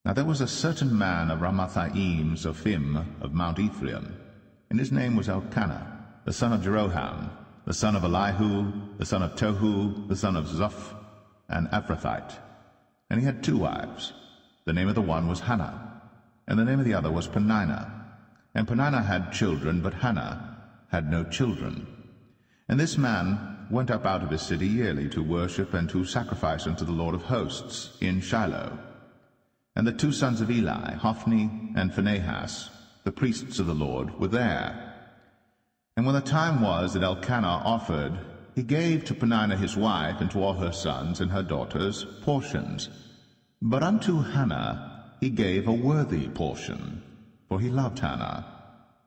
Now there was a certain man of Ramathaim Zophim of Mount Ephraim, and his name was Elkanah, the son of Jeroham, the son of Elihu, the son of Tohu, the son of Zoph, an Ephrathite. And he had 2 wives. The name of the one was Hannah, and the name of the other was Peninnah. And Peninnah had children, but Hannah had no children. And this man went up out of his city yearly to worship and to sacrifice unto the Lord of hosts in Shiloh. And the 2 sons of Eli, Hophni and Phinehas, the priests of the Lord, were there. And when the time was that Elkanah offered, he gave to Peninnah his wife and to all her sons and her daughters portions. But unto Hannah he gave a worthy portion, for he loved Hannah.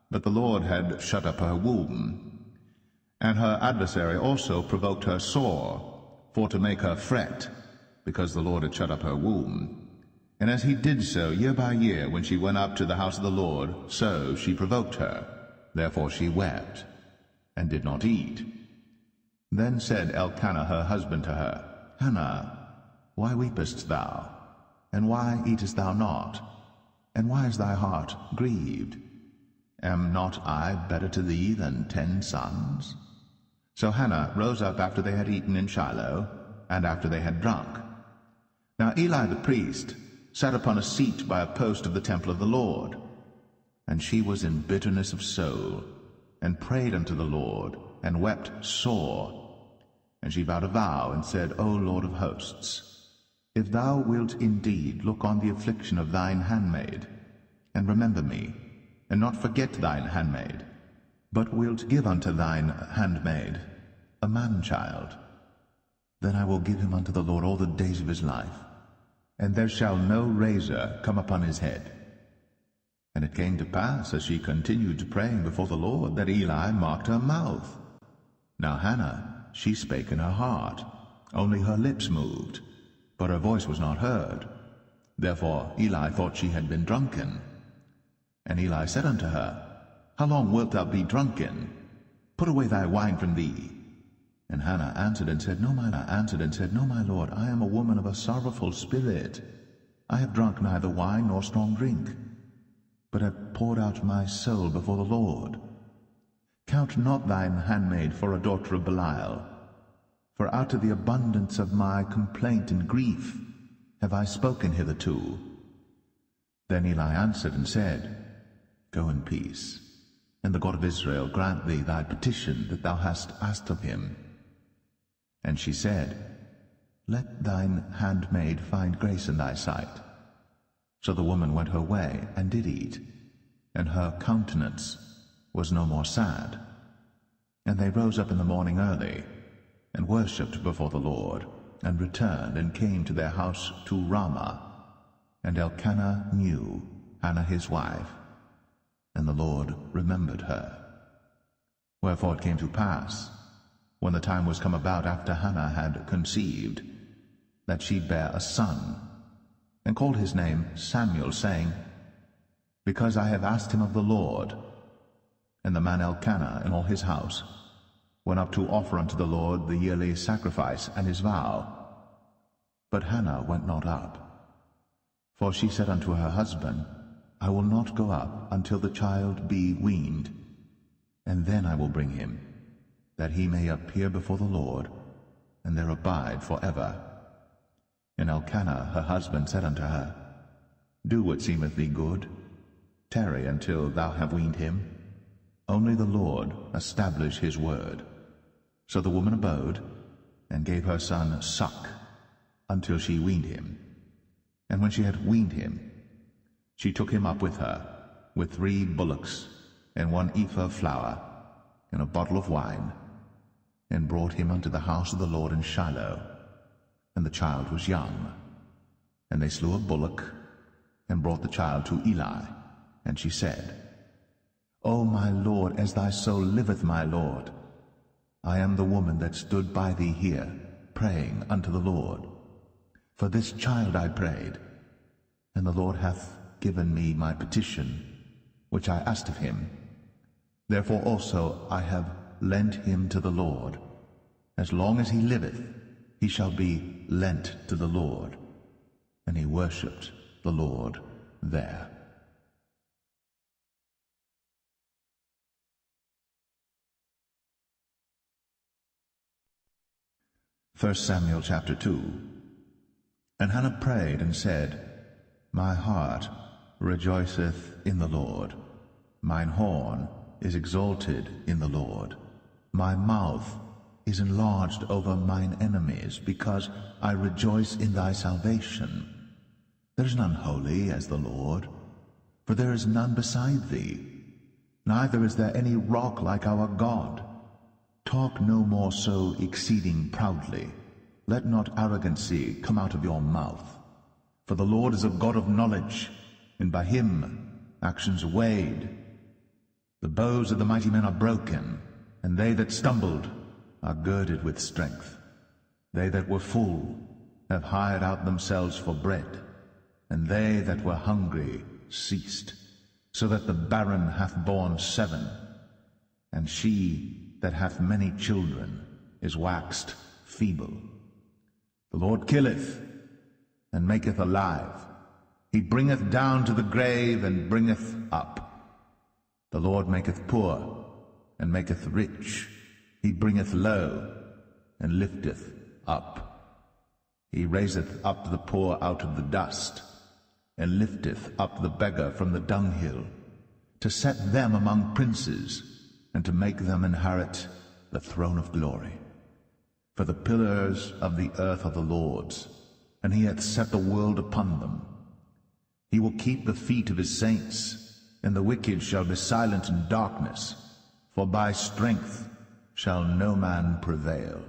But the Lord had shut up her womb. And her adversary also provoked her sore, for to make her fret, because the Lord had shut up her womb. And as he did so year by year, when she went up to the house of the Lord, so she provoked her. Therefore she wept, and did not eat. Then said Elkanah her husband to her, Hannah, why weepest thou? And why eatest thou not? And why is thy heart grieved? Am not I better to thee than 10 sons? So Hannah rose up after they had eaten in Shiloh, and after they had drunk. Now Eli the priest sat upon a seat by a post of the temple of the Lord. And she was in bitterness of soul, and prayed unto the Lord, and wept sore. And she vowed a vow, and said, O Lord of hosts, if thou wilt indeed look on the affliction of thine handmaid, and remember me, and not forget thine handmaid, but wilt give unto thine handmaid a man-child, then I will give him unto the Lord all the days of his life, and there shall no razor come upon his head. And it came to pass, as she continued praying before the Lord, that Eli marked her mouth. Now Hannah, she spake in her heart, only her lips moved, but her voice was not heard. Therefore Eli thought she had been drunken. And Eli said unto her, How long wilt thou be drunken? Put away thy wine from thee. And Hannah answered and said, No, my Lord, I am a woman of a sorrowful spirit. I have drunk neither wine nor strong drink, but have poured out my soul before the Lord. Count not thine handmaid for a daughter of Belial, for out of the abundance of my complaint and grief have I spoken hitherto. Then Eli answered and said, Go in peace, and the God of Israel grant thee thy petition that thou hast asked of him. And she said, Let thine handmaid find grace in thy sight. So the woman went her way, and did eat, and her countenance was no more sad. And they rose up in the morning early, and worshipped before the Lord, and returned, and came to their house to Ramah. And Elkanah knew Hannah his wife, and the Lord remembered her. Wherefore it came to pass, when the time was come about after Hannah had conceived, that she bare a son, and called his name Samuel, saying, Because I have asked him of the Lord. And the man Elkanah and all his house went up to offer unto the Lord the yearly sacrifice and his vow. But Hannah went not up. For she said unto her husband, I will not go up until the child be weaned, and then I will bring him, that he may appear before the Lord, and there abide for ever. And Elkanah her husband said unto her, Do what seemeth thee good. Tarry until thou have weaned him. Only the Lord establish his word. So the woman abode, and gave her son suck, until she weaned him. And when she had weaned him, she took him up with her, with 3 bullocks, and 1 ephah of flour, and a bottle of wine, and brought him unto the house of the Lord in Shiloh. And the child was young. And they slew a bullock, and brought the child to Eli. And she said, O my Lord, as thy soul liveth, my Lord, I am the woman that stood by thee here, praying unto the Lord. For this child I prayed, and the Lord hath given me my petition, which I asked of him. Therefore also I have lent him to the Lord. As long as he liveth, he shall be lent to the Lord. And he worshipped the Lord there. 1 Samuel chapter 2. And Hannah prayed and said, My heart rejoiceth in the Lord. Mine horn is exalted in the Lord. My mouth is enlarged over mine enemies, because I rejoice in thy salvation. There is none holy as the Lord, for there is none beside thee. Neither is there any rock like our God. Talk no more so exceeding proudly. Let not arrogancy come out of your mouth. For the Lord is a God of knowledge, and by him actions are weighed. The bows of the mighty men are broken, and they that stumbled are girded with strength. They that were full have hired out themselves for bread, and they that were hungry ceased, so that the barren hath borne 7, and she that hath many children is waxed feeble. The Lord killeth, and maketh alive. He bringeth down to the grave, and bringeth up. The Lord maketh poor, and maketh rich. He bringeth low, and lifteth up. He raiseth up the poor out of the dust, and lifteth up the beggar from the dunghill, to set them among princes, and to make them inherit the throne of glory. For the pillars of the earth are the Lord's, and he hath set the world upon them. He will keep the feet of his saints, and the wicked shall be silent in darkness, for by strength shall no man prevail.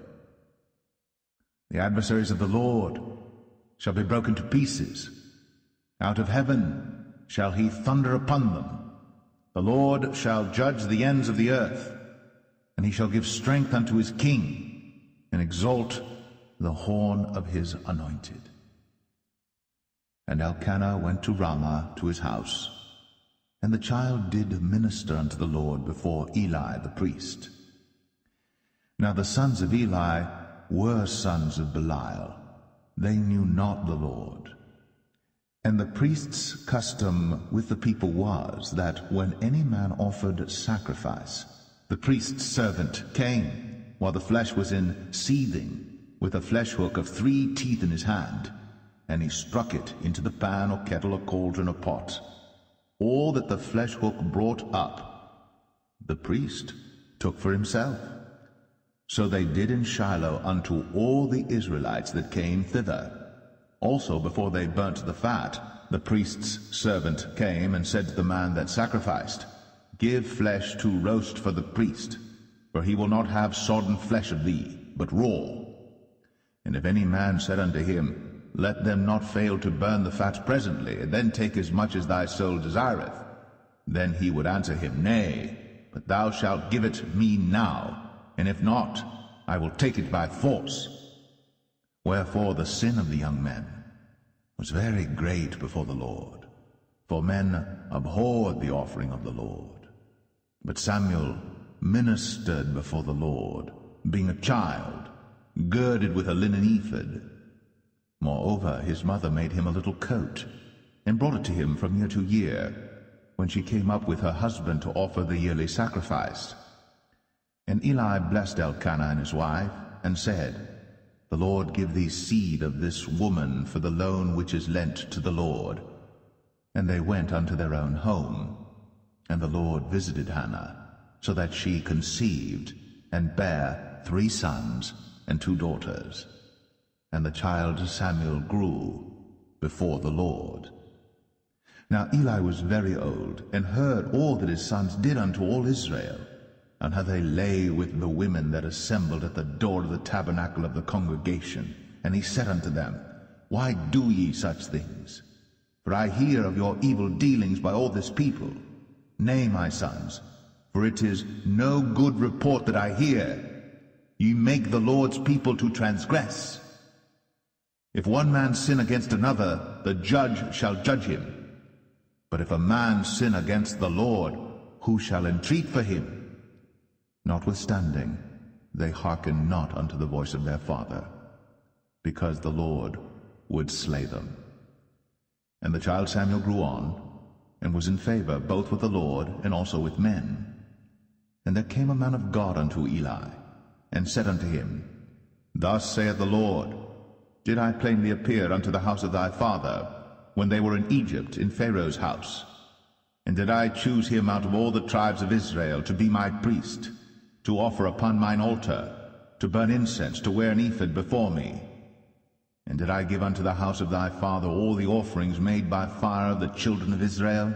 The adversaries of the Lord shall be broken to pieces. Out of heaven shall he thunder upon them. The Lord shall judge the ends of the earth, and he shall give strength unto his king, and exalt the horn of his anointed. And Elkanah went to Ramah to his house, and the child did minister unto the Lord before Eli the priest. Now the sons of Eli were sons of Belial. They knew not the Lord. And the priest's custom with the people was, that when any man offered sacrifice, the priest's servant came, while the flesh was in seething, with a flesh hook of 3 teeth in his hand, and he struck it into the pan or kettle or cauldron or pot. All that the flesh hook brought up, the priest took for himself. So they did in Shiloh unto all the Israelites that came thither. Also before they burnt the fat, the priest's servant came and said to the man that sacrificed, Give flesh to roast for the priest, for he will not have sodden flesh of thee, but raw. And if any man said unto him, Let them not fail to burn the fat presently, and then take as much as thy soul desireth, then he would answer him, Nay, but thou shalt give it me now, and if not, I will take it by force. Wherefore the sin of the young men was very great before the Lord, for men abhorred the offering of the Lord. But Samuel ministered before the Lord, being a child, girded with a linen ephod. Moreover, his mother made him a little coat, and brought it to him from year to year, when she came up with her husband to offer the yearly sacrifice. And Eli blessed Elkanah and his wife, and said, The Lord give thee seed of this woman for the loan which is lent to the Lord. And they went unto their own home. And the Lord visited Hannah, so that she conceived, and bare 3 sons and 2 daughters. And the child Samuel grew before the Lord. Now Eli was very old, and heard all that his sons did unto all Israel, and how they lay with the women that assembled at the door of the tabernacle of the congregation. And he said unto them, Why do ye such things? For I hear of your evil dealings by all this people. Nay, my sons, for it is no good report that I hear. Ye make the Lord's people to transgress. If one man sin against another, the judge shall judge him. But if a man sin against the Lord, who shall entreat for him? Notwithstanding, they hearken not unto the voice of their father, because the Lord would slay them. And And the child Samuel grew on, and was in favor both with the Lord and also with men. And there came a man of God unto Eli, and said unto him, Thus saith the Lord, Did I plainly appear unto the house of thy father, when they were in Egypt in Pharaoh's house? And did I choose him out of all the tribes of Israel to be my priest, to offer upon mine altar, to burn incense, to wear an ephod before me? And did I give unto the house of thy father all the offerings made by fire of the children of Israel?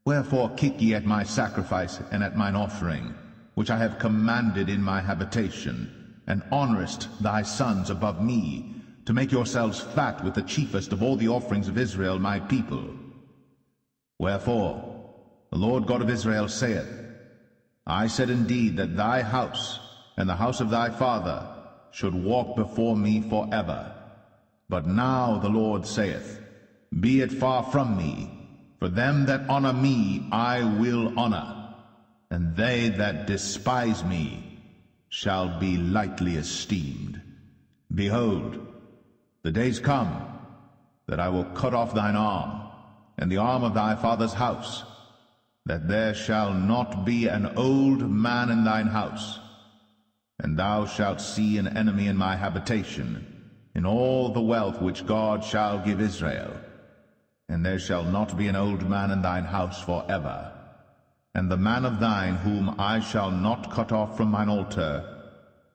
Wherefore kick ye at my sacrifice and at mine offering, which I have commanded in my habitation, and honourest thy sons above me, to make yourselves fat with the chiefest of all the offerings of Israel my people? Wherefore the Lord God of Israel saith, I said indeed that thy house and the house of thy father should walk before me forever. But now the Lord saith, Be it far from me, for them that honour me I will honour, and they that despise me shall be lightly esteemed. Behold, the days come that I will cut off thine arm, and the arm of thy father's house, that there shall not be an old man in thine house. And thou shalt see an enemy in my habitation, in all the wealth which God shall give Israel. And there shall not be an old man in thine house forever. And the man of thine whom I shall not cut off from mine altar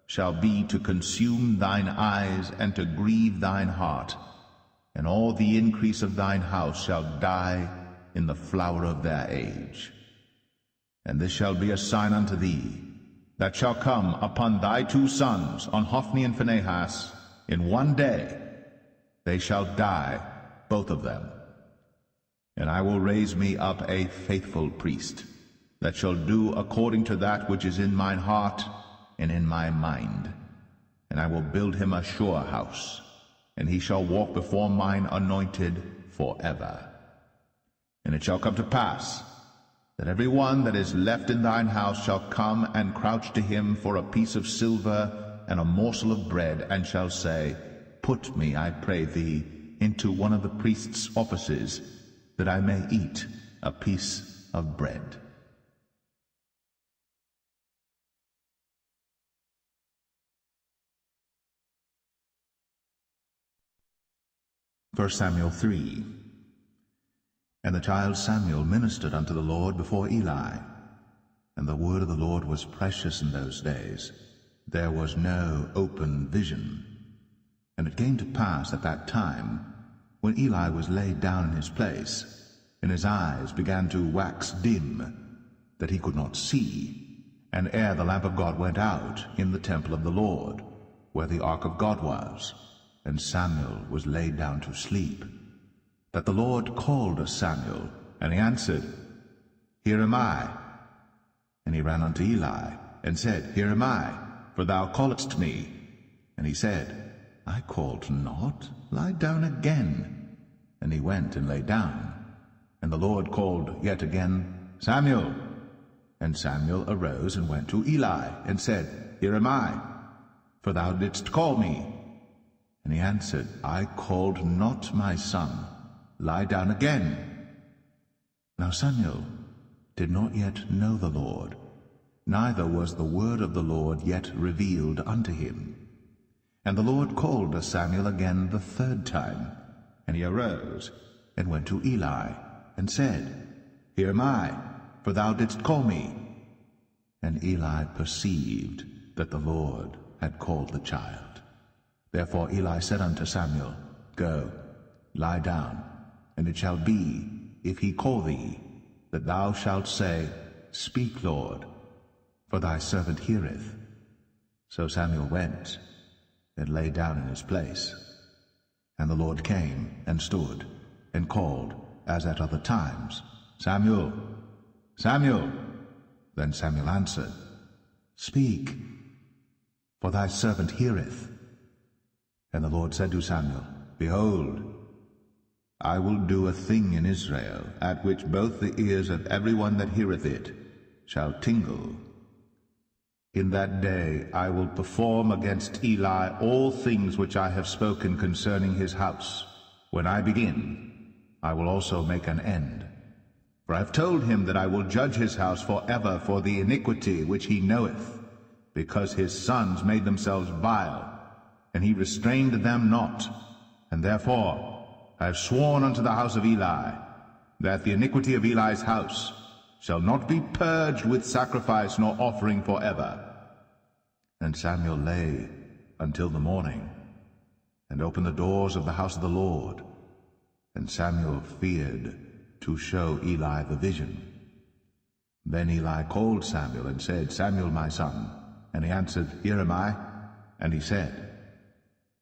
shall be to consume thine eyes and to grieve thine heart. And all the increase of thine house shall die in the flower of their age. And this shall be a sign unto thee, that shall come upon thy two sons, on Hophni and Phinehas, in one day. They shall die, both of them. And I will raise me up a faithful priest, that shall do according to that which is in mine heart and in my mind. And I will build him a sure house, and he shall walk before mine anointed forever. And it shall come to pass, that every one that is left in thine house shall come and crouch to him for a piece of silver and a morsel of bread, and shall say, Put me, I pray thee, into one of the priest's offices, that I may eat a piece of bread. First Samuel 3. And the child Samuel ministered unto the Lord before Eli. And the word of the Lord was precious in those days. There was no open vision. And it came to pass at that time, when Eli was laid down in his place, and his eyes began to wax dim, that he could not see, and ere the lamp of God went out in the temple of the Lord, where the ark of God was, and Samuel was laid down to sleep, that the Lord called Samuel, and he answered, Here am I. And he ran unto Eli, and said, Here am I, for thou calledst me. And he said, I called not, lie down again. And he went and lay down. And the Lord called yet again, Samuel. And Samuel arose and went to Eli, and said, Here am I, for thou didst call me. And he answered, I called not, my son, lie down again. Now Samuel did not yet know the Lord, neither was the word of the Lord yet revealed unto him. And the Lord called Samuel again the third time, and he arose and went to Eli, and said, Here am I, for thou didst call me. And Eli perceived that the Lord had called the child. Therefore Eli said unto Samuel, Go, lie down, and it shall be, if he call thee, that thou shalt say, Speak, Lord, for thy servant heareth. So Samuel went, and lay down in his place. And the Lord came, and stood, and called, as at other times, Samuel, Samuel. Then Samuel answered, Speak, for thy servant heareth. And the Lord said to Samuel, Behold, I will do a thing in Israel, at which both the ears of every one that heareth it shall tingle. In that day I will perform against Eli all things which I have spoken concerning his house, when I begin, I will also make an end. For I have told him that I will judge his house forever for the iniquity which he knoweth, because his sons made themselves vile, and he restrained them not. And therefore I have sworn unto the house of Eli, that the iniquity of Eli's house shall not be purged with sacrifice nor offering forever. And Samuel lay until the morning, and opened the doors of the house of the Lord. And Samuel feared to show Eli the vision. Then Eli called Samuel, and said, Samuel, my son. And he answered, Here am I. And he said,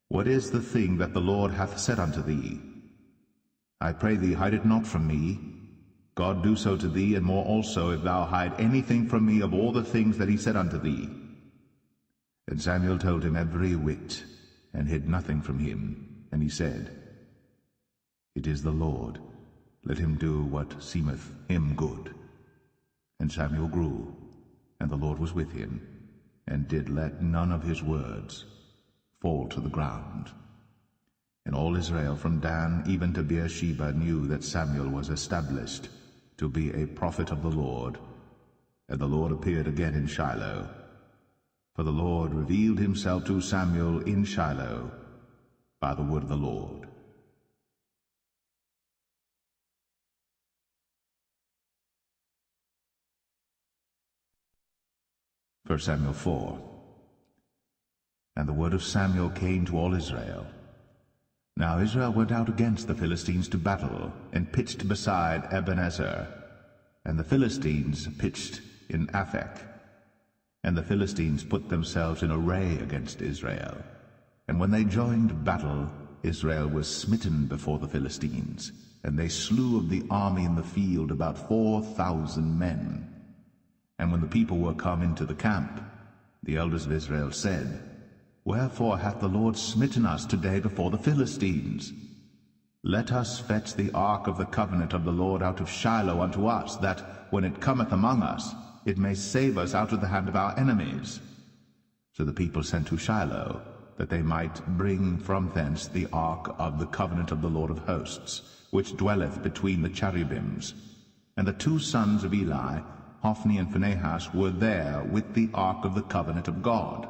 What is the thing that the Lord hath said unto thee? I pray thee, hide it not from me. God do so to thee, and more also, if thou hide anything from me of all the things that he said unto thee. And Samuel told him every whit, and hid nothing from him. And he said, It is the Lord. Let him do what seemeth him good. And Samuel grew, and the Lord was with him, and did let none of his words fall to the ground. And all Israel from Dan even to Beersheba knew that Samuel was established to be a prophet of the Lord. And the Lord appeared again in Shiloh. For the Lord revealed himself to Samuel in Shiloh by the word of the Lord. First Samuel 4. And the word of Samuel came to all Israel. Now Israel went out against the Philistines to battle, and pitched beside Ebenezer. And the Philistines pitched in Aphek. And the Philistines put themselves in array against Israel. And when they joined battle, Israel was smitten before the Philistines, and they slew of the army in the field about 4,000 men. And when the people were come into the camp, the elders of Israel said, Wherefore hath the Lord smitten us today before the Philistines? Let us fetch the ark of the covenant of the Lord out of Shiloh unto us, that, when it cometh among us, it may save us out of the hand of our enemies. So the people sent to Shiloh, that they might bring from thence the ark of the covenant of the Lord of hosts, which dwelleth between the cherubims. And the two sons of Eli, Hophni and Phinehas, were there with the ark of the covenant of God.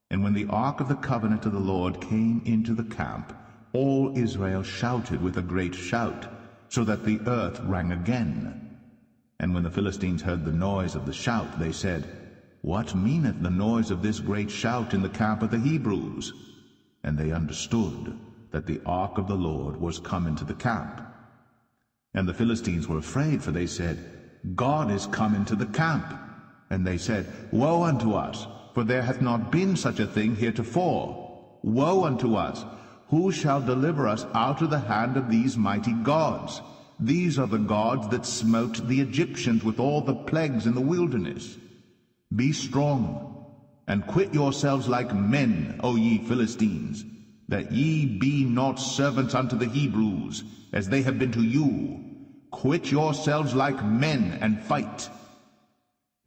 And when the ark of the covenant of the Lord came into the camp, all Israel shouted with a great shout, so that the earth rang again. And when the Philistines heard the noise of the shout, they said, What meaneth the noise of this great shout in the camp of the Hebrews? And they understood that the ark of the Lord was come into the camp. And the Philistines were afraid, for they said, God is come into the camp. And they said, Woe unto us, for there hath not been such a thing heretofore. Woe unto us! Who shall deliver us out of the hand of these mighty gods? These are the gods that smote the Egyptians with all the plagues in the wilderness. Be strong, and quit yourselves like men, O ye Philistines, that ye be not servants unto the Hebrews, as they have been to you. Quit yourselves like men, and fight.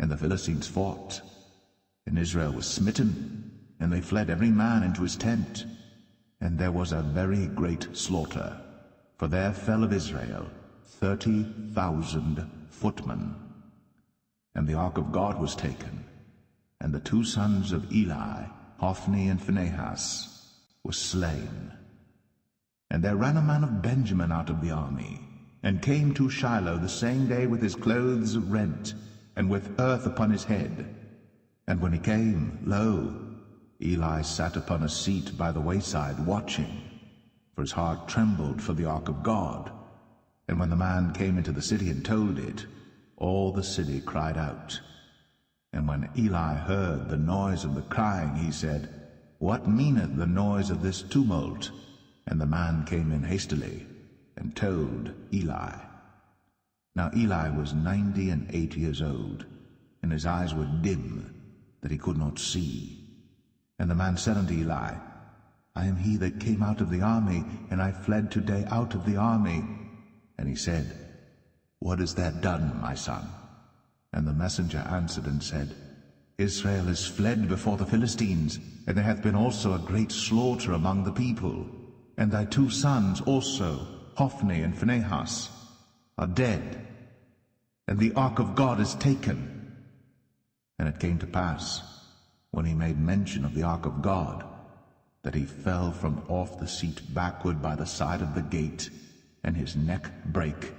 And the Philistines fought, and Israel was smitten, and they fled every man into his tent. And there was a very great slaughter, for there fell of Israel 30,000 footmen. And the ark of God was taken, and the two sons of Eli, Hophni and Phinehas, were slain. And there ran a man of Benjamin out of the army, and came to Shiloh the same day with his clothes rent, and with earth upon his head. And when he came, lo, Eli sat upon a seat by the wayside, watching, for his heart trembled for the ark of God. And when the man came into the city and told it, all the city cried out. And when Eli heard the noise of the crying, he said, What meaneth the noise of this tumult? And the man came in hastily, and told Eli. Now Eli was 98 years old, and his eyes were dim, that he could not see. And the man said unto Eli, I am he that came out of the army, and I fled today out of the army. And he said, What hast thou done, my son? And the messenger answered and said, Israel is fled before the Philistines, and there hath been also a great slaughter among the people. And thy two sons also, Hophni and Phinehas, are dead, and the ark of God is taken. And it came to pass, when he made mention of the ark of God, that he fell from off the seat backward by the side of the gate, and his neck brake,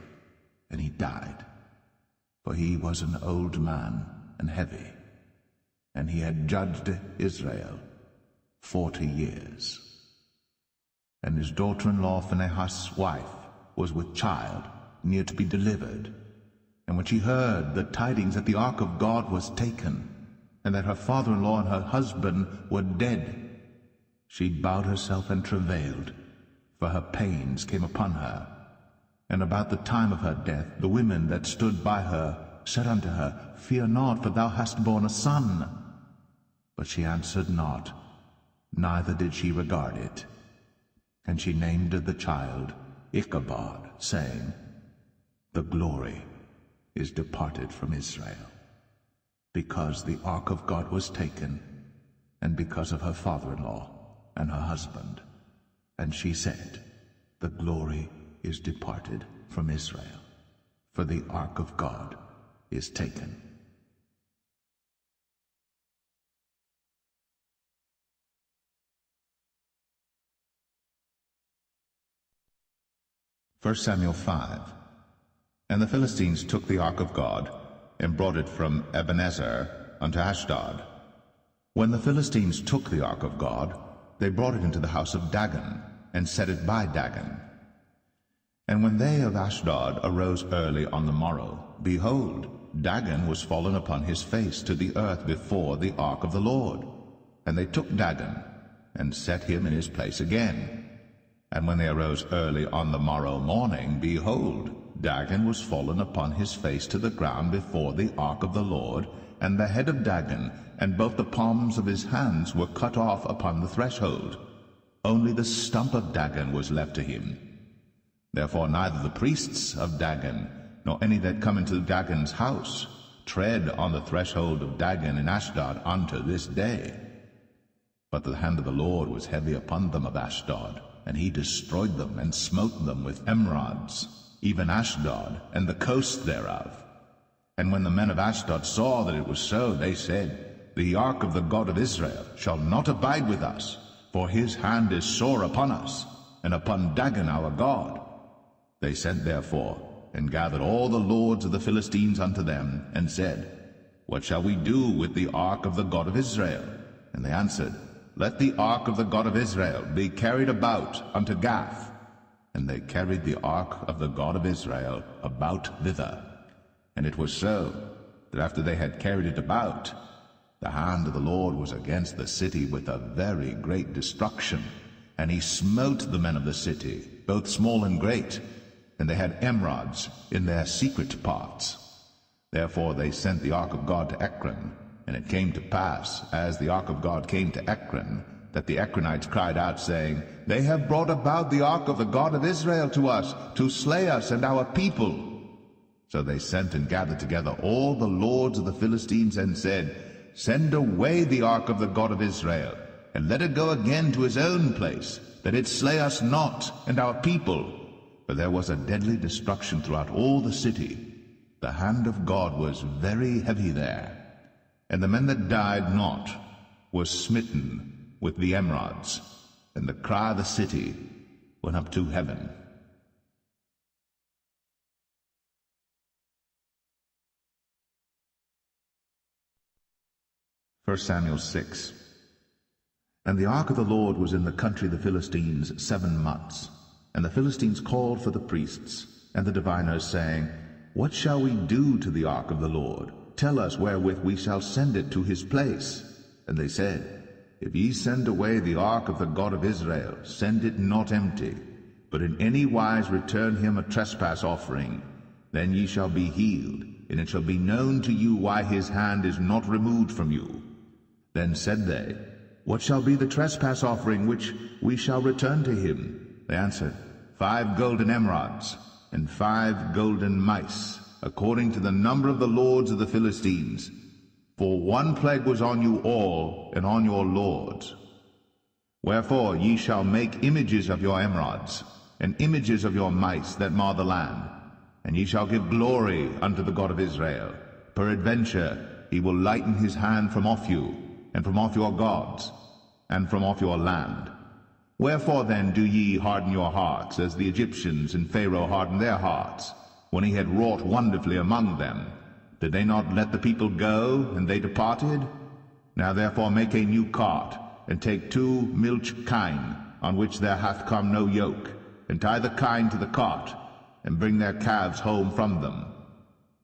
and he died. For he was an old man and heavy, and he had judged Israel 40 years. And his daughter-in-law Phinehas' wife was with child, near to be delivered. And when she heard the tidings that the ark of God was taken, and that her father-in-law and her husband were dead, she bowed herself and travailed, for her pains came upon her. And about the time of her death, the women that stood by her said unto her, Fear not, for thou hast borne a son. But she answered not, neither did she regard it. And she named the child Ichabod, saying, The glory is departed from Israel, because the ark of God was taken, and because of her father-in-law and her husband. And she said, The glory is departed from Israel, for the ark of God is taken. First Samuel 5. And the Philistines took the ark of God, and brought it from Ebenezer unto Ashdod. When the Philistines took the ark of God, they brought it into the house of Dagon, and set it by Dagon. And when they of Ashdod arose early on the morrow, behold, Dagon was fallen upon his face to the earth before the ark of the Lord. And they took Dagon, and set him in his place again. And when they arose early on the morrow morning, behold, Dagon was fallen upon his face to the ground before the ark of the Lord, and the head of Dagon, and both the palms of his hands were cut off upon the threshold. Only the stump of Dagon was left to him. Therefore neither the priests of Dagon, nor any that come into Dagon's house, tread on the threshold of Dagon in Ashdod unto this day. But the hand of the Lord was heavy upon them of Ashdod, and he destroyed them, and smote them with emerods, even Ashdod, and the coast thereof. And when the men of Ashdod saw that it was so, they said, The ark of the God of Israel shall not abide with us, for his hand is sore upon us, and upon Dagon our God. They sent therefore, and gathered all the lords of the Philistines unto them, and said, What shall we do with the ark of the God of Israel? And they answered, Let the ark of the God of Israel be carried about unto Gath. And they carried the ark of the God of Israel about thither. And it was so, that after they had carried it about, the hand of the Lord was against the city with a very great destruction. And he smote the men of the city, both small and great, and they had emerods in their secret parts. Therefore they sent the ark of God to Ekron. And it came to pass, as the ark of God came to Ekron, that the Ekronites cried out, saying, They have brought about the ark of the God of Israel to us, to slay us and our people. So they sent and gathered together all the lords of the Philistines, and said, Send away the ark of the God of Israel, and let it go again to his own place, that it slay us not and our people. For there was a deadly destruction throughout all the city. The hand of God was very heavy there. And the men that died not were smitten with the emerods, and the cry of the city went up to heaven. First Samuel 6. And the ark of the Lord was in the country of the Philistines 7 months. And the Philistines called for the priests and the diviners, saying, What shall we do to the ark of the Lord? Tell us wherewith we shall send it to his place. And they said, If ye send away the ark of the God of Israel, send it not empty, but in any wise return him a trespass offering. Then ye shall be healed, and it shall be known to you why his hand is not removed from you. Then said they, What shall be the trespass offering which we shall return to him? They answered, 5 golden emerods, and 5 golden mice, according to the number of the lords of the Philistines. For 1 plague was on you all, and on your lords. Wherefore ye shall make images of your emerods, and images of your mice that mar the land. And ye shall give glory unto the God of Israel. Peradventure he will lighten his hand from off you, and from off your gods, and from off your land. Wherefore then do ye harden your hearts, as the Egyptians and Pharaoh hardened their hearts, when he had wrought wonderfully among them? Did they not let the people go, and they departed? Now therefore make a new cart, and take 2 milch kine, on which there hath come no yoke, and tie the kine to the cart, and bring their calves home from them.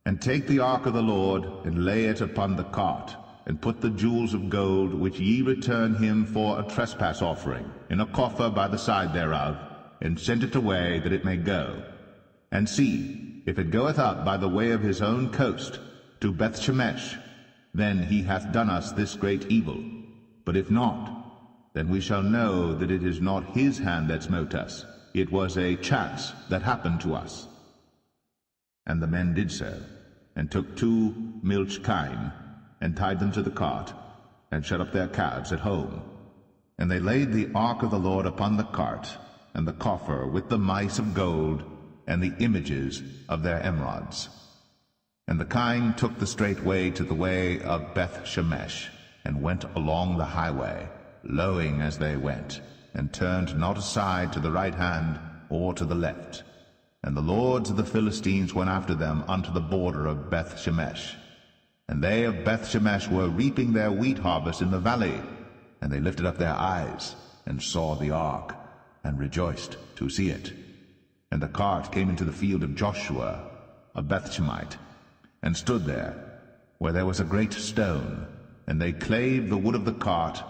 And take the ark of the Lord, and lay it upon the cart, and put the jewels of gold, which ye return him for a trespass offering, in a coffer by the side thereof, and send it away, that it may go. And see, if it goeth up by the way of his own coast, to Bethshemesh, then he hath done us this great evil. But if not, then we shall know that it is not his hand that smote us. It was a chance that happened to us. And the men did so, and took 2 milch kine, and tied them to the cart, and shut up their calves at home. And they laid the ark of the Lord upon the cart, and the coffer with the mice of gold, and the images of their emerods. And the kine took the straight way to the way of Bethshemesh, and went along the highway, lowing as they went, and turned not aside to the right hand or to the left. And the lords of the Philistines went after them unto the border of Bethshemesh. And they of Bethshemesh were reaping their wheat harvest in the valley, and they lifted up their eyes, and saw the ark, and rejoiced to see it. And the cart came into the field of Joshua, a Bethshemite, and stood there, where there was a great stone, and they clave the wood of the cart,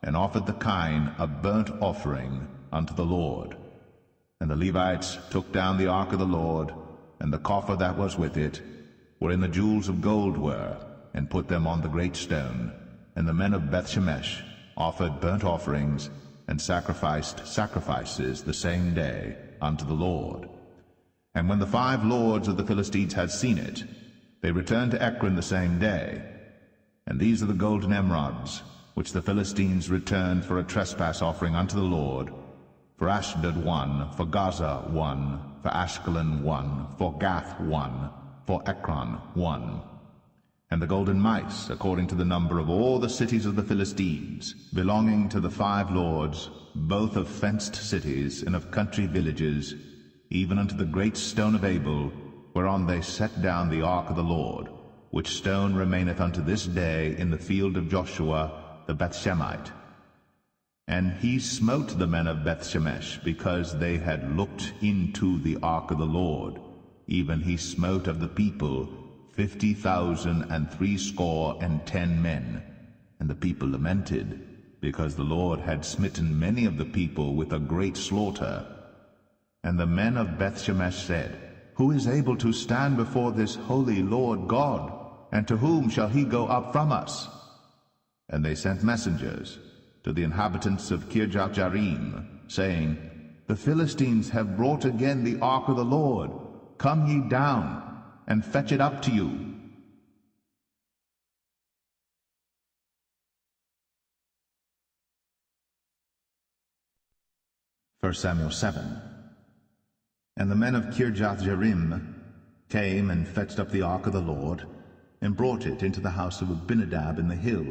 and offered the kine a burnt offering unto the Lord. And the Levites took down the ark of the Lord, and the coffer that was with it, wherein the jewels of gold were, and put them on the great stone. And the men of Bethshemesh offered burnt offerings, and sacrificed sacrifices the same day unto the Lord. And when the 5 lords of the Philistines had seen it, they returned to Ekron the same day. And these are the golden emerods, which the Philistines returned for a trespass offering unto the Lord: for Ashdod 1, for Gaza 1, for Ashkelon 1, for Gath 1, for Ekron 1. And the golden mice, according to the number of all the cities of the Philistines, belonging to the 5 lords, both of fenced cities and of country villages, even unto the great stone of Abel, whereon they set down the ark of the Lord, which stone remaineth unto this day in the field of Joshua the Bethshemite. And he smote the men of Bethshemesh, because they had looked into the ark of the Lord. Even he smote of the people 50,010 men. And the people lamented, because the Lord had smitten many of the people with a great slaughter. And the men of Bethshemesh said, Who is able to stand before this holy Lord God? And to whom shall he go up from us? And they sent messengers to the inhabitants of Kirjath-jearim, saying, The Philistines have brought again the ark of the Lord. Come ye down, and fetch it up to you. First Samuel 7. And the men of Kirjath-jearim came and fetched up the ark of the Lord, and brought it into the house of Abinadab in the hill,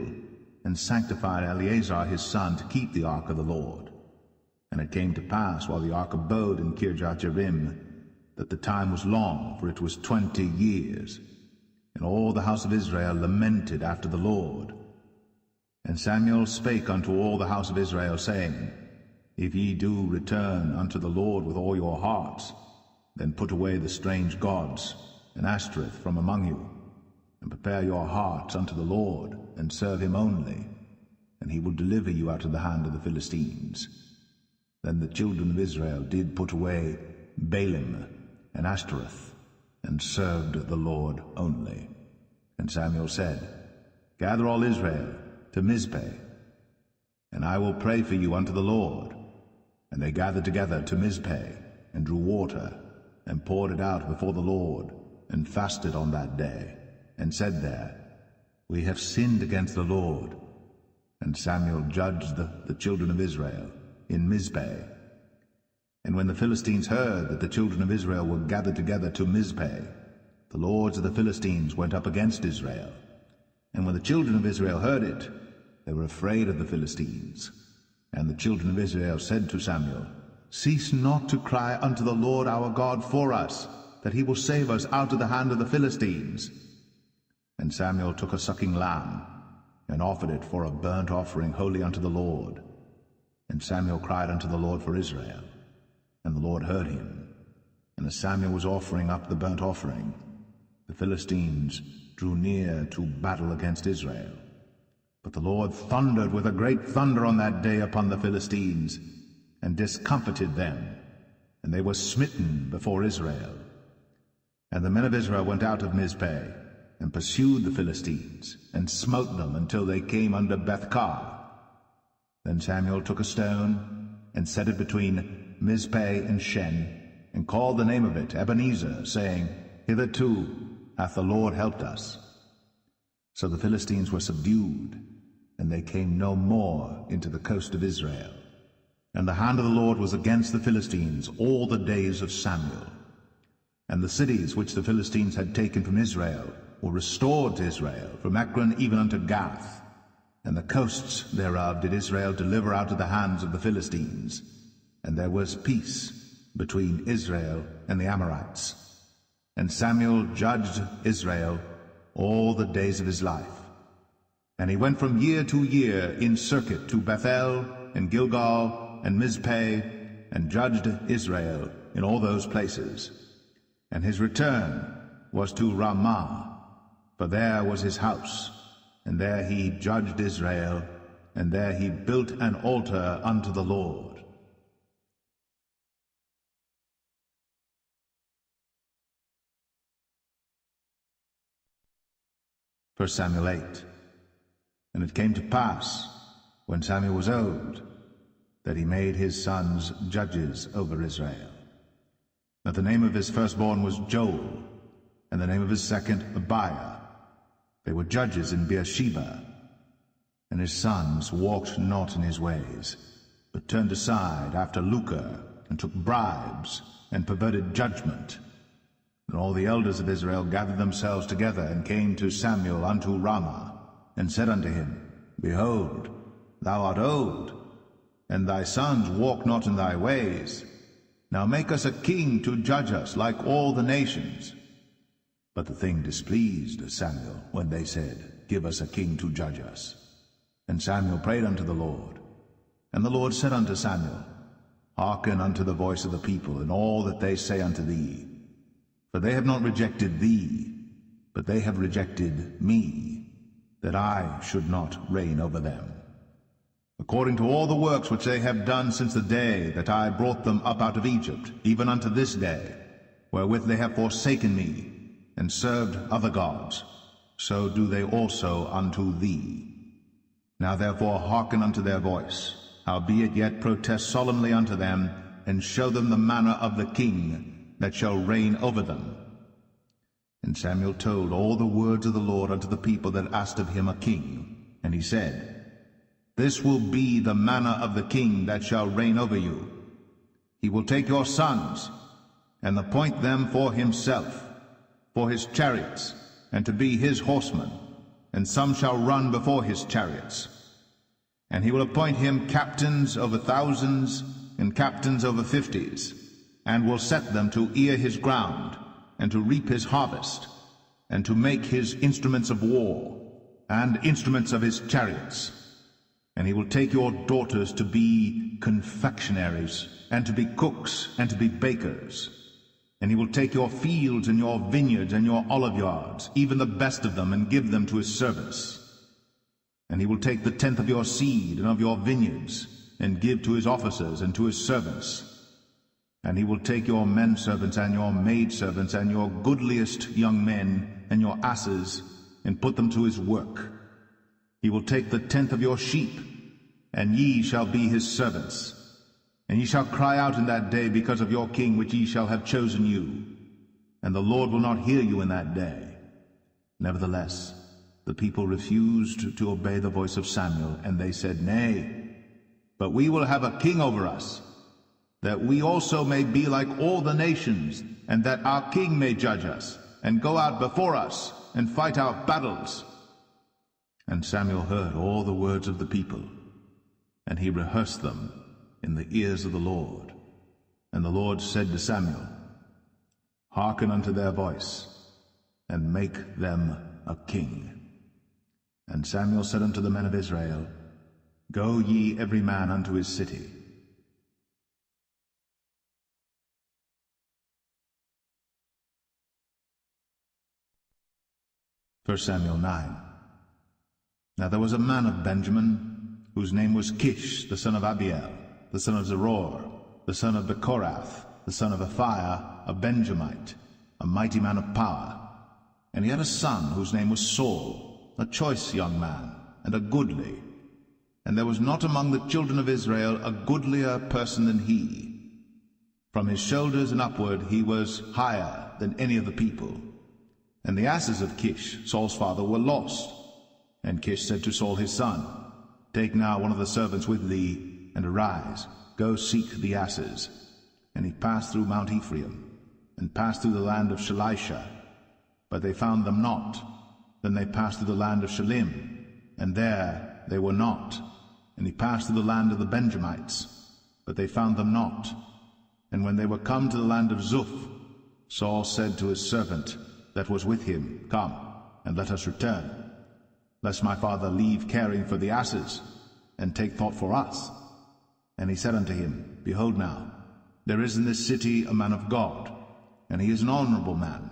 and sanctified Eleazar his son to keep the ark of the Lord. And it came to pass, while the ark abode in Kirjath-jearim, that the time was long, for it was 20 years. And all the house of Israel lamented after the Lord. And Samuel spake unto all the house of Israel, saying, If ye do return unto the Lord with all your hearts, then put away the strange gods and Ashtoreth from among you, and prepare your hearts unto the Lord, and serve him only, and he will deliver you out of the hand of the Philistines. Then the children of Israel did put away Baalim and Ashtoreth, and served the Lord only. And Samuel said, Gather all Israel to Mizpeh, and I will pray for you unto the Lord. And they gathered together to Mizpeh, and drew water, and poured it out before the Lord, and fasted on that day, and said there, We have sinned against the Lord. And Samuel judged the children of Israel in Mizpeh. And when the Philistines heard that the children of Israel were gathered together to Mizpeh, the lords of the Philistines went up against Israel. And when the children of Israel heard it, they were afraid of the Philistines. And the children of Israel said to Samuel, Cease not to cry unto the Lord our God for us, that he will save us out of the hand of the Philistines. And Samuel took a sucking lamb, and offered it for a burnt offering holy unto the Lord. And Samuel cried unto the Lord for Israel, and the Lord heard him. And as Samuel was offering up the burnt offering, the Philistines drew near to battle against Israel. But the Lord thundered with a great thunder on that day upon the Philistines, and discomfited them, and they were smitten before Israel. And the men of Israel went out of Mizpeh, and pursued the Philistines, and smote them until they came under Bethkar. Then Samuel took a stone, and set it between Mizpeh and Shen, and called the name of it Ebenezer, saying, Hitherto hath the Lord helped us. So the Philistines were subdued, and they came no more into the coast of Israel. And the hand of the Lord was against the Philistines all the days of Samuel. And the cities which the Philistines had taken from Israel were restored to Israel, from Ekron even unto Gath. And the coasts thereof did Israel deliver out of the hands of the Philistines. And there was peace between Israel and the Amorites. And Samuel judged Israel all the days of his life. And he went from year to year in circuit to Bethel and Gilgal and Mizpeh, and judged Israel in all those places. And his return was to Ramah, for there was his house, and there he judged Israel, and there he built an altar unto the Lord. First Samuel 8. And it came to pass, when Samuel was old, that he made his sons judges over Israel. That the name of his firstborn was Joel, and the name of his second Abiah. They were judges in Beersheba. And his sons walked not in his ways, but turned aside after lucre, and took bribes, and perverted judgment. And all the elders of Israel gathered themselves together, and came to Samuel unto Ramah, and said unto him, Behold, thou art old, and thy sons walk not in thy ways. Now make us a king to judge us like all the nations. But the thing displeased Samuel, when they said, Give us a king to judge us. And Samuel prayed unto the Lord. And the Lord said unto Samuel, Hearken unto the voice of the people, in all that they say unto thee. For they have not rejected thee, but they have rejected me, that I should not reign over them. According to all the works which they have done since the day that I brought them up out of Egypt, even unto this day, wherewith they have forsaken me, and served other gods, so do they also unto thee. Now therefore hearken unto their voice, howbeit yet protest solemnly unto them, and show them the manner of the king that shall reign over them. And Samuel told all the words of the Lord unto the people that asked of him a king. And he said, This will be the manner of the king that shall reign over you. He will take your sons, and appoint them for himself, for his chariots, and to be his horsemen, and some shall run before his chariots. And he will appoint him captains over thousands, and captains over fifties, and will set them to ear his ground, and to reap his harvest, and to make his instruments of war, and instruments of his chariots. And he will take your daughters to be confectionaries, and to be cooks, and to be bakers. And he will take your fields and your vineyards and your oliveyards, even the best of them, and give them to his servants. And he will take the tenth of your seed and of your vineyards, and give to his officers and to his servants. And he will take your men servants and your maid servants and your goodliest young men and your asses, and put them to his work. He will take the tenth of your sheep, and ye shall be his servants. And ye shall cry out in that day because of your king which ye shall have chosen you. And the Lord will not hear you in that day. Nevertheless, the people refused to obey the voice of Samuel, and they said, Nay, but we will have a king over us, that we also may be like all the nations, and that our king may judge us, and go out before us, and fight our battles." And Samuel heard all the words of the people, and he rehearsed them in the ears of the Lord. And the Lord said to Samuel, "Hearken unto their voice, and make them a king." And Samuel said unto the men of Israel, "Go ye every man unto his city." First Samuel 9. Now there was a man of Benjamin, whose name was Kish, the son of Abiel, the son of Zeror, the son of Bechorath, the son of Aphiah, a Benjamite, a mighty man of power. And he had a son whose name was Saul, a choice young man, and a goodly. And there was not among the children of Israel a goodlier person than he. From his shoulders and upward he was higher than any of the people. And the asses of Kish, Saul's father, were lost. And Kish said to Saul his son, "Take now one of the servants with thee, and arise, go seek the asses." And he passed through Mount Ephraim, and passed through the land of Shalisha, but they found them not. Then they passed through the land of Shalim, and there they were not. And he passed through the land of the Benjamites, but they found them not. And when they were come to the land of Zuph, Saul said to his servant that was with him, "Come, and let us return, lest my father leave caring for the asses, and take thought for us." And he said unto him, "Behold now, there is in this city a man of God, and he is an honorable man.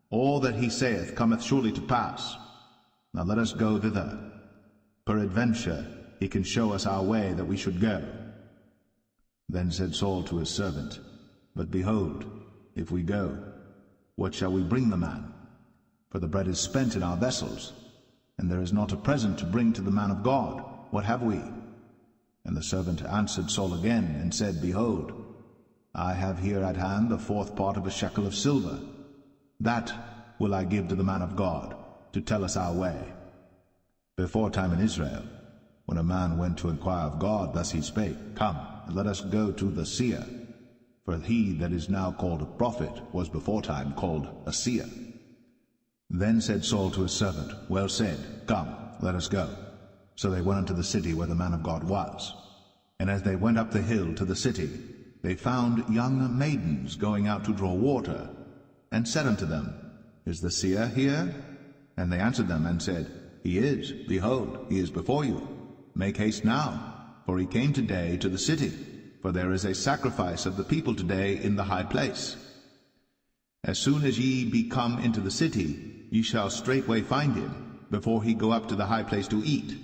All that he saith cometh surely to pass. Now let us go thither. Peradventure he can show us our way that we should go." Then said Saul to his servant, "But behold, if we go, what shall we bring the man? For the bread is spent in our vessels, and there is not a present to bring to the man of God. What have we?" And the servant answered Saul again, and said, "Behold, I have here at hand the 4th part of a shekel of silver. That will I give to the man of God, to tell us our way." Before time in Israel, when a man went to inquire of God, thus he spake, "Come, and let us go to the seer." For he that is now called a prophet was before time called a seer. Then said Saul to his servant, "Well said, come, let us go." So they went unto the city where the man of God was. And as they went up the hill to the city, they found young maidens going out to draw water, and said unto them, "Is the seer here?" And they answered them, and said, "He is. Behold, he is before you. Make haste now, for he came today to the city. For there is a sacrifice of the people today in the high place. As soon as ye be come into the city, ye shall straightway find him, before he go up to the high place to eat.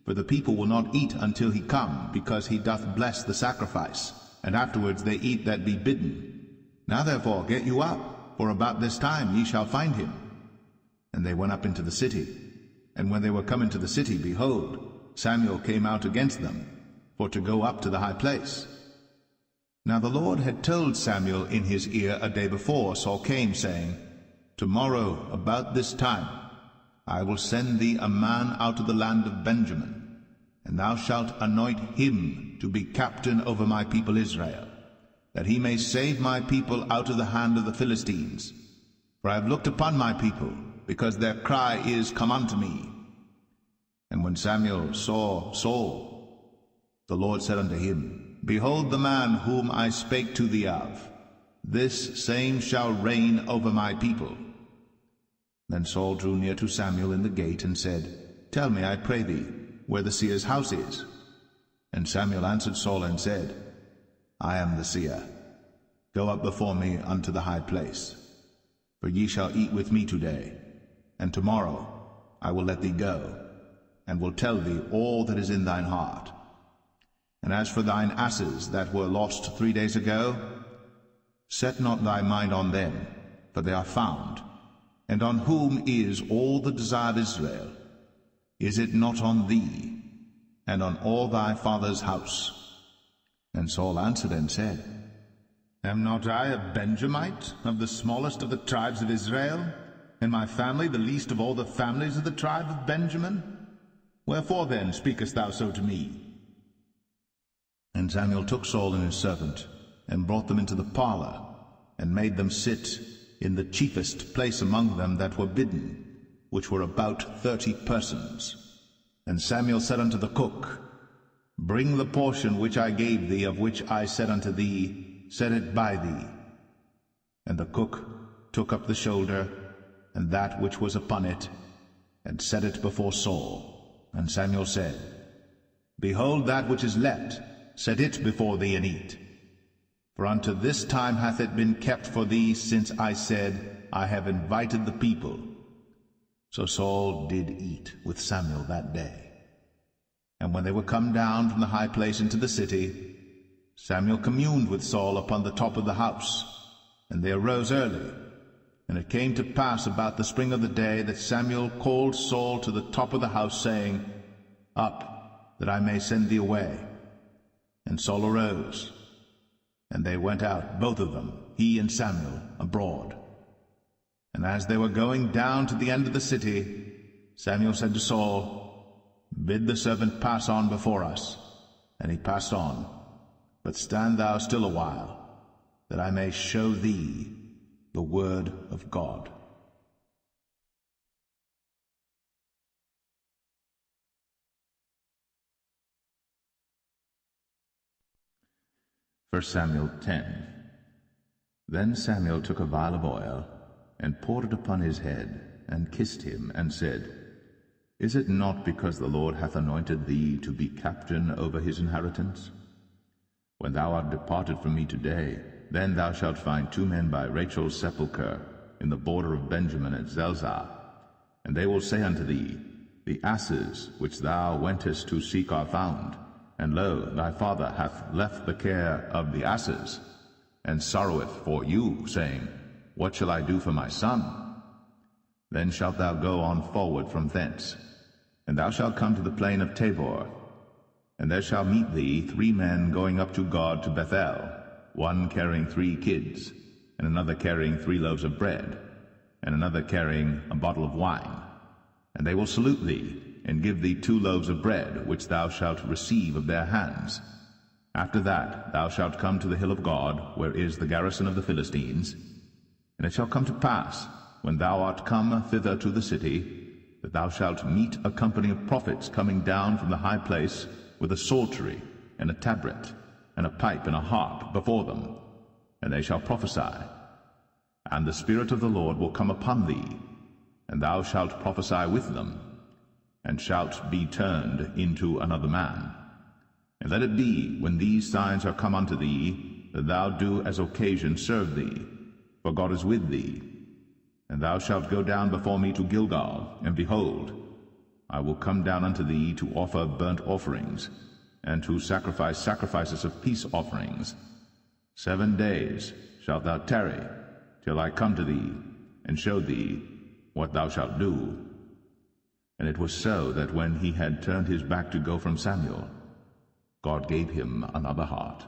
For the people will not eat until he come, because he doth bless the sacrifice, and afterwards they eat that be bidden. Now therefore get you up, for about this time ye shall find him." And they went up into the city. And when they were come into the city, behold, Samuel came out against them, for to go up to the high place. Now the Lord had told Samuel in his ear a day before Saul came, saying, "Tomorrow about this time I will send thee a man out of the land of Benjamin, and thou shalt anoint him to be captain over my people Israel, that he may save my people out of the hand of the Philistines. For I have looked upon my people, because their cry is come unto me." And when Samuel saw Saul, the Lord said unto him, "Behold the man whom I spake to thee of. This same shall reign over my people." Then Saul drew near to Samuel in the gate, and said, "Tell me, I pray thee, where the seer's house is." And Samuel answered Saul, and said, "I am the seer. Go up before me unto the high place. For ye shall eat with me today, and tomorrow I will let thee go, and will tell thee all that is in thine heart. And as for thine asses that were lost 3 days ago, set not thy mind on them, for they are found. And on whom is all the desire of Israel? Is it not on thee, and on all thy father's house?" And Saul answered and said, "Am not I a Benjamite, of the smallest of the tribes of Israel, and my family the least of all the families of the tribe of Benjamin? Wherefore then speakest thou so to me?" And Samuel took Saul and his servant, and brought them into the parlor, and made them sit in the chiefest place among them that were bidden, which were about 30 persons. And Samuel said unto the cook, Bring the portion which I gave thee, of which I said unto thee, Set it by thee. And the cook took up the shoulder, and that which was upon it, and set it before Saul. And Samuel said, Behold that which is left, set it before thee, and eat. For unto this time hath it been kept for thee, since I said, I have invited the people. So Saul did eat with Samuel that day. And when they were come down from the high place into the city, Samuel communed with Saul upon the top of the house. And they arose early. And it came to pass about the spring of the day that Samuel called Saul to the top of the house, saying, Up, that I may send thee away. And Saul arose. And they went out, both of them, he and Samuel, abroad. And as they were going down to the end of the city, Samuel said to Saul, Bid the servant pass on before us. And he passed on. But stand thou still a while, that I may show thee the word of God. 1 Samuel 10. Then Samuel took a vial of oil, and poured it upon his head, and kissed him, and said, Is it not because the Lord hath anointed thee to be captain over his inheritance? When thou art departed from me today, then thou shalt find 2 men by Rachel's sepulchre, in the border of Benjamin at Zelzah. And they will say unto thee, The asses which thou wentest to seek are found, and lo, thy father hath left the care of the asses, and sorroweth for you, saying, What shall I do for my son? Then shalt thou go on forward from thence, and thou shalt come to the plain of Tabor. And there shall meet thee 3 men going up to God to Bethel, one carrying 3 kids, and another carrying 3 loaves of bread, and another carrying a bottle of wine. And they will salute thee, and give thee 2 loaves of bread, which thou shalt receive of their hands. After that thou shalt come to the hill of God, where is the garrison of the Philistines. And it shall come to pass, when thou art come thither to the city, that thou shalt meet a company of prophets coming down from the high place, with a psaltery, and a tabret, and a pipe, and a harp before them, and they shall prophesy. And the Spirit of the Lord will come upon thee, and thou shalt prophesy with them, and shalt be turned into another man. And let it be, when these signs are come unto thee, that thou do as occasion serve thee, for God is with thee. And thou shalt go down before me to Gilgal, and behold, I will come down unto thee to offer burnt offerings, and to sacrifice sacrifices of peace offerings. 7 days shalt thou tarry, till I come to thee, and show thee what thou shalt do. And it was so that when he had turned his back to go from Samuel, God gave him another heart.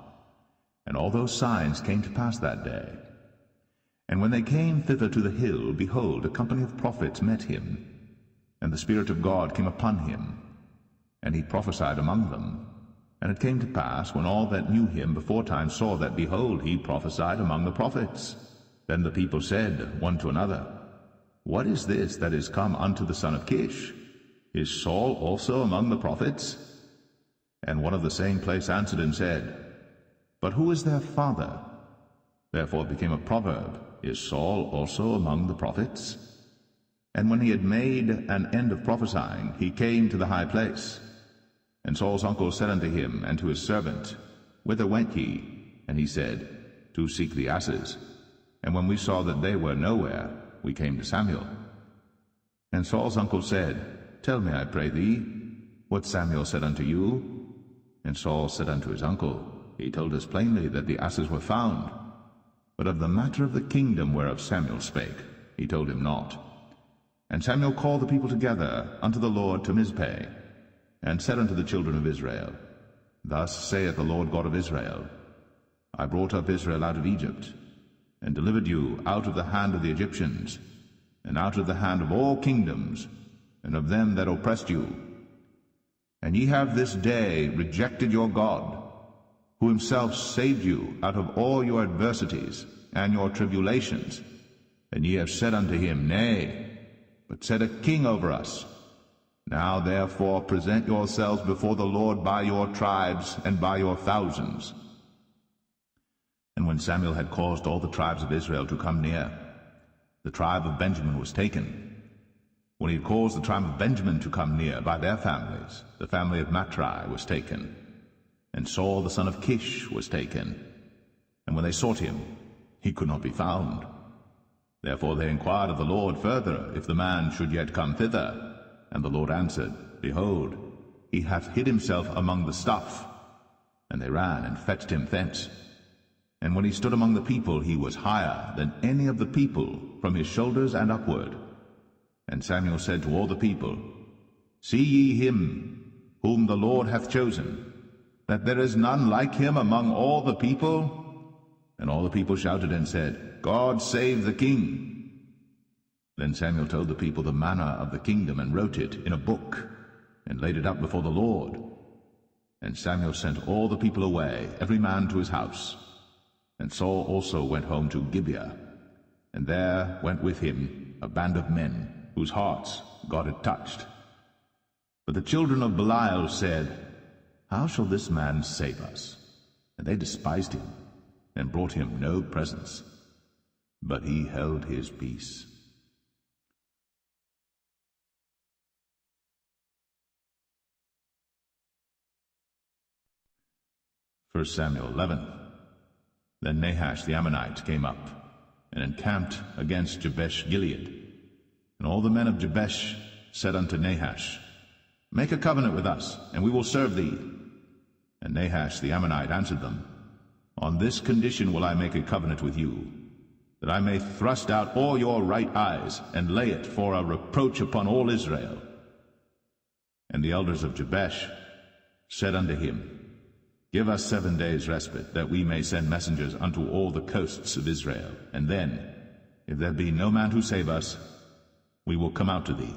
And all those signs came to pass that day. And when they came thither to the hill, behold, a company of prophets met him, and the Spirit of God came upon him, and he prophesied among them. And it came to pass, when all that knew him beforetime saw that, behold, he prophesied among the prophets, then the people said one to another, What is this that is come unto the son of Kish? Is Saul also among the prophets? And one of the same place answered and said, But who is their father? Therefore it became a proverb, Is Saul also among the prophets? And when he had made an end of prophesying, he came to the high place. And Saul's uncle said unto him and to his servant, Whither went ye? And he said, To seek the asses. And when we saw that they were nowhere, we came to Samuel. And Saul's uncle said, Tell me, I pray thee, what Samuel said unto you. And Saul said unto his uncle, He told us plainly that the asses were found. But of the matter of the kingdom whereof Samuel spake, he told him not. And Samuel called the people together unto the Lord to Mizpeh, and said unto the children of Israel, Thus saith the Lord God of Israel, I brought up Israel out of Egypt, and delivered you out of the hand of the Egyptians, and out of the hand of all kingdoms, and of them that oppressed you. And ye have this day rejected your God, who himself saved you out of all your adversities and your tribulations. And ye have said unto him, Nay, but set a king over us. Now therefore present yourselves before the Lord by your tribes and by your thousands. And when Samuel had caused all the tribes of Israel to come near, the tribe of Benjamin was taken. When he had caused the tribe of Benjamin to come near by their families, the family of Matri was taken. And Saul the son of Kish was taken. And when they sought him, he could not be found. Therefore they inquired of the Lord further, if the man should yet come thither. And the Lord answered, Behold, he hath hid himself among the stuff. And they ran and fetched him thence. And when he stood among the people, he was higher than any of the people, from his shoulders and upward. And Samuel said to all the people, See ye him, whom the Lord hath chosen, that there is none like him among all the people? And all the people shouted and said, God save the king. Then Samuel told the people the manner of the kingdom, and wrote it in a book, and laid it up before the Lord. And Samuel sent all the people away, every man to his house. And Saul also went home to Gibeah, and there went with him a band of men, whose hearts God had touched. But the children of Belial said, How shall this man save us? And they despised him, and brought him no presents. But he held his peace. 1 Samuel 11. Then Nahash the Ammonite came up, and encamped against Jabesh-Gilead. And all the men of Jabesh said unto Nahash, Make a covenant with us, and we will serve thee. And Nahash the Ammonite answered them, On this condition will I make a covenant with you, that I may thrust out all your right eyes, and lay it for a reproach upon all Israel. And the elders of Jabesh said unto him, Give us 7 days' respite, that we may send messengers unto all the coasts of Israel. And then, if there be no man to save us, we will come out to thee.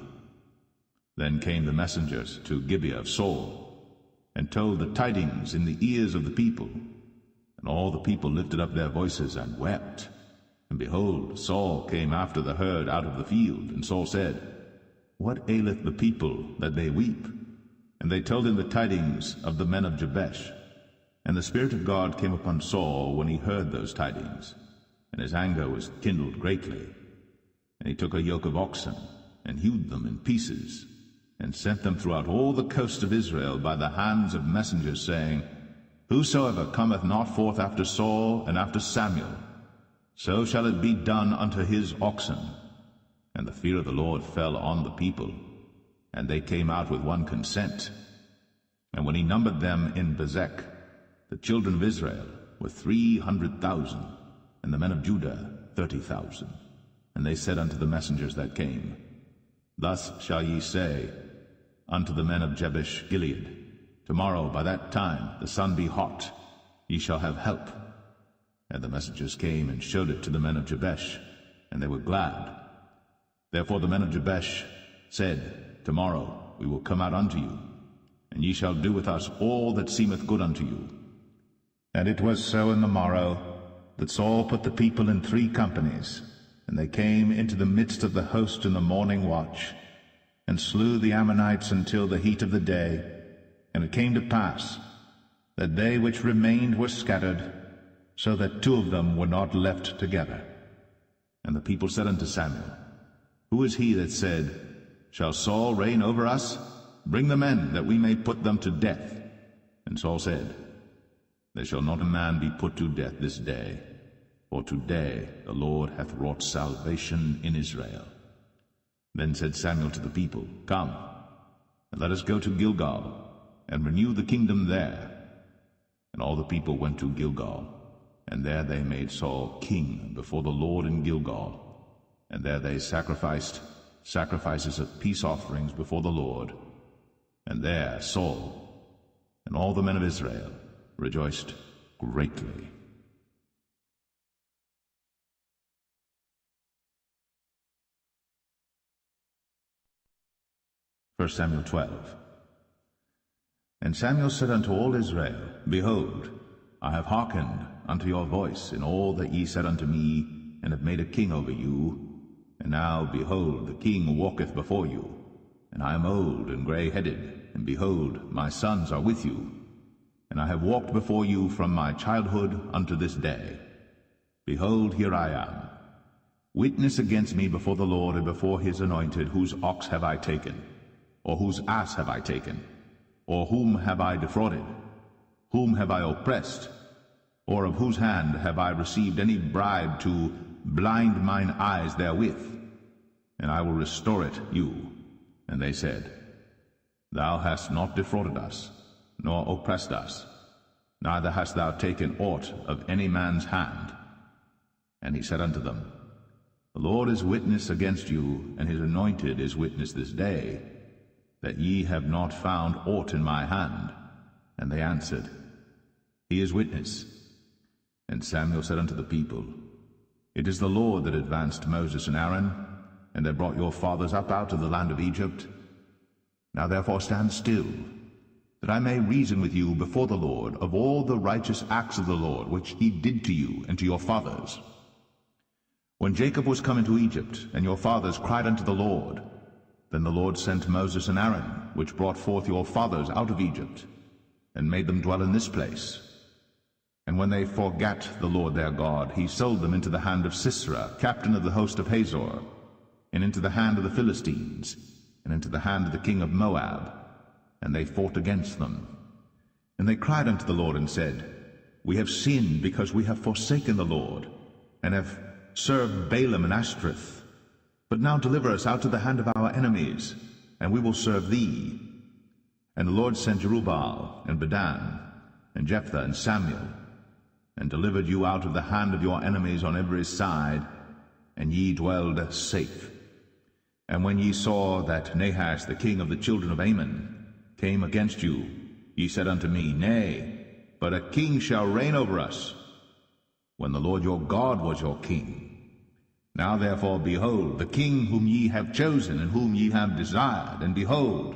Then came the messengers to Gibeah of Saul, and told the tidings in the ears of the people. And all the people lifted up their voices and wept. And behold, Saul came after the herd out of the field. And Saul said, What aileth the people that they weep? And they told him the tidings of the men of Jabesh. And the Spirit of God came upon Saul when he heard those tidings, and his anger was kindled greatly. And he took a yoke of oxen, and hewed them in pieces, and sent them throughout all the coast of Israel by the hands of messengers, saying, Whosoever cometh not forth after Saul and after Samuel, so shall it be done unto his oxen. And the fear of the Lord fell on the people, and they came out with one consent. And when he numbered them in Bezek, the children of Israel were 300,000, and the men of Judah 30,000. And they said unto the messengers that came, Thus shall ye say unto the men of Jabesh-Gilead, Tomorrow by that time the sun be hot, ye shall have help. And the messengers came and showed it to the men of Jabesh, and they were glad. Therefore the men of Jabesh said, Tomorrow we will come out unto you, and ye shall do with us all that seemeth good unto you. And it was so in the morrow, that Saul put the people in 3 companies, and they came into the midst of the host in the morning watch, and slew the Ammonites until the heat of the day. And it came to pass, that they which remained were scattered, so that 2 of them were not left together. And the people said unto Samuel, Who is he that said, Shall Saul reign over us? Bring the men, that we may put them to death. And Saul said, There shall not a man be put to death this day, for today the Lord hath wrought salvation in Israel. Then said Samuel to the people, Come, and let us go to Gilgal, and renew the kingdom there. And all the people went to Gilgal, and there they made Saul king before the Lord in Gilgal. And there they sacrificed sacrifices of peace offerings before the Lord. And there Saul and all the men of Israel rejoiced greatly. First Samuel 12. And Samuel said unto all Israel, Behold, I have hearkened unto your voice in all that ye said unto me, and have made a king over you. And now, behold, the king walketh before you, and I am old and grey-headed, and behold, my sons are with you. And I have walked before you from my childhood unto this day. Behold, here I am. Witness against me before the Lord and before his anointed, whose ox have I taken, or whose ass have I taken, or whom have I defrauded? Whom have I oppressed? Or of whose hand have I received any bribe to blind mine eyes therewith? And I will restore it you. And they said, Thou hast not defrauded us, nor oppressed us, neither hast thou taken aught of any man's hand. And he said unto them, The Lord is witness against you, and his anointed is witness this day, that ye have not found aught in my hand. And they answered, He is witness. And Samuel said unto the people, It is the Lord that advanced Moses and Aaron, and that brought your fathers up out of the land of Egypt. Now therefore stand still, that I may reason with you before the Lord of all the righteous acts of the Lord, which he did to you and to your fathers. When Jacob was come into Egypt, and your fathers cried unto the Lord, then the Lord sent Moses and Aaron, which brought forth your fathers out of Egypt, and made them dwell in this place. And when they forgat the Lord their God, he sold them into the hand of Sisera, captain of the host of Hazor, and into the hand of the Philistines, and into the hand of the king of Moab, and they fought against them. And they cried unto the Lord, and said, We have sinned, because we have forsaken the Lord, and have served Balaam and Ashtoreth. But now deliver us out of the hand of our enemies, and we will serve thee. And the Lord sent Jerubbaal, and Bedan, and Jephthah, and Samuel, and delivered you out of the hand of your enemies on every side, and ye dwelled safe. And when ye saw that Nahash the king of the children of Ammon came against you, ye said unto me, Nay, but a king shall reign over us, when the Lord your God was your king. Now therefore, behold, the king whom ye have chosen, and whom ye have desired, and behold,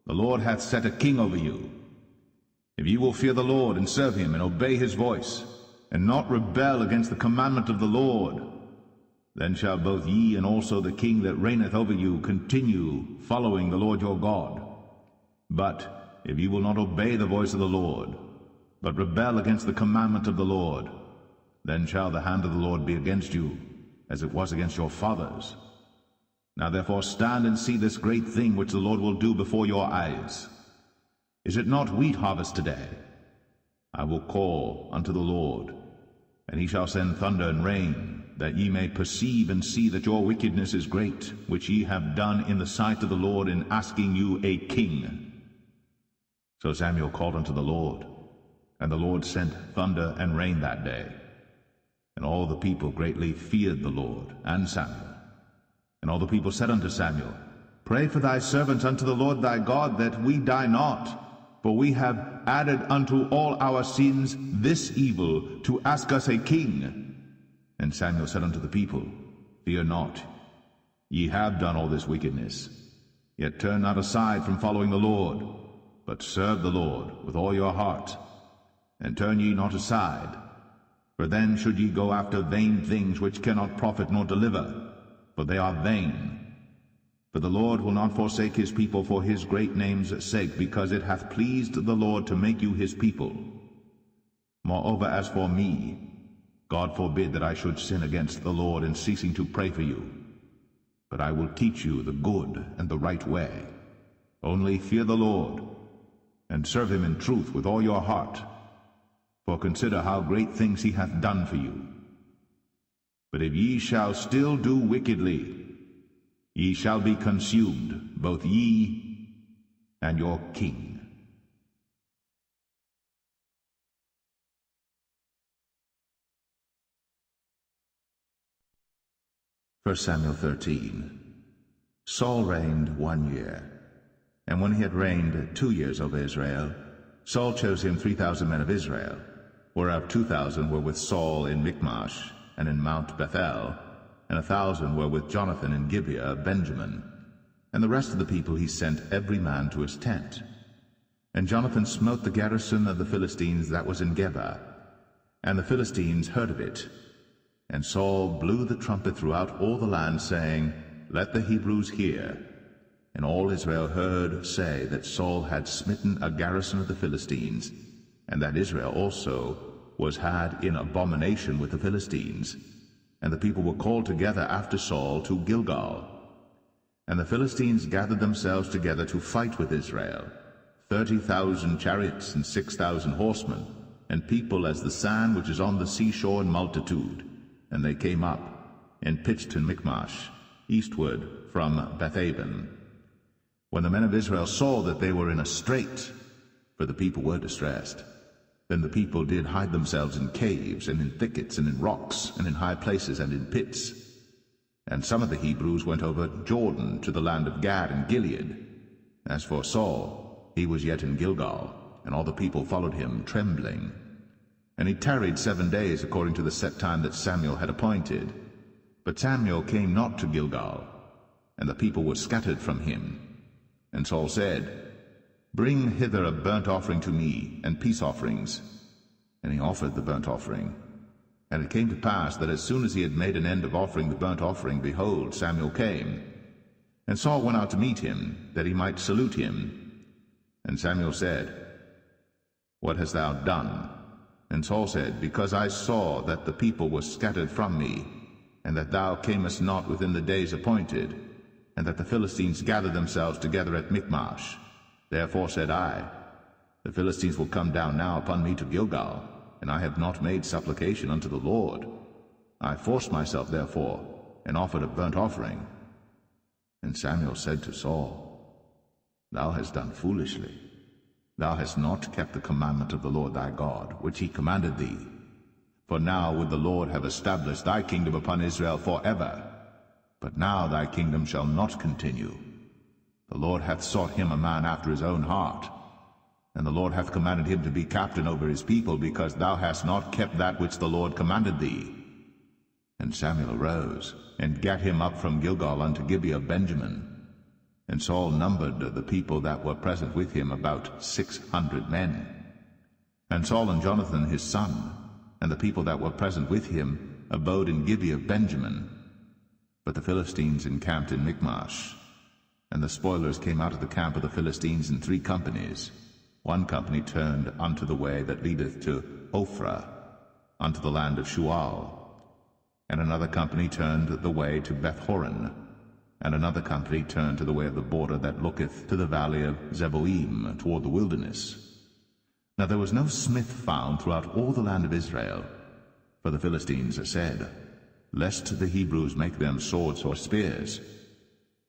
the Lord hath set a king over you. If ye will fear the Lord, and serve him, and obey his voice, and not rebel against the commandment of the Lord, then shall both ye and also the king that reigneth over you continue following the Lord your God. But if ye will not obey the voice of the Lord, but rebel against the commandment of the Lord, then shall the hand of the Lord be against you, as it was against your fathers. Now therefore stand and see this great thing which the Lord will do before your eyes. Is it not wheat harvest today? I will call unto the Lord, and he shall send thunder and rain, that ye may perceive and see that your wickedness is great, which ye have done in the sight of the Lord in asking you a king. So Samuel called unto the Lord, and the Lord sent thunder and rain that day. And all the people greatly feared the Lord and Samuel. And all the people said unto Samuel, Pray for thy servants unto the Lord thy God, that we die not, for we have added unto all our sins this evil, to ask us a king. And Samuel said unto the people, Fear not, ye have done all this wickedness. Yet turn not aside from following the Lord, but serve the Lord with all your heart, and turn ye not aside. For then should ye go after vain things which cannot profit nor deliver, for they are vain. For the Lord will not forsake his people for his great name's sake, because it hath pleased the Lord to make you his people. Moreover, as for me, God forbid that I should sin against the Lord in ceasing to pray for you. But I will teach you the good and the right way. Only fear the Lord, and serve him in truth with all your heart. For consider how great things he hath done for you. But if ye shall still do wickedly, ye shall be consumed, both ye and your king. 1 Samuel 13. Saul reigned 1 year. And when he had reigned 2 years over Israel, Saul chose him 3,000 men of Israel, whereof 2,000 were with Saul in Michmash and in Mount Bethel, and 1,000 were with Jonathan in Gibeah of Benjamin. And the rest of the people he sent every man to his tent. And Jonathan smote the garrison of the Philistines that was in Geba, and the Philistines heard of it. And Saul blew the trumpet throughout all the land, saying, Let the Hebrews hear. And all Israel heard say that Saul had smitten a garrison of the Philistines, and that Israel also was had in abomination with the Philistines. And the people were called together after Saul to Gilgal. And the Philistines gathered themselves together to fight with Israel, 30,000 chariots and 6,000 horsemen, and people as the sand which is on the seashore in multitude. And they came up, and pitched in Michmash, eastward from Bethaven. When the men of Israel saw that they were in a strait, for the people were distressed, then the people did hide themselves in caves, and in thickets, and in rocks, and in high places, and in pits. And some of the Hebrews went over Jordan to the land of Gad and Gilead. As for Saul, he was yet in Gilgal, and all the people followed him, trembling. And he tarried 7 days according to the set time that Samuel had appointed. But Samuel came not to Gilgal, and the people were scattered from him. And Saul said, Bring hither a burnt offering to me, and peace offerings. And he offered the burnt offering. And it came to pass that as soon as he had made an end of offering the burnt offering, behold, Samuel came. And Saul went out to meet him, that he might salute him. And Samuel said, What hast thou done? And Saul said, Because I saw that the people were scattered from me, and that thou camest not within the days appointed, and that the Philistines gathered themselves together at Michmash. Therefore said I, The Philistines will come down now upon me to Gilgal, and I have not made supplication unto the Lord. I forced myself therefore, and offered a burnt offering. And Samuel said to Saul, Thou hast done foolishly. Thou hast not kept the commandment of the Lord thy God, which he commanded thee. For now would the Lord have established thy kingdom upon Israel forever. But now thy kingdom shall not continue. The Lord hath sought him a man after his own heart, and the Lord hath commanded him to be captain over his people, because thou hast not kept that which the Lord commanded thee. And Samuel arose, and gat him up from Gilgal unto Gibeah of Benjamin. And Saul numbered the people that were present with him about 600 men. And Saul and Jonathan his son, and the people that were present with him, abode in Gibeah of Benjamin. But the Philistines encamped in Michmash. And the spoilers came out of the camp of the Philistines in 3 companies. One company turned unto the way that leadeth to Ophrah, unto the land of Shual. And another company turned the way to Bethhoron. And another company turned to the way of the border that looketh to the valley of Zeboim, toward the wilderness. Now there was no smith found throughout all the land of Israel. For the Philistines said, Lest the Hebrews make them swords or spears.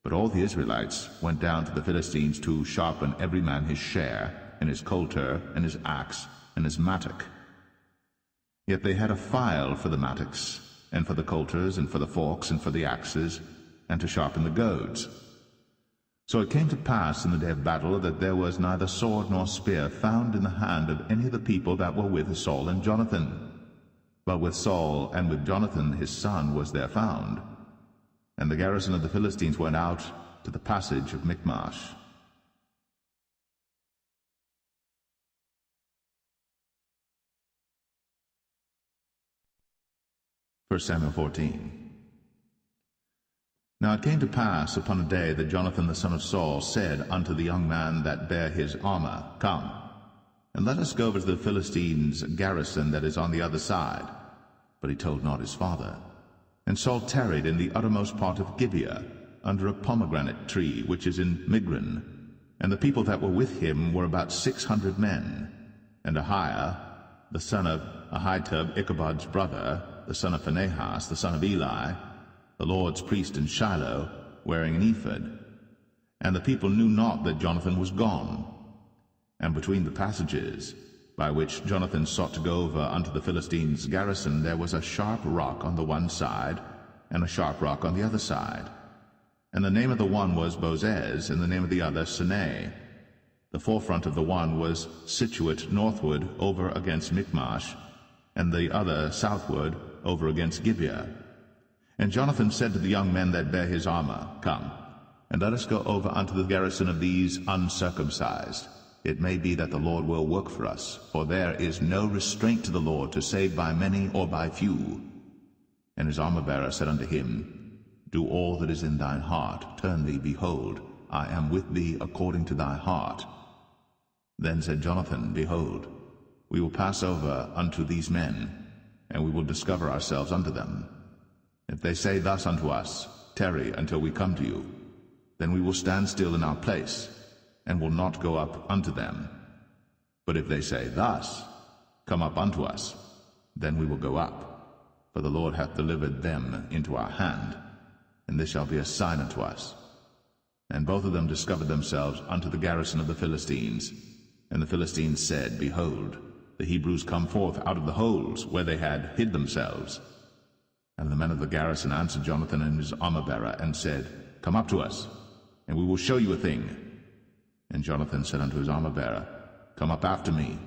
But all the Israelites went down to the Philistines to sharpen every man his share, and his coulter, and his axe, and his mattock. Yet they had a file for the mattocks, and for the coulters, and for the forks, and for the axes, and to sharpen the goads. So it came to pass in the day of battle that there was neither sword nor spear found in the hand of any of the people that were with Saul and Jonathan. But with Saul and with Jonathan his son was there found. And the garrison of the Philistines went out to the passage of Michmash. 1 Samuel 14. Now it came to pass upon a day that Jonathan the son of Saul said unto the young man that bare his armor, Come, and let us go over to the Philistines' garrison that is on the other side. But he told not his father. And Saul tarried in the uttermost part of Gibeah, under a pomegranate tree which is in Migron. And the people that were with him were about 600 men. And Ahiah, the son of Ahitub, Ichabod's brother, the son of Phinehas, the son of Eli, the Lord's priest in Shiloh, wearing an ephod. And the people knew not that Jonathan was gone. And between the passages, by which Jonathan sought to go over unto the Philistines' garrison, there was a sharp rock on the one side, and a sharp rock on the other side. And the name of the one was Bozez, and the name of the other Sinai. The forefront of the one was situate northward over against Michmash, and the other southward over against Gibeah. And Jonathan said to the young men that bare his armor, Come, and let us go over unto the garrison of these uncircumcised. it may be that the Lord will work for us, for there is no restraint to the Lord to save by many or by few. And his armor-bearer said unto him, Do all that is in thine heart, turn thee, behold, I am with thee according to thy heart. Then said Jonathan, Behold, we will pass over unto these men, and we will discover ourselves unto them. If they say thus unto us, Tarry until we come to you, then we will stand still in our place, and will not go up unto them. But if they say thus, Come up unto us, then we will go up, for the Lord hath delivered them into our hand, and this shall be a sign unto us. And both of them discovered themselves unto the garrison of the Philistines. And the Philistines said, Behold, the Hebrews come forth out of the holes where they had hid themselves. And the men of the garrison answered Jonathan and his armor-bearer, and said, Come up to us, and we will show you a thing. And Jonathan said unto his armor-bearer, Come up after me,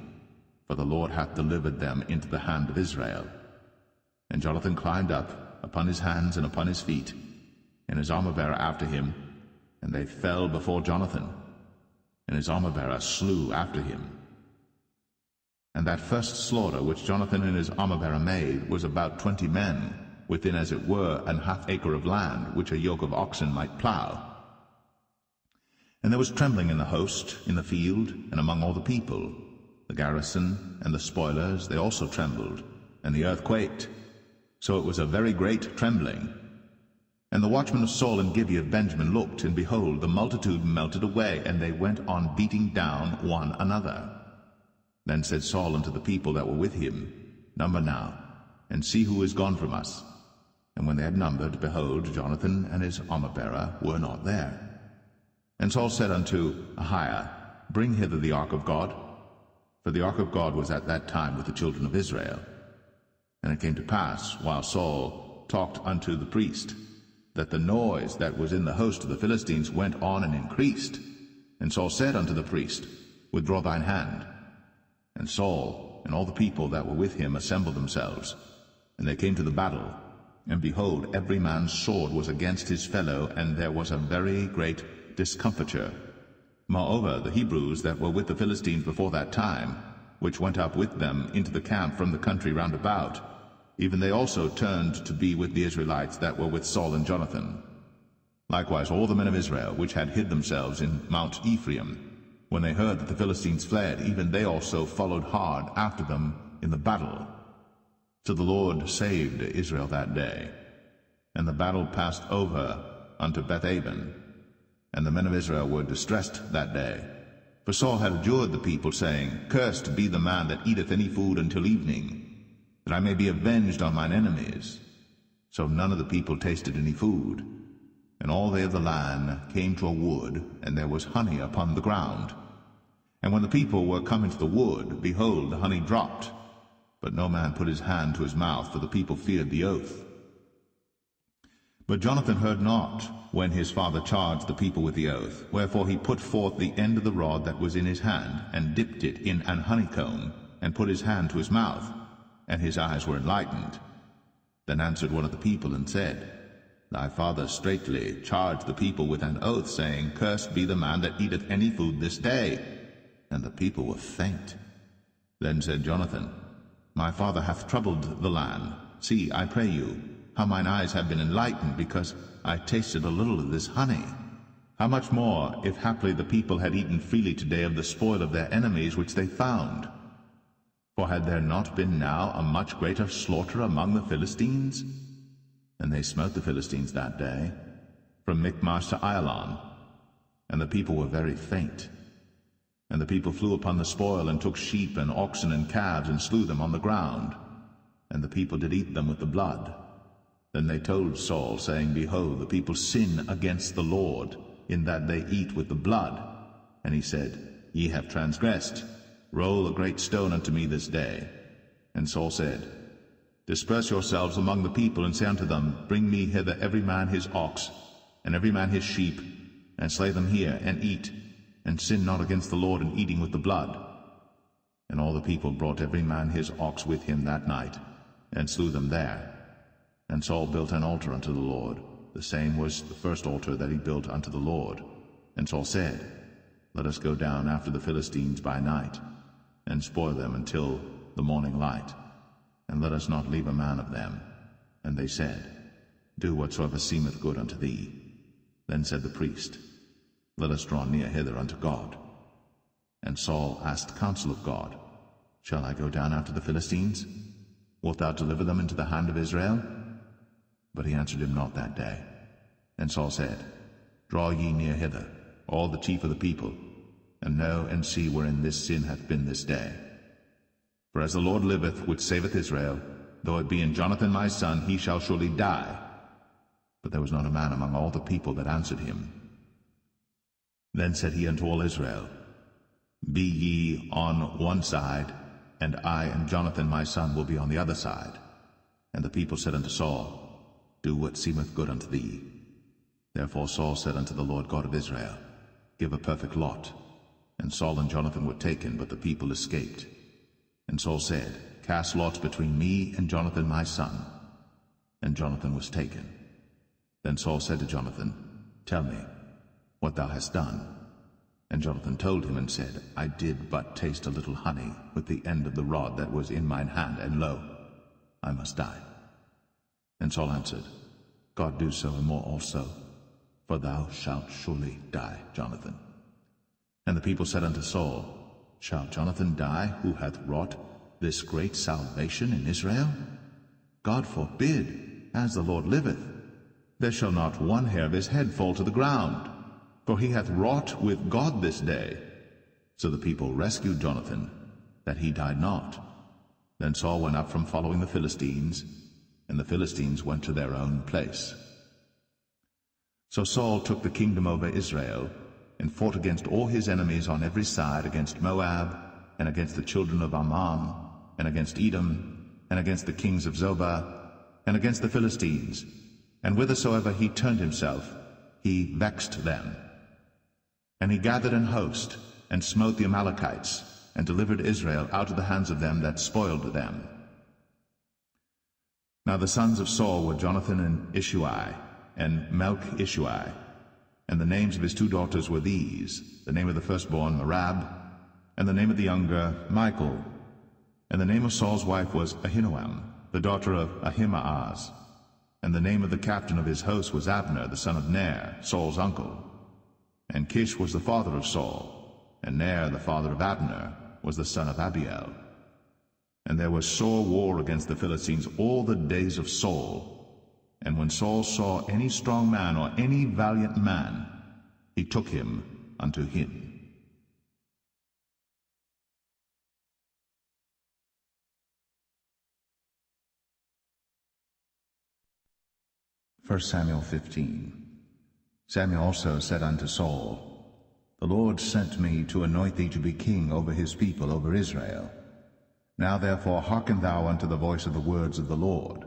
for the Lord hath delivered them into the hand of Israel. And Jonathan climbed up upon his hands and upon his feet, and his armor-bearer after him, and they fell before Jonathan, and his armor-bearer slew after him. And that first slaughter which Jonathan and his armor-bearer made was about 20 men, within as it were an half acre of land, which a yoke of oxen might plough. And there was trembling in the host, in the field, and among all the people. The garrison and the spoilers, they also trembled, and the earth quaked. So it was a very great trembling. And the watchmen of Saul and Gibeah of Benjamin looked, and behold, the multitude melted away, and they went on beating down one another. Then said Saul unto the people that were with him, Number now, and see who is gone from us. And when they had numbered, behold, Jonathan and his armor-bearer were not there. And Saul said unto Ahiah, Bring hither the ark of God. For the ark of God was at that time with the children of Israel. And it came to pass, while Saul talked unto the priest, that the noise that was in the host of the Philistines went on and increased. And Saul said unto the priest, Withdraw thine hand. And Saul and all the people that were with him assembled themselves. And they came to the battle. And behold, every man's sword was against his fellow, and there was a very great discomfiture. Moreover, the Hebrews that were with the Philistines before that time, which went up with them into the camp from the country round about, even they also turned to be with the Israelites that were with Saul and Jonathan. Likewise all the men of Israel, which had hid themselves in Mount Ephraim, when they heard that the Philistines fled, even they also followed hard after them in the battle. So the Lord saved Israel that day. And the battle passed over unto Beth-aven. And the men of Israel were distressed that day. For Saul had adjured the people, saying, Cursed be the man that eateth any food until evening, that I may be avenged on mine enemies. So none of the people tasted any food. And all they of the land came to a wood, and there was honey upon the ground. And when the people were come into the wood, behold, the honey dropped. But no man put his hand to his mouth, for the people feared the oath. But Jonathan heard not, when his father charged the people with the oath. Wherefore he put forth the end of the rod that was in his hand, and dipped it in an honeycomb, and put his hand to his mouth, and his eyes were enlightened. Then answered one of the people, and said, Thy father straitly charged the people with an oath, saying, Cursed be the man that eateth any food this day. And the people were faint. Then said Jonathan, My father hath troubled the land. See, I pray you, how mine eyes have been enlightened, because I tasted a little of this honey. How much more, if haply the people had eaten freely today of the spoil of their enemies which they found? For had there not been now a much greater slaughter among the Philistines? And they smote the Philistines that day, from Michmash to Ajalon. And the people were very faint. And the people flew upon the spoil, and took sheep and oxen and calves, and slew them on the ground. And the people did eat them with the blood. Then they told Saul, saying, Behold, the people sin against the Lord, in that they eat with the blood. And he said, Ye have transgressed. Roll a great stone unto me this day. And Saul said, Disperse yourselves among the people, and say unto them, Bring me hither every man his ox, and every man his sheep, and slay them here, and eat, and sin not against the Lord in eating with the blood. And all the people brought every man his ox with him that night, and slew them there. And Saul built an altar unto the Lord. The same was the first altar that he built unto the Lord. And Saul said, Let us go down after the Philistines by night, and spoil them until the morning light, and let us not leave a man of them. And they said, Do whatsoever seemeth good unto thee. Then said the priest, Let us draw near hither unto God. And Saul asked counsel of God, Shall I go down after the Philistines? Wilt thou deliver them into the hand of Israel? But he answered him not that day. And Saul said, Draw ye near hither, all the chief of the people, and know and see wherein this sin hath been this day. For as the Lord liveth, which saveth Israel, though it be in Jonathan my son, he shall surely die. But there was not a man among all the people that answered him. Then said he unto all Israel, Be ye on one side, and I and Jonathan my son will be on the other side. And the people said unto Saul, Do what seemeth good unto thee. Therefore Saul said unto the Lord God of Israel, Give a perfect lot. And Saul and Jonathan were taken, but the people escaped. And Saul said, Cast lots between me and Jonathan my son. And Jonathan was taken. Then Saul said to Jonathan, Tell me what thou hast done. And Jonathan told him and said, I did but taste a little honey with the end of the rod that was in mine hand, and lo, I must die. And Saul answered, God do so and more also, for thou shalt surely die, Jonathan. And the people said unto Saul, Shall Jonathan die, who hath wrought this great salvation in Israel? God forbid, as the Lord liveth. There shall not one hair of his head fall to the ground, for he hath wrought with God this day. So the people rescued Jonathan, that he died not. Then Saul went up from following the Philistines, and the Philistines went to their own place. So Saul took the kingdom over Israel, and fought against all his enemies on every side, against Moab, and against the children of Ammon, and against Edom, and against the kings of Zobah, and against the Philistines. And whithersoever he turned himself, he vexed them. And he gathered an host, and smote the Amalekites, and delivered Israel out of the hands of them that spoiled them. Now the sons of Saul were Jonathan and Ishui, and Melch-Ishui. And the names of his two daughters were these, the name of the firstborn Merab, and the name of the younger Michal. And the name of Saul's wife was Ahinoam, the daughter of Ahimaaz. And the name of the captain of his host was Abner, the son of Ner, Saul's uncle. And Kish was the father of Saul, and Ner, the father of Abner, was the son of Abiel. And there was sore war against the Philistines all the days of Saul. And when Saul saw any strong man or any valiant man, he took him unto him. 1 Samuel 15. Samuel also said unto Saul, The Lord sent me to anoint thee to be king over his people, over Israel. Now therefore hearken thou unto the voice of the words of the Lord.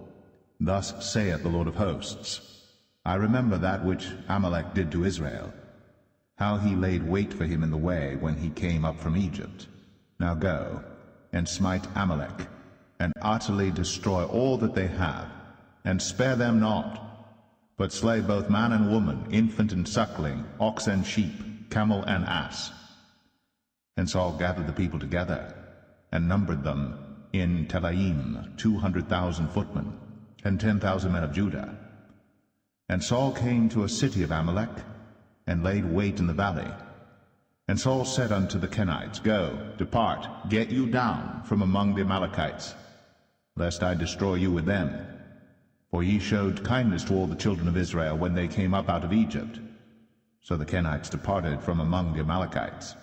Thus saith the Lord of hosts, I remember that which Amalek did to Israel, how he laid wait for him in the way when he came up from Egypt. Now go, and smite Amalek, and utterly destroy all that they have, and spare them not, but slay both man and woman, infant and suckling, ox and sheep, camel and ass. And Saul gathered the people together, and numbered them in Telaim 200,000 footmen, and 10,000 men of Judah. And Saul came to a city of Amalek, and laid wait in the valley. And Saul said unto the Kenites, Go, depart, get you down from among the Amalekites, lest I destroy you with them. For ye showed kindness to all the children of Israel when they came up out of Egypt. So the Kenites departed from among the Amalekites.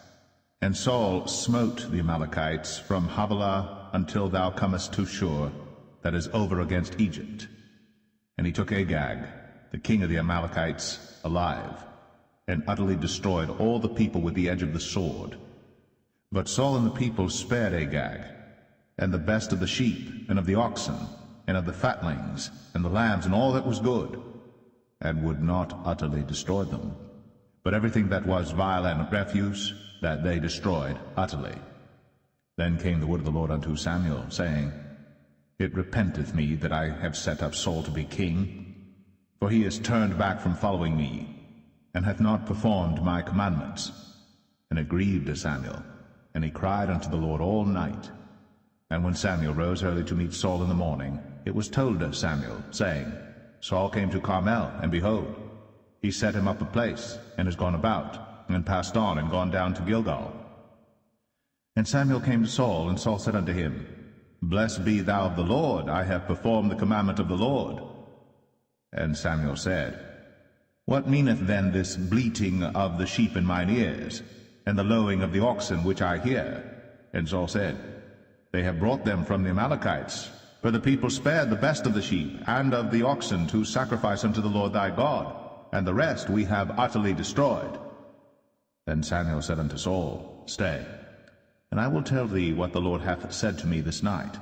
And Saul smote the Amalekites from Havilah until thou comest to Shur, that is over against Egypt. And he took Agag, the king of the Amalekites, alive, and utterly destroyed all the people with the edge of the sword. But Saul and the people spared Agag, and the best of the sheep, and of the oxen, and of the fatlings, and the lambs, and all that was good, and would not utterly destroy them. But everything that was vile and refuse, that they destroyed utterly. Then came the word of the Lord unto Samuel, saying, It repenteth me that I have set up Saul to be king, for he is turned back from following me, and hath not performed my commandments. And it grieved Samuel, and he cried unto the Lord all night. And when Samuel rose early to meet Saul in the morning, it was told Samuel, saying, Saul came to Carmel, and behold, he set him up a place, and is gone about, and passed on, and gone down to Gilgal. And Samuel came to Saul, and Saul said unto him, Blessed be thou of the Lord, I have performed the commandment of the Lord. And Samuel said, What meaneth then this bleating of the sheep in mine ears, and the lowing of the oxen which I hear? And Saul said, They have brought them from the Amalekites, for the people spared the best of the sheep and of the oxen to sacrifice unto the Lord thy God, and the rest we have utterly destroyed. Then Samuel said unto Saul, Stay, and I will tell thee what the Lord hath said to me this night.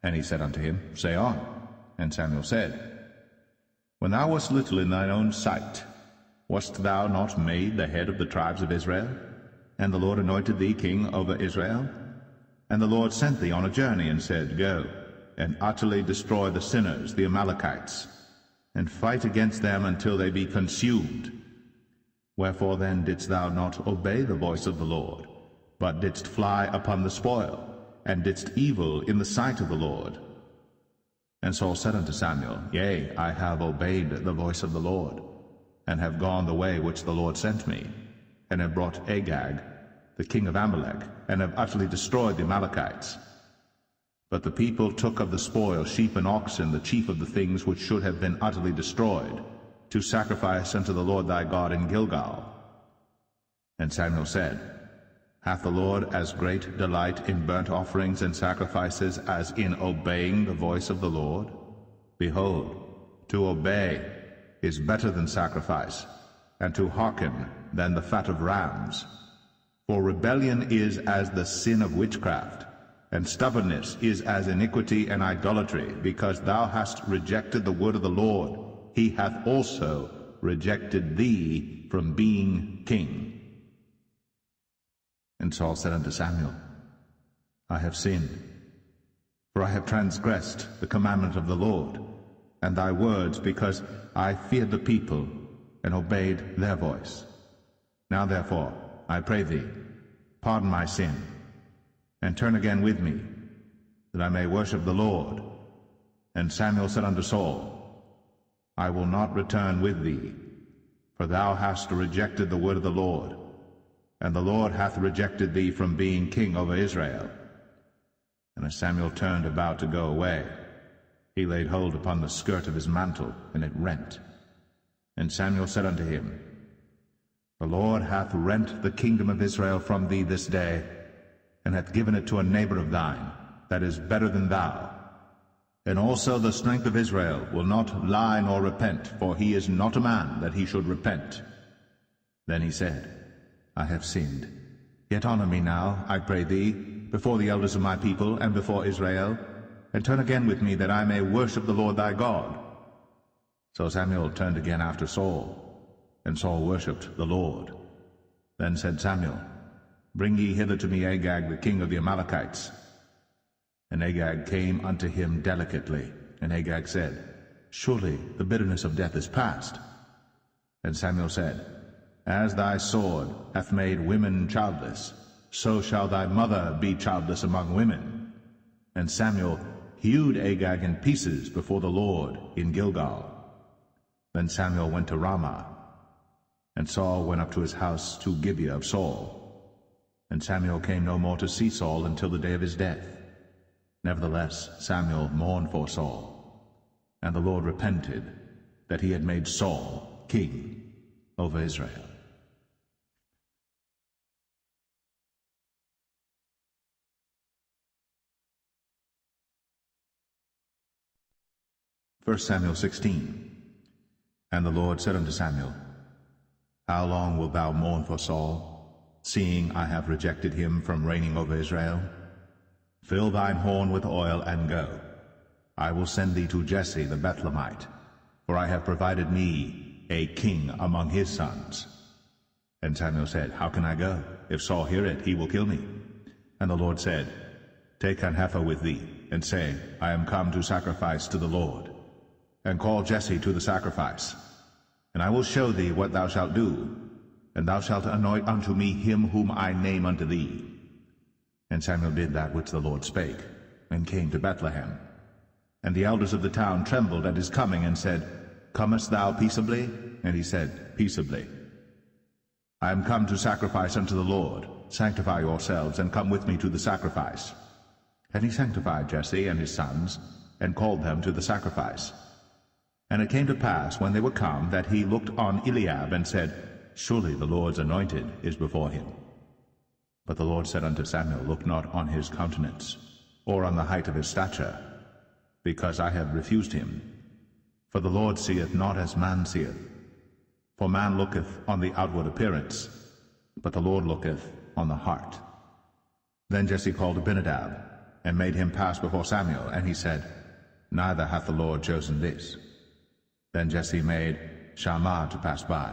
And he said unto him, Say on. And Samuel said, When thou wast little in thine own sight, wast thou not made the head of the tribes of Israel? And the Lord anointed thee king over Israel? And the Lord sent thee on a journey, and said, Go, and utterly destroy the sinners, the Amalekites, and fight against them until they be consumed. Wherefore then didst thou not obey the voice of the Lord, but didst fly upon the spoil, and didst evil in the sight of the Lord? And Saul said unto Samuel, Yea, I have obeyed the voice of the Lord, and have gone the way which the Lord sent me, and have brought Agag, the king of Amalek, and have utterly destroyed the Amalekites. But the people took of the spoil sheep and oxen, the chief of the things which should have been utterly destroyed, to sacrifice unto the Lord thy God in Gilgal. And Samuel said, Hath the Lord as great delight in burnt offerings and sacrifices as in obeying the voice of the Lord? Behold, to obey is better than sacrifice, and to hearken than the fat of rams. For rebellion is as the sin of witchcraft, and stubbornness is as iniquity and idolatry. Because thou hast rejected the word of the Lord, he hath also rejected thee from being king. And Saul said unto Samuel, I have sinned, for I have transgressed the commandment of the Lord, and thy words, because I feared the people, and obeyed their voice. Now therefore, I pray thee, pardon my sin, and turn again with me, that I may worship the Lord. And Samuel said unto Saul, I will not return with thee, for thou hast rejected the word of the Lord, and the Lord hath rejected thee from being king over Israel. And as Samuel turned about to go away, he laid hold upon the skirt of his mantle, and it rent. And Samuel said unto him, The Lord hath rent the kingdom of Israel from thee this day, and hath given it to a neighbor of thine, that is better than thou. And also the strength of Israel will not lie nor repent, for he is not a man that he should repent. Then he said, I have sinned. Yet honor me now, I pray thee, before the elders of my people, and before Israel, and turn again with me, that I may worship the Lord thy God. So Samuel turned again after Saul, and Saul worshipped the Lord. Then said Samuel, Bring ye hither to me Agag, the king of the Amalekites. And Agag came unto him delicately. And Agag said, Surely the bitterness of death is past. And Samuel said, As thy sword hath made women childless, so shall thy mother be childless among women. And Samuel hewed Agag in pieces before the Lord in Gilgal. Then Samuel went to Ramah, and Saul went up to his house to Gibeah of Saul. And Samuel came no more to see Saul until the day of his death. Nevertheless Samuel mourned for Saul, and the Lord repented that he had made Saul king over Israel. 1 Samuel 16. And the Lord said unto Samuel, How long wilt thou mourn for Saul, seeing I have rejected him from reigning over Israel? Fill thine horn with oil, and go. I will send thee to Jesse the Bethlehemite, for I have provided me a king among his sons. And Samuel said, How can I go? If Saul hear it, he will kill me. And the Lord said, Take an heifer with thee, and say, I am come to sacrifice to the Lord. And call Jesse to the sacrifice. And I will show thee what thou shalt do. and thou shalt anoint unto me him whom I name unto thee. And Samuel did that which the Lord spake, and came to Bethlehem. And the elders of the town trembled at his coming, and said, Comest thou peaceably? And he said, Peaceably. I am come to sacrifice unto the Lord. Sanctify yourselves, and come with me to the sacrifice. And he sanctified Jesse and his sons, and called them to the sacrifice. And it came to pass, when they were come, that he looked on Eliab, and said, Surely the Lord's anointed is before him. But the Lord said unto Samuel, Look not on his countenance, or on the height of his stature, because I have refused him. For the Lord seeth not as man seeth. For man looketh on the outward appearance, but the Lord looketh on the heart. Then Jesse called Abinadab, and made him pass before Samuel, and he said, Neither hath the Lord chosen this. Then Jesse made Shammah to pass by,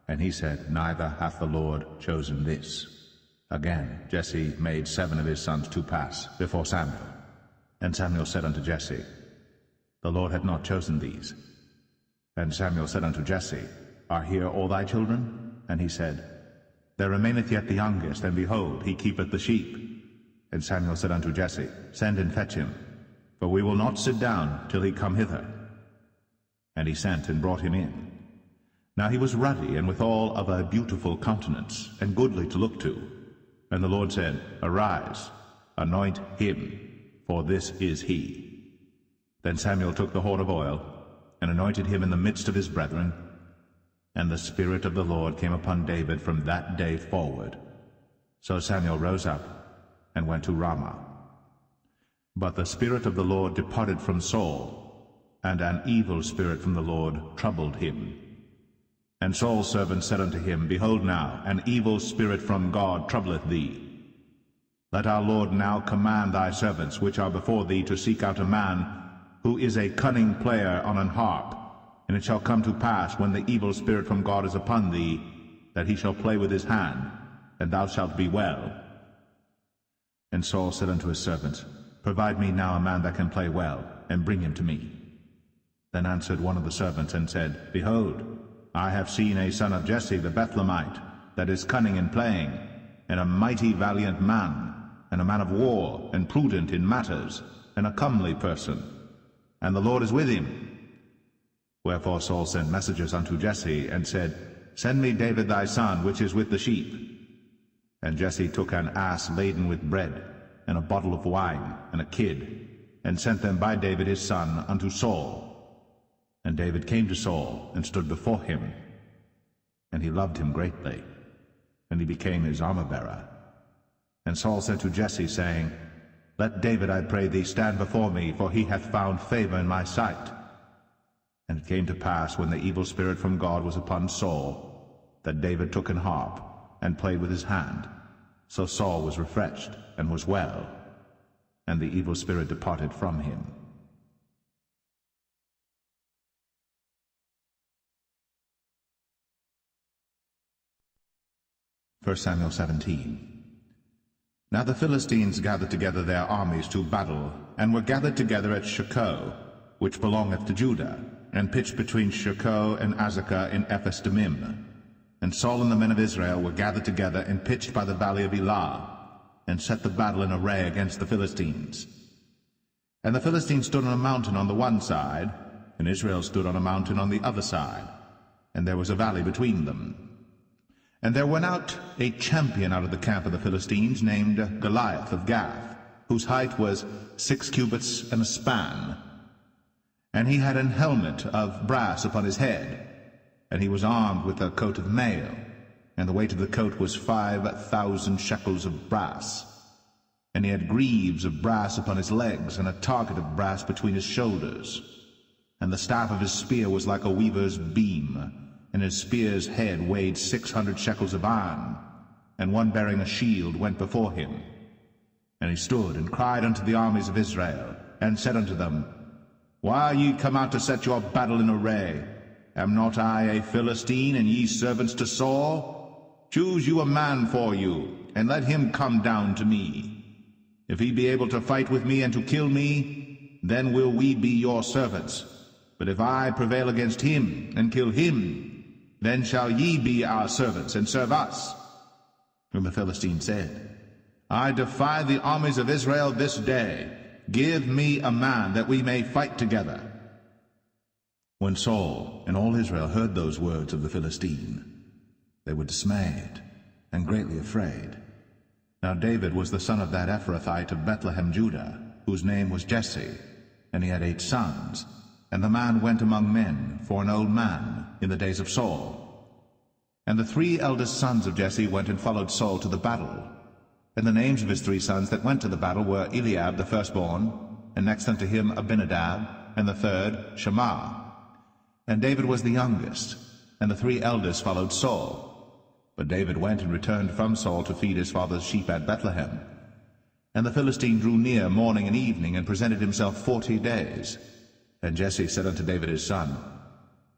and he said, Neither hath the Lord chosen this. Again Jesse made 7 of his sons to pass before Samuel. And Samuel said unto Jesse, The Lord hath not chosen these. And Samuel said unto Jesse, Are here all thy children? And he said, There remaineth yet the youngest, and behold, he keepeth the sheep. And Samuel said unto Jesse, Send and fetch him, for we will not sit down till he come hither. And he sent and brought him in. Now he was ruddy, and withal of a beautiful countenance, and goodly to look to. And the Lord said, Arise, anoint him, for this is he. Then Samuel took the horn of oil, and anointed him in the midst of his brethren. And the Spirit of the Lord came upon David from that day forward. So Samuel rose up, and went to Ramah. But the Spirit of the Lord departed from Saul, and an evil spirit from the Lord troubled him. And Saul's servant said unto him, Behold now, an evil spirit from God troubleth thee. Let our Lord now command thy servants, which are before thee, to seek out a man who is a cunning player on an harp. And it shall come to pass, when the evil spirit from God is upon thee, that he shall play with his hand, and thou shalt be well. And Saul said unto his servants, Provide me now a man that can play well, and bring him to me. Then answered one of the servants, and said, Behold, I have seen a son of Jesse the Bethlehemite, that is cunning in playing, and a mighty valiant man, and a man of war, and prudent in matters, and a comely person. And the Lord is with him. Wherefore Saul sent messengers unto Jesse, and said, Send me David thy son, which is with the sheep. And Jesse took an ass laden with bread, and a bottle of wine, and a kid, and sent them by David his son unto Saul. And David came to Saul, and stood before him. And he loved him greatly, and he became his armor-bearer. And Saul said to Jesse, saying, Let David, I pray thee, stand before me, for he hath found favor in my sight. And it came to pass, when the evil spirit from God was upon Saul, that David took an harp, and played with his hand. So Saul was refreshed, and was well, and the evil spirit departed from him. 1 Samuel 17. Now the Philistines gathered together their armies to battle, and were gathered together at Shochoh, which belongeth to Judah, and pitched between Shochoh and Azekah in Ephes-dammim. And Saul and the men of Israel were gathered together, and pitched by the valley of Elah, and set the battle in array against the Philistines. And the Philistines stood on a mountain on the one side, and Israel stood on a mountain on the other side, and there was a valley between them. And there went out a champion out of the camp of the Philistines, named Goliath of Gath, whose height was 6 cubits and a span. And he had an helmet of brass upon his head, and he was armed with a coat of mail, and the weight of the coat was 5,000 shekels of brass. And he had greaves of brass upon his legs, and a target of brass between his shoulders. And the staff of his spear was like a weaver's beam, and his spear's head weighed 600 shekels of iron, and one bearing a shield went before him. And he stood and cried unto the armies of Israel, and said unto them, Why are ye come out to set your battle in array? Am not I a Philistine, and ye servants to Saul? Choose you a man for you, and let him come down to me. If he be able to fight with me and to kill me, then will we be your servants. But if I prevail against him, and kill him, then shall ye be our servants, and serve us. Whom the Philistine said, I defy the armies of Israel this day. Give me a man, that we may fight together. When Saul and all Israel heard those words of the Philistine, they were dismayed and greatly afraid. Now David was the son of that Ephrathite of Bethlehem, Judah, whose name was Jesse, and he had 8 sons. And the man went among men for an old man in the days of Saul. And the 3 eldest sons of Jesse went and followed Saul to the battle. And the names of his 3 sons that went to the battle were Eliab the firstborn, and next unto him Abinadab, and the third Shammah. And David was the youngest, and the 3 eldest followed Saul. But David went and returned from Saul to feed his father's sheep at Bethlehem. And the Philistine drew near morning and evening, and presented himself 40 days. And Jesse said unto David his son,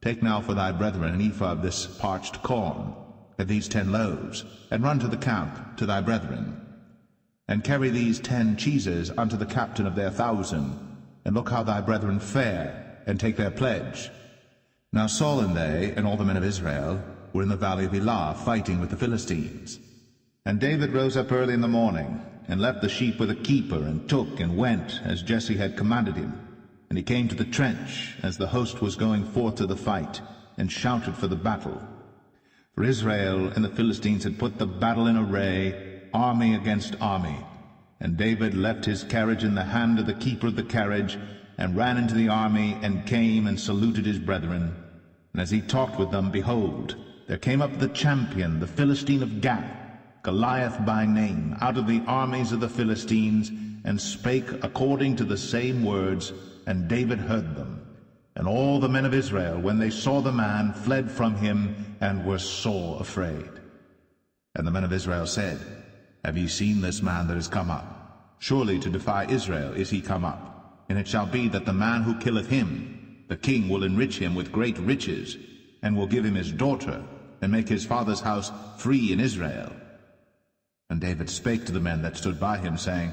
Take now for thy brethren an ephah of this parched corn, and these 10 loaves, and run to the camp to thy brethren. And carry these 10 cheeses unto the captain of their 1,000, and look how thy brethren fare, and take their pledge. Now Saul and they, and all the men of Israel, were in the valley of Elah, fighting with the Philistines. And David rose up early in the morning, and left the sheep with a keeper, and took and went, as Jesse had commanded him. And he came to the trench, as the host was going forth to the fight, and shouted for the battle. For Israel and the Philistines had put the battle in array, army against army. And David left his carriage in the hand of the keeper of the carriage, and ran into the army, and came and saluted his brethren. And as he talked with them, behold, there came up the champion, the Philistine of Gath, Goliath by name, out of the armies of the Philistines, and spake according to the same words, and David heard them. And all the men of Israel, when they saw the man, fled from him, and were sore afraid. And the men of Israel said, Have ye seen this man that is come up? Surely to defy Israel is he come up. And it shall be that the man who killeth him, the king will enrich him with great riches, and will give him his daughter, and make his father's house free in Israel. And David spake to the men that stood by him, saying,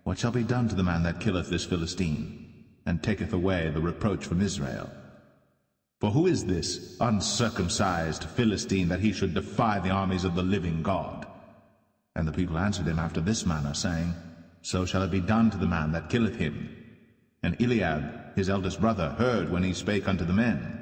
What shall be done to the man that killeth this Philistine, and taketh away the reproach from Israel? For who is this uncircumcised Philistine, that he should defy the armies of the living God? And the people answered him after this manner, saying, So shall it be done to the man that killeth him. And Eliab, his eldest brother, heard when he spake unto the men.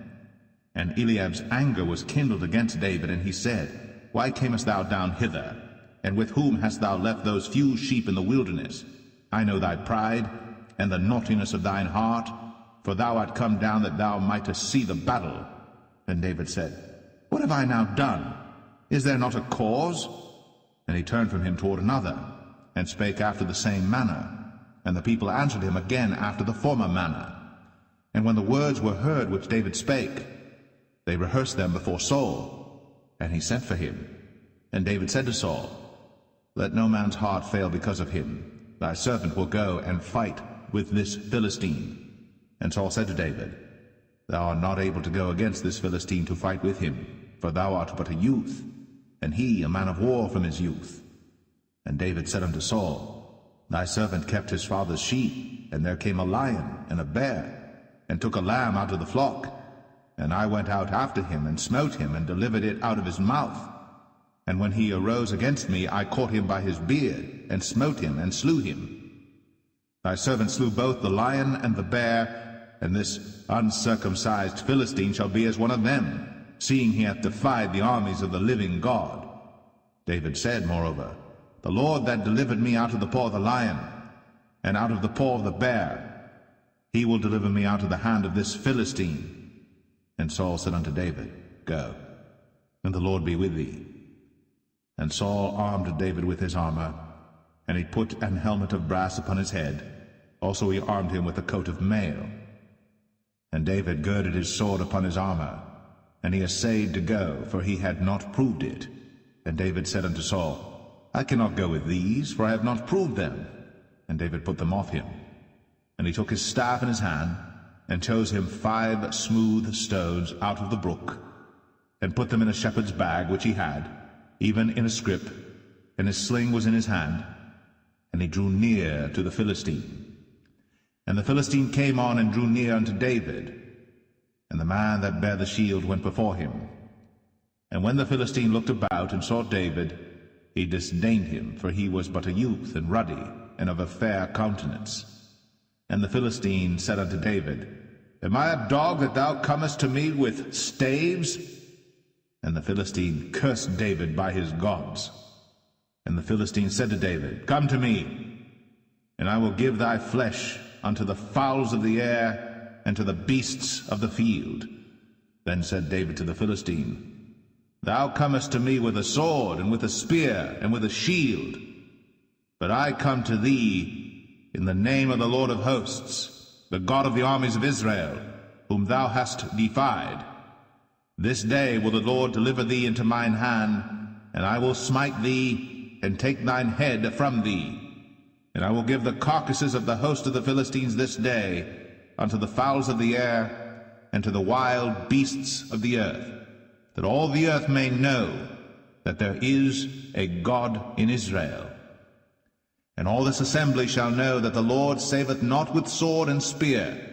And Eliab's anger was kindled against David, and he said, Why camest thou down hither? And with whom hast thou left those few sheep in the wilderness? I know thy pride, and the naughtiness of thine heart, for thou art come down that thou mightest see the battle. And David said, What have I now done? Is there not a cause? And he turned from him toward another, and spake after the same manner. And the people answered him again after the former manner. And when the words were heard which David spake, they rehearsed them before Saul. And he sent for him. And David said to Saul, Let no man's heart fail because of him. Thy servant will go and fight with this Philistine. And Saul said to David, Thou art not able to go against this Philistine to fight with him, for thou art but a youth, and he a man of war from his youth. And David said unto Saul, Thy servant kept his father's sheep, and there came a lion and a bear, and took a lamb out of the flock. And I went out after him, and smote him, and delivered it out of his mouth. And when he arose against me, I caught him by his beard, and smote him, and slew him. Thy servant slew both the lion and the bear, and this uncircumcised Philistine shall be as one of them, seeing he hath defied the armies of the living God. David said, moreover, The Lord that delivered me out of the paw of the lion, and out of the paw of the bear, he will deliver me out of the hand of this Philistine. And Saul said unto David, Go, and the Lord be with thee. And Saul armed David with his armor, and he put an helmet of brass upon his head. Also he armed him with a coat of mail. And David girded his sword upon his armor, and he essayed to go, for he had not proved it. And David said unto Saul, I cannot go with these, for I have not proved them. And David put them off him. And he took his staff in his hand, and chose him 5 smooth stones out of the brook, and put them in a shepherd's bag which he had, even in a scrip, and his sling was in his hand. And he drew near to the Philistine. And the Philistine came on and drew near unto David. And the man that bare the shield went before him. And when the Philistine looked about and saw David, he disdained him, for he was but a youth, and ruddy, and of a fair countenance. And the Philistine said unto David, Am I a dog that thou comest to me with staves? And the Philistine cursed David by his gods. And the Philistine said to David, Come to me, and I will give thy flesh unto the fowls of the air, and to the beasts of the field. Then said David to the Philistine, Thou comest to me with a sword, and with a spear, and with a shield. But I come to thee in the name of the Lord of hosts, the God of the armies of Israel, whom thou hast defied. This day will the Lord deliver thee into mine hand, and I will smite thee, and take thine head from thee. And I will give the carcasses of the host of the Philistines this day unto the fowls of the air, and to the wild beasts of the earth, that all the earth may know that there is a God in Israel. And all this assembly shall know that the Lord saveth not with sword and spear,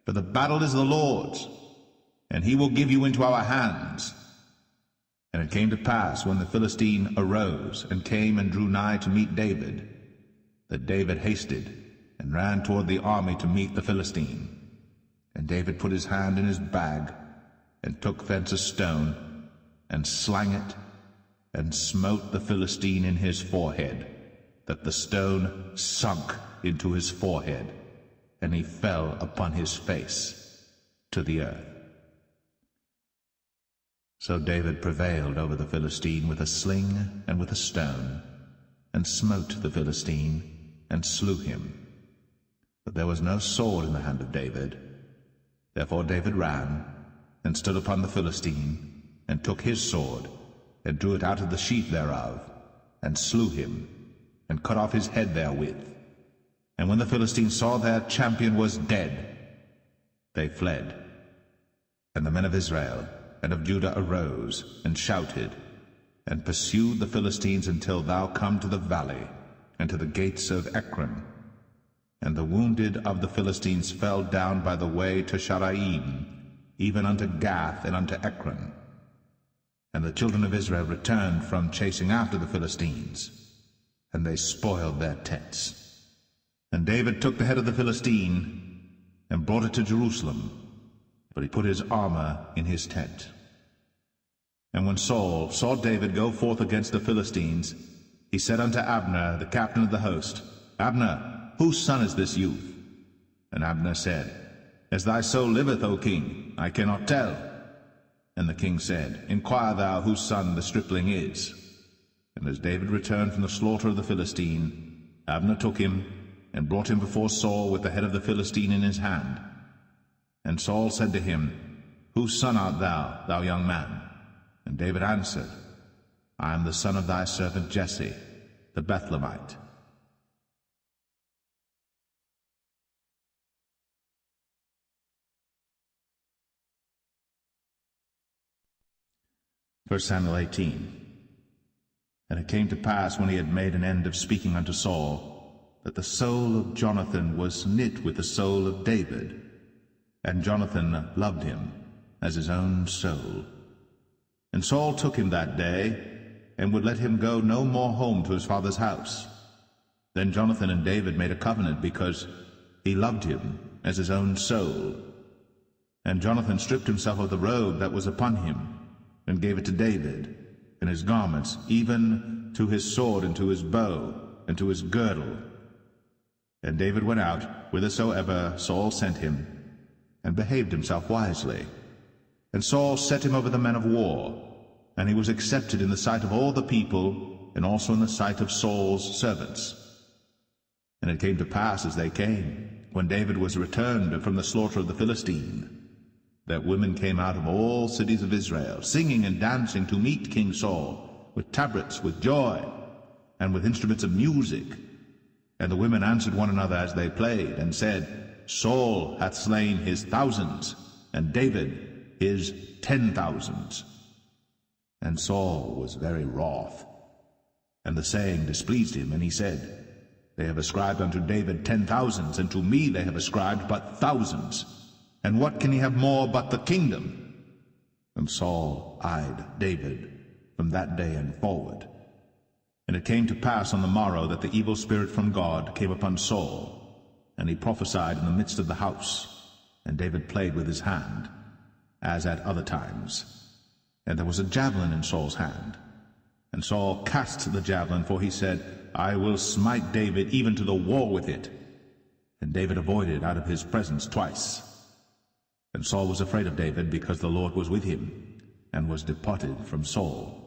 for the battle is the Lord's, and he will give you into our hands. And it came to pass, when the Philistine arose, and came and drew nigh to meet David, that David hasted, and ran toward the army to meet the Philistine. And David put his hand in his bag, and took thence a stone, and slang it, and smote the Philistine in his forehead, that the stone sunk into his forehead, and he fell upon his face to the earth. So David prevailed over the Philistine with a sling and with a stone, and smote the Philistine, and slew him. But there was no sword in the hand of David. Therefore David ran, and stood upon the Philistine, and took his sword, and drew it out of the sheath thereof, and slew him, and cut off his head therewith. And when the Philistines saw their champion was dead, they fled. And the men of Israel and of Judah arose, and shouted, and pursued the Philistines until thou come to the valley, and to the gates of Ekron. And the wounded of the Philistines fell down by the way to Sharaim, even unto Gath and unto Ekron. And the children of Israel returned from chasing after the Philistines, and they spoiled their tents. And David took the head of the Philistine, and brought it to Jerusalem, but he put his armor in his tent. And when Saul saw David go forth against the Philistines, he said unto Abner, the captain of the host, Abner, whose son is this youth? And Abner said, As thy soul liveth, O king, I cannot tell. And the king said, Inquire thou whose son the stripling is. And as David returned from the slaughter of the Philistine, Abner took him, and brought him before Saul with the head of the Philistine in his hand. And Saul said to him, Whose son art thou, thou young man? And David answered, I am the son of thy servant Jesse, the Bethlehemite. 1 Samuel 18. And it came to pass, when he had made an end of speaking unto Saul, that the soul of Jonathan was knit with the soul of David, and Jonathan loved him as his own soul. And Saul took him that day, and would let him go no more home to his father's house. Then Jonathan and David made a covenant, because he loved him as his own soul. And Jonathan stripped himself of the robe that was upon him, and gave it to David, and his garments, even to his sword, and to his bow, and to his girdle. And David went out whithersoever Saul sent him, and behaved himself wisely. And Saul set him over the men of war, and he was accepted in the sight of all the people, and also in the sight of Saul's servants. And it came to pass, as they came, when David was returned from the slaughter of the Philistine, that women came out of all cities of Israel, singing and dancing to meet King Saul, with tabrets, with joy, and with instruments of music. And the women answered one another as they played, and said, Saul hath slain his thousands, and David his 10,000s. And Saul was very wroth, and the saying displeased him, and he said, They have ascribed unto David 10,000s, and to me they have ascribed but thousands. And what can he have more but the kingdom? And Saul eyed David from that day and forward. And it came to pass on the morrow that the evil spirit from God came upon Saul, and he prophesied in the midst of the house. And David played with his hand, as at other times. And there was a javelin in Saul's hand. And Saul cast the javelin, for he said, I will smite David even to the wall with it. And David avoided out of his presence twice. And Saul was afraid of David, because the Lord was with him, and was departed from Saul.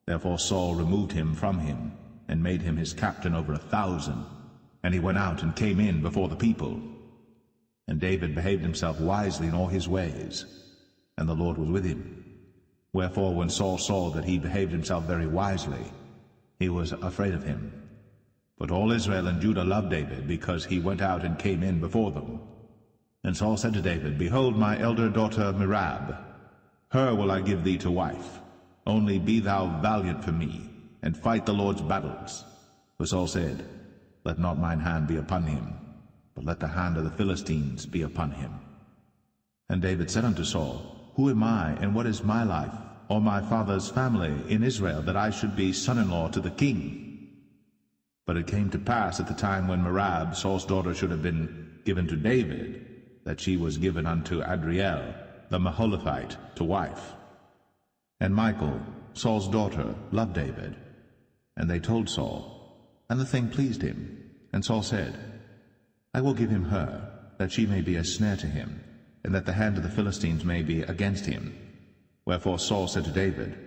Therefore Saul removed him from him, and made him his captain over 1,000. And he went out and came in before the people. And David behaved himself wisely in all his ways, and the Lord was with him. Wherefore when Saul saw that he behaved himself very wisely, he was afraid of him. But all Israel and Judah loved David, because he went out and came in before them. And Saul said to David, Behold, my elder daughter Merab, her will I give thee to wife. Only be thou valiant for me, and fight the Lord's battles. For Saul said, Let not mine hand be upon him, but let the hand of the Philistines be upon him. And David said unto Saul, Who am I, and what is my life, or my father's family in Israel, that I should be son-in-law to the king? But it came to pass at the time when Merab, Saul's daughter, should have been given to David, that she was given unto Adriel, the Maholathite, to wife. And Michal, Saul's daughter, loved David. And they told Saul, and the thing pleased him. And Saul said, I will give him her, that she may be a snare to him, and that the hand of the Philistines may be against him. Wherefore Saul said to David,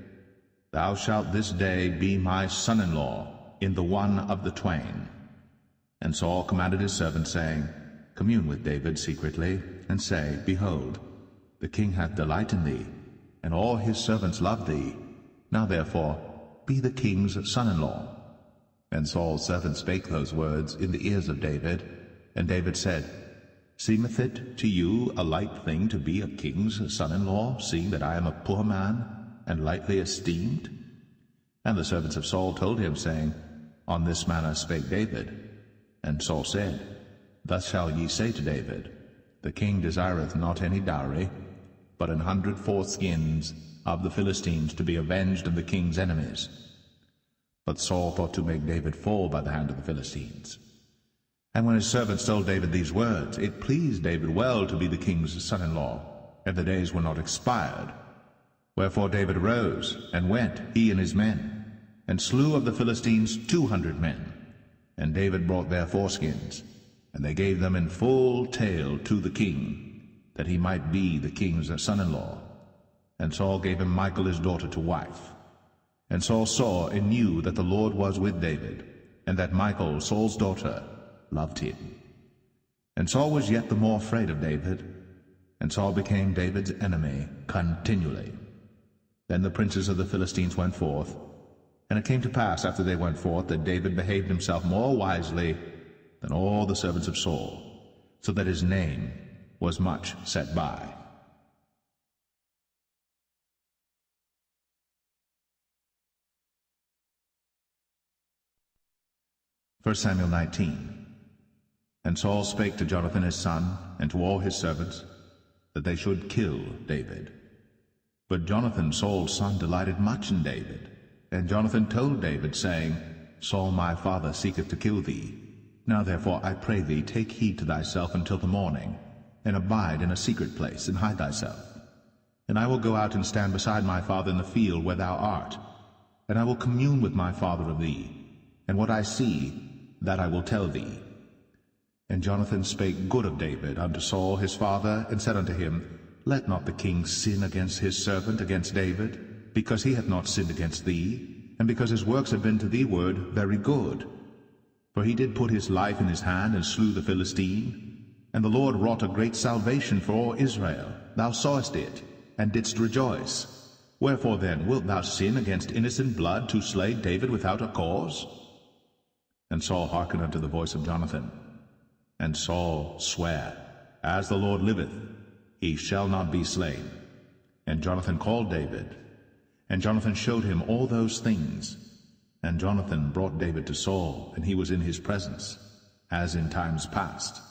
Thou shalt this day be my son-in-law in the one of the twain. And Saul commanded his servants, saying, Commune with David secretly, and say, Behold, the king hath delight in thee, and all his servants love thee. Now therefore be the king's son-in-law. And Saul's servants spake those words in the ears of David. And David said, Seemeth it to you a light thing to be a king's son-in-law, seeing that I am a poor man, and lightly esteemed? And the servants of Saul told him, saying, On this manner spake David. And Saul said, Thus shall ye say to David, The king desireth not any dowry, but 100 foreskins of the Philistines, to be avenged of the king's enemies. But Saul thought to make David fall by the hand of the Philistines. And when his servants told David these words, it pleased David well to be the king's son-in-law, and the days were not expired. Wherefore David arose, and went, he and his men, and slew of the Philistines 200 men. And David brought their foreskins, and they gave them in full tale to the king, that he might be the king's son-in-law. And Saul gave him Michal his daughter to wife. And Saul saw and knew that the Lord was with David, and that Michal, Saul's daughter, loved him. And Saul was yet the more afraid of David, and Saul became David's enemy continually. Then the princes of the Philistines went forth, and it came to pass after they went forth that David behaved himself more wisely than all the servants of Saul, so that his name was much set by. 1 Samuel 19. And Saul spake to Jonathan his son, and to all his servants, that they should kill David. But Jonathan, Saul's son, delighted much in David. And Jonathan told David, saying, Saul my father seeketh to kill thee. Now therefore I pray thee, take heed to thyself until the morning, and abide in a secret place, and hide thyself. And I will go out and stand beside my father in the field where thou art, and I will commune with my father of thee, and what I see, that I will tell thee. And Jonathan spake good of David unto Saul his father, and said unto him, Let not the king sin against his servant, against David, because he hath not sinned against thee, and because his works have been to thee word very good. For he did put his life in his hand, and slew the Philistine. And the Lord wrought a great salvation for all Israel. Thou sawest it, and didst rejoice. Wherefore then wilt thou sin against innocent blood, to slay David without a cause? And Saul hearkened unto the voice of Jonathan. And Saul sware, As the Lord liveth, he shall not be slain. And Jonathan called David. And Jonathan showed him all those things. And Jonathan brought David to Saul, and he was in his presence, as in times past.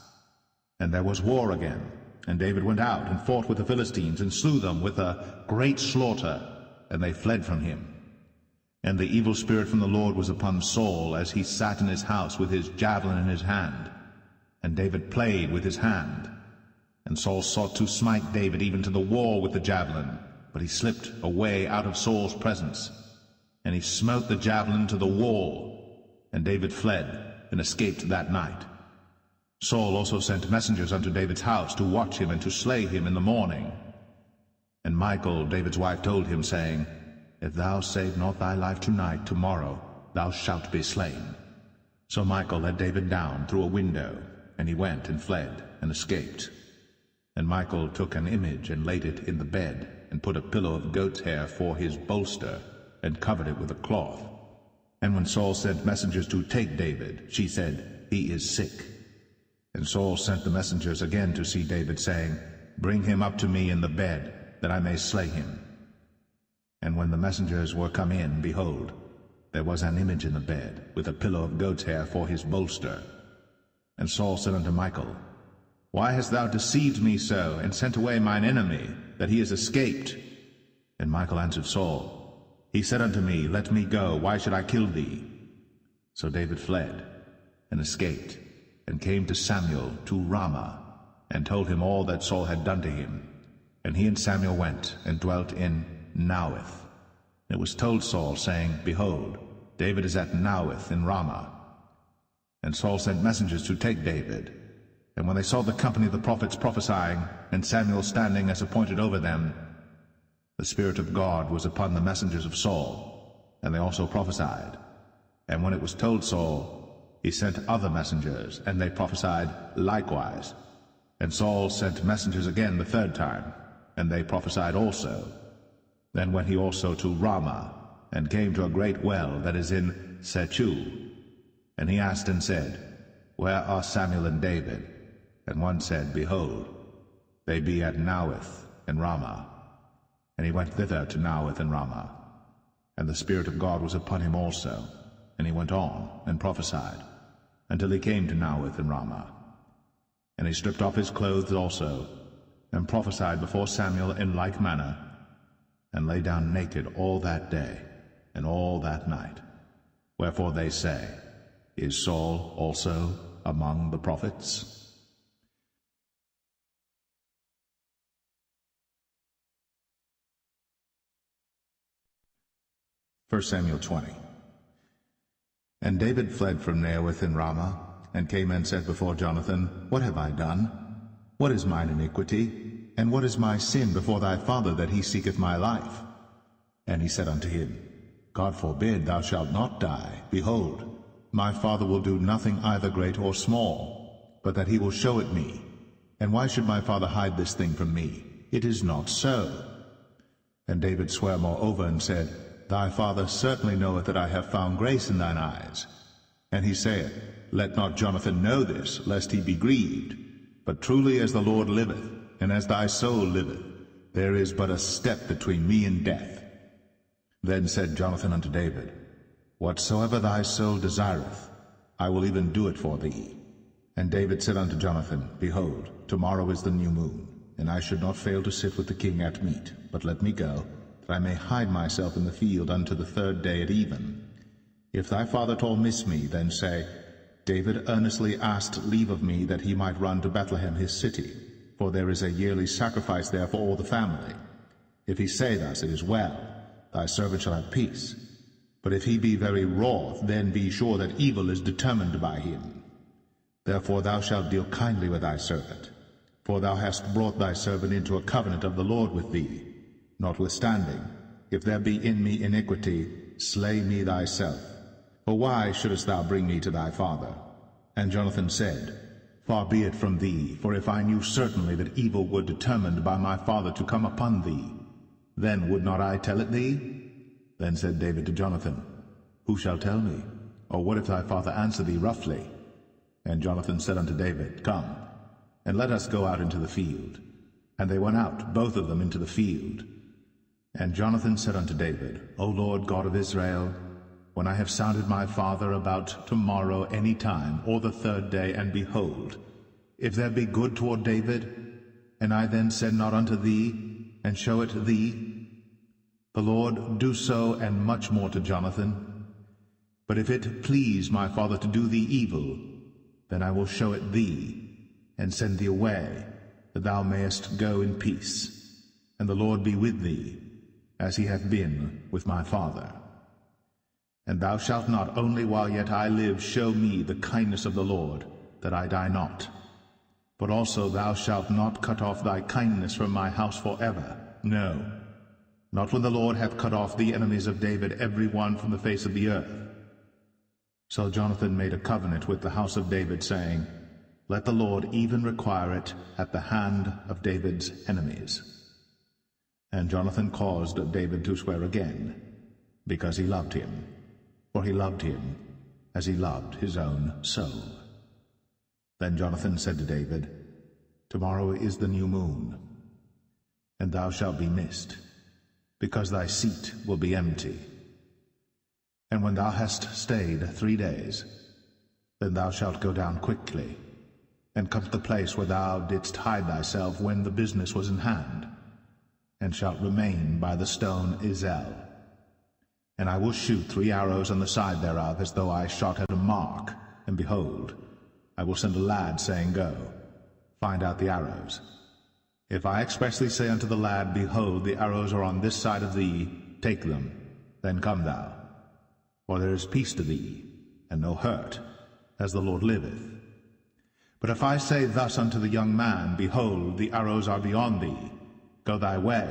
And there was war again, And David went out and fought with the Philistines, and slew them with a great slaughter, and they fled from him. And the evil spirit from the Lord was upon Saul, as he sat in his house with his javelin in his hand. And David played with his hand. And Saul sought to smite David even to the wall with the javelin, but he slipped away out of Saul's presence. And he smote the javelin to the wall, and David fled, and escaped that night. Saul also sent messengers unto David's house to watch him and to slay him in the morning. And Michal, David's wife, told him, saying, If thou save not thy life tonight, tomorrow thou shalt be slain. So Michal let David down through a window, and he went and fled, and escaped. And Michal took an image, and laid it in the bed, and put a pillow of goat's hair for his bolster, and covered it with a cloth. And when Saul sent messengers to take David, she said, He is sick. And Saul sent the messengers again to see David, saying, Bring him up to me in the bed, that I may slay him. And when the messengers were come in, behold, there was an image in the bed, with a pillow of goat's hair for his bolster. And Saul said unto Michal, Why hast thou deceived me so, and sent away mine enemy, that he is escaped? And Michal answered Saul, He said unto me, Let me go, why should I kill thee? So David fled, and escaped, and came to Samuel to Ramah, and told him all that Saul had done to him. And he and Samuel went, and dwelt in Naueth. It was told Saul, saying, Behold, David is at Naueth in Ramah. And Saul sent messengers to take David. And when they saw the company of the prophets prophesying, and Samuel standing as appointed over them, the Spirit of God was upon the messengers of Saul, and they also prophesied. And when it was told Saul, he sent other messengers, and they prophesied likewise. And Saul sent messengers again the third time, and they prophesied also. Then went he also to Ramah, and came to a great well that is in Sechu. And he asked and said, Where are Samuel and David? And one said, Behold, they be at Naueth in Ramah. And he went thither to Naueth in Ramah. And the Spirit of God was upon him also, and he went on and prophesied, until he came to Naueth in Ramah. And he stripped off his clothes also, and prophesied before Samuel in like manner, and lay down naked all that day, and all that night. Wherefore they say, Is Saul also among the prophets? 1 Samuel 20. And David fled from Naueth in Ramah, and came and said before Jonathan, What have I done? What is mine iniquity? And what is my sin before thy father, that he seeketh my life? And he said unto him, God forbid, thou shalt not die. Behold, my father will do nothing either great or small, but that he will show it me. And why should my father hide this thing from me? It is not so. And David sware moreover, and said, Thy father certainly knoweth that I have found grace in thine eyes. And he saith, Let not Jonathan know this, lest he be grieved. But truly as the Lord liveth, and as thy soul liveth, there is but a step between me and death. Then said Jonathan unto David, Whatsoever thy soul desireth, I will even do it for thee. And David said unto Jonathan, Behold, tomorrow is the new moon, and I should not fail to sit with the king at meat, but let me go, that I may hide myself in the field unto the third day at even. If thy father at all miss me, then say, David earnestly asked leave of me that he might run to Bethlehem his city, for there is a yearly sacrifice there for all the family. If he say thus, it is well, thy servant shall have peace. But if he be very wroth, then be sure that evil is determined by him. Therefore thou shalt deal kindly with thy servant, for thou hast brought thy servant into a covenant of the Lord with thee. Notwithstanding, if there be in me iniquity, slay me thyself. For why shouldest thou bring me to thy father? And Jonathan said, Far be it from thee, for if I knew certainly that evil were determined by my father to come upon thee, then would not I tell it thee? Then said David to Jonathan, Who shall tell me? Or what if thy father answer thee roughly? And Jonathan said unto David, Come, and let us go out into the field. And they went out, both of them, into the field. And Jonathan said unto David, O Lord God of Israel, when I have sounded my father about tomorrow any time, or the third day, and behold, if there be good toward David, And I then said not unto thee, and show it thee? The Lord do so, and much more to Jonathan. But if it please my father to do thee evil, then I will show it thee, and send thee away, that thou mayest go in peace, and the Lord be with thee, as he hath been with my father. And thou shalt not only while yet I live show me the kindness of the Lord, that I die not, but also thou shalt not cut off thy kindness from my house forever, no, not when the Lord hath cut off the enemies of David every one from the face of the earth. So Jonathan made a covenant with the house of David, saying, Let the Lord even require it at the hand of David's enemies. And Jonathan caused David to swear again, because he loved him, for he loved him as he loved his own soul. Then Jonathan said to David, Tomorrow is the new moon, and thou shalt be missed, because thy seat will be empty. And when thou hast stayed 3 days, then thou shalt go down quickly, and come to the place where thou didst hide thyself when the business was in hand, and shalt remain by the stone Zelle. And I will shoot 3 arrows on the side thereof, as though I shot at a mark, and behold, I will send a lad, saying, Go, find out the arrows. If I expressly say unto the lad, Behold, the arrows are on this side of thee, take them, then come thou. For there is peace to thee, and no hurt, as the Lord liveth. But if I say thus unto the young man, Behold, the arrows are beyond thee, go thy way,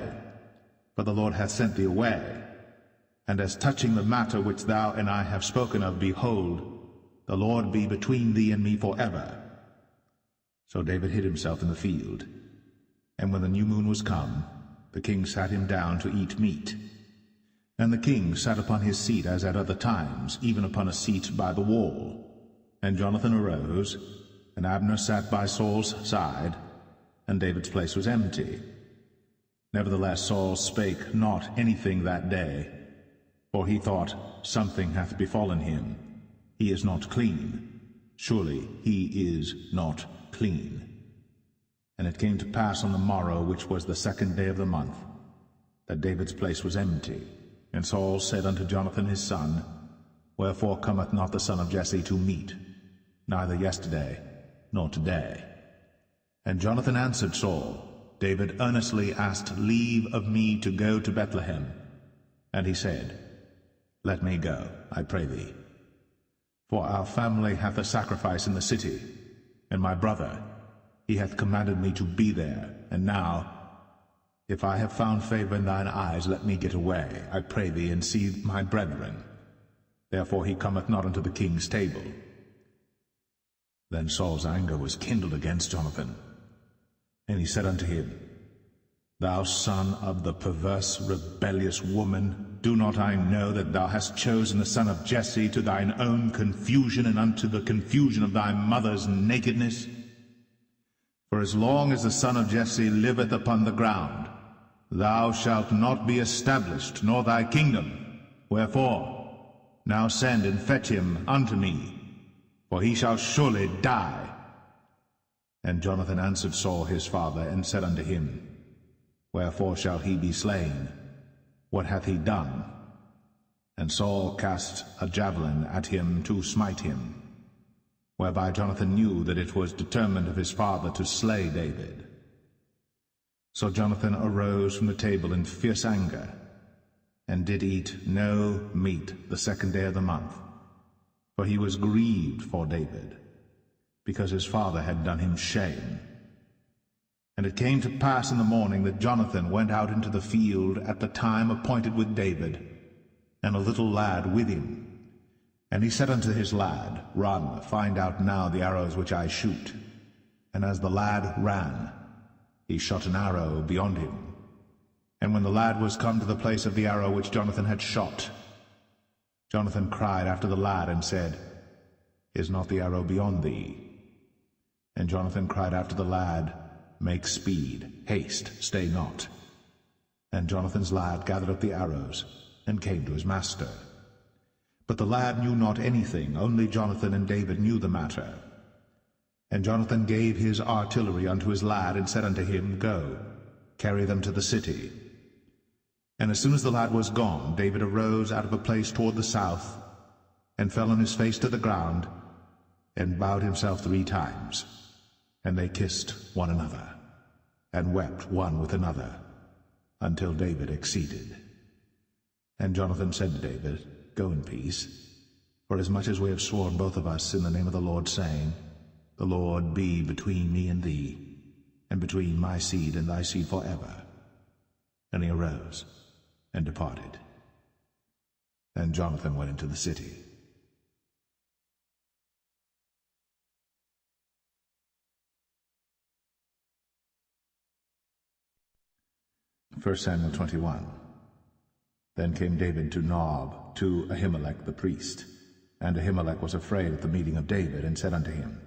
for the Lord hath sent thee away. And as touching the matter which thou and I have spoken of, behold, the Lord be between thee and me forever. So David hid himself in the field. And when the new moon was come, the king sat him down to eat meat. And the king sat upon his seat as at other times, even upon a seat by the wall. And Jonathan arose, and Abner sat by Saul's side, and David's place was empty. Nevertheless Saul spake not anything that day, for he thought, Something hath befallen him. He is not clean. Surely he is not clean. And it came to pass on the morrow, which was the 2nd day of the month, that David's place was empty. And Saul said unto Jonathan his son, Wherefore cometh not the son of Jesse to meat, neither yesterday nor today? And Jonathan answered Saul, David earnestly asked leave of me to go to Bethlehem. And he said, Let me go, I pray thee. For our family hath a sacrifice in the city, and my brother, he hath commanded me to be there. And now, if I have found favor in thine eyes, let me get away, I pray thee, and see my brethren. Therefore he cometh not unto the king's table. Then Saul's anger was kindled against Jonathan, and he said unto him, Thou son of the perverse, rebellious woman, do not I know that thou hast chosen the son of Jesse to thine own confusion, and unto the confusion of thy mother's nakedness? For as long as the son of Jesse liveth upon the ground, thou shalt not be established, nor thy kingdom. Wherefore, now send and fetch him unto me, for he shall surely die. And Jonathan answered Saul his father, and said unto him, Wherefore shall he be slain? What hath he done? And Saul cast a javelin at him to smite him, whereby Jonathan knew that it was determined of his father to slay David. So Jonathan arose from the table in fierce anger, and did eat no meat the 2nd day of the month, for he was grieved for David, because his father had done him shame. And it came to pass in the morning that Jonathan went out into the field at the time appointed with David, and a little lad with him. And he said unto his lad, Run, find out now the arrows which I shoot. And as the lad ran, he shot an arrow beyond him. And when the lad was come to the place of the arrow which Jonathan had shot, Jonathan cried after the lad, and said, Is not the arrow beyond thee? And Jonathan cried after the lad, Make speed, haste, stay not. And Jonathan's lad gathered up the arrows, and came to his master. But the lad knew not anything, only Jonathan and David knew the matter. And Jonathan gave his artillery unto his lad, and said unto him, Go, carry them to the city. And as soon as the lad was gone, David arose out of a place toward the south, and fell on his face to the ground, and bowed himself 3 times. And they kissed one another, and wept one with another, until David exceeded. And Jonathan said to David, Go in peace, for as much as we have sworn both of us in the name of the Lord, saying, The Lord be between me and thee, and between my seed and thy seed forever. And he arose and departed. And Jonathan went into the city. First Samuel 21. Then came David to Nob, to Ahimelech the priest. And Ahimelech was afraid at the meeting of David, and said unto him,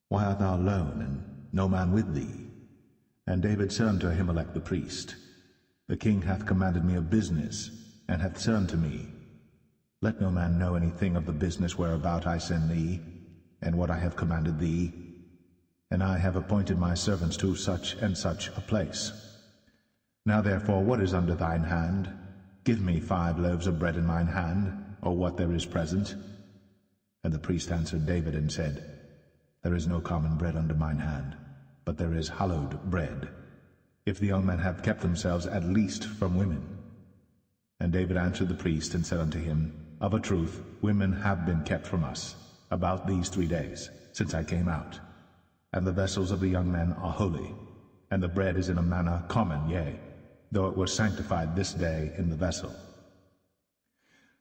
Why art thou alone, and no man with thee? And David said unto Ahimelech the priest, The king hath commanded me of business, and hath said unto me, Let no man know anything of the business whereabout I send thee, and what I have commanded thee. And I have appointed my servants to such and such a place. Now therefore, what is under thine hand? Give me 5 loaves of bread in mine hand, or what there is present. And the priest answered David and said, There is no common bread under mine hand, but there is hallowed bread, if the young men have kept themselves at least from women. And David answered the priest and said unto him, Of a truth, women have been kept from us about these 3 days, since I came out. And the vessels of the young men are holy, and the bread is in a manner common, yea, though it was sanctified this day in the vessel.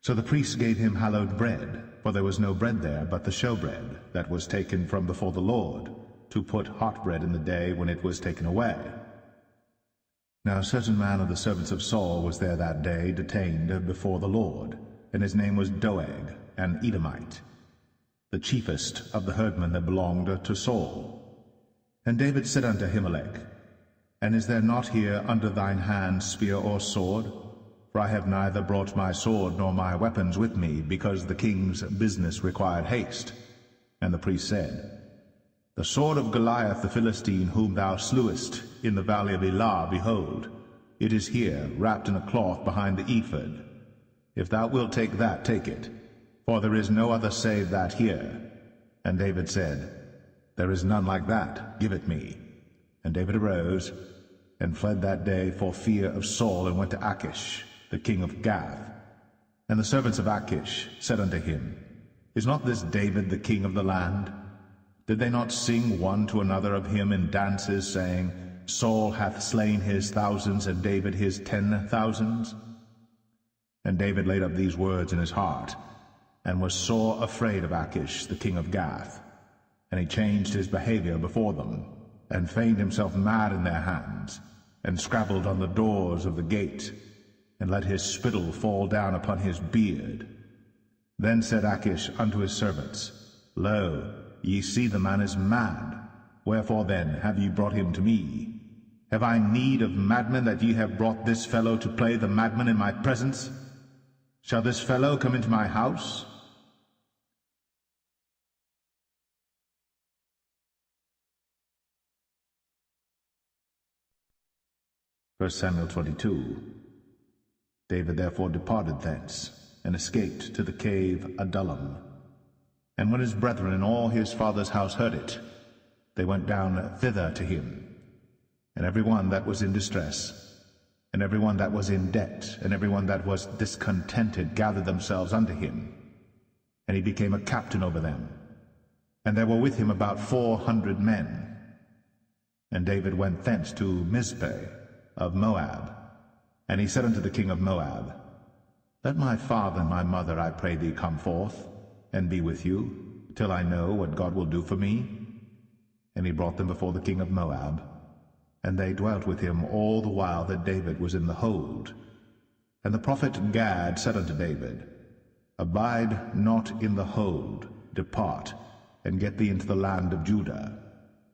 So the priests gave him hallowed bread, for there was no bread there but the showbread that was taken from before the Lord, to put hot bread in the day when it was taken away. Now a certain man of the servants of Saul was there that day, detained before the Lord, and his name was Doeg, an Edomite, the chiefest of the herdmen that belonged to Saul. And David said unto Ahimelech, And is there not here under thine hand spear or sword? For I have neither brought my sword nor my weapons with me, because the king's business required haste. And the priest said, The sword of Goliath the Philistine, whom thou slewest in the valley of Elah, behold, it is here, wrapped in a cloth behind the ephod. If thou wilt take that, take it, for there is no other save that here. And David said, There is none like that, give it me. And David arose, and fled that day for fear of Saul, and went to Achish, the king of Gath. And the servants of Achish said unto him, Is not this David the king of the land? Did they not sing one to another of him in dances, saying, Saul hath slain his thousands, and David his 10,000s? And David laid up these words in his heart, and was sore afraid of Achish, the king of Gath. And he changed his behavior before them, and feigned himself mad in their hands, and scrabbled on the doors of the gate, and let his spittle fall down upon his beard. Then said Achish unto his servants, Lo, ye see the man is mad. Wherefore then have ye brought him to me? Have I need of madmen, that ye have brought this fellow to play the madman in my presence? Shall this fellow come into my house? First Samuel 22. David therefore departed thence, and escaped to the cave Adullam. And when his brethren and all his father's house heard it, they went down thither to him. And every one that was in distress, and every one that was in debt, and every one that was discontented, gathered themselves unto him. And he became a captain over them. And there were with him about 400 men. And David went thence to Mizpeh of Moab. And he said unto the king of Moab, Let my father and my mother, I pray thee, come forth, and be with you, till I know what God will do for me. And he brought them before the king of Moab. And they dwelt with him all the while that David was in the hold. And the prophet Gad said unto David, Abide not in the hold, depart, and get thee into the land of Judah.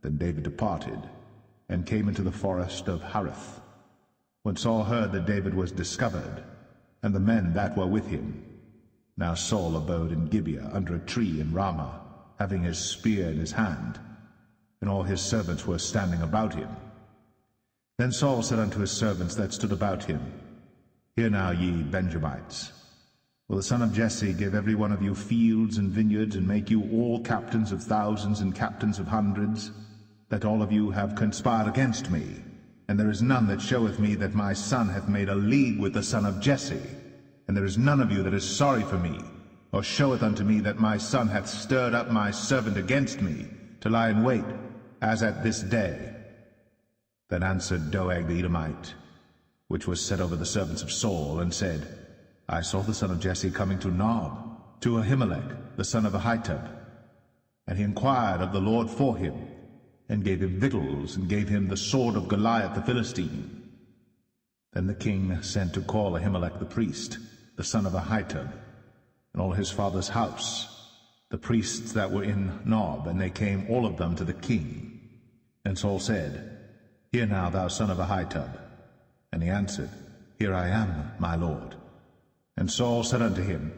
Then David departed, and came into the forest of Hareth. When Saul heard that David was discovered, and the men that were with him. Now Saul abode in Gibeah under a tree in Ramah, having his spear in his hand. and all his servants were standing about him. Then Saul said unto his servants that stood about him, Hear now, ye Benjamites, will the son of Jesse give every one of you fields and vineyards, and make you all captains of thousands and captains of hundreds, that all of you have conspired against me? And there is none that showeth me that my son hath made a league with the son of Jesse, and there is none of you that is sorry for me, or showeth unto me that my son hath stirred up my servant against me, to lie in wait, as at this day. Then answered Doeg the Edomite, which was set over the servants of Saul, and said, I saw the son of Jesse coming to Nob, to Ahimelech, the son of Ahitub. And he inquired of the Lord for him, and gave him victuals, and gave him the sword of Goliath the Philistine. Then the king sent to call Ahimelech the priest, the son of Ahitub, and all his father's house, the priests that were in Nob, and they came all of them to the king. And Saul said, Hear now, thou son of Ahitub. And he answered, Here I am, my lord. And Saul said unto him,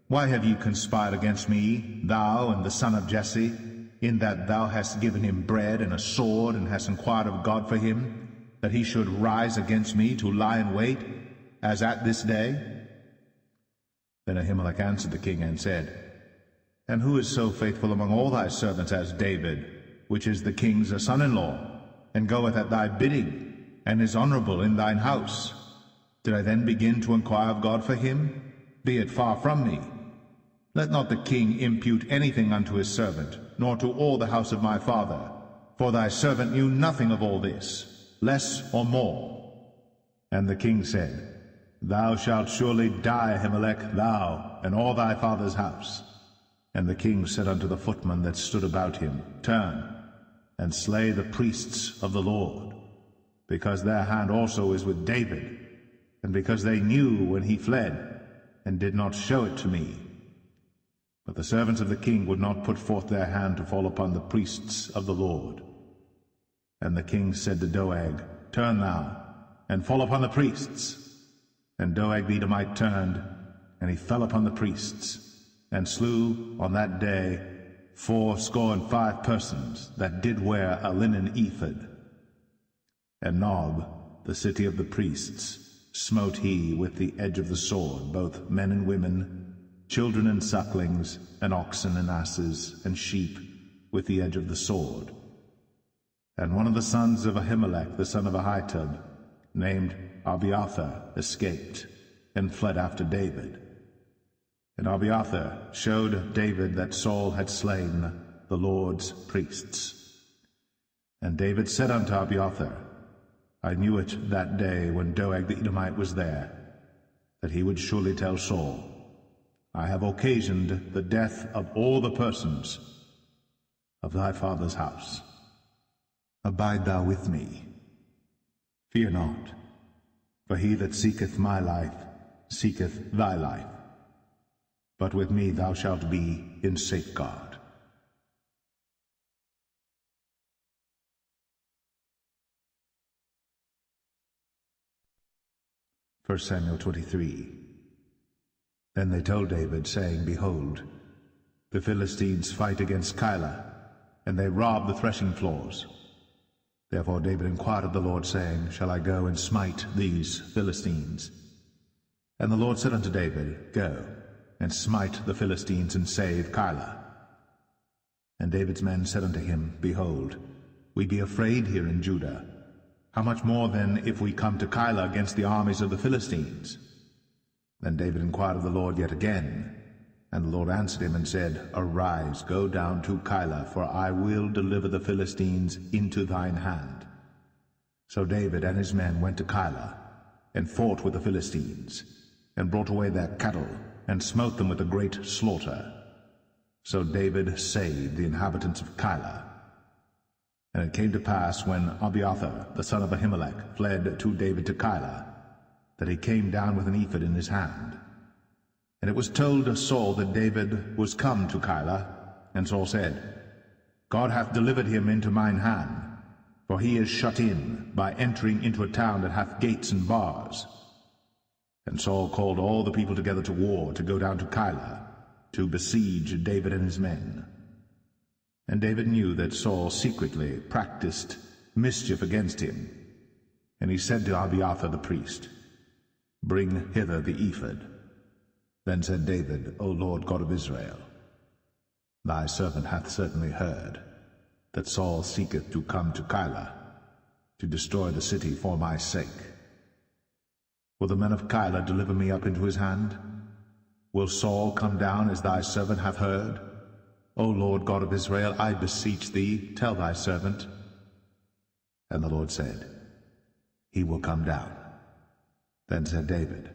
Why have ye conspired against me, thou and the son of Jesse, in that thou hast given him bread and a sword, and hast inquired of God for him, that he should rise against me to lie in wait, as at this day? Then Ahimelech answered the king, and said, And who is so faithful among all thy servants as David, which is the king's son-in-law, and goeth at thy bidding, and is honorable in thine house? Did I then begin to inquire of God for him? Be it far from me. Let not the king impute anything unto his servant, nor to all the house of my father, for thy servant knew nothing of all this, less or more. And the king said, Thou shalt surely die, Ahimelech, thou, and all thy father's house. And the king said unto the footmen that stood about him, Turn, and slay the priests of the Lord, because their hand also is with David, and because they knew when he fled, and did not show it to me. But the servants of the king would not put forth their hand to fall upon the priests of the Lord. And the king said to Doeg, Turn thou, and fall upon the priests. And Doeg the Edomite turned, and he fell upon the priests, and slew on that day 65 persons that did wear a linen ephod. And Nob, the city of the priests, smote he with the edge of the sword, both men and women, children and sucklings, and oxen and asses, and sheep, with the edge of the sword. And one of the sons of Ahimelech, the son of Ahitub, named Abiathar, escaped, and fled after David. And Abiathar showed David that Saul had slain the Lord's priests. And David said unto Abiathar, I knew it that day when Doeg the Edomite was there, that he would surely tell Saul, I have occasioned the death of all the persons of thy father's house. Abide thou with me. Fear not, for he that seeketh my life seeketh thy life. But with me thou shalt be in safeguard. 1 Samuel 23. Then they told David, saying, Behold, the Philistines fight against Keilah, and they rob the threshing floors. Therefore David inquired of the Lord, saying, Shall I go and smite these Philistines? And the Lord said unto David, Go, and smite the Philistines, and save Keilah. And David's men said unto him, Behold, we be afraid here in Judah. How much more then if we come to Keilah against the armies of the Philistines? Then David inquired of the Lord yet again. And the Lord answered him and said, Arise, go down to Keilah, for I will deliver the Philistines into thine hand. So David and his men went to Keilah, and fought with the Philistines, and brought away their cattle, and smote them with a great slaughter. So David saved the inhabitants of Keilah. And it came to pass, when Abiathar the son of Ahimelech fled to David to Keilah, that he came down with an ephod in his hand. And it was told to Saul that David was come to Keilah. And Saul said, God hath delivered him into mine hand, for he is shut in by entering into a town that hath gates and bars. And Saul called all the people together to war, to go down to Keilah, to besiege David and his men. And David knew that Saul secretly practiced mischief against him. And he said to Abiathar the priest, Bring hither the ephod. Then said David, O Lord God of Israel, Thy servant hath certainly heard that Saul seeketh to come to Keilah, to destroy the city for my sake. Will the men of Keilah deliver me up into his hand? Will Saul come down as thy servant hath heard? O Lord God of Israel, I beseech thee, tell thy servant. And the Lord said, He will come down. Then said David,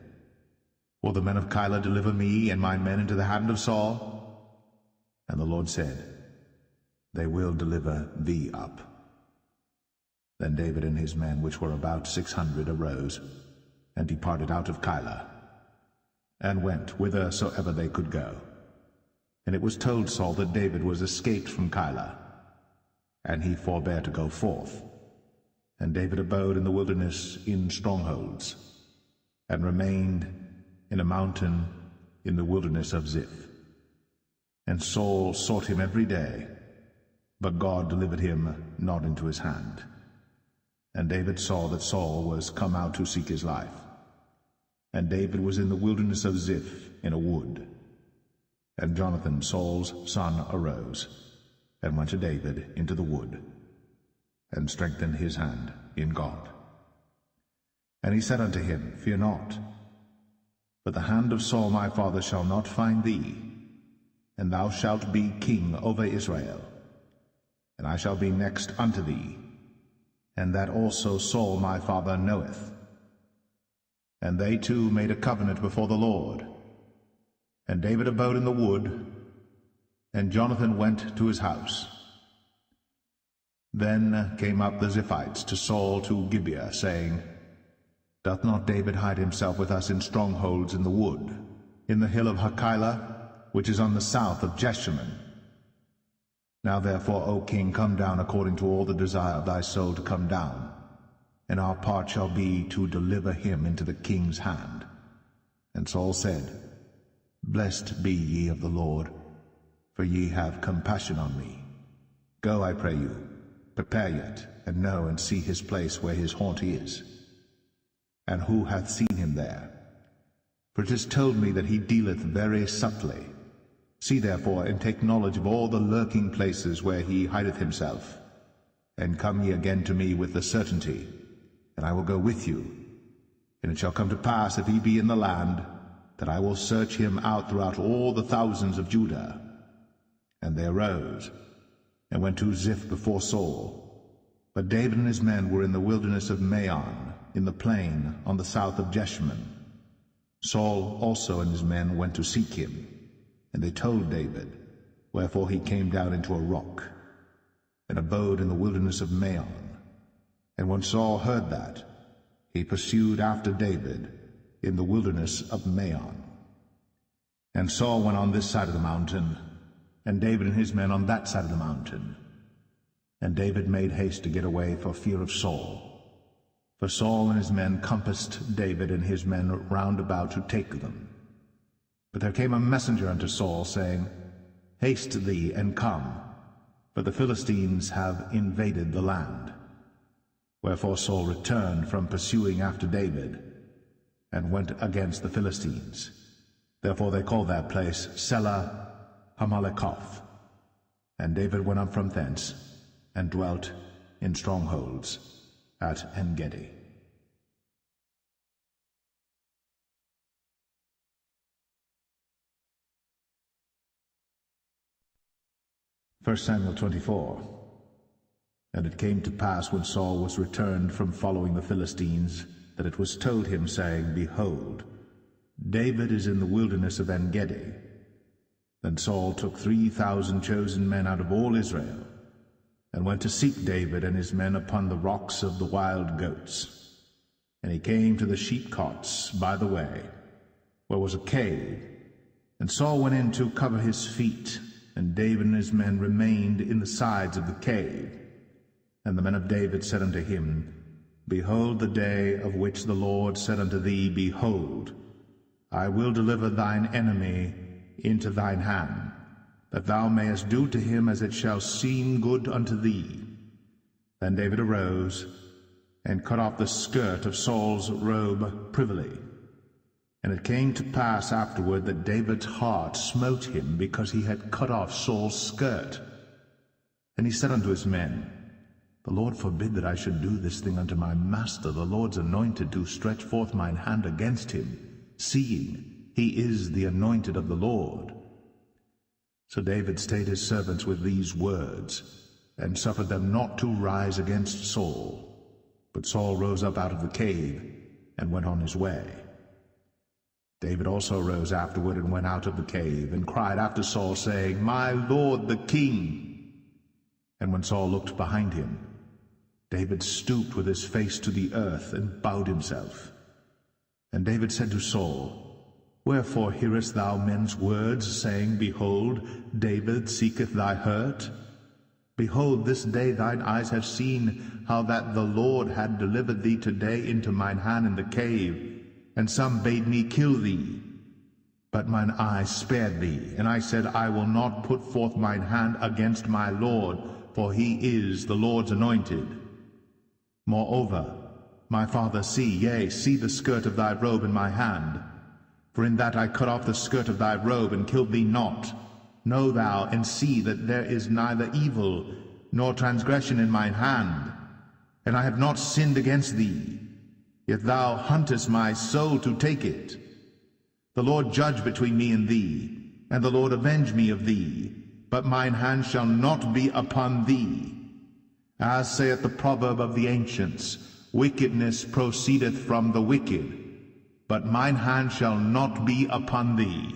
Will the men of Keilah deliver me and my men into the hand of Saul? And the Lord said, They will deliver thee up. Then David and his men, which were about 600, arose, and departed out of Keilah, and went whithersoever they could go. And it was told Saul that David was escaped from Keilah, and he forbare to go forth. And David abode in the wilderness in strongholds, and remained in a mountain in the wilderness of Ziph. And Saul sought him every day, but God delivered him not into his hand. And David saw that Saul was come out to seek his life. And David was in the wilderness of Ziph in a wood. And Jonathan, Saul's son, arose, and went to David into the wood, and strengthened his hand in God. And he said unto him, Fear not, for the hand of Saul my father shall not find thee, and thou shalt be king over Israel, and I shall be next unto thee, and that also Saul my father knoweth. And they two made a covenant before the Lord. And David abode in the wood, and Jonathan went to his house. Then came up the Ziphites to Saul to Gibeah, saying, Doth not David hide himself with us in strongholds in the wood, in the hill of Hachilah, which is on the south of Jeshimon? Now therefore, O king, come down according to all the desire of thy soul to come down, and our part shall be to deliver him into the king's hand. And Saul said, Blessed be ye of the Lord, for ye have compassion on me. Go, I pray you, prepare yet, and know and see his place where his haunt is. And who hath seen him there? For it is told me that he dealeth very subtly. See therefore, and take knowledge of all the lurking places where he hideth himself, and come ye again to me with the certainty, and I will go with you. And it shall come to pass, if he be in the land, that I will search him out throughout all the thousands of Judah. And they arose, and went to Ziph before Saul. But David and his men were in the wilderness of Maon, in the plain on the south of Jeshimon. Saul also and his men went to seek him, and they told David, wherefore he came down into a rock, and abode in the wilderness of Maon. And when Saul heard that, he pursued after David in the wilderness of Maon. And Saul went on this side of the mountain, and David and his men on that side of the mountain. And David made haste to get away for fear of Saul. For Saul and his men compassed David and his men round about to take them. But there came a messenger unto Saul, saying, Haste thee, and come, for the Philistines have invaded the land. Wherefore Saul returned from pursuing after David, and went against the Philistines. Therefore they called that place Selah Hamalekoth. And David went up from thence, and dwelt in strongholds at En-gedi. 1 Samuel 24. And it came to pass, when Saul was returned from following the Philistines, that it was told him, saying, Behold, David is in the wilderness of En-gedi. Then Saul took 3,000 chosen men out of all Israel, and went to seek David and his men upon the rocks of the wild goats. And he came to the sheepcotes by the way, where was a cave. And Saul went in to cover his feet, and David and his men remained in the sides of the cave. And the men of David said unto him, Behold the day of which the Lord said unto thee, Behold, I will deliver thine enemy into thine hand, that thou mayest do to him as it shall seem good unto thee. Then David arose, and cut off the skirt of Saul's robe privily. And it came to pass afterward that David's heart smote him, because he had cut off Saul's skirt. And he said unto his men, The Lord forbid that I should do this thing unto my master, the Lord's anointed, to stretch forth mine hand against him, seeing he is the anointed of the Lord. So David stayed his servants with these words, and suffered them not to rise against Saul. But Saul rose up out of the cave, and went on his way. David also rose afterward, and went out of the cave, and cried after Saul, saying, My lord the king. And when Saul looked behind him, David stooped with his face to the earth, and bowed himself. And David said to Saul, Wherefore hearest thou men's words, saying, Behold, David seeketh thy hurt? Behold, this day thine eyes have seen how that the Lord had delivered thee today into mine hand in the cave, and some bade me kill thee. But mine eyes spared thee, and I said, I will not put forth mine hand against my Lord, for he is the Lord's anointed. Moreover, my father, see the skirt of thy robe in my hand. For in that I cut off the skirt of thy robe, and killed thee not. Know thou, and see that there is neither evil nor transgression in mine hand, and I have not sinned against thee. Yet thou huntest my soul to take it. The Lord judge between me and thee, and the Lord avenge me of thee, but mine hand shall not be upon thee. As saith the proverb of the ancients, Wickedness proceedeth from the wicked, but mine hand shall not be upon thee.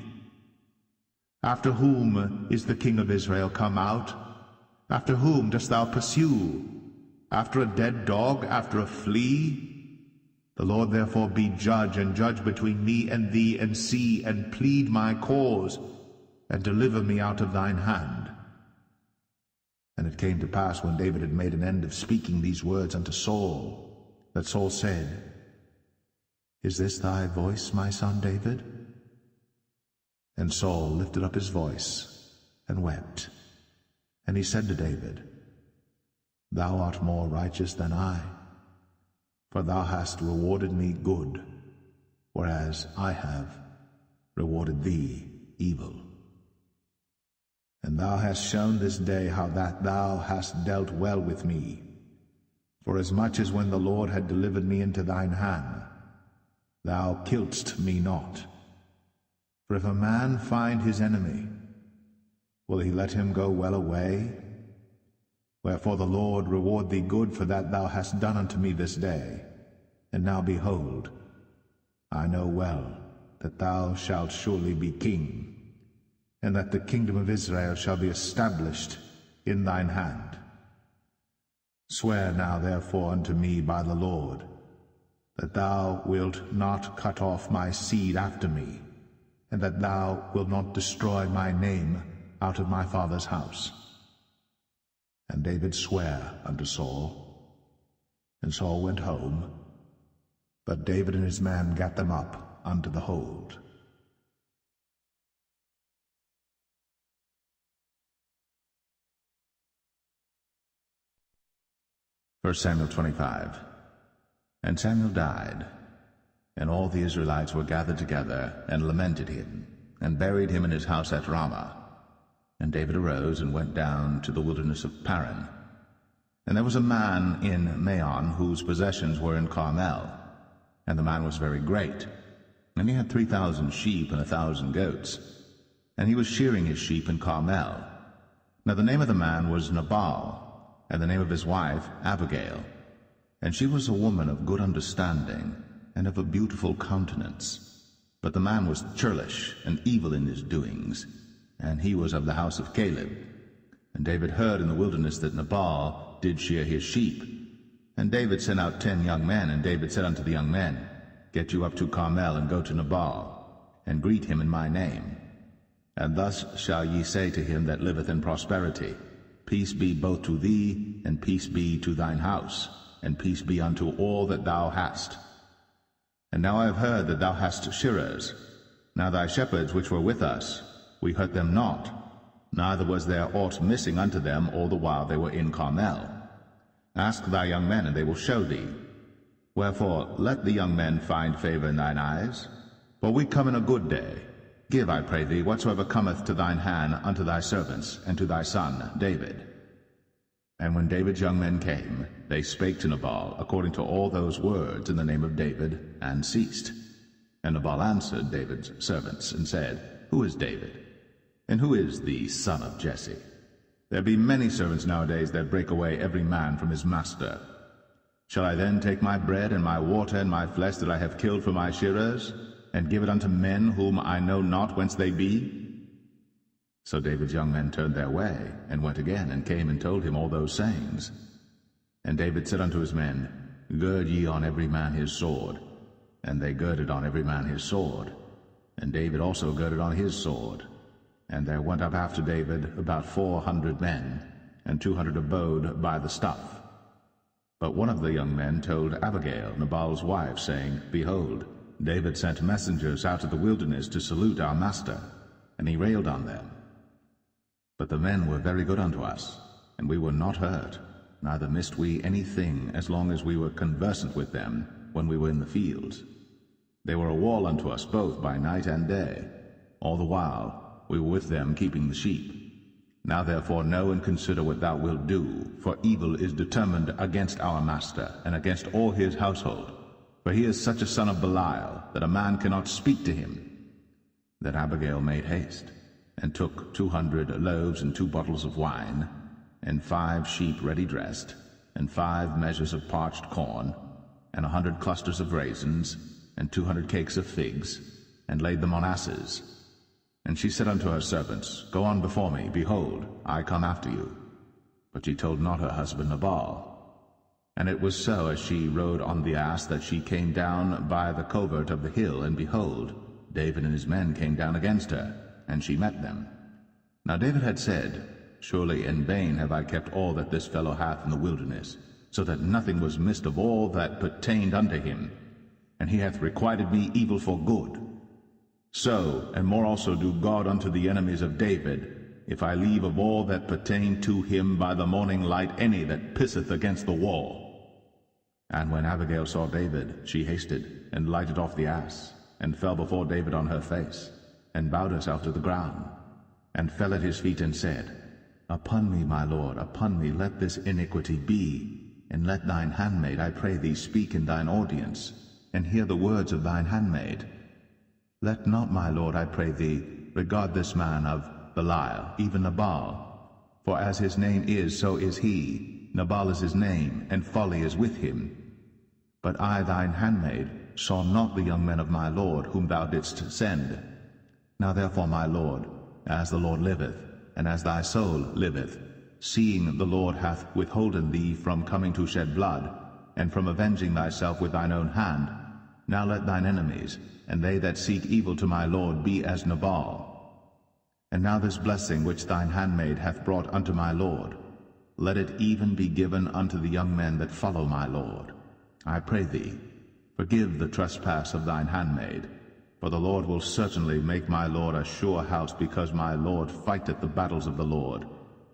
After whom is the king of Israel come out? After whom dost thou pursue? After a dead dog, after a flea? The Lord therefore be judge, and judge between me and thee, and see, and plead my cause, and deliver me out of thine hand. And it came to pass, when David had made an end of speaking these words unto Saul, that Saul said, Is this thy voice, my son David? And Saul lifted up his voice, and wept. And he said to David, Thou art more righteous than I, for thou hast rewarded me good, whereas I have rewarded thee evil. And thou hast shown this day how that thou hast dealt well with me, forasmuch as when the Lord had delivered me into thine hand, thou killedst me not. For if a man find his enemy, will he let him go well away? Wherefore the Lord reward thee good for that thou hast done unto me this day. And now behold, I know well that thou shalt surely be king, and that the kingdom of Israel shall be established in thine hand. Swear now therefore unto me by the Lord, that thou wilt not cut off my seed after me, and that thou wilt not destroy my name out of my father's house. And David sware unto Saul, and Saul went home, but David and his men gat them up unto the hold. 1 Samuel 25. And Samuel died, and all the Israelites were gathered together, and lamented him, and buried him in his house at Ramah. And David arose, and went down to the wilderness of Paran. And there was a man in Maon, whose possessions were in Carmel, and the man was very great. And he had 3,000 sheep and 1,000 goats, and he was shearing his sheep in Carmel. Now the name of the man was Nabal, and the name of his wife Abigail. And she was a woman of good understanding, and of a beautiful countenance. But the man was churlish, and evil in his doings, and he was of the house of Caleb. And David heard in the wilderness that Nabal did shear his sheep. And David sent out 10 young men, and David said unto the young men, Get you up to Carmel, and go to Nabal, and greet him in my name. And thus shall ye say to him that liveth in prosperity, Peace be both to thee, and peace be to thine house, and peace be unto all that thou hast. And now I have heard that thou hast shearers. Now thy shepherds which were with us, we hurt them not, neither was there aught missing unto them all the while they were in Carmel. Ask thy young men, and they will show thee. Wherefore let the young men find favor in thine eyes, for we come in a good day. Give, I pray thee, whatsoever cometh to thine hand unto thy servants, and to thy son David. And when David's young men came, they spake to Nabal according to all those words in the name of David, and ceased. And Nabal answered David's servants, and said, Who is David? And who is the son of Jesse? There be many servants nowadays that break away every man from his master. Shall I then take my bread and my water and my flesh that I have killed for my shearers, and give it unto men whom I know not whence they be? So David's young men turned their way, and went again, and came and told him all those sayings. And David said unto his men, Gird ye on every man his sword. And they girded on every man his sword. And David also girded on his sword. And there went up after David about 400 men, and 200 abode by the stuff. But one of the young men told Abigail, Nabal's wife, saying, Behold, David sent messengers out of the wilderness to salute our master, and he railed on them. But the men were very good unto us, and we were not hurt, neither missed we anything as long as we were conversant with them when we were in the fields. They were a wall unto us both by night and day. All the while we were with them keeping the sheep. Now therefore know and consider what thou wilt do, for evil is determined against our master, and against all his household. For he is such a son of Belial, that a man cannot speak to him. Then Abigail made haste, and took 200 loaves and 2 bottles of wine, and 5 sheep ready dressed, and 5 measures of parched corn, and 100 clusters of raisins, and 200 cakes of figs, and laid them on asses. And she said unto her servants, Go on before me, behold, I come after you. But she told not her husband Nabal. And it was so, as she rode on the ass, that she came down by the covert of the hill, and behold, David and his men came down against her, and she met them. Now David had said, Surely in vain have I kept all that this fellow hath in the wilderness, so that nothing was missed of all that pertained unto him, and he hath requited me evil for good. So, and more also do God unto the enemies of David, if I leave of all that pertain to him by the morning light any that pisseth against the wall. And when Abigail saw David, she hasted, and lighted off the ass, and fell before David on her face, and bowed herself to the ground, and fell at his feet, and said, Upon me, my lord, upon me let this iniquity be, and let thine handmaid, I pray thee, speak in thine audience, and hear the words of thine handmaid. Let not, my lord, I pray thee, regard this man of Belial, even Nabal. For as his name is, so is he. Nabal is his name, and folly is with him. But I, thine handmaid, saw not the young men of my lord, whom thou didst send. Now therefore, my lord, as the Lord liveth, and as thy soul liveth, seeing the Lord hath withholden thee from coming to shed blood, and from avenging thyself with thine own hand, now let thine enemies, and they that seek evil to my lord, be as Nabal. And now this blessing which thine handmaid hath brought unto my lord, let it even be given unto the young men that follow my lord. I pray thee, forgive the trespass of thine handmaid, for the Lord will certainly make my lord a sure house, because my lord fighteth the battles of the Lord,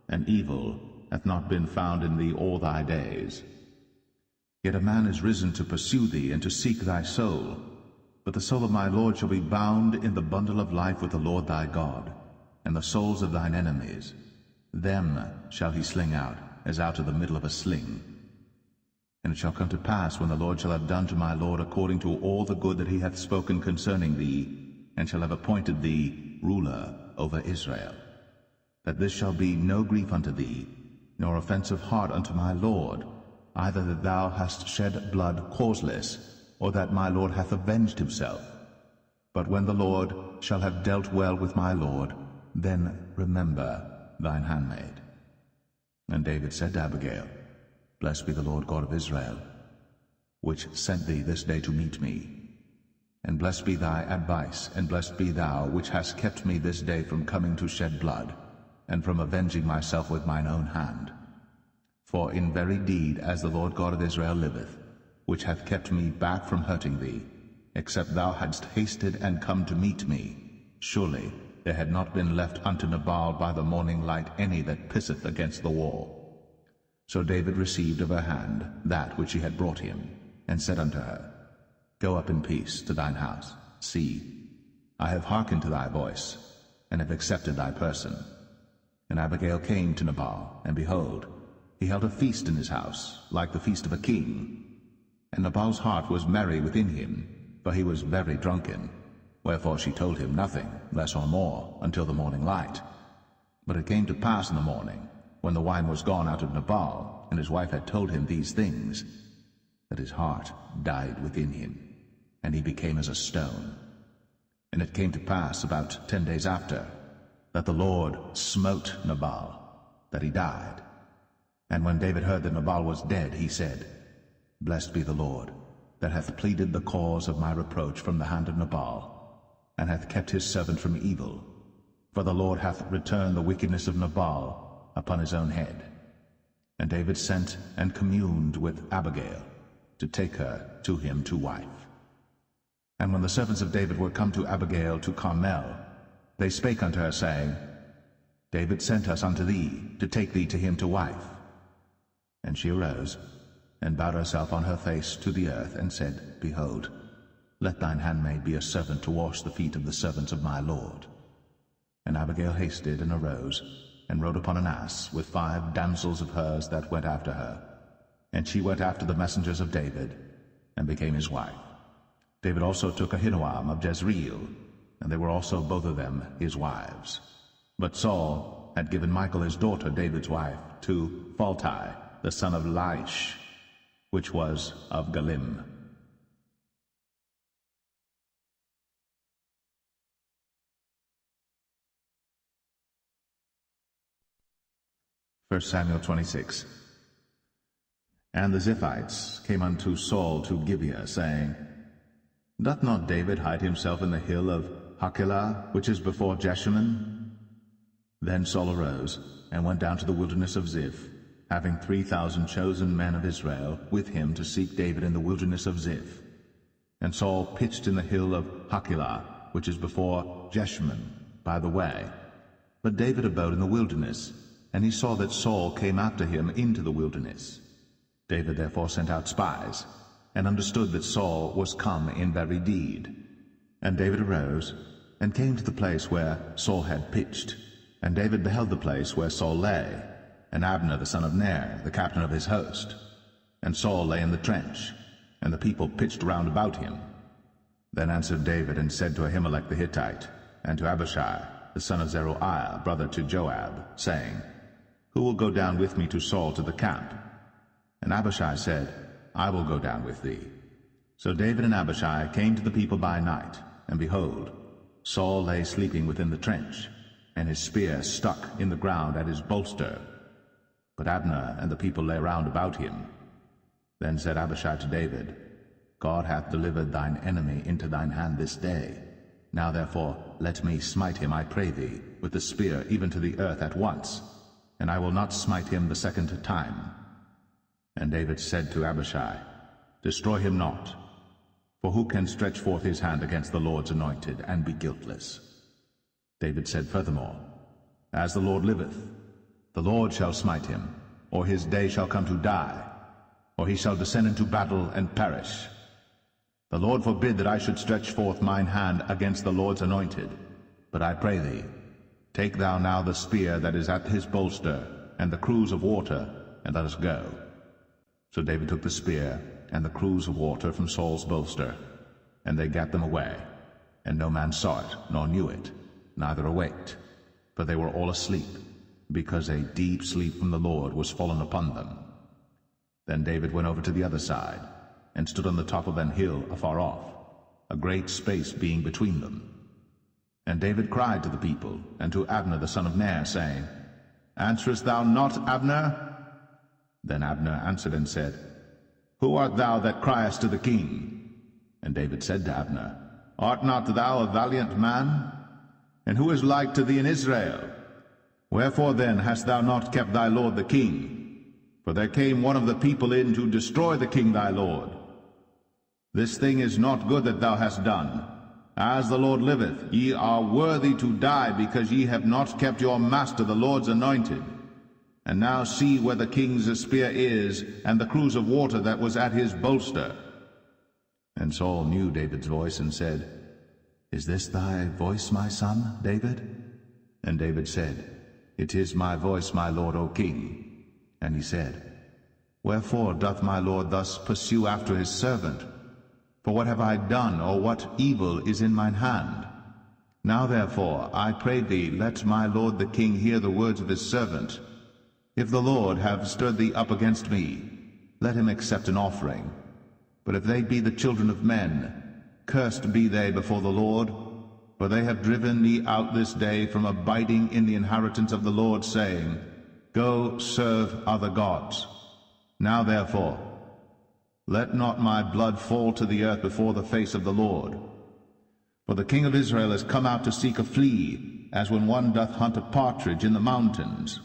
and evil hath not been found in thee all thy days. Yet a man is risen to pursue thee, and to seek thy soul. But the soul of my lord shall be bound in the bundle of life with the Lord thy God, and the souls of thine enemies. Them shall he sling out, as out of the middle of a sling. And it shall come to pass, when the Lord shall have done to my lord according to all the good that he hath spoken concerning thee, and shall have appointed thee ruler over Israel, that this shall be no grief unto thee, nor offense of heart unto my lord, either that thou hast shed blood causeless, or that my lord hath avenged himself. But when the Lord shall have dealt well with my lord, then remember thine handmaid. And David said to Abigail, Blessed be the Lord God of Israel, which sent thee this day to meet me. And blessed be thy advice, and blessed be thou, which hast kept me this day from coming to shed blood, and from avenging myself with mine own hand. For in very deed, as the Lord God of Israel liveth, which hath kept me back from hurting thee, except thou hadst hasted and come to meet me, surely there had not been left unto Nabal by the morning light any that pisseth against the wall. So David received of her hand that which she had brought him, and said unto her, Go up in peace to thine house. See, I have hearkened to thy voice, and have accepted thy person. And Abigail came to Nabal, and behold, he held a feast in his house, like the feast of a king. And Nabal's heart was merry within him, for he was very drunken. Wherefore she told him nothing, less or more, until the morning light. But it came to pass in the morning, when the wine was gone out of Nabal, and his wife had told him these things, that his heart died within him, and he became as a stone. And it came to pass about 10 days after, that the Lord smote Nabal, that he died. And when David heard that Nabal was dead, he said, Blessed be the Lord, that hath pleaded the cause of my reproach from the hand of Nabal, and hath kept his servant from evil. For the Lord hath returned the wickedness of Nabal upon his own head. And David sent and communed with Abigail, to take her to him to wife. And when the servants of David were come to Abigail to Carmel, they spake unto her, saying, David sent us unto thee, to take thee to him to wife. And she arose, and bowed herself on her face to the earth, and said, Behold, let thine handmaid be a servant to wash the feet of the servants of my lord. And Abigail hasted, and arose, and rode upon an ass, with 5 damsels of hers that went after her. And she went after the messengers of David, and became his wife. David also took Ahinoam of Jezreel, and they were also both of them his wives. But Saul had given Michal his daughter, David's wife, to Phalti, the son of Laish, which was of Galim. 1 Samuel 26. And the Ziphites came unto Saul to Gibeah, saying, Doth not David hide himself in the hill of Hachilah, which is before Jeshimon? Then Saul arose, and went down to the wilderness of Ziph, having 3,000 chosen men of Israel with him to seek David in the wilderness of Ziph. And Saul pitched in the hill of Hachilah, which is before Jeshimon, by the way. But David abode in the wilderness, and he saw that Saul came after him into the wilderness. David therefore sent out spies, and understood that Saul was come in very deed. And David arose, and came to the place where Saul had pitched. And David beheld the place where Saul lay, and Abner the son of Ner, the captain of his host. And Saul lay in the trench, and the people pitched round about him. Then answered David, and said to Ahimelech the Hittite, and to Abishai the son of Zeruiah, brother to Joab, saying, Who will go down with me to Saul to the camp? And Abishai said, I will go down with thee. So David and Abishai came to the people by night, and behold, Saul lay sleeping within the trench, and his spear stuck in the ground at his bolster. But Abner and the people lay round about him. Then said Abishai to David, God hath delivered thine enemy into thine hand this day. Now therefore let me smite him, I pray thee, with the spear even to the earth at once, and I will not smite him the second time. And David said to Abishai, Destroy him not, for who can stretch forth his hand against the Lord's anointed, and be guiltless? David said furthermore, As the Lord liveth, the Lord shall smite him, or his day shall come to die, or he shall descend into battle and perish. The Lord forbid that I should stretch forth mine hand against the Lord's anointed. But I pray thee, take thou now the spear that is at his bolster, and the cruse of water, and let us go. So David took the spear and the cruse of water from Saul's bolster, and they gat them away, and no man saw it, nor knew it, neither awaked, for they were all asleep, because a deep sleep from the Lord was fallen upon them. Then David went over to the other side, and stood on the top of an hill afar off, a great space being between them. And David cried to the people, and to Abner the son of Ner, saying, Answerest thou not, Abner? Then Abner answered and said, Who art thou that criest to the king? And David said to Abner, Art not thou a valiant man? And who is like to thee in Israel? Wherefore then hast thou not kept thy lord the king? For there came one of the people in to destroy the king thy lord. This thing is not good that thou hast done. As the Lord liveth, ye are worthy to die, because ye have not kept your master the Lord's anointed. And now see where the king's spear is, and the cruse of water that was at his bolster. And Saul knew David's voice, and said, Is this thy voice, my son, David? And David said, It is my voice, my lord, O king. And he said, Wherefore doth my lord thus pursue after his servant? For what have I done, or what evil is in mine hand? Now therefore, I pray thee, let my lord the king hear the words of his servant. If the Lord have stirred thee up against me, let him accept an offering. But if they be the children of men, cursed be they before the Lord, for they have driven me out this day from abiding in the inheritance of the Lord, saying, Go serve other gods. Now therefore, let not my blood fall to the earth before the face of the Lord. For the king of Israel is come out to seek a flea, as when one doth hunt a partridge in the mountains.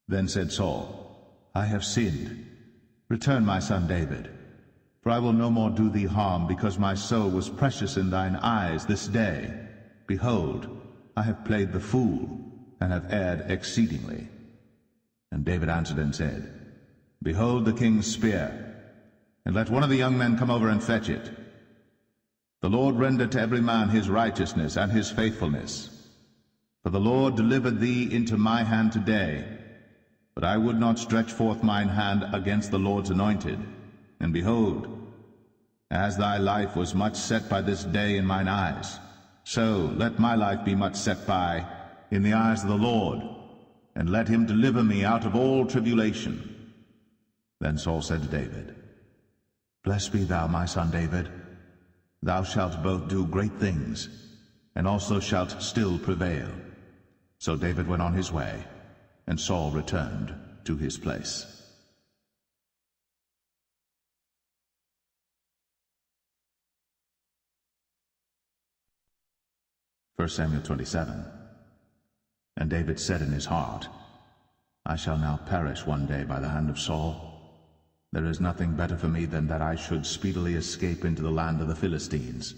Then said Saul, I have sinned. Return, my son David, for I will no more do thee harm, because my soul was precious in thine eyes this day. Behold, I have played the fool, and have erred exceedingly. And David answered and said, Behold the king's spear, and let one of the young men come over and fetch it. The Lord render to every man his righteousness and his faithfulness. For the Lord delivered thee into my hand today, but I would not stretch forth mine hand against the Lord's anointed. And behold, as thy life was much set by this day in mine eyes, so let my life be much set by in the eyes of the Lord, and let him deliver me out of all tribulation. Then Saul said to David, Blessed be thou, my son David. Thou shalt both do great things, and also shalt still prevail. So David went on his way, and Saul returned to his place. 1 Samuel 27. And David said in his heart, I shall now perish one day by the hand of Saul. There is nothing better for me than that I should speedily escape into the land of the Philistines,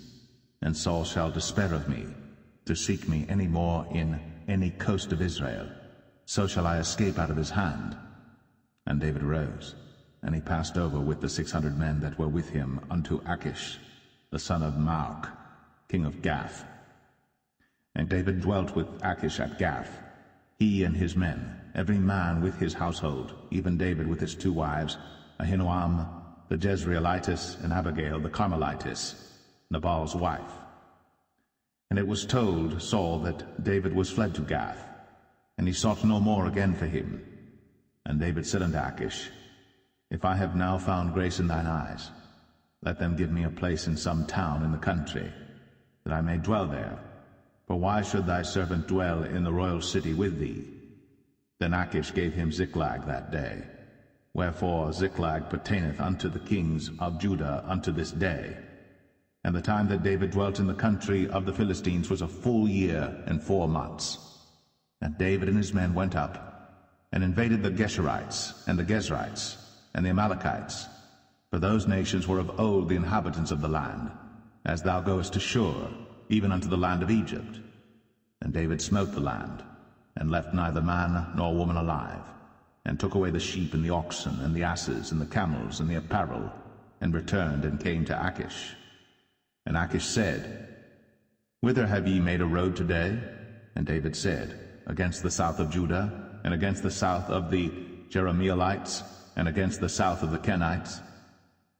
and Saul shall despair of me, to seek me any more in any coast of Israel. So shall I escape out of his hand. And David arose, and he passed over with the 600 men that were with him unto Achish, the son of Maach, king of Gath. And David dwelt with Achish at Gath, he and his men, every man with his household, even David with his 2 wives, Ahinoam the Jezreelitess, and Abigail the Carmelitess, Nabal's wife. And it was told Saul that David was fled to Gath, and he sought no more again for him. And David said unto Achish, If I have now found grace in thine eyes, let them give me a place in some town in the country, that I may dwell there. For why should thy servant dwell in the royal city with thee? Then Achish gave him Ziklag that day. Wherefore Ziklag pertaineth unto the kings of Judah unto this day. And the time that David dwelt in the country of the Philistines was a full year and 4 months. And David and his men went up, and invaded the Geshurites, and the Gezrites, and the Amalekites. For those nations were of old the inhabitants of the land, as thou goest to Shur, even unto the land of Egypt. And David smote the land, and left neither man nor woman alive, and took away the sheep and the oxen, and the asses, and the camels, and the apparel, and returned and came to Achish. And Achish said, Whither have ye made a road today? And David said, Against the south of Judah, and against the south of the Jerahmeelites, and against the south of the Kenites.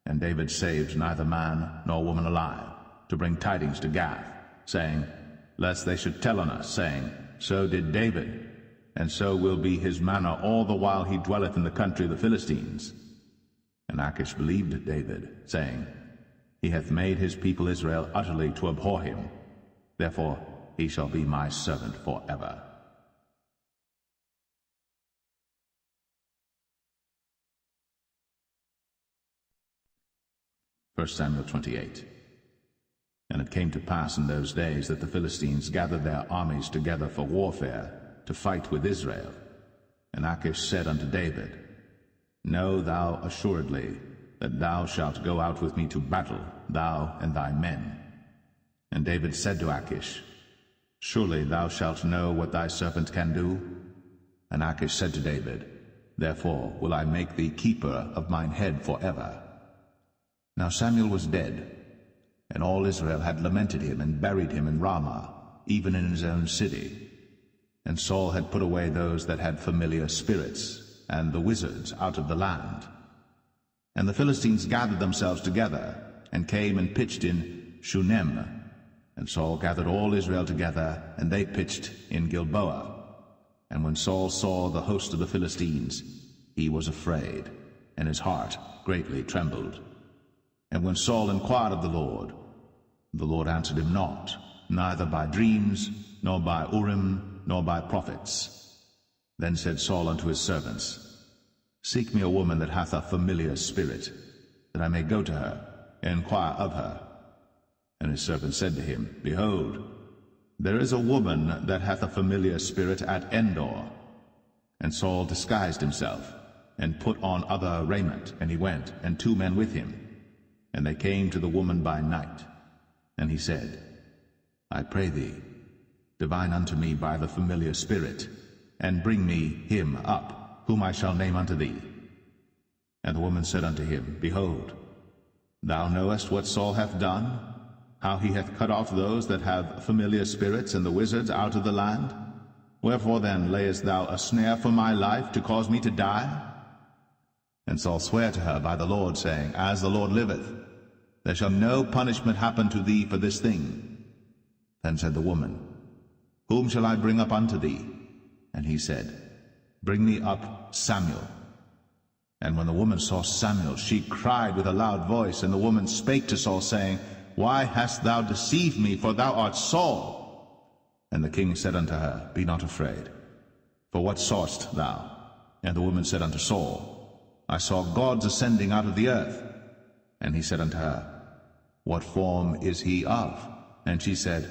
And David saved neither man nor woman alive, to bring tidings to Gath, saying, Lest they should tell on us, saying, So did David, and so will be his manner all the while he dwelleth in the country of the Philistines. And Achish believed David, saying, He hath made his people Israel utterly to abhor him. Therefore he shall be my servant forever. First Samuel 28. And it came to pass in those days that the Philistines gathered their armies together for warfare, to fight with Israel. And Achish said unto David, Know thou assuredly that thou shalt go out with me to battle, thou and thy men. And David said to Achish, Surely thou shalt know what thy servant can do. And Achish said to David, Therefore will I make thee keeper of mine head forever. Now Samuel was dead, and all Israel had lamented him, and buried him in Ramah, even in his own city. And Saul had put away those that had familiar spirits, and the wizards out of the land. And the Philistines gathered themselves together, and came and pitched in Shunem. And Saul gathered all Israel together, and they pitched in Gilboa. And when Saul saw the host of the Philistines, he was afraid, and his heart greatly trembled. And when Saul inquired of the Lord answered him not, neither by dreams, nor by Urim, nor by prophets. Then said Saul unto his servants, Seek me a woman that hath a familiar spirit, that I may go to her, and inquire of her. And his servant said to him, Behold, there is a woman that hath a familiar spirit at Endor. And Saul disguised himself, and put on other raiment, and he went, and 2 men with him. And they came to the woman by night. And he said, I pray thee, divine unto me by the familiar spirit, and bring me him up, whom I shall name unto thee. And the woman said unto him, Behold, thou knowest what Saul hath done, how he hath cut off those that have familiar spirits and the wizards out of the land. Wherefore then layest thou a snare for my life, to cause me to die? And Saul sware to her by the Lord, saying, As the Lord liveth, there shall no punishment happen to thee for this thing. Then said the woman, Whom shall I bring up unto thee? And he said, Bring me up Samuel. And when the woman saw Samuel, she cried with a loud voice. And the woman spake to Saul, saying, Why hast thou deceived me? For thou art Saul. And the king said unto her, Be not afraid. For what sawest thou? And the woman said unto Saul, I saw gods ascending out of the earth. And he said unto her, What form is he of? And she said,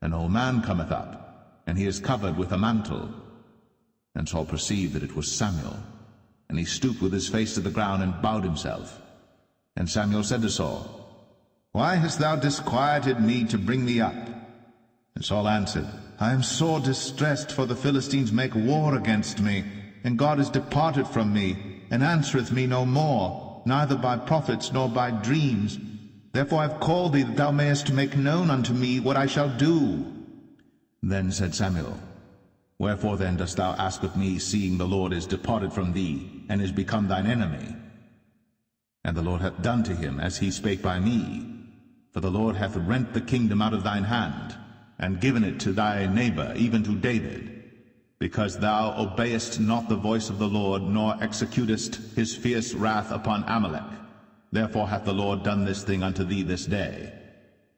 An old man cometh up, and he is covered with a mantle. And Saul perceived that it was Samuel. And he stooped with his face to the ground, and bowed himself. And Samuel said to Saul, Why hast thou disquieted me to bring me up? And Saul answered, I am sore distressed, for the Philistines make war against me, and God is departed from me, and answereth me no more, neither by prophets nor by dreams. Therefore I have called thee, that thou mayest make known unto me what I shall do. Then said Samuel, Wherefore then dost thou ask of me, seeing the Lord is departed from thee, and is become thine enemy? And the Lord hath done to him as he spake by me. For the Lord hath rent the kingdom out of thine hand, and given it to thy neighbor, even to David, because thou obeyest not the voice of the Lord, nor executest his fierce wrath upon Amalek. Therefore hath the Lord done this thing unto thee this day.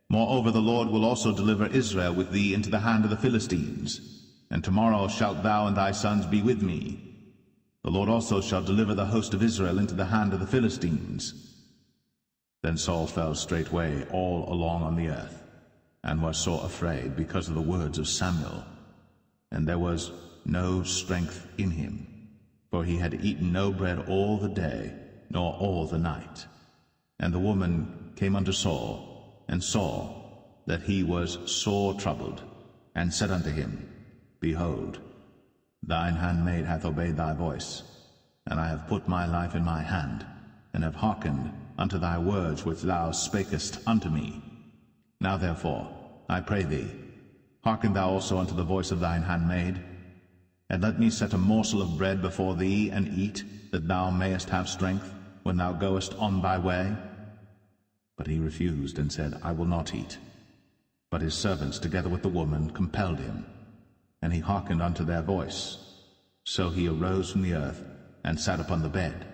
Moreover, the Lord will also deliver Israel with thee into the hand of the Philistines. And tomorrow shalt thou and thy sons be with me. The Lord also shall deliver the host of Israel into the hand of the Philistines. Then Saul fell straightway all along on the earth, and was sore afraid because of the words of Samuel. And there was no strength in him, for he had eaten no bread all the day, nor all the night. And the woman came unto Saul, and saw that he was sore troubled, and said unto him, Behold, thine handmaid hath obeyed thy voice, and I have put my life in my hand, and have hearkened unto thy words which thou spakest unto me. Now therefore, I pray thee, hearken thou also unto the voice of thine handmaid, and let me set a morsel of bread before thee, and eat, that thou mayest have strength when thou goest on thy way. But he refused, and said, I will not eat. But his servants, together with the woman, compelled him, and he hearkened unto their voice. So he arose from the earth, and sat upon the bed.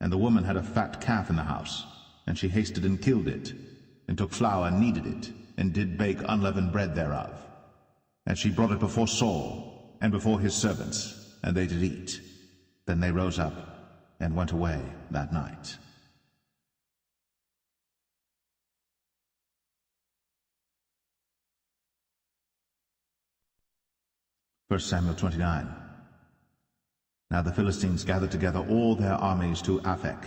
And the woman had a fat calf in the house, and she hasted and killed it, and took flour and kneaded it, and did bake unleavened bread thereof. And she brought it before Saul, and before his servants, and they did eat. Then they rose up, and went away that night. First Samuel 29. Now the Philistines gathered together all their armies to Aphek,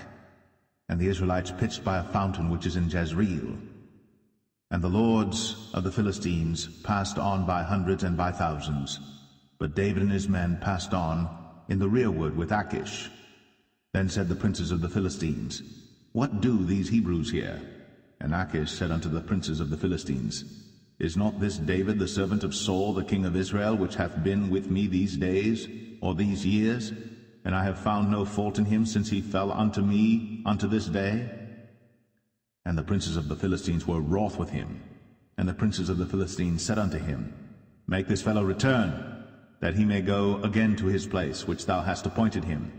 and the Israelites pitched by a fountain which is in Jezreel. And the lords of the Philistines passed on by hundreds and by thousands, but David and his men passed on in the rearward with Achish. Then said the princes of the Philistines, What do these Hebrews here? And Achish said unto the princes of the Philistines, Is not this David the servant of Saul the king of Israel, which hath been with me these days, or these years? And I have found no fault in him since he fell unto me unto this day. And the princes of the Philistines were wroth with him. And the princes of the Philistines said unto him, Make this fellow return, that he may go again to his place which thou hast appointed him,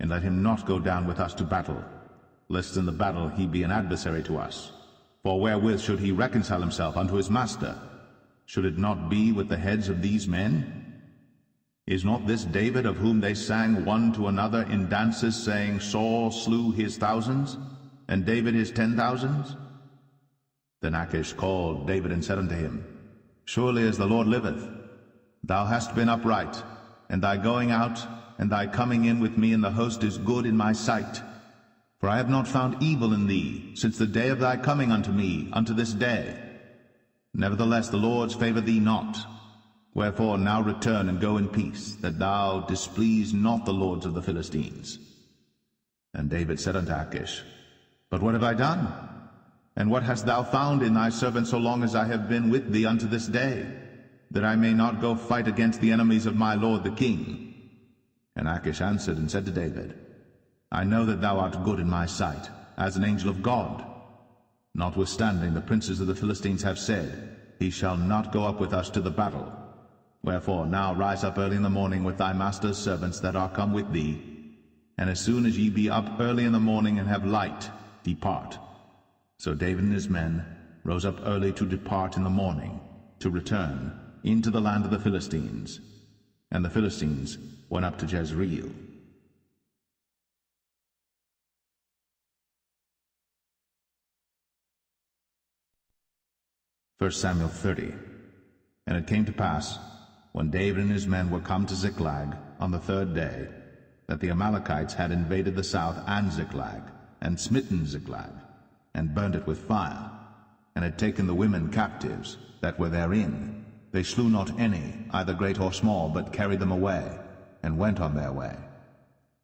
and let him not go down with us to battle, lest in the battle he be an adversary to us. For wherewith should he reconcile himself unto his master? Should it not be with the heads of these men? Is not this David, of whom they sang one to another in dances, saying, Saul slew his thousands, and David his 10,000s? Then Achish called David and said unto him, Surely as the Lord liveth, thou hast been upright, and thy going out and thy coming in with me in the host is good in my sight. For I have not found evil in thee since the day of thy coming unto me unto this day. Nevertheless the Lord's favour thee not. Wherefore now return and go in peace, that thou displease not the lords of the Philistines. And David said unto Achish, But what have I done? And what hast thou found in thy servant so long as I have been with thee unto this day, that I may not go fight against the enemies of my lord the king? And Achish answered and said to David, I know that thou art good in my sight, as an angel of God. Notwithstanding the princes of the Philistines have said, He shall not go up with us to the battle. Wherefore now rise up early in the morning with thy master's servants that are come with thee, and as soon as ye be up early in the morning and have light, depart. So David and his men rose up early to depart in the morning, to return into the land of the Philistines. And the Philistines went up to Jezreel. 1 Samuel 30. And it came to pass, when David and his men were come to Ziklag on the 3rd day, that the Amalekites had invaded the south and Ziklag, and smitten Ziklag, and burnt it with fire, and had taken the women captives that were therein. They slew not any, either great or small, but carried them away, and went on their way.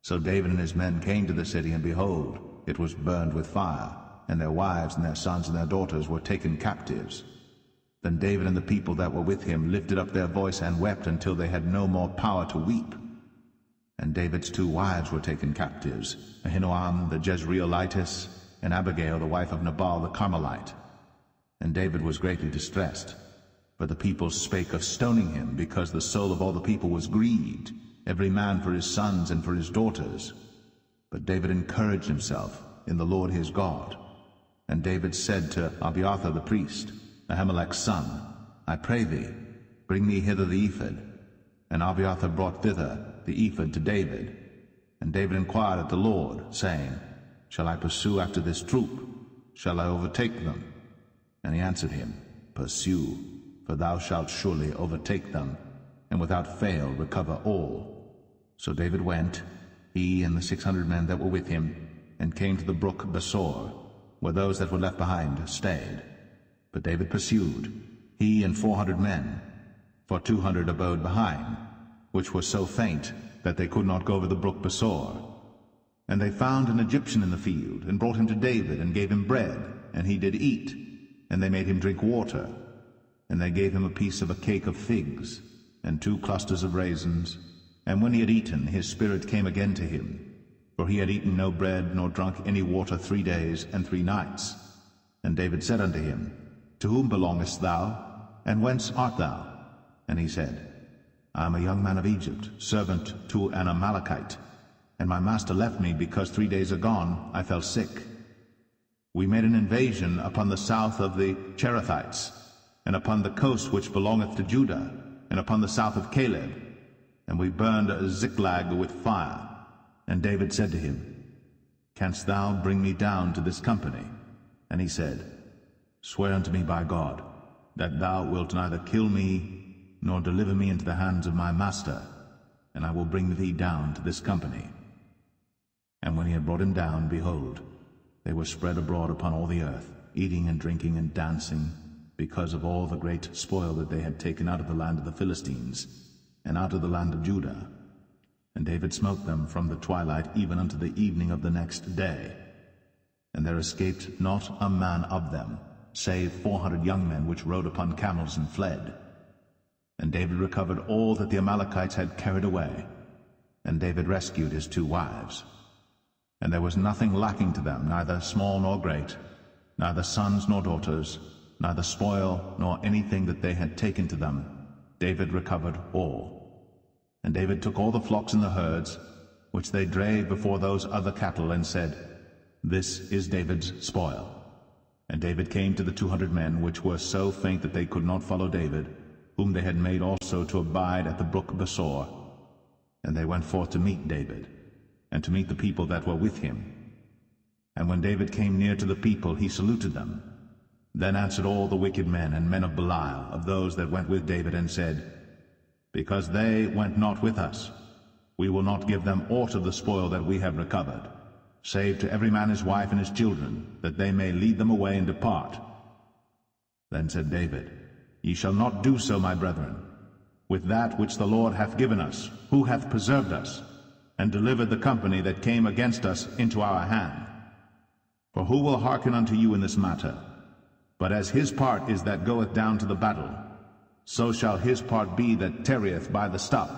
So David and his men came to the city, and behold, it was burned with fire, and their wives and their sons and their daughters were taken captives. Then David and the people that were with him lifted up their voice and wept until they had no more power to weep. And David's 2 wives were taken captives, Ahinoam the Jezreelitess, and Abigail the wife of Nabal the Carmelite. And David was greatly distressed. But the people spake of stoning him, because the soul of all the people was grieved, every man for his sons and for his daughters. But David encouraged himself in the Lord his God. And David said to Abiathar the priest, Ahimelech's son, I pray thee, bring me hither the ephod. And Abiathar brought thither the ephod to David. And David inquired at the Lord, saying, Shall I pursue after this troop? Shall I overtake them? And he answered him, Pursue, for thou shalt surely overtake them, and without fail recover all. So David went, he and the 600 men that were with him, and came to the brook Besor, where those that were left behind stayed. But David pursued, he and 400 men, for 200 abode behind, which were so faint that they could not go over the brook Besor. And they found an Egyptian in the field, and brought him to David, and gave him bread, and he did eat, and they made him drink water. And they gave him a piece of a cake of figs, and 2 clusters of raisins. And when he had eaten, his spirit came again to him, for he had eaten no bread, nor drunk any water 3 days and 3 nights. And David said unto him, To whom belongest thou, and whence art thou? And he said, I am a young man of Egypt, servant to an Amalekite, and my master left me, because 3 days agone I fell sick. We made an invasion upon the south of the Cherethites, and upon the coast which belongeth to Judah, and upon the south of Caleb, and we burned Ziklag with fire. And David said to him, Canst thou bring me down to this company? And he said, Swear unto me by God, that thou wilt neither kill me, nor deliver me into the hands of my master, and I will bring thee down to this company. And when he had brought him down, behold, they were spread abroad upon all the earth, eating and drinking and dancing, because of all the great spoil that they had taken out of the land of the Philistines, and out of the land of Judah. And David smote them from the twilight even unto the evening of the next day. And there escaped not a man of them, save 400 young men which rode upon camels and fled. And David recovered all that the Amalekites had carried away, and David rescued his 2 wives. And there was nothing lacking to them, neither small nor great, neither sons nor daughters, neither spoil nor anything that they had taken to them. David recovered all. And David took all the flocks and the herds, which they drave before those other cattle, and said, This is David's spoil. And David came to the 200 men, which were so faint that they could not follow David, whom they had made also to abide at the brook Besor. And they went forth to meet David, and to meet the people that were with him. And when David came near to the people, he saluted them. Then answered all the wicked men and men of Belial, of those that went with David, and said, Because they went not with us, we will not give them aught of the spoil that we have recovered, save to every man his wife and his children, that they may lead them away and depart. Then said David, Ye shall not do so, my brethren. With that which the Lord hath given us, who hath preserved us, and delivered the company that came against us into our hand? For who will hearken unto you in this matter? But as his part is that goeth down to the battle, so shall his part be that tarrieth by the stuff.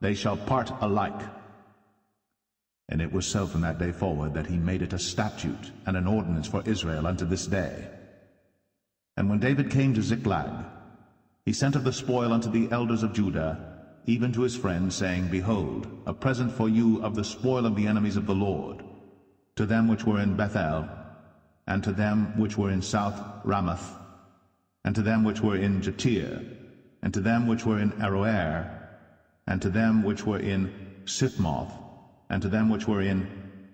They shall part alike. And it was so from that day forward that he made it a statute and an ordinance for Israel unto this day. And when David came to Ziklag, he sent of the spoil unto the elders of Judah, even to his friends, saying, Behold, a present for you of the spoil of the enemies of the Lord, to them which were in Bethel, and to them which were in South Ramoth, and to them which were in Jatir, and to them which were in Aroer, and to them which were in Sithmoth, and to them which were in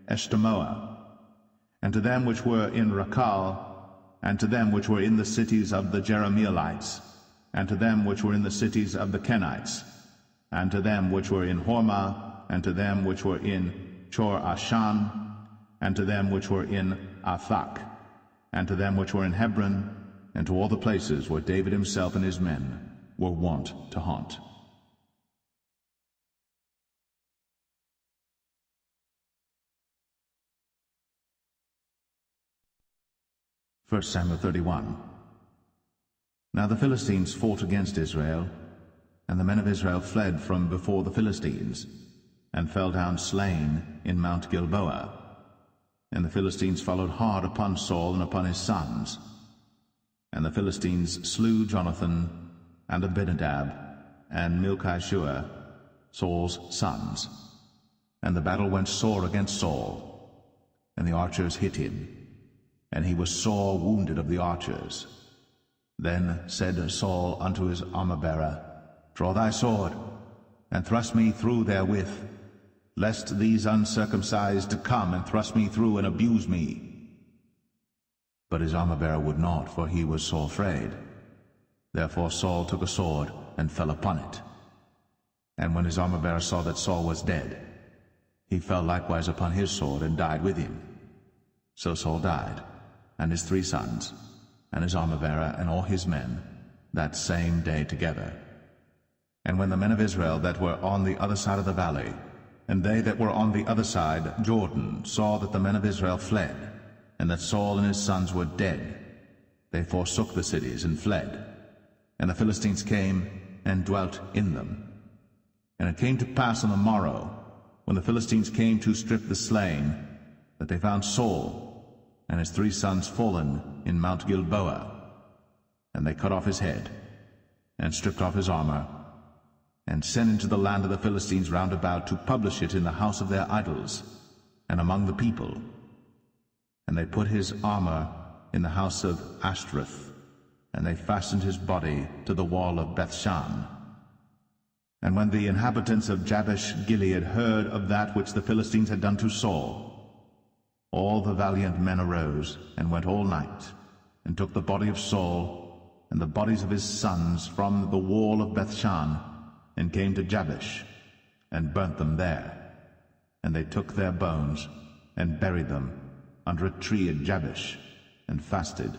Eshtemoa, and to them which were in Rakal, and to them which were in the cities of the Jerahmeelites, and to them which were in the cities of the Kenites, and to them which were in Hormah, and to them which were in Chor-Ashan, and to them which were in Athak, and to them which were in Hebron, and to all the places where David himself and his men were wont to haunt. First Samuel 31. Now the Philistines fought against Israel, and the men of Israel fled from before the Philistines, and fell down slain in Mount Gilboa. And the Philistines followed hard upon Saul and upon his sons. And the Philistines slew Jonathan, and Abinadab, and Malchishua, Saul's sons. And the battle went sore against Saul, and the archers hit him, and he was sore wounded of the archers. Then said Saul unto his armor-bearer, Draw thy sword, and thrust me through therewith, lest these uncircumcised come and thrust me through and abuse me. But his armor-bearer would not, for he was sore afraid. Therefore Saul took a sword and fell upon it. And when his armor-bearer saw that Saul was dead, he fell likewise upon his sword and died with him. So Saul died, and his 3 sons, and his armor-bearer, and all his men, that same day together. And when the men of Israel that were on the other side of the valley, and they that were on the other side Jordan, saw that the men of Israel fled, and that Saul and his sons were dead, they forsook the cities and fled. And the Philistines came and dwelt in them. And it came to pass on the morrow, when the Philistines came to strip the slain, that they found Saul and his 3 sons fallen in Mount Gilboa. And they cut off his head, and stripped off his armor, and sent into the land of the Philistines round about to publish it in the house of their idols, and among the people. And they put his armor in the house of Ashtoreth, and they fastened his body to the wall of Bethshan. And when the inhabitants of Jabesh Gilead heard of that which the Philistines had done to Saul, all the valiant men arose, and went all night, and took the body of Saul, and the bodies of his sons from the wall of Bethshan, and came to Jabesh, and burnt them there. And they took their bones, and buried them under a tree at Jabesh, and fasted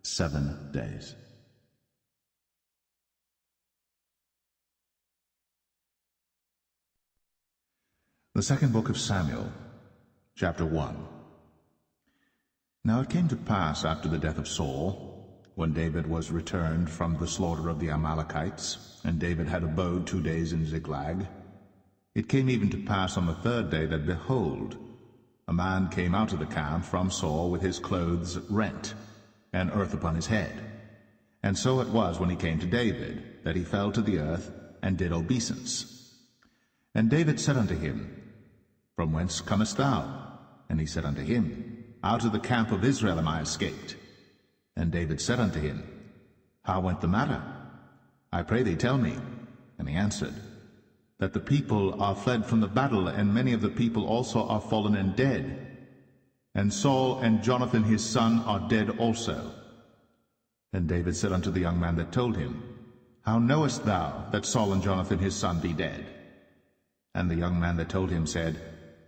7 days. The second book of Samuel, chapter 1. Now it came to pass after the death of Saul, when David was returned from the slaughter of the Amalekites, and David had abode 2 days in Ziklag, it came even to pass on the 3rd day that, behold, a man came out of the camp from Saul with his clothes rent, and earth upon his head. And so it was when he came to David, that he fell to the earth, and did obeisance. And David said unto him, From whence comest thou? And he said unto him, Out of the camp of Israel am I escaped. And David said unto him, How went the matter? I pray thee, tell me. And he answered, That the people are fled from the battle, and many of the people also are fallen and dead. And Saul and Jonathan his son are dead also. And David said unto the young man that told him, How knowest thou that Saul and Jonathan his son be dead? And the young man that told him said,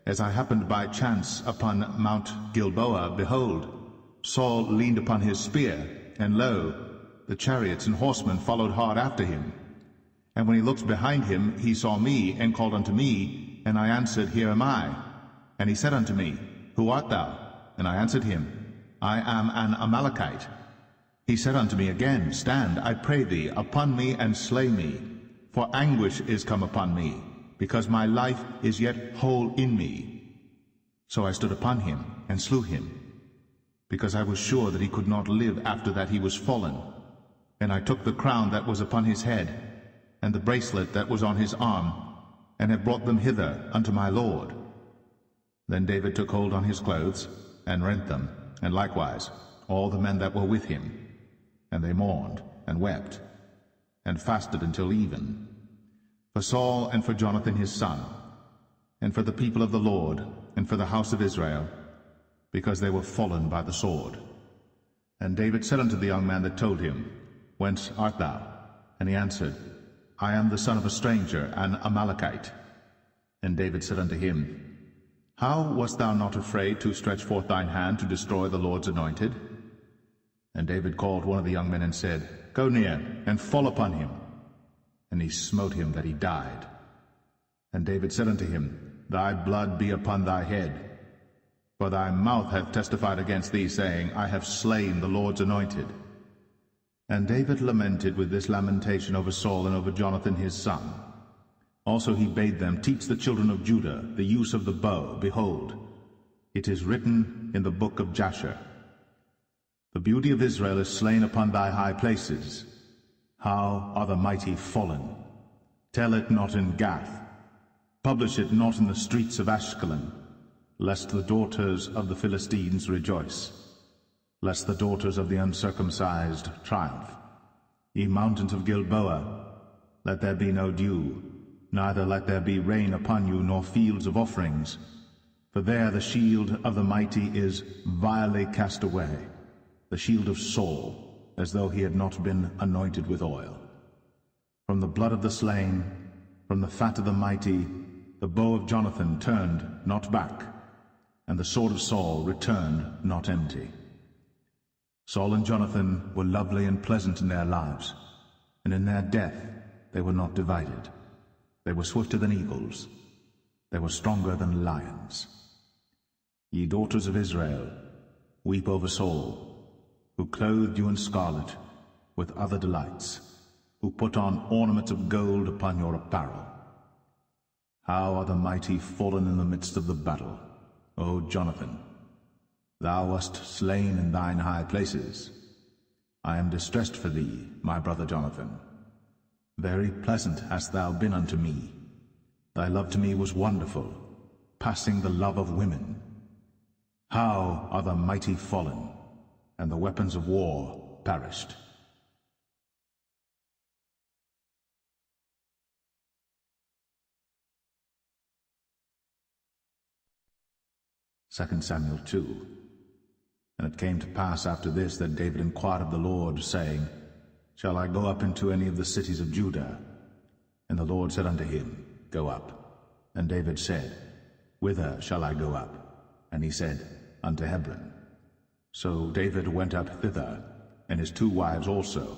As I happened by chance upon Mount Gilboa, behold, Saul leaned upon his spear, and lo, the chariots and horsemen followed hard after him. And when he looked behind him, he saw me, and called unto me, and I answered, Here am I. And he said unto me, Who art thou? And I answered him, I am an Amalekite. He said unto me again, Stand, I pray thee, upon me, and slay me, for anguish is come upon me, because my life is yet whole in me. So I stood upon him, and slew him, because I was sure that he could not live after that he was fallen. And I took the crown that was upon his head, and the bracelet that was on his arm, and have brought them hither unto my lord. Then David took hold on his clothes, and rent them, and likewise all the men that were with him. And they mourned, and wept, and fasted until even, for Saul and for Jonathan his son, and for the people of the Lord, and for the house of Israel, because they were fallen by the sword. And David said unto the young man that told him, Whence art thou? And he answered, I am the son of a stranger, an Amalekite. And David said unto him, How wast thou not afraid to stretch forth thine hand to destroy the Lord's anointed? And David called one of the young men and said, Go near, and fall upon him. And he smote him that he died. And David said unto him, Thy blood be upon thy head, for thy mouth hath testified against thee, saying, I have slain the Lord's anointed. And David lamented with this lamentation over Saul and over Jonathan his son. Also he bade them teach the children of Judah the use of the bow. Behold, it is written in the book of Jasher, The beauty of Israel is slain upon thy high places. How are the mighty fallen? Tell it not in Gath. Publish it not in the streets of Ashkelon, lest the daughters of the Philistines rejoice, lest the daughters of the uncircumcised triumph. Ye mountains of Gilboa, let there be no dew, neither let there be rain upon you, nor fields of offerings. For there the shield of the mighty is vilely cast away, the shield of Saul, as though he had not been anointed with oil. From the blood of the slain, from the fat of the mighty, the bow of Jonathan turned not back, and the sword of Saul returned not empty. Saul and Jonathan were lovely and pleasant in their lives, and in their death they were not divided. They were swifter than eagles. They were stronger than lions. Ye daughters of Israel, weep over Saul, who clothed you in scarlet with other delights, who put on ornaments of gold upon your apparel. How are the mighty fallen in the midst of the battle, O Jonathan! Thou wast slain in thine high places. I am distressed for thee, my brother Jonathan. Very pleasant hast thou been unto me. Thy love to me was wonderful, passing the love of women. How are the mighty fallen, and the weapons of war perished. 2 Samuel 2. And it came to pass after this that David inquired of the Lord, saying, Shall I go up into any of the cities of Judah? And the Lord said unto him, Go up. And David said, Whither shall I go up? And he said, Unto Hebron. So David went up thither, and his 2 wives also,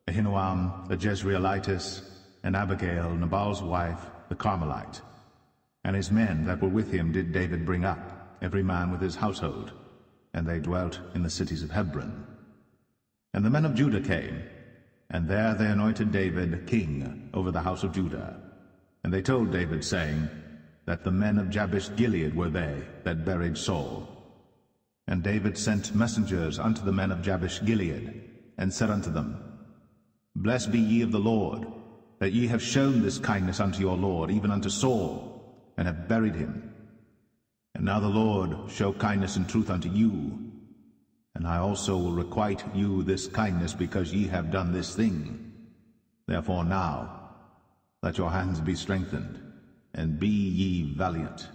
Ahinoam the Jezreelitess, and Abigail Nabal's wife, the Carmelite. And his men that were with him did David bring up, every man with his household, and they dwelt in the cities of Hebron. And the men of Judah came, and there they anointed David king over the house of Judah. And they told David, saying, that the men of Jabesh Gilead were they that buried Saul. And David sent messengers unto the men of Jabesh Gilead, and said unto them, Blessed be ye of the Lord, that ye have shown this kindness unto your Lord, even unto Saul, and have buried him. And now the Lord show kindness and truth unto you, and I also will requite you this kindness, because ye have done this thing. Therefore now let your hands be strengthened, and be ye valiant,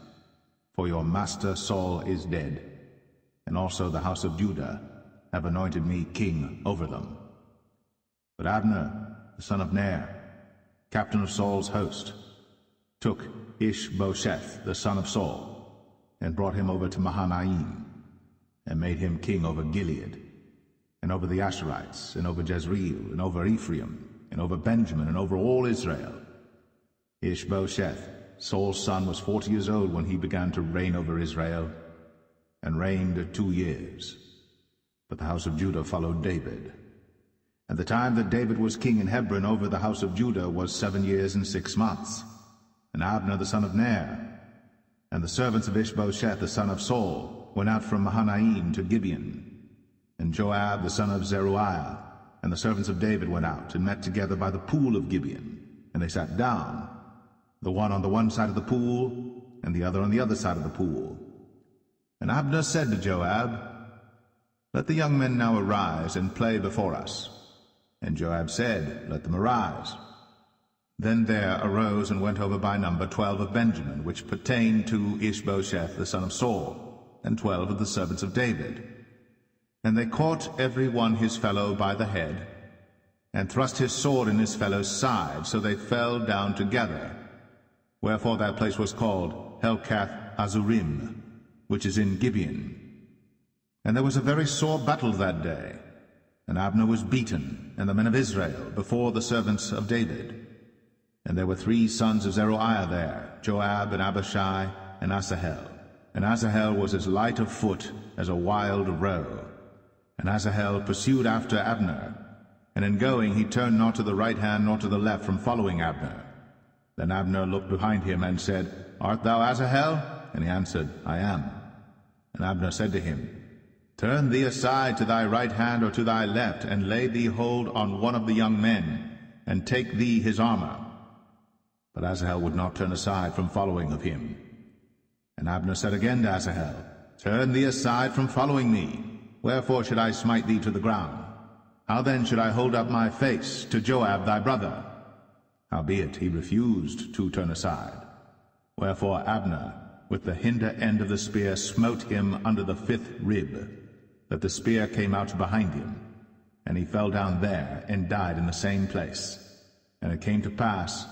for your master Saul is dead, and also the house of Judah have anointed me king over them. But Abner, the son of Ner, captain of Saul's host, took Ishbosheth, the son of Saul, and brought him over to Mahanaim, and made him king over Gilead, and over the Asherites, and over Jezreel, and over Ephraim, and over Benjamin, and over all Israel. Ishbosheth, Saul's son, was 40 years old when he began to reign over Israel, and reigned 2 years. But the house of Judah followed David. And the time that David was king in Hebron over the house of Judah was 7 years and 6 months. And Abner the son of Ner, and the servants of Ishbosheth the son of Saul, went out from Mahanaim to Gibeon. And Joab the son of Zeruiah, and the servants of David went out, and met together by the pool of Gibeon. And they sat down, the one on the one side of the pool, and the other on the other side of the pool. And Abner said to Joab, Let the young men now arise, and play before us. And Joab said, Let them arise. Then there arose and went over by number 12 of Benjamin, which pertained to Ishbosheth the son of Saul, and 12 of the servants of David. And they caught every one his fellow by the head, and thrust his sword in his fellow's side, so they fell down together. Wherefore that place was called Helkath Azurim, which is in Gibeon. And there was a very sore battle that day, and Abner was beaten, and the men of Israel, before the servants of David. And there were 3 sons of Zeruiah there, Joab, and Abishai, and Asahel. And Asahel was as light of foot as a wild roe. And Asahel pursued after Abner, and in going he turned not to the right hand nor to the left from following Abner. Then Abner looked behind him, and said, Art thou Asahel? And he answered, I am. And Abner said to him, Turn thee aside to thy right hand or to thy left, and lay thee hold on one of the young men, and take thee his armor. But Asahel would not turn aside from following of him. And Abner said again to Asahel, Turn thee aside from following me. Wherefore should I smite thee to the ground? How then should I hold up my face to Joab thy brother? Howbeit he refused to turn aside. Wherefore Abner, with the hinder end of the spear, smote him under the 5th rib, that the spear came out behind him, and he fell down there, and died in the same place. And it came to pass,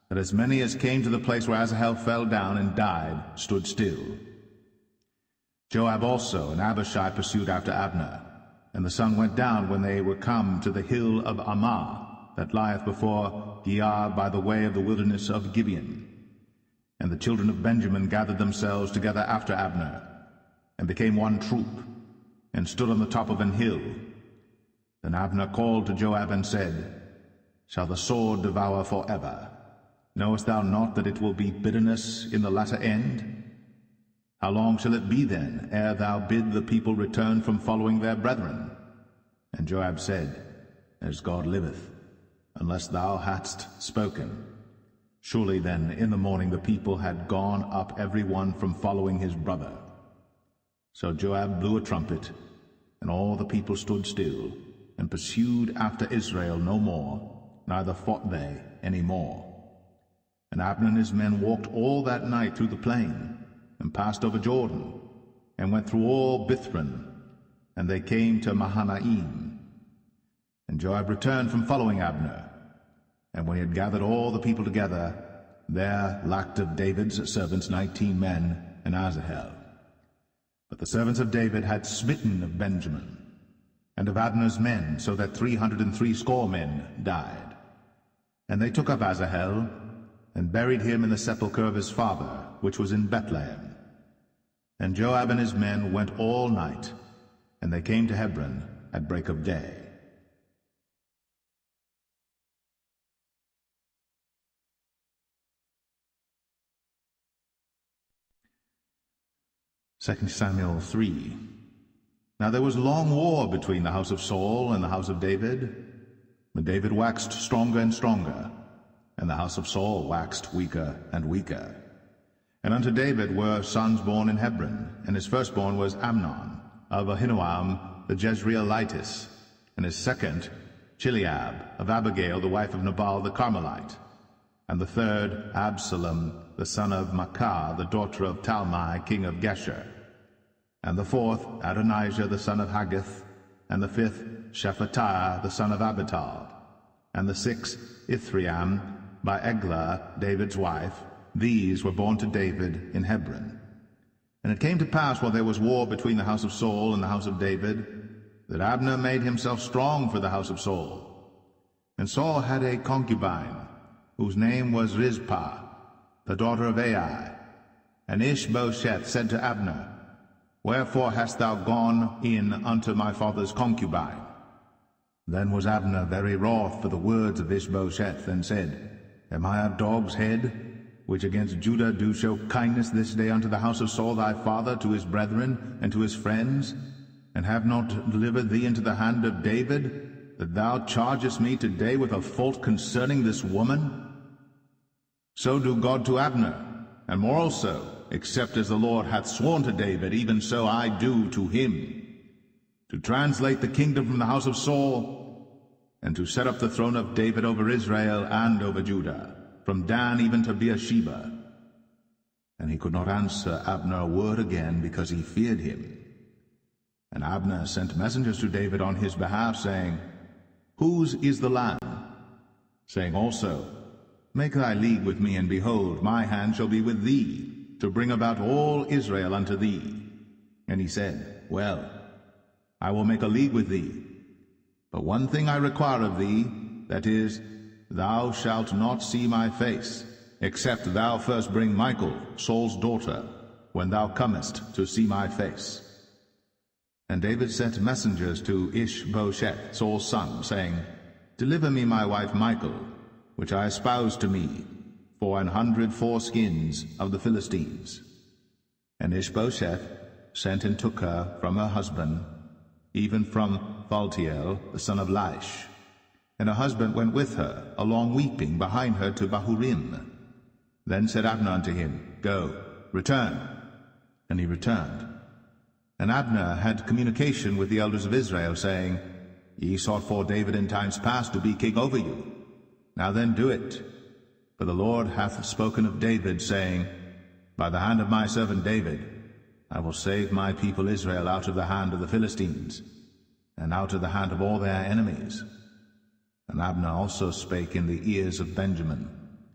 that as many as came to the place where Asahel fell down and died stood still. Joab also and Abishai pursued after Abner, and the sun went down when they were come to the hill of Ammah, that lieth before Giah by the way of the wilderness of Gibeon. And the children of Benjamin gathered themselves together after Abner, and became one troop, and stood on the top of an hill. Then Abner called to Joab and said, Shall the sword devour forever? Knowest thou not that it will be bitterness in the latter end? How long shall it be then, ere thou bid the people return from following their brethren? And Joab said, As God liveth, unless thou hadst spoken. Surely then in the morning the people had gone up every one from following his brother. So Joab blew a trumpet, and all the people stood still, and pursued after Israel no more, neither fought they any more. And Abner and his men walked all that night through the plain, and passed over Jordan, and went through all Bithron, and they came to Mahanaim. And Joab returned from following Abner, and when he had gathered all the people together, there lacked of David's servants 19 men, and Asahel. But the servants of David had smitten of Benjamin, and of Abner's men, so that 360 men died. And they took up Asahel, and buried him in the sepulchre of his father, which was in Bethlehem. And Joab and his men went all night, and they came to Hebron at break of day. 2 Samuel 3. Now there was long war between the house of Saul and the house of David. But David waxed stronger and stronger, and the house of Saul waxed weaker and weaker. And unto David were sons born in Hebron, and his firstborn was Amnon, of Ahinoam the Jezreelitess, and his second Chileab, of Abigail the wife of Nabal the Carmelite, and the third Absalom the son of Maacah the daughter of Talmai king of Geshur, and the fourth Adonijah the son of Haggith, and the fifth Shephatiah the son of Abital, and the sixth Ithream by Eglah David's wife. These were born to David in Hebron. And it came to pass, while there was war between the house of Saul and the house of David, that Abner made himself strong for the house of Saul. And Saul had a concubine, whose name was Rizpah, the daughter of Ai. And Ishbosheth said to Abner, Wherefore hast thou gone in unto my father's concubine? Then was Abner very wroth for the words of Ishbosheth, and said, Am I a dog's head, which against Judah do show kindness this day unto the house of Saul thy father, to his brethren, and to his friends, and have not delivered thee into the hand of David, that thou chargest me today with a fault concerning this woman? So do God to Abner, and more also, except as the Lord hath sworn to David, even so I do to him, to translate the kingdom from the house of Saul, and to set up the throne of David over Israel and over Judah, from Dan even to Beersheba. And he could not answer Abner a word again, because he feared him. And Abner sent messengers to David on his behalf, saying, Whose is the land? Saying also, Make thy league with me, and behold, my hand shall be with thee, to bring about all Israel unto thee. And he said, Well, I will make a league with thee. But one thing I require of thee, that is, thou shalt not see my face, except thou first bring Michal, Saul's daughter, when thou comest to see my face. And David sent messengers to Ishbosheth, Saul's son, saying, Deliver me my wife Michal, which I espoused to me, for 100 foreskins of the Philistines. And Ishbosheth sent and took her from her husband, even from Phaltiel, the son of Laish. And her husband went with her, along weeping, behind her to Bahurim. Then said Abner unto him, Go, return. And he returned. And Abner had communication with the elders of Israel, saying, Ye sought for David in times past to be king over you. Now then do it. For the Lord hath spoken of David, saying, By the hand of my servant David I will save my people Israel out of the hand of the Philistines, and out of the hand of all their enemies. And Abner also spake in the ears of Benjamin.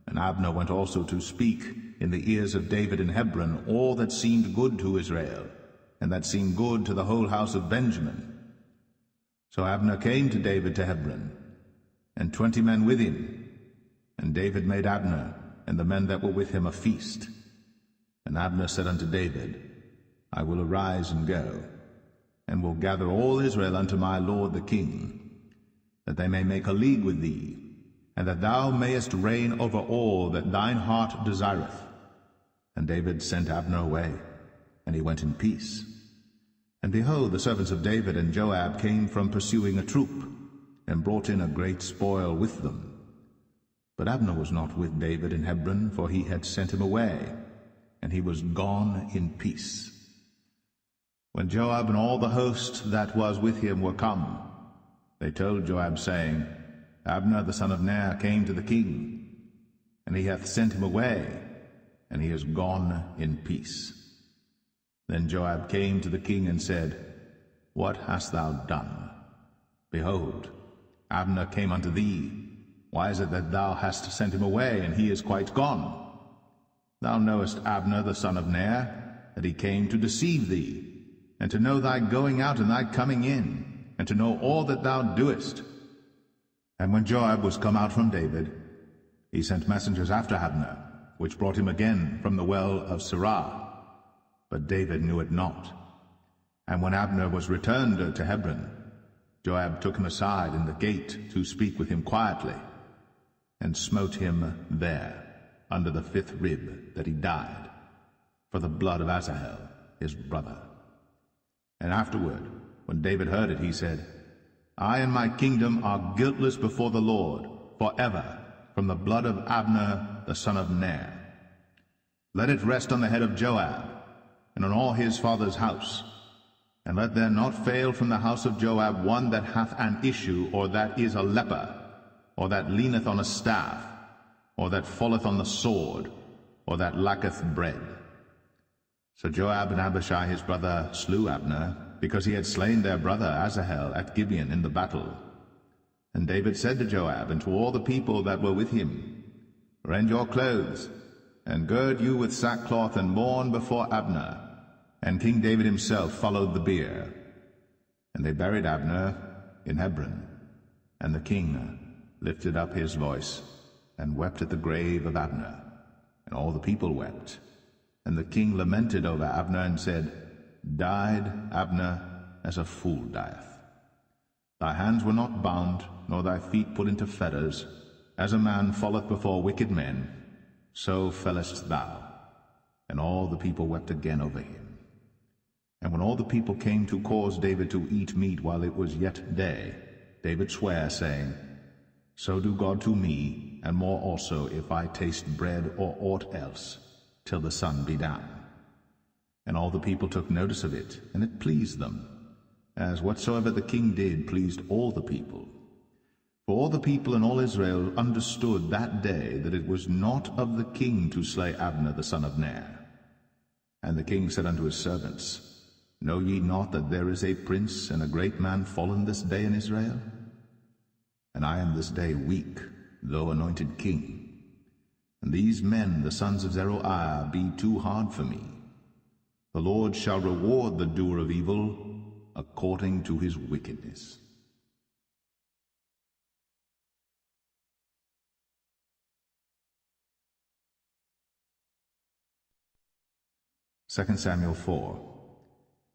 And Abner went also to speak in the ears of David in Hebron all that seemed good to Israel, and that seemed good to the whole house of Benjamin. So Abner came to David to Hebron, and 20 men with him. And David made Abner and the men that were with him a feast. And Abner said unto David, I will arise and go, and will gather all Israel unto my lord the king, that they may make a league with thee, and that thou mayest reign over all that thine heart desireth. And David sent Abner away, and he went in peace. And behold, the servants of David and Joab came from pursuing a troop, and brought in a great spoil with them. But Abner was not with David in Hebron, for he had sent him away, and he was gone in peace. When Joab and all the host that was with him were come, they told Joab, saying, Abner the son of Ner came to the king, and he hath sent him away, and he is gone in peace. Then Joab came to the king and said, What hast thou done? Behold, Abner came unto thee. Why is it that thou hast sent him away, and he is quite gone? Thou knowest Abner the son of Ner, that he came to deceive thee, and to know thy going out and thy coming in, and to know all that thou doest. And when Joab was come out from David, he sent messengers after Abner, which brought him again from the well of Sirah. But David knew it not. And when Abner was returned to Hebron, Joab took him aside in the gate to speak with him quietly, and smote him there under the 5th rib, that he died, for the blood of Asahel his brother. And afterward, when David heard it, he said, I and my kingdom are guiltless before the Lord forever, from the blood of Abner the son of Ner. Let it rest on the head of Joab, and on all his father's house. And let there not fail from the house of Joab one that hath an issue, or that is a leper, or that leaneth on a staff, or that falleth on the sword, or that lacketh bread. So Joab and Abishai his brother slew Abner, because he had slain their brother Asahel at Gibeon in the battle. And David said to Joab and to all the people that were with him, Rend your clothes, and gird you with sackcloth, and mourn before Abner. And King David himself followed the bier. And they buried Abner in Hebron. And the king lifted up his voice, and wept at the grave of Abner. And all the people wept. And the king lamented over Abner, and said, Died Abner as a fool dieth. Thy hands were not bound, nor thy feet put into fetters. As a man falleth before wicked men, so fellest thou. And all the people wept again over him. And when all the people came to cause David to eat meat while it was yet day, David sware, saying, So do God to me, and more also, if I taste bread or aught else, till the sun be down. And all the people took notice of it, and it pleased them, as whatsoever the king did pleased all the people. For all the people and all Israel understood that day that it was not of the king to slay Abner the son of Ner. And the king said unto his servants, Know ye not that there is a prince and a great man fallen this day in Israel? And I am this day weak, though anointed king. And these men, the sons of Zeruiah, be too hard for me. The Lord shall reward the doer of evil according to his wickedness. Second Samuel 4.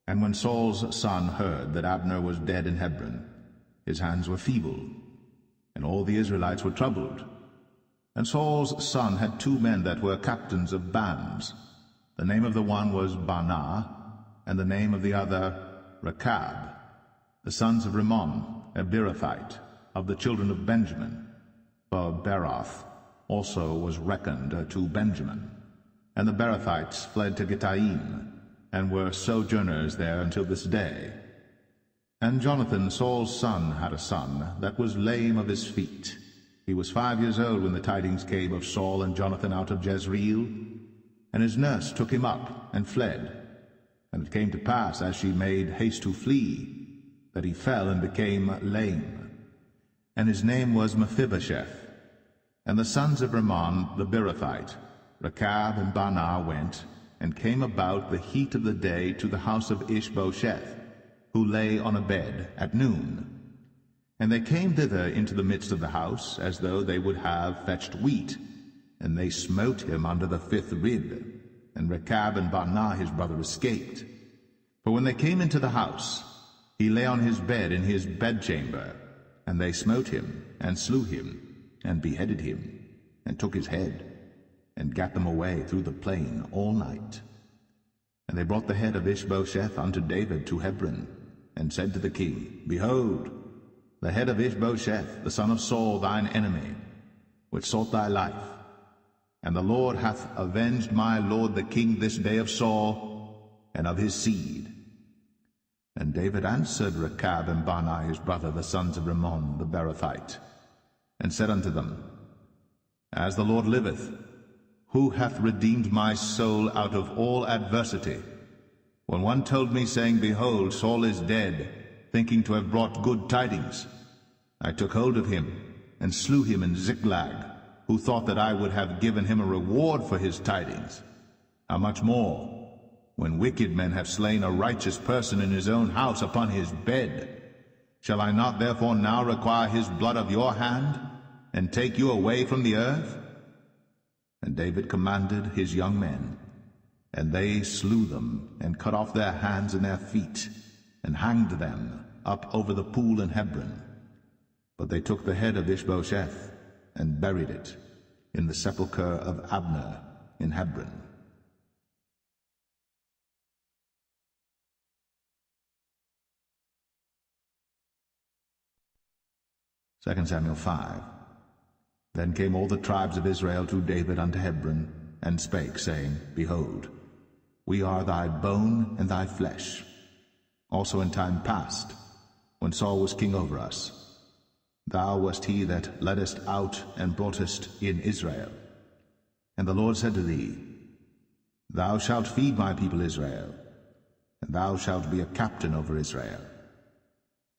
And when Saul's son heard that Abner was dead in Hebron, his hands were feeble, and all the Israelites were troubled. And Saul's son had 2 men that were captains of bands. The name of the one was Baanah, and the name of the other Rechab, the sons of Rimmon, a Beerothite, of the children of Benjamin. For Beeroth also was reckoned to Benjamin. And the Beerothites fled to Gittaim, and were sojourners there until this day. And Jonathan, Saul's son, had a son that was lame of his feet. He was 5 years old when the tidings came of Saul and Jonathan out of Jezreel. And his nurse took him up and fled. And it came to pass, as she made haste to flee, that he fell and became lame. And his name was Mephibosheth. And the sons of Rimmon the Beerothite, Rechab and Baanah, went, and came about the heat of the day to the house of Ishbosheth, who lay on a bed at noon. And they came thither into the midst of the house, as though they would have fetched wheat. And they smote him under the 5th rib. And Rechab and Baanah his brother escaped. For when they came into the house, he lay on his bed in his bedchamber. And they smote him, and slew him, and beheaded him, and took his head, and gat them away through the plain all night. And they brought the head of Ishbosheth unto David to Hebron, and said to the king, Behold, the head of Ishbosheth, the son of Saul, thine enemy, which sought thy life. And the Lord hath avenged my lord the king this day of Saul, and of his seed. And David answered Rechab and Baanah his brother, the sons of Rimmon the Beerothite, and said unto them, As the Lord liveth, who hath redeemed my soul out of all adversity? When one told me, saying, Behold, Saul is dead, thinking to have brought good tidings, I took hold of him, and slew him in Ziklag, who thought that I would have given him a reward for his tidings. How much more, when wicked men have slain a righteous person in his own house upon his bed? Shall I not therefore now require his blood of your hand, and take you away from the earth? And David commanded his young men, and they slew them, and cut off their hands and their feet, and hanged them up over the pool in Hebron. But they took the head of Ishbosheth, and buried it in the sepulchre of Abner in Hebron. Second Samuel 5. Then came all the tribes of Israel to David unto Hebron, and spake, saying, Behold, we are thy bone and thy flesh. Also in time past, when Saul was king over us, thou wast he that leddest out and broughtest in Israel. And the Lord said to thee, Thou shalt feed my people Israel, and thou shalt be a captain over Israel.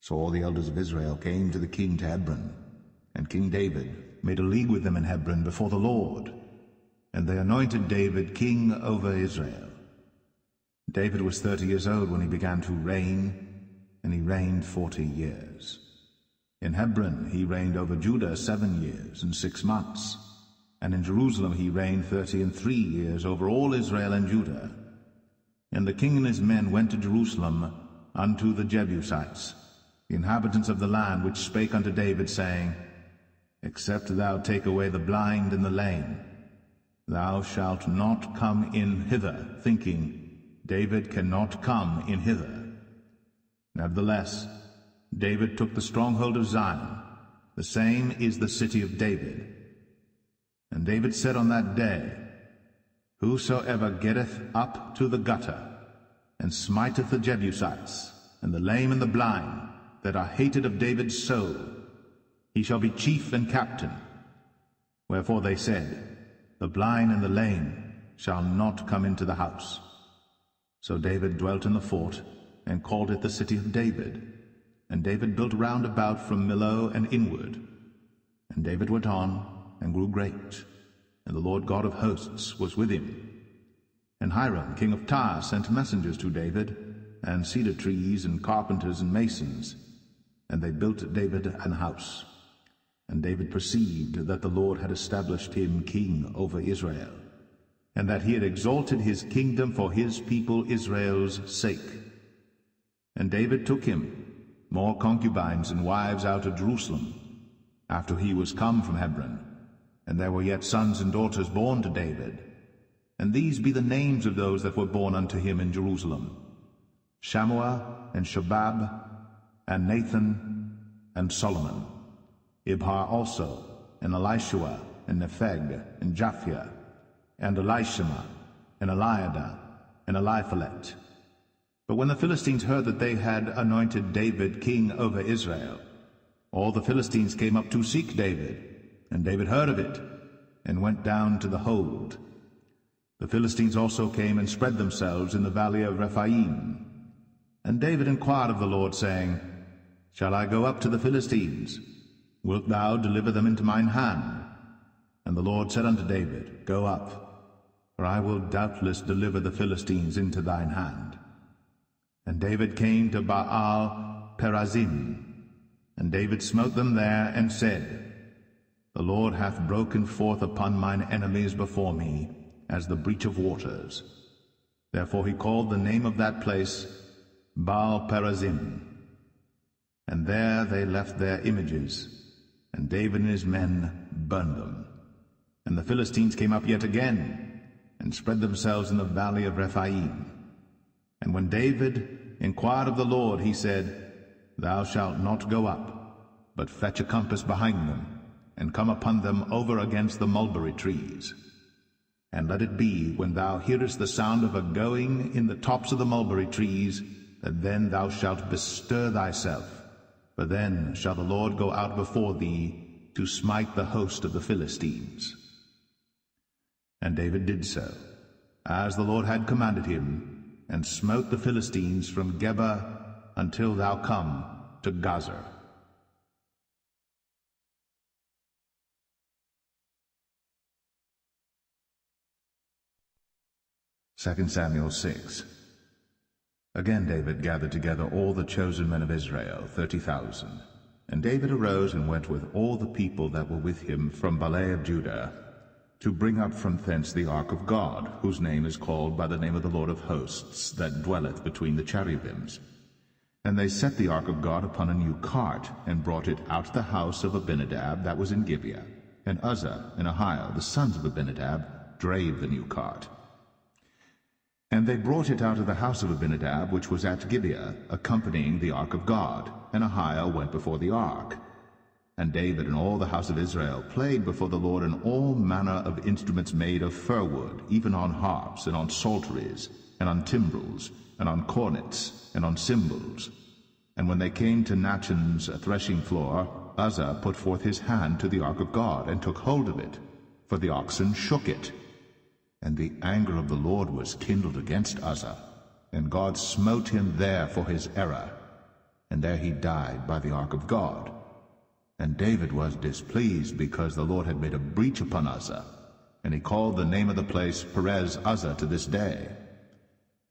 So all the elders of Israel came to the king to Hebron, and King David made a league with them in Hebron before the Lord, and they anointed David king over Israel. David was 30 years old when he began to reign, and he reigned 40 years. In Hebron he reigned over Judah 7 years and 6 months, and in Jerusalem he reigned 33 years over all Israel and Judah. And the king and his men went to Jerusalem unto the Jebusites, the inhabitants of the land, which spake unto David, saying, Except thou take away the blind and the lame, thou shalt not come in hither, thinking, David cannot come in hither. Nevertheless, David took the stronghold of Zion, the same is the city of David. And David said on that day, Whosoever getteth up to the gutter, and smiteth the Jebusites, and the lame and the blind, that are hated of David's soul, he shall be chief and captain. Wherefore they said, The blind and the lame shall not come into the house. So David dwelt in the fort, and called it the city of David. And David built round about from Millo and inward. And David went on, and grew great, and the Lord God of hosts was with him. And Hiram king of Tyre sent messengers to David, and cedar trees, and carpenters, and masons, and they built David an house. And David perceived that the Lord had established him king over Israel, and that he had exalted his kingdom for his people Israel's sake. And David took him more concubines and wives out of Jerusalem, after he was come from Hebron, and there were yet sons and daughters born to David. And these be the names of those that were born unto him in Jerusalem: Shammua, and Shobab, and Nathan, and Solomon, Ibhar also, and Elishua, and Nepheg, and Japhia, and Elishama, and Eliada, and Eliphalet. But when the Philistines heard that they had anointed David king over Israel, all the Philistines came up to seek David, and David heard of it, and went down to the hold. The Philistines also came and spread themselves in the valley of Rephaim. And David inquired of the Lord, saying, Shall I go up to the Philistines? Wilt thou deliver them into mine hand? And the Lord said unto David, Go up, for I will doubtless deliver the Philistines into thine hand. And David came to Baal Perazim, and David smote them there, and said, The Lord hath broken forth upon mine enemies before me, as the breach of waters. Therefore he called the name of that place Baal Perazim. And there they left their images, and David and his men burned them. And the Philistines came up yet again, and spread themselves in the valley of Rephaim. And when David inquired of the Lord, he said, Thou shalt not go up, but fetch a compass behind them, and come upon them over against the mulberry trees. And let it be, when thou hearest the sound of a going in the tops of the mulberry trees, that then thou shalt bestir thyself, for then shall the Lord go out before thee to smite the host of the Philistines. And David did so, as the Lord had commanded him, and smote the Philistines from Geba until thou come to Gazer. Second Samuel 6. Again David gathered together all the chosen men of Israel, 30,000. And David arose and went with all the people that were with him from Paulett of Judah, to bring up from thence the ark of God, whose name is called by the name of the Lord of hosts, that dwelleth between the cherubims. And they set the ark of God upon a new cart, and brought it out of the house of Abinadab that was in Gibeah. And Uzzah and Ahio, the sons of Abinadab, drave the new cart. And they brought it out of the house of Abinadab, which was at Gibeah, accompanying the ark of God, and Ahio went before the ark. And David and all the house of Israel played before the Lord in all manner of instruments made of fir wood, even on harps, and on psalteries, and on timbrels, and on cornets, and on cymbals. And when they came to Nachon's threshing floor, Uzzah put forth his hand to the ark of God, and took hold of it, for the oxen shook it. And the anger of the Lord was kindled against Uzzah, and God smote him there for his error, and there he died by the ark of God. And David was displeased, because the Lord had made a breach upon Uzzah, and he called the name of the place Perez Uzzah to this day.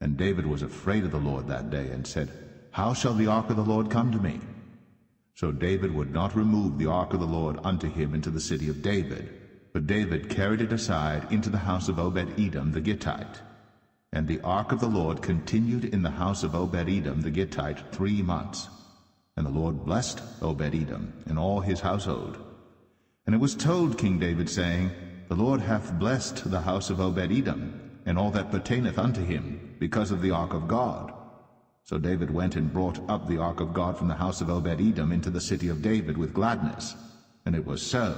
And David was afraid of the Lord that day, and said, How shall the ark of the Lord come to me? So David would not remove the ark of the Lord unto him into the city of David, but David carried it aside into the house of Obed-Edom the Gittite. And the ark of the Lord continued in the house of Obed-Edom the Gittite 3 months. And the Lord blessed Obed-Edom and all his household. And it was told King David, saying, The Lord hath blessed the house of Obed-Edom, and all that pertaineth unto him, because of the ark of God. So David went and brought up the ark of God from the house of Obed-Edom into the city of David with gladness. And it was so,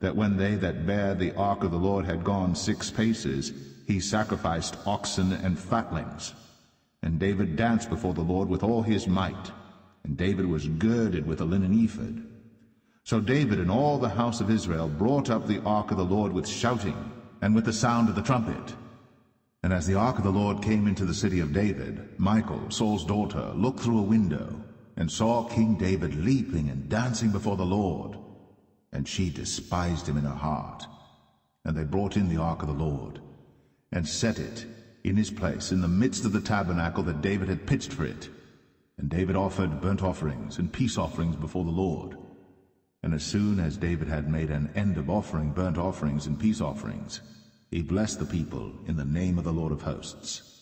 that when they that bare the ark of the Lord had gone 6 paces, he sacrificed oxen and fatlings. And David danced before the Lord with all his might, and David was girded with a linen ephod. So David and all the house of Israel brought up the ark of the Lord with shouting, and with the sound of the trumpet. And as the ark of the Lord came into the city of David, Michal, Saul's daughter, looked through a window, and saw King David leaping and dancing before the Lord. And she despised him in her heart. And they brought in the ark of the Lord, and set it in his place in the midst of the tabernacle that David had pitched for it. And David offered burnt offerings and peace offerings before the Lord. And as soon as David had made an end of offering burnt offerings and peace offerings, he blessed the people in the name of the Lord of hosts.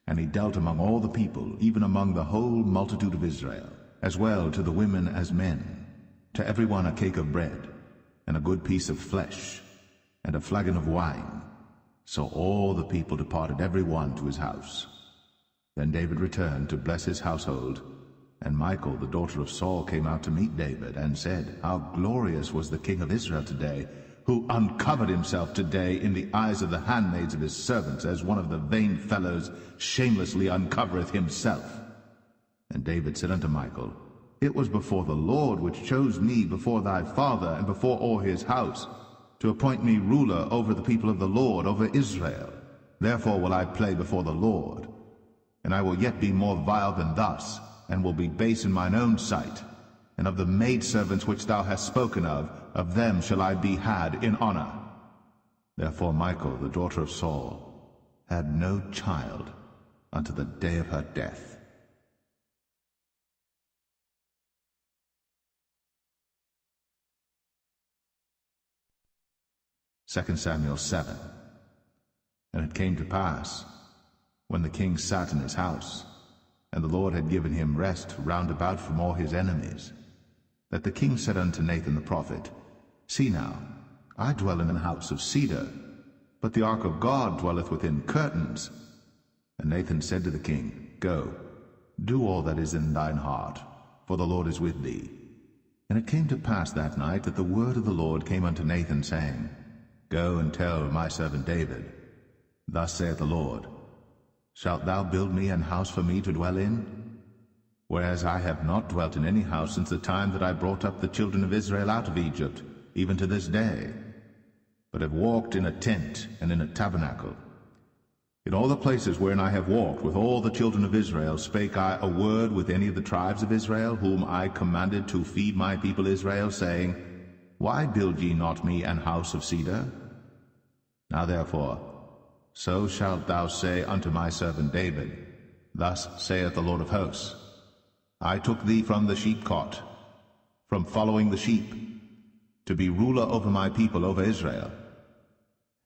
And he dealt among all the people, even among the whole multitude of Israel, as well to the women as men, to every one a cake of bread, and a good piece of flesh, and a flagon of wine. So all the people departed every one to his house. Then David returned to bless his household, and Michal, the daughter of Saul, came out to meet David, and said, How glorious was the king of Israel today, who uncovered himself today in the eyes of the handmaids of his servants, as one of the vain fellows shamelessly uncovereth himself. And David said unto Michal, It was before the Lord which chose me before thy father, and before all his house, to appoint me ruler over the people of the Lord, over Israel. Therefore will I play before the Lord. And I will yet be more vile than thus, and will be base in mine own sight. And of the maidservants which thou hast spoken of them shall I be had in honor. Therefore Michal, the daughter of Saul, had no child unto the day of her death. Second Samuel 7. And it came to pass, when the king sat in his house, and the Lord had given him rest round about from all his enemies, that the king said unto Nathan the prophet, See now, I dwell in an house of cedar, but the ark of God dwelleth within curtains. And Nathan said to the king, Go, do all that is in thine heart, for the Lord is with thee. And it came to pass that night that the word of the Lord came unto Nathan, saying, Go and tell my servant David, Thus saith the Lord, Shalt thou build me an house for me to dwell in? Whereas I have not dwelt in any house since the time that I brought up the children of Israel out of Egypt, even to this day, but have walked in a tent and in a tabernacle. In all the places wherein I have walked with all the children of Israel spake I a word with any of the tribes of Israel, whom I commanded to feed my people Israel, saying, Why build ye not me an house of cedar? Now therefore, so shalt thou say unto my servant David, Thus saith the Lord of hosts, I took thee from the sheepcot, from following the sheep, to be ruler over my people, over Israel.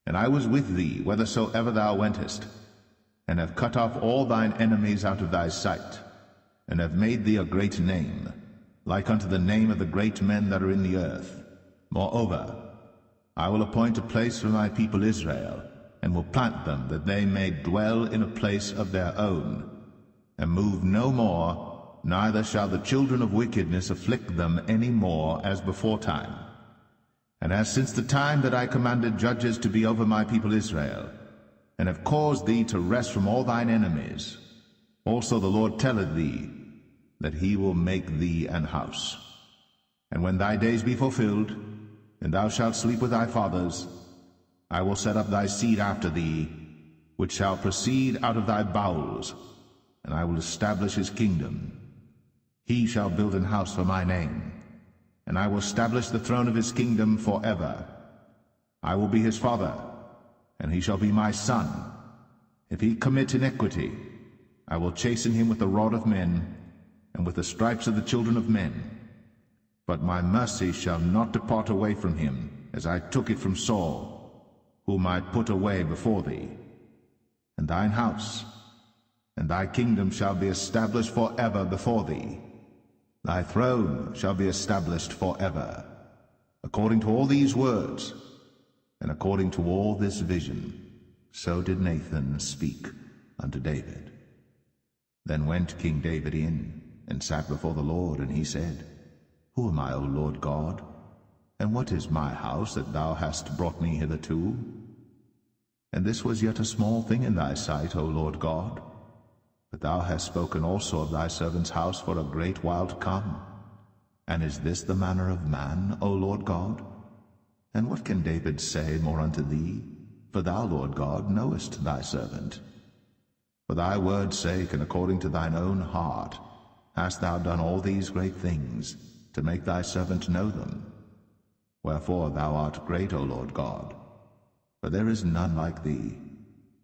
And I was with thee whithersoever thou wentest, and have cut off all thine enemies out of thy sight, and have made thee a great name, like unto the name of the great men that are in the earth. Moreover, I will appoint a place for my people Israel, and will plant them, that they may dwell in a place of their own, and move no more, neither shall the children of wickedness afflict them any more as beforetime. And as since the time that I commanded judges to be over my people Israel, and have caused thee to rest from all thine enemies, also the Lord telleth thee, that he will make thee an house. And when thy days be fulfilled, and thou shalt sleep with thy fathers, I will set up thy seed after thee, which shall proceed out of thy bowels, and I will establish his kingdom. He shall build an house for my name, and I will establish the throne of his kingdom forever. I will be his father, and he shall be my son. If he commit iniquity, I will chasten him with the rod of men, and with the stripes of the children of men. But my mercy shall not depart away from him, as I took it from Saul, whom I put away before thee. And thine house and thy kingdom shall be established forever before thee. Thy throne shall be established forever. According to all these words, and according to all this vision, so did Nathan speak unto David. Then went King David in, and sat before the Lord, and he said, Who am I, O Lord God? And what is my house that thou hast brought me hitherto? And this was yet a small thing in thy sight, O Lord God. But thou hast spoken also of thy servant's house for a great while to come. And is this the manner of man, O Lord God? And what can David say more unto thee? For thou, Lord God, knowest thy servant. For thy word's sake, and according to thine own heart, hast thou done all these great things, to make thy servant know them. Wherefore thou art great, O Lord God. For there is none like thee,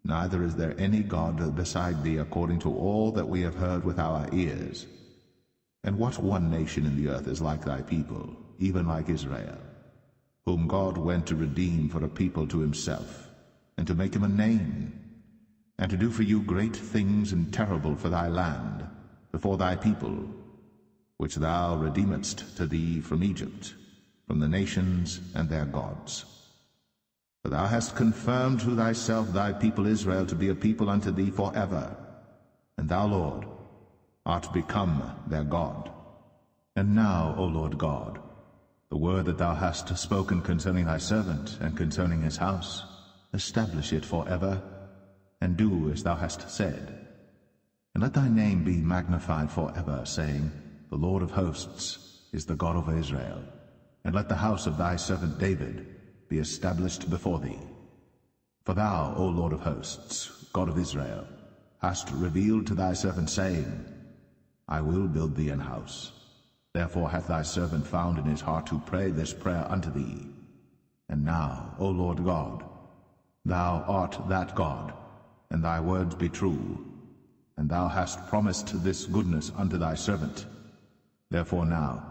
neither is there any God beside thee, according to all that we have heard with our ears. And what one nation in the earth is like thy people, even like Israel, whom God went to redeem for a people to himself, and to make him a name, and to do for you great things and terrible for thy land, before thy people, which thou redeemedst to thee from Egypt, from the nations and their gods. For thou hast confirmed to thyself thy people Israel to be a people unto thee forever, and thou, Lord, art become their God. And now, O Lord God, the word that thou hast spoken concerning thy servant and concerning his house, establish it forever, and do as thou hast said. And let thy name be magnified forever, saying, The Lord of hosts is the God of Israel. And let the house of thy servant David be established before thee. For thou, O Lord of hosts, God of Israel, hast revealed to thy servant, saying, I will build thee an house. Therefore hath thy servant found in his heart to pray this prayer unto thee. And now, O Lord God, thou art that God, and thy words be true, and thou hast promised this goodness unto thy servant. Therefore now,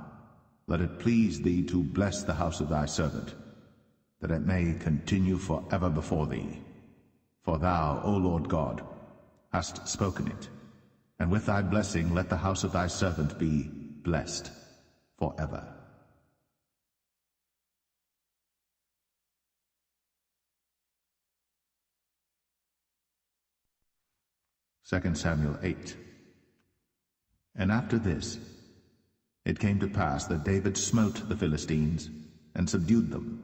let it please thee to bless the house of thy servant, that it may continue forever before thee. For thou, O Lord God, hast spoken it, and with thy blessing let the house of thy servant be blessed forever. 2 Samuel 8. And after this, it came to pass that David smote the Philistines, and subdued them.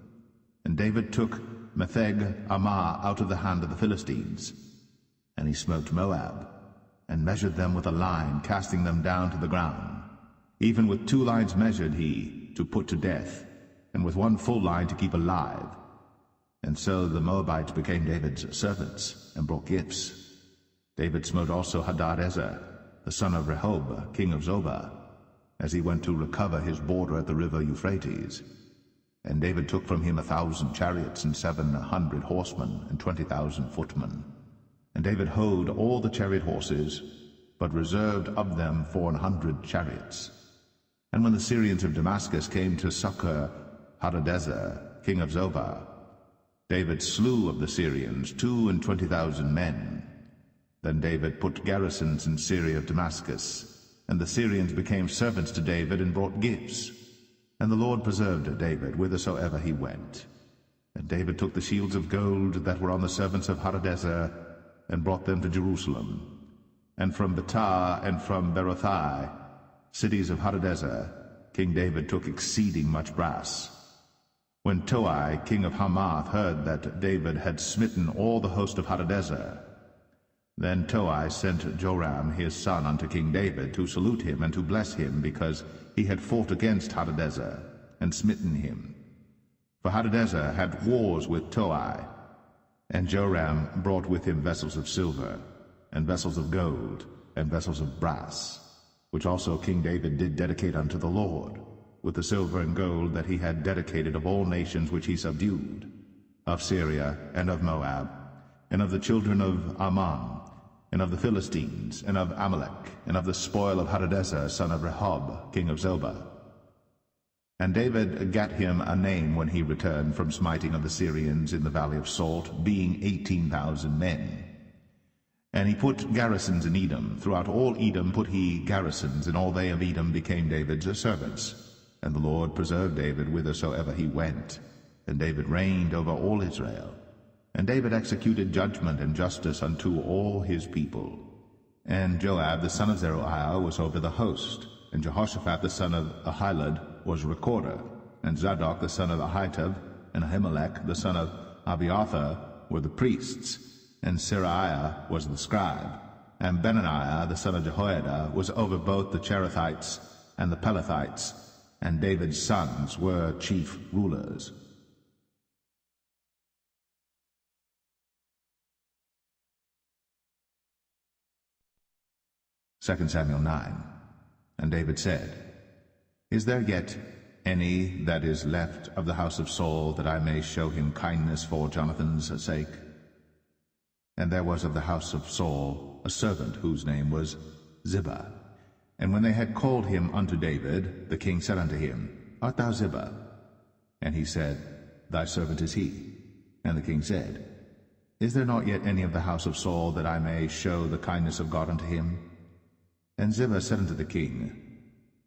And David took Metheg-Ammah out of the hand of the Philistines. And he smote Moab, and measured them with a line, casting them down to the ground. Even with 2 lines measured he, to put to death, and with 1 full line to keep alive. And so the Moabites became David's servants, and brought gifts. David smote also Hadadezer, the son of Rehob, king of Zobah, as he went to recover his border at the river Euphrates. And David took from him 1,000 chariots, and 700 horsemen, and 20,000 footmen. And David houghed all the chariot horses, but reserved of them 400 chariots. And when the Syrians of Damascus came to succor Hadadezer, king of Zobah, David slew of the Syrians 22,000 men. Then David put garrisons in Syria of Damascus, and the Syrians became servants to David and brought gifts. And the Lord preserved David whithersoever he went. And David took the shields of gold that were on the servants of Hadadezer, and brought them to Jerusalem. And from Betah and from Berothai, cities of Hadadezer, King David took exceeding much brass. When Toi, king of Hamath, heard that David had smitten all the host of Hadadezer, then Toi sent Joram his son unto King David to salute him and to bless him, because he had fought against Hadadezer and smitten him. For Hadadezer had wars with Toi, and Joram brought with him vessels of silver, and vessels of gold, and vessels of brass, which also King David did dedicate unto the Lord, with the silver and gold that he had dedicated of all nations which he subdued, of Syria, and of Moab, and of the children of Ammon, and of the Philistines, and of Amalek, and of the spoil of Hadadezer, son of Rehob, king of Zobah. And David gat him a name when he returned from smiting of the Syrians in the valley of Salt, being 18,000 men. And he put garrisons in Edom. Throughout all Edom put he garrisons, and all they of Edom became David's servants. And the Lord preserved David whithersoever he went. And David reigned over all Israel. And David executed judgment and justice unto all his people. And Joab the son of Zeruiah was over the host. And Jehoshaphat the son of Ahilud was recorder. And Zadok the son of Ahitub, and Ahimelech the son of Abiathar were the priests. And Seraiah was the scribe. And Benaniah the son of Jehoiada was over both the Cherethites and the Pelethites. And David's sons were chief rulers. 2 Samuel 9. And David said, Is there yet any that is left of the house of Saul, that I may show him kindness for Jonathan's sake? And there was of the house of Saul a servant whose name was Ziba. And when they had called him unto David, the king said unto him, Art thou Ziba? And he said, Thy servant is he. And the king said, Is there not yet any of the house of Saul, that I may show the kindness of God unto him? And Ziba said unto the king,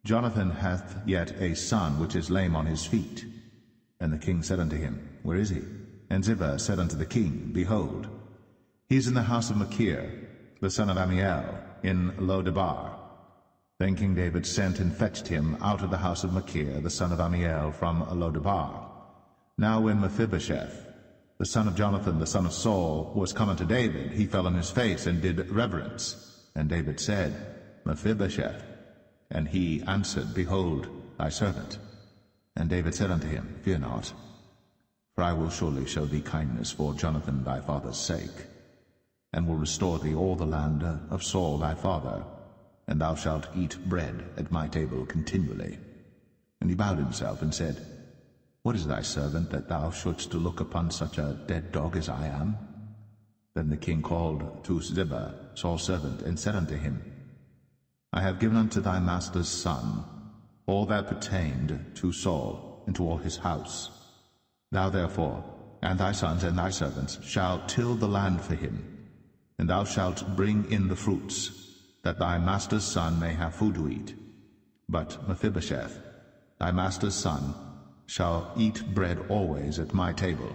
Jonathan hath yet a son which is lame on his feet. And the king said unto him, Where is he? And Ziba said unto the king, Behold, he is in the house of Machir, the son of Ammiel, in Lo-debar. Then King David sent and fetched him out of the house of Machir, the son of Ammiel, from Lo-debar. Now when Mephibosheth, the son of Jonathan, the son of Saul, was come unto David, he fell on his face and did reverence. And David said, Mephibosheth. And he answered, Behold, thy servant. And David said unto him, Fear not, for I will surely show thee kindness for Jonathan thy father's sake, and will restore thee all the land of Saul thy father, and thou shalt eat bread at my table continually. And he bowed himself and said, What is thy servant, that thou shouldst look upon such a dead dog as I am? Then the king called to Ziba, Saul's servant, and said unto him, I have given unto thy master's son all that pertained to Saul, and to all his house. Thou therefore, and thy sons and thy servants, shall till the land for him, and thou shalt bring in the fruits, that thy master's son may have food to eat. But Mephibosheth, thy master's son, shall eat bread always at my table.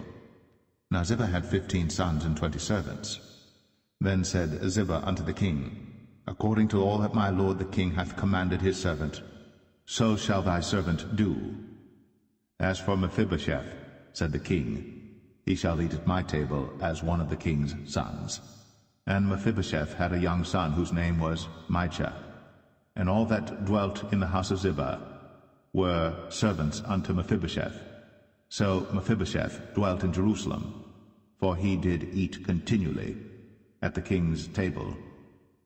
Now Ziba had 15 sons and 20 servants. Then said Ziba unto the king, According to all that my lord the king hath commanded his servant, so shall thy servant do. As for Mephibosheth, said the king, he shall eat at my table as one of the king's sons. And Mephibosheth had a young son whose name was Micah. And all that dwelt in the house of Ziba were servants unto Mephibosheth. So Mephibosheth dwelt in Jerusalem, for he did eat continually at the king's table,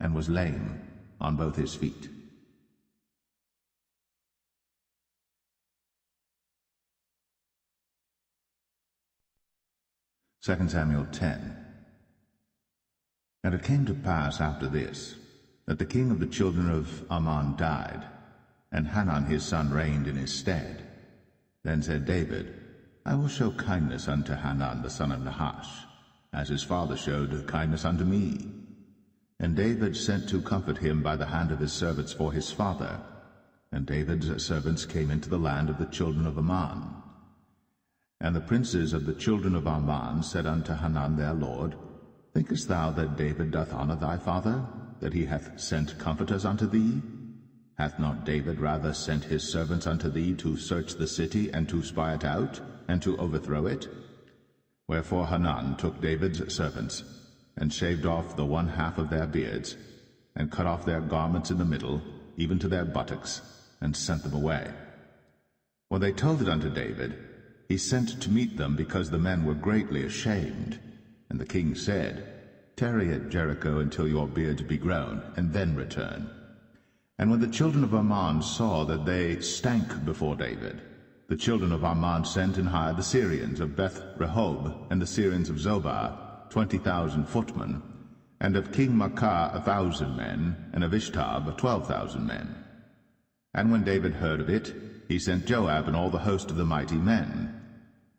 and was lame on both his feet. Second Samuel 10. And it came to pass after this, that the king of the children of Ammon died, and Hanan his son reigned in his stead. Then said David, I will show kindness unto Hanan the son of Nahash, as his father showed kindness unto me. And David sent to comfort him by the hand of his servants for his father. And David's servants came into the land of the children of Ammon. And the princes of the children of Ammon said unto Hanan their lord, Thinkest thou that David doth honor thy father, that he hath sent comforters unto thee? Hath not David rather sent his servants unto thee to search the city, and to spy it out, and to overthrow it? Wherefore Hanan took David's servants, and shaved off the one half of their beards, and cut off their garments in the middle, even to their buttocks, and sent them away. When they told it unto David, he sent to meet them, because the men were greatly ashamed. And the king said, Tarry at Jericho until your beards be grown, and then return. And when the children of Ammon saw that they stank before David, the children of Ammon sent and hired the Syrians of Beth-rehob, and the Syrians of Zobah, 20,000 footmen, and of King Maacah 1,000 men, and of Ishtab 12,000 men. And when David heard of it, he sent Joab and all the host of the mighty men.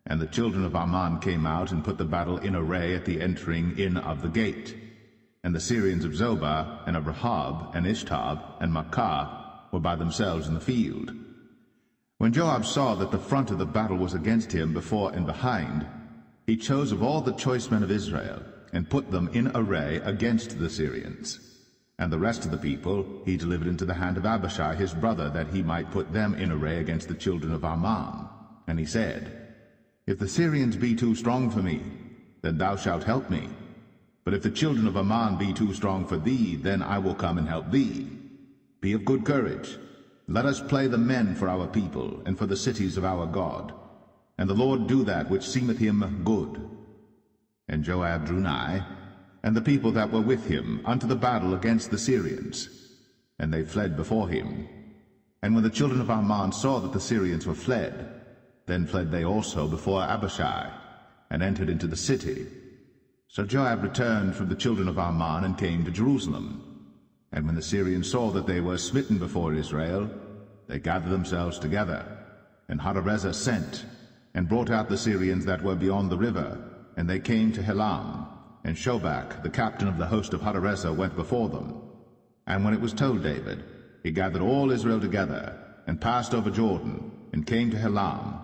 And the children of Ammon came out and put the battle in array at the entering in of the gate. And the Syrians of Zobah, and of Rehob, and Ishtab, and Maacah were by themselves in the field. When Joab saw that the front of the battle was against him before and behind, he chose of all the choice men of Israel, and put them in array against the Syrians. And the rest of the people he delivered into the hand of Abishai his brother, that he might put them in array against the children of Ammon. And he said, If the Syrians be too strong for me, then thou shalt help me. But if the children of Ammon be too strong for thee, then I will come and help thee. Be of good courage. Let us play the men for our people, and for the cities of our God. And the Lord do that which seemeth him good. And Joab drew nigh, and the people that were with him, unto the battle against the Syrians. And they fled before him. And when the children of Ammon saw that the Syrians were fled, then fled they also before Abishai, and entered into the city. So Joab returned from the children of Ammon, and came to Jerusalem. And when the Syrians saw that they were smitten before Israel, they gathered themselves together. And Hadarezer sent, and brought out the Syrians that were beyond the river, and they came to Helam. And Shobach, the captain of the host of Hadarezer, went before them. And when it was told David, he gathered all Israel together, and passed over Jordan, and came to Helam.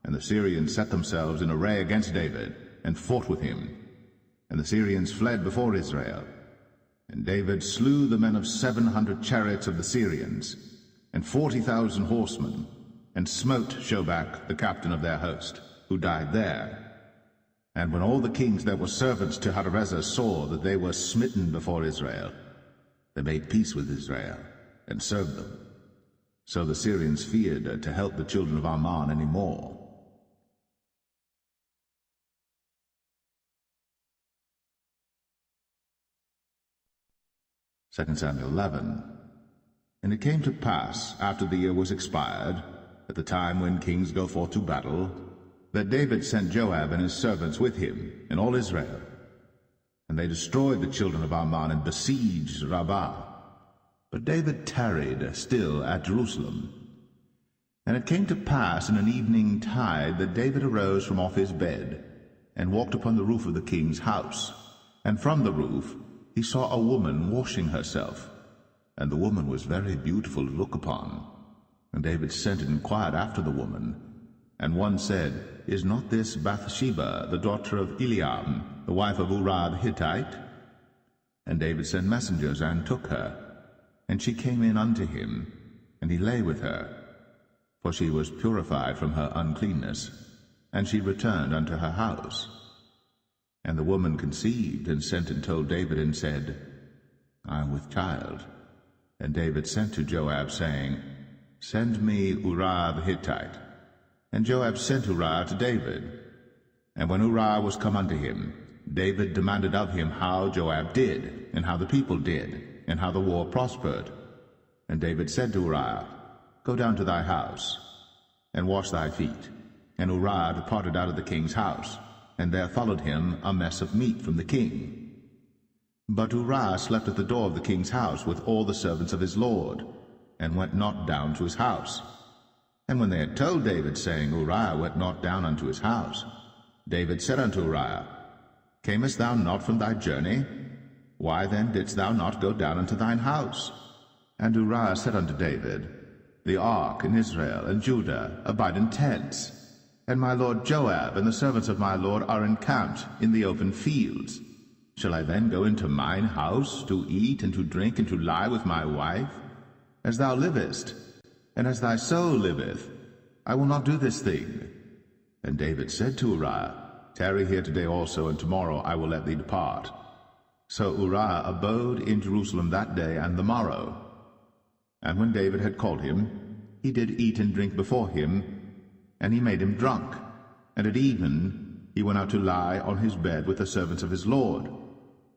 And the Syrians set themselves in array against David, and fought with him. And the Syrians fled before Israel. And David slew the men of 700 chariots of the Syrians, and 40,000 horsemen, and smote Shobach, the captain of their host, who died there. And when all the kings that were servants to Hadarezer saw that they were smitten before Israel, they made peace with Israel, and served them. So the Syrians feared to help the children of Ammon any more. Second Samuel 11. And it came to pass, after the year was expired, at the time when kings go forth to battle, that David sent Joab and his servants with him, and all Israel. And they destroyed the children of Ammon, and besieged Rabbah. But David tarried still at Jerusalem. And it came to pass in an evening tide that David arose from off his bed, and walked upon the roof of the king's house. And from the roof he saw a woman washing herself, and the woman was very beautiful to look upon. And David sent and inquired after the woman. And one said, Is not this Bathsheba, the daughter of Eliam, the wife of Uriah the Hittite? And David sent messengers, and took her. And she came in unto him, and he lay with her. For she was purified from her uncleanness, and she returned unto her house. And the woman conceived, and sent and told David, and said, I am with child. And David sent to Joab, saying, Send me Uriah the Hittite. And Joab sent Uriah to David. And when Uriah was come unto him, David demanded of him how Joab did, and how the people did, and how the war prospered. And David said to Uriah, Go down to thy house, and wash thy feet. And Uriah departed out of the king's house, and there followed him a mess of meat from the king. But Uriah slept at the door of the king's house with all the servants of his lord, and went not down to his house. And when they had told David, saying, Uriah went not down unto his house, David said unto Uriah, Camest thou not from thy journey? Why then didst thou not go down unto thine house? And Uriah said unto David, The ark and Israel and Judah abide in tents, and my lord Joab and the servants of my lord are encamped in the open fields. Shall I then go into mine house to eat and to drink and to lie with my wife? As thou livest, and as thy soul liveth, I will not do this thing. And David said to Uriah, Tarry here today also, and tomorrow I will let thee depart. So Uriah abode in Jerusalem that day and the morrow. And when David had called him, he did eat and drink before him, and he made him drunk. And at even he went out to lie on his bed with the servants of his lord,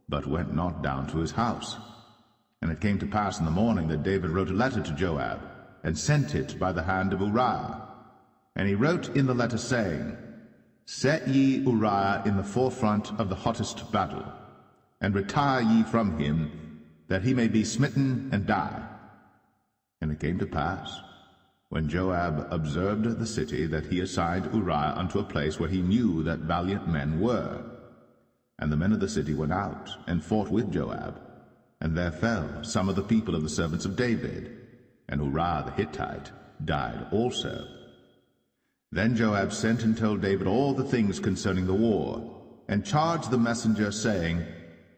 but went not down to his house. And it came to pass in the morning that David wrote a letter to Joab, and sent it by the hand of Uriah. And he wrote in the letter, saying, Set ye Uriah in the forefront of the hottest battle, and retire ye from him, that he may be smitten and die. And it came to pass, when Joab observed the city, that he assigned Uriah unto a place where he knew that valiant men were. And the men of the city went out, and fought with Joab, and there fell some of the people of the servants of David, and Uriah the Hittite died also. Then Joab sent and told David all the things concerning the war, and charged the messenger, saying,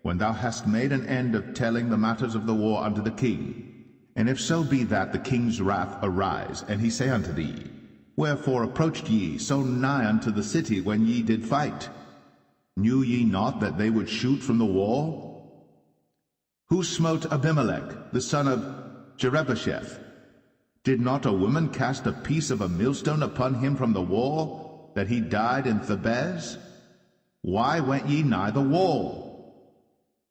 When thou hast made an end of telling the matters of the war unto the king, and if so be that the king's wrath arise, and he say unto thee, Wherefore approached ye so nigh unto the city when ye did fight? Knew ye not that they would shoot from the wall? Who smote Abimelech, the son of Jerubbesheth? Did not a woman cast a piece of a millstone upon him from the wall, that he died in Thebez? Why went ye nigh the wall?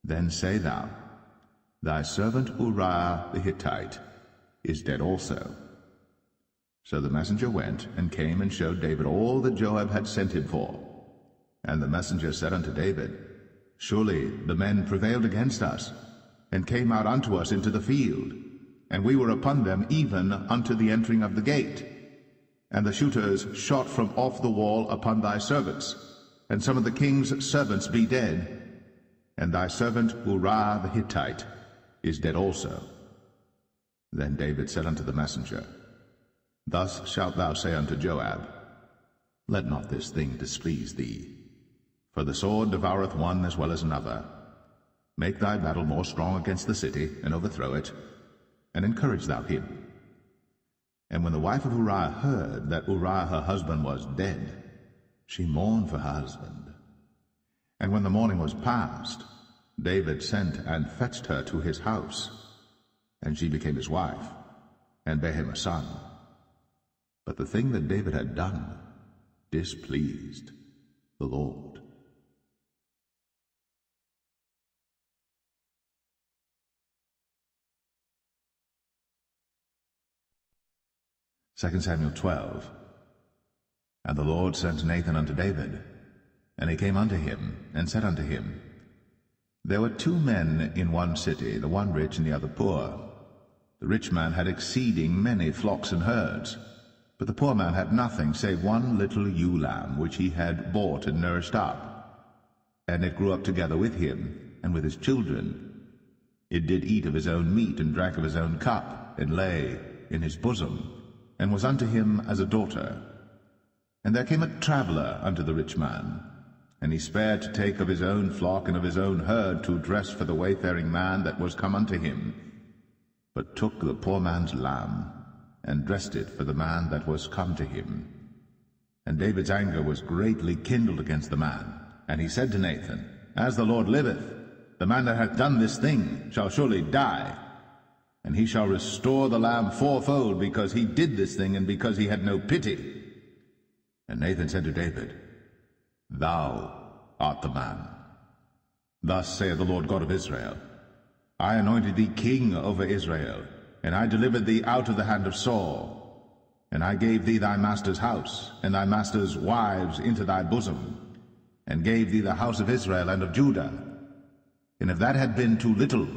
Then say thou, Thy servant Uriah the Hittite is dead also. So the messenger went, and came and showed David all that Joab had sent him for. And the messenger said unto David, Surely the men prevailed against us, and came out unto us into the field, and we were upon them even unto the entering of the gate. And the shooters shot from off the wall upon thy servants, and some of the king's servants be dead, and thy servant Uriah the Hittite is dead also. Then David said unto the messenger, Thus shalt thou say unto Joab, Let not this thing displease thee, for the sword devoureth one as well as another. Make thy battle more strong against the city, and overthrow it, and encourage thou him. And when the wife of Uriah heard that Uriah her husband was dead, she mourned for her husband. And when the morning was past, David sent and fetched her to his house, and she became his wife, and bare him a son. But the thing that David had done displeased the Lord. 2 Samuel 12. And the Lord sent Nathan unto David, and he came unto him, and said unto him, There were 2 men in one city, the one rich and the other poor. The rich man had exceeding many flocks and herds, but the poor man had nothing save one little ewe lamb, which he had bought and nourished up. And it grew up together with him, and with his children. It did eat of his own meat, and drank of his own cup, and lay in his bosom, and was unto him as a daughter. And there came a traveller unto the rich man, and he spared to take of his own flock and of his own herd to dress for the wayfaring man that was come unto him, but took the poor man's lamb, and dressed it for the man that was come to him. And David's anger was greatly kindled against the man, and he said to Nathan, As the Lord liveth, the man that hath done this thing shall surely die, and he shall restore the lamb fourfold, because he did this thing, and because he had no pity. And Nathan said to David, Thou art the man. Thus saith the Lord God of Israel, I anointed thee king over Israel, and I delivered thee out of the hand of Saul. And I gave thee thy master's house, and thy master's wives into thy bosom, and gave thee the house of Israel and of Judah. And if that had been too little,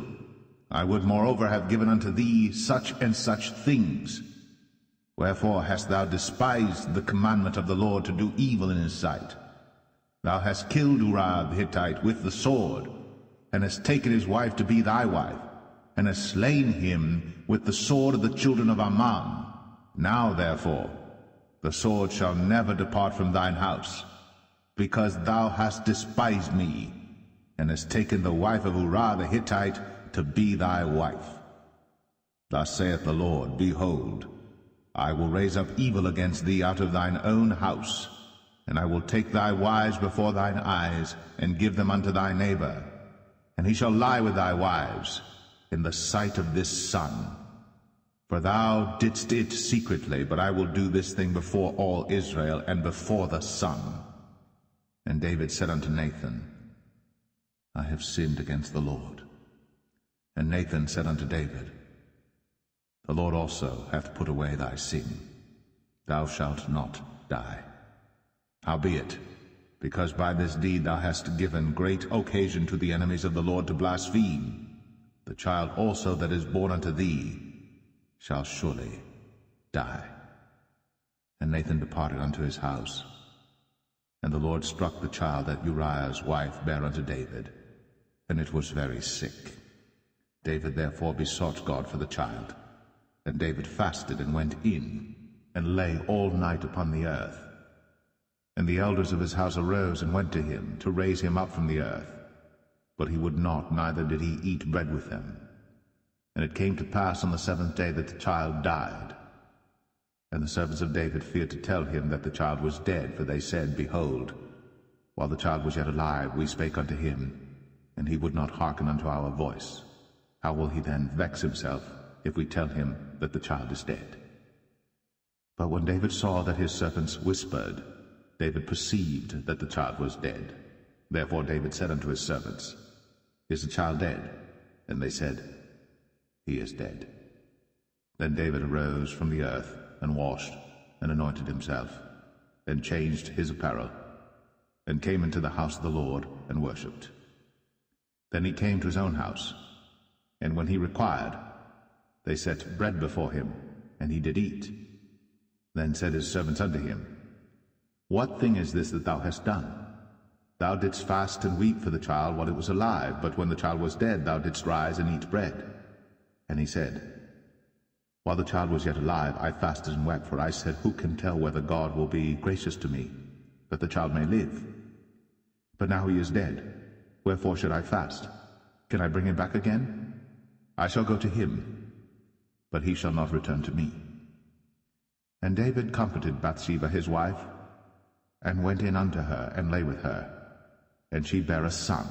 I would moreover have given unto thee such and such things. Wherefore hast thou despised the commandment of the Lord to do evil in his sight? Thou hast killed Uriah the Hittite with the sword, and hast taken his wife to be thy wife, and hast slain him with the sword of the children of Ammon. Now therefore the sword shall never depart from thine house, because thou hast despised me, and hast taken the wife of Uriah the Hittite to be thy wife. Thus saith the Lord, Behold, I will raise up evil against thee out of thine own house, and I will take thy wives before thine eyes, and give them unto thy neighbor, and he shall lie with thy wives in the sight of this sun. For thou didst it secretly, but I will do this thing before all Israel, and before the sun. And David said unto Nathan, I have sinned against the Lord. And Nathan said unto David, The Lord also hath put away thy sin. Thou shalt not die. Howbeit, because by this deed thou hast given great occasion to the enemies of the Lord to blaspheme, the child also that is born unto thee shall surely die. And Nathan departed unto his house. And the Lord struck the child that Uriah's wife bare unto David, and it was very sick. David therefore besought God for the child. And David fasted and went in, and lay all night upon the earth. And the elders of his house arose and went to him, to raise him up from the earth. But he would not, neither did he eat bread with them. And it came to pass on the 7th day that the child died. And the servants of David feared to tell him that the child was dead, for they said, Behold, while the child was yet alive, we spake unto him, and he would not hearken unto our voice. How will he then vex himself, if we tell him that the child is dead? But when David saw that his servants whispered, David perceived that the child was dead. Therefore David said unto his servants, Is the child dead? And they said, He is dead. Then David arose from the earth, and washed, and anointed himself, and changed his apparel, and came into the house of the Lord, and worshipped. Then he came to his own house, and when he required, they set bread before him, and he did eat. Then said his servants unto him, What thing is this that thou hast done? Thou didst fast and weep for the child while it was alive, but when the child was dead, thou didst rise and eat bread. And he said, While the child was yet alive, I fasted and wept, for I said, Who can tell whether God will be gracious to me, that the child may live? But now he is dead. Wherefore should I fast? Can I bring him back again? I shall go to him, but he shall not return to me. And David comforted Bathsheba his wife, and went in unto her, and lay with her. And she bare a son,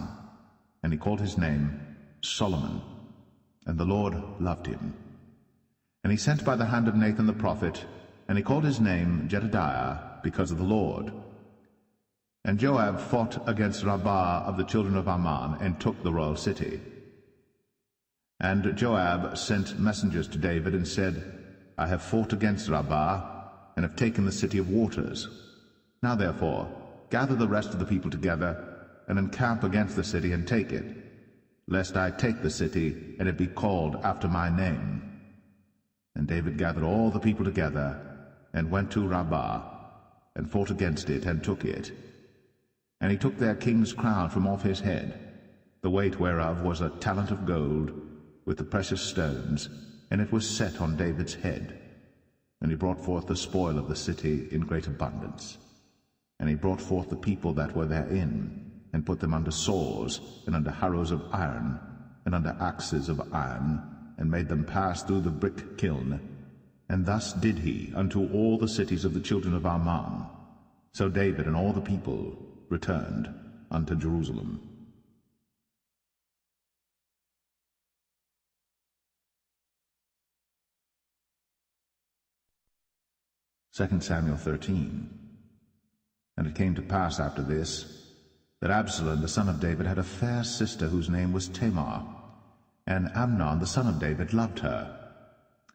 and he called his name Solomon. And the Lord loved him. And he sent by the hand of Nathan the prophet, and he called his name Jedediah, because of the Lord. And Joab fought against Rabbah of the children of Ammon, and took the royal city. And Joab sent messengers to David, and said, I have fought against Rabbah, and have taken the city of waters. Now therefore, gather the rest of the people together, and encamp against the city, and take it, lest I take the city, and it be called after my name. And David gathered all the people together, and went to Rabbah, and fought against it, and took it. And he took their king's crown from off his head, the weight whereof was a talent of gold, with the precious stones, and it was set on David's head. And he brought forth the spoil of the city in great abundance. And he brought forth the people that were therein, and put them under saws, and under harrows of iron, and under axes of iron, and made them pass through the brick kiln. And thus did he unto all the cities of the children of Ammon. So David and all the people returned unto Jerusalem. 2 Samuel 13. And it came to pass after this, that Absalom the son of David had a fair sister whose name was Tamar, and Amnon the son of David loved her.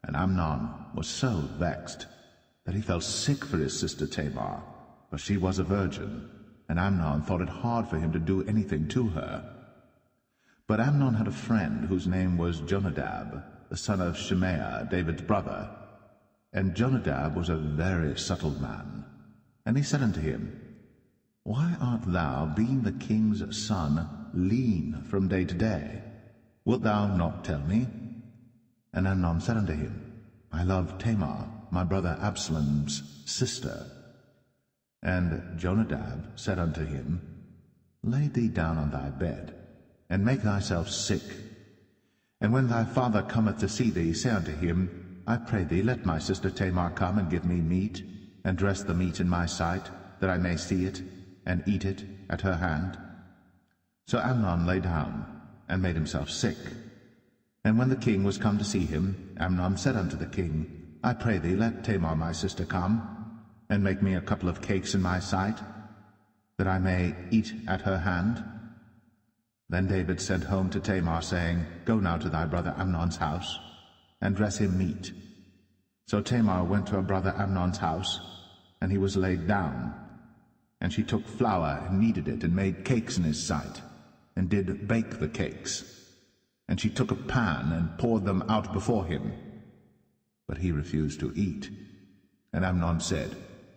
And Amnon was so vexed that he fell sick for his sister Tamar, for she was a virgin, and Amnon thought it hard for him to do anything to her. But Amnon had a friend whose name was Jonadab, the son of Shimea, David's brother. And Jonadab was a very subtle man. And he said unto him, Why art thou, being the king's son, lean from day to day? Wilt thou not tell me? And Amnon said unto him, I love Tamar, my brother Absalom's sister. And Jonadab said unto him, Lay thee down on thy bed, and make thyself sick. And when thy father cometh to see thee, say unto him, I pray thee, let my sister Tamar come and give me meat, and dress the meat in my sight, that I may see it, and eat it at her hand. So Amnon lay down, and made himself sick. And when the king was come to see him, Amnon said unto the king, I pray thee, let Tamar my sister come, and make me a couple of cakes in my sight, that I may eat at her hand. Then David sent home to Tamar, saying, Go now to thy brother Amnon's house, and dress him meat. So Tamar went to her brother Amnon's house, and he was laid down. And she took flour, and kneaded it, and made cakes in his sight, and did bake the cakes. And she took a pan, and poured them out before him. But he refused to eat. And Amnon said,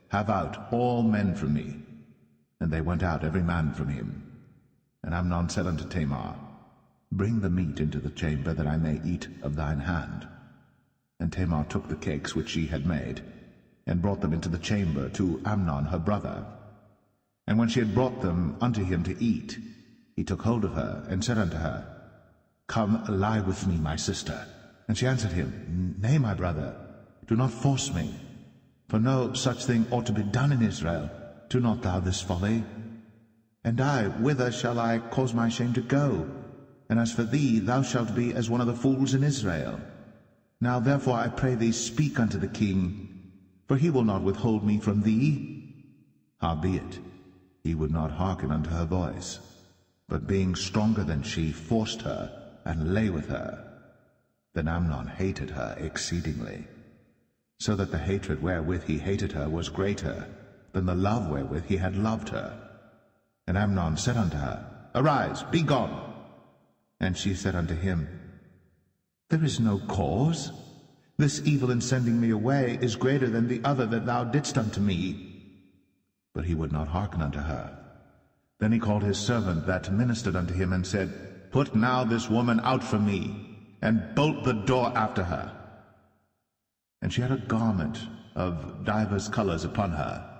Have out all men from me. And they went out every man from him. And Amnon said unto Tamar, Bring the meat into the chamber, that I may eat of thine hand. And Tamar took the cakes which she had made, and brought them into the chamber to Amnon her brother. And when she had brought them unto him to eat, he took hold of her, and said unto her, Come, lie with me, my sister. And she answered him, Nay, my brother, do not force me, for no such thing ought to be done in Israel. Do not thou this folly. And I, whither shall I cause my shame to go? And as for thee, thou shalt be as one of the fools in Israel. Now therefore I pray thee, speak unto the king, for he will not withhold me from thee. Howbeit, he would not hearken unto her voice, but being stronger than she, forced her, and lay with her. Then Amnon hated her exceedingly, so that the hatred wherewith he hated her was greater than the love wherewith he had loved her. And Amnon said unto her, Arise, be gone. And she said unto him, There is no cause. This evil in sending me away is greater than the other that thou didst unto me. But he would not hearken unto her. Then he called his servant that ministered unto him, and said, Put now this woman out from me, and bolt the door after her. And she had a garment of divers colors upon her,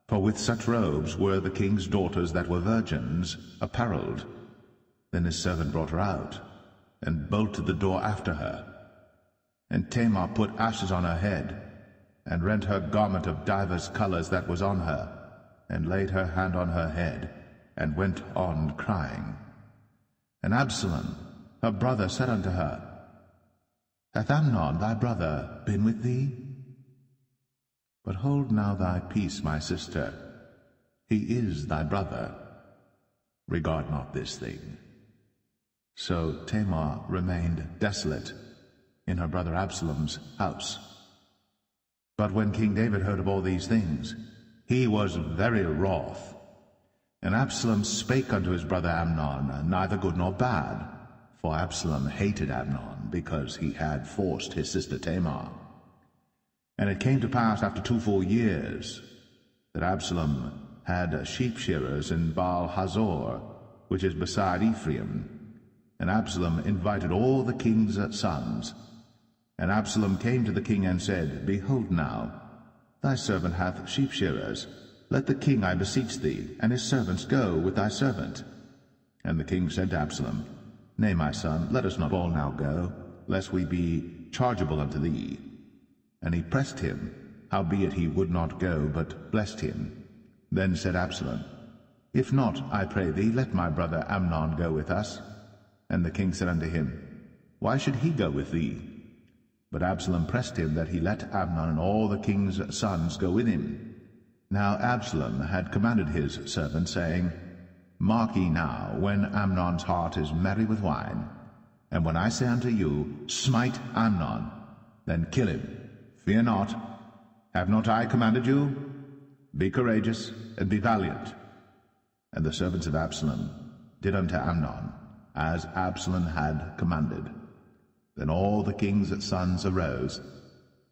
for with such robes were the king's daughters that were virgins apparelled. Then his servant brought her out, and bolted the door after her. And Tamar put ashes on her head, and rent her garment of divers colors that was on her, and laid her hand on her head, and went on crying. And Absalom, her brother, said unto her, Hath Amnon thy brother been with thee? But hold now thy peace, my sister. He is thy brother. Regard not this thing. So Tamar remained desolate in her brother Absalom's house. But when King David heard of all these things, he was very wroth. And Absalom spake unto his brother Amnon, neither good nor bad, for Absalom hated Amnon, because he had forced his sister Tamar. And it came to pass after 2 full years, that Absalom had sheep shearers in Baal Hazor, which is beside Ephraim. And Absalom invited all the king's sons. And Absalom came to the king and said, Behold now, thy servant hath sheep shearers. Let the king, I beseech thee, and his servants go with thy servant. And the king said to Absalom, Nay, my son, let us not all now go, lest we be chargeable unto thee. And he pressed him, howbeit he would not go, but blessed him. Then said Absalom, If not, I pray thee, let my brother Amnon go with us. And the king said unto him, Why should he go with thee? But Absalom pressed him that he let Amnon and all the king's sons go with him. Now Absalom had commanded his servant, saying, Mark ye now, when Amnon's heart is merry with wine, and when I say unto you, Smite Amnon, then kill him. Fear not. Have not I commanded you? Be courageous, and be valiant. And the servants of Absalom did unto Amnon as Absalom had commanded. Then all the king's sons arose,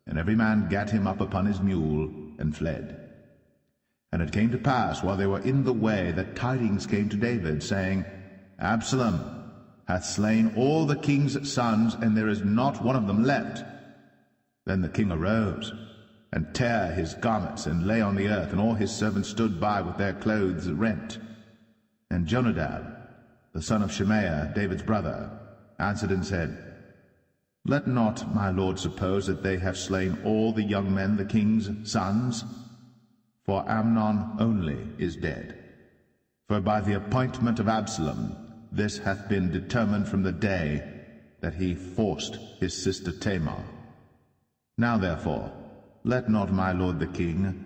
and every man gat him up upon his mule, and fled. And it came to pass, while they were in the way, that tidings came to David, saying, Absalom hath slain all the king's sons, and there is not one of them left. Then the king arose, and tare his garments, and lay on the earth, and all his servants stood by with their clothes rent. And Jonadab, the son of Shemaiah, David's brother, answered and said, Let not my lord suppose that they have slain all the young men, the king's sons, for Amnon only is dead. For by the appointment of Absalom this hath been determined from the day that he forced his sister Tamar. Now therefore, let not my lord the king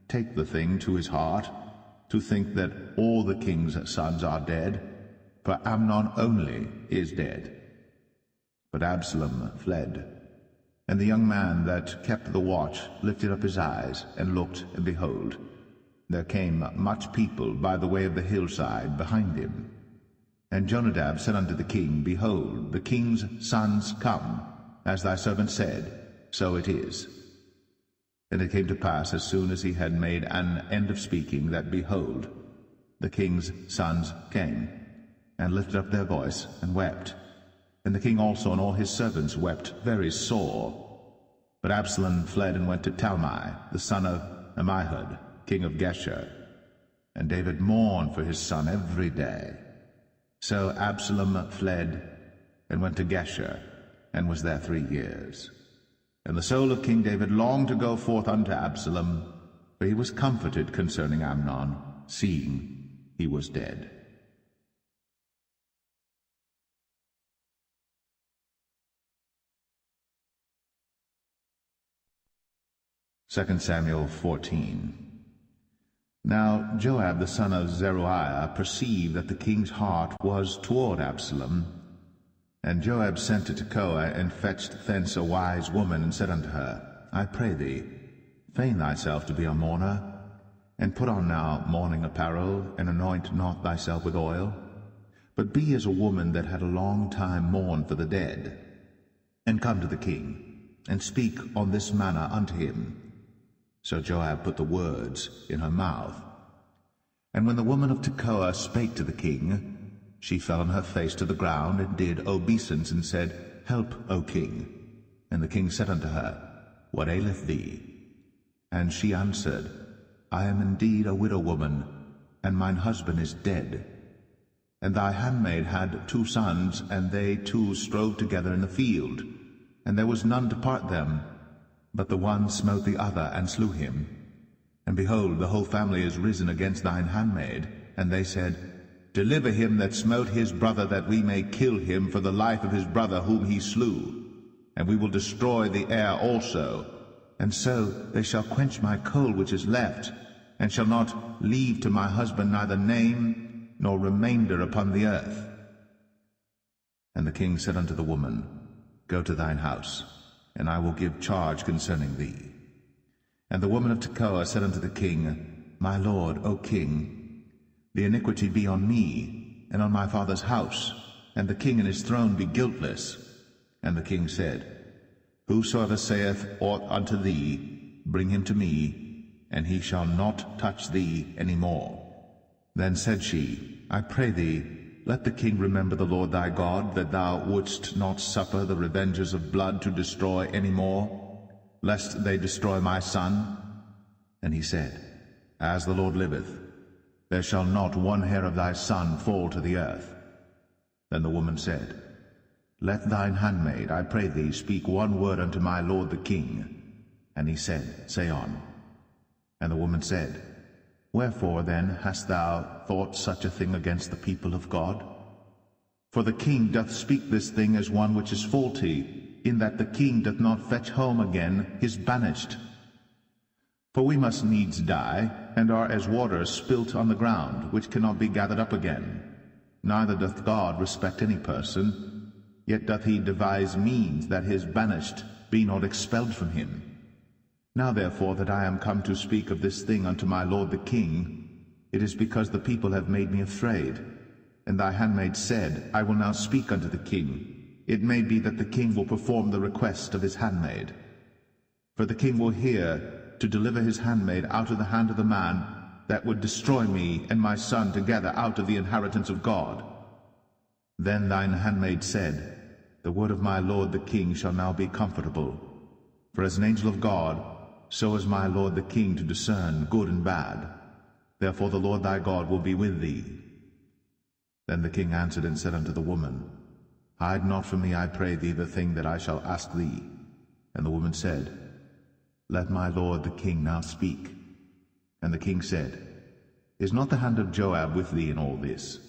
take the thing to his heart, to think that all the king's sons are dead, for Amnon only is dead. But Absalom fled, and the young man that kept the watch lifted up his eyes, and looked, and behold, there came much people by the way of the hillside behind him. And Jonadab said unto the king, Behold, the king's sons come, as thy servant said, so it is. And it came to pass, as soon as he had made an end of speaking, that, behold, the king's sons came, and lifted up their voice, and wept. And the king also and all his servants wept very sore. But Absalom fled and went to Talmai, the son of Ammihud, king of Geshur. And David mourned for his son every day. So Absalom fled and went to Geshur, and was there 3 years. And the soul of King David longed to go forth unto Absalom, for he was comforted concerning Amnon, seeing he was dead. Second Samuel 14. Now Joab the son of Zeruiah perceived that the king's heart was toward Absalom. And Joab sent to Tekoa, and fetched thence a wise woman, and said unto her, I pray thee, feign thyself to be a mourner, and put on now mourning apparel, and anoint not thyself with oil, but be as a woman that had a long time mourned for the dead, and come to the king, and speak on this manner unto him. So Joab put the words in her mouth. And when the woman of Tekoa spake to the king, she fell on her face to the ground, and did obeisance, and said, Help, O king. And the king said unto her, What aileth thee? And she answered, I am indeed a widow woman, and mine husband is dead. And thy handmaid had 2 sons, and they 2 strove together in the field, and there was none to part them. But the one smote the other, and slew him. And behold, the whole family is risen against thine handmaid. And they said, Deliver him that smote his brother, that we may kill him for the life of his brother whom he slew. And we will destroy the heir also. And so they shall quench my coal which is left, and shall not leave to my husband neither name nor remainder upon the earth. And the king said unto the woman, Go to thine house, and I will give charge concerning thee. And the woman of Tekoa said unto the king, My lord, O king, the iniquity be on me, and on my father's house, and the king and his throne be guiltless. And the king said, Whosoever saith aught unto thee, bring him to me, and he shall not touch thee any more. Then said she, I pray thee, let the king remember the Lord thy God, that thou wouldst not suffer the revengers of blood to destroy any more, lest they destroy my son. And he said, As the Lord liveth, there shall not one hair of thy son fall to the earth. Then the woman said, Let thine handmaid, I pray thee, speak one word unto my lord the king. And he said, Say on. And the woman said, Wherefore then hast thou thought such a thing against the people of God? For the king doth speak this thing as one which is faulty, in that the king doth not fetch home again his banished. For we must needs die, and are as water spilt on the ground, which cannot be gathered up again. Neither doth God respect any person, yet doth he devise means that his banished be not expelled from him. Now therefore that I am come to speak of this thing unto my lord the king, it is because the people have made me afraid. And thy handmaid said, I will now speak unto the king. It may be that the king will perform the request of his handmaid. For the king will hear to deliver his handmaid out of the hand of the man that would destroy me and my son together out of the inheritance of God. Then thine handmaid said, The word of my lord the king shall now be comfortable. For as an angel of God, so is my lord the king to discern good and bad. Therefore the Lord thy God will be with thee. Then the king answered and said unto the woman, Hide not from me, I pray thee, the thing that I shall ask thee. And the woman said, Let my lord the king now speak. And the king said, Is not the hand of Joab with thee in all this?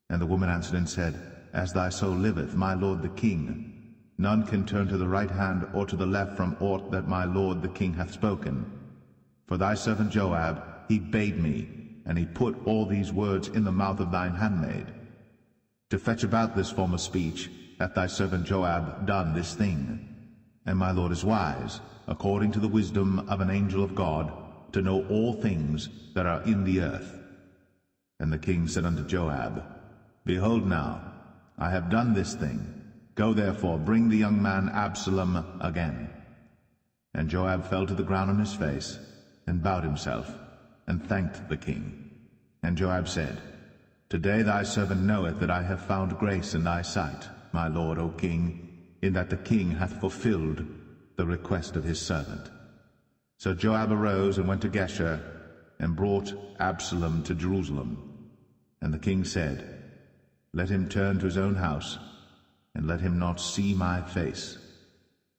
And the woman answered and said, As thy soul liveth, my lord the king, none can turn to the right hand or to the left from aught that my lord the king hath spoken. For thy servant Joab, he bade me, and he put all these words in the mouth of thine handmaid. To fetch about this form of speech hath thy servant Joab done this thing. And my lord is wise, according to the wisdom of an angel of God, to know all things that are in the earth. And the king said unto Joab, Behold now, I have done this thing. Go therefore, bring the young man Absalom again. And Joab fell to the ground on his face, and bowed himself, and thanked the king. And Joab said, Today thy servant knoweth that I have found grace in thy sight, my lord, O king, in that the king hath fulfilled the request of his servant. So Joab arose and went to Geshur, and brought Absalom to Jerusalem. And the king said, Let him turn to his own house, and let him not see my face.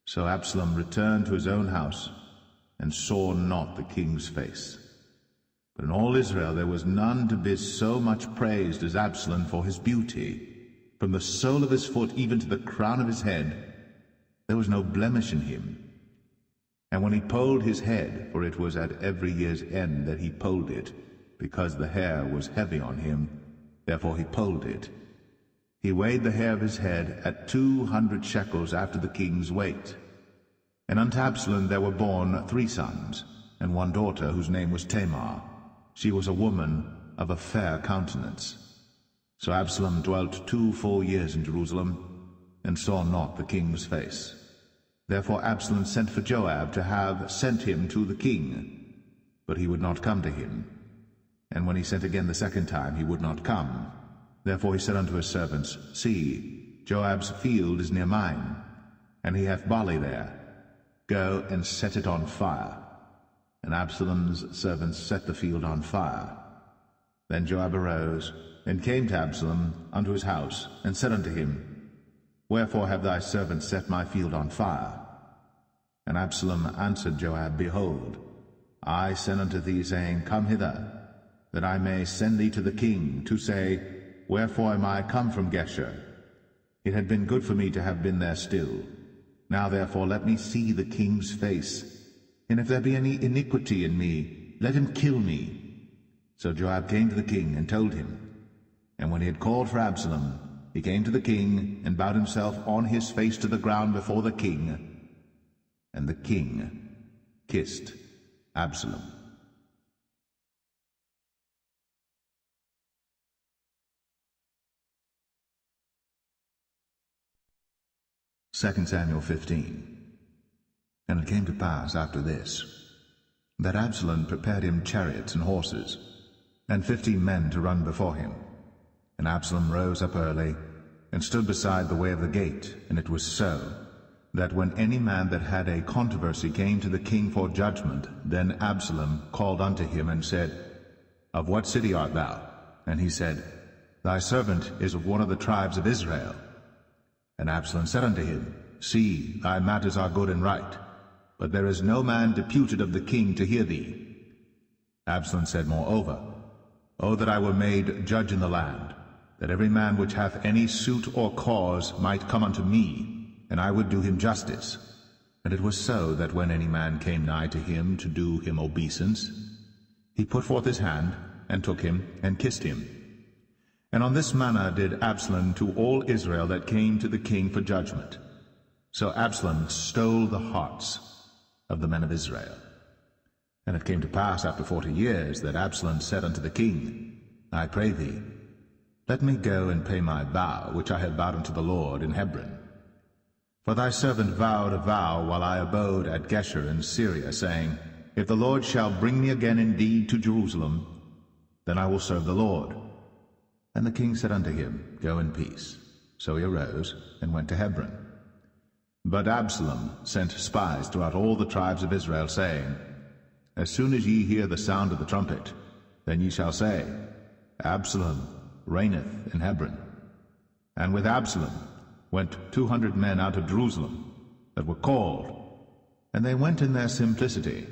So Absalom returned to his own house, and saw not the king's face. But in all Israel there was none to be so much praised as Absalom for his beauty. From the sole of his foot even to the crown of his head, there was no blemish in him. And when he polled his head, for it was at every year's end that he polled it, because the hair was heavy on him, therefore he polled it, he weighed the hair of his head at 200 shekels after the king's weight. And unto Absalom there were born 3 sons, and 1 daughter, whose name was Tamar. She was a woman of a fair countenance. So Absalom dwelt 2 full years in Jerusalem, and saw not the king's face. Therefore Absalom sent for Joab to have sent him to the king, but he would not come to him. And when he sent again the second time, he would not come. Therefore he said unto his servants, See, Joab's field is near mine, and he hath barley there. Go and set it on fire. And Absalom's servants set the field on fire. Then Joab arose, and came to Absalom unto his house, and said unto him, Wherefore have thy servants set my field on fire? And Absalom answered Joab, Behold, I sent unto thee, saying, Come hither, that I may send thee to the king, to say, Wherefore am I come from Geshur? It had been good for me to have been there still. Now therefore let me see the king's face, and if there be any iniquity in me, let him kill me. So Joab came to the king, and told him. And when he had called for Absalom, he came to the king, and bowed himself on his face to the ground before the king. And the king kissed Absalom. 2 Samuel 15. And it came to pass after this, that Absalom prepared him chariots and horses, and 15 men to run before him. And Absalom rose up early, and stood beside the way of the gate. And it was so, that when any man that had a controversy came to the king for judgment, then Absalom called unto him, and said, Of what city art thou? And he said, Thy servant is of one of the tribes of Israel. And Absalom said unto him, See, thy matters are good and right, but there is no man deputed of the king to hear thee. Absalom said moreover, O that I were made judge in the land, that every man which hath any suit or cause might come unto me, and I would do him justice. And it was so, that when any man came nigh to him to do him obeisance, he put forth his hand, and took him, and kissed him. And on this manner did Absalom to all Israel that came to the king for judgment. So Absalom stole the hearts of the men of Israel. And it came to pass after 40 years, that Absalom said unto the king, I pray thee, Let me go and pay my vow, which I have vowed unto the Lord in Hebron. For thy servant vowed a vow while I abode at Geshur in Syria, saying, If the Lord shall bring me again indeed to Jerusalem, then I will serve the Lord. And the king said unto him, Go in peace. So he arose and went to Hebron. But Absalom sent spies throughout all the tribes of Israel, saying, As soon as ye hear the sound of the trumpet, then ye shall say, Absalom reigneth in Hebron. And with Absalom went 200 men out of Jerusalem, that were called, and they went in their simplicity,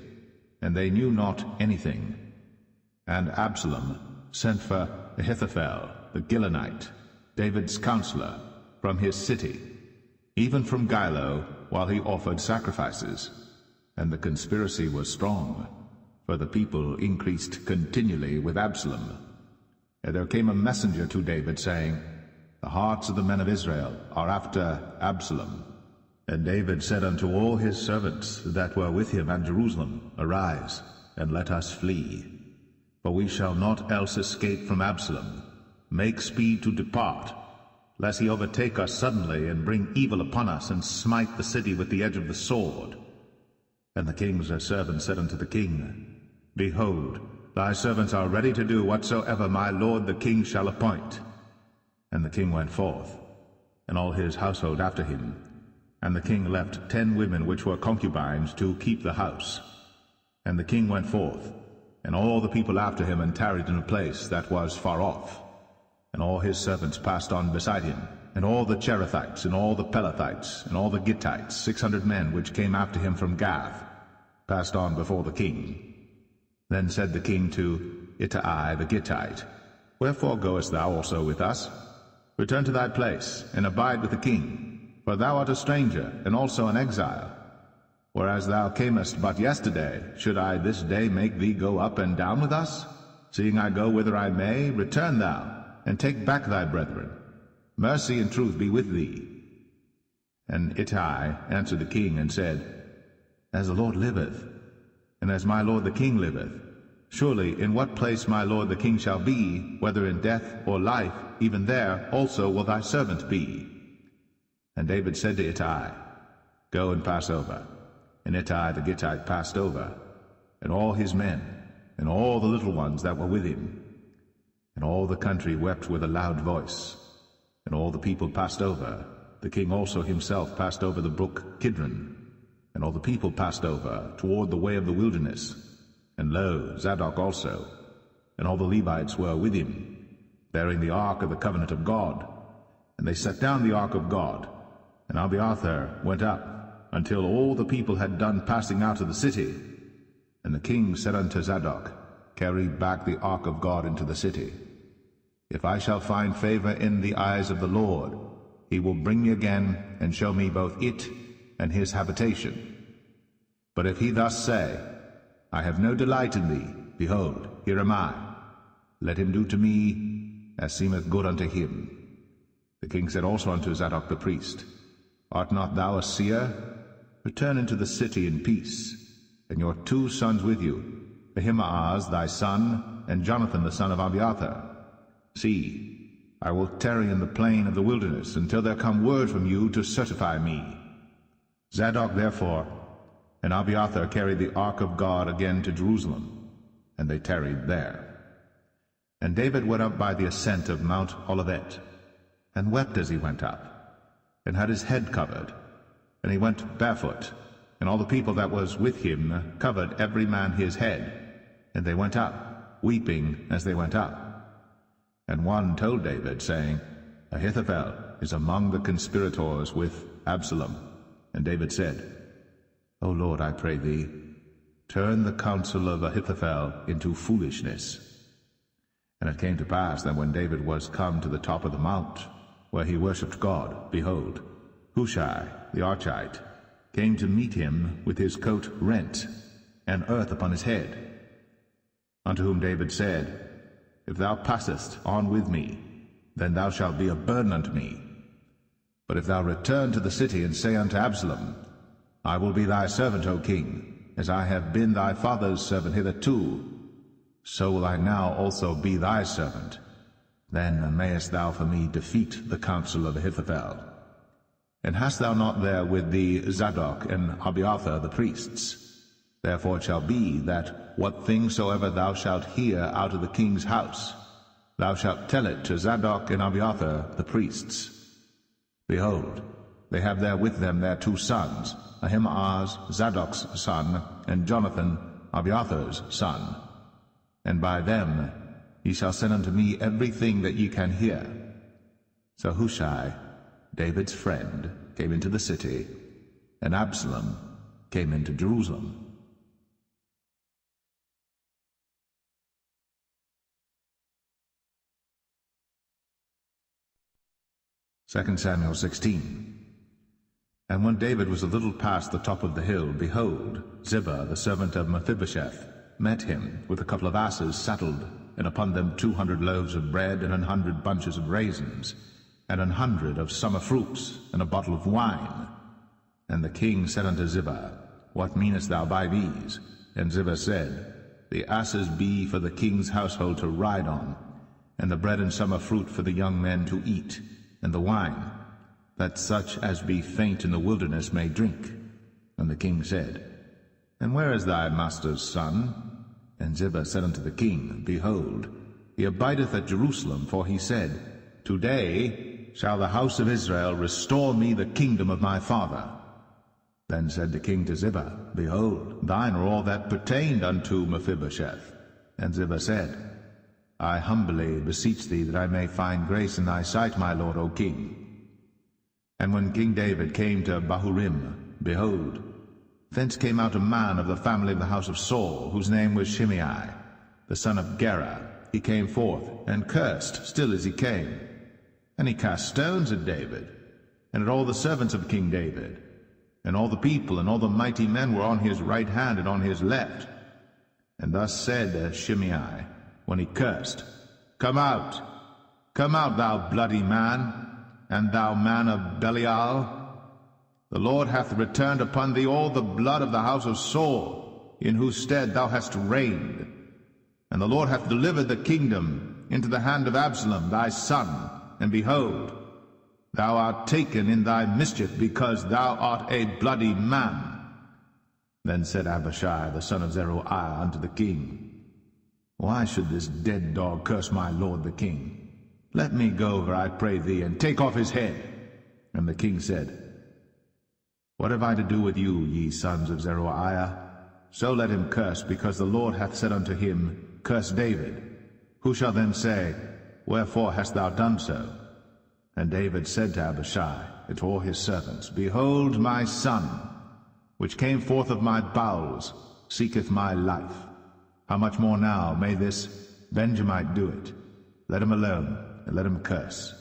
and they knew not anything. And Absalom sent for Ahithophel the Gilonite, David's counselor, from his city, even from Gilo, while he offered sacrifices. And the conspiracy was strong, for the people increased continually with Absalom. And there came a messenger to David, saying, The hearts of the men of Israel are after Absalom. And David said unto all his servants that were with him at Jerusalem, Arise, and let us flee. For we shall not else escape from Absalom. Make speed to depart, lest he overtake us suddenly, and bring evil upon us, and smite the city with the edge of the sword. And the king's servants said unto the king, Behold, thy servants are ready to do whatsoever my lord the king shall appoint. And the king went forth, and all his household after him. And the king left 10 women which were concubines to keep the house. And the king went forth, and all the people after him, and tarried in a place that was far off. And all his servants passed on beside him, and all the Cherethites, and all the Pelethites, and all the Gittites, 600 men which came after him from Gath, passed on before the king. Then said the king to Ittai the Gittite, Wherefore goest thou also with us? Return to thy place, and abide with the king, for thou art a stranger, and also an exile. Whereas thou camest but yesterday, should I this day make thee go up and down with us? Seeing I go whither I may, return thou, and take back thy brethren. Mercy and truth be with thee. And Ittai answered the king, and said, As the Lord liveth, and as my lord the king liveth, surely in what place my lord the king shall be, whether in death or life, even there also will thy servant be. And David said to Ittai, Go and pass over. And Ittai the Gittite passed over, and all his men, and all the little ones that were with him. And all the country wept with a loud voice. And all the people passed over. The king also himself passed over the brook Kidron. And all the people passed over toward the way of the wilderness. And lo, Zadok also, and all the Levites were with him, bearing the ark of the covenant of God. And they set down the ark of God. And Abiathar went up, until all the people had done passing out of the city. And the king said unto Zadok, Carry back the ark of God into the city. If I shall find favor in the eyes of the Lord, he will bring me again, and show me both it and his habitation. But if he thus say, I have no delight in thee, behold, here am I. Let him do to me as seemeth good unto him. The king said also unto Zadok the priest, Art not thou a seer? Return into the city in peace, and your 2 sons with you, Ahimaaz thy son, and Jonathan the son of Abiathar. See, I will tarry in the plain of the wilderness, until there come word from you to certify me. Zadok therefore and Abiathar carried the ark of God again to Jerusalem, and they tarried there. And David went up by the ascent of Mount Olivet, and wept as he went up, and had his head covered, and he went barefoot, and all the people that was with him covered every man his head. And they went up, weeping as they went up. And one told David, saying, Ahithophel is among the conspirators with Absalom. And David said, O Lord, I pray thee, turn the counsel of Ahithophel into foolishness. And it came to pass that when David was come to the top of the mount, where he worshipped God, behold, Hushai the Archite came to meet him with his coat rent, and earth upon his head. Unto whom David said, If thou passest on with me, then thou shalt be a burden unto me. But if thou return to the city, and say unto Absalom, I will be thy servant, O king, as I have been thy father's servant hitherto, so will I now also be thy servant. Then mayest thou for me defeat the counsel of Ahithophel. And hast thou not there with thee Zadok and Abiathar the priests? Therefore it shall be that what thing soever thou shalt hear out of the king's house, thou shalt tell it to Zadok and Abiathar the priests. Behold, they have there with them their 2 sons, Ahimaaz Zadok's son, and Jonathan Abiathar's son. And by them ye shall send unto me everything that ye can hear. So Hushai, David's friend, came into the city, and Absalom came into Jerusalem. Second Samuel 16. And when David was a little past the top of the hill, behold, Ziba, the servant of Mephibosheth, met him with a couple of asses saddled, and upon them 200 loaves of bread, and 100 bunches of raisins, and 100 of summer fruits, and a bottle of wine. And the king said unto Ziba, What meanest thou by these? And Ziba said, The asses be for the king's household to ride on, and the bread and summer fruit for the young men to eat, and the wine, that such as be faint in the wilderness may drink. And the king said, And where is thy master's son? And Ziba said unto the king, Behold, he abideth at Jerusalem, for he said, Today shall the house of Israel restore me the kingdom of my father. Then said the king to Ziba, Behold, thine are all that pertained unto Mephibosheth. And Ziba said, I humbly beseech thee that I may find grace in thy sight, my lord, O king. And when King David came to Bahurim, behold, thence came out a man of the family of the house of Saul, whose name was Shimei, the son of Gera. He came forth, and cursed still as he came. And he cast stones at David, and at all the servants of King David. And all the people and all the mighty men were on his right hand and on his left. And thus said Shimei, when he cursed, come out, thou bloody man, and thou man of Belial. The Lord hath returned upon thee all the blood of the house of Saul, in whose stead thou hast reigned. And the Lord hath delivered the kingdom into the hand of Absalom thy son, and behold, thou art taken in thy mischief, because thou art a bloody man. Then said Abishai the son of Zeruiah unto the king, Why should this dead dog curse my lord the king? Let me go over, I pray thee, and take off his head. And the king said, What have I to do with you, ye sons of Zeruiah? So let him curse, because the Lord hath said unto him, Curse David. Who shall then say, Wherefore hast thou done so? And David said to Abishai and to all his servants, Behold, my son, which came forth of my bowels, seeketh my life. How much more now may this Benjamite do it? Let him alone, and let him curse.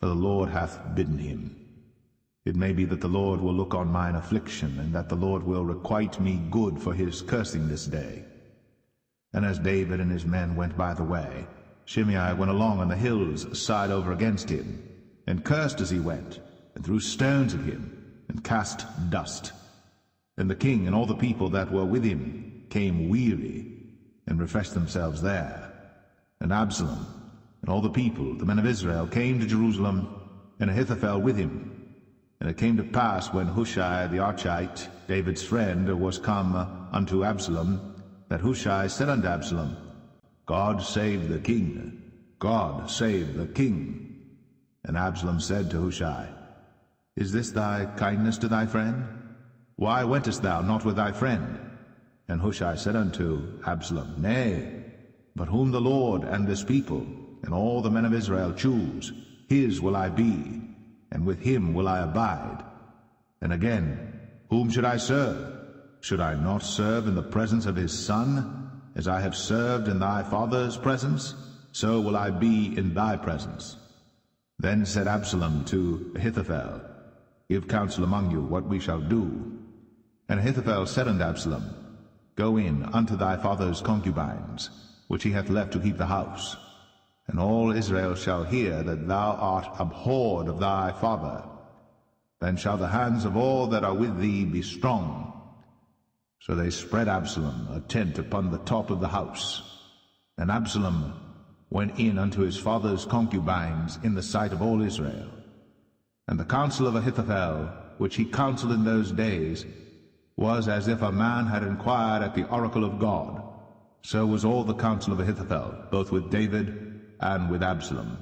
For the Lord hath bidden him. It may be that the Lord will look on mine affliction, and that the Lord will requite me good for his cursing this day. And as David and his men went by the way, Shimei went along on the hills side over against him, and cursed as he went, and threw stones at him, and cast dust. And the king and all the people that were with him came weary, and refreshed themselves there. And Absalom and all the people, the men of Israel, came to Jerusalem, and Ahithophel with him. And it came to pass, when Hushai the Archite, David's friend, was come unto Absalom, that Hushai said unto Absalom, God save the king, God save the king. And Absalom said to Hushai, Is this thy kindness to thy friend? Why wentest thou not with thy friend? And Hushai said unto Absalom, Nay, but whom the Lord and this people, and all the men of Israel choose, his will I be, and with him will I abide. And again, whom should I serve? Should I not serve in the presence of his son? As I have served in thy father's presence, so will I be in thy presence. Then said Absalom to Ahithophel, Give counsel among you what we shall do. And Ahithophel said unto Absalom, Go in unto thy father's concubines, which he hath left to keep the house. And all Israel shall hear that thou art abhorred of thy father. Then shall the hands of all that are with thee be strong. So they spread Absalom a tent upon the top of the house. And Absalom went in unto his father's concubines in the sight of all Israel. And the counsel of Ahithophel, which he counselled in those days, was as if a man had inquired at the oracle of God. So was all the counsel of Ahithophel, both with David and with Absalom.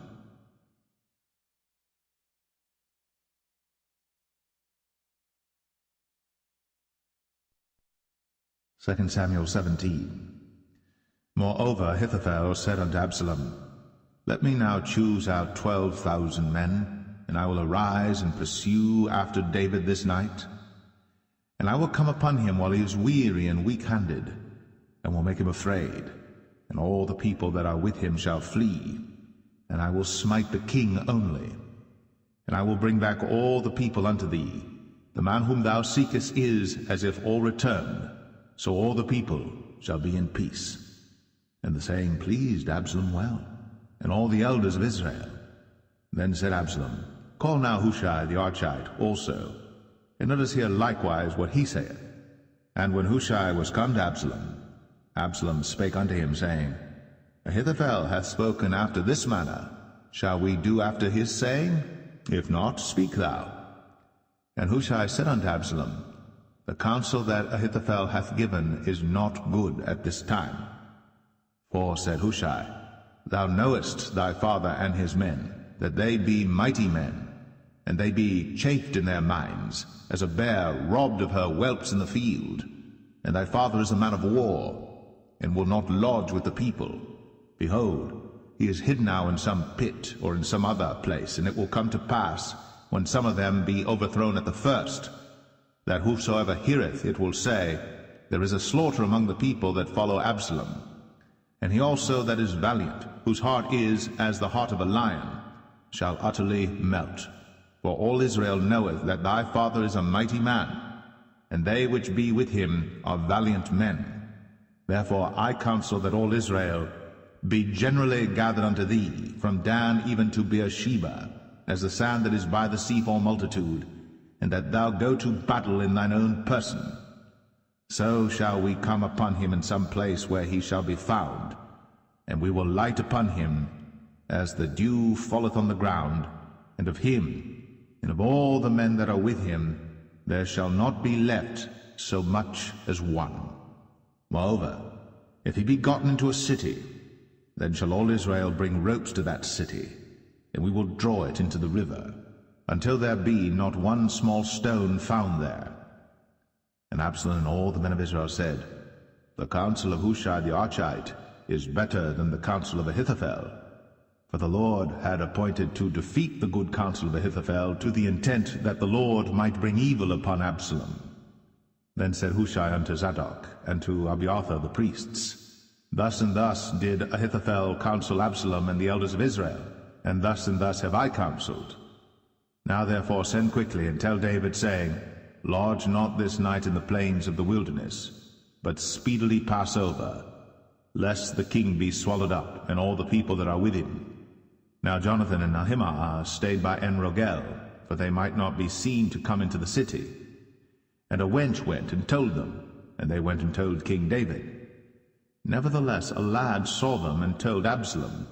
Second Samuel 17. Moreover Ahithophel said unto Absalom, Let me now choose out 12,000 men, and I will arise and pursue after David this night. And I will come upon him while he is weary and weak-handed, and will make him afraid, and all the people that are with him shall flee, and I will smite the king only. And I will bring back all the people unto thee. The man whom thou seekest is as if all returned, so all the people shall be in peace. And the saying pleased Absalom well, and all the elders of Israel. Then said Absalom, Call now Hushai the Archite also, and let us hear likewise what he saith. And when Hushai was come to Absalom, Absalom spake unto him, saying, Ahithophel hath spoken after this manner. Shall we do after his saying? If not, speak thou. And Hushai said unto Absalom, The counsel that Ahithophel hath given is not good at this time. For, said Hushai, Thou knowest thy father and his men, that they be mighty men, and they be chafed in their minds, as a bear robbed of her whelps in the field. And thy father is a man of war, and will not lodge with the people. Behold, he is hid now in some pit, or in some other place, and it will come to pass, when some of them be overthrown at the first, that whosoever heareth it will say, There is a slaughter among the people that follow Absalom. And he also that is valiant, whose heart is as the heart of a lion, shall utterly melt. For all Israel knoweth that thy father is a mighty man, and they which be with him are valiant men. Therefore I counsel that all Israel be generally gathered unto thee, from Dan even to Beersheba, as the sand that is by the sea for multitude, and that thou go to battle in thine own person. So shall we come upon him in some place where he shall be found, and we will light upon him as the dew falleth on the ground, and of him, and of all the men that are with him, there shall not be left so much as one. Moreover, if he be gotten into a city, then shall all Israel bring ropes to that city, and we will draw it into the river, until there be not one small stone found there. And Absalom and all the men of Israel said, The counsel of Hushai the Archite is better than the counsel of Ahithophel. For the Lord had appointed to defeat the good counsel of Ahithophel, to the intent that the Lord might bring evil upon Absalom. Then said Hushai unto Zadok and to Abiathar the priests, Thus and thus did Ahithophel counsel Absalom and the elders of Israel, and thus have I counselled. Now therefore send quickly, and tell David, saying, Lodge not this night in the plains of the wilderness, but speedily pass over, lest the king be swallowed up, and all the people that are with him. Now Jonathan and Ahimaaz stayed by En-Rogel, for they might not be seen to come into the city. And a wench went and told them, and they went and told King David. Nevertheless a lad saw them and told Absalom.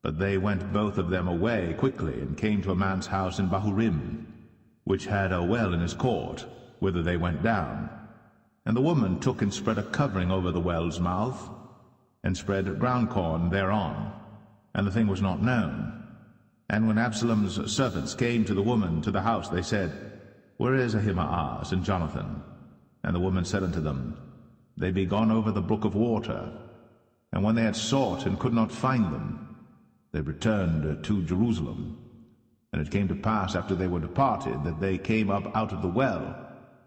But they went both of them away quickly, and came to a man's house in Bahurim, which had a well in his court, whither they went down. And the woman took and spread a covering over the well's mouth, and spread ground corn thereon, and the thing was not known. And when Absalom's servants came to the woman to the house, they said, Where is Ahimaaz and Jonathan? And the woman said unto them, They be gone over the brook of water. And when they had sought and could not find them, they returned to Jerusalem. And it came to pass, after they were departed, that they came up out of the well,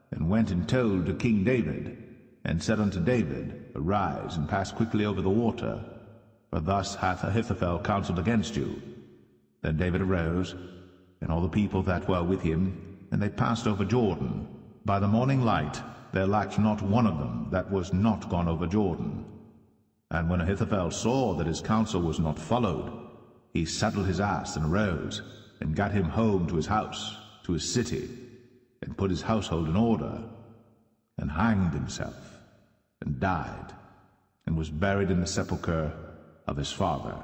and went and told to King David, and said unto David, Arise, and pass quickly over the water, for thus hath Ahithophel counselled against you. Then David arose, and all the people that were with him, and they passed over Jordan. By the morning light there lacked not one of them that was not gone over Jordan. And when Ahithophel saw that his counsel was not followed, he saddled his ass and arose, and gat him home to his house, to his city, and put his household in order, and hanged himself, and died, and was buried in the sepulchre of his father.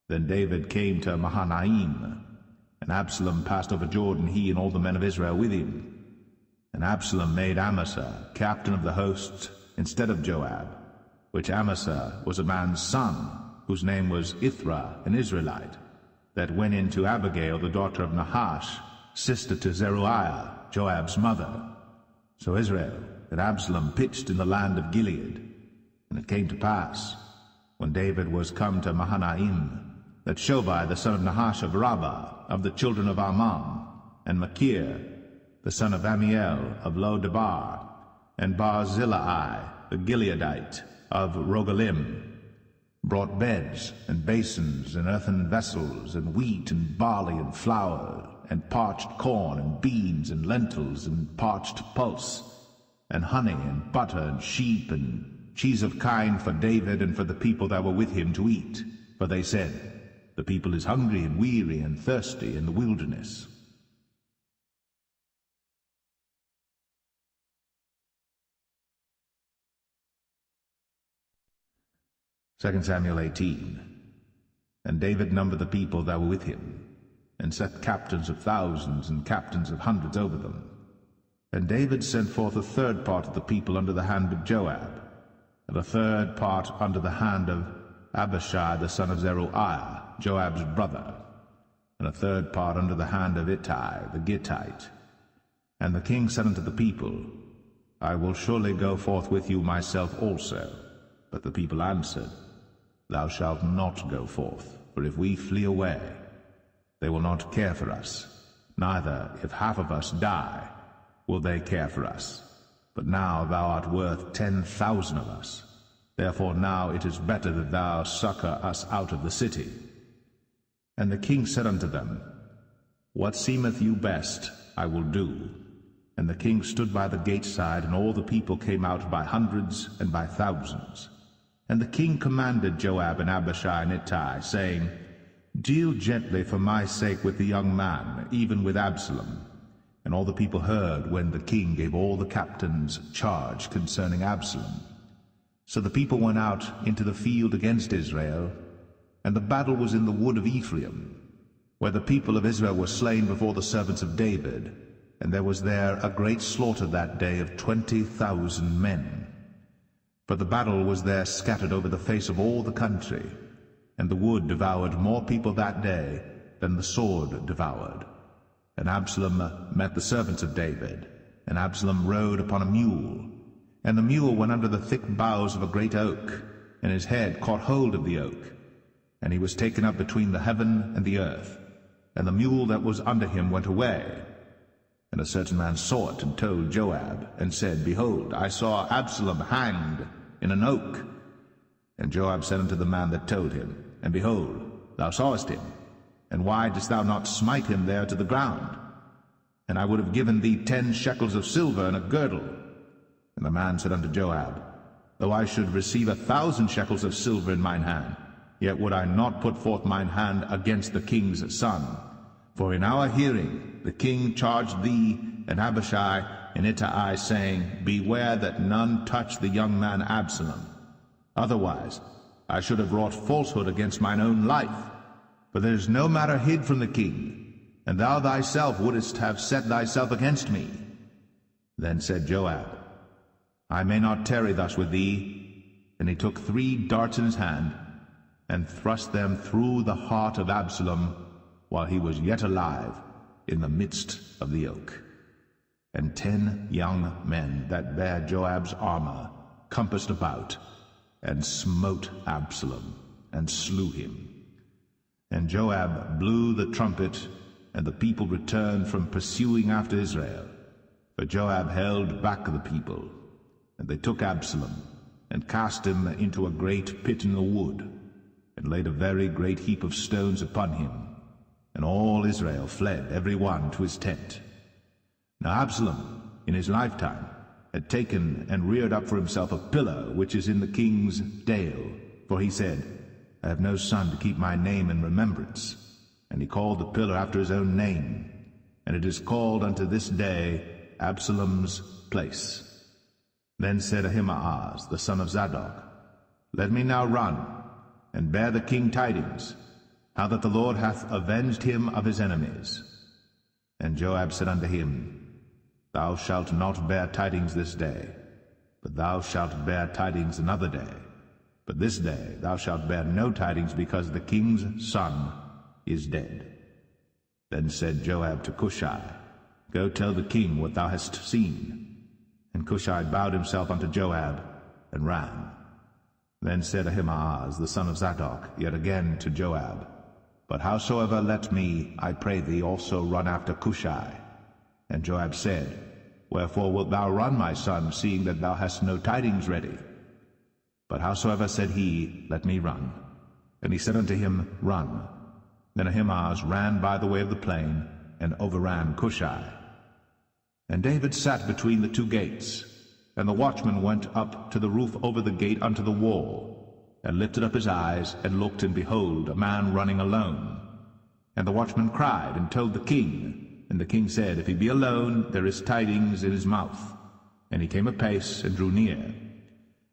Then David came to Mahanaim, and Absalom passed over Jordan, he and all the men of Israel with him. And Absalom made Amasa captain of the host instead of Joab, which Amasa was a man's son, whose name was Ithra, an Israelite, that went in to Abigail, the daughter of Nahash, sister to Zeruiah, Joab's mother. So Israel and Absalom pitched in the land of Gilead. And it came to pass, when David was come to Mahanaim, that Shobai the son of Nahash of Rabbah, of the children of Ammon, and Machir the son of Amiel of Lo-debar, and Barzillai the Gileadite of Rogelim, brought beds and basins and earthen vessels, and wheat and barley and flour, and parched corn and beans and lentils and parched pulse, and honey and butter and sheep and cheese of kine for David and for the people that were with him to eat. For they said, The people is hungry and weary and thirsty in the wilderness. Second Samuel 18. And David numbered the people that were with him, and set captains of thousands and captains of hundreds over them. And David sent forth a third part of the people under the hand of Joab, and a third part under the hand of Abishai the son of Zeruiah, Joab's brother, and a third part under the hand of Ittai the Gittite. And the king said unto the people, I will surely go forth with you myself also. But the people answered, Thou shalt not go forth, for if we flee away, they will not care for us, neither if half of us die, will they care for us. But now thou art worth 10,000 of us. Therefore now it is better that thou succor us out of the city. And the king said unto them, What seemeth you best, I will do. And the king stood by the gate side, and all the people came out by hundreds and by thousands. And the king commanded Joab and Abishai and Ittai, saying, Deal gently for my sake with the young man, even with Absalom. And all the people heard when the king gave all the captains charge concerning Absalom. So the people went out into the field against Israel, and the battle was in the wood of Ephraim, where the people of Israel were slain before the servants of David, and there was there a great slaughter that day of 20,000 men. For the battle was there scattered over the face of all the country, and the wood devoured more people that day than the sword devoured. And Absalom met the servants of David, and Absalom rode upon a mule. And the mule went under the thick boughs of a great oak, and his head caught hold of the oak. And he was taken up between the heaven and the earth, and the mule that was under him went away. And a certain man saw it, and told Joab, and said, Behold, I saw Absalom hanged in an oak. And Joab said unto the man that told him, And behold, thou sawest him, and why didst thou not smite him there to the ground? And I would have given thee 10 shekels of silver and a girdle. And the man said unto Joab, Though I should receive 1,000 shekels of silver in mine hand, yet would I not put forth mine hand against the king's son. For in our hearing the king charged thee and Abishai and Ittai, saying, Beware that none touch the young man Absalom. Otherwise I should have wrought falsehood against mine own life. For there is no matter hid from the king, and thou thyself wouldest have set thyself against me. Then said Joab, I may not tarry thus with thee. And he took 3 darts in his hand, and thrust them through the heart of Absalom, while he was yet alive, in the midst of the oak. And 10 young men that bare Joab's armor compassed about, and smote Absalom, and slew him. And Joab blew the trumpet, and the people returned from pursuing after Israel. For Joab held back the people. And they took Absalom, and cast him into a great pit in the wood, and laid a very great heap of stones upon him. And all Israel fled, every one to his tent. Now Absalom, in his lifetime, had taken and reared up for himself a pillar which is in the king's dale. For he said, I have no son to keep my name in remembrance. And he called the pillar after his own name, and it is called unto this day Absalom's place. Then said Ahimaaz, the son of Zadok, Let me now run, and bear the king tidings. how that the Lord hath avenged him of his enemies. And Joab said unto him, Thou shalt not bear tidings this day, but thou shalt bear tidings another day. But this day thou shalt bear no tidings, because the king's son is dead. Then said Joab to Cushai, Go tell the king what thou hast seen. And Cushai bowed himself unto Joab, and ran. Then said Ahimaaz the son of Zadok yet again to Joab, But howsoever let me, I pray thee, also run after Cushai. And Joab said, Wherefore wilt thou run, my son, seeing that thou hast no tidings ready? But howsoever said he, Let me run. And he said unto him, Run. Then Ahimaaz ran by the way of the plain, and overran Cushai. And David sat between the two gates, and the watchman went up to the roof over the gate unto the wall, and lifted up his eyes, and looked, and behold, a man running alone. And the watchman cried, and told the king. And the king said, If he be alone, there is tidings in his mouth. And he came apace, and drew near.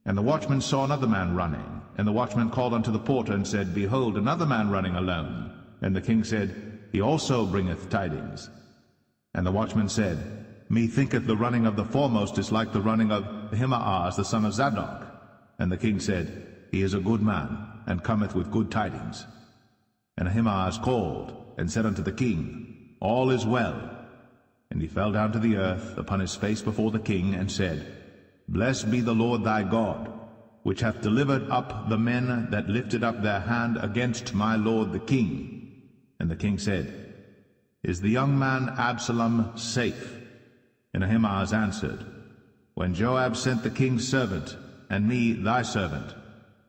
And the watchman saw another man running. And the watchman called unto the porter, and said, Behold, another man running alone. And the king said, He also bringeth tidings. And the watchman said, Methinketh the running of the foremost is like the running of Ahimaaz the son of Zadok. And the king said, He is a good man, and cometh with good tidings. And Ahimaaz called, and said unto the king, All is well. And he fell down to the earth upon his face before the king, and said, Blessed be the Lord thy God, which hath delivered up the men that lifted up their hand against my lord the king. And the king said, Is the young man Absalom safe? And Ahimaaz answered, When Joab sent the king's servant, and me thy servant,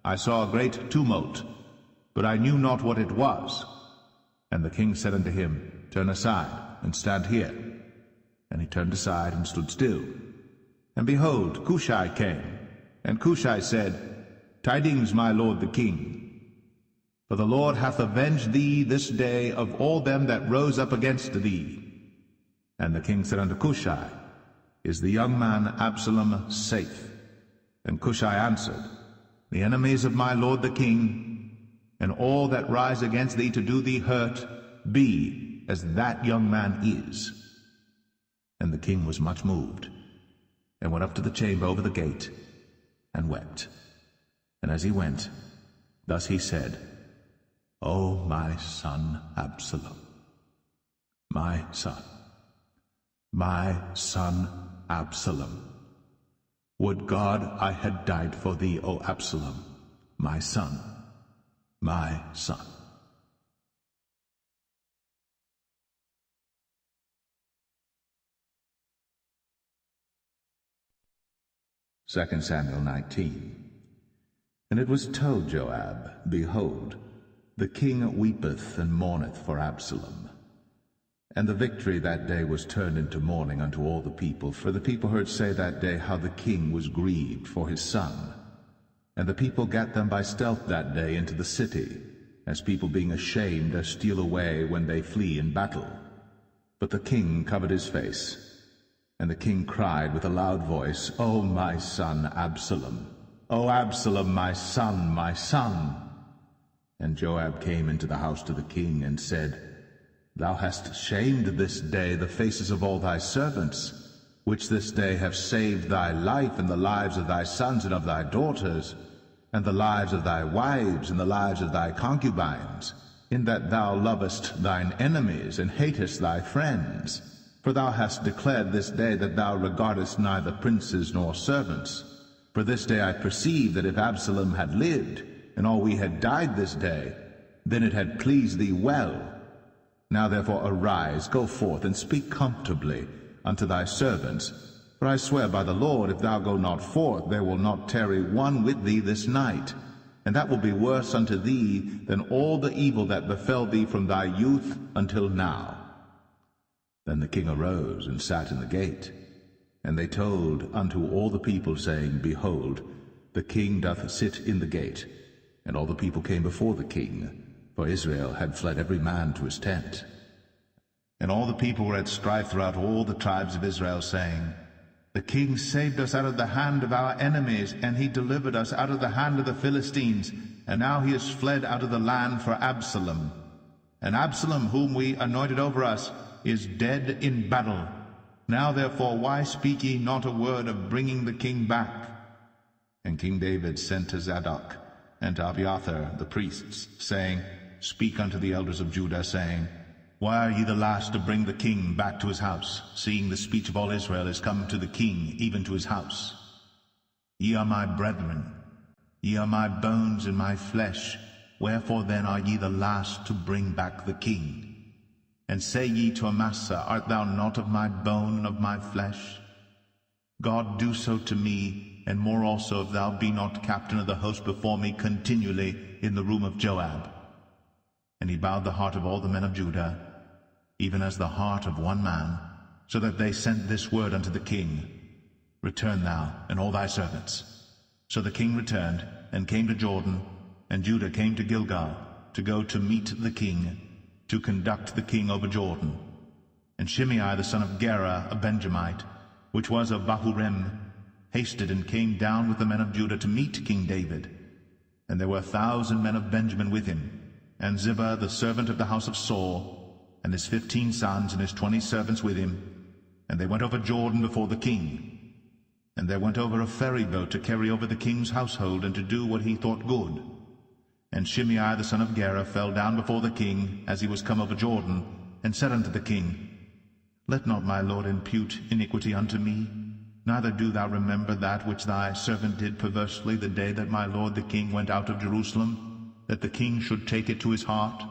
I saw a great tumult, but I knew not what it was. And the king said unto him, Turn aside, and stand here. And he turned aside, and stood still. And behold, Cushai came. And Cushai said, Tidings, my lord the king. For the Lord hath avenged thee this day of all them that rose up against thee. And the king said unto Cushai, Is the young man Absalom safe? And Cushai answered, The enemies of my lord the king, and all that rise against thee to do thee hurt, be as that young man is. And the king was much moved, and went up to the chamber over the gate, and wept. And as he went, thus he said, O my son Absalom, my son Absalom, would God I had died for thee, O Absalom, my son, my son. Second Samuel 19. And it was told Joab, Behold, the king weepeth and mourneth for Absalom. And the victory that day was turned into mourning unto all the people, for the people heard say that day how the king was grieved for his son. And the people gat them by stealth that day into the city, as people being ashamed steal away when they flee in battle. But the king covered his face. And the king cried with a loud voice, O my son Absalom, O Absalom, my son, my son. And Joab came into the house to the king, and said, Thou hast shamed this day the faces of all thy servants, which this day have saved thy life, and the lives of thy sons and of thy daughters, and the lives of thy wives, and the lives of thy concubines, in that thou lovest thine enemies, and hatest thy friends. For thou hast declared this day that thou regardest neither princes nor servants. For this day I perceive that if Absalom had lived, and all we had died this day, then it had pleased thee well. Now therefore arise, go forth, and speak comfortably unto thy servants. For I swear by the Lord, if thou go not forth, there will not tarry one with thee this night. And that will be worse unto thee than all the evil that befell thee from thy youth until now. Then the king arose and sat in the gate. And they told unto all the people, saying, Behold, the king doth sit in the gate. And all the people came before the king, for Israel had fled every man to his tent. And all the people were at strife throughout all the tribes of Israel, saying, The king saved us out of the hand of our enemies, and he delivered us out of the hand of the Philistines, and now he is fled out of the land for Absalom. and Absalom, whom we anointed over us, is dead in battle. Now therefore why speak ye not a word of bringing the king back? And King David sent to Zadok and to Abiathar the priests, saying, Speak unto the elders of Judah, saying, Why are ye the last to bring the king back to his house, seeing the speech of all Israel is come to the king, even to his house? Ye are my brethren, ye are my bones and my flesh. Wherefore then are ye the last to bring back the king? And say ye to Amasa, Art thou not of my bone and of my flesh? God do so to me, and more also, if thou be not captain of the host before me continually in the room of Joab. And he bowed the heart of all the men of Judah, even as the heart of one man, so that they sent this word unto the king, Return thou, and all thy servants. So the king returned, and came to Jordan, and Judah came to Gilgal, to go to meet the king, to conduct the king over Jordan. And Shimei the son of Gera, a Benjamite, which was of Bahurim, hasted and came down with the men of Judah to meet King David. And there were 1,000 men of Benjamin with him, and Ziba the servant of the house of Saul, and his 15 sons and his 20 servants with him. And they went over Jordan before the king. And there went over a ferry boat to carry over the king's household, and to do what he thought good. And Shimei the son of Gera fell down before the king, as he was come over Jordan, and said unto the king, Let not my lord impute iniquity unto me, neither do thou remember that which thy servant did perversely the day that my lord the king went out of Jerusalem, that the king should take it to his heart.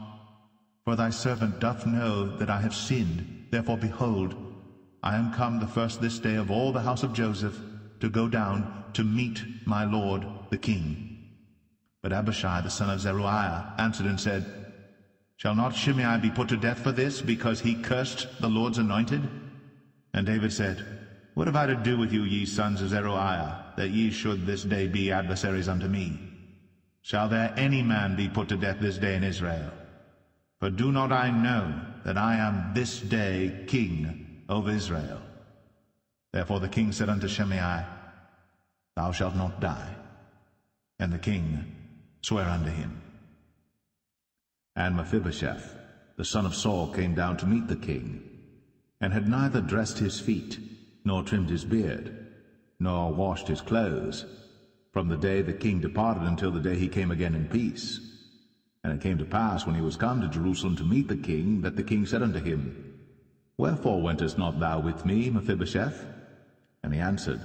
For thy servant doth know that I have sinned. Therefore, behold, I am come the first this day of all the house of Joseph, to go down to meet my lord the king. But Abishai the son of Zeruiah answered and said, Shall not Shimei be put to death for this, because he cursed the Lord's anointed? And David said, What have I to do with you, ye sons of Zeruiah, that ye should this day be adversaries unto me? Shall there any man be put to death this day in Israel? For do not I know that I am this day king over Israel? Therefore the king said unto Shimei, Thou shalt not die. And the king sware unto him. And Mephibosheth, the son of Saul, came down to meet the king, and had neither dressed his feet, nor trimmed his beard, nor washed his clothes, from the day the king departed until the day he came again in peace. And it came to pass, when he was come to Jerusalem to meet the king, that the king said unto him, Wherefore wentest not thou with me, Mephibosheth? And he answered,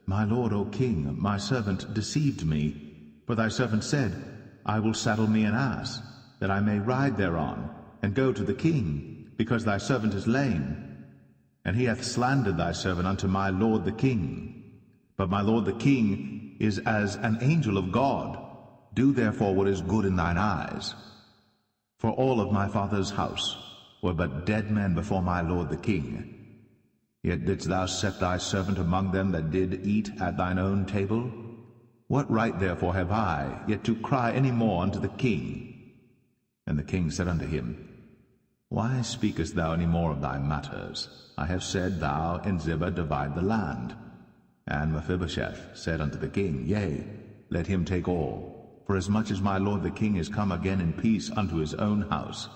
My lord, O king, my servant deceived me. For thy servant said, I will saddle me an ass, that I may ride thereon, and go to the king, because thy servant is lame. And he hath slandered thy servant unto my lord the king. But my lord the king is as an angel of God. Do therefore what is good in thine eyes. For all of my father's house were but dead men before my lord the king. Yet didst thou set thy servant among them that did eat at thine own table? What right therefore have I yet to cry any more unto the king? And the king said unto him, Why speakest thou any more of thy matters? I have said, Thou and Ziba divide the land. And Mephibosheth said unto the king, Yea, let him take all, for as much as my lord the king is come again in peace unto his own house.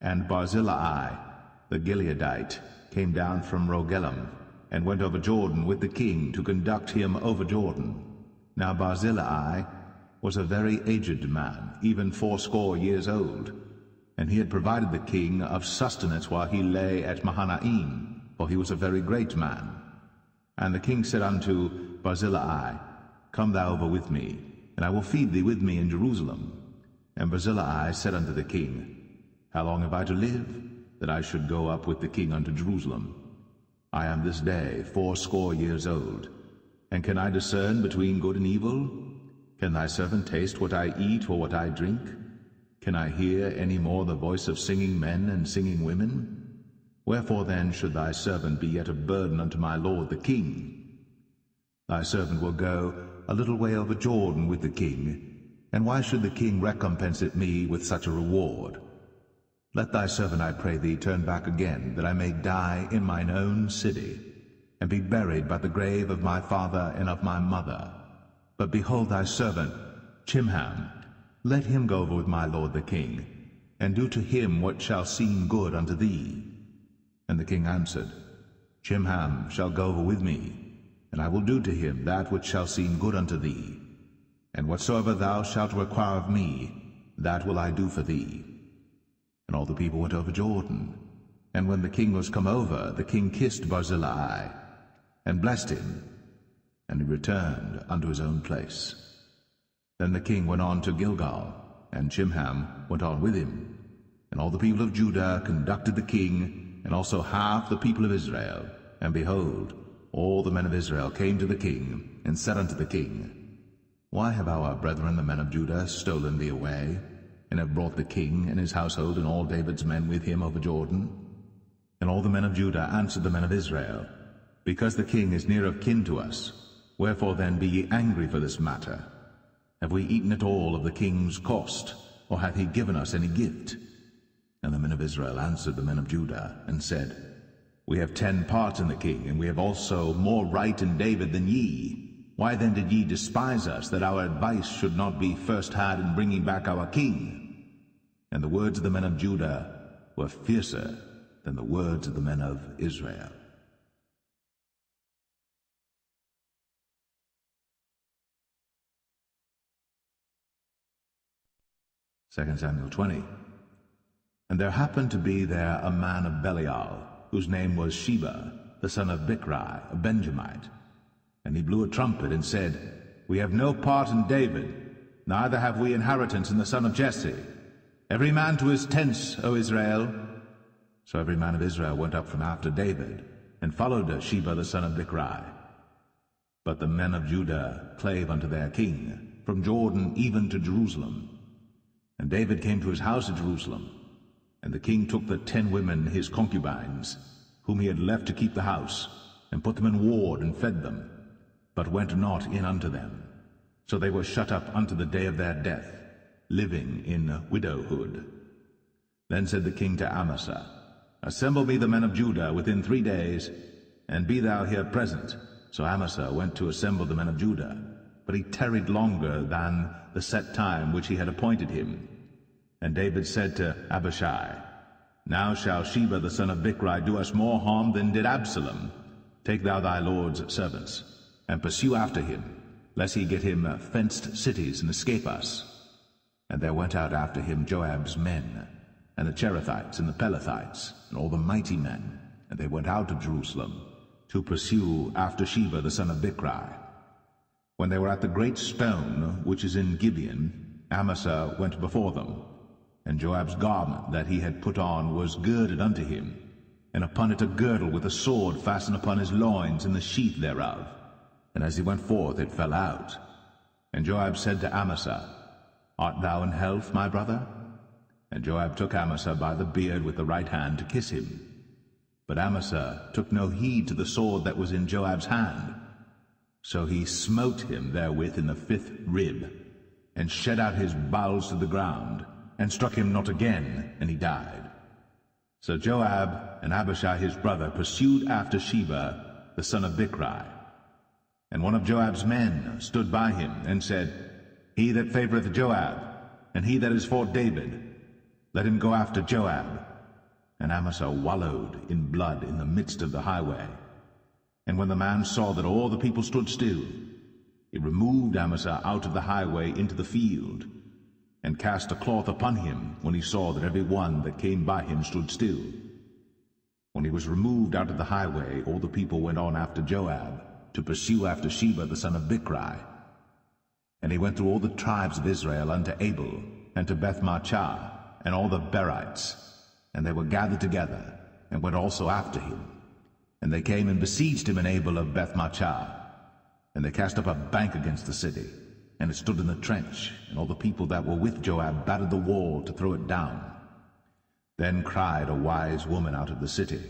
And Barzillai the Gileadite came down from Rogelim, and went over Jordan with the king to conduct him over Jordan. Now Barzillai was a very aged man, even 80 years old, and he had provided the king of sustenance while he lay at Mahanaim, for he was a very great man. And the king said unto Barzillai, Come thou over with me, and I will feed thee with me in Jerusalem. And Barzillai said unto the king, How long have I to live, that I should go up with the king unto Jerusalem? I am this day 80 years old. And can I discern between good and evil? Can thy servant taste what I eat or what I drink? Can I hear any more the voice of singing men and singing women? Wherefore then should thy servant be yet a burden unto my lord the king? Thy servant will go a little way over Jordan with the king, and why should the king recompense it me with such a reward? Let thy servant, I pray thee, turn back again, that I may die in mine own city, and be buried by the grave of my father and of my mother. But behold thy servant, Chimham, let him go over with my lord the king, and do to him what shall seem good unto thee. And the king answered, Chimham shall go over with me, and I will do to him that which shall seem good unto thee. And whatsoever thou shalt require of me, that will I do for thee. And all the people went over Jordan. And when the king was come over, the king kissed Barzillai, and blessed him, and he returned unto his own place. Then the king went on to Gilgal, and Chimham went on with him. And all the people of Judah conducted the king, and also half the people of Israel. And behold, all the men of Israel came to the king, and said unto the king, Why have our brethren the men of Judah stolen thee away, and have brought the king and his household and all David's men with him over Jordan? And all the men of Judah answered the men of Israel, Because the king is near of kin to us, wherefore then be ye angry for this matter? Have we eaten at all of the king's cost, or hath he given us any gift? And the men of Israel answered the men of Judah, and said, We have 10 parts in the king, and we have also more right in David than ye. Why then did ye despise us, that our advice should not be first had in bringing back our king? And the words of the men of Judah were fiercer than the words of the men of Israel. 2 Samuel 20. And there happened to be there a man of Belial, whose name was Sheba, the son of Bichri, a Benjamite. And he blew a trumpet, and said, We have no part in David, neither have we inheritance in the son of Jesse. Every man to his tents, O Israel. So every man of Israel went up from after David, and followed Sheba the son of Bichri. But the men of Judah clave unto their king, from Jordan even to Jerusalem. And David came to his house at Jerusalem, and the king took the 10 women his concubines, whom he had left to keep the house, and put them in ward, and fed them, but went not in unto them. So they were shut up unto the day of their death, living in widowhood. Then said the king to Amasa, Assemble me the men of Judah within 3 days, and be thou here present. So Amasa went to assemble the men of Judah, but he tarried longer than the set time which he had appointed him. And David said to Abishai, Now shall Sheba the son of Bichri do us more harm than did Absalom. Take thou thy lord's servants, and pursue after him, lest he get him fenced cities and escape us. And there went out after him Joab's men, and the Cherethites and the Pelethites, and all the mighty men, and they went out of Jerusalem, to pursue after Sheba the son of Bichri. When they were at the great stone which is in Gibeon, Amasa went before them, and Joab's garment that he had put on was girded unto him, and upon it a girdle with a sword fastened upon his loins in the sheath thereof. And as he went forth it fell out. And Joab said to Amasa, Art thou in health, my brother? And Joab took Amasa by the beard with the right hand to kiss him. But Amasa took no heed to the sword that was in Joab's hand. So he smote him therewith in the 5th rib, and shed out his bowels to the ground, and struck him not again, and he died. So Joab and Abishai his brother pursued after Sheba the son of Bichri. And one of Joab's men stood by him, and said, He that favoureth Joab, and he that is for David, let him go after Joab. And Amasa wallowed in blood in the midst of the highway. And when the man saw that all the people stood still, he removed Amasa out of the highway into the field, and cast a cloth upon him when he saw that every one that came by him stood still. When he was removed out of the highway, all the people went on after Joab, to pursue after Sheba the son of Bichri. And he went through all the tribes of Israel unto Abel, and to Bethmachah, and all the Berites, and they were gathered together, and went also after him. And they came and besieged him in Abel of Bethmachah. And they cast up a bank against the city, and it stood in the trench, and all the people that were with Joab battered the wall to throw it down. Then cried a wise woman out of the city,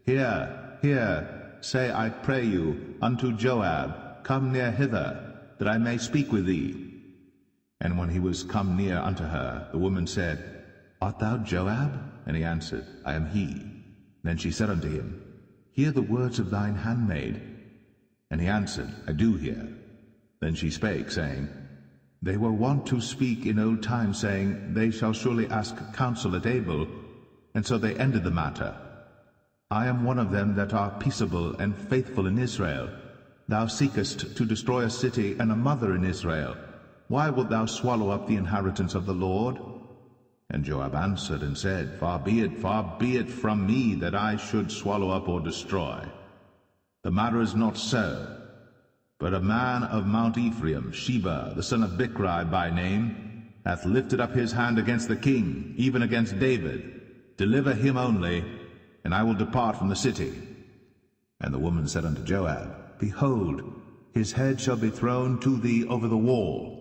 Hear, hear, say, I pray you, unto Joab, Come near hither, that I may speak with thee. And when he was come near unto her, the woman said, Art thou Joab? And he answered, I am he. Then she said unto him, Hear the words of thine handmaid. And he answered, I do hear. Then she spake, saying, They were wont to speak in old times, saying, They shall surely ask counsel at Abel, and so they ended the matter. I am one of them that are peaceable and faithful in Israel. Thou seekest to destroy a city and a mother in Israel. Why wilt thou swallow up the inheritance of the Lord? And Joab answered and said, far be it from me that I should swallow up or destroy. The matter is not so. But a man of Mount Ephraim, Sheba, the son of Bichri by name, hath lifted up his hand against the king, even against David. Deliver him only, and I will depart from the city. And the woman said unto Joab, Behold, his head shall be thrown to thee over the wall.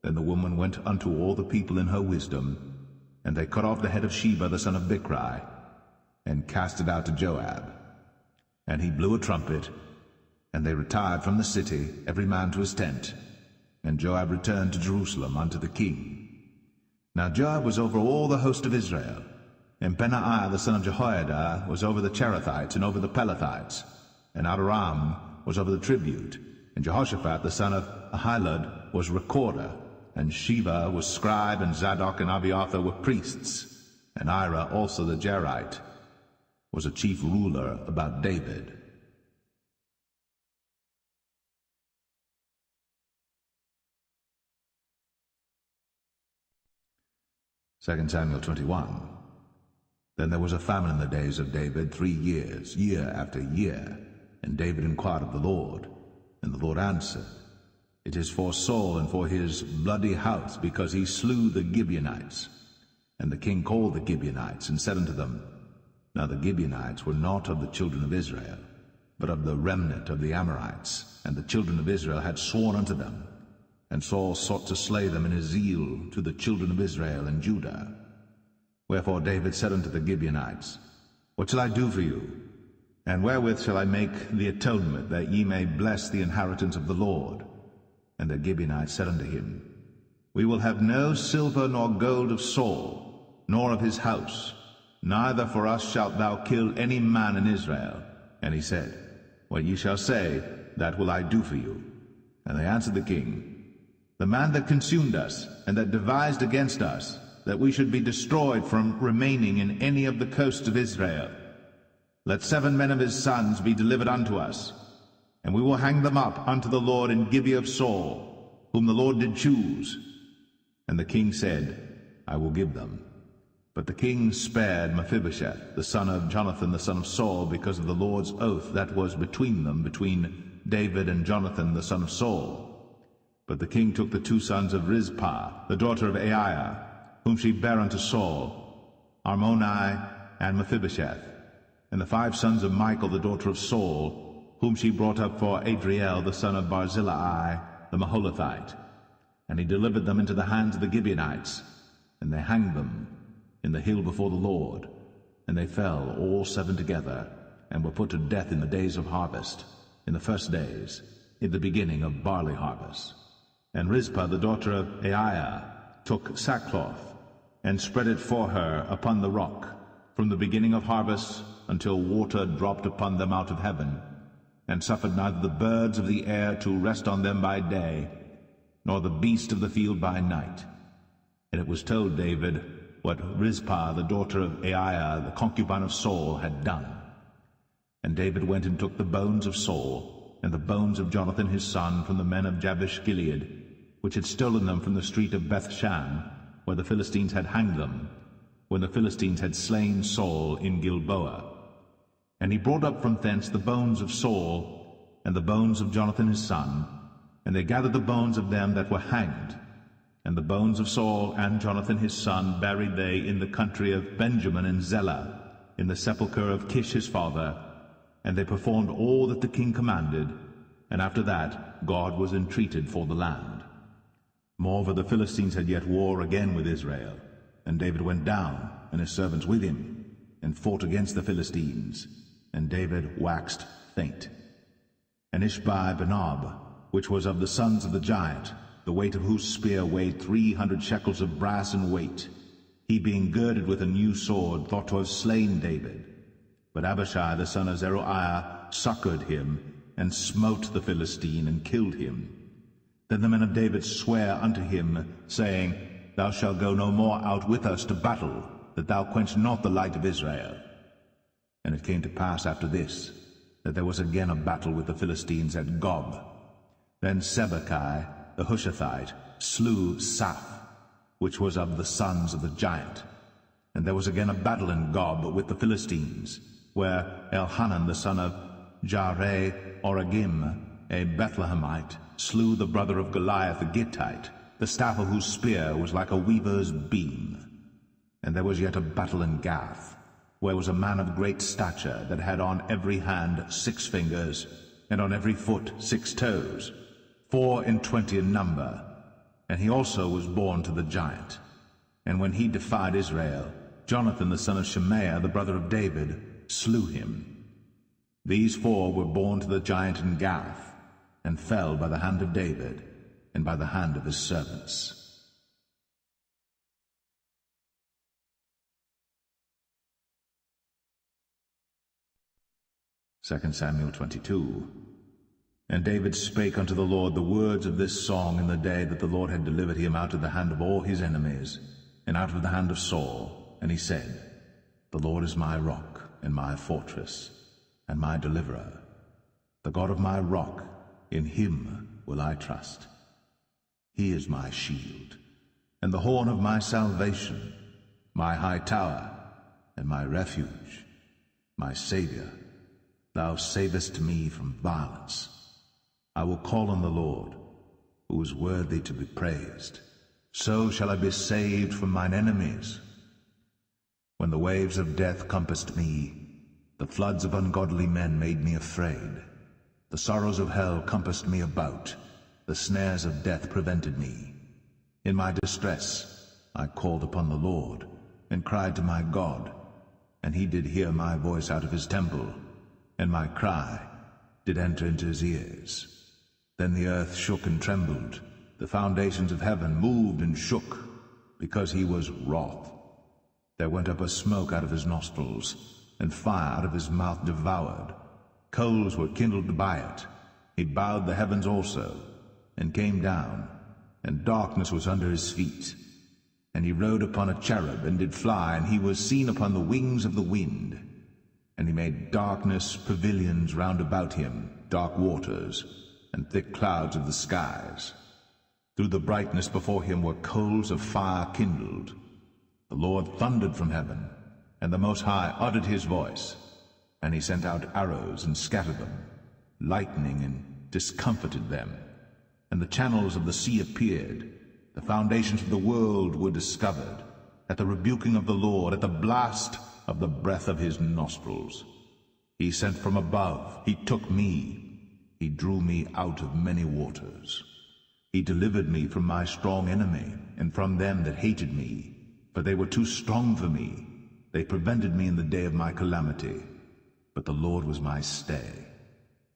Then the woman went unto all the people in her wisdom, and they cut off the head of Sheba the son of Bichri, and cast it out to Joab. And he blew a trumpet, and they retired from the city, every man to his tent. And Joab returned to Jerusalem unto the king. Now Joab was over all the host of Israel, and Benaiah the son of Jehoiada was over the Cherethites and over the Pelethites, and Adoram was over the tribute, and Jehoshaphat the son of Ahilud was recorder, and Sheba was scribe, and Zadok and Abiathar were priests, and Ira also the Jerite was a chief ruler about David. Second Samuel 21. Then there was a famine in the days of David 3 years, year after year. And David inquired of the Lord, and the Lord answered, It is for Saul and for his bloody house, because he slew the Gibeonites. And the king called the Gibeonites, and said unto them, Now the Gibeonites were not of the children of Israel, but of the remnant of the Amorites, and the children of Israel had sworn unto them. And Saul sought to slay them in his zeal to the children of Israel and Judah. Wherefore David said unto the Gibeonites, What shall I do for you? And wherewith shall I make the atonement, that ye may bless the inheritance of the Lord? And the Gibeonites said unto him, We will have no silver nor gold of Saul, nor of his house, neither for us shalt thou kill any man in Israel. And he said, What ye shall say, that will I do for you. And they answered the king, The man that consumed us, and that devised against us, that we should be destroyed from remaining in any of the coasts of Israel, let 7 men of his sons be delivered unto us, and we will hang them up unto the Lord in Gibeah of Saul, whom the Lord did choose. And the king said, I will give them. But the king spared Mephibosheth, the son of Jonathan the son of Saul, because of the Lord's oath that was between them, between David and Jonathan the son of Saul. But the king took the 2 sons of Rizpah, the daughter of Aiah, whom she bare unto Saul, Armoni and Mephibosheth, and the 5 sons of Michal the daughter of Saul, whom she brought up for Adriel the son of Barzillai the Maholathite. And he delivered them into the hands of the Gibeonites, and they hanged them in the hill before the Lord. And they fell all 7 together, and were put to death in the days of harvest, in the first days, in the beginning of barley harvest. And Rizpah the daughter of Aiah took sackcloth, and spread it for her upon the rock, from the beginning of harvest until water dropped upon them out of heaven, and suffered neither the birds of the air to rest on them by day, nor the beast of the field by night. And it was told David what Rizpah the daughter of Aiah, the concubine of Saul, had done. And David went and took the bones of Saul, and the bones of Jonathan his son, from the men of Jabesh Gilead, which had stolen them from the street of Bethshan, where the Philistines had hanged them, when the Philistines had slain Saul in Gilboa. And he brought up from thence the bones of Saul, and the bones of Jonathan his son, and they gathered the bones of them that were hanged. And the bones of Saul and Jonathan his son buried they in the country of Benjamin in Zelle, in the sepulchre of Kish his father. And they performed all that the king commanded, and after that God was entreated for the land. Moreover, the Philistines had yet war again with Israel, and David went down, and his servants with him, and fought against the Philistines, and David waxed faint. And Ishbi-Benob, which was of the sons of the giant, the weight of whose spear weighed 300 shekels of brass in weight, he being girded with a new sword, thought to have slain David. But Abishai the son of Zeruiah succored him, and smote the Philistine, and killed him. Then the men of David sware unto him, saying, Thou shalt go no more out with us to battle, that thou quench not the light of Israel. And it came to pass after this, that there was again a battle with the Philistines at Gob. Then Sibbecai the Hushathite slew Saph, which was of the sons of the giant. And there was again a battle in Gob with the Philistines, where Elhanan the son of Jaare-Oregim, a Bethlehemite, slew the brother of Goliath the Gittite, the staff of whose spear was like a weaver's beam. And there was yet a battle in Gath, where was a man of great stature, that had on every hand 6 fingers, and on every foot 6 toes, 24 in number. And he also was born to the giant. And when he defied Israel, Jonathan the son of Shemaiah, the brother of David, slew him. These 4 were born to the giant in Gath, and fell by the hand of David, and by the hand of his servants. 2 Samuel 22. And David spake unto the Lord the words of this song in the day that the Lord had delivered him out of the hand of all his enemies, and out of the hand of Saul. And he said, The Lord is my rock, and my fortress, and my deliverer. The God of my rock, in him will I trust. He is my shield, and the horn of my salvation, my high tower, and my refuge, my Saviour. Thou savest me from violence. I will call on the Lord, who is worthy to be praised. So shall I be saved from mine enemies. When the waves of death compassed me, the floods of ungodly men made me afraid. The sorrows of hell compassed me about, the snares of death prevented me. In my distress I called upon the Lord, and cried to my God, and he did hear my voice out of his temple, and my cry did enter into his ears. Then the earth shook and trembled, the foundations of heaven moved and shook, because he was wroth. There went up a smoke out of his nostrils, and fire out of his mouth devoured. Coals were kindled by it. He bowed the heavens also, and came down, and darkness was under his feet. And he rode upon a cherub, and did fly, and he was seen upon the wings of the wind. And he made darkness pavilions round about him, dark waters, and thick clouds of the skies. Through the brightness before him were coals of fire kindled. The Lord thundered from heaven, and the Most High uttered his voice. And he sent out arrows and scattered them, lightning and discomfited them. And the channels of the sea appeared. The foundations of the world were discovered, at the rebuking of the Lord, at the blast of the breath of his nostrils. He sent from above, he took me, he drew me out of many waters. He delivered me from my strong enemy, and from them that hated me, for they were too strong for me. They prevented me in the day of my calamity. But the Lord was my stay.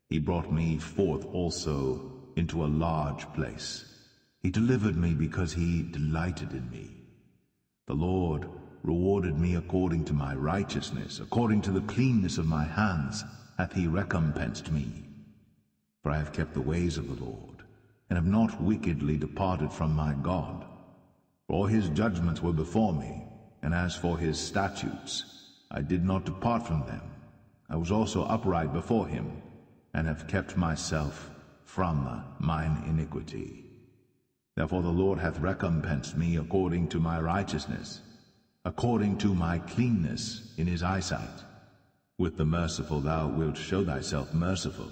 He brought me forth also into a large place. He delivered me because he delighted in me. The Lord rewarded me according to my righteousness, according to the cleanness of my hands hath he recompensed me. For I have kept the ways of the Lord, and have not wickedly departed from my God. For all his judgments were before me, and as for his statutes, I did not depart from them. I was also upright before him, and have kept myself from mine iniquity. Therefore the Lord hath recompensed me according to my righteousness, according to my cleanness in his eyesight. With the merciful thou wilt show thyself merciful,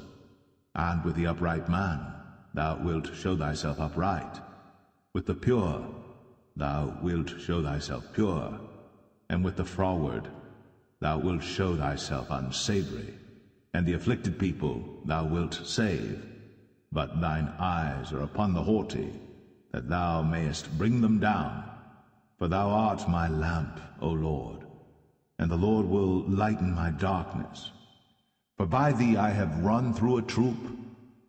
and with the upright man thou wilt show thyself upright. With the pure thou wilt show thyself pure, and with the froward thou wilt show thyself unsavory, and the afflicted people thou wilt save. But thine eyes are upon the haughty, that thou mayest bring them down. For thou art my lamp, O Lord, and the Lord will lighten my darkness. For by thee I have run through a troop,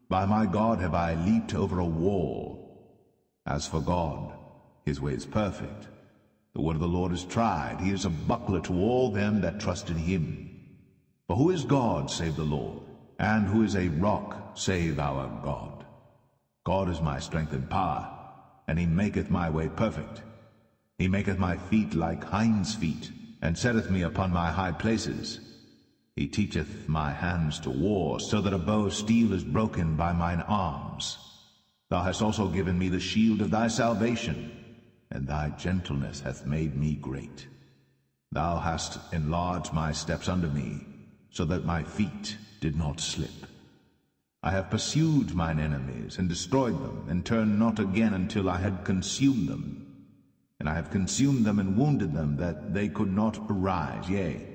by my God have I leaped over a wall. As for God, his way is perfect. The word of the Lord is tried. He is a buckler to all them that trust in him. For who is God save the Lord? And who is a rock save our God? God is my strength and power, and he maketh my way perfect. He maketh my feet like hinds' feet, and setteth me upon my high places. He teacheth my hands to war, so that a bow of steel is broken by mine arms. Thou hast also given me the shield of thy salvation, and thy gentleness hath made me great. Thou hast enlarged my steps under me, so that my feet did not slip. I have pursued mine enemies, and destroyed them, and turned not again until I had consumed them. And I have consumed them and wounded them, that they could not arise. Yea,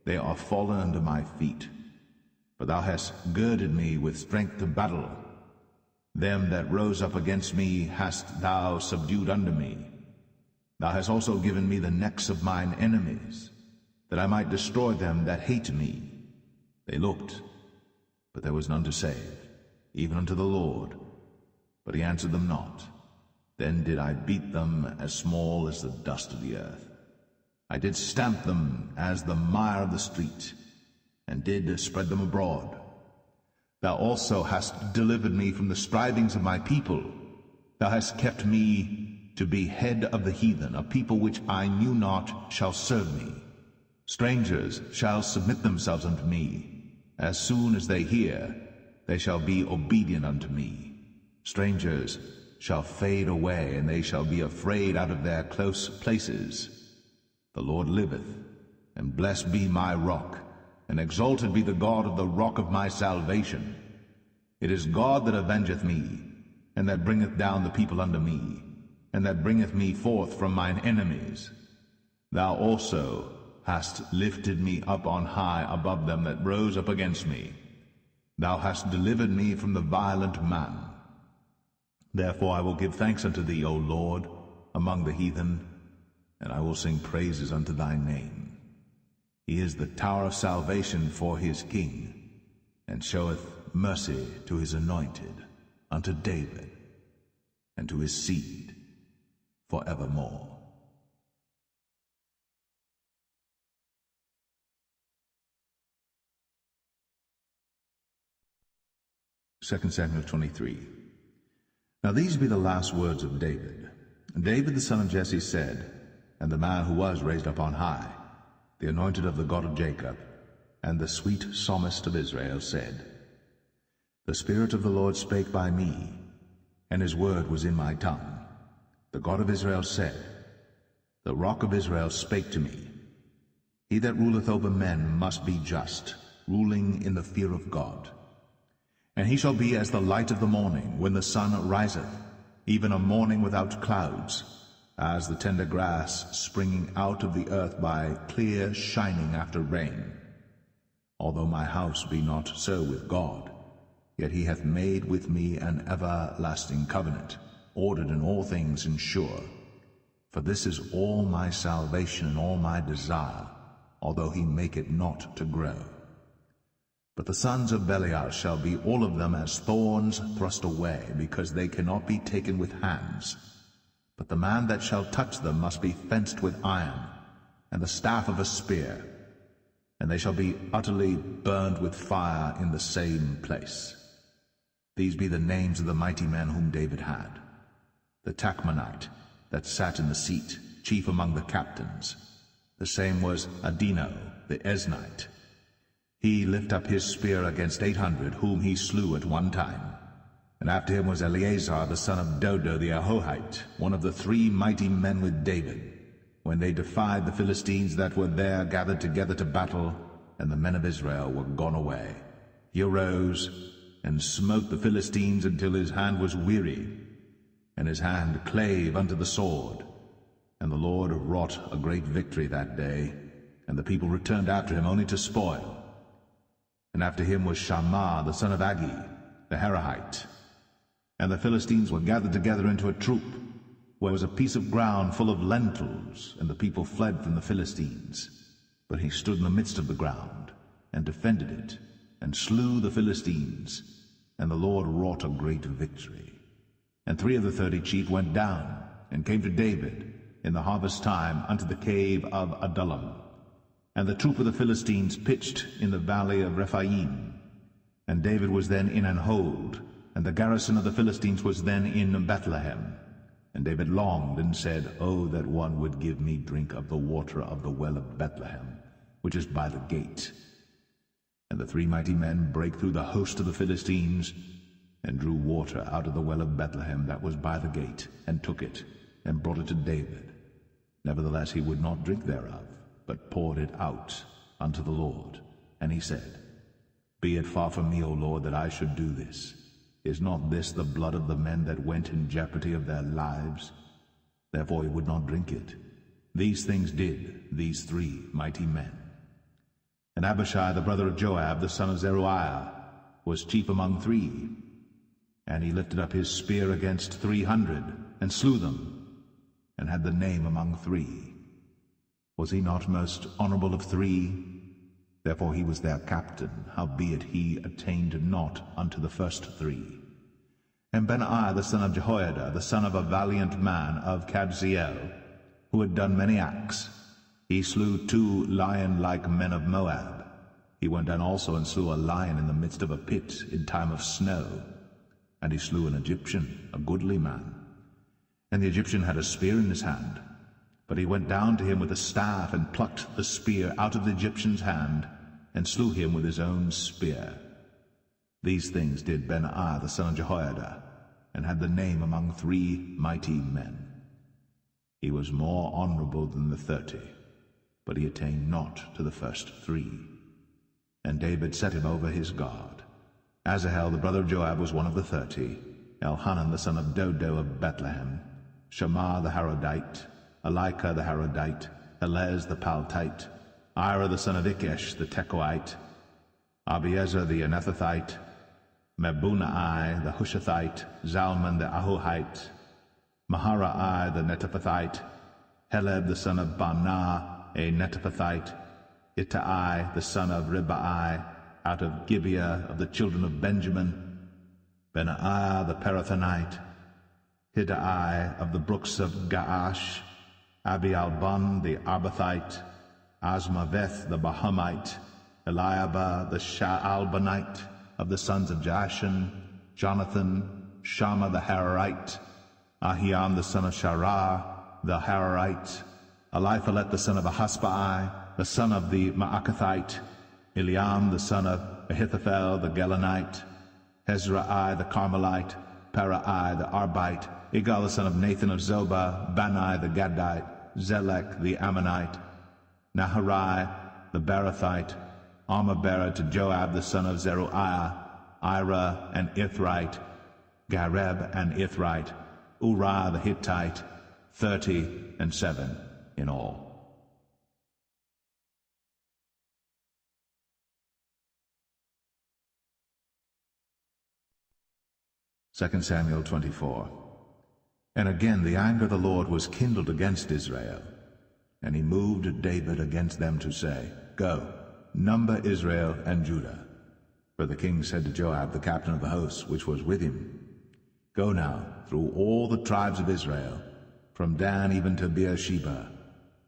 they are fallen under my feet. For thou hast girded me with strength to battle. Them that rose up against me hast thou subdued under me. Thou hast also given me the necks of mine enemies, that I might destroy them that hate me. They looked, but there was none to save, even unto the Lord. But he answered them not. Then did I beat them as small as the dust of the earth. I did stamp them as the mire of the street, and did spread them abroad. Thou also hast delivered me from the strivings of my people. Thou hast kept me to be head of the heathen. A people which I knew not shall serve me. Strangers shall submit themselves unto me. As soon as they hear, they shall be obedient unto me. Strangers shall fade away, and they shall be afraid out of their close places. The Lord liveth, and blessed be my rock, and exalted be the God of the rock of my salvation. It is God that avengeth me, and that bringeth down the people unto me, and that bringeth me forth from mine enemies. Thou also hast lifted me up on high above them that rose up against me. Thou hast delivered me from the violent man. Therefore I will give thanks unto thee, O Lord, among the heathen, and I will sing praises unto thy name. He is the tower of salvation for his king, and showeth mercy to his anointed, unto David, and to his seed for evermore. 2 Samuel 23. Now these be the last words of David. David the son of Jesse said, and the man who was raised up on high, the anointed of the God of Jacob, and the sweet psalmist of Israel, said, The Spirit of the Lord spake by me, and his word was in my tongue. The God of Israel said, The rock of Israel spake to me. He that ruleth over men must be just, ruling in the fear of God. And he shall be as the light of the morning, when the sun riseth, even a morning without clouds, as the tender grass springing out of the earth by clear shining after rain. Although my house be not so with God, yet he hath made with me an everlasting covenant, ordered in all things and sure. For this is all my salvation and all my desire, although he make it not to grow. But the sons of Belial shall be all of them as thorns thrust away, because they cannot be taken with hands. But the man that shall touch them must be fenced with iron, and the staff of a spear, and they shall be utterly burned with fire in the same place. These be the names of the mighty men whom David had. The Tachmonite, that sat in the seat, chief among the captains. The same was Adino, the Eznite. He lift up his spear against 800, whom he slew at one time. And after him was Eleazar the son of Dodo the Ahohite, one of the 3 mighty men with David, when they defied the Philistines that were there gathered together to battle, and the men of Israel were gone away. He arose and smote the Philistines until his hand was weary, and his hand clave unto the sword. And the Lord wrought a great victory that day, and the people returned after him only to spoil. And after him was Shammah the son of Agi, the Herahite. And the Philistines were gathered together into a troop, where was a piece of ground full of lentils, and the people fled from the Philistines. But he stood in the midst of the ground, and defended it, and slew the Philistines, and the Lord wrought a great victory. And 3 of the 30 chief went down, and came to David in the harvest time unto the cave of Adullam. And the troop of the Philistines pitched in the valley of Rephaim. And David was then in an hold, and the garrison of the Philistines was then in Bethlehem. And David longed and said, Oh, that one would give me drink of the water of the well of Bethlehem, which is by the gate. And the 3 mighty men brake through the host of the Philistines, and drew water out of the well of Bethlehem that was by the gate, and took it, and brought it to David. Nevertheless he would not drink thereof, but poured it out unto the Lord. And he said, Be it far from me, O Lord, that I should do this. Is not this the blood of the men that went in jeopardy of their lives? Therefore he would not drink it. These things did these 3 mighty men. And Abishai the brother of Joab, the son of Zeruiah, was chief among 3. And he lifted up his spear against 300, and slew them, and had the name among 3. Was he not most honorable of 3? Therefore he was their captain, howbeit he attained not unto the first 3. And Benaiah the son of Jehoiada, the son of a valiant man of Kabzeel, who had done many acts, he slew 2 lion-like men of Moab. He went down also and slew a lion in the midst of a pit in time of snow. And he slew an Egyptian, a goodly man. And the Egyptian had a spear in his hand. But he went down to him with a staff, and plucked the spear out of the Egyptian's hand, and slew him with his own spear. These things did Benaiah the son of Jehoiada, and had the name among 3 mighty men. He was more honorable than the 30, but he attained not to the first 3. And David set him over his guard. Asahel the brother of Joab was one of the 30, Elhanan the son of Dodo of Bethlehem, Shammah the Harodite, Elika the Harodite, Helez the Paltite, Ira the son of Ikesh the Tekoite, Abiezer the Anethathite, Mebunai the Hushathite, Zalman the Ahuhite, Maharai the Netophathite, Heleb the son of Baanah a Netophathite, Ittai the son of Ribai, out of Gibeah of the children of Benjamin, Benaiah the Parathonite, Hiddai of the brooks of Gaash, Abialbon the Arbathite, Asmaveth the Bahamite, Eliabah the Shaalbanite, of the sons of Jashan, Jonathan, Shammah the Hararite, Ahiam the son of Sharah the Hararite, Eliphalet the son of Ahasbai, the son of the Maakathite, Eliam the son of Ahithophel the Gelonite, Hezrai the Carmelite, Parai the Arbite, Igal the son of Nathan of Zobah, Bani the Gadite, Zelek the Ammonite, Naharai the Barathite, armor-bearer to Joab the son of Zeruiah, Ira and Ithrite, Gareb and Ithrite, Uriah the Hittite, 37 in all. Second Samuel 24. And again the anger of the Lord was kindled against Israel, and he moved David against them to say, Go, number Israel and Judah. For the king said to Joab, the captain of the host, which was with him, Go now through all the tribes of Israel, from Dan even to Beersheba,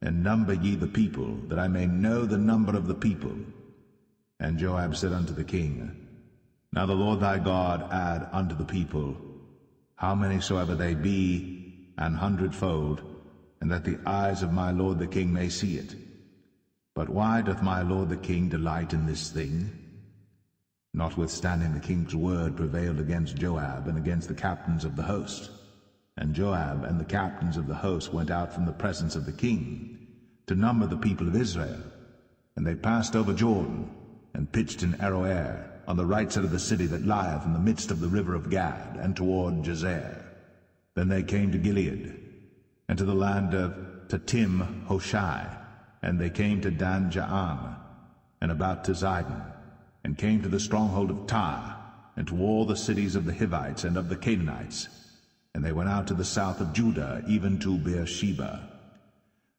and number ye the people, that I may know the number of the people. And Joab said unto the king, Now the Lord thy God add unto the people, how many soever they be, 100-fold, and that the eyes of my lord the king may see it. But why doth my lord the king delight in this thing? Notwithstanding the king's word prevailed against Joab and against the captains of the host. And Joab and the captains of the host went out from the presence of the king to number the people of Israel. And they passed over Jordan, and pitched in Aroer, on the right side of the city that lieth in the midst of the river of Gad, and toward Jazer. Then they came to Gilead, and to the land of Tatim Hoshai, and they came to Dan Jaan, and about to Zidon, and came to the stronghold of Tyre, and to all the cities of the Hivites and of the Canaanites. And they went out to the south of Judah, even to Beersheba.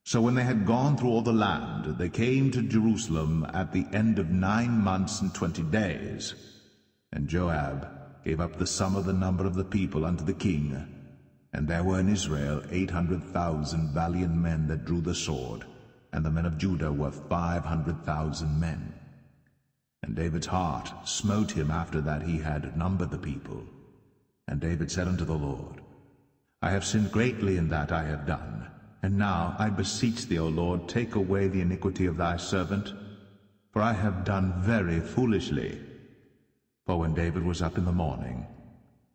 So when they had gone through all the land, they came to Jerusalem at the end of 9 months and 20 days. And Joab gave up the sum of the number of the people unto the king. And there were in Israel 800,000 valiant men that drew the sword, and the men of Judah were 500,000 men. And David's heart smote him after that he had numbered the people, And David said unto the Lord, I have sinned greatly in that I have done. And now I beseech thee, O Lord, take away the iniquity of thy servant, for I have done very foolishly. For when David was up in the morning,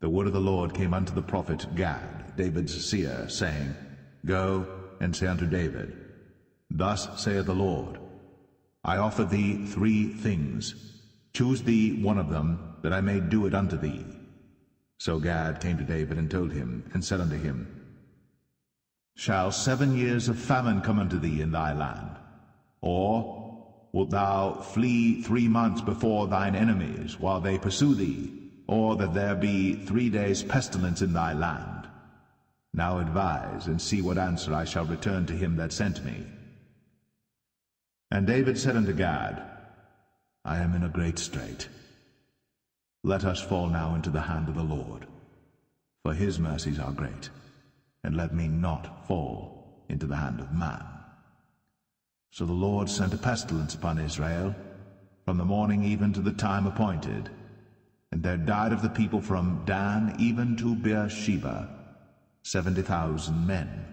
the word of the Lord came unto the prophet Gad, David's seer, saying, Go and say unto David, Thus saith the Lord, I offer thee 3 things. Choose thee one of them, that I may do it unto thee. So Gad came to David and told him, and said unto him, Shall 7 years of famine come unto thee in thy land? Or wilt thou flee 3 months before thine enemies, while they pursue thee? Or that there be 3 days' pestilence in thy land? Now advise, and see what answer I shall return to him that sent me. And David said unto Gad, I am in a great strait. Let us fall now into the hand of the Lord, for his mercies are great, and let me not fall into the hand of man. So the Lord sent a pestilence upon Israel, from the morning even to the time appointed, and there died of the people from Dan even to Beersheba 70,000 men.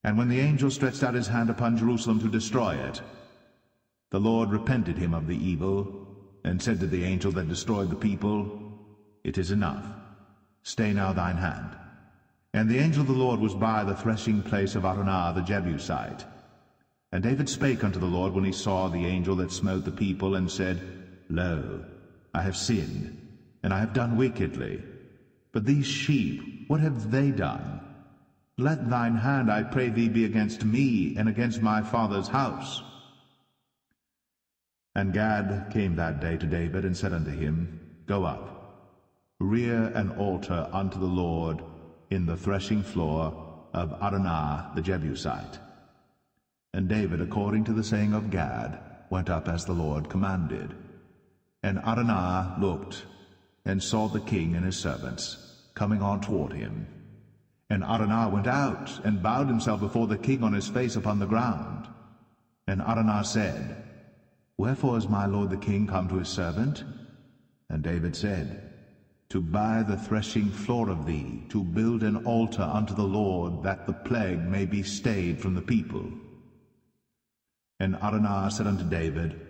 And when the angel stretched out his hand upon Jerusalem to destroy it, the Lord repented him of the evil, and said to the angel that destroyed the people, It is enough, stay now thine hand. And the angel of the Lord was by the threshing place of Araunah the Jebusite. And David spake unto the Lord when he saw the angel that smote the people, and said, Lo, I have sinned, and I have done wickedly. But these sheep, what have they done? Let thine hand, I pray thee, be against me, and against my father's house. And Gad came that day to David, and said unto him, Go up, rear an altar unto the Lord in the threshing floor of Araunah the Jebusite. And David, according to the saying of Gad, went up as the Lord commanded. And Araunah looked, and saw the king and his servants coming on toward him. And Araunah went out, and bowed himself before the king on his face upon the ground. And Araunah said, Wherefore is my lord the king come to his servant? And David said, To buy the threshing floor of thee, to build an altar unto the Lord, that the plague may be stayed from the people. And Araunah said unto David,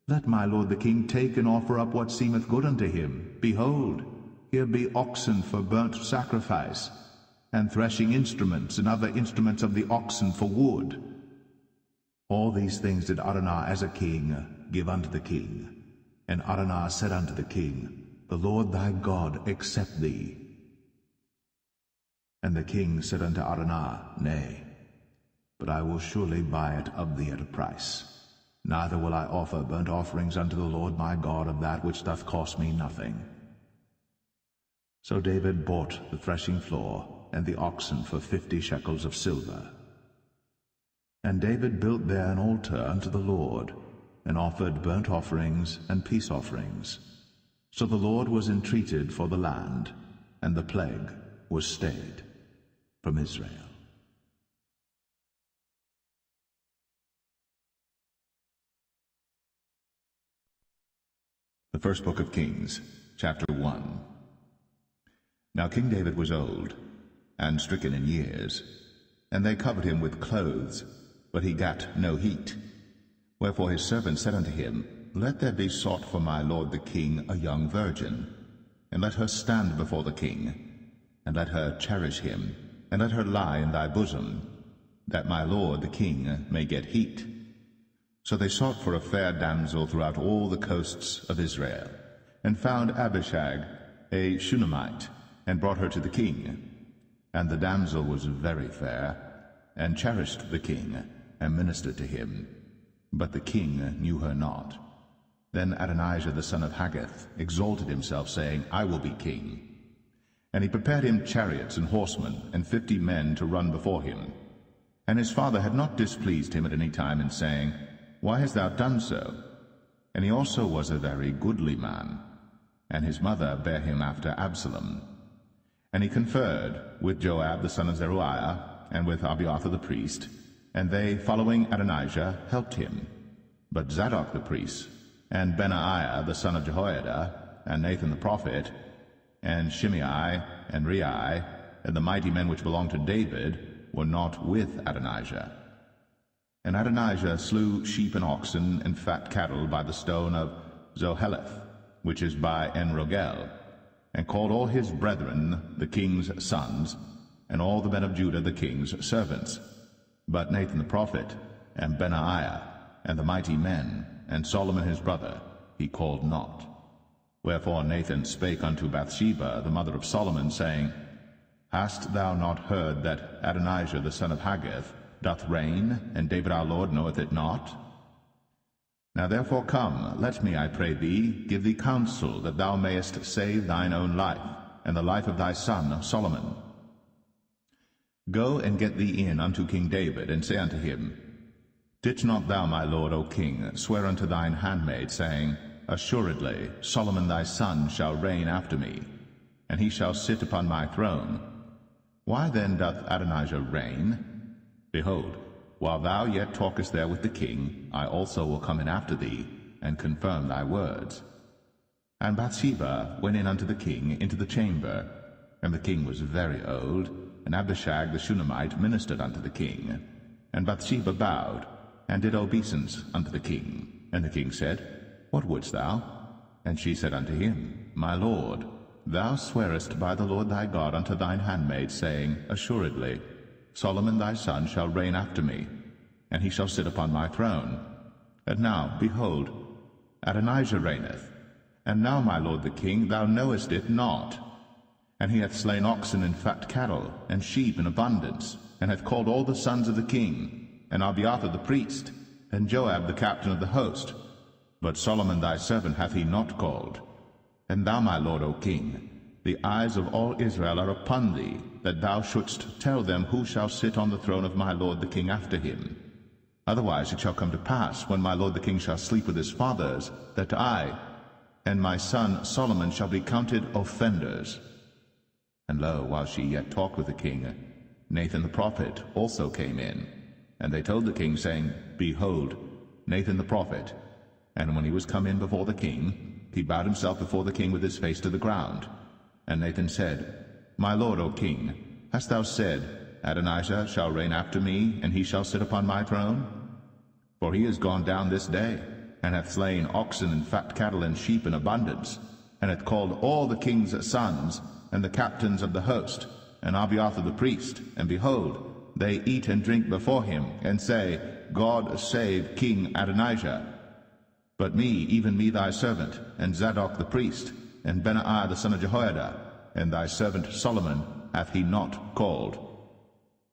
Let my lord the king take and offer up what seemeth good unto him. Behold, here be oxen for burnt sacrifice, and threshing instruments, and other instruments of the oxen for wood. All these things did Araunah as a king give unto the king. And Araunah said unto the king, The Lord thy God accept thee. And the king said unto Araunah, Nay, but I will surely buy it of thee at a price. Neither will I offer burnt offerings unto the Lord my God of that which doth cost me nothing. So David bought the threshing floor and the oxen for 50 shekels of silver. And David built there an altar unto the Lord, and offered burnt offerings and peace offerings. So the Lord was entreated for the land, and the plague was stayed from Israel. The first book of Kings, chapter 1. Now King David was old, and stricken in years, and they covered him with clothes, but he gat no heat. Wherefore his servants said unto him, Let there be sought for my lord the king a young virgin, and let her stand before the king, and let her cherish him, and let her lie in thy bosom, that my lord the king may get heat. So they sought for a fair damsel throughout all the coasts of Israel, and found Abishag, a Shunammite, and brought her to the king. And the damsel was very fair, and cherished the king, and ministered to him. But the king knew her not. Then Adonijah the son of Haggith exalted himself, saying, I will be king. And he prepared him chariots and horsemen, and 50 men to run before him. And his father had not displeased him at any time in saying, Why hast thou done so? And he also was a very goodly man. And his mother bare him after Absalom. And he conferred with Joab the son of Zeruiah, and with Abiathar the priest, and they, following Adonijah, helped him. But Zadok the priest, and Benaiah the son of Jehoiada, and Nathan the prophet, and Shimei, and Rei, and the mighty men which belonged to David, were not with Adonijah. And Adonijah slew sheep and oxen and fat cattle by the stone of Zoheleth, which is by En-rogel, and called all his brethren, the king's sons, and all the men of Judah the king's servants. But Nathan the prophet, and Benaiah, and the mighty men, and Solomon his brother, he called not. Wherefore Nathan spake unto Bathsheba, the mother of Solomon, saying, Hast thou not heard that Adonijah the son of Haggith doth reign, and David our Lord knoweth it not? Now therefore come, let me, I pray thee, give thee counsel, that thou mayest save thine own life, and the life of thy son Solomon. Go and get thee in unto King David, and say unto him, Didst not thou, my lord, O king, swear unto thine handmaid, saying, Assuredly Solomon thy son shall reign after me, and he shall sit upon my throne? Why then doth Adonijah reign? Behold, while thou yet talkest there with the king, I also will come in after thee, and confirm thy words. And Bathsheba went in unto the king into the chamber, and the king was very old, and Abishag the Shunammite ministered unto the king. And Bathsheba bowed, and did obeisance unto the king. And the king said, What wouldst thou? And she said unto him, My lord, thou swearest by the Lord thy God unto thine handmaid, saying, Assuredly Solomon thy son shall reign after me, and he shall sit upon my throne. And now, behold, Adonijah reigneth. And now, my lord the king, thou knowest it not. And he hath slain oxen and fat cattle, and sheep in abundance, and hath called all the sons of the king, and Abiathar the priest, and Joab the captain of the host. But Solomon thy servant hath he not called. And thou, my lord, O king, the eyes of all Israel are upon thee, that thou shouldst tell them who shall sit on the throne of my lord the king after him. Otherwise it shall come to pass, when my lord the king shall sleep with his fathers, that I and my son Solomon shall be counted offenders. And lo, while she yet talked with the king, Nathan the prophet also came in. And they told the king, saying, Behold, Nathan the prophet. And when he was come in before the king, he bowed himself before the king with his face to the ground. And Nathan said, My lord, O king, hast thou said, Adonijah shall reign after me, and he shall sit upon my throne? For he is gone down this day, and hath slain oxen and fat cattle and sheep in abundance, and hath called all the king's sons, and the captains of the host, and Abiathar the priest, and behold, they eat and drink before him, and say, God save King Adonijah. But me, even me thy servant, and Zadok the priest, and Benaiah the son of Jehoiada, and thy servant Solomon hath he not called.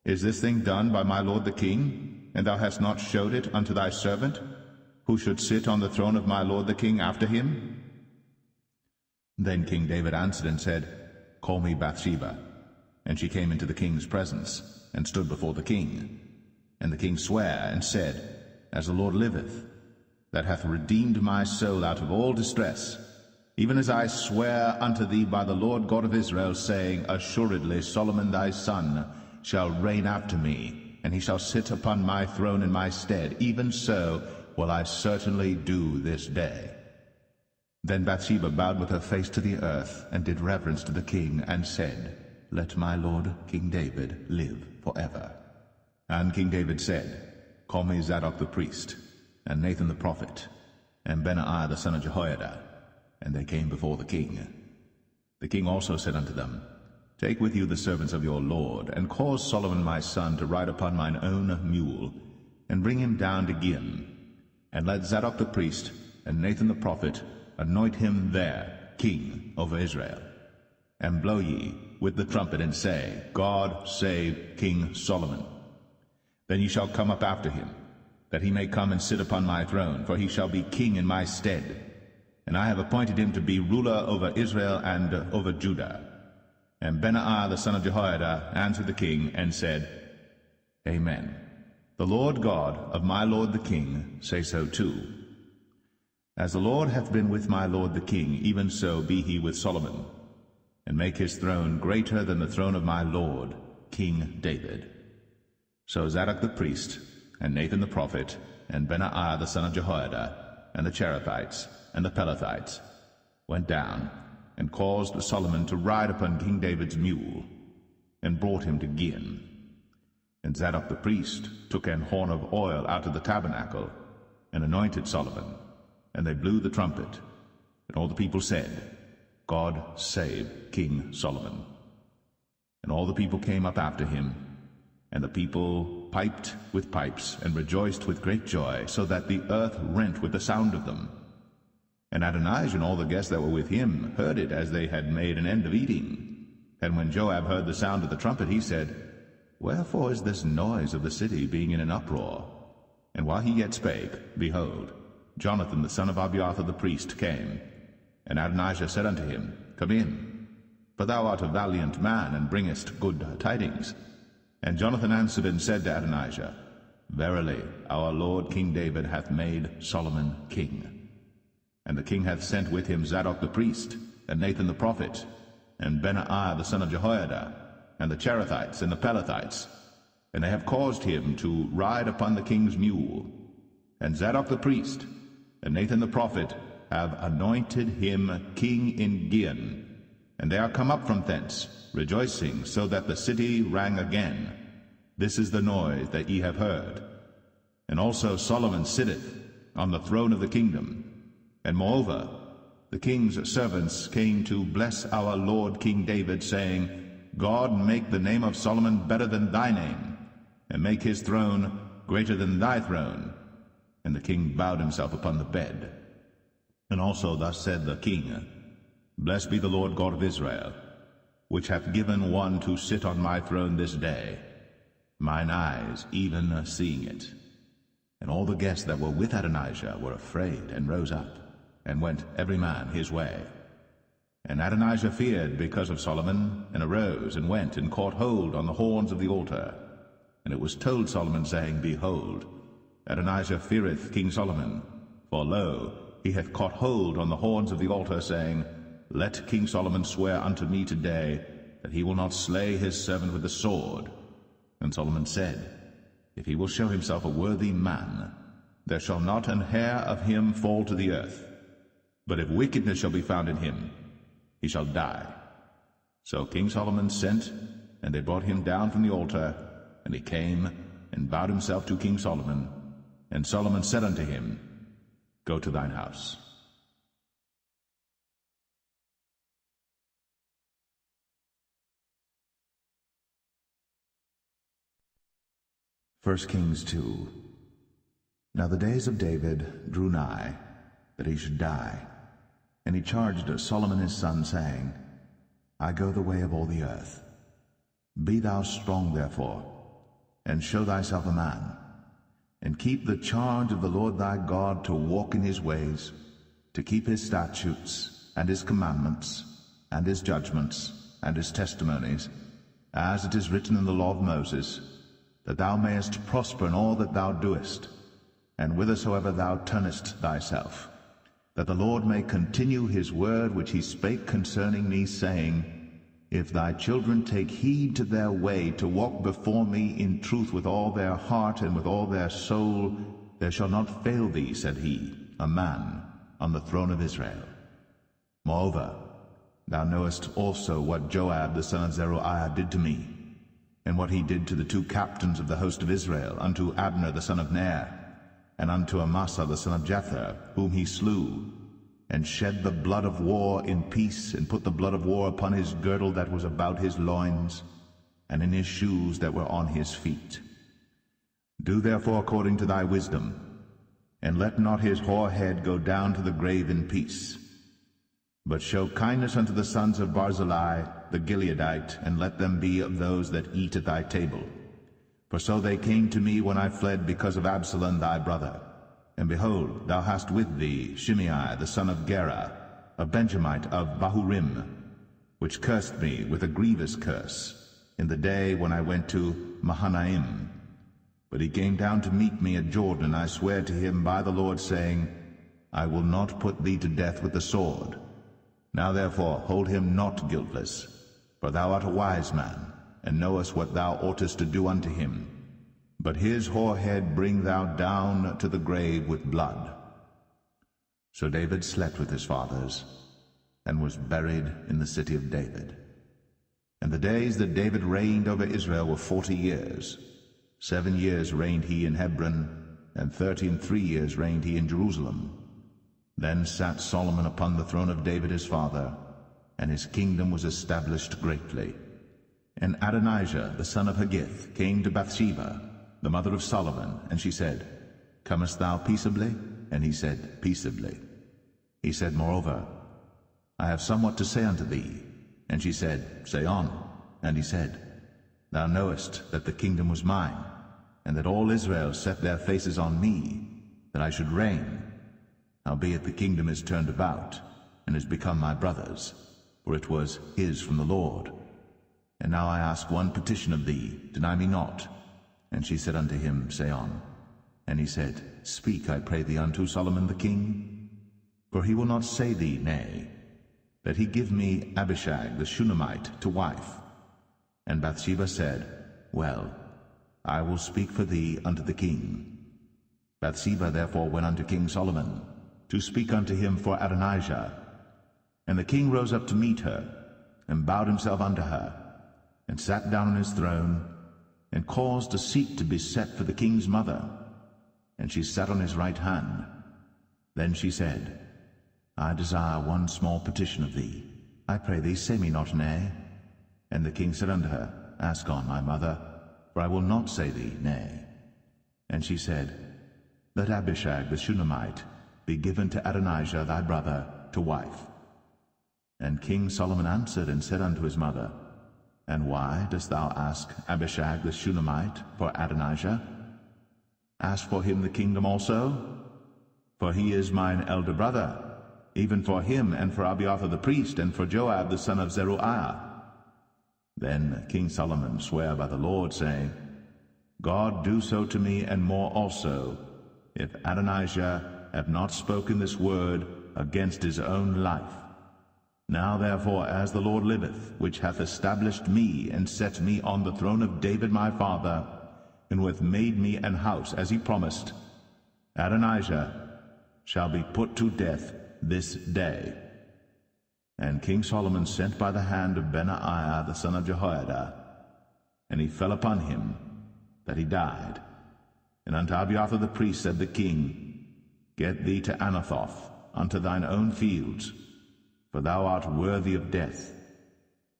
Is this thing done by my lord the king, and thou hast not showed it unto thy servant, who should sit on the throne of my lord the king after him? Then King David answered and said, Call me Bathsheba. And she came into the king's presence, and stood before the king. And the king sware, and said, As the Lord liveth, that hath redeemed my soul out of all distress, even as I swear unto thee by the Lord God of Israel, saying, Assuredly Solomon thy son shall reign after me, and he shall sit upon my throne in my stead, even so will I certainly do this day. Then Bathsheba bowed with her face to the earth, and did reverence to the king, and said, Let my lord King David live forever. And King David said, Call me Zadok the priest, and Nathan the prophet, and Benaiah the son of Jehoiada. And they came before the king. The king also said unto them, Take with you the servants of your lord, and cause Solomon my son to ride upon mine own mule, and bring him down to Gihon. And let Zadok the priest and Nathan the prophet anoint him there king over Israel. And blow ye with the trumpet, and say, God save King Solomon. Then ye shall come up after him, that he may come and sit upon my throne, for he shall be king in my stead. And I have appointed him to be ruler over Israel and over Judah. And Benaiah the son of Jehoiada answered the king, and said, Amen. The Lord God of my lord the king say so too. As the Lord hath been with my lord the king, even so be he with Solomon, and make his throne greater than the throne of my lord, King David. So Zadok the priest, and Nathan the prophet, and Benaiah the son of Jehoiada, and the Cherethites, and the Pelethites, went down, and caused Solomon to ride upon King David's mule, and brought him to Gihon. And Zadok the priest took an horn of oil out of the tabernacle, and anointed Solomon, and they blew the trumpet. And all the people said, God save King Solomon. And all the people came up after him, and the people piped with pipes, and rejoiced with great joy, so that the earth rent with the sound of them. And Adonijah and all the guests that were with him heard it as they had made an end of eating. And when Joab heard the sound of the trumpet, he said, Wherefore is this noise of the city being in an uproar? And while he yet spake, behold, Jonathan the son of Abiathar the priest came. And Adonijah said unto him, Come in, for thou art a valiant man, and bringest good tidings. And Jonathan answered and said to Adonijah, Verily, our lord King David hath made Solomon king. And the king hath sent with him Zadok the priest, and Nathan the prophet, and Benaiah the son of Jehoiada, and the Cherethites and the Pelethites, and they have caused him to ride upon the king's mule. And Zadok the priest and Nathan the prophet have anointed him king in Gihon, and they are come up from thence, rejoicing, so that the city rang again. This is the noise that ye have heard. And also Solomon sitteth on the throne of the kingdom. And moreover, the king's servants came to bless our lord King David, saying, God make the name of Solomon better than thy name, and make his throne greater than thy throne. And the king bowed himself upon the bed. And also thus said the king, Blessed be the Lord God of Israel, which hath given one to sit on my throne this day, mine eyes even seeing it. And all the guests that were with Adonijah were afraid, and rose up, and went every man his way. And Adonijah feared because of Solomon, and arose, and went, and caught hold on the horns of the altar. And it was told Solomon, saying, Behold, Adonijah feareth King Solomon, for lo, he hath caught hold on the horns of the altar, saying, Let King Solomon swear unto me today, that he will not slay his servant with the sword. And Solomon said, If he will show himself a worthy man, there shall not an hair of him fall to the earth. But if wickedness shall be found in him, he shall die. So King Solomon sent, and they brought him down from the altar, and he came and bowed himself to King Solomon. And Solomon said unto him, Go to thine house. First Kings 2. Now the days of David drew nigh, that he should die. And he charged Solomon his son, saying, I go the way of all the earth. Be thou strong therefore, and show thyself a man, and keep the charge of the Lord thy God, to walk in his ways, to keep his statutes, and his commandments, and his judgments, and his testimonies, as it is written in the law of Moses, that thou mayest prosper in all that thou doest, and whithersoever thou turnest thyself, that the Lord may continue his word which he spake concerning me, saying, If thy children take heed to their way, to walk before me in truth with all their heart and with all their soul, there shall not fail thee, said he, a man on the throne of Israel. Moreover, thou knowest also what Joab the son of Zeruiah did to me, and what he did to the two captains of the host of Israel, unto Abner the son of Ner, and unto Amasa the son of Jether, whom he slew, and shed the blood of war in peace, and put the blood of war upon his girdle that was about his loins, and in his shoes that were on his feet. Do therefore according to thy wisdom, and let not his hoar head go down to the grave in peace. But show kindness unto the sons of Barzillai the Gileadite, and let them be of those that eat at thy table. For so they came to me when I fled because of Absalom thy brother. And behold, thou hast with thee Shimei the son of Gera, a Benjamite of Bahurim, which cursed me with a grievous curse in the day when I went to Mahanaim. But he came down to meet me at Jordan, and I sware to him by the Lord, saying, I will not put thee to death with the sword. Now therefore hold him not guiltless, for thou art a wise man, and knowest what thou oughtest to do unto him. But his hoar head bring thou down to the grave with blood. So David slept with his fathers, and was buried in the city of David. And the days that David reigned over Israel were 40 years. 7 years reigned he in Hebron, and 3 years reigned he in Jerusalem. Then sat Solomon upon the throne of David his father, and his kingdom was established greatly. And Adonijah the son of Haggith came to Bathsheba, the mother of Solomon, and she said, Comest thou peaceably? And he said, Peaceably. He said, Moreover, I have somewhat to say unto thee. And she said, Say on. And he said, Thou knowest that the kingdom was mine, and that all Israel set their faces on me, that I should reign. Howbeit the kingdom is turned about, and is become my brother's, for it was his from the Lord. And now I ask one petition of thee, deny me not. And she said unto him, Say on. And he said, Speak, I pray thee, unto Solomon the king. For he will not say thee nay, that he give me Abishag the Shunammite to wife. And Bathsheba said, Well, I will speak for thee unto the king. Bathsheba therefore went unto King Solomon, to speak unto him for Adonijah. And the king rose up to meet her, and bowed himself unto her, and sat down on his throne, and caused a seat to be set for the king's mother. And she sat on his right hand. Then she said, I desire one small petition of thee. I pray thee, say me not nay. And the king said unto her, Ask on, my mother, for I will not say thee nay. And she said, Let Abishag the Shunammite be given to Adonijah thy brother to wife. And King Solomon answered and said unto his mother, And why dost thou ask Abishag the Shunammite for Adonijah? Ask for him the kingdom also, for he is mine elder brother, even for him and for Abiathar the priest, and for Joab the son of Zeruiah. Then King Solomon sware by the Lord, saying, God do so to me, and more also, if Adonijah have not spoken this word against his own life. Now therefore, as the Lord liveth, which hath established me, and set me on the throne of David my father, and who hath made me an house, as he promised, Adonijah shall be put to death this day. And King Solomon sent by the hand of Benaiah the son of Jehoiada, and he fell upon him, that he died. And unto Abiathar the priest said the king, Get thee to Anathoth, unto thine own fields, for thou art worthy of death.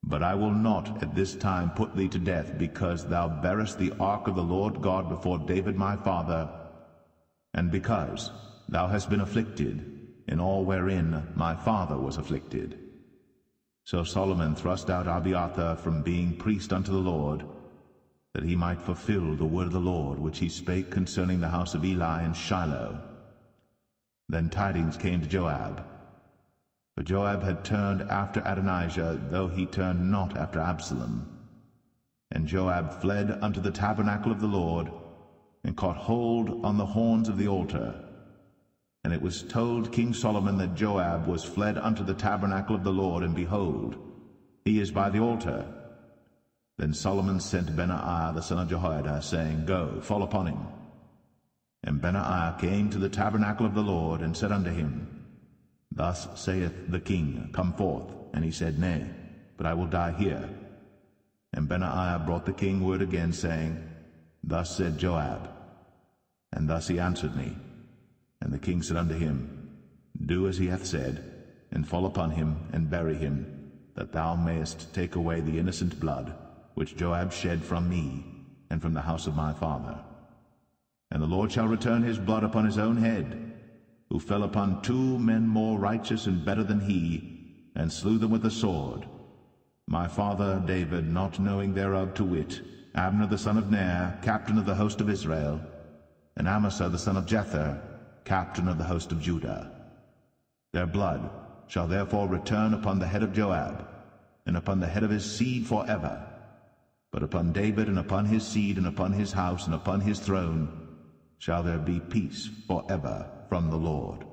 But I will not at this time put thee to death, because thou bearest the ark of the Lord God before David my father, and because thou hast been afflicted in all wherein my father was afflicted. So Solomon thrust out Abiathar from being priest unto the Lord, that he might fulfill the word of the Lord, which he spake concerning the house of Eli in Shiloh. Then tidings came to Joab. For Joab had turned after Adonijah, though he turned not after Absalom. And Joab fled unto the tabernacle of the Lord, and caught hold on the horns of the altar. And it was told King Solomon that Joab was fled unto the tabernacle of the Lord, and behold, he is by the altar. Then Solomon sent Benaiah the son of Jehoiada, saying, Go, fall upon him. And Benaiah came to the tabernacle of the Lord, and said unto him, Thus saith the king, Come forth. And he said, Nay, but I will die here. And Benaiah brought the king word again, saying, Thus said Joab. And thus he answered me. And the king said unto him, Do as he hath said, and fall upon him, and bury him, that thou mayest take away the innocent blood, which Joab shed from me, and from the house of my father. And the Lord shall return his blood upon his own head, who fell upon 2 men more righteous and better than he, and slew them with the sword. My father David, not knowing thereof, to wit, Abner the son of Ner, captain of the host of Israel, and Amasa the son of Jether, captain of the host of Judah. Their blood shall therefore return upon the head of Joab, and upon the head of his seed forever. But upon David, and upon his seed, and upon his house, and upon his throne, shall there be peace forever from the Lord.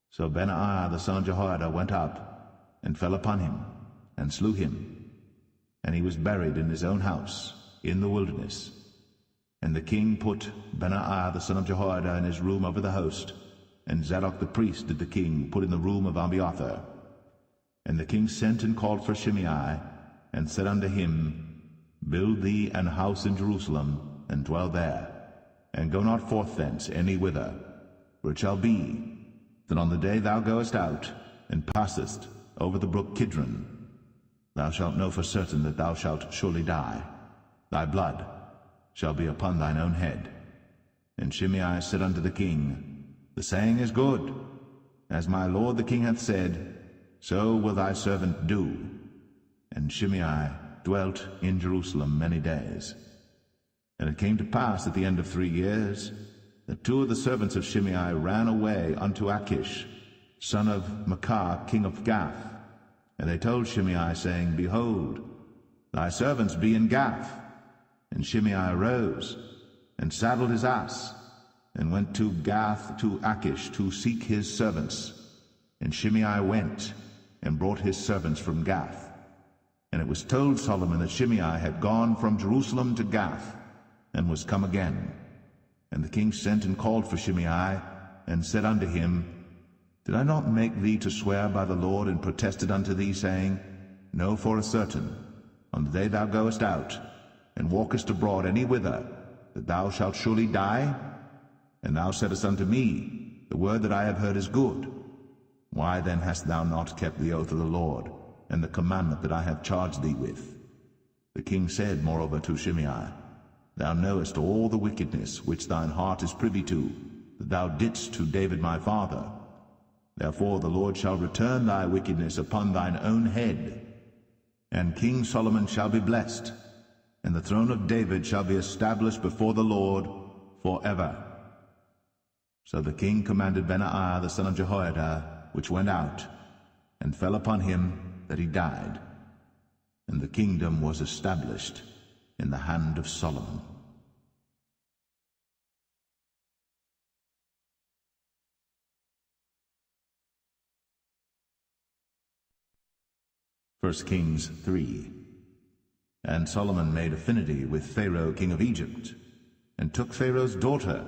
So Benaiah the son of Jehoiada went up, and fell upon him, and slew him. And he was buried in his own house, in the wilderness. And the king put Benaiah the son of Jehoiada in his room over the host, and Zadok the priest did the king put in the room of Abiathar. And the king sent and called for Shimei, and said unto him, Build thee an house in Jerusalem, and dwell there, and go not forth thence any whither. For it shall be, that on the day thou goest out, and passest over the brook Kidron, thou shalt know for certain that thou shalt surely die. Thy blood shall be upon thine own head. And Shimei said unto the king, The saying is good. As my lord the king hath said, so will thy servant do. And Shimei dwelt in Jerusalem many days. And it came to pass at the end of 3 years, that 2 of the servants of Shimei ran away unto Achish, son of Maachah, king of Gath. And they told Shimei, saying, Behold, thy servants be in Gath. And Shimei arose, and saddled his ass, and went to Gath to Achish to seek his servants. And Shimei went, and brought his servants from Gath. And it was told Solomon that Shimei had gone from Jerusalem to Gath, and was come again. And the king sent and called for Shimei, and said unto him, Did I not make thee to swear by the Lord, and protested unto thee, saying, Know for a certain, on the day thou goest out, and walkest abroad any whither, that thou shalt surely die? And thou saidst unto me, The word that I have heard is good. Why then hast thou not kept the oath of the Lord, and the commandment that I have charged thee with? The king said moreover to Shimei, Thou knowest all the wickedness which thine heart is privy to, that thou didst to David my father. Therefore the Lord shall return thy wickedness upon thine own head. And King Solomon shall be blessed, and the throne of David shall be established before the Lord forever. So the king commanded Benaiah the son of Jehoiada, which went out, and fell upon him that he died. And the kingdom was established in the hand of Solomon. First Kings 3. And Solomon made affinity with Pharaoh king of Egypt, and took Pharaoh's daughter,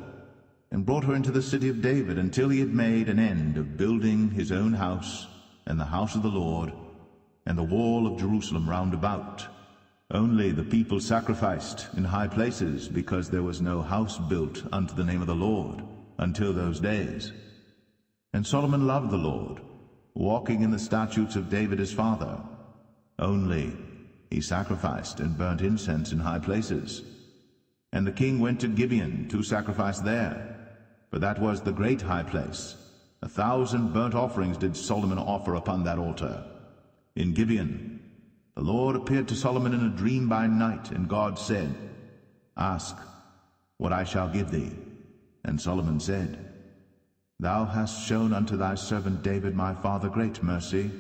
and brought her into the city of David, until he had made an end of building his own house, and the house of the Lord, and the wall of Jerusalem round about. Only the people sacrificed in high places, because there was no house built unto the name of the Lord, until those days. And Solomon loved the Lord, walking in the statutes of David his father. Only he sacrificed and burnt incense in high places. And the king went to Gibeon to sacrifice there, for that was the great high place. 1,000 burnt offerings did Solomon offer upon that altar. In Gibeon the Lord appeared to Solomon in a dream by night, and God said, Ask what I shall give thee. And Solomon said, Thou hast shown unto thy servant David my father great mercy,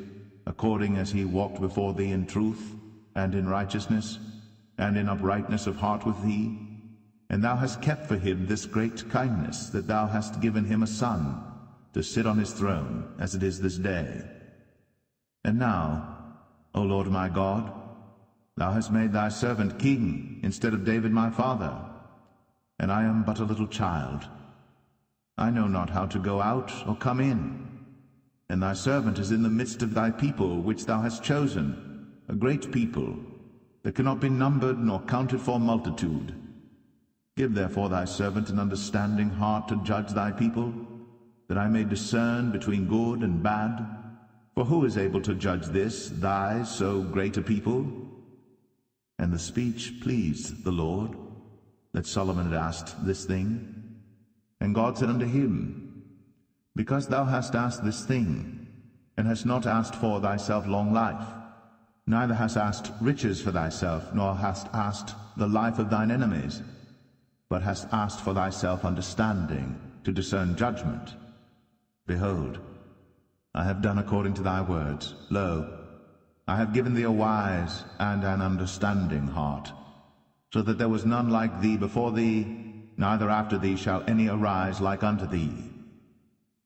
according as he walked before thee in truth, and in righteousness, and in uprightness of heart with thee. And thou hast kept for him this great kindness, that thou hast given him a son, to sit on his throne, as it is this day. And now, O Lord my God, thou hast made thy servant king, instead of David my father, and I am but a little child. I know not how to go out or come in. And thy servant is in the midst of thy people, which thou hast chosen, a great people, that cannot be numbered nor counted for multitude. Give therefore thy servant an understanding heart to judge thy people, that I may discern between good and bad. For who is able to judge this, thy so great a people? And the speech pleased the Lord, that Solomon had asked this thing. And God said unto him, Because thou hast asked this thing, and hast not asked for thyself long life, neither hast asked riches for thyself, nor hast asked the life of thine enemies, but hast asked for thyself understanding, to discern judgment. Behold, I have done according to thy words. Lo, I have given thee a wise and an understanding heart, so that there was none like thee before thee, neither after thee shall any arise like unto thee.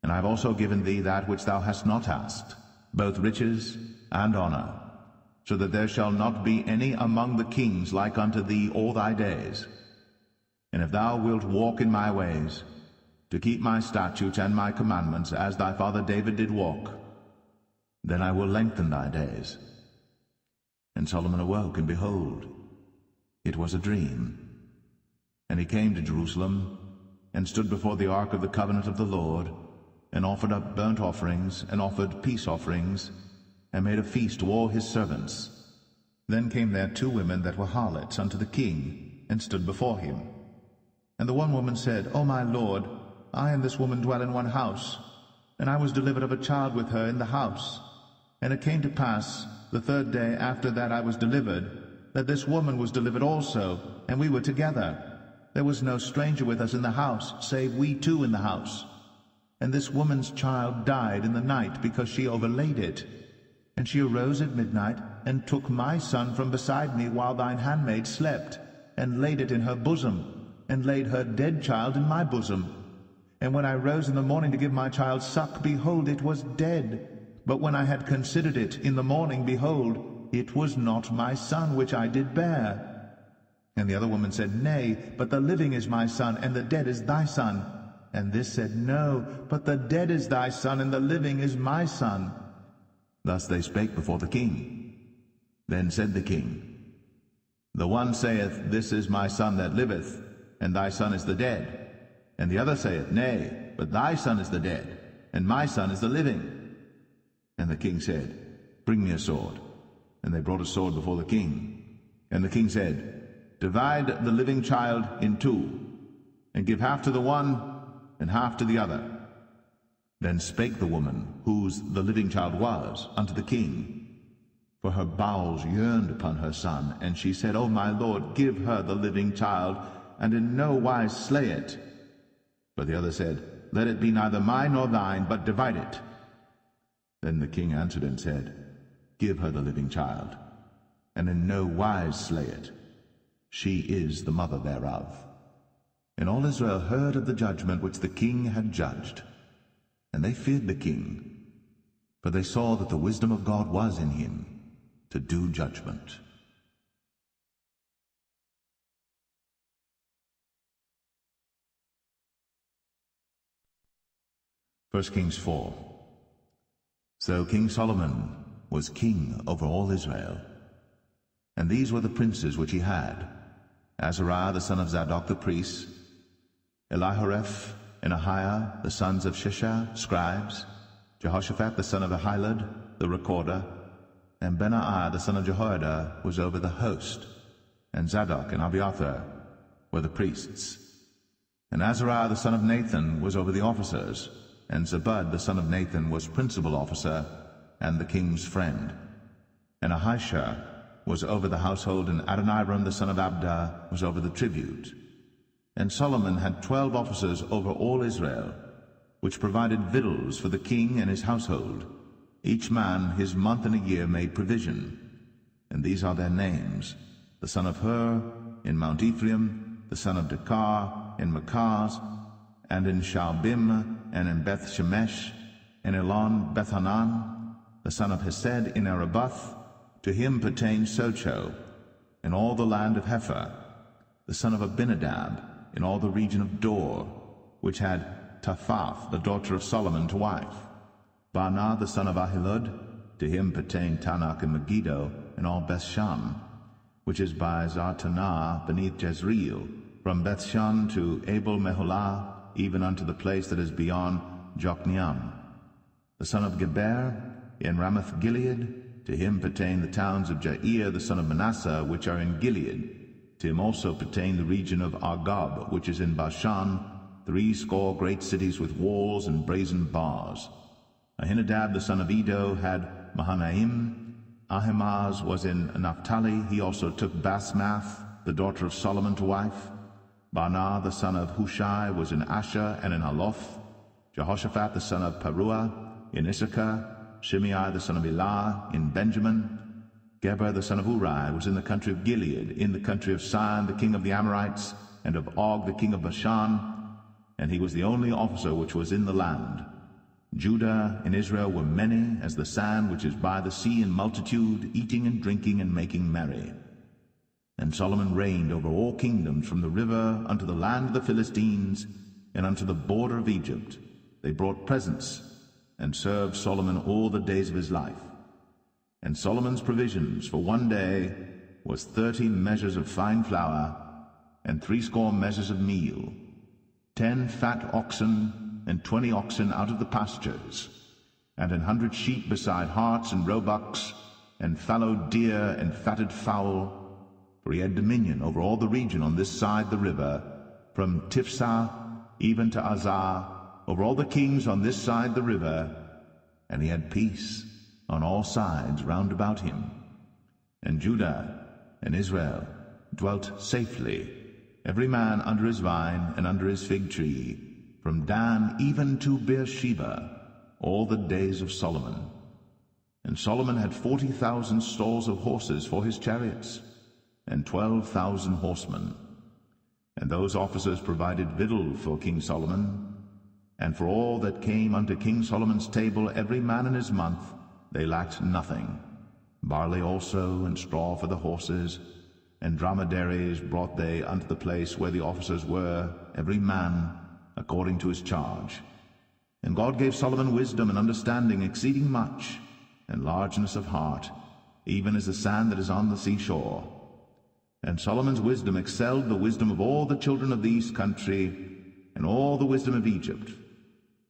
And I have also given thee that which thou hast not asked, both riches and honor, so that there shall not be any among the kings like unto thee all thy days. And if thou wilt walk in my ways, to keep my statutes and my commandments, as thy father David did walk, then I will lengthen thy days. And Solomon awoke, and behold, it was a dream. And he came to Jerusalem, and stood before the ark of the covenant of the Lord, and offered up burnt offerings, and offered peace offerings, and made a feast to all his servants. Then came there 2 women that were harlots unto the king, and stood before him. And the one woman said, O my lord, I and this woman dwell in one house, and I was delivered of a child with her in the house. And it came to pass, the 3rd day after that I was delivered, that this woman was delivered also, and we were together. There was no stranger with us in the house, save we 2 in the house. And this woman's child died in the night, because she overlaid it. And she arose at midnight, and took my son from beside me while thine handmaid slept, and laid it in her bosom, and laid her dead child in my bosom. And when I rose in the morning to give my child suck, behold, it was dead. But when I had considered it in the morning, behold, it was not my son which I did bear. And the other woman said, Nay, but the living is my son, and the dead is thy son. And this said, No, but the dead is thy son, and the living is my son. Thus they spake before the king. Then said the king, The one saith, This is my son that liveth, and thy son is the dead. And the other saith, Nay, but thy son is the dead, and my son is the living. And the king said, Bring me a sword. And they brought a sword before the king. And the king said, Divide the living child in 2, and give half to the one, and half to the other. Then spake the woman, whose the living child was, unto the king. For her bowels yearned upon her son, and she said, O my lord, give her the living child, and in no wise slay it. But the other said, Let it be neither mine nor thine, but divide it. Then the king answered and said, Give her the living child, and in no wise slay it. She is the mother thereof. And all Israel heard of the judgment which the king had judged. And they feared the king, for they saw that the wisdom of God was in him to do judgment. 1 Kings 4. So King Solomon was king over all Israel. And these were the princes which he had: Azariah the son of Zadok the priest, Elihoreph and Ahiah the sons of Shishah, scribes, Jehoshaphat the son of Ahilud, the recorder, and Benaiah the son of Jehoiada was over the host, and Zadok and Abiathar were the priests. And Azariah the son of Nathan was over the officers, and Zabud the son of Nathan was principal officer, and the king's friend. And Ahishah was over the household, and Adoniram the son of Abda was over the tribute. And Solomon had 12 officers over all Israel, which provided victuals for the king and his household. Each man his month and a year made provision. And these are their names: the son of Hur in Mount Ephraim, the son of Dekar in Makaz, and in Shaalbim, and in Beth Shemesh, and Elon Bethanan, the son of Hesed in Arabath. To him pertained Socho, in all the land of Hepher, the son of Abinadab, in all the region of Dor, which had Taphath, the daughter of Solomon, to wife. Baanah, the son of Ahilud, to him pertained Tanakh and Megiddo, and all Bethshan, which is by Zartanah beneath Jezreel, from Bethshan to Abel Meholah, even unto the place that is beyond Jokneam. The son of Geber, in Ramoth Gilead, to him pertain the towns of Jair, the son of Manasseh, which are in Gilead. To him also pertain the region of Argob, which is in Bashan, 80 great cities with walls and brazen bars. Ahinadab, the son of Edo, had Mahanaim. Ahimaaz was in Naphtali. He also took Basmath, the daughter of Solomon, to wife. Baanah, the son of Hushai, was in Asher and in Aloth. Jehoshaphat, the son of Paruah, in Issachar. Shimei, the son of Elah, in Benjamin. Geber, the son of Uri, was in the country of Gilead, in the country of Sihon, the king of the Amorites, and of Og, the king of Bashan, and he was the only officer which was in the land. Judah and Israel were many as the sand which is by the sea in multitude, eating and drinking and making merry. And Solomon reigned over all kingdoms, from the river unto the land of the Philistines, and unto the border of Egypt. They brought presents, and served Solomon all the days of his life. And Solomon's provisions for one day was 30 measures of fine flour, and 80 measures of meal, 10 fat oxen, and 20 oxen out of the pastures, and 100 sheep beside harts and roebucks, and fallow deer and fatted fowl, for he had dominion over all the region on this side the river, from Tiphsah even to Azar, over all the kings on this side the river, and he had peace on all sides round about him. And Judah and Israel dwelt safely, every man under his vine and under his fig tree, from Dan even to Beersheba, all the days of Solomon. And Solomon had 40,000 stalls of horses for his chariots, and 12,000 horsemen. And those officers provided victual for King Solomon, and for all that came unto King Solomon's table, every man in his month, they lacked nothing. Barley also, and straw for the horses, and dromedaries brought they unto the place where the officers were, every man according to his charge. And God gave Solomon wisdom and understanding exceeding much, and largeness of heart, even as the sand that is on the seashore. And Solomon's wisdom excelled the wisdom of all the children of the east country, and all the wisdom of Egypt.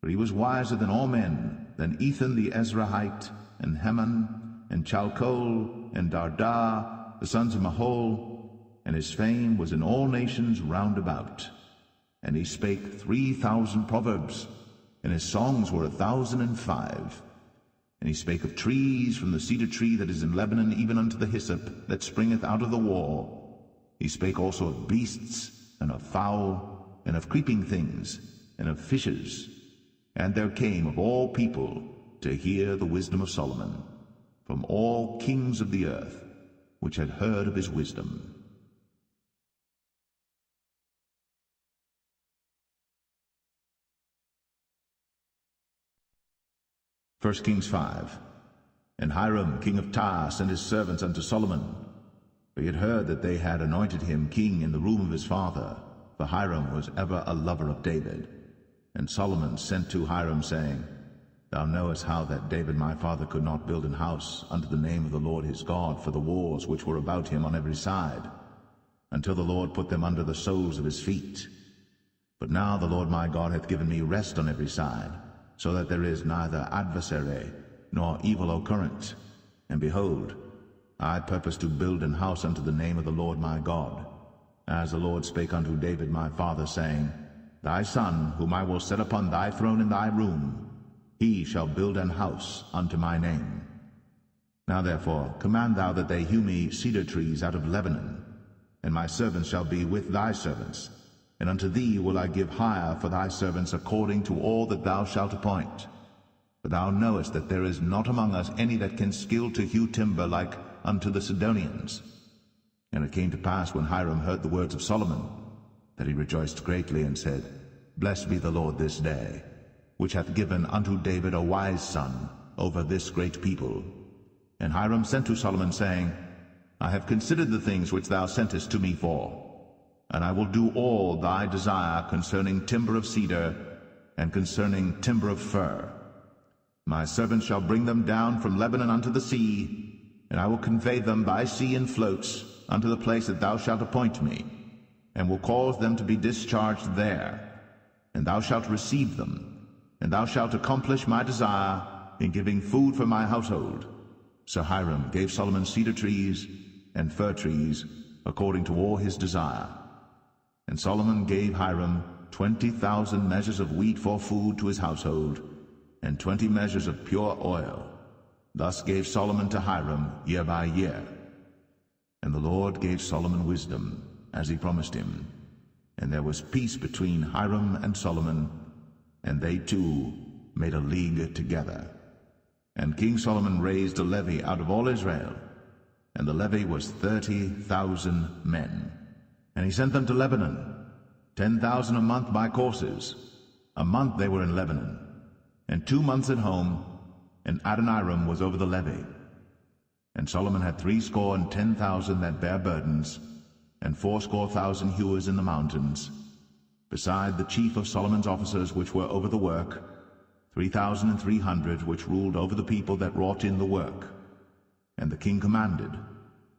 For he was wiser than all men, than Ethan the Ezrahite, and Heman, and Chalcol, and Darda, the sons of Mahol, and his fame was in all nations round about. And he spake 3,000 proverbs, and his songs were 1,005. And he spake of trees, from the cedar tree that is in Lebanon even unto the hyssop that springeth out of the wall. He spake also of beasts, and of fowl, and of creeping things, and of fishes. And there came of all people to hear the wisdom of Solomon, from all kings of the earth, which had heard of his wisdom. 1 Kings 5. And Hiram king of Tyre sent his servants unto Solomon, for he had heard that they had anointed him king in the room of his father, for Hiram was ever a lover of David. And Solomon sent to Hiram, saying, Thou knowest how that David my father could not build an house unto the name of the Lord his God for the wars which were about him on every side, until the Lord put them under the soles of his feet. But now the Lord my God hath given me rest on every side, so that there is neither adversary nor evil occurrent. And behold, I purpose to build an house unto the name of the Lord my God, as the Lord spake unto David my father, saying, Thy son, whom I will set upon thy throne in thy room, he shall build an house unto my name. Now therefore command thou that they hew me cedar trees out of Lebanon, and my servants shall be with thy servants, and unto thee will I give hire for thy servants according to all that thou shalt appoint. For thou knowest that there is not among us any that can skill to hew timber like unto the Sidonians. And it came to pass, when Hiram heard the words of Solomon, that he rejoiced greatly, and said, Blessed be the Lord this day, which hath given unto David a wise son over this great people. And Hiram sent to Solomon, saying, I have considered the things which thou sentest to me for, and I will do all thy desire concerning timber of cedar, and concerning timber of fir. My servants shall bring them down from Lebanon unto the sea, and I will convey them by sea in floats unto the place that thou shalt appoint me, and will cause them to be discharged there. And thou shalt receive them, and thou shalt accomplish my desire in giving food for my household. So Hiram gave Solomon cedar trees and fir trees according to all his desire. And Solomon gave Hiram 20,000 measures of wheat for food to his household, and 20 measures of pure oil. Thus gave Solomon to Hiram year by year. And the Lord gave Solomon wisdom, as he promised him. And there was peace between Hiram and Solomon, and they two made a league together. And King Solomon raised a levy out of all Israel, and the levy was 30,000 men. And he sent them to Lebanon, 10,000 a month by courses. A month they were in Lebanon, and 2 months at home, and Adoniram was over the levy. And Solomon had 70,000 that bare burdens, and 80,000 hewers in the mountains, beside the chief of Solomon's officers which were over the work, 3,300 which ruled over the people that wrought in the work. And the king commanded,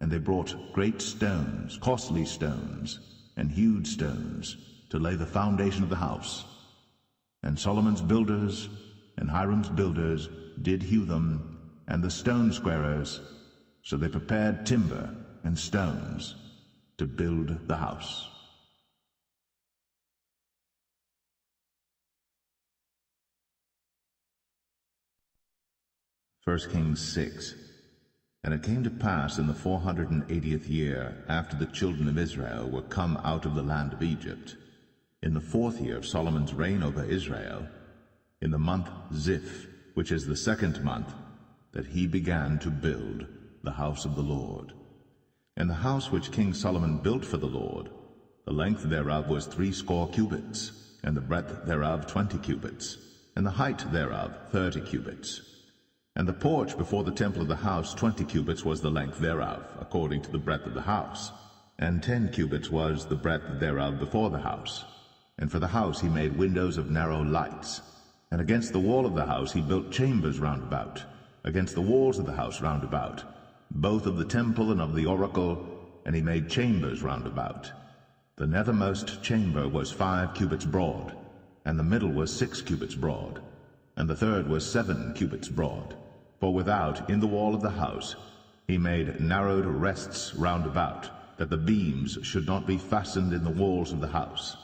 and they brought great stones, costly stones, and hewed stones, to lay the foundation of the house. And Solomon's builders and Hiram's builders did hew them, and the stone squarers, so they prepared timber and stones to build the house. First Kings 6. And it came to pass in the 480th year, after the children of Israel were come out of the land of Egypt, in the 4th year of Solomon's reign over Israel, in the month Ziph, which is the 2nd month, that he began to build the house of the Lord. And the house which King Solomon built for the Lord, the length thereof was 80 cubits, and the breadth thereof 20 cubits, and the height thereof 30 cubits. And the porch before the temple of the house 20 cubits was the length thereof, according to the breadth of the house, and 10 cubits was the breadth thereof before the house. And for the house he made windows of narrow lights. And against the wall of the house he built chambers round about, against the walls of the house round about, both of the temple and of the oracle, and he made chambers round about. The nethermost chamber was 5 cubits broad, and the middle was 6 cubits broad, and the third was 7 cubits broad. For without, in the wall of the house, he made narrowed rests round about, that the beams should not be fastened in the walls of the house.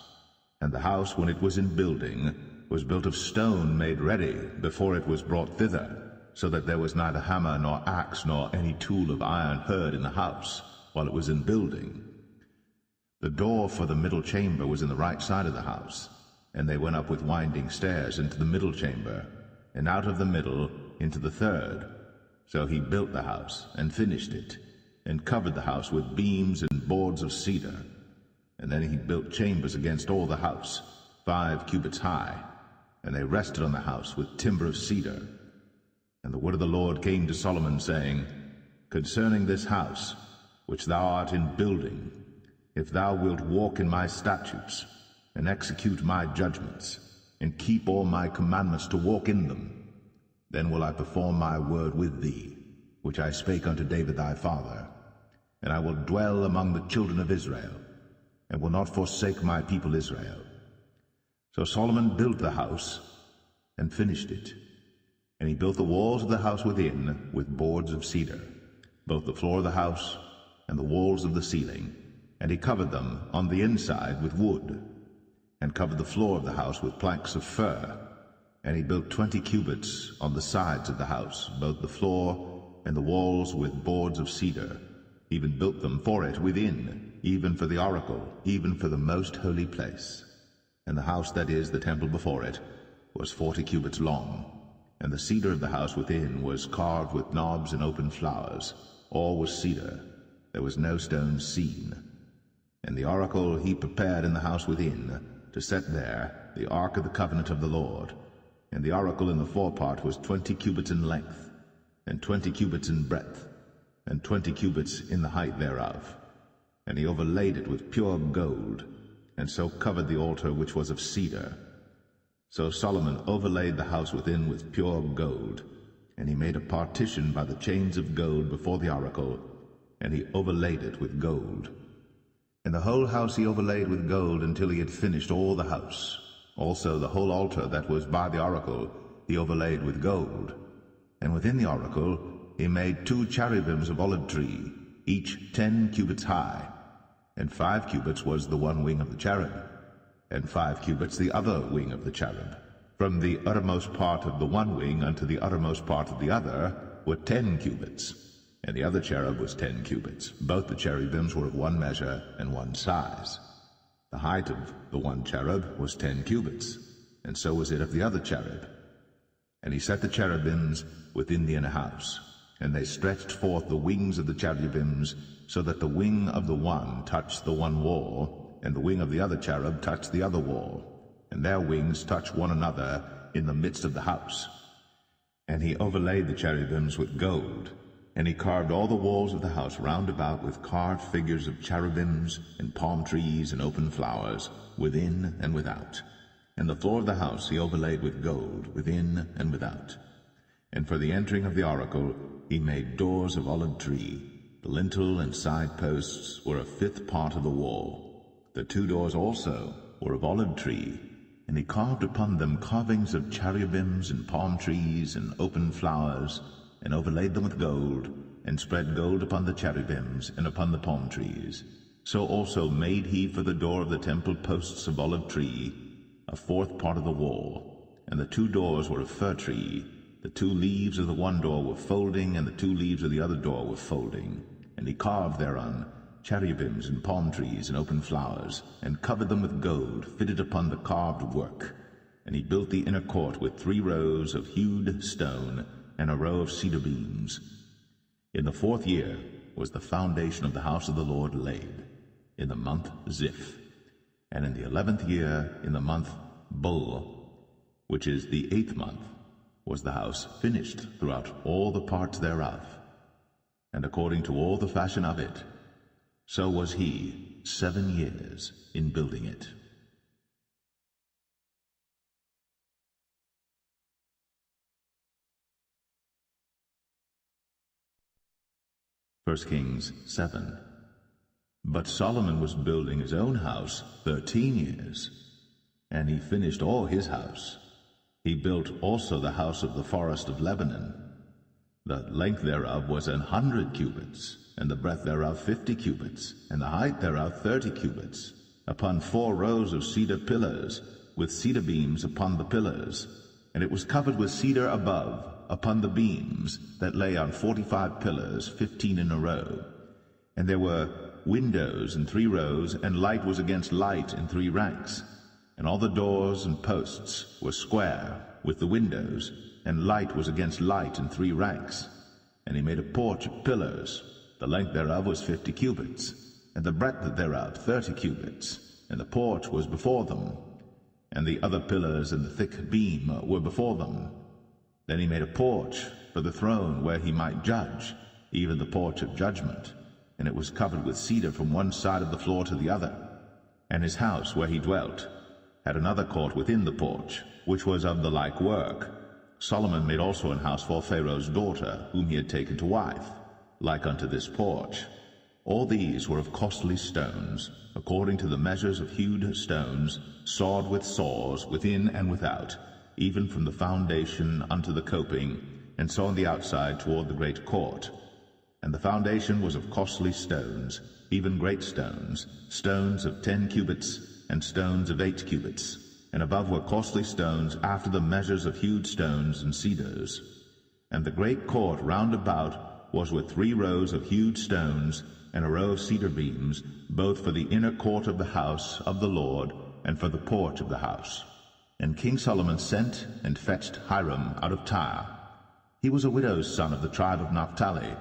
And the house, when it was in building, was built of stone made ready before it was brought thither, so that there was neither hammer nor axe nor any tool of iron heard in the house, while it was in building. The door for the middle chamber was in the right side of the house, and they went up with winding stairs into the middle chamber, and out of the middle into the third. So he built the house, and finished it, and covered the house with beams and boards of cedar. And then he built chambers against all the house, 5 cubits high, and they rested on the house with timber of cedar. And the word of the Lord came to Solomon, saying, Concerning this house, which thou art in building, if thou wilt walk in my statutes, and execute my judgments, and keep all my commandments to walk in them, then will I perform my word with thee, which I spake unto David thy father, and I will dwell among the children of Israel, and will not forsake my people Israel. So Solomon built the house, and finished it. And he built the walls of the house within with boards of cedar, both the floor of the house and the walls of the ceiling, and he covered them on the inside with wood, and covered the floor of the house with planks of fir. And he built 20 cubits on the sides of the house, both the floor and the walls with boards of cedar, even built them for it within, even for the oracle, even for the most holy place. And the house, that is, the temple before it, was 40 cubits long, and the cedar of the house within was carved with knobs and open flowers. All was cedar, there was no stone seen. And the oracle he prepared in the house within, to set there the ark of the covenant of the Lord. And the oracle in the forepart was 20 cubits in length, and 20 cubits in breadth, and 20 cubits in the height thereof. And he overlaid it with pure gold, and so covered the altar which was of cedar. So Solomon overlaid the house within with pure gold, and he made a partition by the chains of gold before the oracle, and he overlaid it with gold. And the whole house he overlaid with gold until he had finished all the house. Also the whole altar that was by the oracle he overlaid with gold. And within the oracle he made 2 cherubims of olive tree, each 10 cubits high, and 5 cubits was the one wing of the cherub, and 5 cubits the other wing of the cherub. From the uttermost part of the one wing unto the uttermost part of the other were 10 cubits, and the other cherub was 10 cubits. Both the cherubims were of one measure and one size. The height of the one cherub was 10 cubits, and so was it of the other cherub. And he set the cherubims within the inner house, and they stretched forth the wings of the cherubims, so that the wing of the one touched the one wall, and the wing of the other cherub touched the other wall, and their wings touched one another in the midst of the house. And he overlaid the cherubims with gold, and he carved all the walls of the house round about with carved figures of cherubims and palm trees and open flowers, within and without. And the floor of the house he overlaid with gold, within and without. And for the entering of the oracle he made doors of olive tree. The lintel and side posts were a fifth part of the wall. The 2 doors also were of olive tree, and he carved upon them carvings of cherubims and palm trees and open flowers, and overlaid them with gold, and spread gold upon the cherubims and upon the palm trees. So also made he for the door of the temple posts of olive tree, a 4th part of the wall. And the 2 doors were of fir tree. The 2 leaves of the one door were folding, and the 2 leaves of the other door were folding. And he carved thereon cherubims and palm trees and open flowers, and covered them with gold fitted upon the carved work. And he built the inner court with 3 rows of hewed stone, and a row of cedar beams. In the 4th year was the foundation of the house of the Lord laid, in the month Ziph. And in the 11th year, in the month Bul, which is the 8th month, was the house finished throughout all the parts thereof. And according to all the fashion of it, so was he 7 years in building it. 1 Kings 7. But Solomon was building his own house 13 years, and he finished all his house. He built also the house of the forest of Lebanon. The length thereof was 100 cubits, and the breadth thereof 50 cubits, and the height thereof 30 cubits, upon 4 rows of cedar pillars, with cedar beams upon the pillars. And it was covered with cedar above, upon the beams, that lay on 45 pillars, 15 in a row. And there were windows in 3 rows, and light was against light in 3 ranks. And all the doors and posts were square, with the windows, and light was against light in 3 ranks. And he made a porch of pillars. The length thereof was 50 cubits, and the breadth thereof 30 cubits, and the porch was before them. And the other pillars and the thick beam were before them. Then he made a porch for the throne where he might judge, even the porch of judgment, and it was covered with cedar from one side of the floor to the other. And his house where he dwelt had another court within the porch, which was of the like work. Solomon made also an house for Pharaoh's daughter, whom he had taken to wife, like unto this porch. All these were of costly stones, according to the measures of hewed stones, sawed with saws, within and without, even from the foundation unto the coping, and so on the outside toward the great court. And the foundation was of costly stones, even great stones, stones of 10 cubits, and stones of 8 cubits. And above were costly stones after the measures of hewed stones and cedars. And the great court round about was with 3 rows of hewed stones, and a row of cedar beams, both for the inner court of the house of the Lord, and for the porch of the house. And King Solomon sent and fetched Hiram out of Tyre. He was a widow's son of the tribe of Naphtali,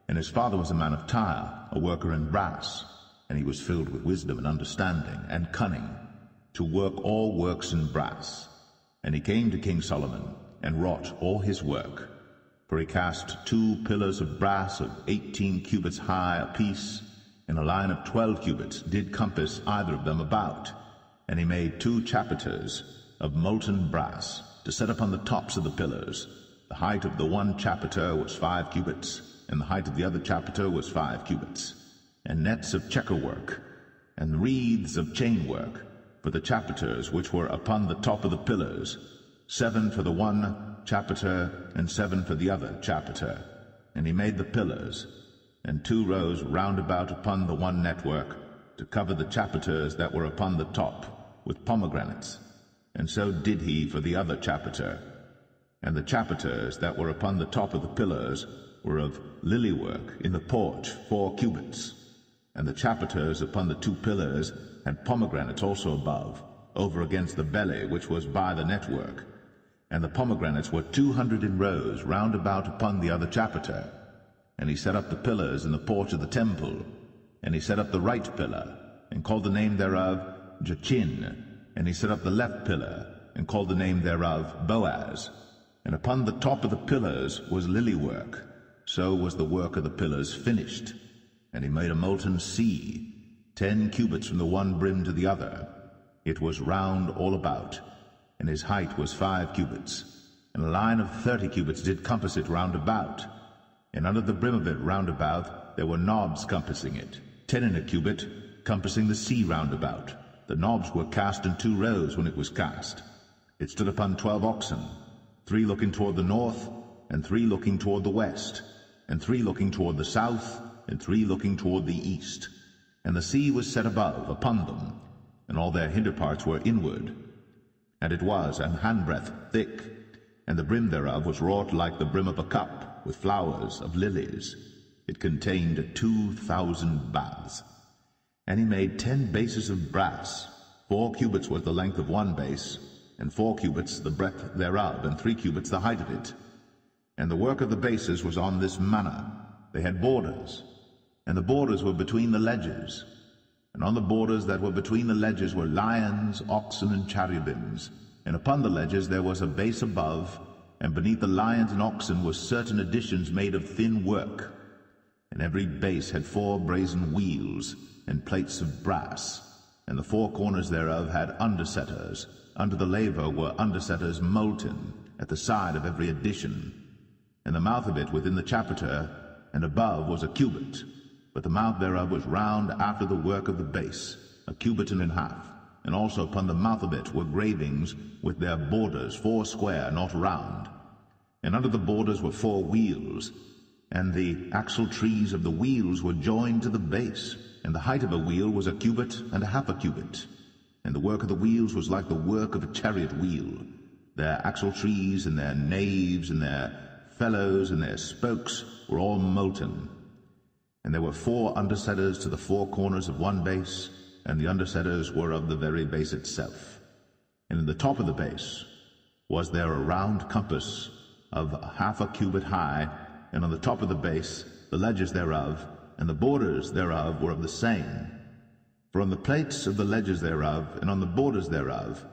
and his father was a man of Tyre, a worker in brass, and he was filled with wisdom and understanding and cunning, to work all works in brass. And he came to King Solomon, and wrought all his work. For he cast 2 pillars of brass of 18 cubits high apiece, and a line of 12 cubits did compass either of them about. And he made 2 chapiters of molten brass, to set upon the tops of the pillars. The height of the one chapiter was 5 cubits, and the height of the other chapiter was 5 cubits. And nets of checker work, and wreaths of chain work, for the chapiters which were upon the top of the pillars, 7 for the one chapiter, and 7 for the other chapiter. And he made the pillars, and 2 rows round about upon the one network, to cover the chapiters that were upon the top, with pomegranates. And so did he for the other chapiter. And the chapiters that were upon the top of the pillars were of lily work in the porch 4 cubits. And the chapiters upon the 2 pillars had pomegranates also above, over against the belly which was by the network. And the pomegranates were 200 in rows round about upon the other chapiter. And he set up the pillars in the porch of the temple. And he set up the right pillar, and called the name thereof Jachin. And he set up the left pillar, and called the name thereof Boaz. And upon the top of the pillars was lily work. So was the work of the pillars finished. And he made a molten sea, 10 cubits from the one brim to the other. It was round all about, and his height was 5 cubits. And a line of 30 cubits did compass it round about. And under the brim of it round about there were knobs compassing it, 10 in a cubit, compassing the sea round about. The knobs were cast in 2 rows when it was cast. It stood upon 12 oxen, 3 looking toward the north, and 3 looking toward the west, and 3 looking toward the south, and 3 looking toward the east. And the sea was set above upon them, and all their hinder parts were inward. And it was an handbreadth thick, and the brim thereof was wrought like the brim of a cup, with flowers of lilies. It contained 2,000 baths. And he made 10 bases of brass. 4 cubits was the length of one base, and 4 cubits the breadth thereof, and 3 cubits the height of it. And the work of the bases was on this manner. They had borders, and the borders were between the ledges. And on the borders that were between the ledges were lions, oxen, and cherubims. And upon the ledges there was a base above, and beneath the lions and oxen were certain additions made of thin work. And every base had 4 brazen wheels, and plates of brass. And the 4 corners thereof had undersetters. Under the laver were undersetters molten, at the side of every addition. And the mouth of it within the chapiter, and above was a cubit, but the mouth thereof was round after the work of the base, a cubit and an half. And also upon the mouth of it were gravings with their borders, 4 square, not round. And under the borders were 4 wheels, and the axle trees of the wheels were joined to the base, and the height of a wheel was a cubit and a half a cubit. And the work of the wheels was like the work of a chariot wheel. Their axle trees and their naves and their felloes and their spokes were all molten. And there were 4 undersetters to the 4 corners of one base, and the undersetters were of the very base itself. And in the top of the base was there a round compass of half a cubit high, and on the top of the base the ledges thereof, and the borders thereof were of the same. For on the plates of the ledges thereof, and on the borders thereof,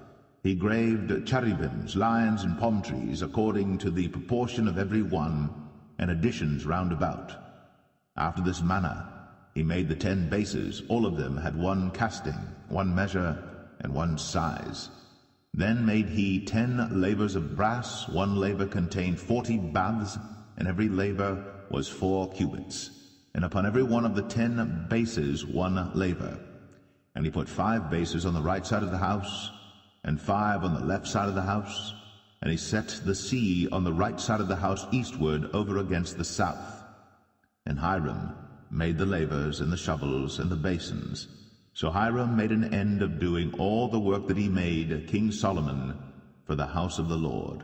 he graved cherubims, lions, and palm trees, according to the proportion of every one, and additions round about. After this manner he made the 10 bases. All of them had 1 casting, 1 measure, and 1 size. Then made he 10 lavers of brass. 1 laver contained 40 baths, and every laver was 4 cubits. And upon every one of the 10 bases 1 laver. And he put 5 bases on the right side of the house, and 5 on the left side of the house. And he set the sea on the right side of the house eastward, over against the south. And Hiram made the lavers, and the shovels, and the basins. So Hiram made an end of doing all the work that he made, King Solomon, for the house of the Lord.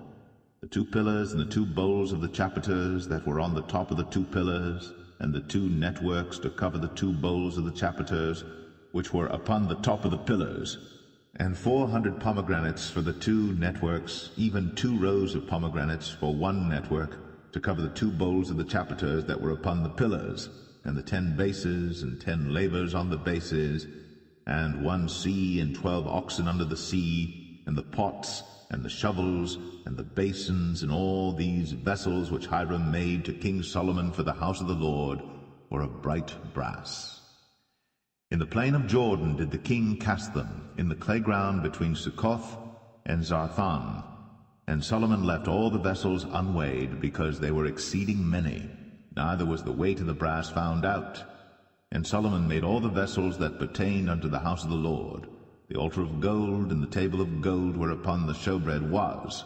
The 2 pillars and the 2 bowls of the chapiters that were on the top of the 2 pillars, and the 2 networks to cover the 2 bowls of the chapiters, which were upon the top of the pillars, and 400 pomegranates for the 2 networks, even 2 rows of pomegranates for 1 network, to cover the 2 bowls of the chapiters that were upon the pillars, and the 10 bases, and 10 lavers on the bases, and 1 sea, and 12 oxen under the sea, and the pots, and the shovels, and the basins, and all these vessels which Hiram made to King Solomon for the house of the Lord, were of bright brass. In the plain of Jordan did the king cast them, in the clay ground between Succoth and Zarthan. And Solomon left all the vessels unweighed, because they were exceeding many, neither was the weight of the brass found out. And Solomon made all the vessels that pertained unto the house of the Lord, the altar of gold, and the table of gold whereupon the showbread was,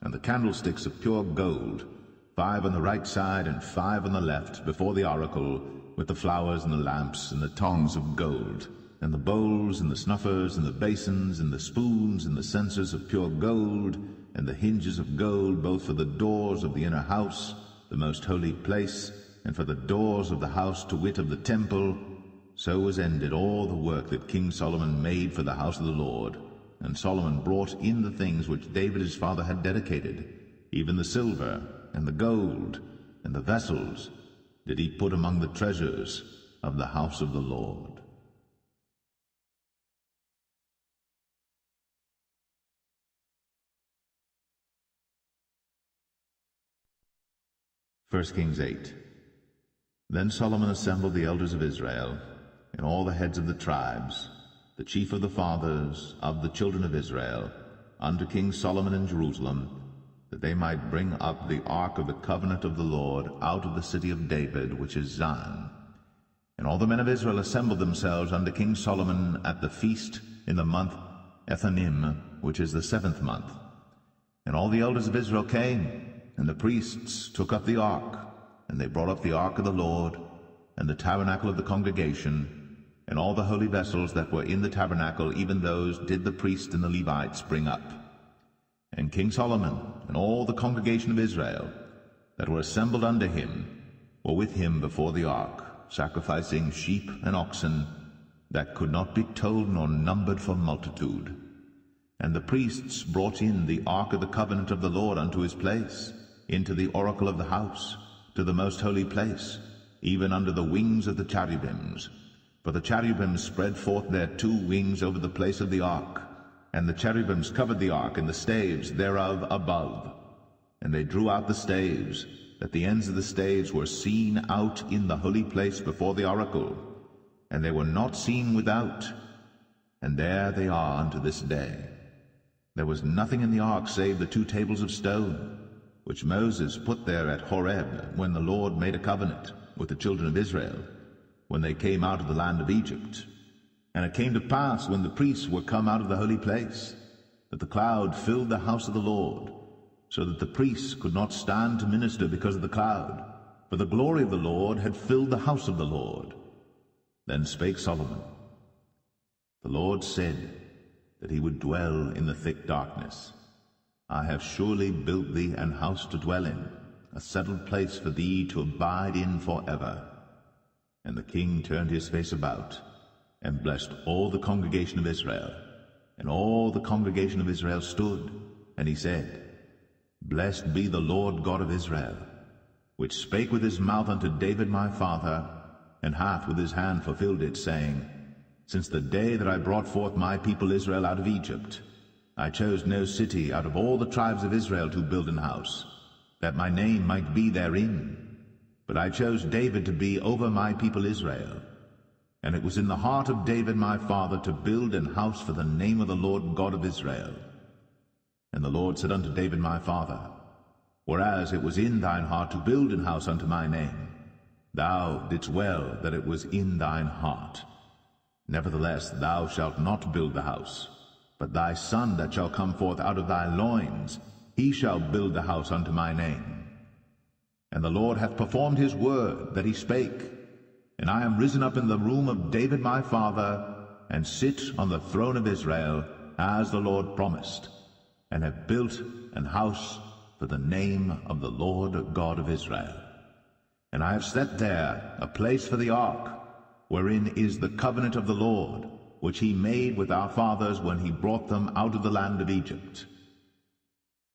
and the candlesticks of pure gold, 5 on the right side and 5 on the left, before the oracle, with the flowers and the lamps and the tongs of gold, and the bowls and the snuffers and the basins and the spoons and the censers of pure gold, and the hinges of gold, both for the doors of the inner house, the most holy place, and for the doors of the house, to wit, of the temple. So was ended all the work that King Solomon made for the house of the Lord. And Solomon brought in the things which David his father had dedicated, even the silver and the gold and the vessels did he put among the treasures of the house of the Lord. First Kings 8. Then Solomon assembled the elders of Israel, and all the heads of the tribes, the chief of the fathers of the children of Israel, unto King Solomon in Jerusalem, that they might bring up the ark of the covenant of the Lord out of the city of David, which is Zion. And all the men of Israel assembled themselves unto King Solomon at the feast in the month Ethanim, which is the 7th month. And all the elders of Israel came, and the priests took up the ark, and they brought up the ark of the Lord, and the tabernacle of the congregation, and all the holy vessels that were in the tabernacle, even those did the priests and the Levites bring up. And King Solomon and all the congregation of Israel that were assembled unto him were with him before the ark, sacrificing sheep and oxen that could not be told nor numbered for multitude. And the priests brought in the ark of the covenant of the Lord unto his place, into the oracle of the house, to the most holy place, even under the wings of the cherubims. For the cherubims spread forth their 2 wings over the place of the ark, and the cherubims covered the ark and the staves thereof above. And they drew out the staves, that the ends of the staves were seen out in the holy place before the oracle, and they were not seen without. And there they are unto this day. There was nothing in the ark save the 2 tables of stone, which Moses put there at Horeb, when the Lord made a covenant with the children of Israel, when they came out of the land of Egypt. And it came to pass, when the priests were come out of the holy place, that the cloud filled the house of the Lord, so that the priests could not stand to minister because of the cloud, for the glory of the Lord had filled the house of the Lord. Then spake Solomon, The Lord said that he would dwell in the thick darkness. I have surely built thee an house to dwell in, a settled place for thee to abide in forever. And the king turned his face about, and blessed all the congregation of Israel. And all the congregation of Israel stood, and he said, Blessed be the Lord God of Israel, which spake with his mouth unto David my father, and hath with his hand fulfilled it, saying, Since the day that I brought forth my people Israel out of Egypt, I chose no city out of all the tribes of Israel to build an house, that my name might be therein. But I chose David to be over my people Israel. And it was in the heart of David my father to build an house for the name of the Lord God of Israel. And the Lord said unto David my father, Whereas it was in thine heart to build an house unto my name, thou didst well that it was in thine heart. Nevertheless thou shalt not build the house, but thy son that shall come forth out of thy loins, he shall build the house unto my name. And the Lord hath performed his word that he spake, and I am risen up in the room of David my father, and sit on the throne of Israel, as the Lord promised, and have built an house for the name of the Lord God of Israel. And I have set there a place for the ark, wherein is the covenant of the Lord, which he made with our fathers when he brought them out of the land of Egypt.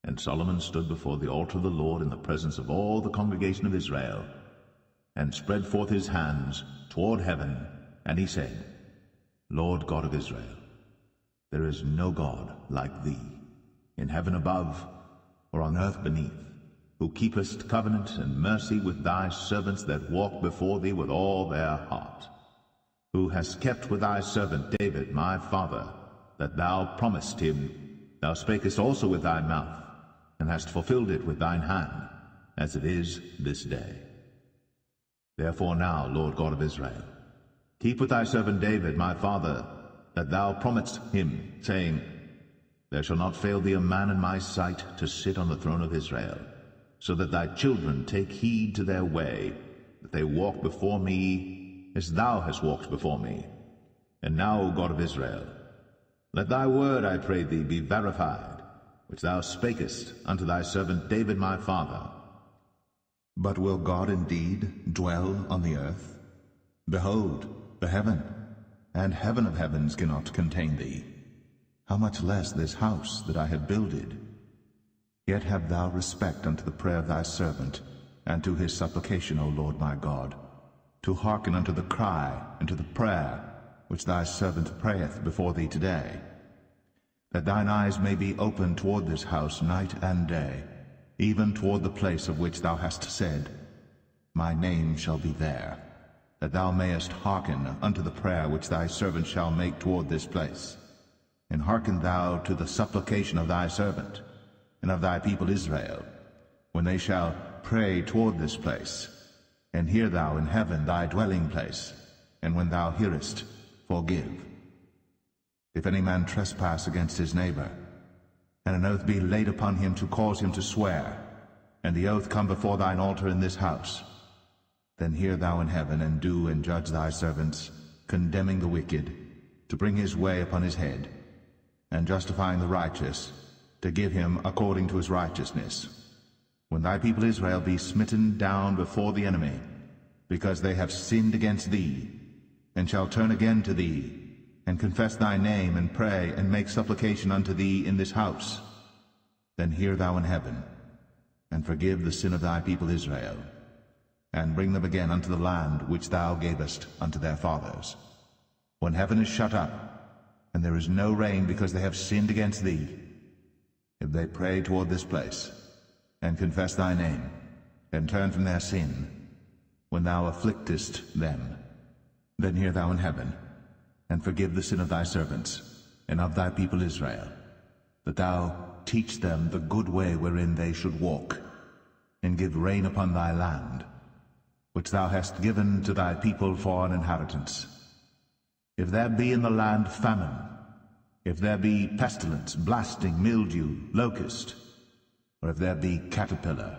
And Solomon stood before the altar of the Lord in the presence of all the congregation of Israel, and spread forth his hands toward heaven, and he said, Lord God of Israel, there is no God like thee, in heaven above, or on earth beneath, who keepest covenant and mercy with thy servants that walk before thee with all their heart, who hast kept with thy servant David my father, that thou promised him. Thou spakest also with thy mouth, and hast fulfilled it with thine hand, as it is this day. Therefore now, Lord God of Israel, keep with thy servant David my father, that thou promised him, saying, There shall not fail thee a man in my sight to sit on the throne of Israel, so that thy children take heed to their way, that they walk before me as thou hast walked before me. And now, O God of Israel, let thy word, I pray thee, be verified, which thou spakest unto thy servant David my father. But will God indeed dwell on the earth? Behold, the heaven, and heaven of heavens cannot contain thee. How much less this house that I have builded? Yet have thou respect unto the prayer of thy servant, and to his supplication, O Lord my God, to hearken unto the cry and to the prayer which thy servant prayeth before thee today, that thine eyes may be open toward this house night and day, even toward the place of which thou hast said, My name shall be there, that thou mayest hearken unto the prayer which thy servant shall make toward this place. and hearken thou to the supplication of thy servant, and of thy people Israel, when they shall pray toward this place, and hear thou in heaven thy dwelling place, and when thou hearest, forgive. If any man trespass against his neighbor, and an oath be laid upon him to cause him to swear, and the oath come before thine altar in this house, then hear thou in heaven, and do and judge thy servants, condemning the wicked, to bring his way upon his head, and justifying the righteous, to give him according to his righteousness. When thy people Israel be smitten down before the enemy, because they have sinned against thee, and shall turn again to thee, and confess thy name, and pray, and make supplication unto thee in this house, then hear thou in heaven, and forgive the sin of thy people Israel, and bring them again unto the land which thou gavest unto their fathers. When heaven is shut up, and there is no rain because they have sinned against thee, if they pray toward this place, and confess thy name, and turn from their sin, when thou afflictest them, then hear thou in heaven, and forgive the sin of thy servants, and of thy people Israel, that thou teach them the good way wherein they should walk, and give rain upon thy land, which thou hast given to thy people for an inheritance. If there be in the land famine, if there be pestilence, blasting, mildew, locust, or if there be caterpillar,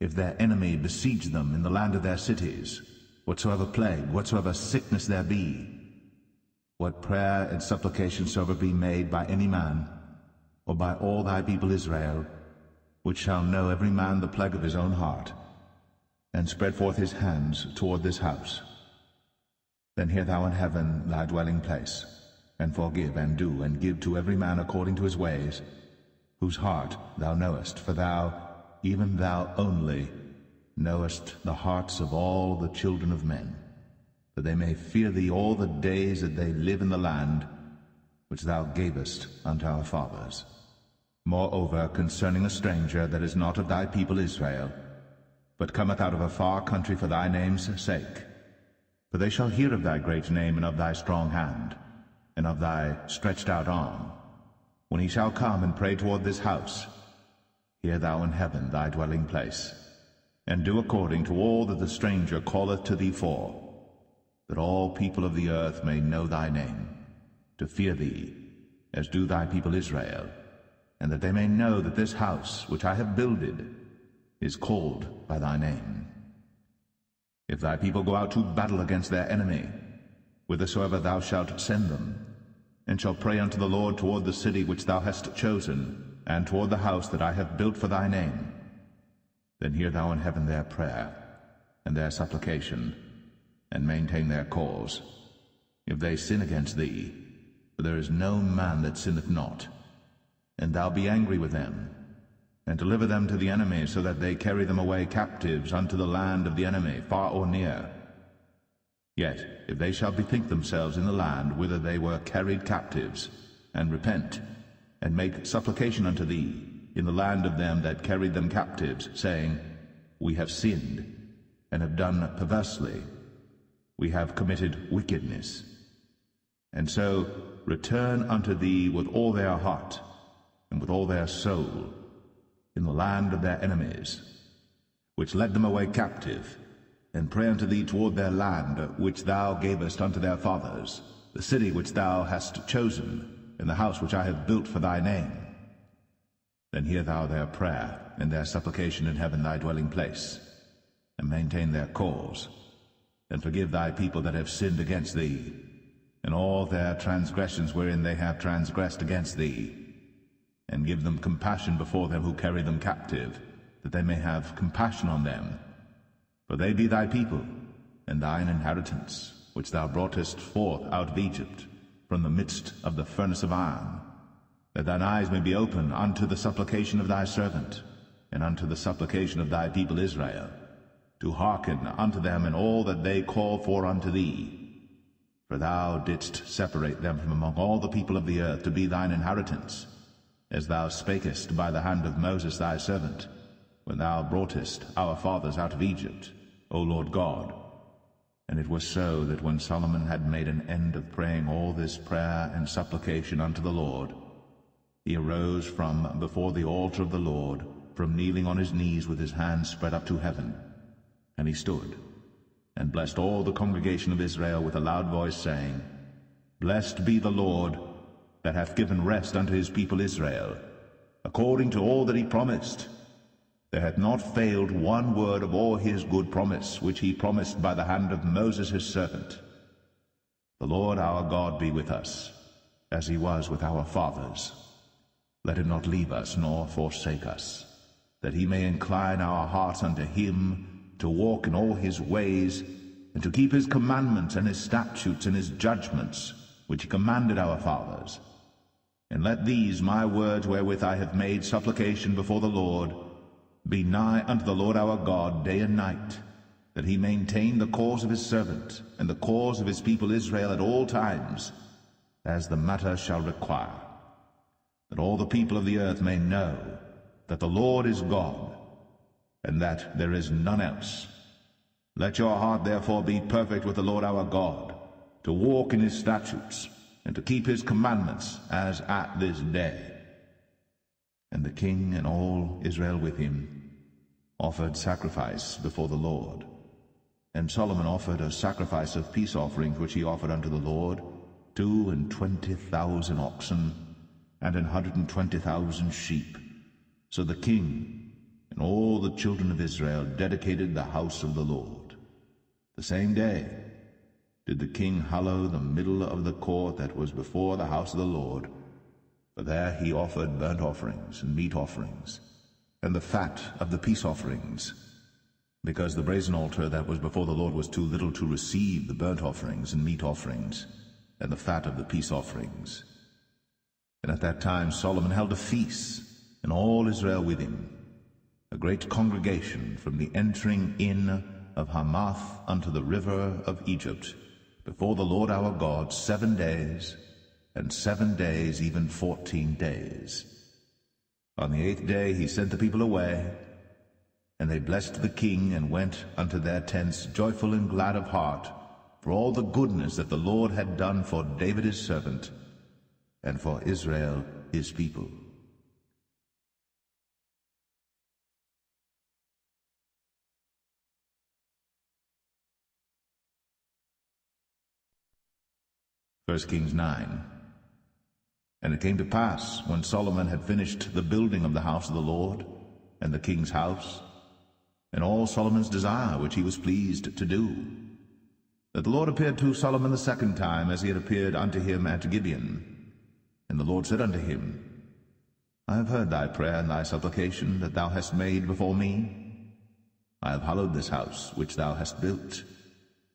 if their enemy besiege them in the land of their cities, whatsoever plague, whatsoever sickness there be, what prayer and supplication soever be made by any man, or by all thy people Israel, which shall know every man the plague of his own heart, and spread forth his hands toward this house, then hear thou in heaven thy dwelling place, and forgive, and do, and give to every man according to his ways, whose heart thou knowest, for thou, even thou only, knowest the hearts of all the children of men, that they may fear thee all the days that they live in the land which thou gavest unto our fathers. Moreover, concerning a stranger that is not of thy people Israel, but cometh out of a far country for thy name's sake, for they shall hear of thy great name, and of thy strong hand, and of thy stretched out arm, when he shall come and pray toward this house, hear thou in heaven thy dwelling place, and do according to all that the stranger calleth to thee for, that all people of the earth may know thy name, to fear thee, as do thy people Israel, and that they may know that this house which I have builded is called by thy name. If thy people go out to battle against their enemy, whithersoever thou shalt send them, and shall pray unto the Lord toward the city which thou hast chosen, and toward the house that I have built for thy name, then hear thou in heaven their prayer, and their supplication, and maintain their cause. If they sin against thee, for there is no man that sinneth not, and thou be angry with them, and deliver them to the enemy, so that they carry them away captives unto the land of the enemy, far or near. Yet, if they shall bethink themselves in the land whither they were carried captives, and repent, and make supplication unto thee in the land of them that carried them captives, saying, We have sinned, and have done perversely, we have committed wickedness, and so return unto thee with all their heart, and with all their soul, in the land of their enemies, which led them away captive, and pray unto thee toward their land, which thou gavest unto their fathers, the city which thou hast chosen, and the house which I have built for thy name. Then hear thou their prayer, and their supplication in heaven thy dwelling place, and maintain their cause, and forgive thy people that have sinned against thee, and all their transgressions wherein they have transgressed against thee, and give them compassion before them who carry them captive, that they may have compassion on them. For they be thy people, and thine inheritance, which thou broughtest forth out of Egypt, from the midst of the furnace of iron, that thine eyes may be open unto the supplication of thy servant, and unto the supplication of thy people Israel, to hearken unto them in all that they call for unto thee. For thou didst separate them from among all the people of the earth to be thine inheritance, as thou spakest by the hand of Moses thy servant, when thou broughtest our fathers out of Egypt, O Lord God. And it was so that when Solomon had made an end of praying all this prayer and supplication unto the Lord, he arose from before the altar of the Lord, from kneeling on his knees with his hands spread up to heaven. And he stood, and blessed all the congregation of Israel with a loud voice, saying, Blessed be the Lord, that hath given rest unto his people Israel, according to all that he promised. There hath not failed one word of all his good promise, which he promised by the hand of Moses his servant. The Lord our God be with us, as he was with our fathers. Let him not leave us nor forsake us, that he may incline our hearts unto him, to walk in all his ways, and to keep his commandments and his statutes and his judgments, which he commanded our fathers. And let these my words wherewith I have made supplication before the Lord be nigh unto the Lord our God day and night, that he maintain the cause of his servant and the cause of his people Israel at all times, as the matter shall require, that all the people of the earth may know that the Lord is God, and that there is none else. Let your heart therefore be perfect with the Lord our God, to walk in his statutes, and to keep his commandments, as at this day. And the king and all Israel with him offered sacrifice before the Lord. And Solomon offered a sacrifice of peace offerings, which he offered unto the Lord, 22,000 oxen, and 120,000 sheep. So the king and all the children of Israel dedicated the house of the Lord. The same day did the king hallow the middle of the court that was before the house of the Lord, for there he offered burnt offerings and meat offerings, and the fat of the peace offerings, because the brazen altar that was before the Lord was too little to receive the burnt offerings and meat offerings, and the fat of the peace offerings. And at that time Solomon held a feast, and all Israel with him, a great congregation, from the entering in of Hamath unto the river of Egypt, before the Lord our God 7 days, and 7 days, even 14 days. On the 8th day he sent the people away, and they blessed the king, and went unto their tents joyful and glad of heart, for all the goodness that the Lord had done for David his servant, and for Israel his people. First Kings 9. And it came to pass, when Solomon had finished the building of the house of the Lord, and the king's house, and all Solomon's desire which he was pleased to do, that the Lord appeared to Solomon the second time, as he had appeared unto him at Gibeon. And the Lord said unto him, I have heard thy prayer and thy supplication that thou hast made before me. I have hallowed this house which thou hast built,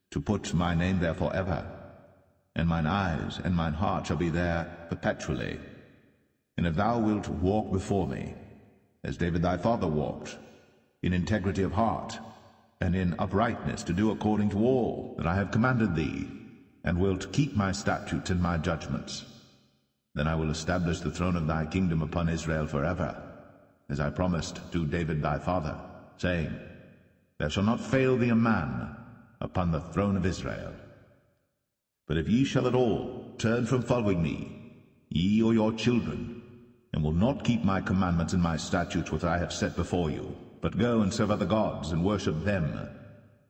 to put my name there for ever, and mine eyes and mine heart shall be there perpetually. And if thou wilt walk before me, as David thy father walked, in integrity of heart, and in uprightness, to do according to all that I have commanded thee, and wilt keep my statutes and my judgments, then I will establish the throne of thy kingdom upon Israel forever, as I promised to David thy father, saying, There shall not fail thee a man upon the throne of Israel. But if ye shall at all turn from following me, ye or your children, and will not keep my commandments and my statutes which I have set before you, but go and serve other gods and worship them,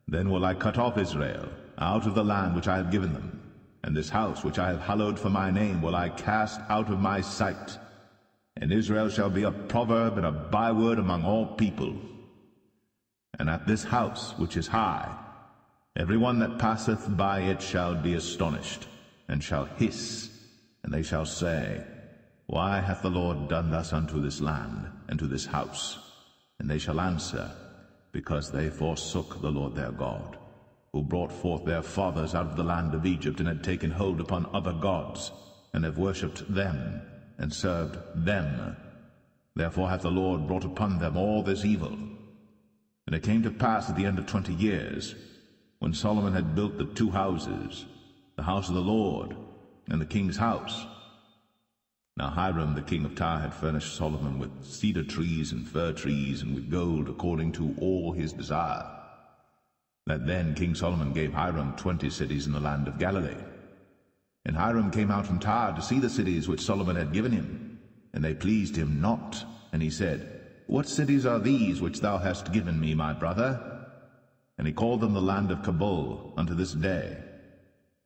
then will I cut off Israel out of the land which I have given them, and this house which I have hallowed for my name will I cast out of my sight, and Israel shall be a proverb and a byword among all people. And at this house which is high, every one that passeth by it shall be astonished, and shall hiss, and they shall say, Why hath the Lord done thus unto this land, and to this house? And they shall answer, Because they forsook the Lord their God, who brought forth their fathers out of the land of Egypt, and had taken hold upon other gods, and have worshipped them, and served them. Therefore hath the Lord brought upon them all this evil. And it came to pass at the end of 20 years, when Solomon had built the 2 houses, the house of the Lord, and the king's house. Now Hiram the king of Tyre had furnished Solomon with cedar trees and fir trees, and with gold according to all his desire. that then King Solomon gave Hiram 20 cities in the land of Galilee. And Hiram came out from Tyre to see the cities which Solomon had given him, and they pleased him not. And he said, What cities are these which thou hast given me, my brother? And he called them the land of Cabul unto this day.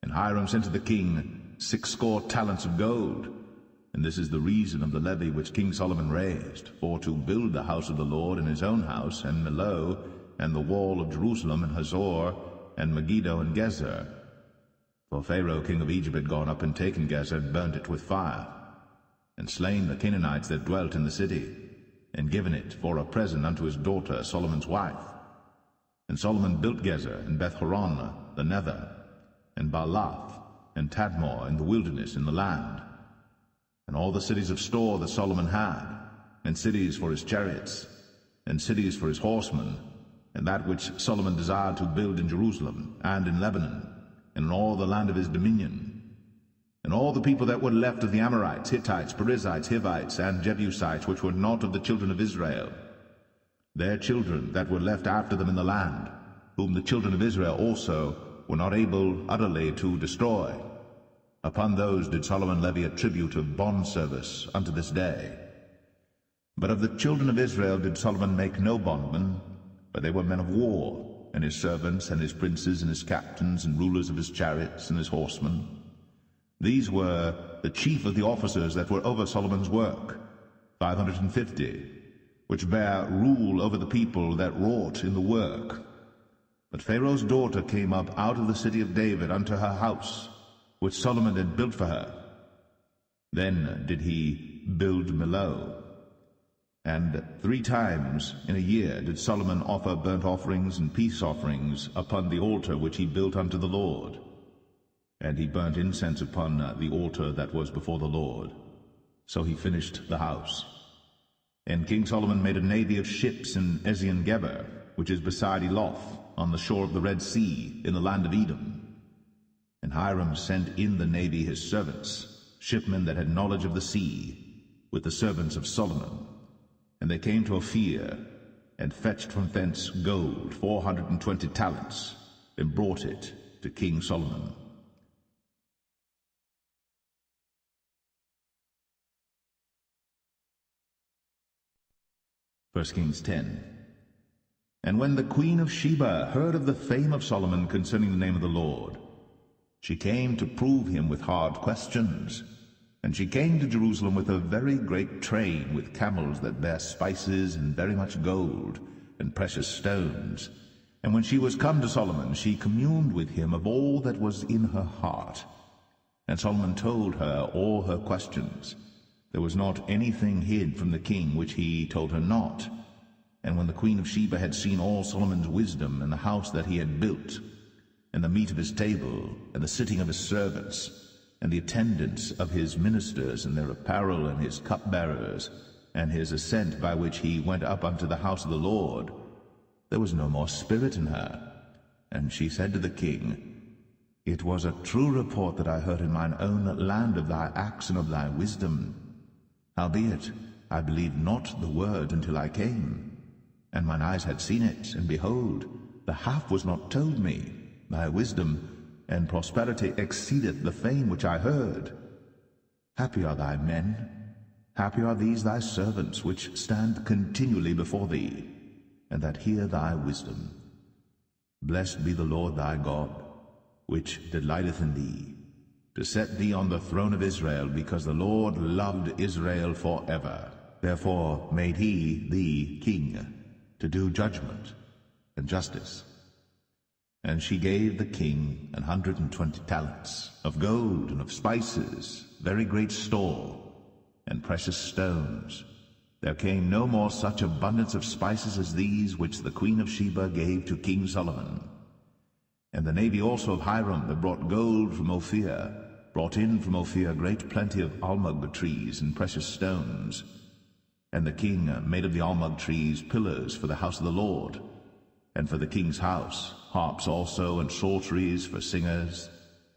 And Hiram sent to the king 60 talents of gold. And this is the reason of the levy which King Solomon raised, for to build the house of the Lord and his own house, and Millo, and the wall of Jerusalem, and Hazor, and Megiddo, and Gezer. For Pharaoh king of Egypt had gone up and taken Gezer, and burnt it with fire, and slain the Canaanites that dwelt in the city, and given it for a present unto his daughter Solomon's wife. And Solomon built Gezer, and Beth-horon, the nether, and Baalath, and Tadmor in the wilderness in the land, and all the cities of store that Solomon had, and cities for his chariots, and cities for his horsemen, and that which Solomon desired to build in Jerusalem, and in Lebanon, and in all the land of his dominion. And all the people that were left of the Amorites, Hittites, Perizzites, Hivites, and Jebusites, which were not of the children of Israel, their children that were left after them in the land, whom the children of Israel also were not able utterly to destroy, upon those did Solomon levy a tribute of bondservice unto this day. But of the children of Israel did Solomon make no bondmen, but they were men of war, and his servants, and his princes, and his captains, and rulers of his chariots, and his horsemen. These were the chief of the officers that were over Solomon's work, 550, which bare rule over the people that wrought in the work. But Pharaoh's daughter came up out of the city of David unto her house, which Solomon had built for her. Then did he build Millo. And 3 times in a year did Solomon offer burnt offerings and peace offerings upon the altar which he built unto the Lord. And he burnt incense upon the altar that was before the Lord. So he finished the house. And King Solomon made a navy of ships in Ezion-Geber, which is beside Eloth, on the shore of the Red Sea, in the land of Edom. And Hiram sent in the navy his servants, shipmen that had knowledge of the sea, with the servants of Solomon. And they came to Ophir, and fetched from thence gold 420 talents, and brought it to King Solomon. First Kings 10. And when the queen of Sheba heard of the fame of Solomon concerning the name of the Lord, she came to prove him with hard questions. And she came to Jerusalem with a very great train, with camels that bare spices, and very much gold, and precious stones. And when she was come to Solomon, she communed with him of all that was in her heart. And Solomon told her all her questions. There was not anything hid from the king which he told her not. And when the queen of Sheba had seen all Solomon's wisdom, and the house that he had built, and the meat of his table, and the sitting of his servants, and the attendance of his ministers, and their apparel, and his cupbearers, and his ascent by which he went up unto the house of the Lord, there was no more spirit in her. And she said to the king, It was a true report that I heard in mine own land of thy acts and of thy wisdom. Howbeit, I believed not the word until I came, and mine eyes had seen it, and behold, the half was not told me. Thy wisdom and prosperity exceedeth the fame which I heard. Happy are thy men, happy are these thy servants, which stand continually before thee, and that hear thy wisdom. Blessed be the Lord thy God, which delighteth in thee, to set thee on the throne of Israel, because the Lord loved Israel forever. Therefore made he thee king, to do judgment and justice. And she gave the king 120 talents of gold, and of spices, very great store, and precious stones. There came no more such abundance of spices as these which the queen of Sheba gave to King Solomon. And the navy also of Hiram that brought gold from Ophir, brought in from Ophir great plenty of almug trees and precious stones. And the king made of the almug trees pillars for the house of the Lord, and for the king's house, harps also, and psalteries for singers.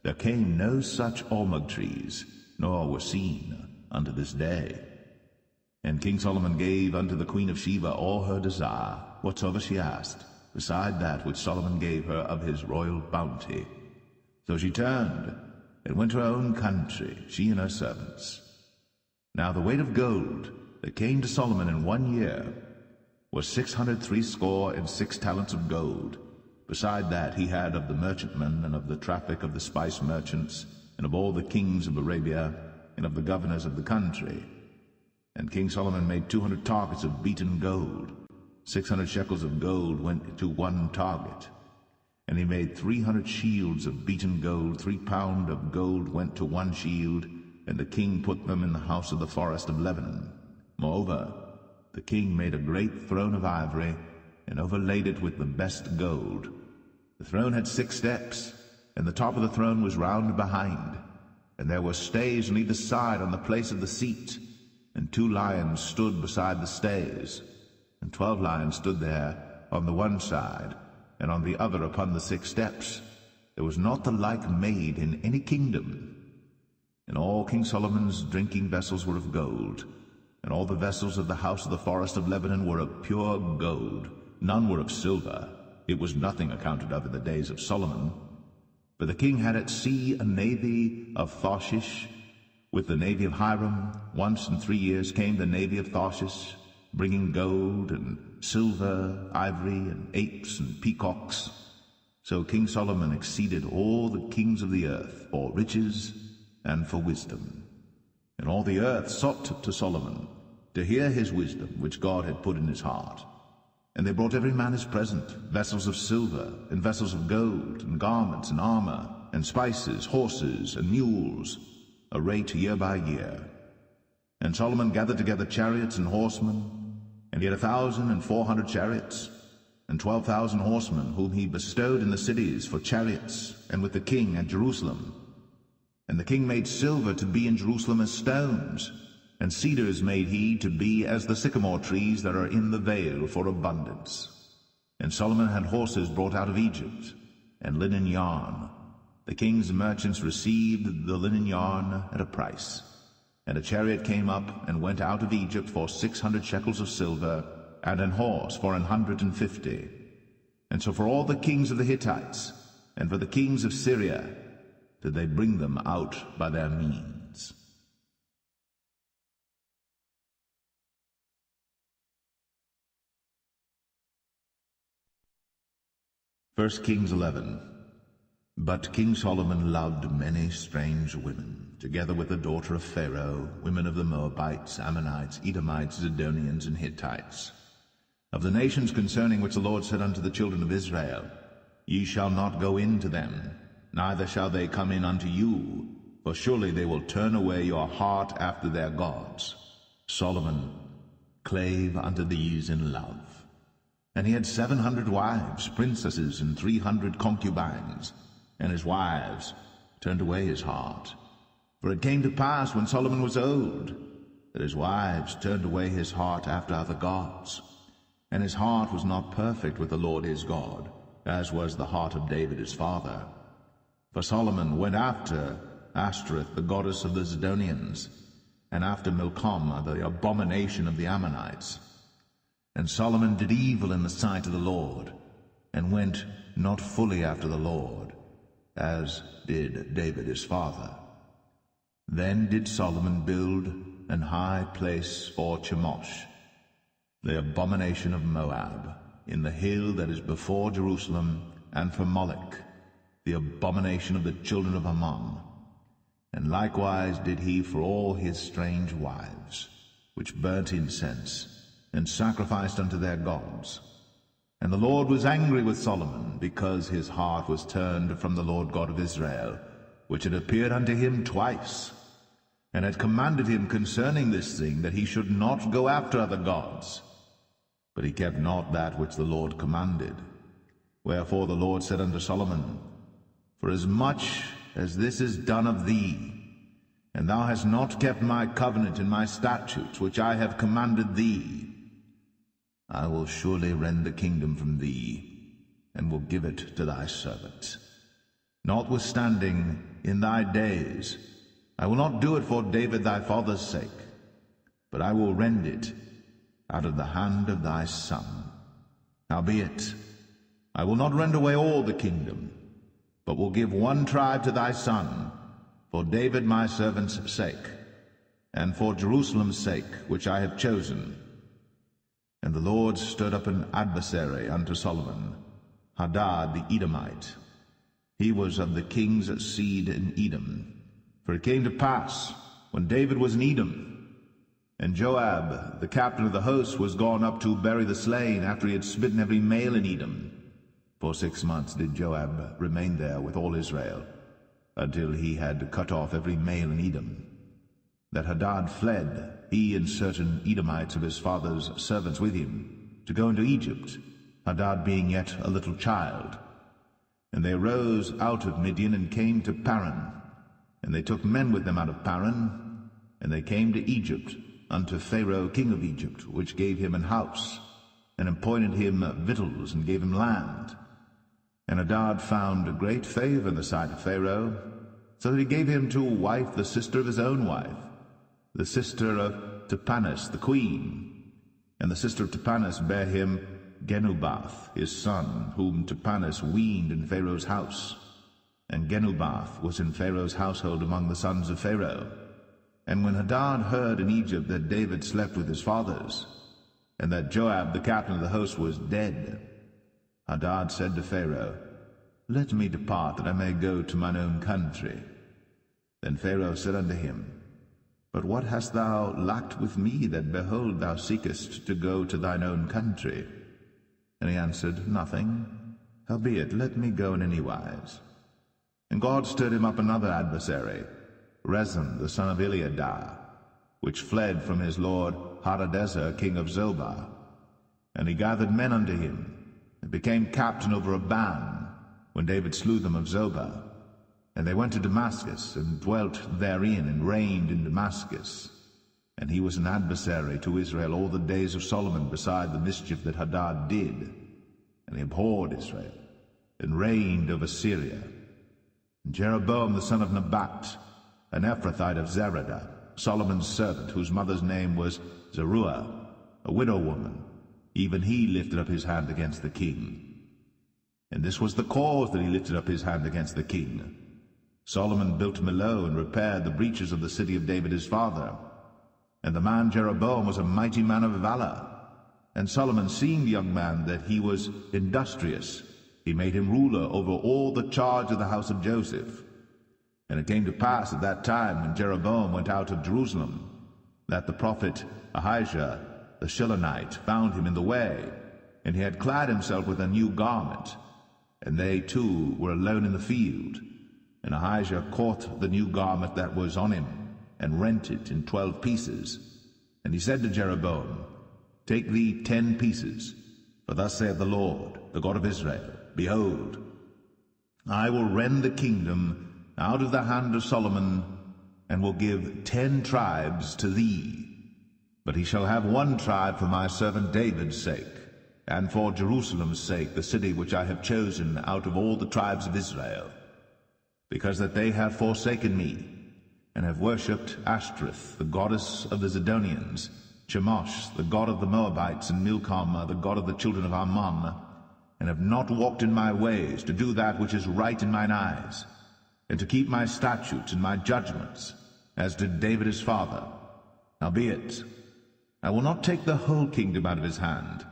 There came no such almug trees, nor were seen unto this day. And King Solomon gave unto the queen of Sheba all her desire, whatsoever she asked, beside that which Solomon gave her of his royal bounty. So she turned and went to her own country, she and her servants. Now the weight of gold that came to Solomon in 1 year was 666 talents of gold. Beside that he had of the merchantmen, and of the traffic of the spice merchants, and of all the kings of Arabia, and of the governors of the country. And King Solomon made 200 targets of beaten gold. 600 shekels of gold went to one target. And he made 300 shields of beaten gold. 3 pound of gold went to one shield, and the king put them in the house of the forest of Lebanon. Moreover, the king made a great throne of ivory, and overlaid it with the best gold. The throne had 6 steps, and the top of the throne was round behind, and there were stays on either side on the place of the seat, and 2 lions stood beside the stays, and 12 lions stood there on the one side, and on the other upon the 6 steps. There was not the like made in any kingdom. And all King Solomon's drinking vessels were of gold, and all the vessels of the house of the forest of Lebanon were of pure gold. None were of silver. It was nothing accounted of in the days of Solomon. For the king had at sea a navy of Tarshish, with the navy of Hiram. Once in 3 years came the navy of Tarshish, bringing gold and silver, ivory, and apes and peacocks. So King Solomon exceeded all the kings of the earth for riches and for wisdom. And all the earth sought to Solomon to hear his wisdom, which God had put in his heart. And they brought every man his present, vessels of silver, and vessels of gold, and garments, and armor, and spices, horses, and mules, a rate year by year. And Solomon gathered together chariots and horsemen, and he had 1,400 chariots, and 12,000 horsemen, whom he bestowed in the cities for chariots, and with the king at Jerusalem. And the king made silver to be in Jerusalem as stones, and cedars made he to be as the sycamore trees that are in the vale for abundance. And Solomon had horses brought out of Egypt, and linen yarn. The king's merchants received the linen yarn at a price. And a chariot came up and went out of Egypt for 600 shekels of silver, and an horse for 150. And so for all the kings of the Hittites, and for the kings of Syria, did they bring them out by their means. 1 Kings 11. But King Solomon loved many strange women, together with the daughter of Pharaoh, women of the Moabites, Ammonites, Edomites, Zidonians, and Hittites. Of the nations concerning which the Lord said unto the children of Israel, Ye shall not go in to them, neither shall they come in unto you, for surely they will turn away your heart after their gods. Solomon clave unto these in love. And he had 700 wives, princesses, and 300 concubines, and his wives turned away his heart. For it came to pass, when Solomon was old, that his wives turned away his heart after other gods. And his heart was not perfect with the Lord his God, as was the heart of David his father. For Solomon went after Ashtoreth, the goddess of the Zidonians, and after Milcom, the abomination of the Ammonites. And Solomon did evil in the sight of the Lord, and went not fully after the Lord, as did David his father. Then did Solomon build an high place for Chemosh, the abomination of Moab, in the hill that is before Jerusalem, and for Moloch, the abomination of the children of Ammon. And likewise did he for all his strange wives, which burnt incense, and sacrificed unto their gods. And the Lord was angry with Solomon, because his heart was turned from the Lord God of Israel, which had appeared unto him twice, and had commanded him concerning this thing, that he should not go after other gods. But he kept not that which the Lord commanded. Wherefore the Lord said unto Solomon, Forasmuch as this is done of thee, and thou hast not kept my covenant and my statutes, which I have commanded thee, I will surely rend the kingdom from thee, and will give it to thy servants. Notwithstanding, in thy days, I will not do it for David thy father's sake, but I will rend it out of the hand of thy son. Howbeit, I will not rend away all the kingdom, but will give one tribe to thy son, for David my servant's sake, and for Jerusalem's sake, which I have chosen. And the Lord stirred up an adversary unto Solomon, Hadad the Edomite. He was of the king's seed in Edom. For it came to pass, when David was in Edom, and Joab, the captain of the host, was gone up to bury the slain, after he had smitten every male in Edom. For 6 months did Joab remain there with all Israel, until he had cut off every male in Edom. That Hadad fled, he and certain Edomites of his father's servants with him, to go into Egypt, Hadad being yet a little child. And they arose out of Midian, and came to Paran. And they took men with them out of Paran, and they came to Egypt, unto Pharaoh king of Egypt, which gave him an house, and appointed him victuals, and gave him land. And Hadad found great favor in the sight of Pharaoh, so that he gave him to wife the sister of his own wife, the sister of Tahpenes the queen. And the sister of Tahpenes bare him Genubath his son, whom Tahpenes weaned in Pharaoh's house. And Genubath was in Pharaoh's household among the sons of Pharaoh. And when Hadad heard in Egypt that David slept with his fathers, and that Joab the captain of the host was dead, Hadad said to Pharaoh, Let me depart, that I may go to mine own country. Then Pharaoh said unto him, But what hast thou lacked with me, that, behold, thou seekest to go to thine own country? And he answered, Nothing. Howbeit, let me go in any wise. And God stirred him up another adversary, Rezin the son of Eliadah, which fled from his lord Hadadezer king of Zobah. And he gathered men unto him, and became captain over a band, when David slew them of Zobah. And they went to Damascus, and dwelt therein, and reigned in Damascus. And he was an adversary to Israel all the days of Solomon, beside the mischief that Hadad did. And he abhorred Israel, and reigned over Syria. And Jeroboam the son of Nebat, an Ephrathite of Zeradah, Solomon's servant, whose mother's name was Zeruiah, a widow woman, even he lifted up his hand against the king. And this was the cause that he lifted up his hand against the king. Solomon built Millo, and repaired the breaches of the city of David his father. And the man Jeroboam was a mighty man of valor. And Solomon, seeing the young man that he was industrious, he made him ruler over all the charge of the house of Joseph. And it came to pass at that time, when Jeroboam went out of Jerusalem, that the prophet Ahijah the Shilonite found him in the way, and he had clad himself with a new garment. And they two were alone in the field. And Ahijah caught the new garment that was on him, and rent it in 12 pieces. And he said to Jeroboam, Take thee 10 pieces, for thus saith the Lord, the God of Israel, Behold, I will rend the kingdom out of the hand of Solomon, and will give 10 tribes to thee. But he shall have 1 tribe for my servant David's sake, and for Jerusalem's sake, the city which I have chosen out of all the tribes of Israel, because that they have forsaken me, and have worshipped Ashtoreth, the goddess of the Zidonians, Chemosh, the god of the Moabites, and Milcom, the god of the children of Ammon, and have not walked in my ways, to do that which is right in mine eyes, and to keep my statutes and my judgments, as did David his father. Howbeit, I will not take the whole kingdom out of his hand,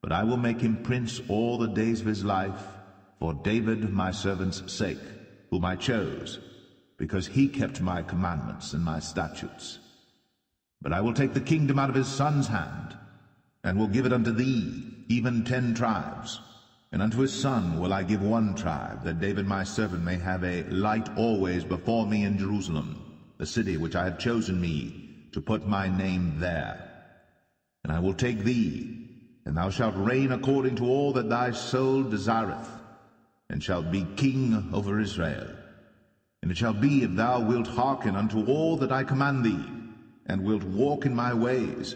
but I will make him prince all the days of his life, for David my servant's sake, whom I chose, because he kept my commandments and my statutes. But I will take the kingdom out of his son's hand, and will give it unto thee, even 10 tribes. And unto his son will I give 1 tribe, that David my servant may have a light always before me in Jerusalem, the city which I have chosen me, to put my name there. And I will take thee, and thou shalt reign according to all that thy soul desireth, and shalt be king over Israel. And it shall be, if thou wilt hearken unto all that I command thee, and wilt walk in my ways,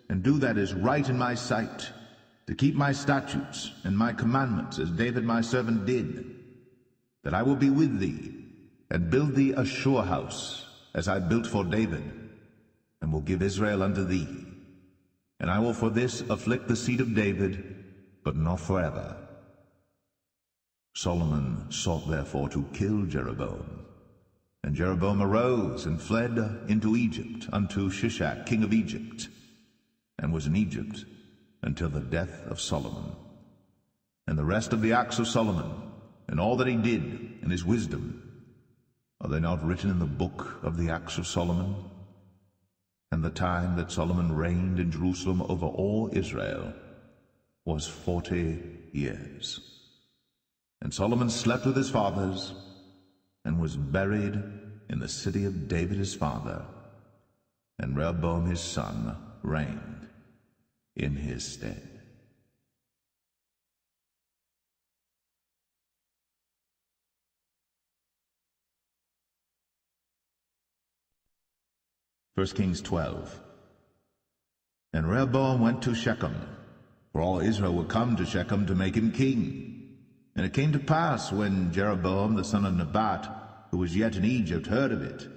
and do that is right in my sight, to keep my statutes and my commandments, as David my servant did, that I will be with thee, and build thee a sure house, as I built for David, and will give Israel unto thee. And I will for this afflict the seed of David, but not forever. Solomon sought therefore to kill Jeroboam. And Jeroboam arose and fled into Egypt unto Shishak king of Egypt, and was in Egypt until the death of Solomon. And the rest of the acts of Solomon, and all that he did, and his wisdom, are they not written in the book of the acts of Solomon? And the time that Solomon reigned in Jerusalem over all Israel was 40 years. And Solomon slept with his fathers, and was buried in the city of David his father, and Rehoboam his son reigned in his stead. First Kings 12. And Rehoboam went to Shechem, for all Israel were come to Shechem to make him king. And it came to pass, when Jeroboam the son of Nebat, who was yet in Egypt, heard of it,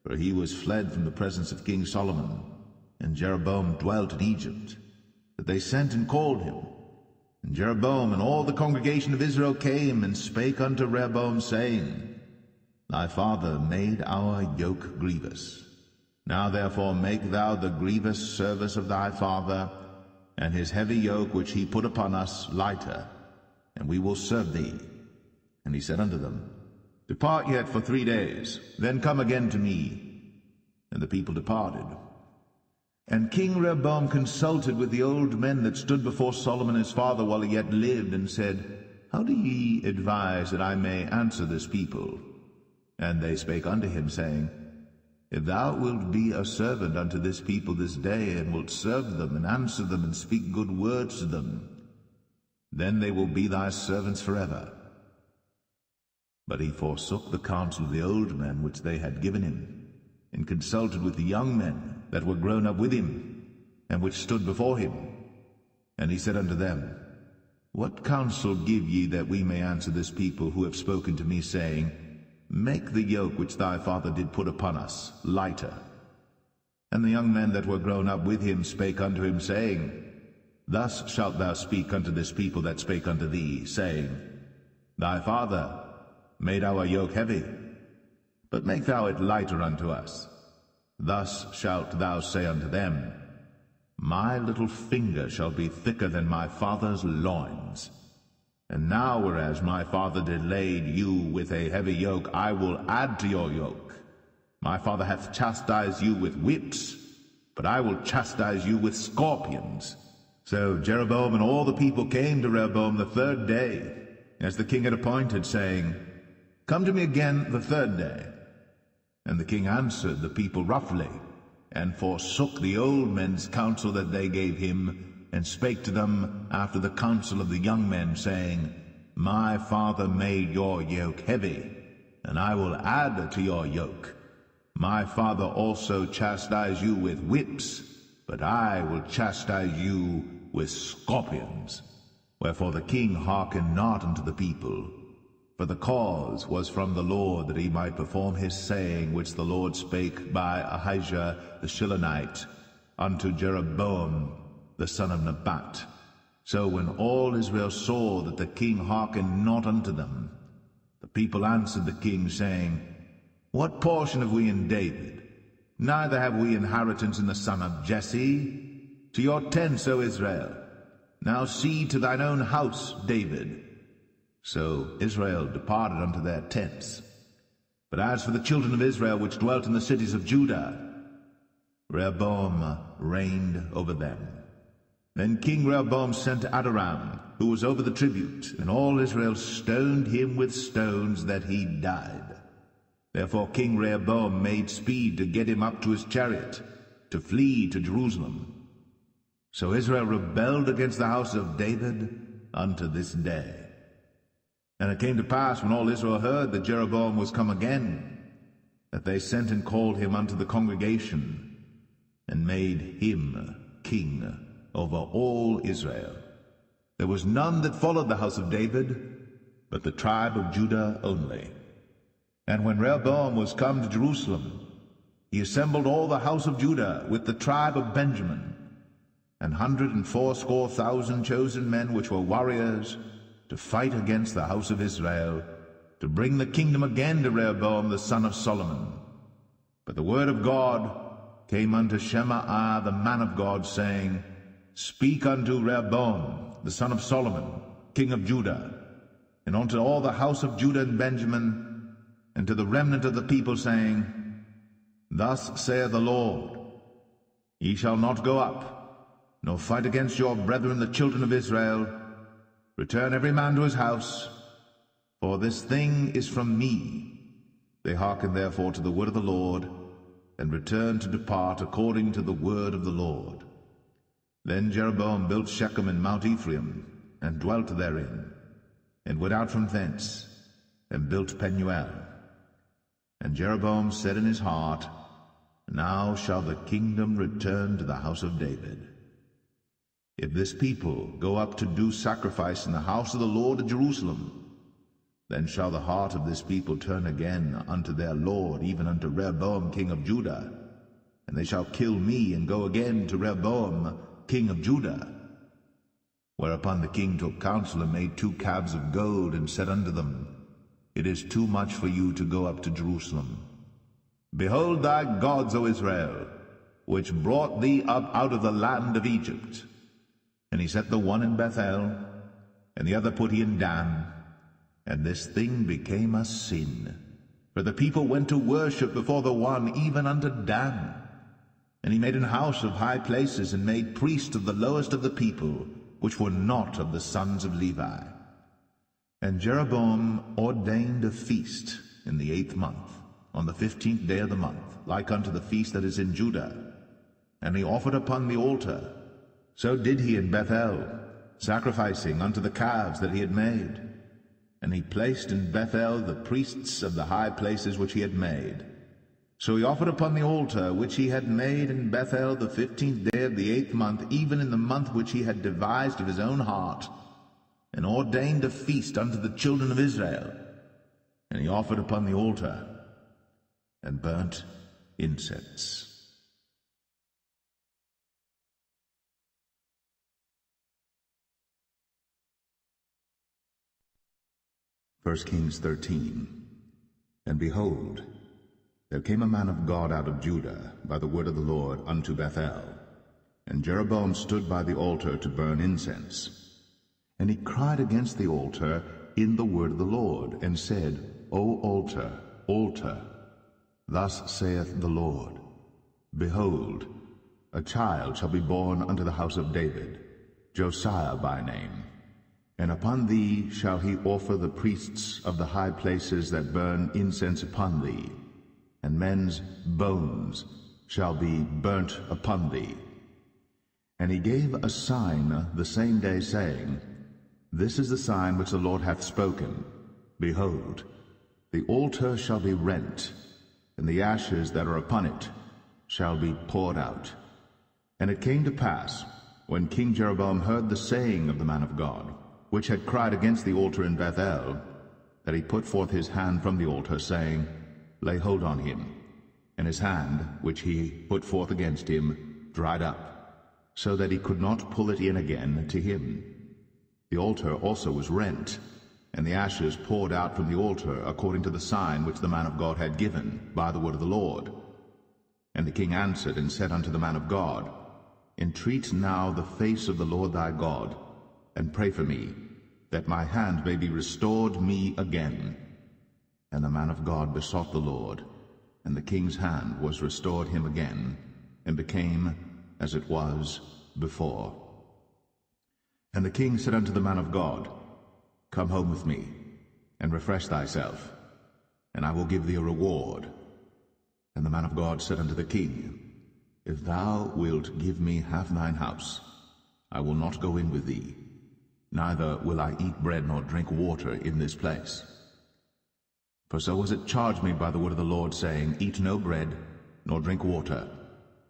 for he was fled from the presence of King Solomon, and Jeroboam dwelt in Egypt, that they sent and called him. And Jeroboam and all the congregation of Israel came and spake unto Rehoboam, saying, Thy father made our yoke grievous. Now therefore make thou the grievous service of thy father, and his heavy yoke which he put upon us lighter, and we will serve thee. And he said unto them, Depart yet for 3 days, then come again to me. And the people departed. And King Rehoboam consulted with the old men that stood before Solomon his father while he yet lived, and said, How do ye advise that I may answer this people? And they spake unto him, saying, If thou wilt be a servant unto this people this day, and wilt serve them, and answer them, and speak good words to them, then they will be thy servants forever. But he forsook the counsel of the old men which they had given him, and consulted with the young men that were grown up with him, and which stood before him. And he said unto them, What counsel give ye that we may answer this people who have spoken to me, saying, Make the yoke which thy father did put upon us lighter? And the young men that were grown up with him spake unto him, saying, Thus shalt thou speak unto this people that spake unto thee, saying, Thy father made our yoke heavy, but make thou it lighter unto us. Thus shalt thou say unto them, My little finger shall be thicker than my father's loins. And now, whereas my father delayed you with a heavy yoke, I will add to your yoke. My father hath chastised you with whips, but I will chastise you with scorpions. So Jeroboam and all the people came to Rehoboam the 3rd day, as the king had appointed, saying, Come to me again the 3rd day. And the king answered the people roughly, and forsook the old men's counsel that they gave him, and spake to them after the counsel of the young men, saying, My father made your yoke heavy, and I will add to your yoke. My father also chastised you with whips, but I will chastise you with scorpions. Wherefore the king hearkened not unto the people, for the cause was from the Lord, that he might perform his saying which the Lord spake by Ahijah the Shilonite unto Jeroboam the son of Nebat. So when all Israel saw that the king hearkened not unto them, the people answered the king, saying, What portion have we in David? Neither have we inheritance in the son of Jesse. To your tents, O Israel. Now see to thine own house, David. So Israel departed unto their tents. But as for the children of Israel which dwelt in the cities of Judah, Rehoboam reigned over them. Then King Rehoboam sent Adoram, who was over the tribute, and all Israel stoned him with stones that he died. Therefore King Rehoboam made speed to get him up to his chariot, to flee to Jerusalem. So Israel rebelled against the house of David unto this day. And it came to pass, when all Israel heard that Jeroboam was come again, that they sent and called him unto the congregation, and made him king over all Israel. There was none that followed the house of David, but the tribe of Judah only. And when Rehoboam was come to Jerusalem, he assembled all the house of Judah with the tribe of Benjamin, 180,000 chosen men which were warriors, to fight against the house of Israel, to bring the kingdom again to Rehoboam the son of Solomon. But the word of God came unto Shemaiah the man of God, saying, Speak unto Rehoboam the son of Solomon, king of Judah, and unto all the house of Judah and Benjamin, and to the remnant of the people, saying, Thus saith the Lord, Ye shall not go up, nor fight against your brethren the children of Israel. Return every man to his house, for this thing is from me. They hearkened therefore to the word of the Lord, and returned to depart according to the word of the Lord. Then Jeroboam built Shechem in Mount Ephraim, and dwelt therein, and went out from thence, and built Penuel. And Jeroboam said in his heart, Now shall the kingdom return to the house of David. If this people go up to do sacrifice in the house of the Lord at Jerusalem, then shall the heart of this people turn again unto their Lord, even unto Rehoboam king of Judah, and they shall kill me, and go again to Rehoboam king of Judah. Whereupon the king took counsel, and made 2 calves of gold, and said unto them, It is too much for you to go up to Jerusalem. Behold thy gods, O Israel, which brought thee up out of the land of Egypt. And he set the one in Bethel, and the other put he in Dan. And this thing became a sin, for the people went to worship before the one, even unto Dan. And he made an house of high places, and made priests of the lowest of the people, which were not of the sons of Levi. And Jeroboam ordained a feast in the 8th month, on the 15th day of the month, like unto the feast that is in Judah. And he offered upon the altar. So did he in Bethel, sacrificing unto the calves that he had made. And he placed in Bethel the priests of the high places which he had made. So he offered upon the altar which he had made in Bethel the 15th day of the 8th month, even in the month which he had devised of his own heart, and ordained a feast unto the children of Israel. And he offered upon the altar, and burnt incense. 1 Kings 13. And behold, there came a man of God out of Judah by the word of the Lord unto Bethel. And Jeroboam stood by the altar to burn incense. And he cried against the altar in the word of the Lord, and said, O altar, altar, thus saith the Lord, Behold, a child shall be born unto the house of David, Josiah by name. And upon thee shall he offer the priests of the high places that burn incense upon thee, and men's bones shall be burnt upon thee. And he gave a sign the same day, saying, This is the sign which the Lord hath spoken. Behold, the altar shall be rent, and the ashes that are upon it shall be poured out. And it came to pass, when King Jeroboam heard the saying of the man of God, which had cried against the altar in Bethel, that he put forth his hand from the altar, saying, Lay hold on him. And his hand, which he put forth against him, dried up, so that he could not pull it in again to him. The altar also was rent, and the ashes poured out from the altar, according to the sign which the man of God had given by the word of the Lord. And the king answered and said unto the man of God, Entreat now the face of the Lord thy God, and pray for me, that my hand may be restored me again. And the man of God besought the Lord, and the king's hand was restored him again, and became as it was before. And the king said unto the man of God, Come home with me, and refresh thyself, and I will give thee a reward. And the man of God said unto the king, If thou wilt give me half thine house, I will not go in with thee, neither will I eat bread nor drink water in this place. For so was it charged me by the word of the Lord, saying, Eat no bread, nor drink water,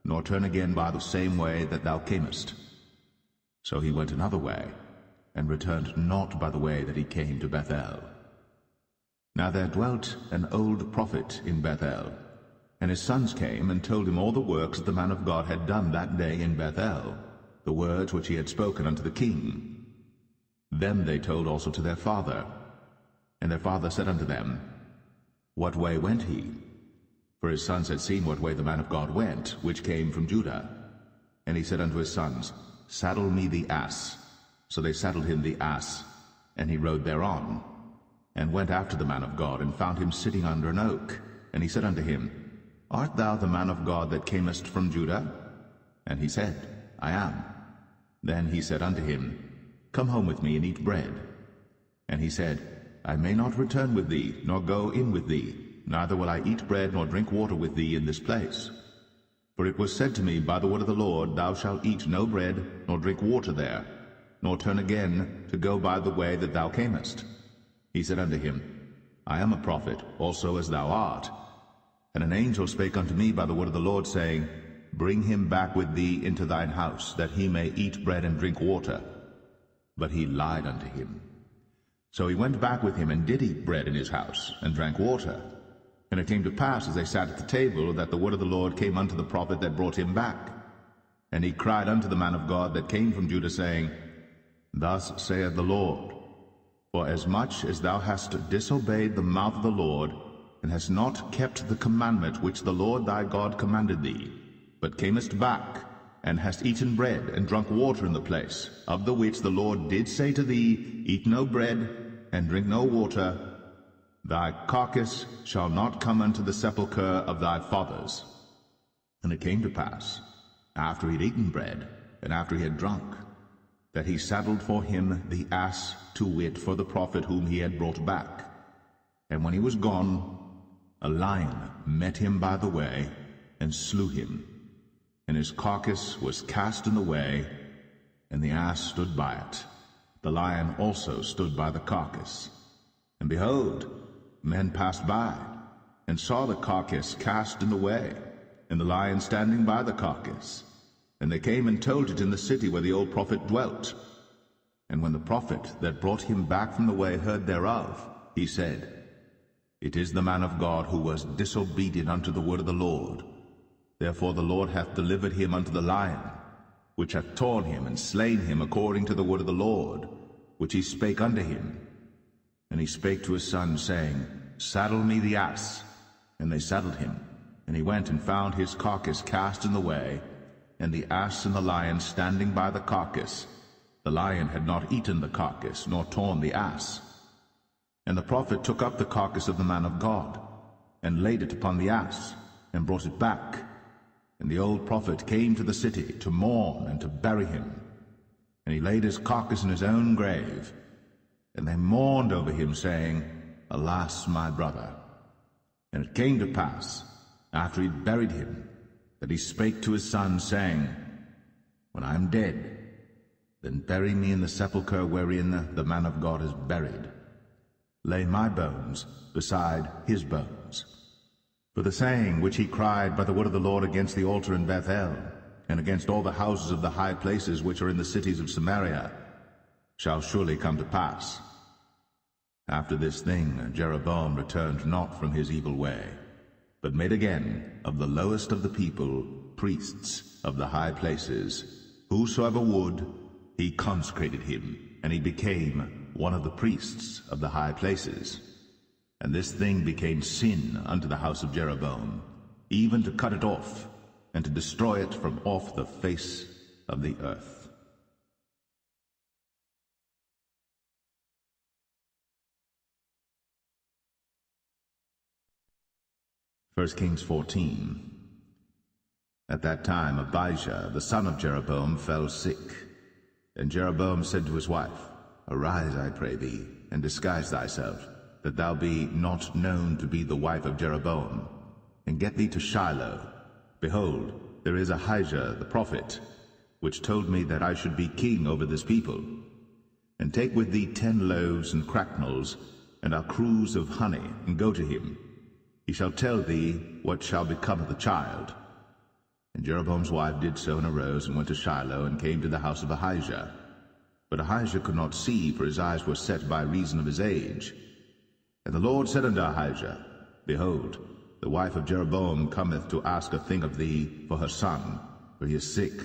nor turn again by the same way that thou camest. So he went another way, and returned not by the way that he came to Bethel. Now there dwelt an old prophet in Bethel, and his sons came and told him all the works that the man of God had done that day in Bethel, the words which he had spoken unto the king. Them they told also to their father. And their father said unto them, What way went he? For his sons had seen what way the man of God went, which came from Judah. And he said unto his sons, Saddle me the ass. So they saddled him the ass, and he rode thereon, and went after the man of God, and found him sitting under an oak. And he said unto him, Art thou the man of God that camest from Judah? And he said, I am. Then he said unto him, Come home with me, and eat bread. And he said, I may not return with thee, nor go in with thee, neither will I eat bread nor drink water with thee in this place. For it was said to me by the word of the Lord, Thou shalt eat no bread, nor drink water there, nor turn again to go by the way that thou camest. He said unto him, I am a prophet, also as thou art. And an angel spake unto me by the word of the Lord, saying, Bring him back with thee into thine house, that he may eat bread and drink water. But he lied unto him. So he went back with him, and did eat bread in his house, and drank water. And it came to pass, as they sat at the table, that the word of the Lord came unto the prophet that brought him back. And he cried unto the man of God that came from Judah, saying, Thus saith the Lord, For as much as thou hast disobeyed the mouth of the Lord, and hast not kept the commandment which the Lord thy God commanded thee, but camest back, and hast eaten bread and drunk water in the place, of the which the Lord did say to thee, Eat no bread, and drink no water, thy carcass shall not come unto the sepulchre of thy fathers. And it came to pass, after he had eaten bread, and after he had drunk, that he saddled for him the ass, to wit, for the prophet whom he had brought back. And when he was gone, a lion met him by the way, and slew him. And his carcass was cast in the way, and the ass stood by it. The lion also stood by the carcass. And behold, men passed by, and saw the carcass cast in the way, and the lion standing by the carcass. And they came and told it in the city where the old prophet dwelt. And when the prophet that brought him back from the way heard thereof, he said, It is the man of God who was disobedient unto the word of the Lord. Therefore the Lord hath delivered him unto the lion, which hath torn him and slain him according to the word of the Lord, which he spake unto him. And he spake to his son, saying, Saddle me the ass. And they saddled him. And he went and found his carcass cast in the way, and the ass and the lion standing by the carcass. The lion had not eaten the carcass, nor torn the ass. And the prophet took up the carcass of the man of God, and laid it upon the ass, and brought it back. And the old prophet came to the city to mourn and to bury him. And he laid his carcass in his own grave. And they mourned over him, saying, Alas, my brother. And it came to pass, after he had buried him, that he spake to his son, saying, When I am dead, then bury me in the sepulchre wherein the man of God is buried. Lay my bones beside his bones. For the saying which he cried by the word of the Lord against the altar in Bethel, and against all the houses of the high places which are in the cities of Samaria, shall surely come to pass. After this thing Jeroboam returned not from his evil way, but made again of the lowest of the people priests of the high places. Whosoever would, he consecrated him, and he became one of the priests of the high places. And this thing became sin unto the house of Jeroboam, even to cut it off, and to destroy it from off the face of the earth. First Kings 14. At that time Abijah, the son of Jeroboam, fell sick. And Jeroboam said to his wife, Arise, I pray thee, and disguise thyself, that thou be not known to be the wife of Jeroboam, and get thee to Shiloh. Behold, there is Ahijah the prophet, which told me that I should be king over this people. And take with thee 10 loaves and cracknels, and a cruse of honey, and go to him. He shall tell thee what shall become of the child. And Jeroboam's wife did so, and arose, and went to Shiloh, and came to the house of Ahijah. But Ahijah could not see, for his eyes were set by reason of his age. And the Lord said unto Ahijah, Behold, the wife of Jeroboam cometh to ask a thing of thee for her son, for he is sick.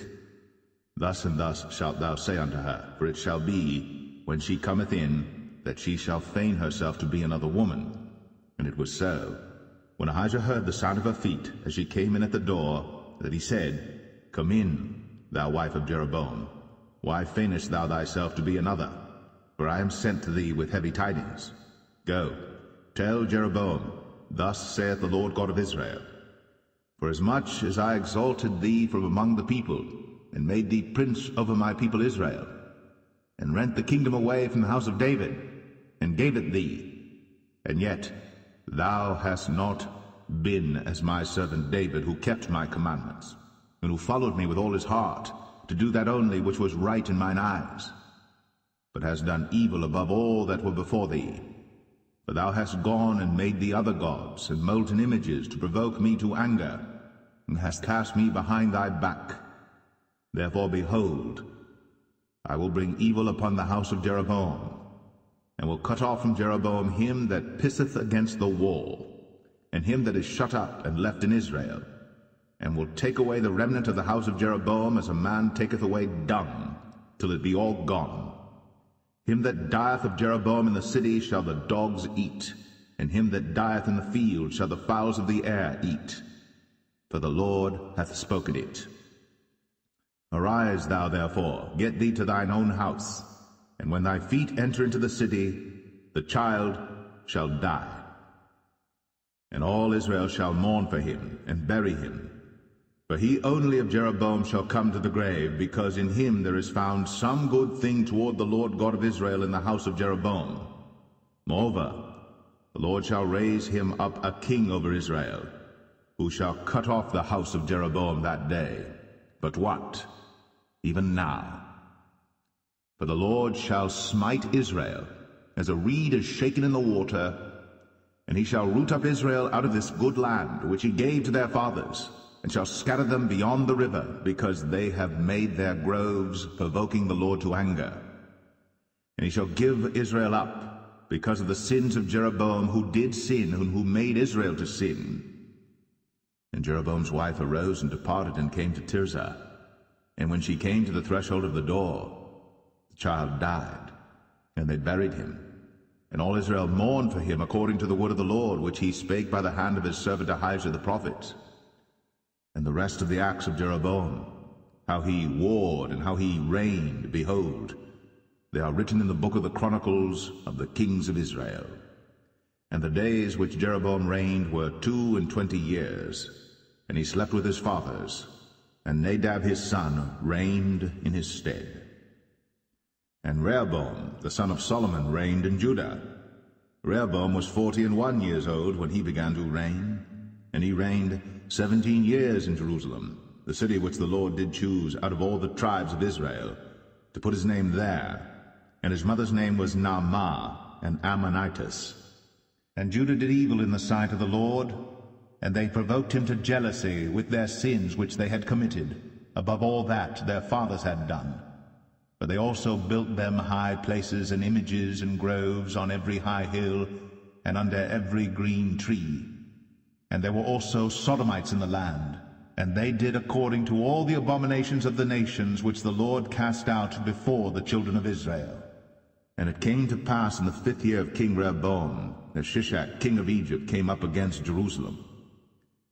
Thus and thus shalt thou say unto her, for it shall be, when she cometh in, that she shall feign herself to be another woman. And it was so, when Ahijah heard the sound of her feet, as she came in at the door, that he said, Come in, thou wife of Jeroboam. Why feignest thou thyself to be another? For I am sent to thee with heavy tidings. Go, tell Jeroboam, Thus saith the Lord God of Israel, Forasmuch as I exalted thee from among the people, and made thee prince over my people Israel, and rent the kingdom away from the house of David, and gave it thee, and yet thou hast not been as my servant David, who kept my commandments, and who followed me with all his heart, to do that only which was right in mine eyes, but hast done evil above all that were before thee. For thou hast gone and made thee other gods, and molten images, to provoke me to anger, and hast cast me behind thy back. Therefore, behold, I will bring evil upon the house of Jeroboam, and will cut off from Jeroboam him that pisseth against the wall, and him that is shut up and left in Israel, and will take away the remnant of the house of Jeroboam as a man taketh away dung, till it be all gone. Him that dieth of Jeroboam in the city shall the dogs eat, and him that dieth in the field shall the fowls of the air eat. For the Lord hath spoken it. Arise thou therefore, get thee to thine own house, and when thy feet enter into the city, the child shall die. And all Israel shall mourn for him, and bury him. For he only of Jeroboam shall come to the grave, because in him there is found some good thing toward the Lord God of Israel in the house of Jeroboam. Moreover, the Lord shall raise him up a king over Israel, who shall cut off the house of Jeroboam that day. But what? Even now. For the Lord shall smite Israel, as a reed is shaken in the water, and he shall root up Israel out of this good land, which he gave to their fathers, and shall scatter them beyond the river, because they have made their groves, provoking the Lord to anger. And he shall give Israel up, because of the sins of Jeroboam, who did sin, and who made Israel to sin. And Jeroboam's wife arose and departed, and came to Tirzah. And when she came to the threshold of the door, the child died, and they buried him. And all Israel mourned for him according to the word of the Lord, which he spake by the hand of his servant Ahijah the prophet. And the rest of the acts of Jeroboam, how he warred and how he reigned, behold, they are written in the book of the Chronicles of the kings of Israel. And the days which Jeroboam reigned were 22 years, and he slept with his fathers, and Nadab his son reigned in his stead. And Rehoboam the son of Solomon reigned in Judah. Rehoboam was 41 years old when he began to reign, and he reigned 17 years in Jerusalem, the city which the Lord did choose out of all the tribes of Israel, to put his name there. And his mother's name was Naamah, an Ammonitess. And Judah did evil in the sight of the Lord, and they provoked him to jealousy with their sins which they had committed, above all that their fathers had done. For they also built them high places and images and groves on every high hill, and under every green tree. And there were also Sodomites in the land, and they did according to all the abominations of the nations which the Lord cast out before the children of Israel. And it came to pass in the 5th year of King Rehoboam, that Shishak king of Egypt came up against Jerusalem.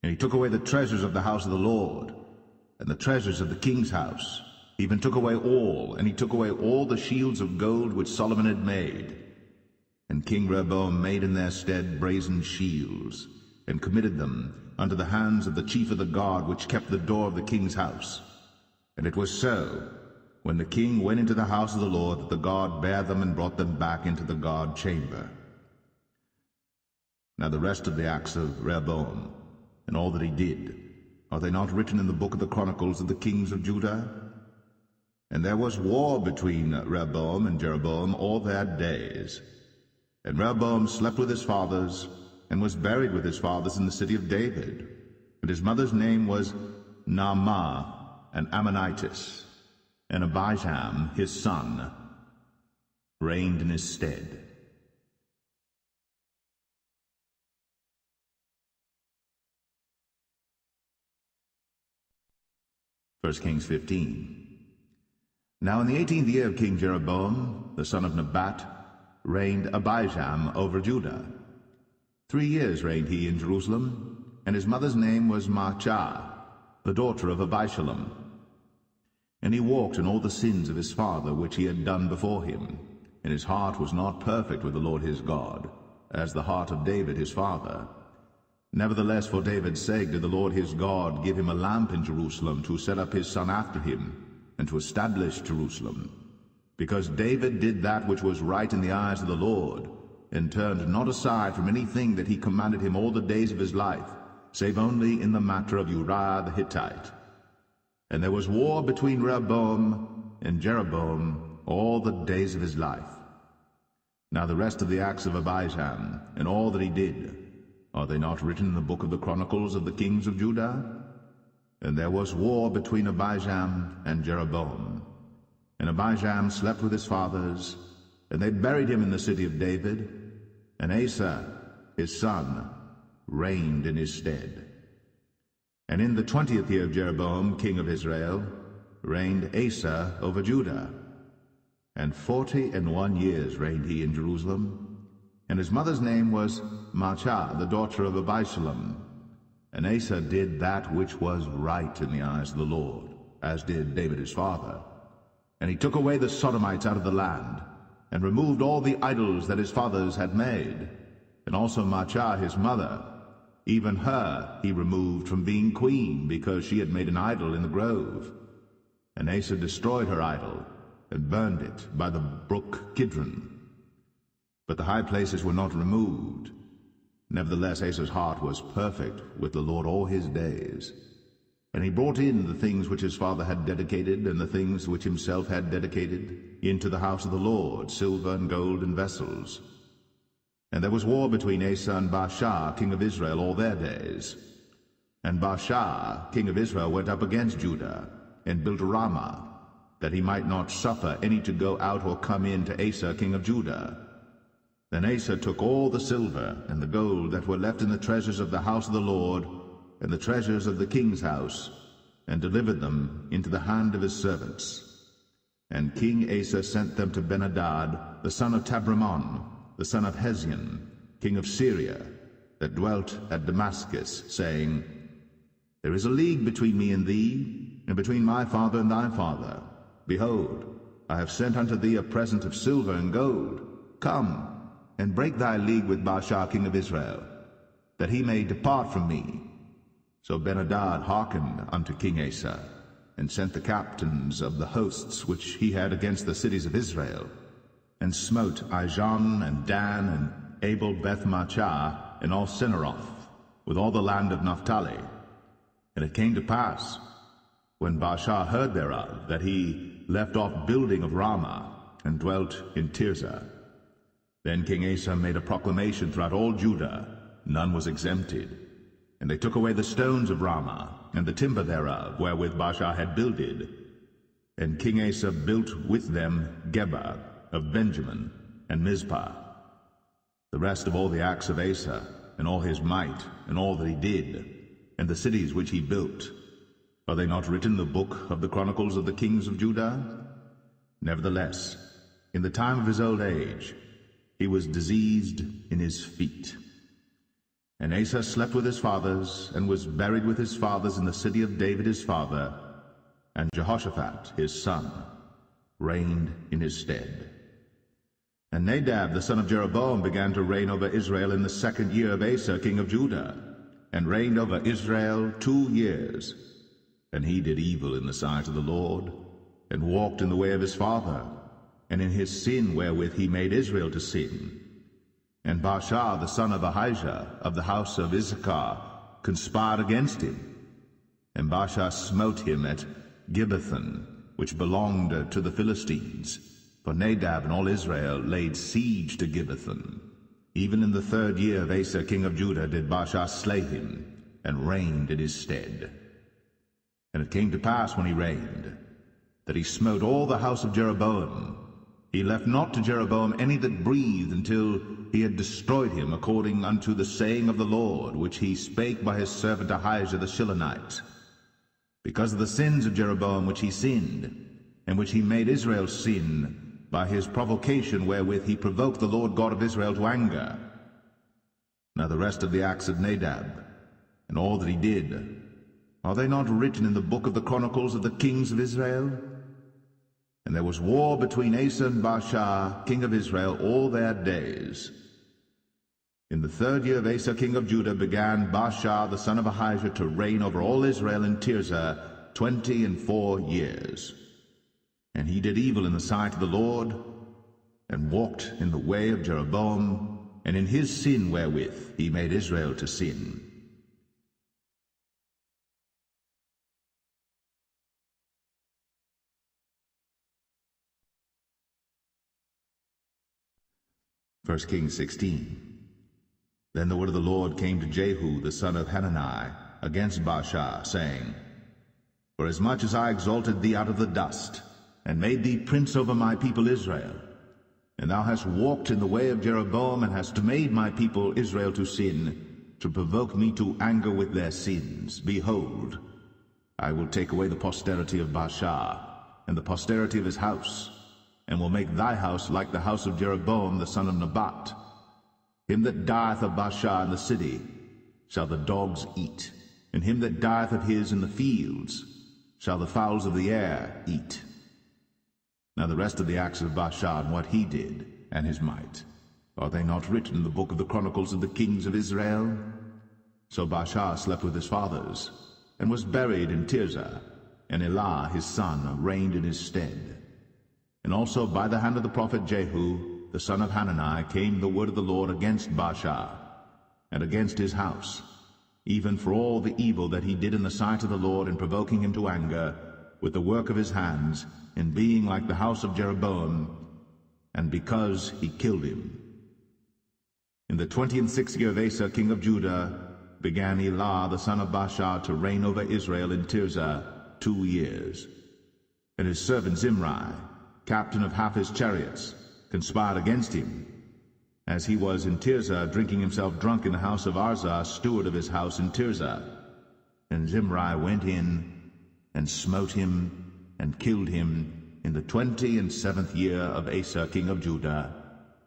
And he took away the treasures of the house of the Lord, and the treasures of the king's house, he even took away all, and he took away all the shields of gold which Solomon had made. And King Rehoboam made in their stead brazen shields, and committed them unto the hands of the chief of the guard which kept the door of the king's house. And it was so, when the king went into the house of the Lord, that the guard bare them and brought them back into the guard chamber. Now the rest of the acts of Rehoboam, and all that he did, are they not written in the book of the Chronicles of the kings of Judah? And there was war between Rehoboam and Jeroboam all their days. And Rehoboam slept with his fathers, and was buried with his fathers in the city of David. And his mother's name was Naamah, an Ammonitess. And Abijam, his son, reigned in his stead. First Kings 15. Now in the 18th year of King Jeroboam, the son of Nebat, reigned Abijam over Judah. 3 years reigned he in Jerusalem, and his mother's name was Maachah, the daughter of Abishalom. And he walked in all the sins of his father which he had done before him, and his heart was not perfect with the Lord his God, as the heart of David his father. Nevertheless, for David's sake did the Lord his God give him a lamp in Jerusalem to set up his son after him, and to establish Jerusalem, because David did that which was right in the eyes of the Lord, and turned not aside from anything that he commanded him all the days of his life, save only in the matter of Uriah the Hittite. And there was war between Rehoboam and Jeroboam all the days of his life. Now the rest of the acts of Abijam, and all that he did, are they not written in the book of the Chronicles of the kings of Judah? And there was war between Abijam and Jeroboam. And Abijam slept with his fathers, and they buried him in the city of David, and Asa, his son, reigned in his stead. And in the 20th year of Jeroboam, king of Israel, reigned Asa over Judah. And 41 years reigned he in Jerusalem, and his mother's name was Maachah, the daughter of Abishalom. And Asa did that which was right in the eyes of the Lord, as did David his father. And he took away the Sodomites out of the land, and removed all the idols that his fathers had made. And also Maachah his mother, even her he removed from being queen, because she had made an idol in the grove. And Asa destroyed her idol, and burned it by the brook Kidron. But the high places were not removed. Nevertheless, Asa's heart was perfect with the Lord all his days. And he brought in the things which his father had dedicated, and the things which himself had dedicated, into the house of the Lord, silver and gold and vessels. And there was war between Asa and Baasha, king of Israel, all their days. And Baasha, king of Israel, went up against Judah, and built Ramah, that he might not suffer any to go out or come in to Asa, king of Judah. Then Asa took all the silver and the gold that were left in the treasures of the house of the Lord, and the treasures of the king's house, and delivered them into the hand of his servants. And King Asa sent them to Ben-Hadad, the son of Tabrimon, the son of Hezion, king of Syria, that dwelt at Damascus, saying, There is a league between me and thee, and between my father and thy father. Behold, I have sent unto thee a present of silver and gold. Come, and break thy league with Baasha king of Israel, that he may depart from me. So Ben-Hadad hearkened unto King Asa, and sent the captains of the hosts which he had against the cities of Israel, and smote Ijon and Dan and Abel-Beth-Maachah and all Sineroth, with all the land of Naphtali. And it came to pass, when Baasha heard thereof, that he left off building of Ramah, and dwelt in Tirzah. Then King Asa made a proclamation throughout all Judah, none was exempted. And they took away the stones of Ramah, and the timber thereof, wherewith Baasha had builded. And King Asa built with them Geba of Benjamin, and Mizpah. The rest of all the acts of Asa, and all his might, and all that he did, and the cities which he built, are they not written in the book of the Chronicles of the kings of Judah? Nevertheless, in the time of his old age, he was diseased in his feet. And Asa slept with his fathers, and was buried with his fathers in the city of David his father, and Jehoshaphat his son reigned in his stead. And Nadab the son of Jeroboam began to reign over Israel in the 2nd year of Asa king of Judah, and reigned over Israel 2 years. And he did evil in the sight of the Lord, and walked in the way of his father, and in his sin wherewith he made Israel to sin. And Baasha the son of Ahijah of the house of Issachar conspired against him. And Baasha smote him at Gibbethon, which belonged to the Philistines. For Nadab and all Israel laid siege to Gibbethon. Even in the 3rd year of Asa king of Judah did Baasha slay him, and reigned in his stead. And it came to pass when he reigned, that he smote all the house of Jeroboam. He left not to Jeroboam any that breathed, until he had destroyed him, according unto the saying of the Lord, which he spake by his servant Ahijah the Shilonite. Because of the sins of Jeroboam which he sinned, in which he made Israel sin, by his provocation wherewith he provoked the Lord God of Israel to anger. Now the rest of the acts of Nadab, and all that he did, are they not written in the book of the Chronicles of the kings of Israel? And there was war between Asa and Baasha, king of Israel, all their days. In the 3rd year of Asa, king of Judah, began Baasha the son of Ahijah to reign over all Israel in Tirzah 24 years. And he did evil in the sight of the Lord, and walked in the way of Jeroboam, and in his sin wherewith he made Israel to sin. First Kings 16. Then the word of the Lord came to Jehu the son of Hanani against Baasha, saying, Forasmuch as I exalted thee out of the dust, and made thee prince over my people Israel, and thou hast walked in the way of Jeroboam, and hast made my people Israel to sin, to provoke me to anger with their sins, behold, I will take away the posterity of Baasha, and the posterity of his house, and will make thy house like the house of Jeroboam the son of Nebat. Him that dieth of Baasha in the city shall the dogs eat, and him that dieth of his in the fields shall the fowls of the air eat. Now the rest of the acts of Baasha, and what he did, and his might, are they not written in the book of the Chronicles of the kings of Israel? So Baasha slept with his fathers, and was buried in Tirzah, and Elah his son reigned in his stead. And also by the hand of the prophet Jehu, the son of Hanani, came the word of the Lord against Baasha, and against his house, even for all the evil that he did in the sight of the Lord, in provoking him to anger, with the work of his hands, in being like the house of Jeroboam, and because he killed him. In the 26th year of Asa, king of Judah, began Elah the son of Baasha to reign over Israel in Tirzah 2 years. And his servant Zimri, captain of half his chariots, conspired against him, as he was in Tirzah drinking himself drunk in the house of Arzah, steward of his house in Tirzah. And Zimri went in, and smote him, and killed him in the 27th year of Asa king of Judah,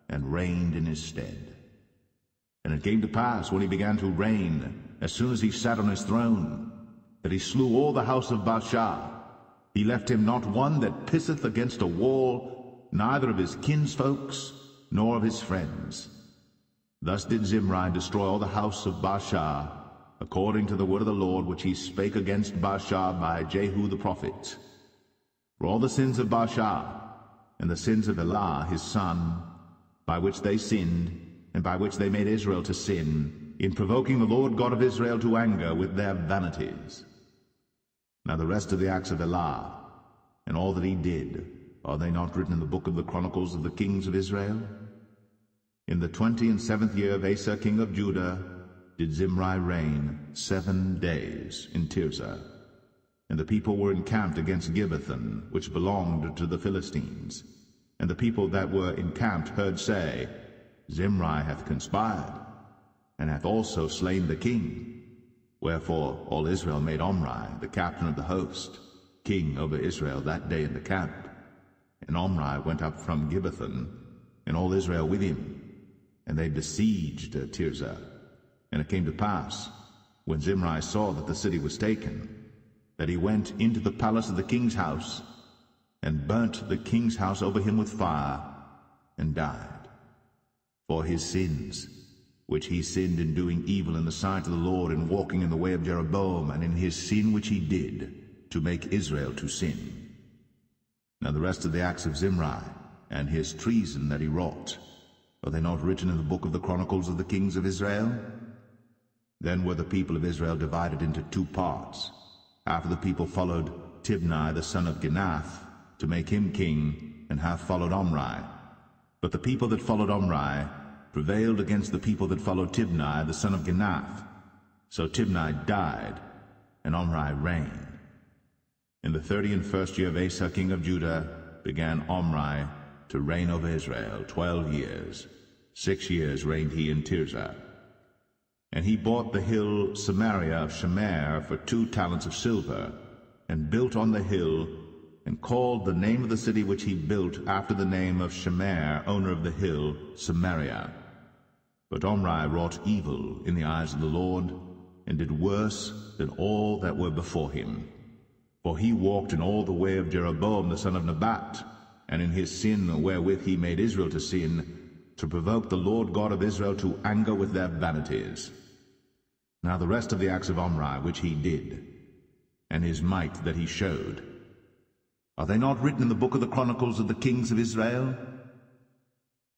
and reigned in his stead. And it came to pass, when he began to reign, as soon as he sat on his throne, that he slew all the house of Baasha. He left him not one that pisseth against a wall, neither of his kinsfolks, nor of his friends. Thus did Zimri destroy all the house of Baasha, according to the word of the Lord which he spake against Baasha by Jehu the prophet. For all the sins of Baasha, and the sins of Elah his son, by which they sinned, and by which they made Israel to sin, in provoking the Lord God of Israel to anger with their vanities. Now the rest of the acts of Elah, and all that he did, are they not written in the book of the Chronicles of the kings of Israel? In the 27th year of Asa king of Judah did Zimri reign 7 days in Tirzah. And the people were encamped against Gibbethon, which belonged to the Philistines. And the people that were encamped heard say, Zimri hath conspired, and hath also slain the king. Wherefore all Israel made Omri, the captain of the host, king over Israel that day in the camp. And Omri went up from Gibbethon, and all Israel with him, and they besieged Tirzah. And it came to pass, when Zimri saw that the city was taken, that he went into the palace of the king's house, and burnt the king's house over him with fire, and died. For his sins, which he sinned in doing evil in the sight of the Lord, in walking in the way of Jeroboam, and in his sin which he did, to make Israel to sin. Now the rest of the acts of Zimri, and his treason that he wrought, are they not written in the book of the Chronicles of the kings of Israel? Then were the people of Israel divided into 2 parts. Half of the people followed Tibni the son of Ginath, to make him king, and half followed Omri. But the people that followed Omri prevailed against the people that followed Tibni the son of Ginath. So Tibni died, and Omri reigned. In the 31st year of Asa king of Judah began Omri to reign over Israel 12 years. 6 years reigned he in Tirzah. And he bought the hill Samaria of Shemer for 2 talents of silver, and built on the hill and called the name of the city which he built after the name of Shemer, owner of the hill, Samaria. But Omri wrought evil in the eyes of the Lord, and did worse than all that were before him. For he walked in all the way of Jeroboam the son of Nebat, and in his sin wherewith he made Israel to sin, to provoke the Lord God of Israel to anger with their vanities. Now the rest of the acts of Omri which he did, and his might that he showed, are they not written in the book of the Chronicles of the kings of Israel?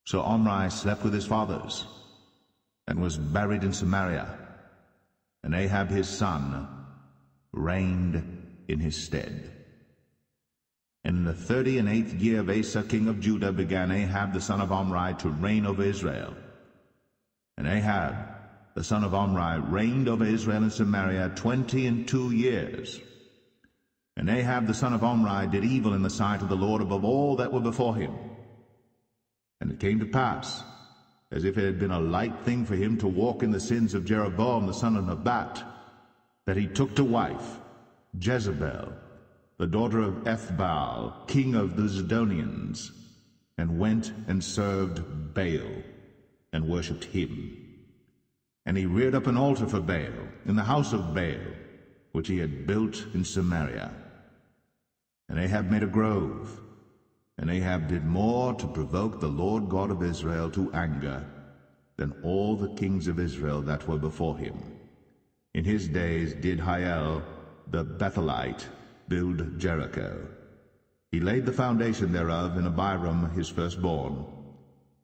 So Omri slept with his fathers, and was buried in Samaria, and Ahab his son reigned in his stead. And in the 38th year of Asa king of Judah began Ahab the son of Omri to reign over Israel. And Ahab the son of Omri reigned over Israel in Samaria 22 years. And Ahab the son of Omri did evil in the sight of the Lord above all that were before him. And it came to pass, as if it had been a light thing for him to walk in the sins of Jeroboam the son of Nebat, that he took to wife Jezebel, the daughter of Ethbaal, king of the Zidonians, and went and served Baal, and worshipped him. And he reared up an altar for Baal in the house of Baal, which he had built in Samaria. And Ahab made a grove, and Ahab did more to provoke the Lord God of Israel to anger than all the kings of Israel that were before him. In his days did Hiel the Bethelite build Jericho. He laid the foundation thereof in Abiram his firstborn,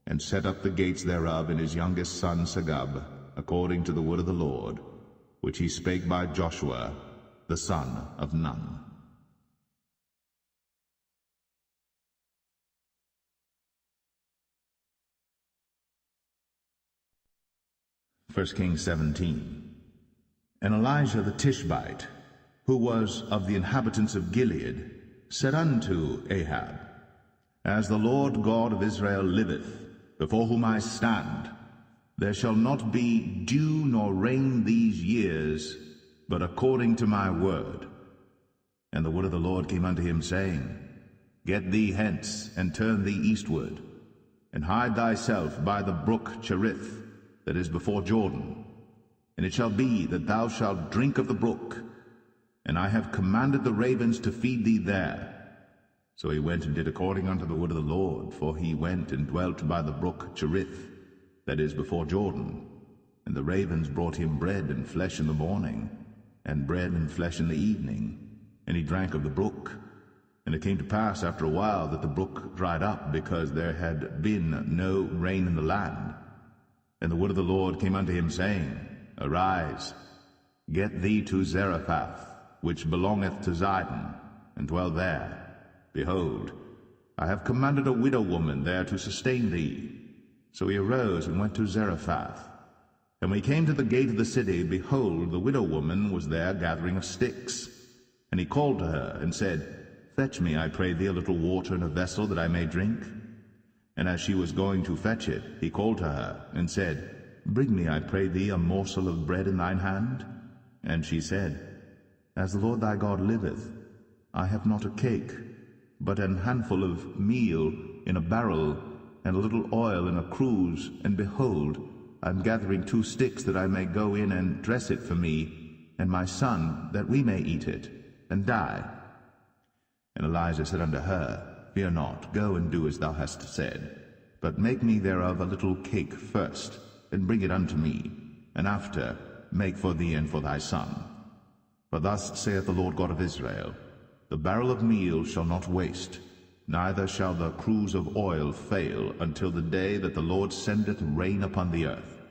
and set up the gates thereof in his youngest son Segub, according to the word of the Lord, which he spake by Joshua the son of Nun. 1 Kings 17. And Elijah the Tishbite, who was of the inhabitants of Gilead, said unto Ahab, As the Lord God of Israel liveth, before whom I stand, there shall not be dew nor rain these years, but according to my word. And the word of the Lord came unto him, saying, Get thee hence, and turn thee eastward, and hide thyself by the brook Cherith, that is before Jordan. And it shall be that thou shalt drink of the brook, and I have commanded the ravens to feed thee there. So he went and did according unto the word of the Lord, for he went and dwelt by the brook Cherith, that is before Jordan. And the ravens brought him bread and flesh in the morning, and bread and flesh in the evening, and he drank of the brook. And it came to pass after a while that the brook dried up, because there had been no rain in the land. And the word of the Lord came unto him, saying, Arise, get thee to Zarephath, which belongeth to Zidon, and dwell there. Behold, I have commanded a widow woman there to sustain thee. So he arose and went to Zarephath. And when he came to the gate of the city, behold, the widow woman was there gathering of sticks. And he called to her, and said, Fetch me, I pray thee, a little water in a vessel, that I may drink. And as she was going to fetch it, he called to her, and said, Bring me, I pray thee, a morsel of bread in thine hand. And she said, As the Lord thy God liveth, I have not a cake, but an handful of meal in a barrel, and a little oil in a cruse, and behold, I am gathering 2 sticks, that I may go in and dress it for me and my son, that we may eat it, and die. And Elijah said unto her, Fear not, go and do as thou hast said, but make me thereof a little cake first, and bring it unto me, and after make for thee and for thy son. For thus saith the Lord God of Israel, The barrel of meal shall not waste, neither shall the cruse of oil fail, until the day that the Lord sendeth rain upon the earth.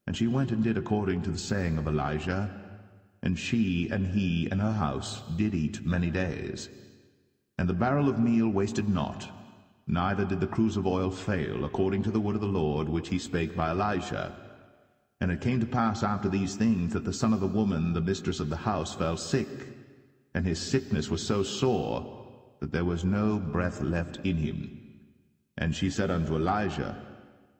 And she went and did according to the saying of Elijah, and she and he and her house did eat many days. And the barrel of meal wasted not, neither did the cruse of oil fail, according to the word of the Lord which he spake by Elijah. And it came to pass after these things, that the son of the woman, the mistress of the house, fell sick, and his sickness was so sore, that there was no breath left in him. And she said unto Elijah,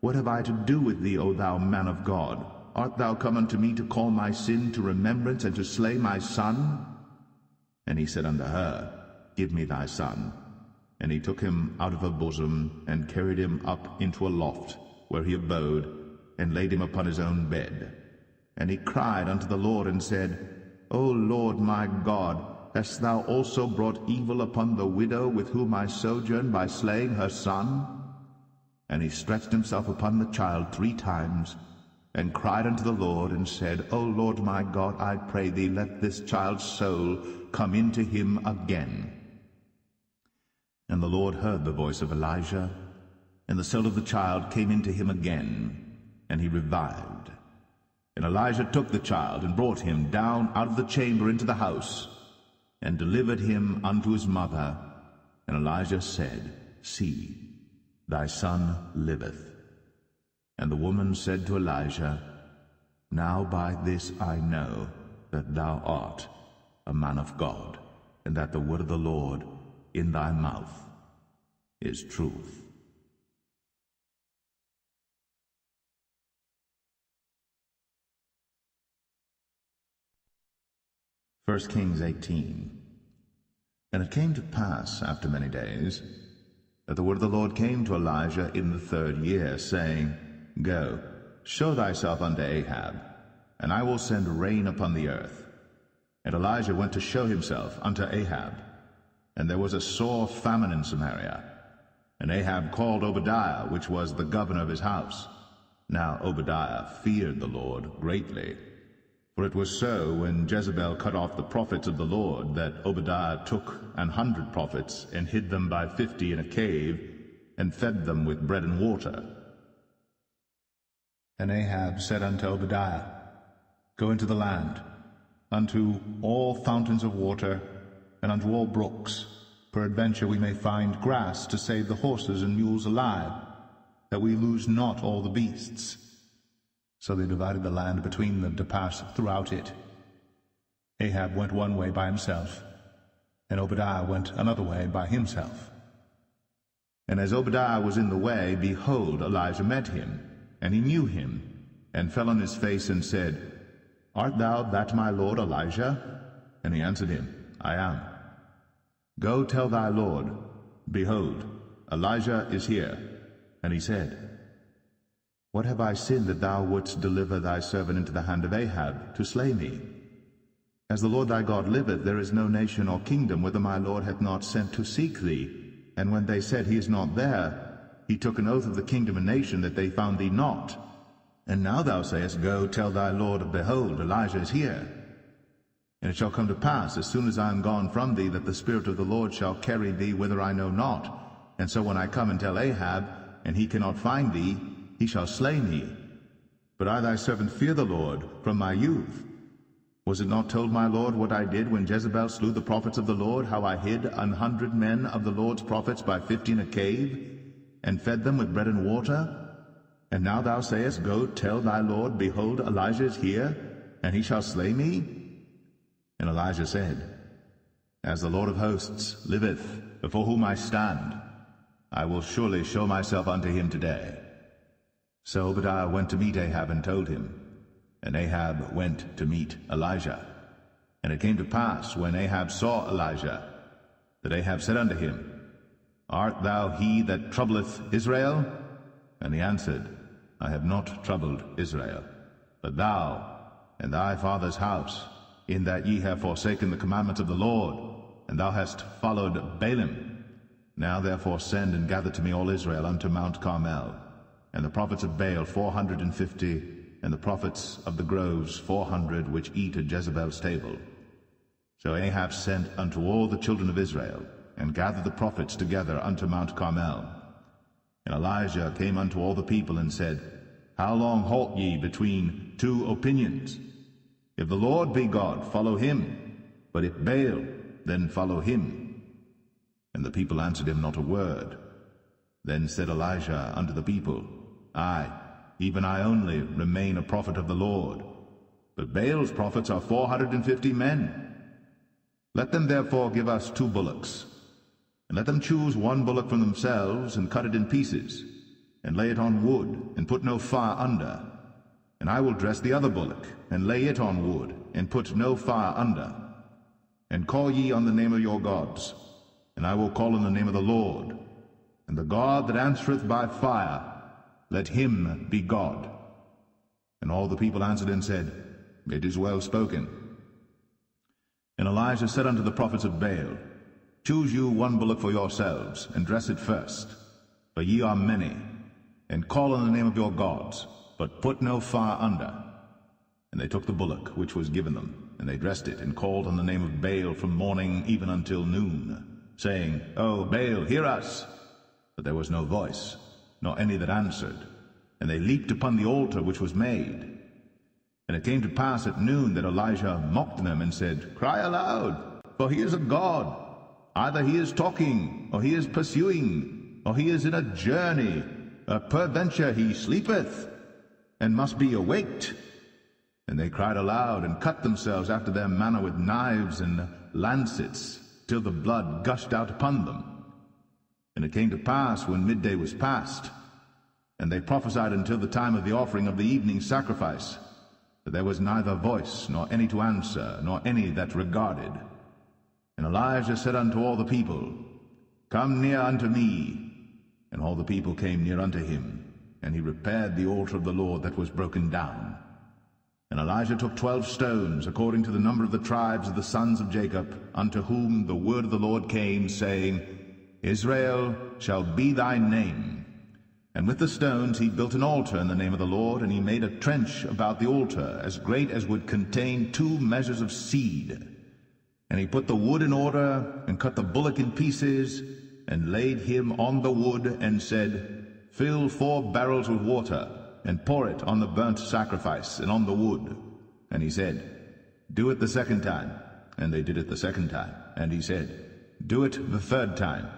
What have I to do with thee, O thou man of God? Art thou come unto me to call my sin to remembrance, and to slay my son? And he said unto her, Give me thy son. And he took him out of her bosom, and carried him up into a loft, where he abode, and laid him upon his own bed. And he cried unto the Lord, and said, O Lord my God, hast thou also brought evil upon the widow with whom I sojourn by slaying her son? And he stretched himself upon the child 3 times, and cried unto the Lord, and said, O Lord my God, I pray thee, let this child's soul come into him again. And the Lord heard the voice of Elijah, and the soul of the child came into him again, and he revived. And Elijah took the child, and brought him down out of the chamber into the house, and delivered him unto his mother. And Elijah said, See, thy son liveth. And the woman said to Elijah, Now by this I know that thou art a man of God, and that the word of the Lord in thy mouth is truth. First Kings 18. And it came to pass after many days that the word of the Lord came to Elijah in the 3rd year, saying, Go, show thyself unto Ahab, and I will send rain upon the earth. And Elijah went to show himself unto Ahab. And there was a sore famine in Samaria. And Ahab called Obadiah, which was the governor of his house. Now Obadiah feared the Lord greatly. For it was so, when Jezebel cut off the prophets of the Lord, that Obadiah took 100 prophets, and hid them by 50 in a cave, and fed them with bread and water. And Ahab said unto Obadiah, Go into the land, unto all fountains of water, and unto all brooks. Peradventure we may find grass to save the horses and mules alive, that we lose not all the beasts. So they divided the land between them to pass throughout it. Ahab went one way by himself, and Obadiah went another way by himself. And as Obadiah was in the way, behold, Elijah met him, and he knew him, and fell on his face, and said, Art thou that my lord Elijah? And he answered him, I am. Go tell thy lord, Behold, Elijah is here. And he said, What have I sinned that thou wouldst deliver thy servant into the hand of Ahab, to slay me? As the Lord thy God liveth, there is no nation or kingdom whither my lord hath not sent to seek thee. And when they said, He is not there, he took an oath of the kingdom and nation that they found thee not. And now thou sayest, Go tell thy lord, Behold, Elijah is here. And it shall come to pass, as soon as I am gone from thee, that the Spirit of the Lord shall carry thee whither I know not. And so when I come and tell Ahab, and he cannot find thee, he shall slay me. But I thy servant fear the Lord from my youth. Was it not told my Lord what I did when Jezebel slew the prophets of the Lord, how I hid 100 men of the Lord's prophets by 50 in a cave, and fed them with bread and water? And now thou sayest, Go tell thy Lord, Behold, Elijah is here, and he shall slay me? And Elijah said, As the Lord of hosts liveth, before whom I stand, I will surely show myself unto him today. So Obadiah went to meet Ahab, and told him. And Ahab went to meet Elijah. And it came to pass, when Ahab saw Elijah, that Ahab said unto him, Art thou he that troubleth Israel? And he answered, I have not troubled Israel, but thou and thy father's house, in that ye have forsaken the commandments of the Lord, and thou hast followed Baalim. Now therefore send and gather to me all Israel unto Mount Carmel, and the prophets of Baal 450, and the prophets of the groves 400, which eat at Jezebel's table. So Ahab sent unto all the children of Israel, and gathered the prophets together unto Mount Carmel. And Elijah came unto all the people, and said, How long halt ye between 2 opinions? If the Lord be God, follow him, but if Baal, then follow him. And the people answered him not a word. Then said Elijah unto the people, I, even I only, remain a prophet of the Lord, but Baal's prophets are 450 men. Let them therefore give us 2 bullocks, and let them choose 1 bullock from themselves, and cut it in pieces, and lay it on wood, and put no fire under. And I will dress the other bullock, and lay it on wood, and put no fire under. And call ye on the name of your gods, and I will call on the name of the Lord. And the God that answereth by fire, let him be God. And all the people answered and said, It is well spoken. And Elijah said unto the prophets of Baal, Choose you one bullock for yourselves, and dress it first, for ye are many, and call on the name of your gods, but put no fire under. And they took the bullock which was given them, and they dressed it, and called on the name of Baal from morning even until noon, saying, O Baal, hear us! But there was no voice, nor any that answered. And they leaped upon the altar which was made. And it came to pass at noon that Elijah mocked them, and said, Cry aloud, for he is a god. Either he is talking, or he is pursuing, or he is in a journey. Peradventure he sleepeth, and must be awaked. And they cried aloud, and cut themselves after their manner with knives and lancets, till the blood gushed out upon them. And it came to pass, when midday was past, and they prophesied until the time of the offering of the evening sacrifice, that there was neither voice, nor any to answer, nor any that regarded. And Elijah said unto all the people, Come near unto me. And all the people came near unto him, and he repaired the altar of the Lord that was broken down. And Elijah took 12 stones, according to the number of the tribes of the sons of Jacob, unto whom the word of the Lord came, saying, Israel shall be thy name. And with the stones he built an altar in the name of the Lord, and he made a trench about the altar, as great as would contain 2 measures of seed. And he put the wood in order, and cut the bullock in pieces, and laid him on the wood, and said, Fill 4 barrels with water, and pour it on the burnt sacrifice, and on the wood. And he said, Do it the second time. And they did it the second time. And he said, Do it the third time.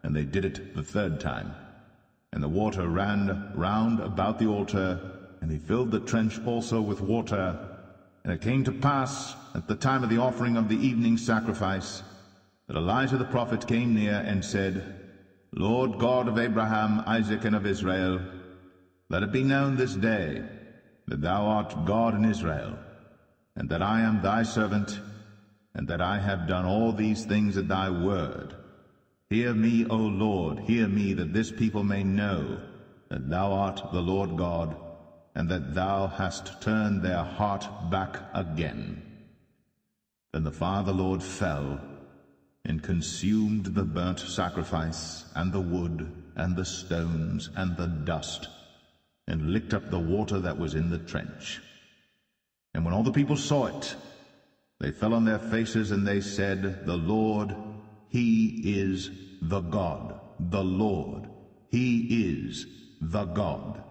And they did it the third time. And the water ran round about the altar, and he filled the trench also with water. And it came to pass, at the time of the offering of the evening sacrifice, that Elijah the prophet came near and said, Lord God of Abraham, Isaac, and of Israel, let it be known this day that thou art God in Israel, and that I am thy servant, and that I have done all these things at thy word. Hear me, O Lord, hear me, that this people may know that thou art the Lord God, and that thou hast turned their heart back again. Then the fire of the Lord fell, and consumed the burnt sacrifice, and the wood, and the stones, and the dust, and licked up the water that was in the trench. And when all the people saw it, they fell on their faces, and they said, The Lord, he is the God. The Lord, he is the God.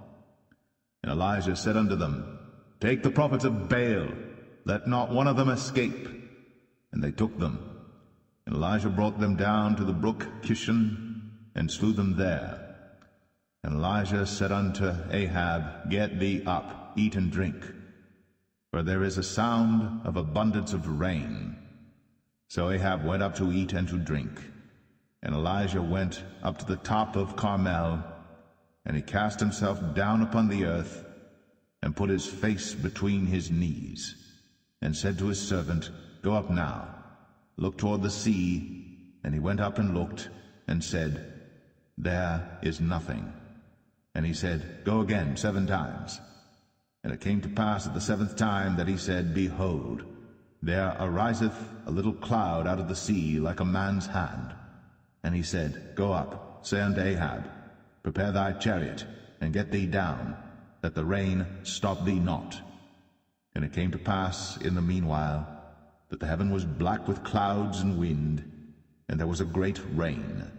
And Elijah said unto them, Take the prophets of Baal, let not one of them escape. And they took them. And Elijah brought them down to the brook Kishon, and slew them there. And Elijah said unto Ahab, Get thee up, eat and drink, for there is a sound of abundance of rain. So Ahab went up to eat and to drink. And Elijah went up to the top of Carmel, and he cast himself down upon the earth, and put his face between his knees, and said to his servant, Go up now, look toward the sea. And he went up and looked, and said, There is nothing. And he said, Go again 7 times. And it came to pass at the 7th time that he said, Behold, there ariseth a little cloud out of the sea, like a man's hand. And he said, Go up, say unto Ahab, Prepare thy chariot, and get thee down, that the rain stop thee not. And it came to pass in the meanwhile, that the heaven was black with clouds and wind, and there was a great rain.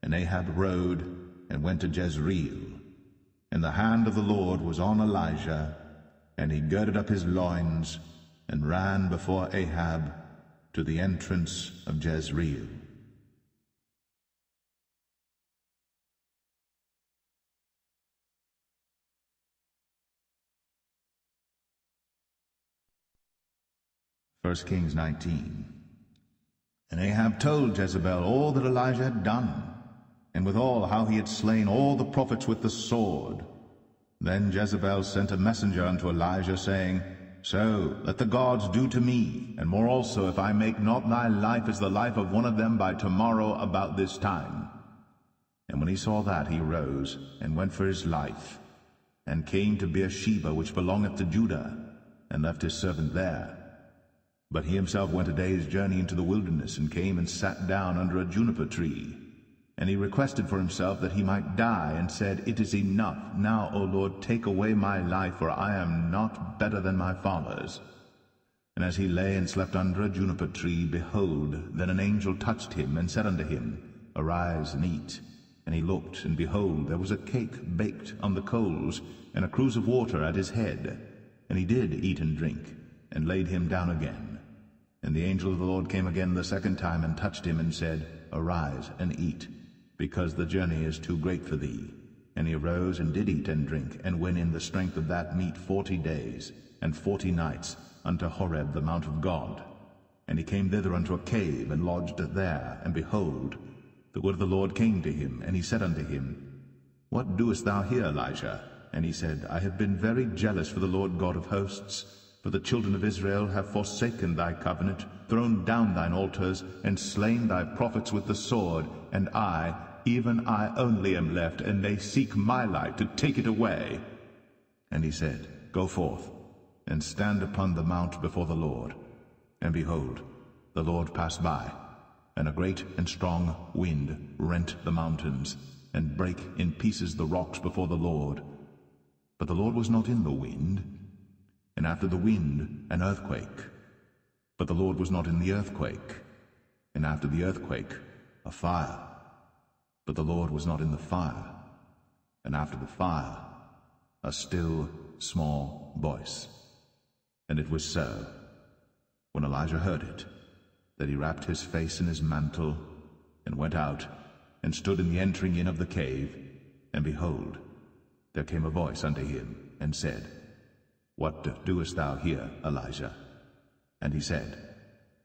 And Ahab rode, and went to Jezreel. And the hand of the Lord was on Elijah, and he girded up his loins, and ran before Ahab to the entrance of Jezreel. First Kings 19. And Ahab told Jezebel all that Elijah had done, and withal how he had slain all the prophets with the sword. Then Jezebel sent a messenger unto Elijah, saying, So let the gods do to me, and more also, if I make not thy life as the life of one of them by tomorrow about this time. And when he saw that, he rose, and went for his life, and came to Beersheba, which belongeth to Judah, and left his servant there. But he himself went a day's journey into the wilderness, and came and sat down under a juniper tree. And he requested for himself that he might die, and said, It is enough. Now, O Lord, take away my life, for I am not better than my fathers. And as he lay and slept under a juniper tree, behold, then an angel touched him, and said unto him, Arise and eat. And he looked, and behold, there was a cake baked on the coals, and a cruse of water at his head. And he did eat and drink, and laid him down again. And the angel of the Lord came again the second time, and touched him, and said, Arise and eat, because the journey is too great for thee. And he arose, and did eat and drink, and went in the strength of that meat 40 days, and 40 nights, unto Horeb the mount of God. And he came thither unto a cave, and lodged there. And behold, the word of the Lord came to him, and he said unto him, What doest thou here, Elijah? And he said, I have been very jealous for the Lord God of hosts, for the children of Israel have forsaken thy covenant, thrown down thine altars, and slain thy prophets with the sword, and I, even I only am left, and they seek my life to take it away. And he said, Go forth, and stand upon the mount before the Lord. And behold, the Lord passed by, and a great and strong wind rent the mountains, and brake in pieces the rocks before the Lord. But the Lord was not in the wind. And after the wind, an earthquake. But the Lord was not in the earthquake. And after the earthquake, a fire. But the Lord was not in the fire. And after the fire, a still small voice. And it was so, when Elijah heard it, that he wrapped his face in his mantle, and went out, and stood in the entering in of the cave. And behold, there came a voice unto him, and said, What doest thou here, Elijah? And he said,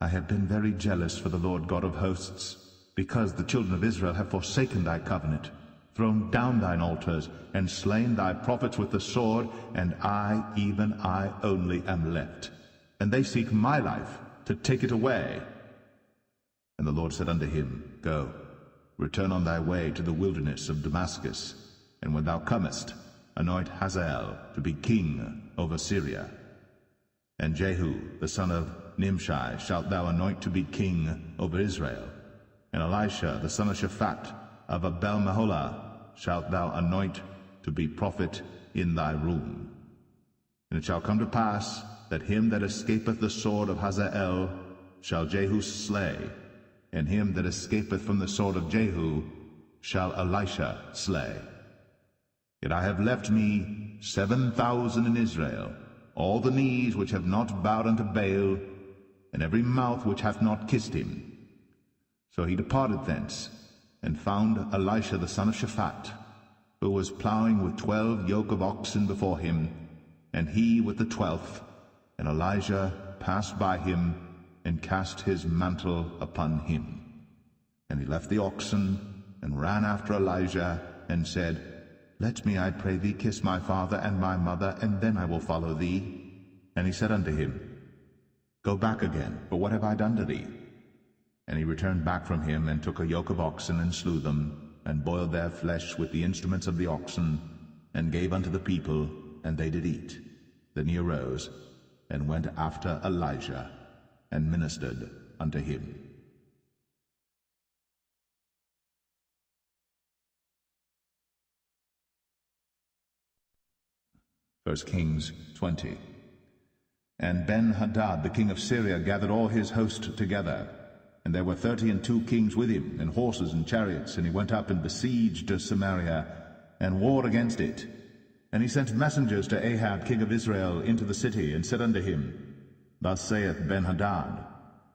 I have been very jealous for the Lord God of hosts, because the children of Israel have forsaken thy covenant, thrown down thine altars, and slain thy prophets with the sword, and I, even I only, am left. And they seek my life, to take it away. And the Lord said unto him, Go, return on thy way to the wilderness of Damascus, and when thou comest, anoint Hazael to be king over Syria. And Jehu the son of Nimshi shalt thou anoint to be king over Israel. And Elisha the son of Shaphat of Abel-Meholah shalt thou anoint to be prophet in thy room. And it shall come to pass that him that escapeth the sword of Hazael shall Jehu slay, and him that escapeth from the sword of Jehu shall Elisha slay. Yet I have left me 7,000 in Israel, all the knees which have not bowed unto Baal, and every mouth which hath not kissed him. So he departed thence, and found Elisha the son of Shaphat, who was plowing with 12 yoke of oxen before him, and he with the 12th. And Elijah passed by him, and cast his mantle upon him. And he left the oxen, and ran after Elijah, and said, Let me, I pray thee, kiss my father and my mother, and then I will follow thee. And he said unto him, Go back again, for what have I done to thee? And he returned back from him, and took a yoke of oxen, and slew them, and boiled their flesh with the instruments of the oxen, and gave unto the people, and they did eat. Then he arose, and went after Elijah, and ministered unto him. 1 Kings 20. And Ben-Hadad the king of Syria gathered all his host together, and there were 32 kings with him, and horses and chariots, and he went up and besieged Samaria, and warred against it. And he sent messengers to Ahab king of Israel into the city, and said unto him, Thus saith Ben-Hadad,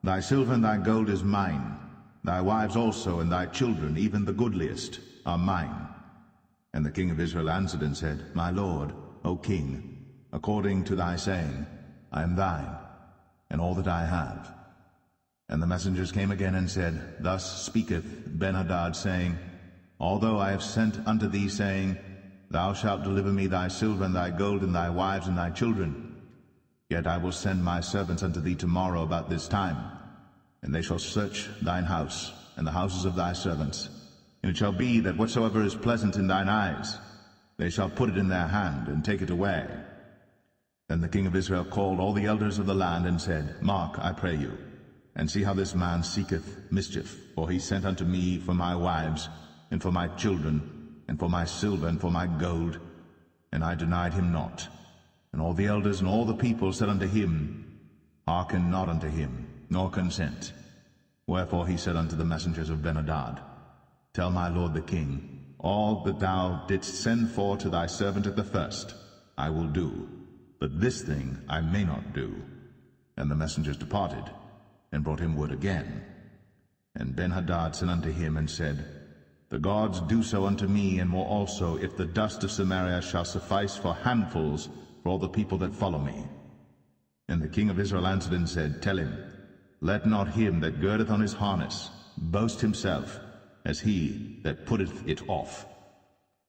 Thy silver and thy gold is mine, thy wives also and thy children, even the goodliest, are mine. And the king of Israel answered and said, My lord, O king, according to thy saying, I am thine, and all that I have. And the messengers came again and said, Thus speaketh Ben-Hadad, saying, Although I have sent unto thee, saying, Thou shalt deliver me thy silver and thy gold and thy wives and thy children, Yet I will send my servants unto thee tomorrow about this time, and they shall search thine house, and the houses of thy servants. And it shall be that whatsoever is pleasant in thine eyes, they shall put it in their hand, and take it away. Then the king of Israel called all the elders of the land, and said, Mark, I pray you, and see how this man seeketh mischief, for he sent unto me for my wives, and for my children, and for my silver, and for my gold, and I denied him not. And all the elders and all the people said unto him, Hearken not unto him, nor consent. Wherefore he said unto the messengers of Ben-Hadad, Tell my lord the king, all that thou didst send for to thy servant at the first, I will do, but this thing I may not do. And the messengers departed, and brought him word again. And Ben-Hadad sent unto him, and said, The gods do so unto me, and more also, if the dust of Samaria shall suffice for handfuls for all the people that follow me. And the king of Israel answered and said, Tell him, Let not him that girdeth on his harness boast himself, as he that putteth it off.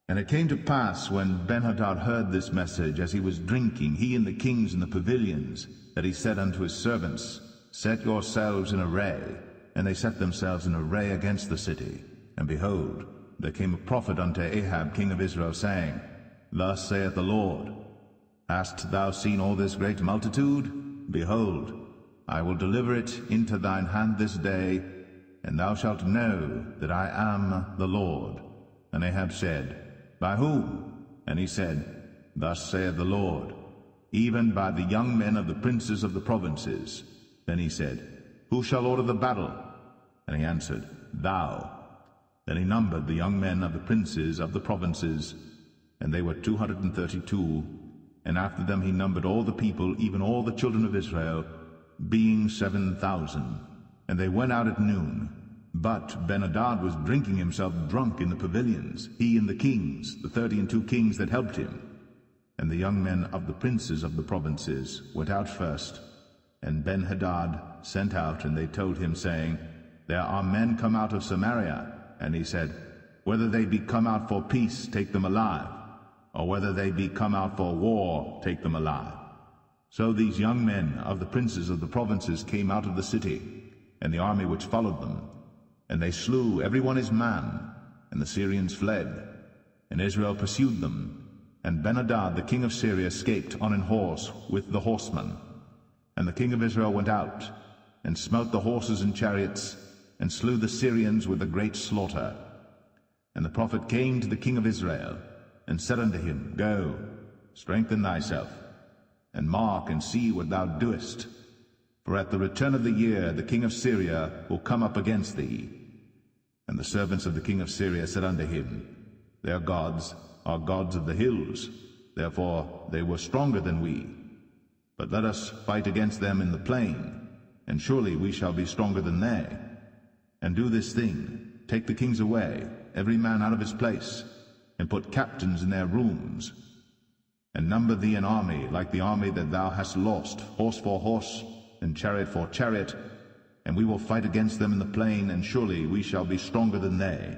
And it came to pass, when Ben-Hadad heard this message, as he was drinking, he and the kings in the pavilions, that he said unto his servants, Set yourselves in array. And they set themselves in array against the city. And behold, there came a prophet unto Ahab king of Israel, saying, Thus saith the Lord, Hast thou seen all this great multitude? Behold, I will deliver it into thine hand this day, and thou shalt know that I am the Lord. And Ahab said, By whom? And he said, Thus saith the Lord, even by the young men of the princes of the provinces. Then he said, Who shall order the battle? And he answered, Thou. Then he numbered the young men of the princes of the provinces, and they were 232, and after them he numbered all the people, even all the children of Israel, being 7,000. And they went out at noon. But Ben-Hadad was drinking himself drunk in the pavilions, he and the kings, the 32 kings that helped him. And the young men of the princes of the provinces went out first, and Ben-Hadad sent out, and they told him, saying, There are men come out of Samaria. And he said, Whether they be come out for peace, take them alive, or whether they be come out for war, take them alive. So these young men of the princes of the provinces came out of the city, and the army which followed them, and they slew every one his man, and the Syrians fled, and Israel pursued them. And Ben-Hadad the king of Syria escaped on an horse with the horsemen. And the king of Israel went out, and smote the horses and chariots, and slew the Syrians with a great slaughter. And the prophet came to the king of Israel, and said unto him, Go, strengthen thyself, and mark and see what thou doest. For at the return of the year the king of Syria will come up against thee. And the servants of the king of Syria said unto him, Their gods are gods of the hills, therefore they were stronger than we. But let us fight against them in the plain, and surely we shall be stronger than they. And do this thing, take the kings away, every man out of his place, and put captains in their rooms, and number thee an army like the army that thou hast lost, horse for horse, and chariot for chariot, and we will fight against them in the plain, and surely we shall be stronger than they.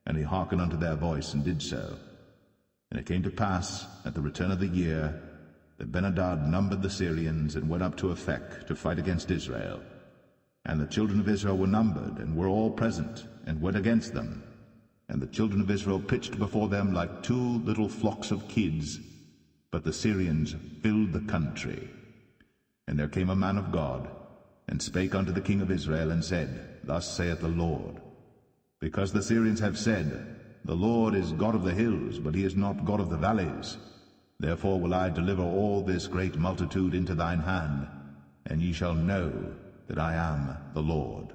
And he hearkened unto their voice, and did so. And it came to pass, at the return of the year, that Ben-Hadad numbered the Syrians, and went up to Aphek to fight against Israel. And the children of Israel were numbered, and were all present, and went against them. And the children of Israel pitched before them like two little flocks of kids, but the Syrians filled the country. And there came a man of God, and spake unto the king of Israel, and said, Thus saith the Lord, Because the Syrians have said, The Lord is God of the hills, but he is not God of the valleys, therefore will I deliver all this great multitude into thine hand, and ye shall know that I am the Lord.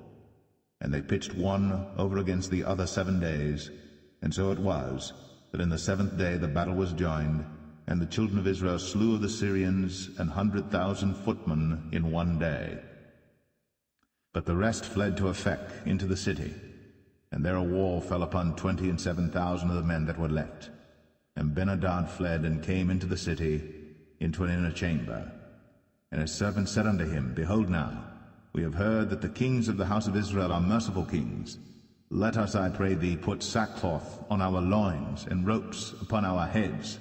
And they pitched one over against the other 7 days, and so it was, that in the 7th day the battle was joined, and the children of Israel slew of the Syrians 100,000 footmen in 1 day. But the rest fled to Aphek into the city, and there a wall fell upon 27,000 of the men that were left. And Ben-Hadad fled, and came into the city, into an inner chamber. And his servants said unto him, Behold now, we have heard that the kings of the house of Israel are merciful kings. Let us, I pray thee, put sackcloth on our loins, and ropes upon our heads,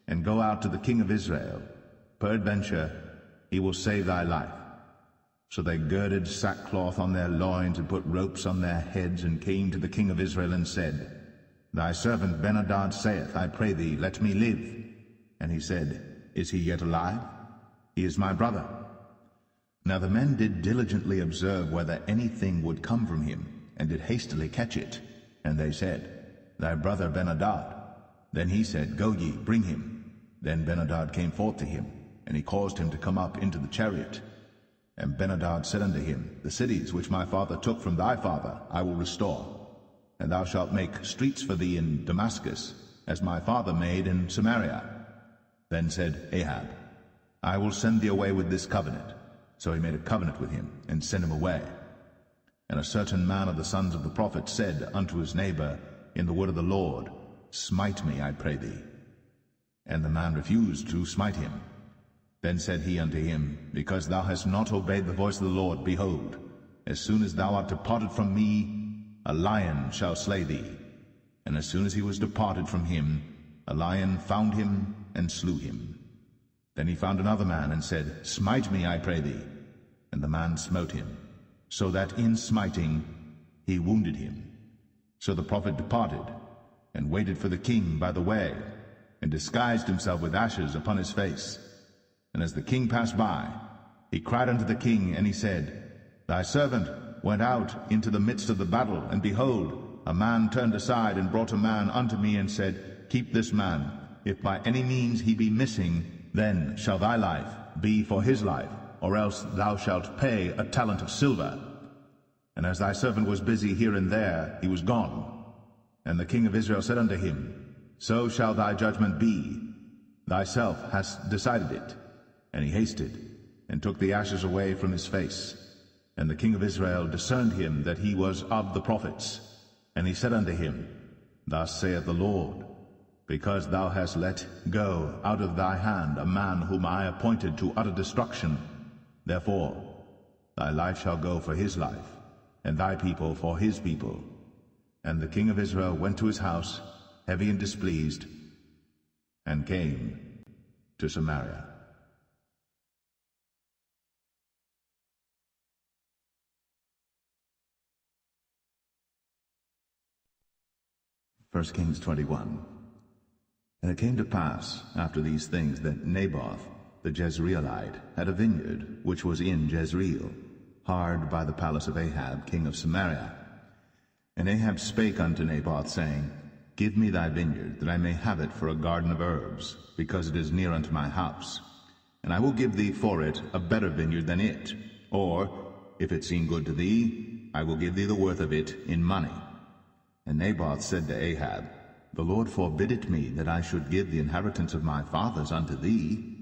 and go out to the king of Israel. Peradventure, he will save thy life. So they girded sackcloth on their loins, and put ropes on their heads, and came to the king of Israel, and said, Thy servant Ben-hadad saith, I pray thee, let me live. And he said, Is he yet alive? He is my brother. Now the men did diligently observe whether anything would come from him, and did hastily catch it. And they said, Thy brother Ben-hadad. Then he said, Go ye, bring him. Then Ben-hadad came forth to him, and he caused him to come up into the chariot. And Ben-hadad said unto him, The cities which my father took from thy father I will restore, and thou shalt make streets for thee in Damascus, as my father made in Samaria. Then said Ahab, I will send thee away with this covenant. So he made a covenant with him, and sent him away. And a certain man of the sons of the prophets said unto his neighbor in the word of the Lord, Smite me, I pray thee. And the man refused to smite him. Then said he unto him, Because thou hast not obeyed the voice of the Lord, behold, as soon as thou art departed from me, a lion shall slay thee. And as soon as he was departed from him, a lion found him and slew him. Then he found another man, and said, Smite me, I pray thee. And the man smote him, so that in smiting he wounded him. So the prophet departed, and waited for the king by the way, and disguised himself with ashes upon his face. And as the king passed by, he cried unto the king, and he said, Thy servant went out into the midst of the battle, and behold, a man turned aside, and brought a man unto me, and said, Keep this man. If by any means he be missing, then shall thy life be for his life, or else thou shalt pay a talent of silver. And as thy servant was busy here and there, he was gone. And the king of Israel said unto him, So shall thy judgment be. Thyself hast decided it. And he hasted, and took the ashes away from his face. And the king of Israel discerned him that he was of the prophets. And he said unto him, Thus saith the Lord, Because thou hast let go out of thy hand a man whom I appointed to utter destruction, therefore thy life shall go for his life, and thy people for his people. And the king of Israel went to his house, heavy and displeased, and came to Samaria. 1 Kings 21. And it came to pass after these things that Naboth the Jezreelite had a vineyard which was in Jezreel, hard by the palace of Ahab king of Samaria. And Ahab spake unto Naboth, saying, Give me thy vineyard, that I may have it for a garden of herbs, because it is near unto my house. And I will give thee for it a better vineyard than it. Or, if it seem good to thee, I will give thee the worth of it in money. And Naboth said to Ahab, The Lord forbid it me, that I should give the inheritance of my fathers unto thee.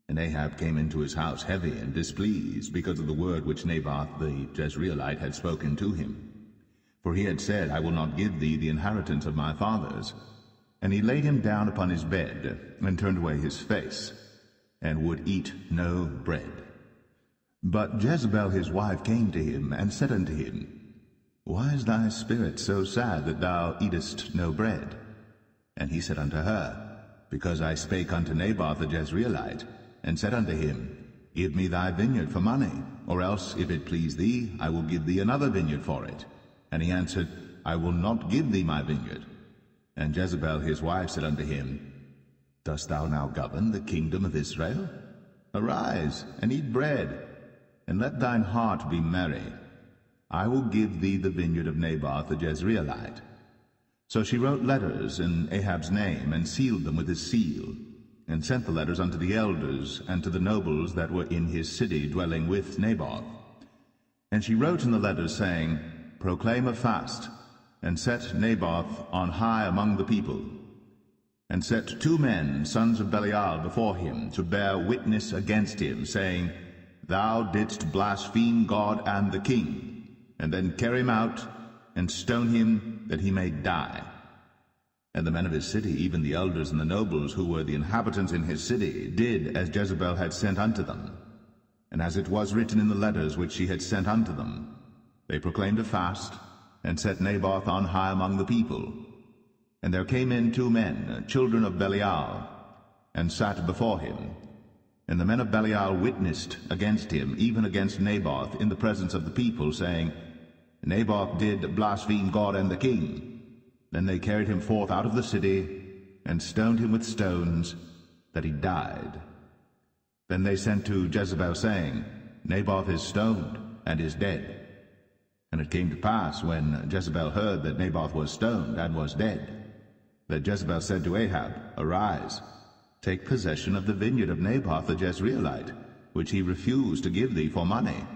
And Ahab came into his house heavy and displeased, because of the word which Naboth the Jezreelite had spoken to him. For he had said, I will not give thee the inheritance of my fathers. And he laid him down upon his bed, and turned away his face, and would eat no bread. But Jezebel his wife came to him, and said unto him, Why is thy spirit so sad that thou eatest no bread? And he said unto her, Because I spake unto Naboth the Jezreelite, and said unto him, Give me thy vineyard for money, or else, if it please thee, I will give thee another vineyard for it. And he answered, I will not give thee my vineyard. And Jezebel his wife said unto him, Dost thou now govern the kingdom of Israel? Arise, and eat bread, and let thine heart be merry. I will give thee the vineyard of Naboth the Jezreelite. So she wrote letters in Ahab's name, and sealed them with his seal, and sent the letters unto the elders, and to the nobles that were in his city dwelling with Naboth. And she wrote in the letters, saying, Proclaim a fast, and set Naboth on high among the people, and set 2 men, sons of Belial, before him, to bear witness against him, saying, Thou didst blaspheme God and the king, and then carry him out, and stone him, that he may die. And the men of his city, even the elders and the nobles, who were the inhabitants in his city, did as Jezebel had sent unto them. And as it was written in the letters which she had sent unto them, they proclaimed a fast, and set Naboth on high among the people. And there came in 2 men, children of Belial, and sat before him. And the men of Belial witnessed against him, even against Naboth, in the presence of the people, saying, Naboth did blaspheme God and the king. Then they carried him forth out of the city, and stoned him with stones, that he died. Then they sent to Jezebel, saying, Naboth is stoned, and is dead. And it came to pass, when Jezebel heard that Naboth was stoned, and was dead, that Jezebel said to Ahab, Arise, take possession of the vineyard of Naboth the Jezreelite, which he refused to give thee for money.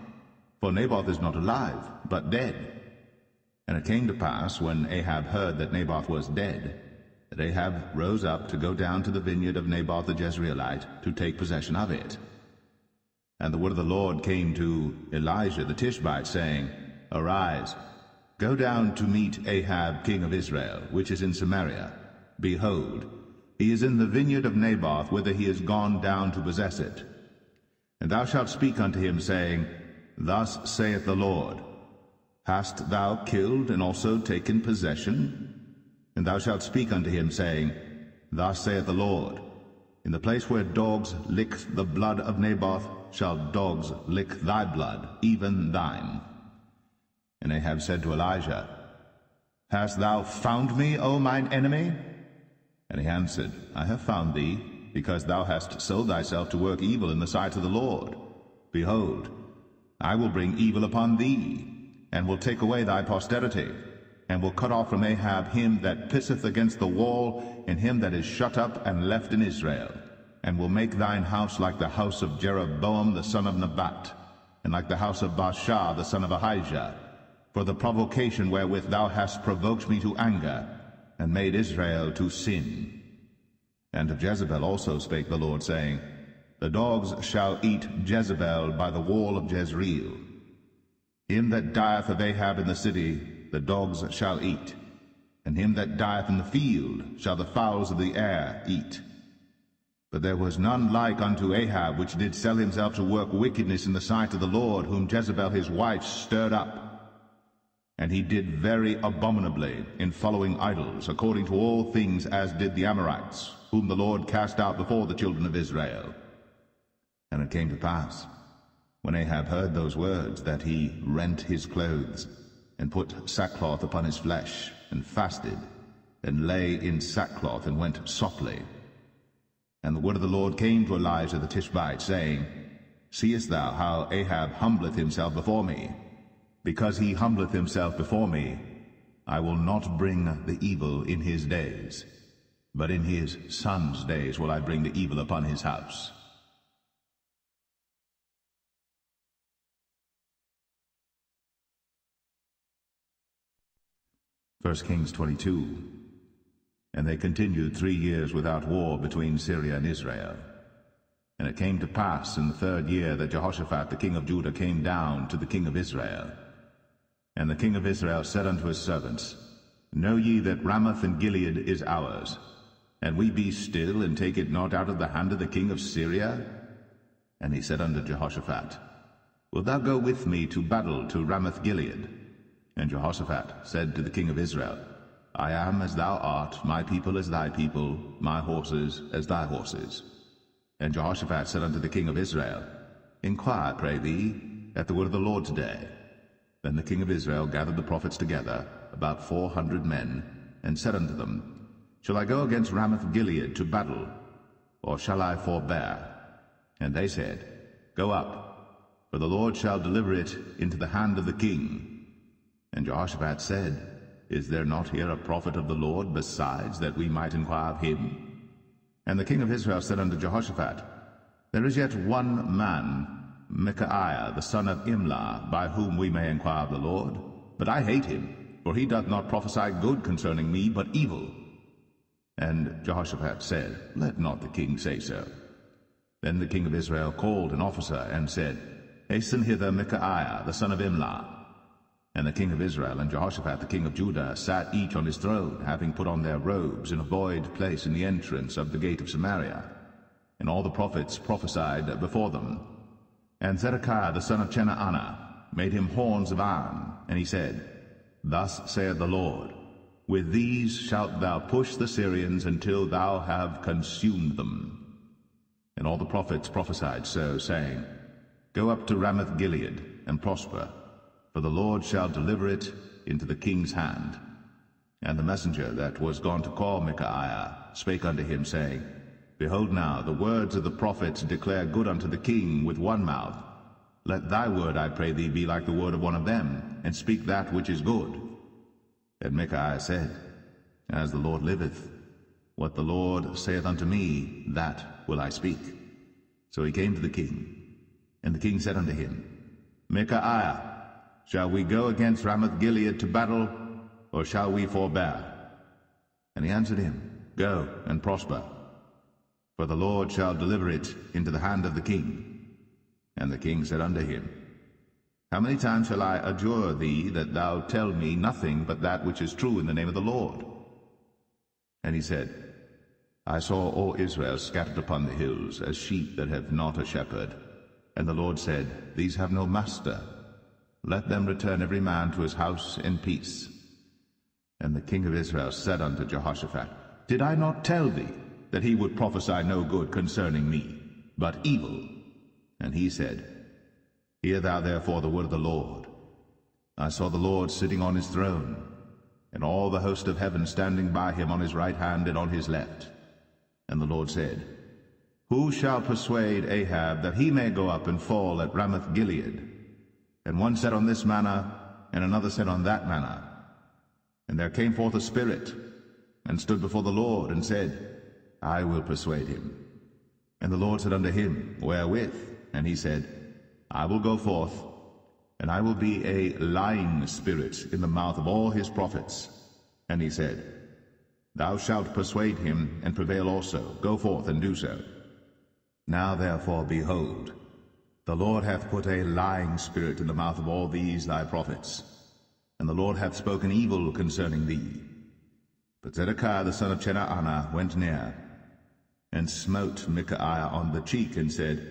For Naboth is not alive, but dead. And it came to pass, when Ahab heard that Naboth was dead, that Ahab rose up to go down to the vineyard of Naboth the Jezreelite, to take possession of it. And the word of the Lord came to Elijah the Tishbite, saying, Arise, go down to meet Ahab king of Israel, which is in Samaria. Behold, he is in the vineyard of Naboth, whither he is gone down to possess it. And thou shalt speak unto him, saying, Thus saith the Lord, Hast thou killed and also taken possession? And thou shalt speak unto him, saying, Thus saith the Lord, In the place where dogs licked the blood of Naboth shall dogs lick thy blood, even thine. And Ahab said to Elijah, Hast thou found me, O mine enemy? And he answered, I have found thee, because thou hast sold thyself to work evil in the sight of the Lord. Behold, I will bring evil upon thee, and will take away thy posterity, and will cut off from Ahab him that pisseth against the wall, and him that is shut up and left in Israel, and will make thine house like the house of Jeroboam the son of Nebat, and like the house of Baasha the son of Ahijah, for the provocation wherewith thou hast provoked me to anger, and made Israel to sin. And of Jezebel also spake the Lord, saying, The dogs shall eat Jezebel by the wall of Jezreel. Him that dieth of Ahab in the city the dogs shall eat, and him that dieth in the field shall the fowls of the air eat. But there was none like unto Ahab, which did sell himself to work wickedness in the sight of the Lord, whom Jezebel his wife stirred up. And he did very abominably in following idols, according to all things as did the Amorites, whom the Lord cast out before the children of Israel. And it came to pass, when Ahab heard those words, that he rent his clothes, and put sackcloth upon his flesh, and fasted, and lay in sackcloth, and went softly. And the word of the Lord came to Elijah the Tishbite, saying, Seest thou how Ahab humbleth himself before me? Because he humbleth himself before me, I will not bring the evil in his days, but in his son's days will I bring the evil upon his house. First Kings 22. And they continued 3 years without war between Syria and Israel. And it came to pass in the 3rd year that Jehoshaphat the king of Judah came down to the king of Israel. And the king of Israel said unto his servants, Know ye that Ramoth and Gilead is ours, and we be still, and take it not out of the hand of the king of Syria? And he said unto Jehoshaphat, Wilt thou go with me to battle to Ramoth Gilead? And Jehoshaphat said to the king of Israel, I am as thou art, my people as thy people, my horses as thy horses. And Jehoshaphat said unto the king of Israel, Inquire, pray thee, at the word of the Lord today. Then the king of Israel gathered the prophets together, about 400 men, and said unto them, Shall I go against Ramoth Gilead to battle, or shall I forbear? And they said, Go up, for the Lord shall deliver it into the hand of the king. And Jehoshaphat said, Is there not here a prophet of the Lord besides, that we might inquire of him? And the king of Israel said unto Jehoshaphat, There is yet one man, Micaiah the son of Imlah, by whom we may inquire of the Lord. But I hate him, for he doth not prophesy good concerning me, but evil. And Jehoshaphat said, Let not the king say so. Then the king of Israel called an officer, and said, Hasten hither Micaiah the son of Imlah. And the king of Israel and Jehoshaphat the king of Judah sat each on his throne, having put on their robes, in a void place in the entrance of the gate of Samaria. And all the prophets prophesied before them. And Zedekiah the son of Chenaanah made him horns of iron, and he said, Thus saith the Lord, With these shalt thou push the Syrians until thou have consumed them. And all the prophets prophesied so, saying, Go up to Ramoth-Gilead, and prosper, for the Lord shall deliver it into the king's hand. And the messenger that was gone to call Micaiah spake unto him, saying, Behold now, the words of the prophets declare good unto the king with one mouth. Let thy word, I pray thee, be like the word of one of them, and speak that which is good. And Micaiah said, As the Lord liveth, what the Lord saith unto me, that will I speak. So he came to the king. And the king said unto him, Micaiah, shall we go against Ramoth-Gilead to battle, or shall we forbear? And he answered him, Go and prosper, for the Lord shall deliver it into the hand of the king. And the king said unto him, How many times shall I adjure thee that thou tell me nothing but that which is true in the name of the Lord? And he said, I saw all Israel scattered upon the hills, as sheep that have not a shepherd. And the Lord said, These have no master. Let them return every man to his house in peace. And the king of Israel said unto Jehoshaphat, Did I not tell thee that he would prophesy no good concerning me, but evil? And he said, Hear thou therefore the word of the Lord. I saw the Lord sitting on his throne, and all the host of heaven standing by him on his right hand and on his left. And the Lord said, Who shall persuade Ahab that he may go up and fall at Ramoth-Gilead? And one said on this manner, and another said on that manner. And there came forth a spirit, and stood before the Lord, and said, I will persuade him. And the Lord said unto him, Wherewith? And he said, I will go forth, and I will be a lying spirit in the mouth of all his prophets. And he said, Thou shalt persuade him, and prevail also. Go forth, and do so. Now therefore, behold, the Lord hath put a lying spirit in the mouth of all these thy prophets, and the Lord hath spoken evil concerning thee. But Zedekiah the son of Chenaanah went near, and smote Micaiah on the cheek, and said,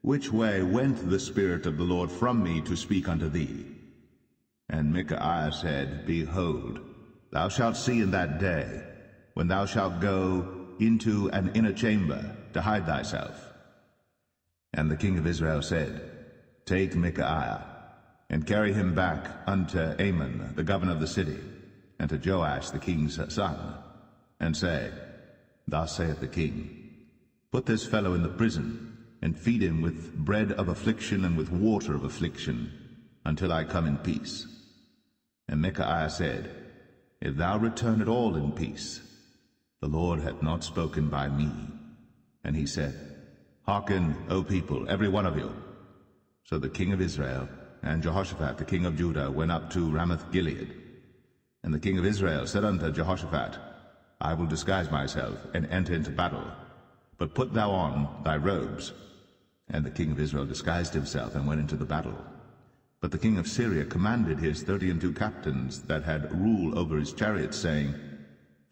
Which way went the Spirit of the Lord from me to speak unto thee? And Micaiah said, Behold, thou shalt see in that day, when thou shalt go into an inner chamber to hide thyself. And the king of Israel said, Take Micaiah, and carry him back unto Amon, the governor of the city, and to Joash the king's son, and say, Thus saith the king, Put this fellow in the prison, and feed him with bread of affliction and with water of affliction, until I come in peace. And Micaiah said, If thou return at all in peace, the Lord hath not spoken by me. And he said, Hearken, O people, every one of you. So the king of Israel and Jehoshaphat the king of Judah went up to Ramoth-Gilead. And the king of Israel said unto Jehoshaphat, I will disguise myself, and enter into battle, but put thou on thy robes. And the king of Israel disguised himself, and went into the battle. But the king of Syria commanded his 32 captains that had rule over his chariots, saying,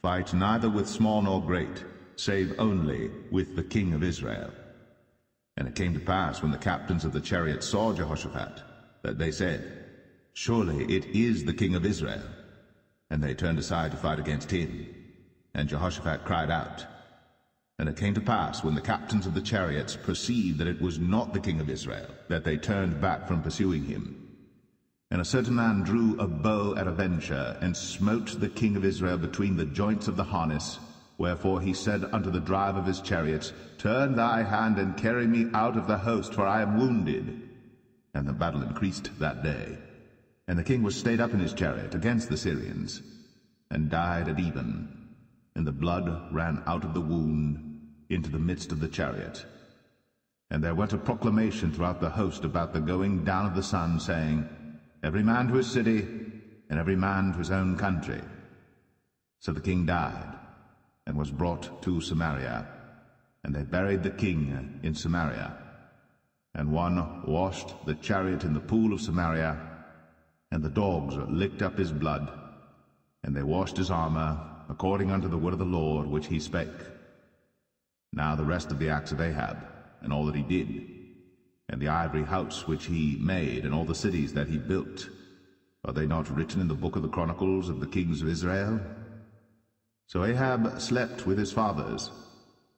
Fight neither with small nor great, save only with the king of Israel. And it came to pass, when the captains of the chariots saw Jehoshaphat, that they said, Surely it is the king of Israel. And they turned aside to fight against him. And Jehoshaphat cried out. And it came to pass, when the captains of the chariots perceived that it was not the king of Israel, that they turned back from pursuing him. And a certain man drew a bow at a venture, and smote the king of Israel between the joints of the harness. Wherefore he said unto the driver of his chariots, Turn thy hand, and carry me out of the host, for I am wounded. And the battle increased that day. And the king was stayed up in his chariot against the Syrians, and died at even. And the blood ran out of the wound into the midst of the chariot. And there went a proclamation throughout the host about the going down of the sun, saying, Every man to his city, and every man to his own country. So the king died, and was brought to Samaria. And they buried the king in Samaria. And one washed the chariot in the pool of Samaria, and the dogs licked up his blood, and they washed his armor, according unto the word of the Lord which he spake. Now the rest of the acts of Ahab, and all that he did, and the ivory house which he made, and all the cities that he built, are they not written in the book of the Chronicles of the kings of Israel? So Ahab slept with his fathers,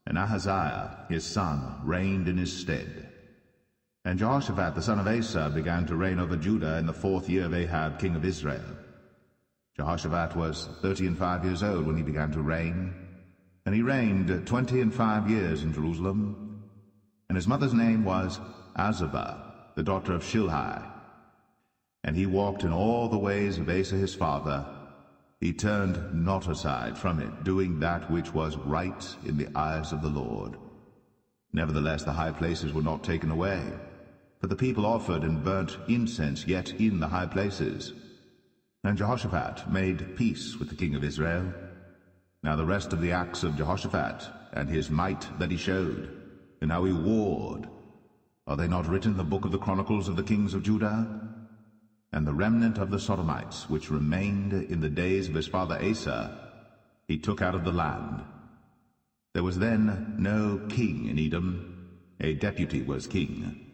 and Ahaziah his son reigned in his stead. And Jehoshaphat the son of Asa began to reign over Judah in the 4th year of Ahab king of Israel. Jehoshaphat was 35 years old when he began to reign, and he reigned 25 years in Jerusalem. And his mother's name was Azubah, the daughter of Shilhi. And he walked in all the ways of Asa his father. He turned not aside from it, doing that which was right in the eyes of the Lord. Nevertheless the high places were not taken away, for the people offered and burnt incense yet in the high places. And Jehoshaphat made peace with the king of Israel. Now the rest of the acts of Jehoshaphat, and his might that he showed, and how he warred, are they not written in the book of the Chronicles of the kings of Judah? And the remnant of the Sodomites, which remained in the days of his father Asa, he took out of the land. There was then no king in Edom, a deputy was king.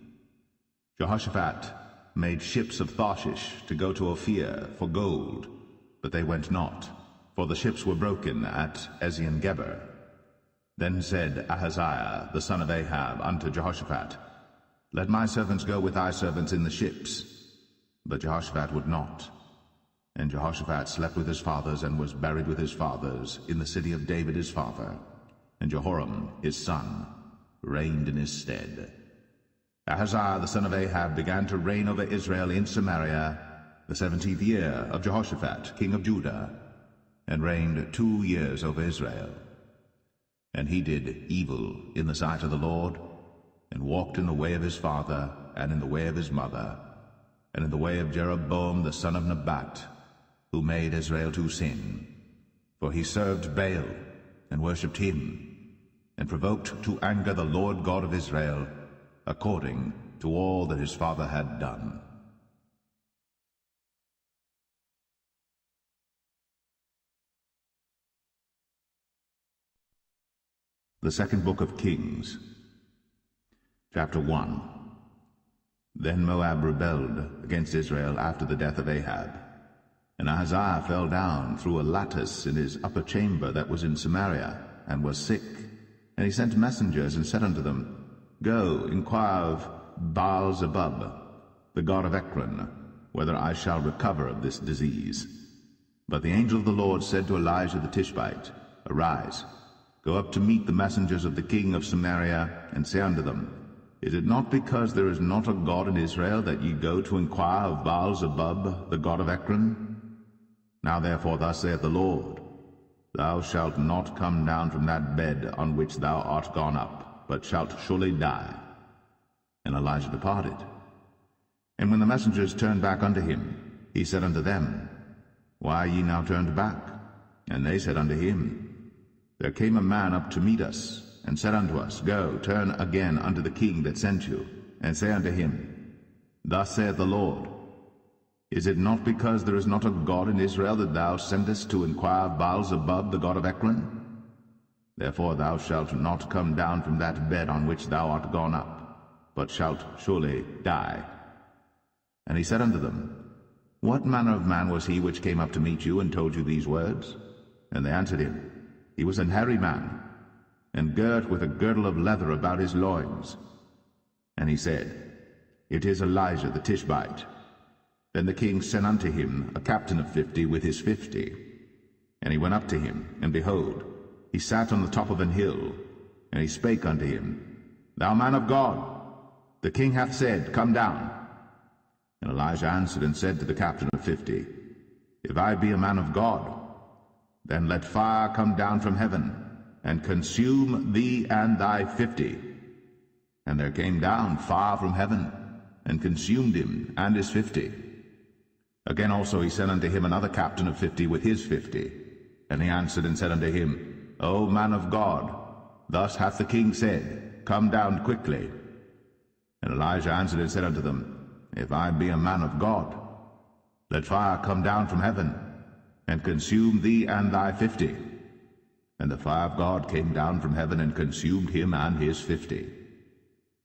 Jehoshaphat made ships of Tarshish to go to Ophir for gold, but they went not, for the ships were broken at Ezion-Geber. Then said Ahaziah the son of Ahab unto Jehoshaphat, Let my servants go with thy servants in the ships. But Jehoshaphat would not. And Jehoshaphat slept with his fathers, and was buried with his fathers in the city of David his father. And Jehoram his son reigned in his stead. Ahaziah the son of Ahab began to reign over Israel in Samaria the 17th year of Jehoshaphat king of Judah, and reigned 2 years over Israel. And he did evil in the sight of the Lord, and walked in the way of his father, and in the way of his mother, and in the way of Jeroboam the son of Nebat, who made Israel to sin. For he served Baal, and worshipped him, and provoked to anger the Lord God of Israel, according to all that his father had done. The second book of Kings, chapter 1. Then Moab rebelled against Israel after the death of Ahab. And Ahaziah fell down through a lattice in his upper chamber that was in Samaria, and was sick. And he sent messengers, and said unto them, Go, inquire of Baal-zebub, the god of Ekron, whether I shall recover of this disease. But the angel of the Lord said to Elijah the Tishbite, Arise, go up to meet the messengers of the king of Samaria, and say unto them, Is it not because there is not a God in Israel that ye go to inquire of Baal-zebub, the god of Ekron? Now therefore thus saith the Lord, Thou shalt not come down from that bed on which thou art gone up, but shalt surely die. And Elijah departed. And when the messengers turned back unto him, he said unto them, Why are ye now turned back? And they said unto him, There came a man up to meet us, and said unto us, Go, turn again unto the king that sent you, and say unto him, Thus saith the Lord, Is it not because there is not a God in Israel that thou sendest to inquire of Baal-zebub, the god of Ekron? Therefore thou shalt not come down from that bed on which thou art gone up, but shalt surely die. And he said unto them, What manner of man was he which came up to meet you, and told you these words? And they answered him, He was an hairy man, and girt with a girdle of leather about his loins. And he said, It is Elijah the Tishbite. Then the king sent unto him a captain of 50 with his 50. And he went up to him, and behold, he sat on the top of an hill. And he spake unto him, Thou man of God, the king hath said, Come down. And Elijah answered and said to the captain of 50, If I be a man of God, then let fire come down from heaven, and consume thee and thy 50. And there came down fire from heaven, and consumed him and his 50. Again also he sent unto him another captain of 50 with his 50. And he answered and said unto him, O man of God, thus hath the king said, Come down quickly. And Elijah answered and said unto them, If I be a man of God, let fire come down from heaven, and consume thee and thy 50. And the fire of God came down from heaven, and consumed him and his 50.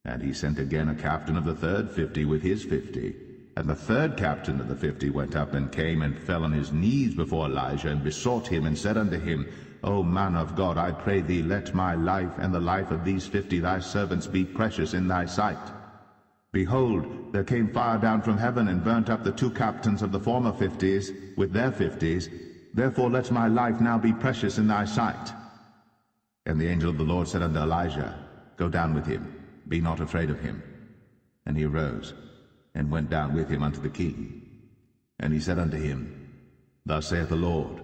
And he sent again a captain of the third 50 with his 50. And the third captain of the 50 went up, and came and fell on his knees before Elijah, and besought him, and said unto him, O man of God, I pray thee, let my life and the life of these 50 thy servants be precious in thy sight. Behold, there came fire down from heaven, and burnt up the 2 captains of the former 50s with their 50s. Therefore let my life now be precious in thy sight. And the angel of the Lord said unto Elijah, Go down with him, be not afraid of him. And he arose, and went down with him unto the king. And he said unto him, Thus saith the Lord,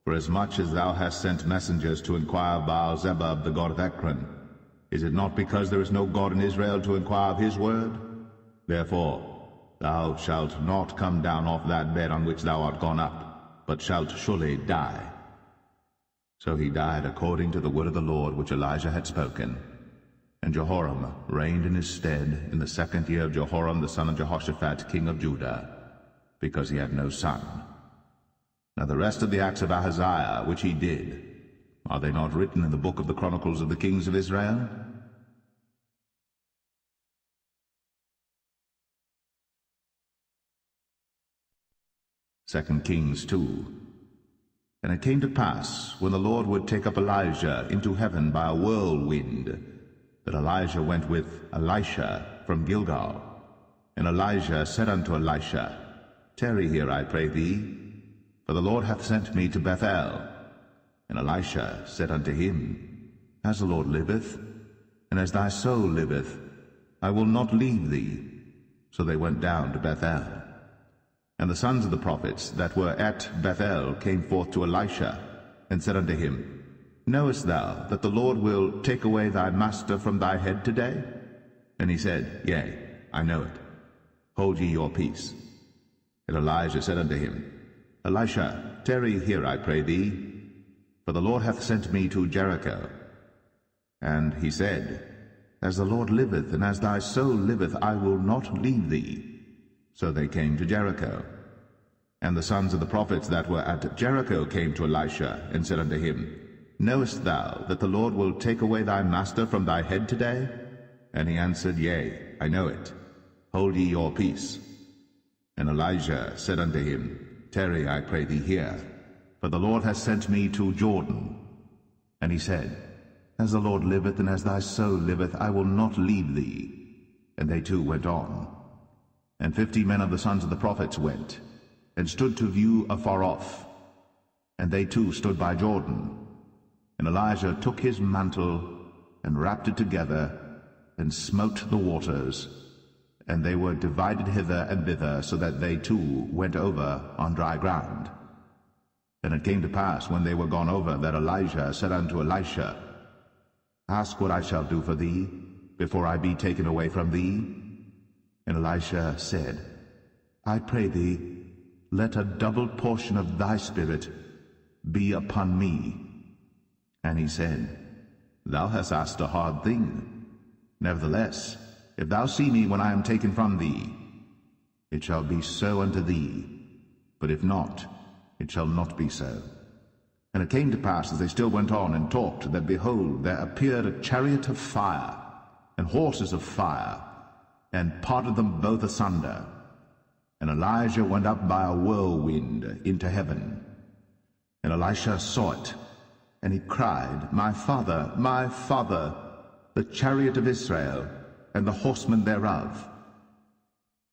Forasmuch as thou hast sent messengers to inquire of Baal-zebub the god of Ekron, is it not because there is no God in Israel to inquire of his word? Therefore thou shalt not come down off that bed on which thou art gone up, but shalt surely die. So he died according to the word of the Lord which Elijah had spoken. And Jehoram reigned in his stead in the 2nd year of Jehoram the son of Jehoshaphat king of Judah, because he had no son. Now the rest of the acts of Ahaziah which he did, are they not written in the book of the Chronicles of the kings of Israel? Second Kings 2. And it came to pass, when the Lord would take up Elijah into heaven by a whirlwind, that Elijah went with Elisha from Gilgal. And Elijah said unto Elisha, Tarry here, I pray thee, for the Lord hath sent me to Bethel. And Elisha said unto him, As the Lord liveth, and as thy soul liveth, I will not leave thee. So they went down to Bethel. And the sons of the prophets that were at Bethel came forth to Elisha, and said unto him, Knowest thou that the Lord will take away thy master from thy head today? And he said, Yea, I know it. Hold ye your peace. And Elijah said unto him, Elisha, tarry here, I pray thee, for the Lord hath sent me to Jericho. And he said, As the Lord liveth, and as thy soul liveth, I will not leave thee. So they came to Jericho. And the sons of the prophets that were at Jericho came to Elisha, and said unto him, Knowest thou that the Lord will take away thy master from thy head today? And he answered, Yea, I know it. Hold ye your peace. And Elijah said unto him, Tarry, I pray thee here, for the Lord hath sent me to Jordan. And he said, As the Lord liveth, and as thy soul liveth, I will not leave thee. And they two went on. And 50 men of the sons of the prophets went, and stood to view afar off. And they too stood by Jordan. And Elijah took his mantle, and wrapped it together, and smote the waters, and they were divided hither and thither, so that they too went over on dry ground. And it came to pass, when they were gone over, that Elijah said unto Elisha, Ask what I shall do for thee, before I be taken away from thee. And Elisha said, I pray thee, let a double portion of thy spirit be upon me. And he said, Thou hast asked a hard thing. Nevertheless, if thou see me when I am taken from thee, it shall be so unto thee. But if not, it shall not be so. And it came to pass, as they still went on and talked, that behold, there appeared a chariot of fire, and horses of fire, and parted them both asunder. And Elijah went up by a whirlwind into heaven. And Elisha saw it, and he cried, My father, the chariot of Israel, and the horsemen thereof.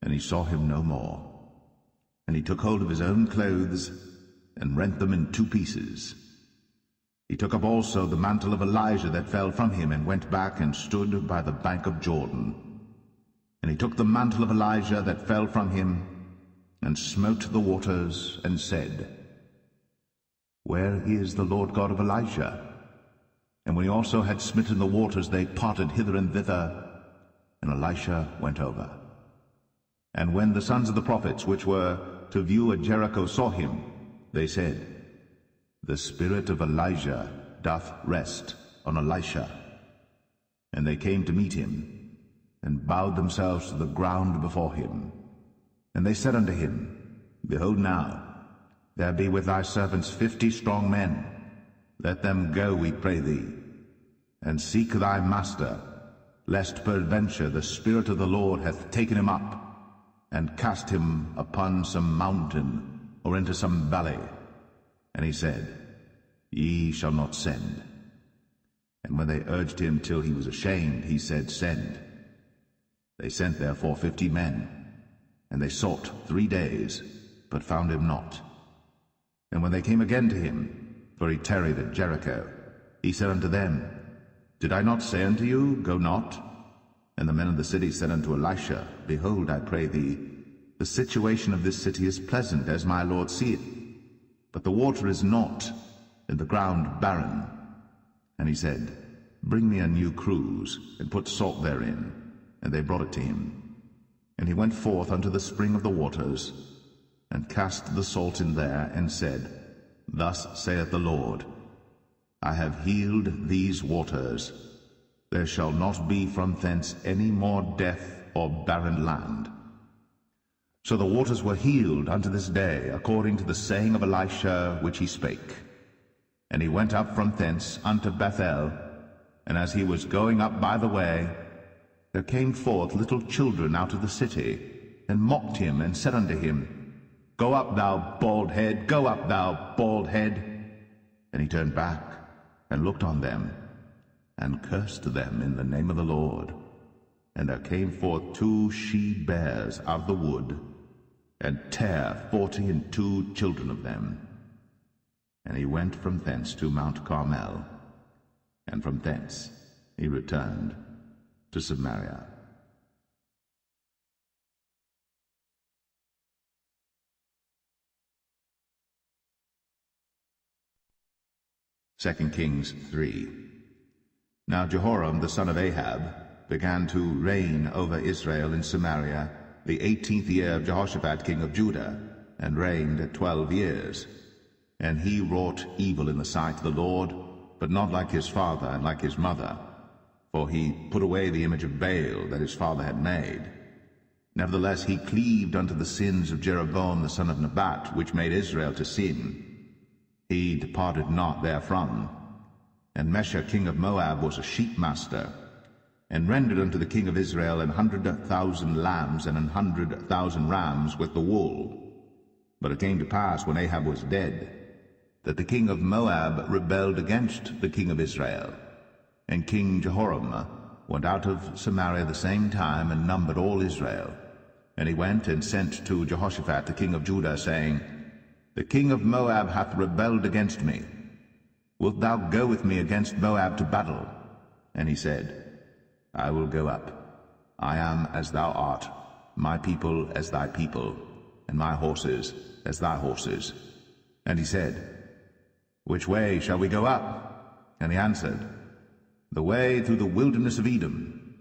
And he saw him no more. And he took hold of his own clothes, and rent them in 2 pieces. He took up also the mantle of Elijah that fell from him, and went back and stood by the bank of Jordan. And he took the mantle of Elijah that fell from him, and smote the waters, and said, Where is the Lord God of Elijah? And when he also had smitten the waters, they parted hither and thither, and Elisha went over. And when the sons of the prophets which were to view at Jericho saw him, they said, The spirit of Elijah doth rest on Elisha. And they came to meet him, and bowed themselves to the ground before him. And they said unto him, Behold now, there be with thy servants 50 strong men. Let them go, we pray thee, and seek thy master, lest peradventure the Spirit of the Lord hath taken him up, and cast him upon some mountain, or into some valley. And he said, Ye shall not send. And when they urged him till he was ashamed, he said, Send. They sent therefore 50 men, and they sought 3 days, but found him not. And when they came again to him, for he tarried at Jericho, he said unto them, Did I not say unto you, Go not? And the men of the city said unto Elisha, Behold, I pray thee, the situation of this city is pleasant, as my Lord seeth, but the water is not, and the ground barren. And he said, Bring me a new cruse, and put salt therein. And they brought it to him. And he went forth unto the spring of the waters, and cast the salt in there, and said, Thus saith the Lord, I have healed these waters. There shall not be from thence any more death or barren land. So the waters were healed unto this day, according to the saying of Elisha which he spake. And he went up from thence unto Bethel, and as he was going up by the way, there came forth little children out of the city, and mocked him, and said unto him, Go up, thou bald head, go up, thou bald head. And he turned back, and looked on them, and cursed them in the name of the Lord. And there came forth 2 she-bears out of the wood, and tare 42 children of them. And he went from thence to Mount Carmel, and from thence he returned to Samaria. Second Kings 3. Now Jehoram the son of Ahab began to reign over Israel in Samaria the 18th year of Jehoshaphat king of Judah, and reigned 12 years. And he wrought evil in the sight of the Lord, but not like his father and like his mother, for he put away the image of Baal that his father had made. Nevertheless he cleaved unto the sins of Jeroboam the son of Nebat, which made Israel to sin. He departed not therefrom. And Mesha king of Moab was a sheepmaster, and rendered unto the king of Israel 100,000 lambs and 100,000 rams with the wool. But it came to pass, when Ahab was dead, that the king of Moab rebelled against the king of Israel. And King Jehoram went out of Samaria the same time, and numbered all Israel. And he went and sent to Jehoshaphat the king of Judah, saying, The king of Moab hath rebelled against me. Wilt thou go with me against Moab to battle? And he said, I will go up. I am as thou art, my people as thy people, and my horses as thy horses. And he said, Which way shall we go up? And he answered, The way through the wilderness of Edom.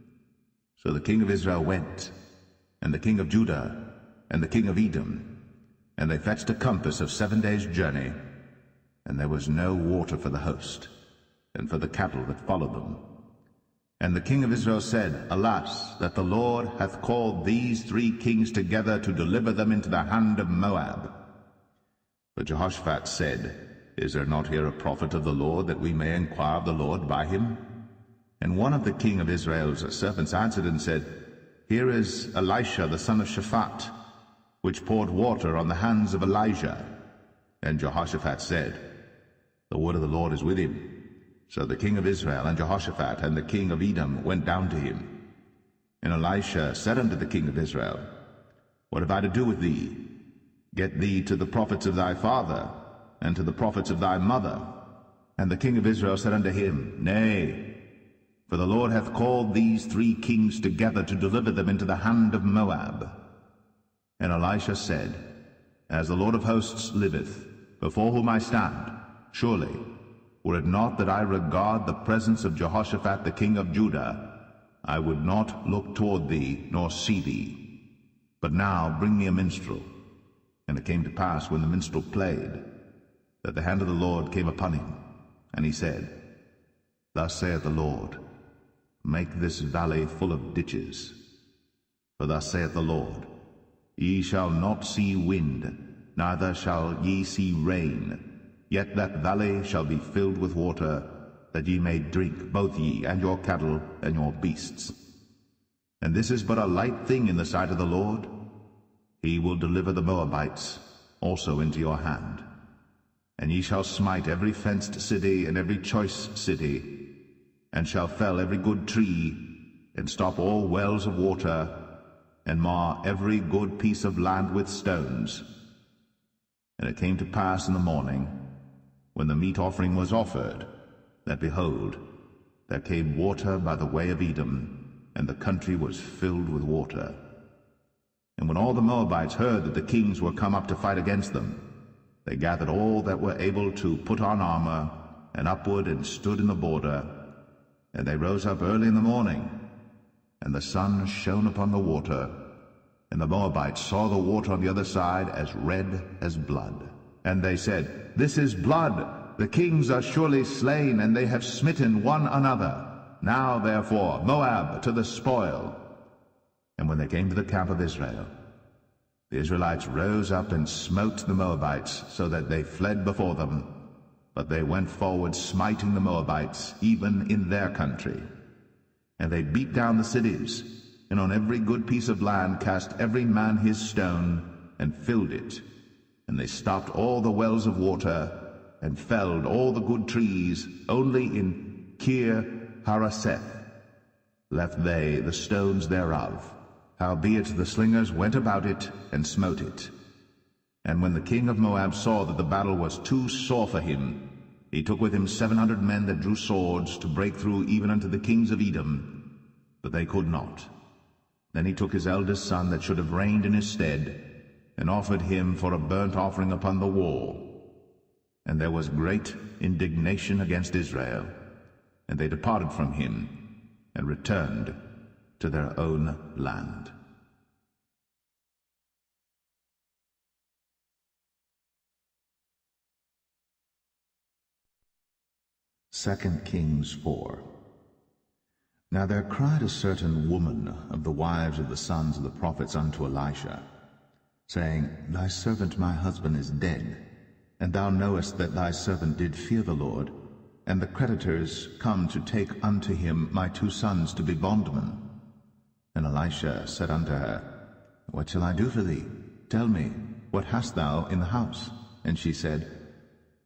So the king of Israel went, and the king of Judah, and the king of Edom, and they fetched a compass of 7 days' journey, and there was no water for the host, and for the cattle that followed them. And the king of Israel said, Alas, that the Lord hath called these 3 kings together to deliver them into the hand of Moab. But Jehoshaphat said, Is there not here a prophet of the Lord, that we may inquire of the Lord by him? And one of the king of Israel's servants answered and said, Here is Elisha the son of Shaphat, which poured water on the hands of Elijah. And Jehoshaphat said, The word of the Lord is with him. So the king of Israel and Jehoshaphat and the king of Edom went down to him. And Elisha said unto the king of Israel, What have I to do with thee? Get thee to the prophets of thy father, and to the prophets of thy mother. And the king of Israel said unto him, Nay, for the Lord hath called these 3 kings together to deliver them into the hand of Moab. And Elisha said, As the Lord of hosts liveth, before whom I stand, surely, were it not that I regard the presence of Jehoshaphat the king of Judah, I would not look toward thee, nor see thee. But now bring me a minstrel. And it came to pass, when the minstrel played, that the hand of the Lord came upon him. And he said, Thus saith the Lord, Make this valley full of ditches. For thus saith the Lord, Ye shall not see wind, neither shall ye see rain, yet that valley shall be filled with water, that ye may drink, both ye and your cattle and your beasts. And this is but a light thing in the sight of the Lord. He will deliver the Moabites also into your hand. And ye shall smite every fenced city and every choice city, and shall fell every good tree, and stop all wells of water, and mar every good piece of land with stones. And it came to pass in the morning, when the meat offering was offered, that, behold, there came water by the way of Edom, and the country was filled with water. And when all the Moabites heard that the kings were come up to fight against them, they gathered all that were able to put on armor, and upward and stood in the border. And they rose up early in the morning, and the sun shone upon the water, and the Moabites saw the water on the other side as red as blood. And they said, This is blood, the kings are surely slain, and they have smitten one another. Now therefore, Moab to the spoil. And when they came to the camp of Israel, the Israelites rose up and smote the Moabites, so that they fled before them. But they went forward, smiting the Moabites, even in their country. And they beat down the cities, and on every good piece of land cast every man his stone, and filled it. And they stopped all the wells of water, and felled all the good trees. Only in Kir Hareseth left they the stones thereof. Howbeit the slingers went about it, and smote it. And when the king of Moab saw that the battle was too sore for him, he took with him 700 men that drew swords, to break through even unto the kings of Edom, but they could not. Then he took his eldest son that should have reigned in his stead, and offered him for a burnt offering upon the wall. And there was great indignation against Israel, and they departed from him, and returned to their own land. Second Kings 4. Now there cried a certain woman of the wives of the sons of the prophets unto Elisha, saying, Thy servant my husband is dead, and thou knowest that thy servant did fear the Lord, and the creditors come to take unto him my 2 sons to be bondmen. And Elisha said unto her, What shall I do for thee? Tell me, what hast thou in the house? And she said,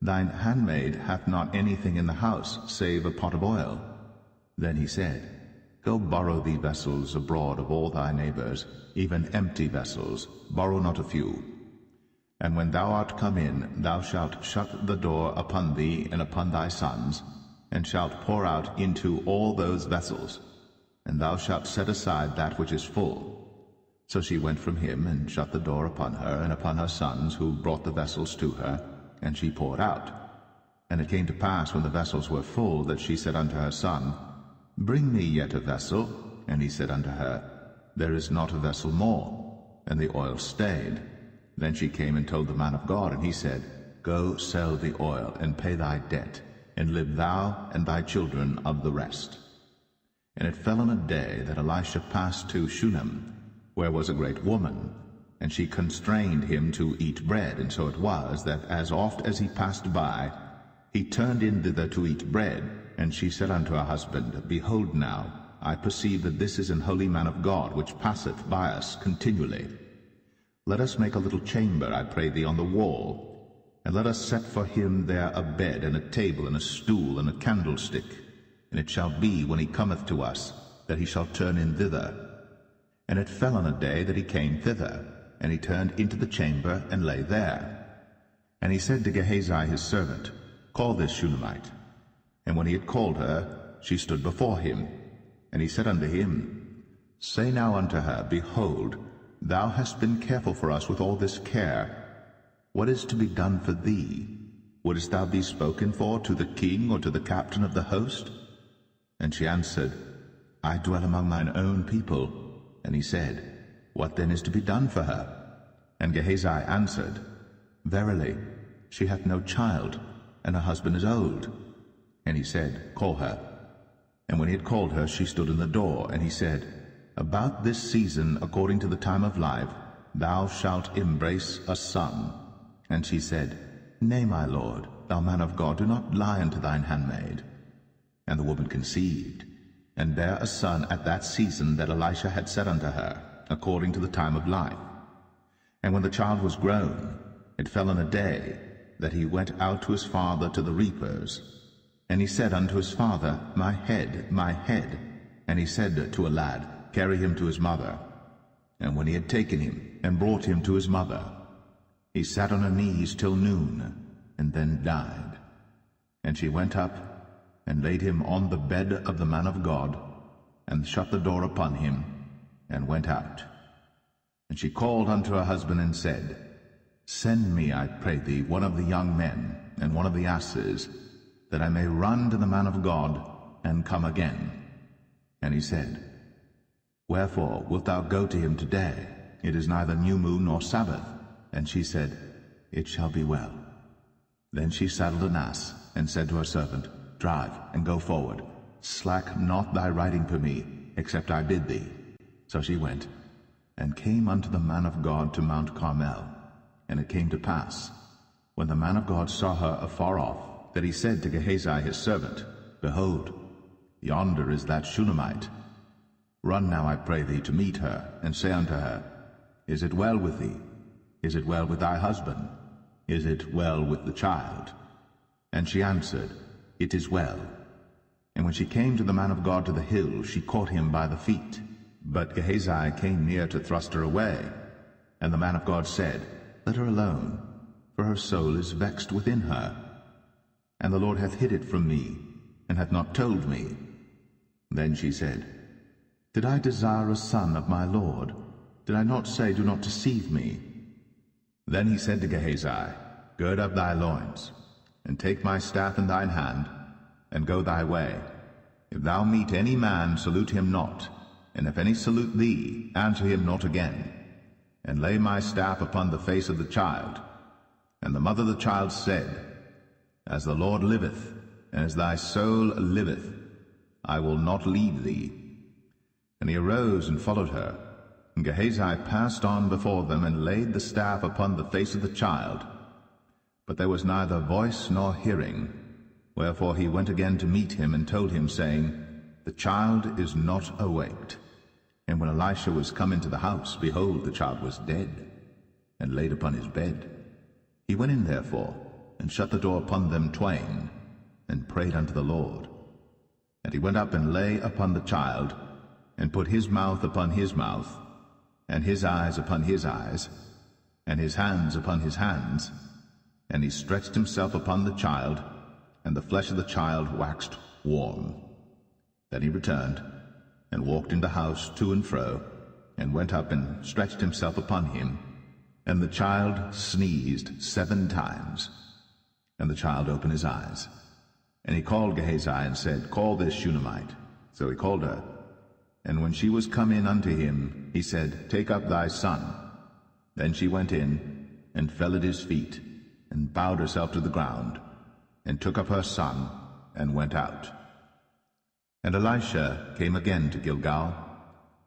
Thine handmaid hath not anything in the house, save a pot of oil. Then he said, Go borrow thee vessels abroad of all thy neighbors, even empty vessels, borrow not a few. And when thou art come in, thou shalt shut the door upon thee and upon thy sons, and shalt pour out into all those vessels, and thou shalt set aside that which is full. So she went from him, and shut the door upon her and upon her sons, who brought the vessels to her, and she poured out. And it came to pass, when the vessels were full, that she said unto her son, Bring me yet a vessel. And he said unto her, There is not a vessel more. And the oil stayed. Then she came and told the man of God, and he said, Go sell the oil, and pay thy debt, and live thou and thy children of the rest. And it fell on a day that Elisha passed to Shunem, where was a great woman, and she constrained him to eat bread. And so it was, that as oft as he passed by, he turned in thither to eat bread. And she said unto her husband, Behold now, I perceive that this is an holy man of God, which passeth by us continually. Let us make a little chamber, I pray thee, on the wall, and let us set for him there a bed, and a table, and a stool, and a candlestick. And it shall be, when he cometh to us, that he shall turn in thither. And it fell on a day that he came thither, and he turned into the chamber, and lay there. And he said to Gehazi his servant, Call this Shunammite. And when he had called her, she stood before him. And he said unto him, Say now unto her, Behold, thou hast been careful for us with all this care. What is to be done for thee? Wouldest thou be spoken for to the king, or to the captain of the host? And she answered, I dwell among mine own people. And he said, What then is to be done for her? And Gehazi answered, Verily, she hath no child, and her husband is old. And he said, Call her. And when he had called her, she stood in the door. And he said, About this season, according to the time of life, thou shalt embrace a son. And she said, Nay, my lord, thou man of God, do not lie unto thine handmaid. And the woman conceived, and bare a son at that season that Elisha had said unto her, according to the time of life. And when the child was grown, it fell on a day, that he went out to his father to the reapers. And he said unto his father, My head, my head. And he said to a lad, Carry him to his mother. And when he had taken him, and brought him to his mother, he sat on her knees till noon, and then died. And she went up, and laid him on the bed of the man of God, and shut the door upon him, and went out. And she called unto her husband, and said, Send me, I pray thee, one of the young men, and one of the asses, that I may run to the man of God, and come again. And he said, Wherefore wilt thou go to him today? It is neither new moon nor Sabbath. And she said, It shall be well. Then she saddled an ass, and said to her servant, Drive, and go forward. Slack not thy riding for me, except I bid thee. So she went, and came unto the man of God to Mount Carmel. And it came to pass, when the man of God saw her afar off, that he said to Gehazi his servant, Behold, yonder is that Shunammite. Run now, I pray thee, to meet her, and say unto her, Is it well with thee? Is it well with thy husband? Is it well with the child? And she answered, It is well. And when she came to the man of God to the hill, she caught him by the feet. But Gehazi came near to thrust her away. And the man of God said, Let her alone, for her soul is vexed within her. And the Lord hath hid it from me, and hath not told me. Then she said, Did I desire a son of my Lord? Did I not say, Do not deceive me? Then he said to Gehazi, Gird up thy loins, and take my staff in thine hand, and go thy way. If thou meet any man, salute him not, and if any salute thee, answer him not again. And lay my staff upon the face of the child. And the mother of the child said, As the Lord liveth, and as thy soul liveth, I will not leave thee. And he arose and followed her. And Gehazi passed on before them, and laid the staff upon the face of the child. But there was neither voice nor hearing. Wherefore he went again to meet him, and told him, saying, The child is not awaked. And when Elisha was come into the house, behold, the child was dead, and laid upon his bed. He went in therefore, and shut the door upon them twain, and prayed unto the Lord. And he went up and lay upon the child, and put his mouth upon his mouth, and his eyes upon his eyes, and his hands upon his hands. And he stretched himself upon the child, and the flesh of the child waxed warm. Then he returned, and walked in the house to and fro, and went up and stretched himself upon him. And the child sneezed 7 times. And the child opened his eyes. And he called Gehazi, and said, Call this Shunammite. So he called her. And when she was come in unto him, he said, Take up thy son. Then she went in, and fell at his feet, and bowed herself to the ground, and took up her son, and went out. And Elisha came again to Gilgal,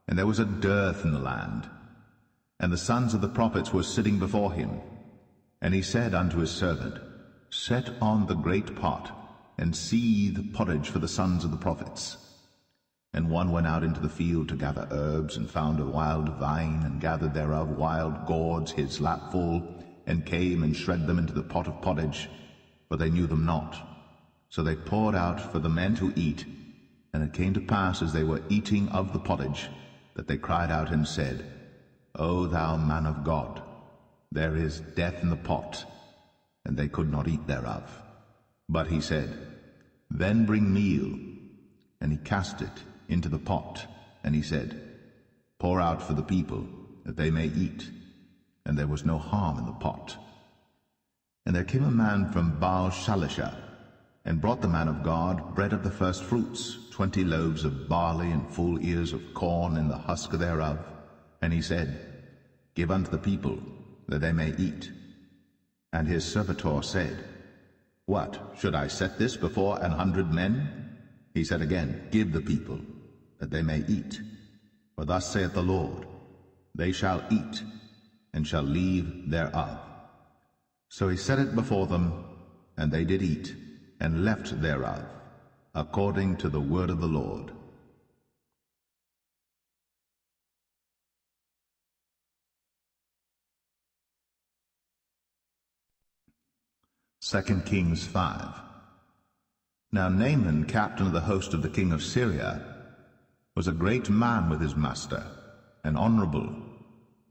and there was a dearth in the land. And the sons of the prophets were sitting before him. And he said unto his servant, Set on the great pot, and seethe pottage for the sons of the prophets. And one went out into the field to gather herbs, and found a wild vine, and gathered thereof wild gourds his lapful, and came and shred them into the pot of pottage, for they knew them not. So they poured out for the men to eat. And it came to pass, as they were eating of the pottage, that they cried out and said, O thou man of God, there is death in the pot. And they could not eat thereof. But he said, Then bring meal. And he cast it into the pot. And he said, Pour out for the people, that they may eat. And there was no harm in the pot. And there came a man from Baal-Shalisha, and brought the man of God bread of the first fruits, 20 loaves of barley, and full ears of corn, and the husk thereof. And he said, Give unto the people, that they may eat. And his servitor said, What, should I set this before 100 men? He said again, Give the people, that they may eat. For thus saith the Lord, They shall eat, and shall leave thereof. So he set it before them, and they did eat, and left thereof, according to the word of the Lord. 2 Kings 5. Now Naaman, captain of the host of the king of Syria, was a great man with his master, and honorable,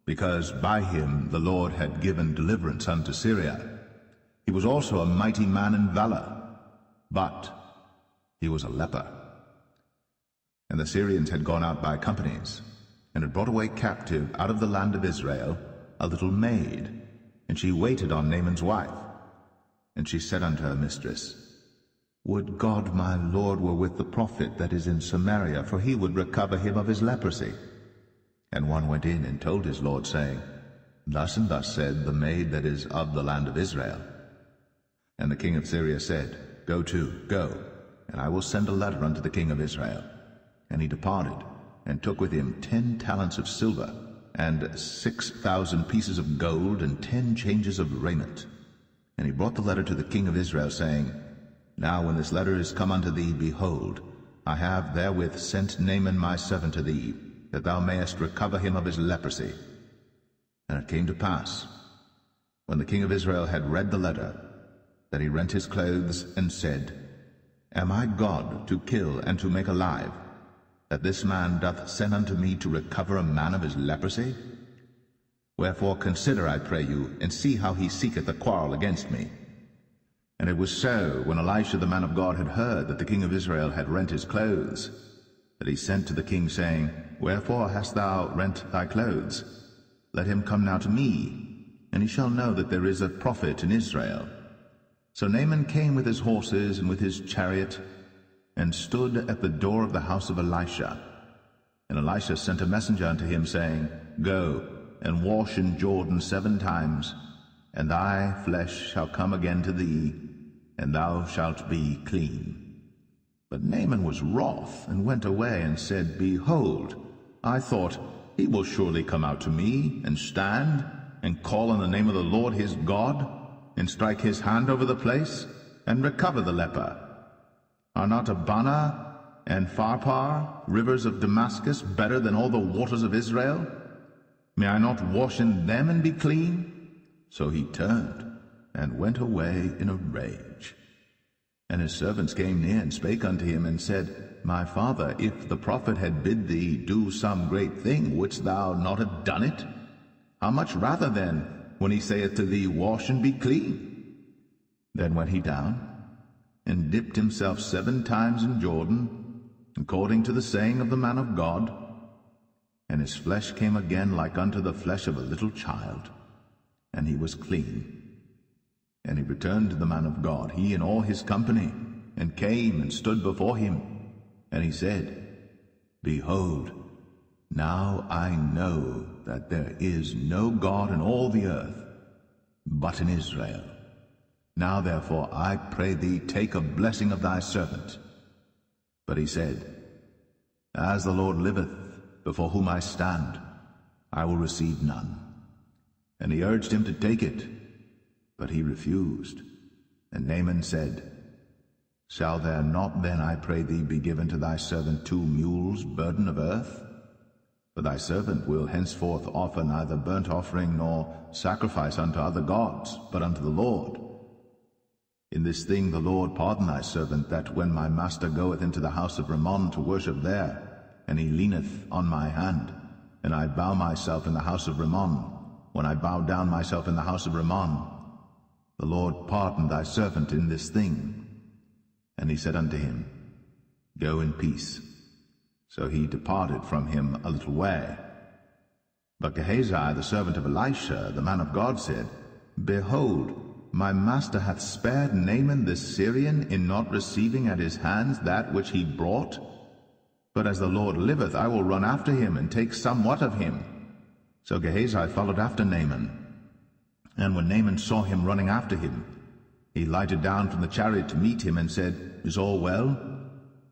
because by him the Lord had given deliverance unto Syria. He was also a mighty man in valor, but he was a leper. And the Syrians had gone out by companies, and had brought away captive out of the land of Israel a little maid, and she waited on Naaman's wife. And she said unto her mistress, Would God my Lord were with the prophet that is in Samaria, for he would recover him of his leprosy. And one went in and told his lord, saying, Thus and thus said the maid that is of the land of Israel. And the king of Syria said, Go, and I will send a letter unto the king of Israel. And he departed, and took with him 10 talents of silver, and 6,000 pieces of gold, and 10 changes of raiment. And he brought the letter to the king of Israel, saying, Now when this letter is come unto thee, behold, I have therewith sent Naaman my servant to thee, that thou mayest recover him of his leprosy. And it came to pass, when the king of Israel had read the letter, that he rent his clothes, and said, Am I God to kill and to make alive, that this man doth send unto me to recover a man of his leprosy? Wherefore consider, I pray you, and see how he seeketh a quarrel against me. And it was so, when Elisha the man of God had heard that the king of Israel had rent his clothes, that he sent to the king, saying, Wherefore hast thou rent thy clothes? Let him come now to me, and he shall know that there is a prophet in Israel. So Naaman came with his horses and with his chariot, and stood at the door of the house of Elisha. And Elisha sent a messenger unto him, saying, Go, and wash in Jordan 7 times, and thy flesh shall come again to thee, and thou shalt be clean. But Naaman was wroth, and went away, and said, Behold, I thought, he will surely come out to me, and stand, and call on the name of the Lord his God, and strike his hand over the place, and recover the leper. Are not Abana and Pharpar, rivers of Damascus, better than all the waters of Israel? May I not wash in them and be clean? So he turned, and went away in a rage. And his servants came near, and spake unto him, and said, My father, if the prophet had bid thee do some great thing, wouldst thou not have done it? How much rather then, when he saith to thee, Wash and be clean? Then went he down, and dipped himself 7 times in Jordan, according to the saying of the man of God. And his flesh came again like unto the flesh of a little child, and he was clean. And he returned to the man of God, he and all his company, and came and stood before him. And he said, Behold, now I know that there is no God in all the earth, but in Israel. Now therefore I pray thee, take a blessing of thy servant. But he said, As the Lord liveth, before whom I stand, I will receive none. And he urged him to take it, but he refused. And Naaman said, Shall there not then, I pray thee, be given to thy servant 2 mules, burden of earth? For thy servant will henceforth offer neither burnt offering nor sacrifice unto other gods, but unto the Lord. In this thing the Lord pardon thy servant, that when my master goeth into the house of Rimmon to worship there, and he leaneth on my hand, and I bow myself in the house of Rimmon, when I bow down myself in the house of Rimmon, the Lord pardon thy servant in this thing. And he said unto him, Go in peace. So he departed from him a little way. But Gehazi, the servant of Elisha, the man of God, said, Behold, my master hath spared Naaman the Syrian in not receiving at his hands that which he brought. But as the Lord liveth, I will run after him, and take somewhat of him. So Gehazi followed after Naaman. And when Naaman saw him running after him, he lighted down from the chariot to meet him, and said, Is all well?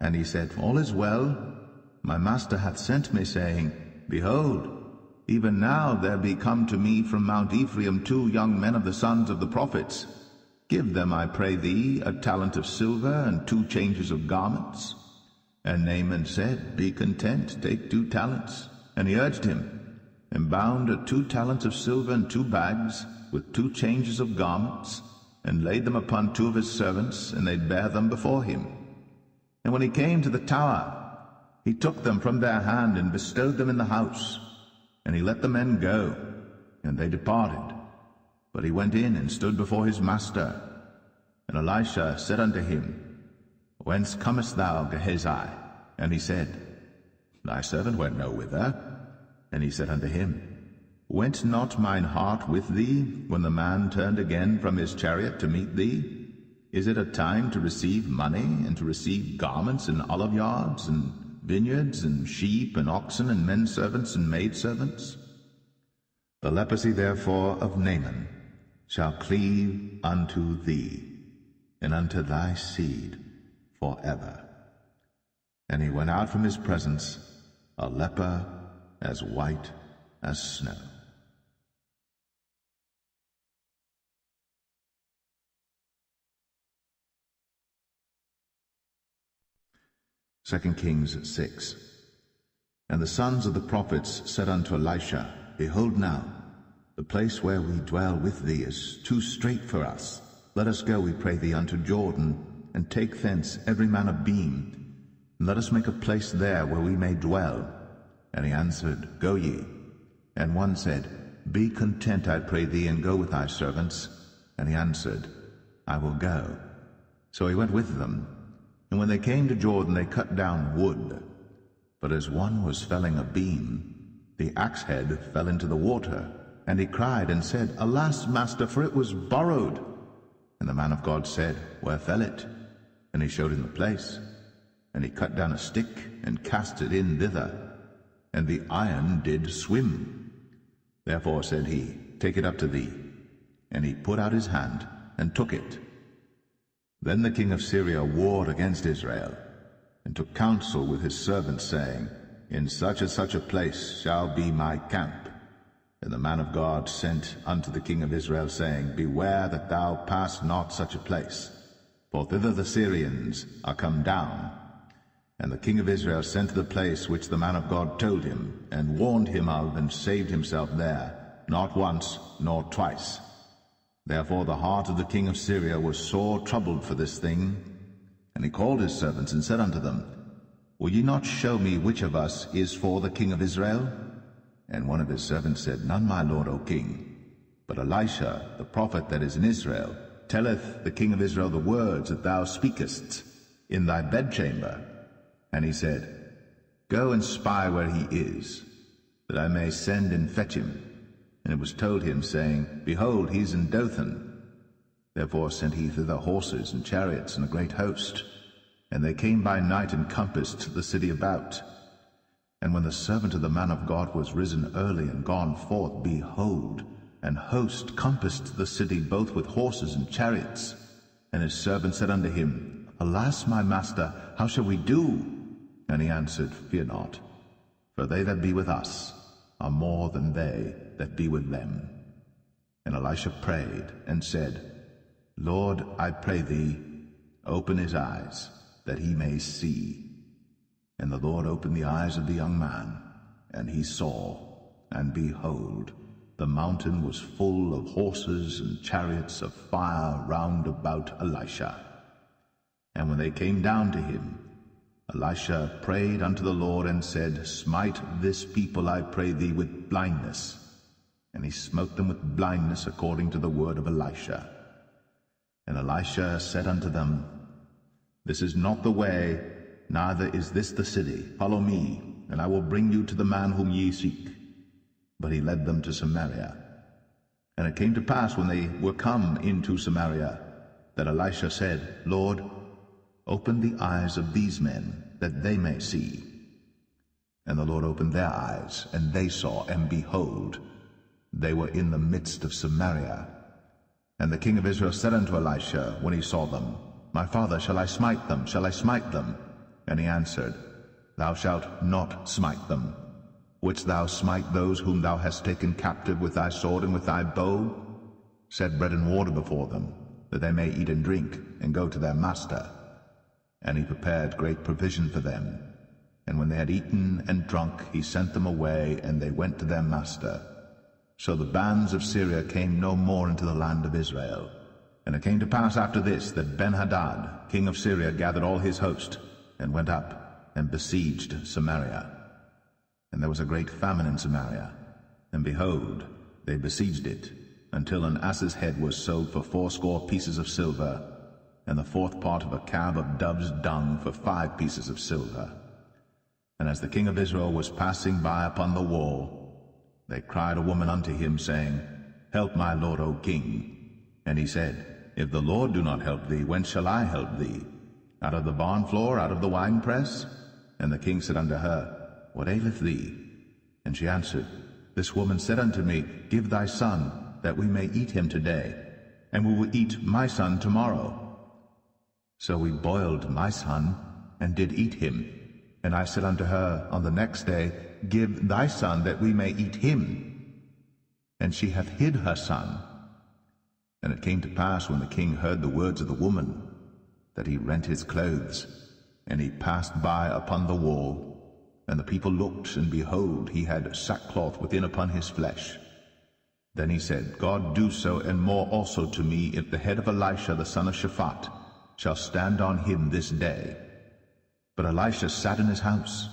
And he said, All is well. My master hath sent me, saying, Behold, even now there be come to me from Mount Ephraim 2 young men of the sons of the prophets. Give them, I pray thee, a talent of silver, and 2 changes of garments. And Naaman said, Be content, take 2 talents. And he urged him, and bound 2 talents of silver in 2 bags, with 2 changes of garments, and laid them upon 2 of his servants, and they bare them before him. And when he came to the tower, he took them from their hand, and bestowed them in the house. And he let the men go, and they departed. But he went in and stood before his master. And Elisha said unto him, Whence comest thou, Gehazi? And he said, Thy servant went no whither. And he said unto him, Went not mine heart with thee, when the man turned again from his chariot to meet thee? Is it a time to receive money, and to receive garments and oliveyards, and vineyards, and sheep, and oxen, and men servants, and maid servants? The leprosy therefore of Naaman shall cleave unto thee, and unto thy seed forever. And he went out from his presence, a leper as white as snow. 2 Kings 6. And the sons of the prophets said unto Elisha, Behold now, the place where we dwell with thee is too strait for us. Let us go, we pray thee, unto Jordan, and take thence every man a beam, and let us make a place there where we may dwell. And he answered, Go ye. And one said, Be content, I pray thee, and go with thy servants. And he answered, I will go. So he went with them. And when they came to Jordan, they cut down wood. But as one was felling a beam, the axe head fell into the water. And he cried and said, Alas, master, for it was borrowed. And the man of God said, Where fell it? And he showed him the place. And he cut down a stick, and cast it in thither. And the iron did swim. Therefore said he, Take it up to thee. And he put out his hand, and took it. Then the king of Syria warred against Israel, and took counsel with his servants, saying, In such and such a place shall be my camp. And the man of God sent unto the king of Israel, saying, Beware that thou pass not such a place, for thither the Syrians are come down. And the king of Israel sent to the place which the man of God told him, and warned him of, and saved himself there, not once nor twice. Therefore the heart of the king of Syria was sore troubled for this thing. And he called his servants, and said unto them, Will ye not show me which of us is for the king of Israel? And one of his servants said, None, my lord, O king. But Elisha, the prophet that is in Israel, telleth the king of Israel the words that thou speakest in thy bedchamber. And he said, Go and spy where he is, that I may send and fetch him. And it was told him, saying, Behold, he is in Dothan. Therefore sent he thither horses and chariots and a great host. And they came by night and compassed the city about. And when the servant of the man of God was risen early and gone forth, behold, an host compassed the city both with horses and chariots. And his servant said unto him, Alas, my master, how shall we do? And he answered, Fear not, for they that be with us are more than they that be with them. And Elisha prayed and said, Lord, I pray thee, open his eyes, that he may see. And the Lord opened the eyes of the young man, and he saw, and behold, the mountain was full of horses and chariots of fire round about Elisha. And when they came down to him, Elisha prayed unto the Lord, and said, Smite this people, I pray thee, with blindness. And he smote them with blindness according to the word of Elisha. And Elisha said unto them, This is not the way, neither is this the city. Follow me, and I will bring you to the man whom ye seek. But he led them to Samaria. And it came to pass, when they were come into Samaria, that Elisha said, Lord, open the eyes of these men, that they may see. And the Lord opened their eyes, and they saw, and behold, they were in the midst of Samaria. And the king of Israel said unto Elisha, when he saw them, My father, shall I smite them? Shall I smite them? And he answered, Thou shalt not smite them. Wouldst thou smite those whom thou hast taken captive with thy sword and with thy bow? Set bread and water before them, that they may eat and drink, and go to their master. And he prepared great provision for them. And when they had eaten and drunk, he sent them away, and they went to their master. So the bands of Syria came no more into the land of Israel. And it came to pass after this, that Ben-Hadad, king of Syria, gathered all his host, and went up, and besieged Samaria. And there was a great famine in Samaria, and behold, they besieged it, until an ass's head was sold for 80 pieces of silver, and the 4th part of a cab of dove's dung for 5 pieces of silver. And as the king of Israel was passing by upon the wall, they cried a woman unto him, saying, Help my lord, O king. And he said, If the Lord do not help thee, whence shall I help thee? Out of the barn floor, out of the winepress? And the king said unto her, What aileth thee? And she answered, This woman said unto me, Give thy son, that we may eat him today, and we will eat my son tomorrow. So we boiled my son, and did eat him. And I said unto her on the next day, Give thy son, that we may eat him. And she hath hid her son. And it came to pass, when the king heard the words of the woman, that he rent his clothes, and he passed by upon the wall. And the people looked, and behold, he had sackcloth within upon his flesh. Then he said, God do so, and more also to me, if the head of Elisha the son of Shaphat shall stand on him this day. But Elisha sat in his house,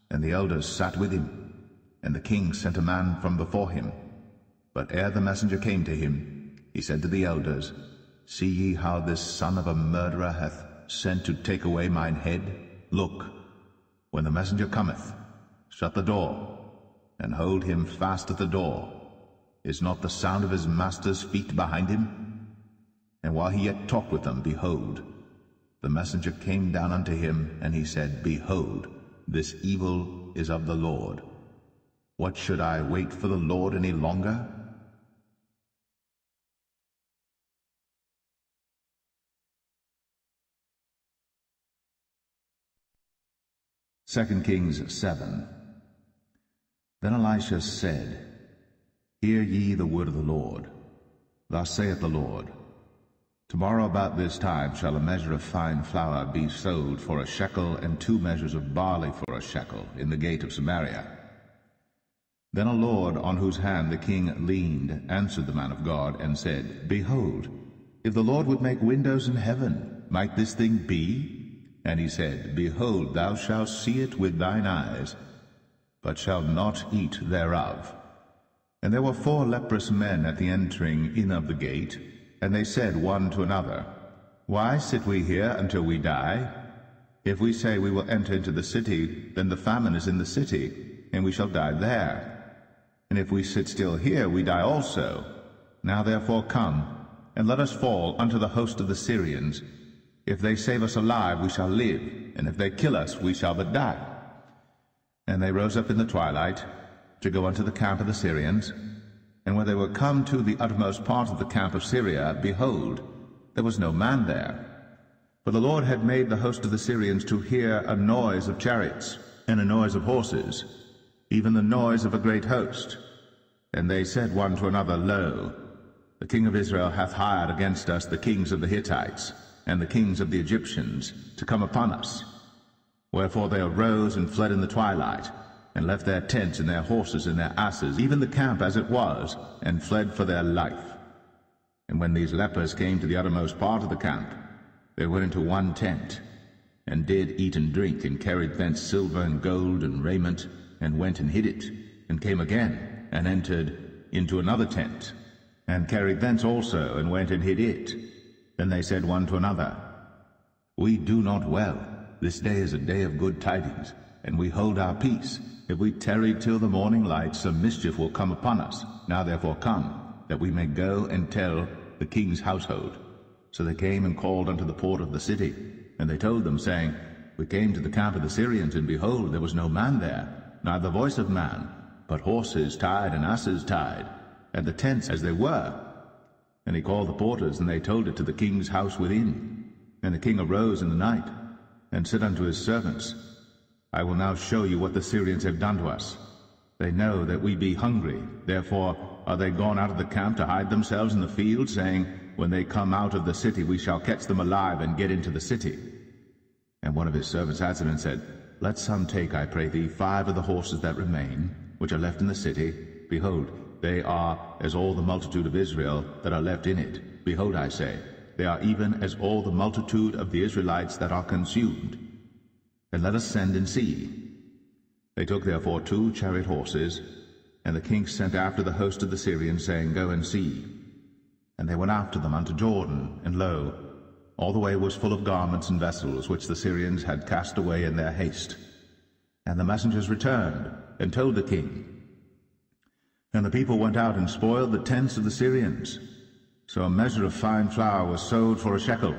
and the elders sat with him, and the king sent a man from before him. But ere the messenger came to him, he said to the elders, See ye how this son of a murderer hath sent to take away mine head? Look, when the messenger cometh, shut the door, and hold him fast at the door. Is not the sound of his master's feet behind him? And while he yet talked with them, behold, the messenger came down unto him, and he said, Behold, this evil is of the Lord. What should I wait for the Lord any longer? Second Kings 7. Then Elisha said, Hear ye the word of the Lord. Thus saith the Lord, Tomorrow about this time shall a measure of fine flour be sold for 1 shekel, and 2 measures of barley for 1 shekel, in the gate of Samaria. Then a lord, on whose hand the king leaned, answered the man of God, and said, Behold, if the Lord would make windows in heaven, might this thing be? And he said, Behold, thou shalt see it with thine eyes, but shalt not eat thereof. And there were 4 leprous men at the entering in of the gate, and they said one to another, Why sit we here until we die? If we say we will enter into the city, then the famine is in the city, and we shall die there. And if we sit still here, we die also. Now therefore come, and let us fall unto the host of the Syrians. If they save us alive, we shall live, and if they kill us, we shall but die. And they rose up in the twilight, to go unto the camp of the Syrians. And when they were come to the uttermost part of the camp of Syria, behold, there was no man there. For the Lord had made the host of the Syrians to hear a noise of chariots, and a noise of horses, even the noise of a great host. And they said one to another, Lo, the king of Israel hath hired against us the kings of the Hittites, and the kings of the Egyptians, to come upon us. Wherefore they arose and fled in the twilight, and left their tents and their horses and their asses, even the camp as it was, and fled for their life. And when these lepers came to the uttermost part of the camp, they went into one tent, and did eat and drink, and carried thence silver and gold and raiment, and went and hid it, and came again, and entered into another tent, and carried thence also, and went and hid it. Then they said one to another, We do not well. This day is a day of good tidings, and we hold our peace. If we tarry till the morning light, some mischief will come upon us. Now therefore come, that we may go and tell the king's household. So they came and called unto the port of the city. And they told them, saying, We came to the camp of the Syrians, and behold, there was no man there, neither voice of man, but horses tied and asses tied, and the tents as they were. And he called the porters, and they told it to the king's house within. And the king arose in the night, and said unto his servants, I will now show you what the Syrians have done to us. They know that we be hungry, therefore are they gone out of the camp to hide themselves in the field, saying, When they come out of the city, we shall catch them alive, and get into the city. And one of his servants answered and said, Let some take, I pray thee, 5 of the horses that remain, which are left in the city. Behold, they are as all the multitude of Israel that are left in it. Behold, I say, They are even as all the multitude of the Israelites that are consumed. And let us send and see. They took therefore 2 chariot horses, and the king sent after the host of the Syrians, saying, Go and see. And they went after them unto Jordan, and lo, all the way was full of garments and vessels, which the Syrians had cast away in their haste. And the messengers returned, and told the king. And the people went out and spoiled the tents of the Syrians. So a measure of fine flour was sold for a shekel,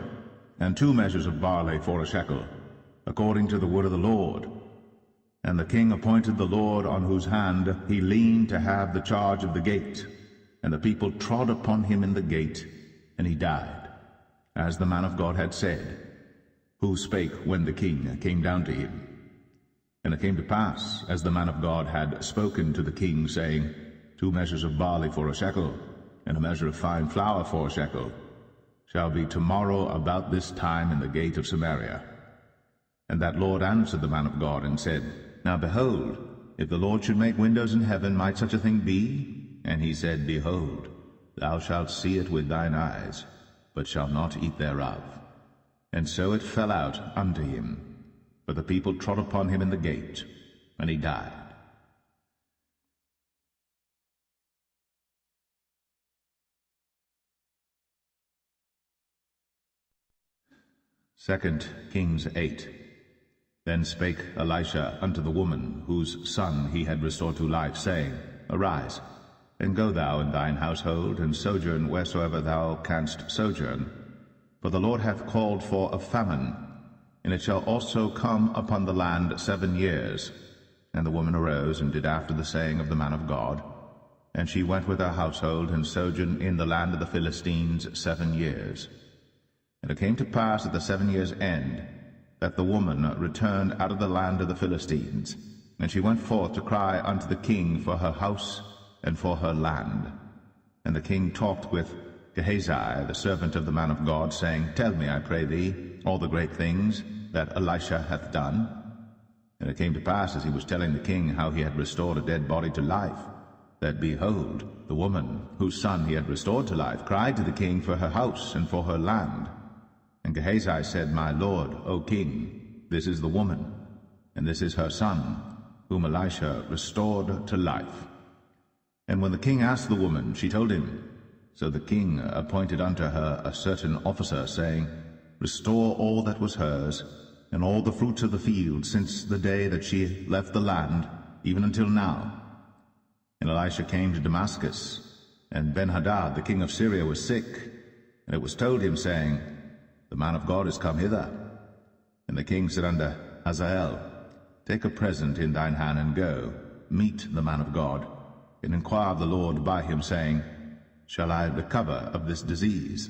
and 2 measures of barley for a shekel, according to the word of the Lord. And the king appointed the Lord on whose hand he leaned to have the charge of the gate. And the people trod upon him in the gate, and he died, as the man of God had said, who spake when the king came down to him. And it came to pass, as the man of God had spoken to the king, saying, 2 measures of barley for a shekel, and a measure of fine flour for a shekel, shall be tomorrow about this time in the gate of Samaria. And that Lord answered the man of God, and said, Now behold, if the Lord should make windows in heaven, might such a thing be? And he said, Behold, thou shalt see it with thine eyes, but shalt not eat thereof. And so it fell out unto him, for the people trod upon him in the gate, and he died. Second Kings 8. Then spake Elisha unto the woman, whose son he had restored to life, saying, Arise, and go thou in thine household, and sojourn wheresoever thou canst sojourn. For the Lord hath called for a famine, and it shall also come upon the land 7 years. And the woman arose, and did after the saying of the man of God. And she went with her household, and sojourned in the land of the Philistines 7 years. And it came to pass at the 7 years' end, that the woman returned out of the land of the Philistines, and she went forth to cry unto the king for her house and for her land. And the king talked with Gehazi, the servant of the man of God, saying, Tell me, I pray thee, all the great things that Elisha hath done. And it came to pass, as he was telling the king how he had restored a dead body to life, that, behold, the woman, whose son he had restored to life, cried to the king for her house and for her land. And Gehazi said, My lord, O king, this is the woman, and this is her son, whom Elisha restored to life. And when the king asked the woman, she told him. So the king appointed unto her a certain officer, saying, Restore all that was hers, and all the fruits of the field, since the day that she left the land, even until now. And Elisha came to Damascus, and Ben-Hadad the king of Syria was sick. And it was told him, saying, The man of God is come hither. And the king said unto Hazael, Take a present in thine hand, and go, meet the man of God, and inquire of the Lord by him, saying, Shall I recover of this disease?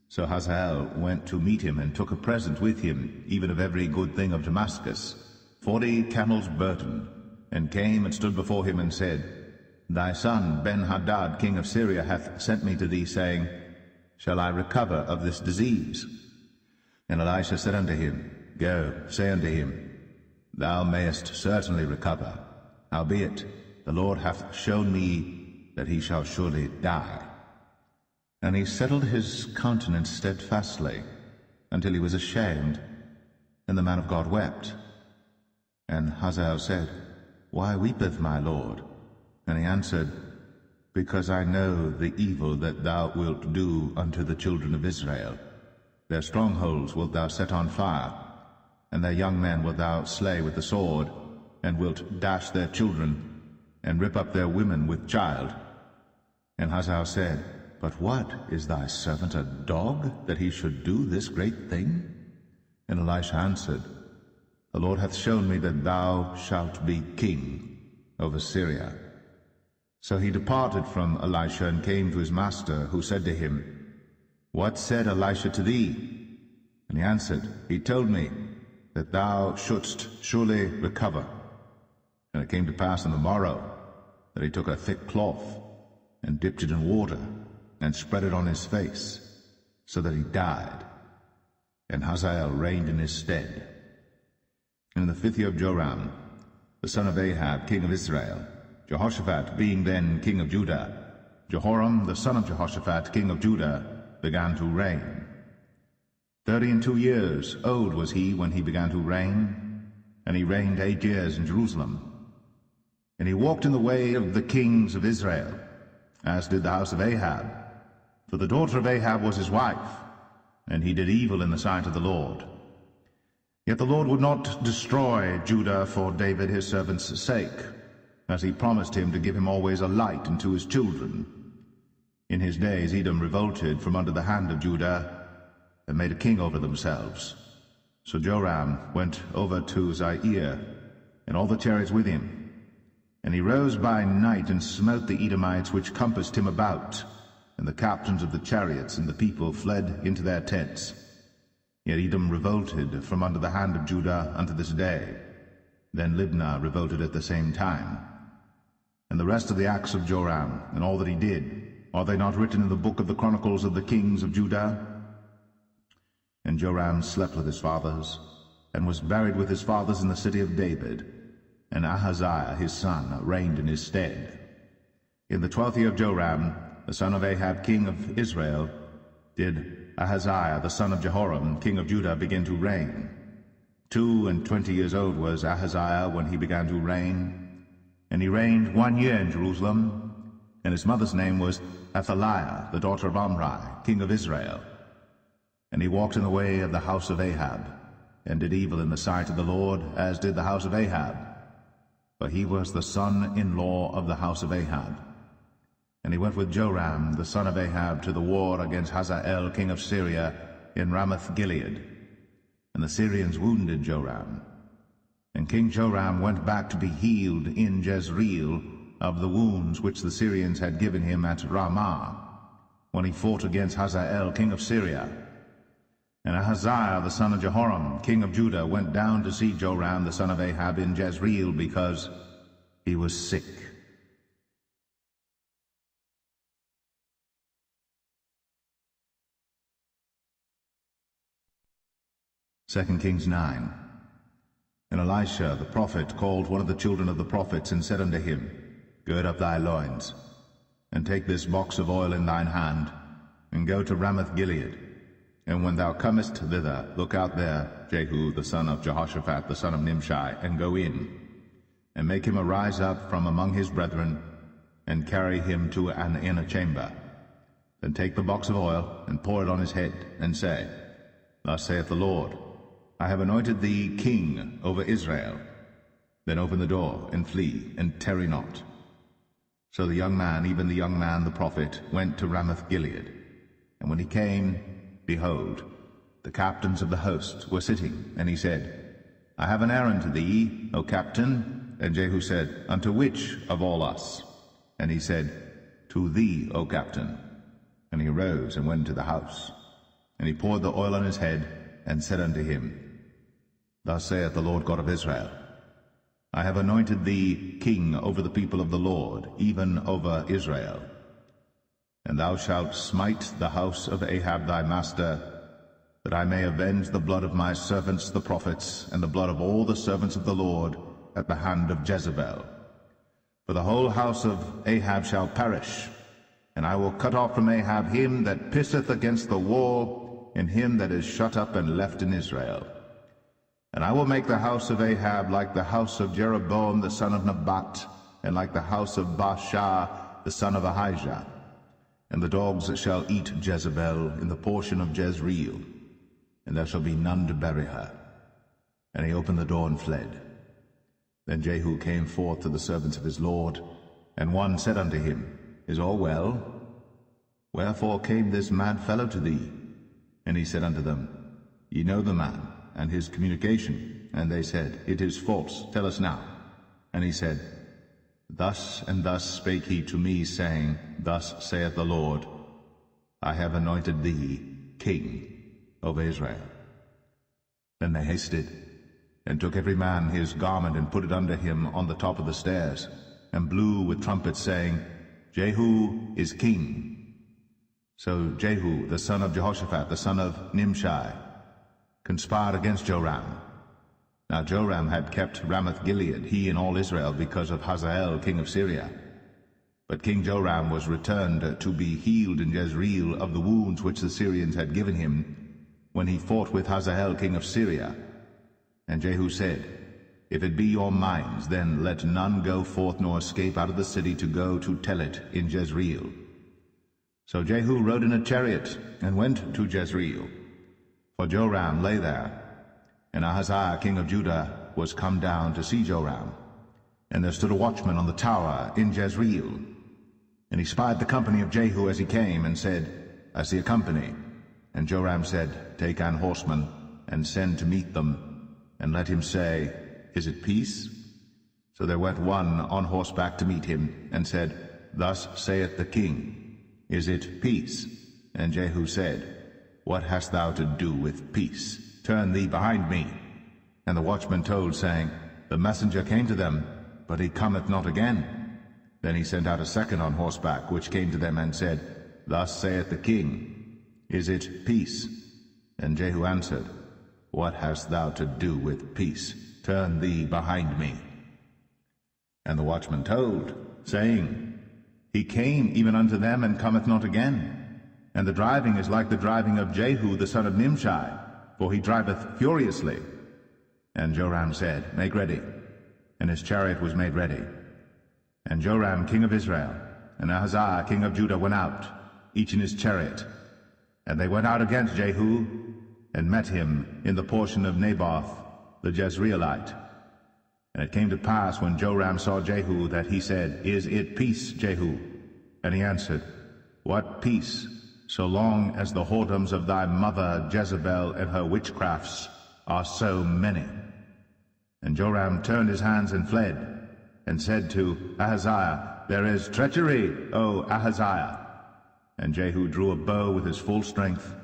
So Hazael went to meet him, and took a present with him, even of every good thing of Damascus, 40 camels' burden, and came and stood before him, and said, Thy son Ben-Hadad king of Syria hath sent me to thee, saying, Shall I recover of this disease? And Elisha said unto him, Go, say unto him, Thou mayest certainly recover. Howbeit, the Lord hath shown me that he shall surely die. And he settled his countenance steadfastly, until he was ashamed. And the man of God wept. And Hazael said, Why weepeth my lord? And he answered, Because I know the evil that thou wilt do unto the children of Israel. Their strongholds wilt thou set on fire, and their young men wilt thou slay with the sword, and wilt dash their children, and rip up their women with child. And Hazael said, But what, is thy servant a dog, that he should do this great thing? And Elisha answered, The Lord hath shown me that thou shalt be king over Syria. So he departed from Elisha, and came to his master, who said to him, What said Elisha to thee? And he answered, He told me that thou shouldst surely recover. And it came to pass on the morrow, that he took a thick cloth, and dipped it in water, and spread it on his face, so that he died. And Hazael reigned in his stead. And in the 5th year of Joram, the son of Ahab, king of Israel, Jehoshaphat being then king of Judah, Jehoram the son of Jehoshaphat, king of Judah, began to reign. 32 old was he when he began to reign, and he reigned 8 years in Jerusalem. And he walked in the way of the kings of Israel, as did the house of Ahab. For the daughter of Ahab was his wife, and he did evil in the sight of the Lord. Yet the Lord would not destroy Judah for David his servant's sake, as he promised him to give him always a light unto his children. In his days Edom revolted from under the hand of Judah, and made a king over themselves. So Joram went over to Zair, and all the chariots with him. And he rose by night, and smote the Edomites which compassed him about, and the captains of the chariots and the people fled into their tents. Yet Edom revolted from under the hand of Judah unto this day. Then Libnah revolted at the same time. And the rest of the acts of Joram, and all that he did, are they not written in the book of the Chronicles of the kings of Judah? And Joram slept with his fathers, and was buried with his fathers in the city of David, and Ahaziah his son reigned in his stead. In the 12th year of Joram, the son of Ahab king of Israel, did Ahaziah the son of Jehoram king of Judah begin to reign. 22 years old was Ahaziah when he began to reign, and he reigned 1 year in Jerusalem, and his mother's name was Athaliah, the daughter of Omri, king of Israel. And he walked in the way of the house of Ahab, and did evil in the sight of the Lord, as did the house of Ahab. For he was the son-in-law of the house of Ahab. And he went with Joram, the son of Ahab, to the war against Hazael, king of Syria, in Ramoth-Gilead. And the Syrians wounded Joram. And King Joram went back to be healed in Jezreel of the wounds which the Syrians had given him at Ramah, when he fought against Hazael, king of Syria. And Ahaziah the son of Jehoram, king of Judah, went down to see Joram the son of Ahab in Jezreel, because he was sick. Second Kings 9. And Elisha the prophet called one of the children of the prophets, and said unto him, Gird up thy loins, and take this box of oil in thine hand, and go to Ramoth-Gilead. And when thou comest thither, look out there Jehu the son of Jehoshaphat the son of Nimshi, and go in, and make him arise up from among his brethren, and carry him to an inner chamber. Then take the box of oil, and pour it on his head, and say, Thus saith the Lord, I have anointed thee king over Israel. Then open the door, and flee, and tarry not. So the young man, even the young man the prophet, went to Ramoth-Gilead. And when he came, behold, the captains of the host were sitting, and he said, I have an errand to thee, O captain. And Jehu said, Unto which of all us? And he said, To thee, O captain. And he arose and went to the house. And he poured the oil on his head, and said unto him, Thus saith the Lord God of Israel, I have anointed thee king over the people of the Lord, even over Israel. And thou shalt smite the house of Ahab thy master, that I may avenge the blood of my servants the prophets, and the blood of all the servants of the Lord, at the hand of Jezebel. For the whole house of Ahab shall perish, and I will cut off from Ahab him that pisseth against the wall, and him that is shut up and left in Israel. And I will make the house of Ahab like the house of Jeroboam the son of Nebat, and like the house of Baasha the son of Ahijah. And the dogs shall eat Jezebel in the portion of Jezreel, and there shall be none to bury her. And he opened the door and fled. Then Jehu came forth to the servants of his lord, and one said unto him, Is all well? Wherefore came this mad fellow to thee? And he said unto them, Ye know the man, and his communication. And they said, It is false, tell us now. And he said, Thus and thus spake he to me, saying, Thus saith the Lord, I have anointed thee king over Israel. Then they hasted, and took every man his garment, and put it under him on the top of the stairs, and blew with trumpets, saying, Jehu is king. So Jehu the son of Jehoshaphat, the son of Nimshi, conspired against Joram. Now Joram had kept Ramoth-Gilead, he and all Israel, because of Hazael king of Syria. But King Joram was returned to be healed in Jezreel of the wounds which the Syrians had given him, when he fought with Hazael king of Syria. And Jehu said, If it be your minds, then let none go forth nor escape out of the city to go to tell it in Jezreel. So Jehu rode in a chariot and went to Jezreel, for Joram lay there, and Ahaziah king of Judah was come down to see Joram. And there stood a watchman on the tower in Jezreel. And he spied the company of Jehu as he came, and said, I see a company. And Joram said, Take an horseman, and send to meet them, and let him say, Is it peace? So there went one on horseback to meet him, and said, Thus saith the king, Is it peace? And Jehu said, What hast thou to do with peace? Turn thee behind me. And the watchman told, saying, The messenger came to them, but he cometh not again. Then he sent out a second on horseback, which came to them, and said, Thus saith the king, Is it peace? And Jehu answered, What hast thou to do with peace? Turn thee behind me. And the watchman told, saying, He came even unto them, and cometh not again. And the driving is like the driving of Jehu the son of Nimshi, for he driveth furiously. And Joram said, Make ready. And his chariot was made ready. And Joram king of Israel, and Ahaziah king of Judah went out, each in his chariot. And they went out against Jehu, and met him in the portion of Naboth the Jezreelite. And it came to pass, when Joram saw Jehu, that he said, Is it peace, Jehu? And he answered, What peace, so long as the whoredoms of thy mother Jezebel and her witchcrafts are so many? And Joram turned his hands and fled, and said to Ahaziah, There is treachery, O Ahaziah. And Jehu drew a bow with his full strength,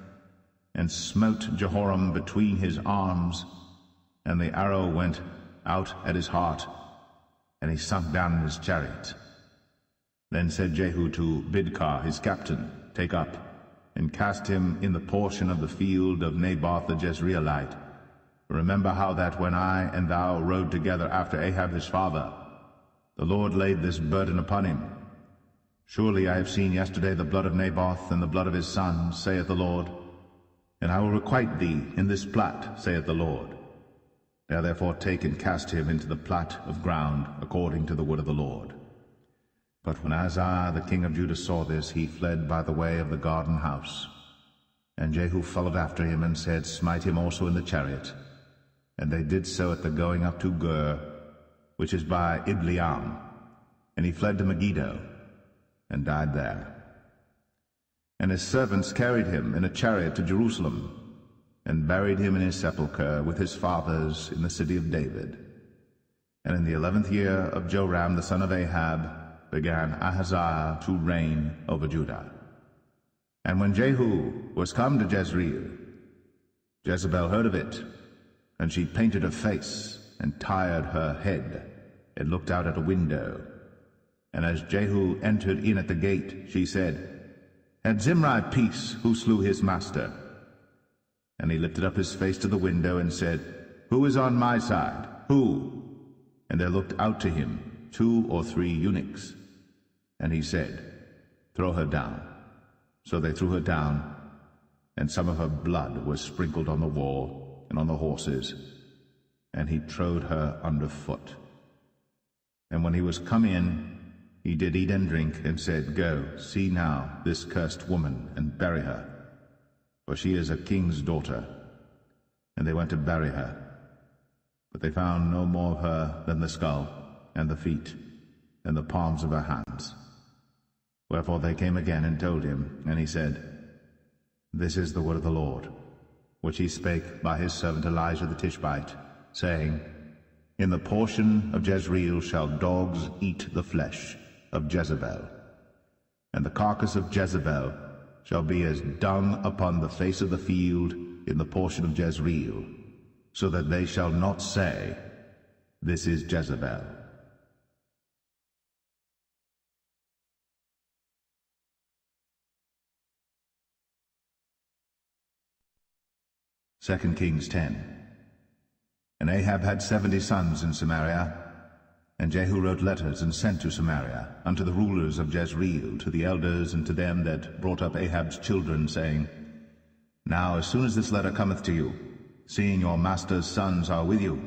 and smote Jehoram between his arms, and the arrow went out at his heart, and he sunk down in his chariot. Then said Jehu to Bidkar his captain, Take up, and cast him in the portion of the field of Naboth the Jezreelite. Remember how that when I and thou rode together after Ahab his father, the Lord laid this burden upon him. Surely I have seen yesterday the blood of Naboth and the blood of his son, saith the Lord, and I will requite thee in this plat, saith the Lord. Now therefore take and cast him into the plat of ground, according to the word of the Lord. But when Ahaziah the king of Judah saw this, he fled by the way of the garden house. And Jehu followed after him, and said, Smite him also in the chariot. And they did so at the going up to Gur, which is by Ibleam. And he fled to Megiddo, and died there. And his servants carried him in a chariot to Jerusalem, and buried him in his sepulchre with his fathers in the city of David. And in the 11th year of Joram the son of Ahab began Ahaziah to reign over Judah. And when Jehu was come to Jezreel, Jezebel heard of it, and she painted her face, and tired her head, and looked out at a window. And as Jehu entered in at the gate, she said, Had Zimri peace, who slew his master? And he lifted up his face to the window, and said, Who is on my side? Who? And there looked out to him 2 or 3 eunuchs. And he said, Throw her down. So they threw her down, and some of her blood was sprinkled on the wall, and on the horses, and he trode her under foot. And when he was come in, he did eat and drink, and said, Go, see now this cursed woman, and bury her, for she is a king's daughter. And they went to bury her. But they found no more of her than the skull, and the feet, and the palms of her hands. Wherefore they came again and told him, and he said, This is the word of the Lord, which he spake by his servant Elijah the Tishbite, saying, In the portion of Jezreel shall dogs eat the flesh of Jezebel, and the carcass of Jezebel shall be as dung upon the face of the field in the portion of Jezreel, so that they shall not say, This is Jezebel. Second Kings 10. And Ahab had 70 sons in Samaria, and Jehu wrote letters and sent to Samaria unto the rulers of Jezreel, to the elders, and to them that brought up Ahab's children, saying, Now as soon as this letter cometh to you, seeing your master's sons are with you,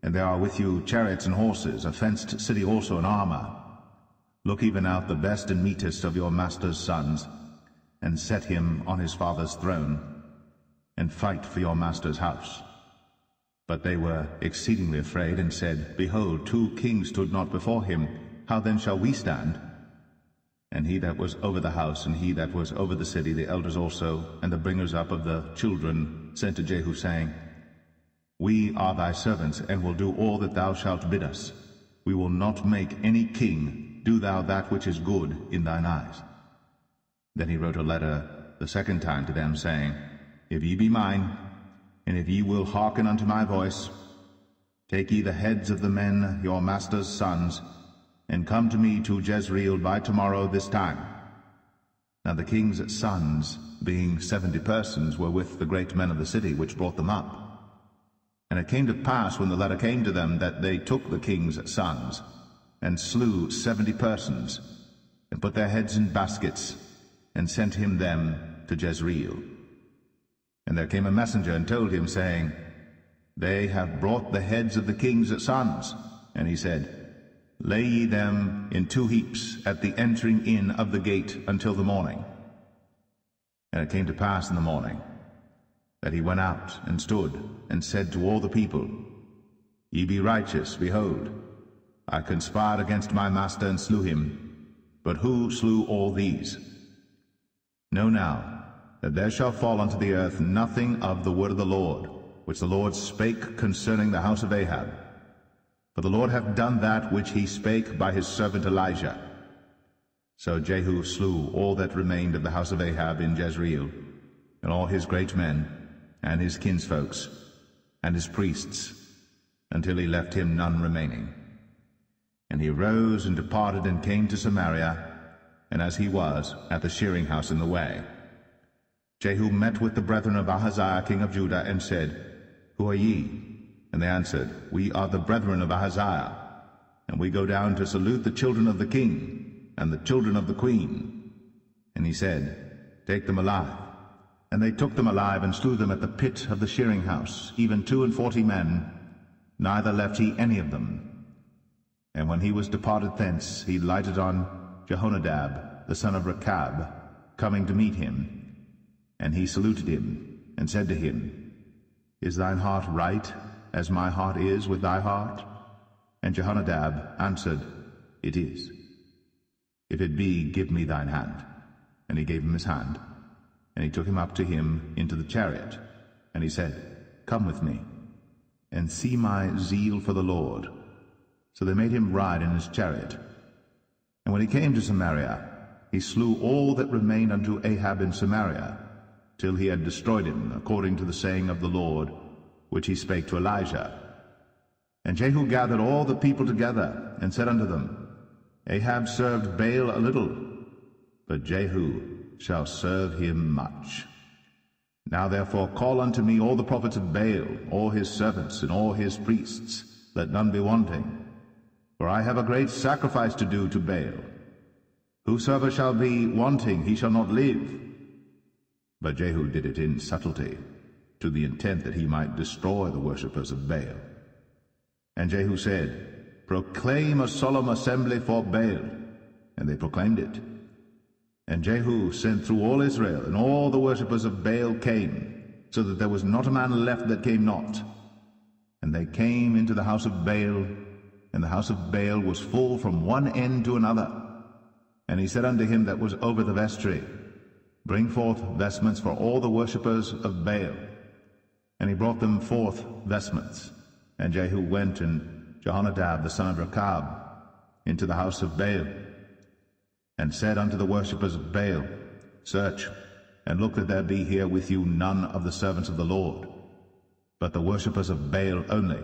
and there are with you chariots and horses, a fenced city also and armor, look even out the best and meetest of your master's sons, and set him on his father's throne, and fight for your master's house. But they were exceedingly afraid, and said, Behold, 2 kings stood not before him. How then shall we stand? And he that was over the house, and he that was over the city, the elders also, and the bringers up of the children, sent to Jehu, saying, We are thy servants, and will do all that thou shalt bid us. We will not make any king. Do thou that which is good in thine eyes. Then he wrote a letter the second time to them, saying, If ye be mine, and if ye will hearken unto my voice, take ye the heads of the men your master's sons, and come to me to Jezreel by tomorrow this time. Now the king's sons, being 70 persons, were with the great men of the city, which brought them up. And it came to pass, when the letter came to them, that they took the king's sons, and slew 70 persons, and put their heads in baskets, and sent him them to Jezreel. And there came a messenger, and told him, saying, They have brought the heads of the king's sons. And he said, Lay ye them in 2 heaps at the entering in of the gate until the morning. And it came to pass in the morning, that he went out and stood, and said to all the people, Ye be righteous, behold, I conspired against my master, and slew him. But who slew all these? Know now, that there shall fall unto the earth nothing of the word of the Lord, which the Lord spake concerning the house of Ahab. For the Lord hath done that which he spake by his servant Elijah. So Jehu slew all that remained of the house of Ahab in Jezreel, and all his great men, and his kinsfolks, and his priests, until he left him none remaining. And he rose and departed, and came to Samaria, and as he was at the shearing house in the way, Jehu met with the brethren of Ahaziah king of Judah, and said, Who are ye? And they answered, We are the brethren of Ahaziah, and we go down to salute the children of the king, and the children of the queen. And he said, Take them alive. And they took them alive, and slew them at the pit of the shearing house, even 42 men, neither left he any of them. And when he was departed thence, he lighted on Jehonadab, the son of Rechab, coming to meet him. And he saluted him, and said to him, Is thine heart right, as my heart is with thy heart? And Jehonadab answered, It is. If it be, give me thine hand. And he gave him his hand. And he took him up to him into the chariot. And he said, Come with me, and see my zeal for the Lord. So they made him ride in his chariot. And when he came to Samaria, he slew all that remained unto Ahab in Samaria, till he had destroyed him, according to the saying of the Lord, which he spake to Elijah. And Jehu gathered all the people together, and said unto them, Ahab served Baal a little, but Jehu shall serve him much. Now therefore call unto me all the prophets of Baal, all his servants, and all his priests, let none be wanting. For I have a great sacrifice to do to Baal. Whosoever shall be wanting, he shall not live. But Jehu did it in subtlety, to the intent that he might destroy the worshippers of Baal. And Jehu said, Proclaim a solemn assembly for Baal. And they proclaimed it. And Jehu sent through all Israel, and all the worshippers of Baal came, so that there was not a man left that came not. And they came into the house of Baal, and the house of Baal was full from one end to another. And he said unto him that was over the vestry, Bring forth vestments for all the worshippers of Baal. And he brought them forth vestments. And Jehu went, and Jehonadab the son of Rechab, into the house of Baal, and said unto the worshippers of Baal, Search, and look that there be here with you none of the servants of the Lord, but the worshippers of Baal only.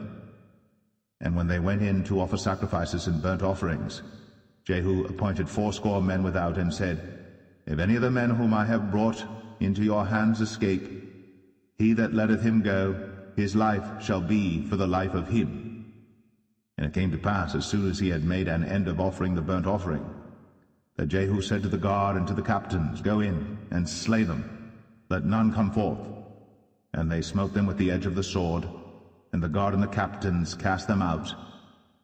And when they went in to offer sacrifices and burnt offerings, Jehu appointed 80 men without, and said, If any of the men whom I have brought into your hands escape, he that letteth him go, his life shall be for the life of him. And it came to pass, as soon as he had made an end of offering the burnt offering, that Jehu said to the guard and to the captains, Go in, and slay them, let none come forth. And they smote them with the edge of the sword, and the guard and the captains cast them out,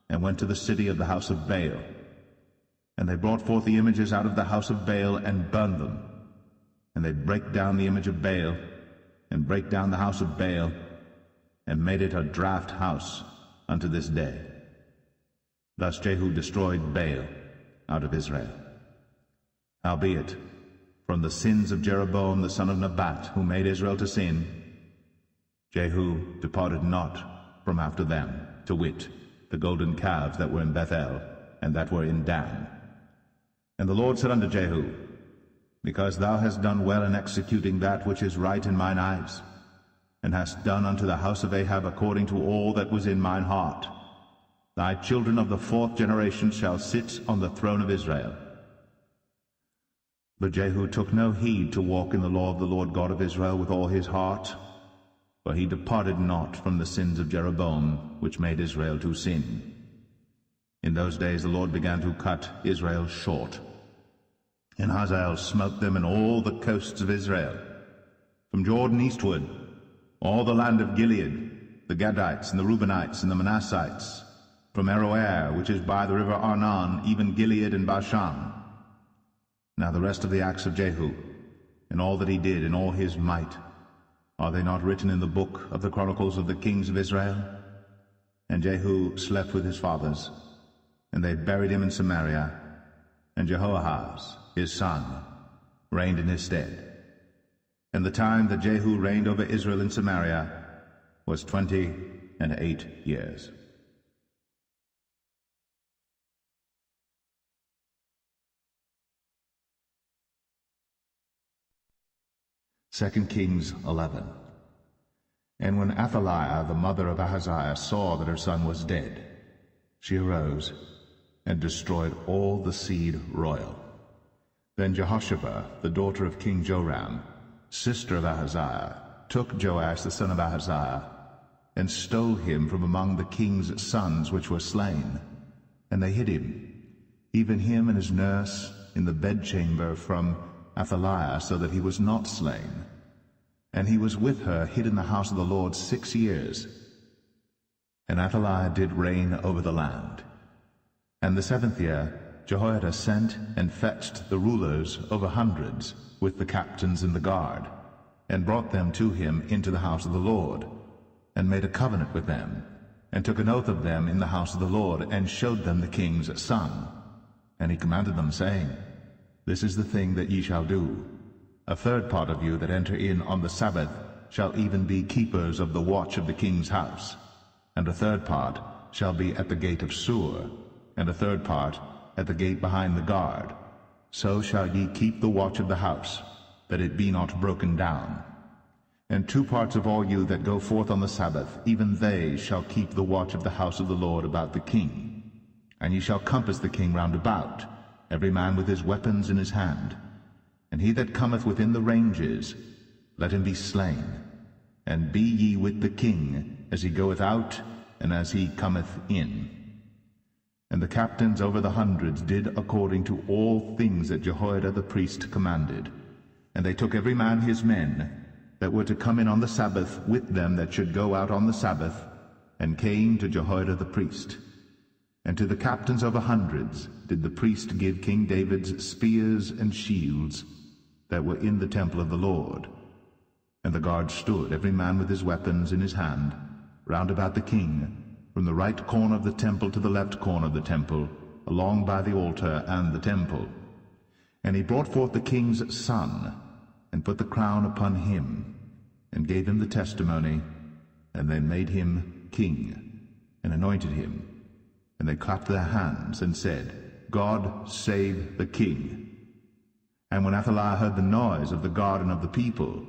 and went to the city of the house of Baal. And they brought forth the images out of the house of Baal, and burned them. And they brake down the image of Baal, and brake down the house of Baal, and made it a draught house unto this day. Thus Jehu destroyed Baal out of Israel. Howbeit, from the sins of Jeroboam the son of Nebat, who made Israel to sin, Jehu departed not from after them, to wit, the golden calves that were in Bethel, and that were in Dan. And the Lord said unto Jehu, Because thou hast done well in executing that which is right in mine eyes, and hast done unto the house of Ahab according to all that was in mine heart, thy children of the 4th generation shall sit on the throne of Israel. But Jehu took no heed to walk in the law of the Lord God of Israel with all his heart, for he departed not from the sins of Jeroboam, which made Israel to sin. In those days the Lord began to cut Israel short, and Hazael smote them in all the coasts of Israel, from Jordan eastward, all the land of Gilead, the Gadites, and the Reubenites, and the Manassites, from Aroer, which is by the river Arnon, even Gilead and Bashan. Now the rest of the acts of Jehu, and all that he did, and all his might, are they not written in the book of the chronicles of the kings of Israel? And Jehu slept with his fathers, and they buried him in Samaria, and Jehoahaz, his son, reigned in his stead. And the time that Jehu reigned over Israel in Samaria was 28 years. Second Kings 11. And when Athaliah, the mother of Ahaziah, saw that her son was dead, she arose and destroyed all the seed royal. Then Jehoshaphat, the daughter of King Joram, sister of Ahaziah, took Joash the son of Ahaziah, and stole him from among the king's sons which were slain. And they hid him, even him and his nurse, in the bedchamber from Athaliah, so that he was not slain. And he was with her hid in the house of the Lord 6 years. And Athaliah did reign over the land. And the 7th year Jehoiada sent and fetched the rulers over hundreds, with the captains and the guard, and brought them to him into the house of the Lord, and made a covenant with them, and took an oath of them in the house of the Lord, and showed them the king's son. And he commanded them, saying, This is the thing that ye shall do. A third part of you that enter in on the Sabbath shall even be keepers of the watch of the king's house, and a third part shall be at the gate of Sur, and a third part at the gate behind the guard. So shall ye keep the watch of the house, that it be not broken down. And 2 parts of all you that go forth on the Sabbath, even they shall keep the watch of the house of the Lord about the king. And ye shall compass the king round about, every man with his weapons in his hand. And he that cometh within the ranges, let him be slain. And be ye with the king, as he goeth out, and as he cometh in. And the captains over the hundreds did according to all things that Jehoiada the priest commanded. And they took every man his men, that were to come in on the Sabbath, with them that should go out on the Sabbath, and came to Jehoiada the priest. And to the captains over hundreds did the priest give King David's spears and shields, that were in the temple of the Lord. And the guard stood, every man with his weapons in his hand, round about the king, from the right corner of the temple to the left corner of the temple, along by the altar and the temple. And he brought forth the king's son, and put the crown upon him, and gave him the testimony, and they made him king, and anointed him. And they clapped their hands, and said, God save the king. And when Athaliah heard the noise of the guard and of the people,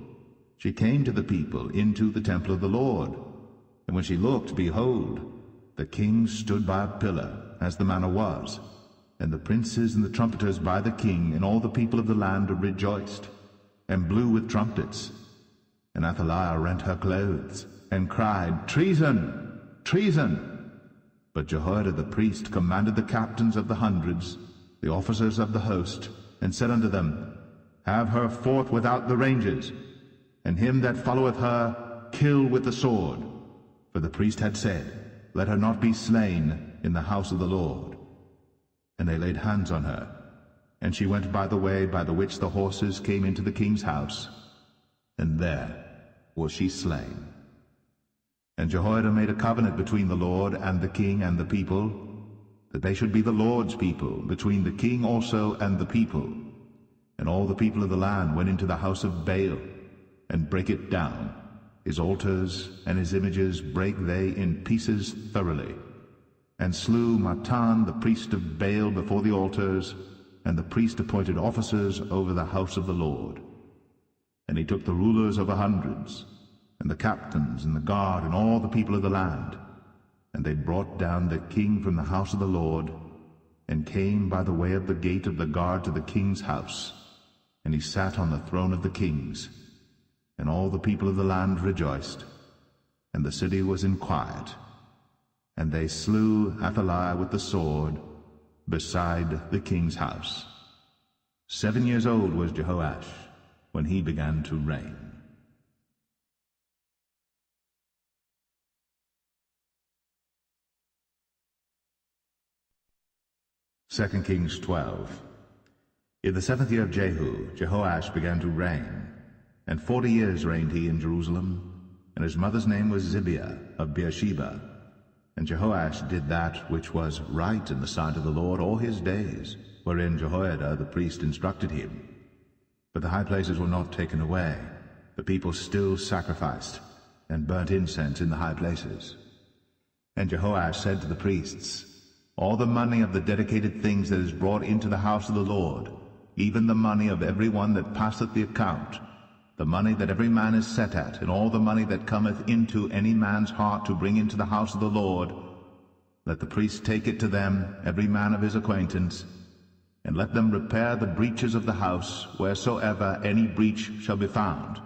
she came to the people into the temple of the Lord. And when she looked, behold, the king stood by a pillar, as the manner was, and the princes and the trumpeters by the king, and all the people of the land rejoiced, and blew with trumpets. And Athaliah rent her clothes, and cried, Treason! Treason! But Jehoiada the priest commanded the captains of the hundreds, the officers of the host, and said unto them, Have her forth without the ranges, and him that followeth her kill with the sword. For the priest had said, Let her not be slain in the house of the Lord. And they laid hands on her, and she went by the way by the which the horses came into the king's house, and there was she slain. And Jehoiada made a covenant between the Lord and the king and the people, that they should be the Lord's people, between the king also and the people. And all the people of the land went into the house of Baal, and brake it down. His altars and his images brake they in pieces thoroughly, and slew Mattan the priest of Baal before the altars, and the priest appointed officers over the house of the Lord. And he took the rulers over hundreds, and the captains, and the guard, and all the people of the land. And they brought down the king from the house of the Lord, and came by the way of the gate of the guard to the king's house. And he sat on the throne of the kings. And all the people of the land rejoiced, and the city was in quiet. And they slew Athaliah with the sword beside the king's house. 7 years old was Jehoash when he began to reign. Second Kings 12. In the 7th year of Jehu, Jehoash began to reign, and 40 years reigned he in Jerusalem, and his mother's name was Zibiah of Beersheba. And Jehoash did that which was right in the sight of the Lord all his days, wherein Jehoiada the priest instructed him. But the high places were not taken away. The people still sacrificed, and burnt incense in the high places. And Jehoash said to the priests, All the money of the dedicated things that is brought into the house of the Lord, even the money of every one that passeth the account, the money that every man is set at, and all the money that cometh into any man's heart to bring into the house of the Lord, let the priest take it to them, every man of his acquaintance, and let them repair the breaches of the house, wheresoever any breach shall be found.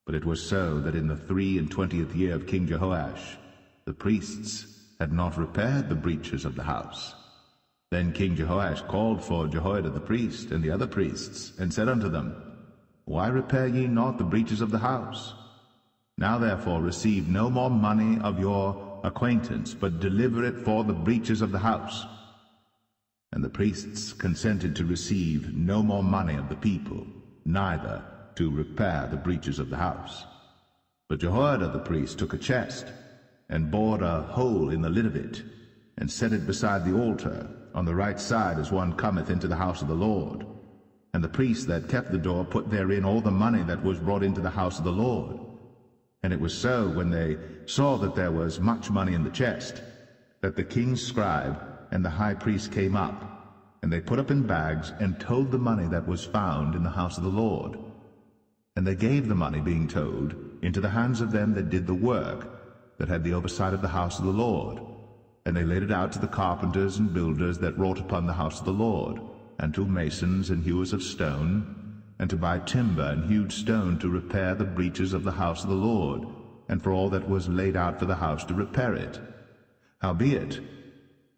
But it was so that in the 23 year of King Jehoash, the priests had not repaired the breaches of the house. Then King Jehoash called for Jehoiada the priest and the other priests, and said unto them, Why repair ye not the breaches of the house? Now therefore receive no more money of your acquaintance, but deliver it for the breaches of the house. And the priests consented to receive no more money of the people, neither to repair the breaches of the house. But Jehoiada the priest took a chest, and bored a hole in the lid of it, and set it beside the altar, on the right side as one cometh into the house of the Lord. And the priests that kept the door put therein all the money that was brought into the house of the Lord. And it was so, when they saw that there was much money in the chest, that the king's scribe and the high priest came up, and they put up in bags, and told the money that was found in the house of the Lord. And they gave the money, being told, into the hands of them that did the work, that had the oversight of the house of the Lord. And they laid it out to the carpenters and builders that wrought upon the house of the Lord, and to masons and hewers of stone, and to buy timber and hewed stone to repair the breaches of the house of the Lord, and for all that was laid out for the house to repair it. Howbeit,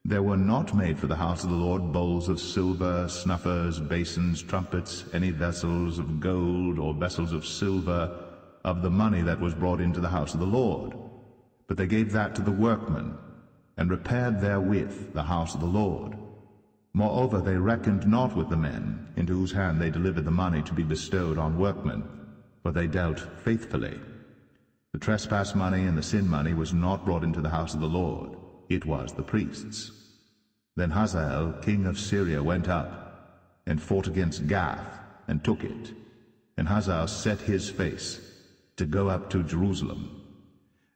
there were not made for the house of the Lord bowls of silver, snuffers, basins, trumpets, any vessels of gold, or vessels of silver, of the money that was brought into the house of the Lord. But they gave that to the workmen, and repaired therewith the house of the Lord. Moreover, they reckoned not with the men, into whose hand they delivered the money to be bestowed on workmen, for they dealt faithfully. The trespass money and the sin money was not brought into the house of the Lord, it was the priests. Then Hazael king of Syria went up, and fought against Gath, and took it. And Hazael set his face to go up to Jerusalem.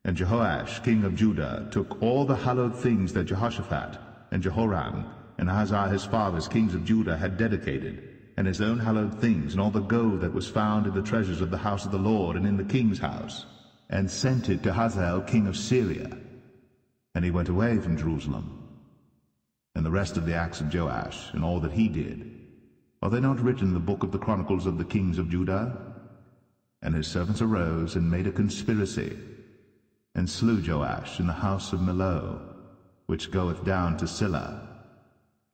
And Jehoash king of Judah took all the hallowed things that Jehoshaphat, and Jehoram, and Ahaziah his fathers, kings of Judah, had dedicated, and his own hallowed things, and all the gold that was found in the treasures of the house of the Lord, and in the king's house, and sent it to Hazael king of Syria. And he went away from Jerusalem. And the rest of the acts of Joash, and all that he did, are they not written in the book of the chronicles of the kings of Judah? And his servants arose, and made a conspiracy, and slew Joash in the house of Millo, which goeth down to Silla.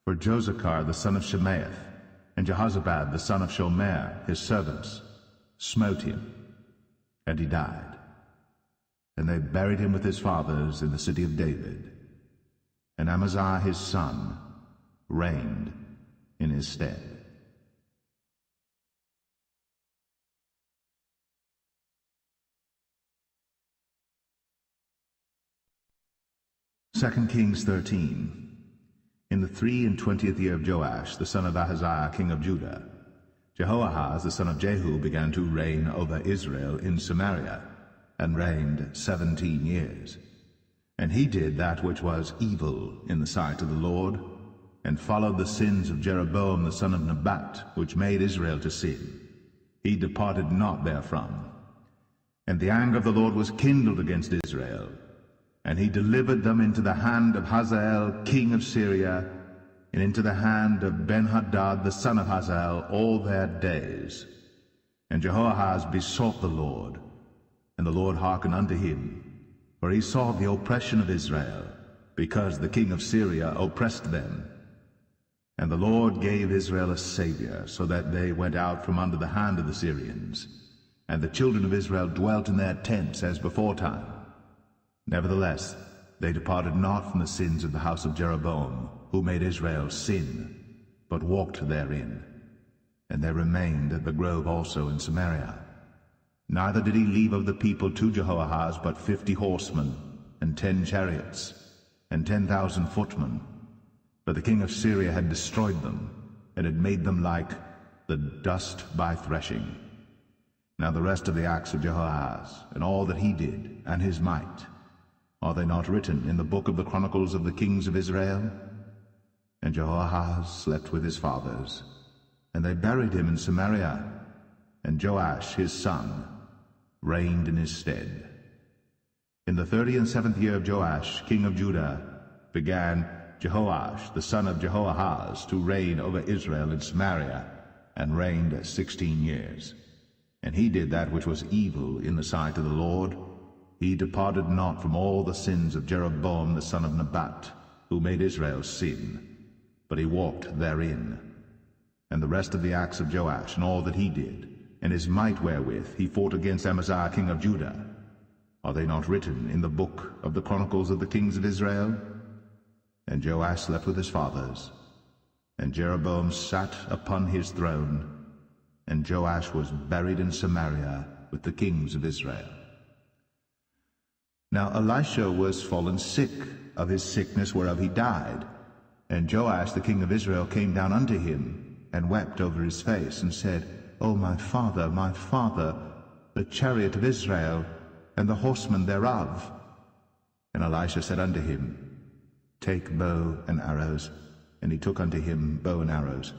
For Josachar the son of Shemaeth, and Jehozabad the son of Shomer, his servants, smote him, and he died. And they buried him with his fathers in the city of David. And Amaziah his son reigned in his stead. Second Kings 13. In the 23rd year of Joash, the son of Ahaziah, king of Judah, Jehoahaz, the son of Jehu, began to reign over Israel in Samaria, and reigned 17 years. And he did that which was evil in the sight of the Lord, and followed the sins of Jeroboam the son of Nebat, which made Israel to sin. He departed not therefrom. And the anger of the Lord was kindled against Israel, and he delivered them into the hand of Hazael king of Syria, and into the hand of Benhadad the son of Hazael all their days. And Jehoahaz besought the Lord, and the Lord hearkened unto him, for he saw the oppression of Israel, because the king of Syria oppressed them. And the Lord gave Israel a Saviour, so that they went out from under the hand of the Syrians, and the children of Israel dwelt in their tents as beforetime. Nevertheless, they departed not from the sins of the house of Jeroboam, who made Israel sin, but walked therein. And they remained at the grove also in Samaria. Neither did he leave of the people to Jehoahaz but 50 horsemen, and 10 chariots, and 10,000 footmen. But the king of Syria had destroyed them, and had made them like the dust by threshing. Now the rest of the acts of Jehoahaz, and all that he did, and his might, are they not written in the book of the Chronicles of the kings of Israel? And Jehoahaz slept with his fathers, and they buried him in Samaria, and Joash his son reigned in his stead. In the 37th year of Joash, king of Judah, began Jehoash the son of Jehoahaz to reign over Israel in Samaria, and reigned 16 years. And he did that which was evil in the sight of the Lord. He departed not from all the sins of Jeroboam the son of Nebat, who made Israel sin, but he walked therein. And the rest of the acts of Joash, and all that he did, and his might wherewith he fought against Amaziah king of Judah, are they not written in the book of the Chronicles of the kings of Israel? And Joash slept with his fathers, and Jeroboam sat upon his throne, and Joash was buried in Samaria with the kings of Israel. Now Elisha was fallen sick of his sickness whereof he died. And Joash the king of Israel came down unto him, and wept over his face, and said, O my father, the chariot of Israel, and the horsemen thereof. And Elisha said unto him, Take bow and arrows. And he took unto him bow and arrows.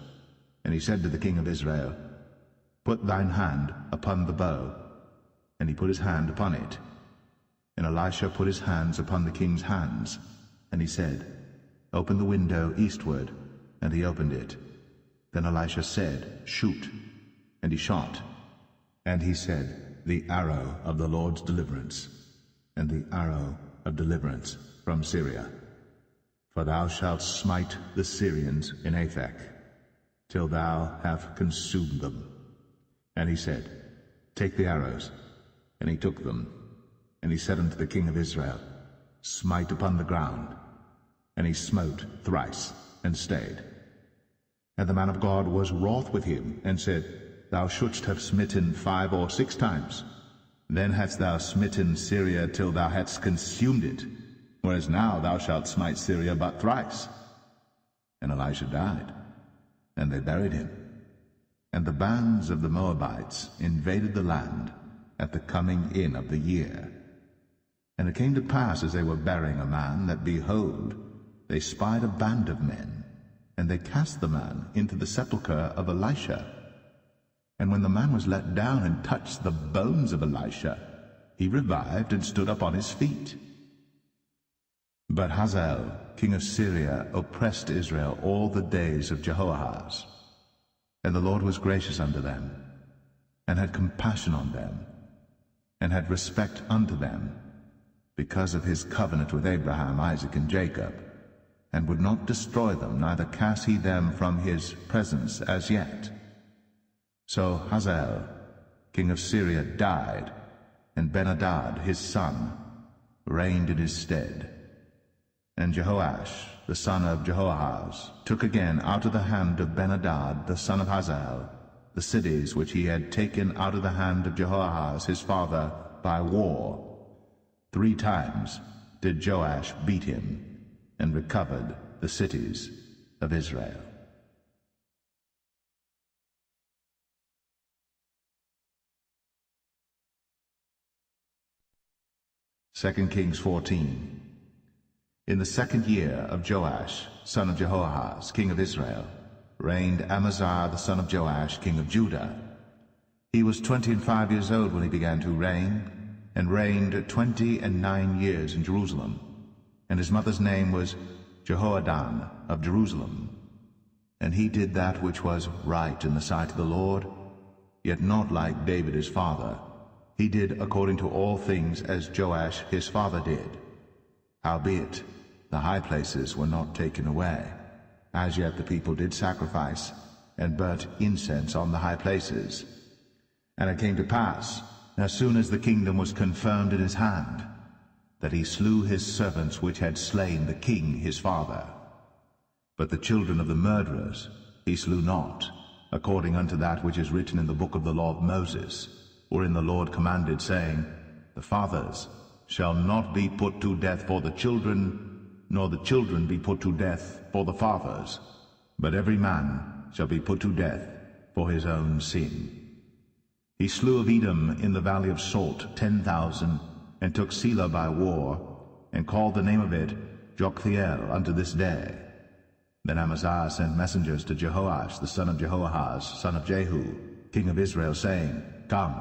And he said to the king of Israel, Put thine hand upon the bow. And he put his hand upon it. And Elisha put his hands upon the king's hands. And he said, Open the window eastward. And he opened it. Then Elisha said, Shoot. And he shot. And he said, The arrow of the Lord's deliverance, and the arrow of deliverance from Syria. For thou shalt smite the Syrians in Aphek, till thou have consumed them. And he said, Take the arrows. And he took them. And he said unto the king of Israel, Smite upon the ground. And he smote thrice, and stayed. And the man of God was wroth with him, and said, Thou shouldst have smitten 5 or 6 times. Then hadst thou smitten Syria till thou hadst consumed it, whereas now thou shalt smite Syria but thrice. And Elisha died, and they buried him. And the bands of the Moabites invaded the land at the coming in of the year. And it came to pass, as they were burying a man, that, behold, they spied a band of men, and they cast the man into the sepulchre of Elisha. And when the man was let down and touched the bones of Elisha, he revived and stood up on his feet. But Hazael, king of Syria, oppressed Israel all the days of Jehoahaz. And the Lord was gracious unto them, and had compassion on them, and had respect unto them, because of his covenant with Abraham, Isaac, and Jacob, and would not destroy them, neither cast he them from his presence as yet. So Hazael, king of Syria, died, and Ben-Hadad his son reigned in his stead. And Jehoash the son of Jehoahaz took again out of the hand of Ben-Hadad the son of Hazael the cities which he had taken out of the hand of Jehoahaz his father by war. 3 times did Joash beat him, and recovered the cities of Israel. Second Kings 14. In the 2nd year of Joash, son of Jehoahaz, king of Israel, reigned Amaziah the son of Joash, king of Judah. He was 25 years old when he began to reign, and reigned 29 years in Jerusalem. And his mother's name was Jehoadan of Jerusalem. And he did that which was right in the sight of the Lord, yet not like David his father. He did according to all things as Joash his father did. Howbeit, the high places were not taken away. As yet the people did sacrifice, and burnt incense on the high places. And it came to pass, as soon as the kingdom was confirmed in his hand, that he slew his servants which had slain the king his father. But the children of the murderers he slew not, according unto that which is written in the book of the law of Moses, wherein the Lord commanded, saying, The fathers shall not be put to death for the children, nor the children be put to death for the fathers, but every man shall be put to death for his own sin. He slew of Edom in the valley of Salt 10,000, and took Selah by war, and called the name of it Joktheel unto this day. Then Amaziah sent messengers to Jehoash the son of Jehoahaz, son of Jehu, king of Israel, saying, Come,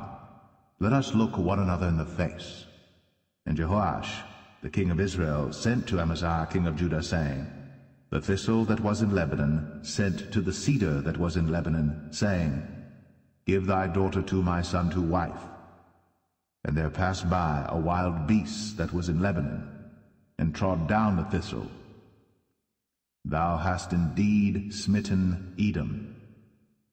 let us look one another in the face. And Jehoash the king of Israel sent to Amaziah king of Judah, saying, The thistle that was in Lebanon sent to the cedar that was in Lebanon, saying, Give thy daughter to my son to wife. And there passed by a wild beast that was in Lebanon, and trod down the thistle. Thou hast indeed smitten Edom,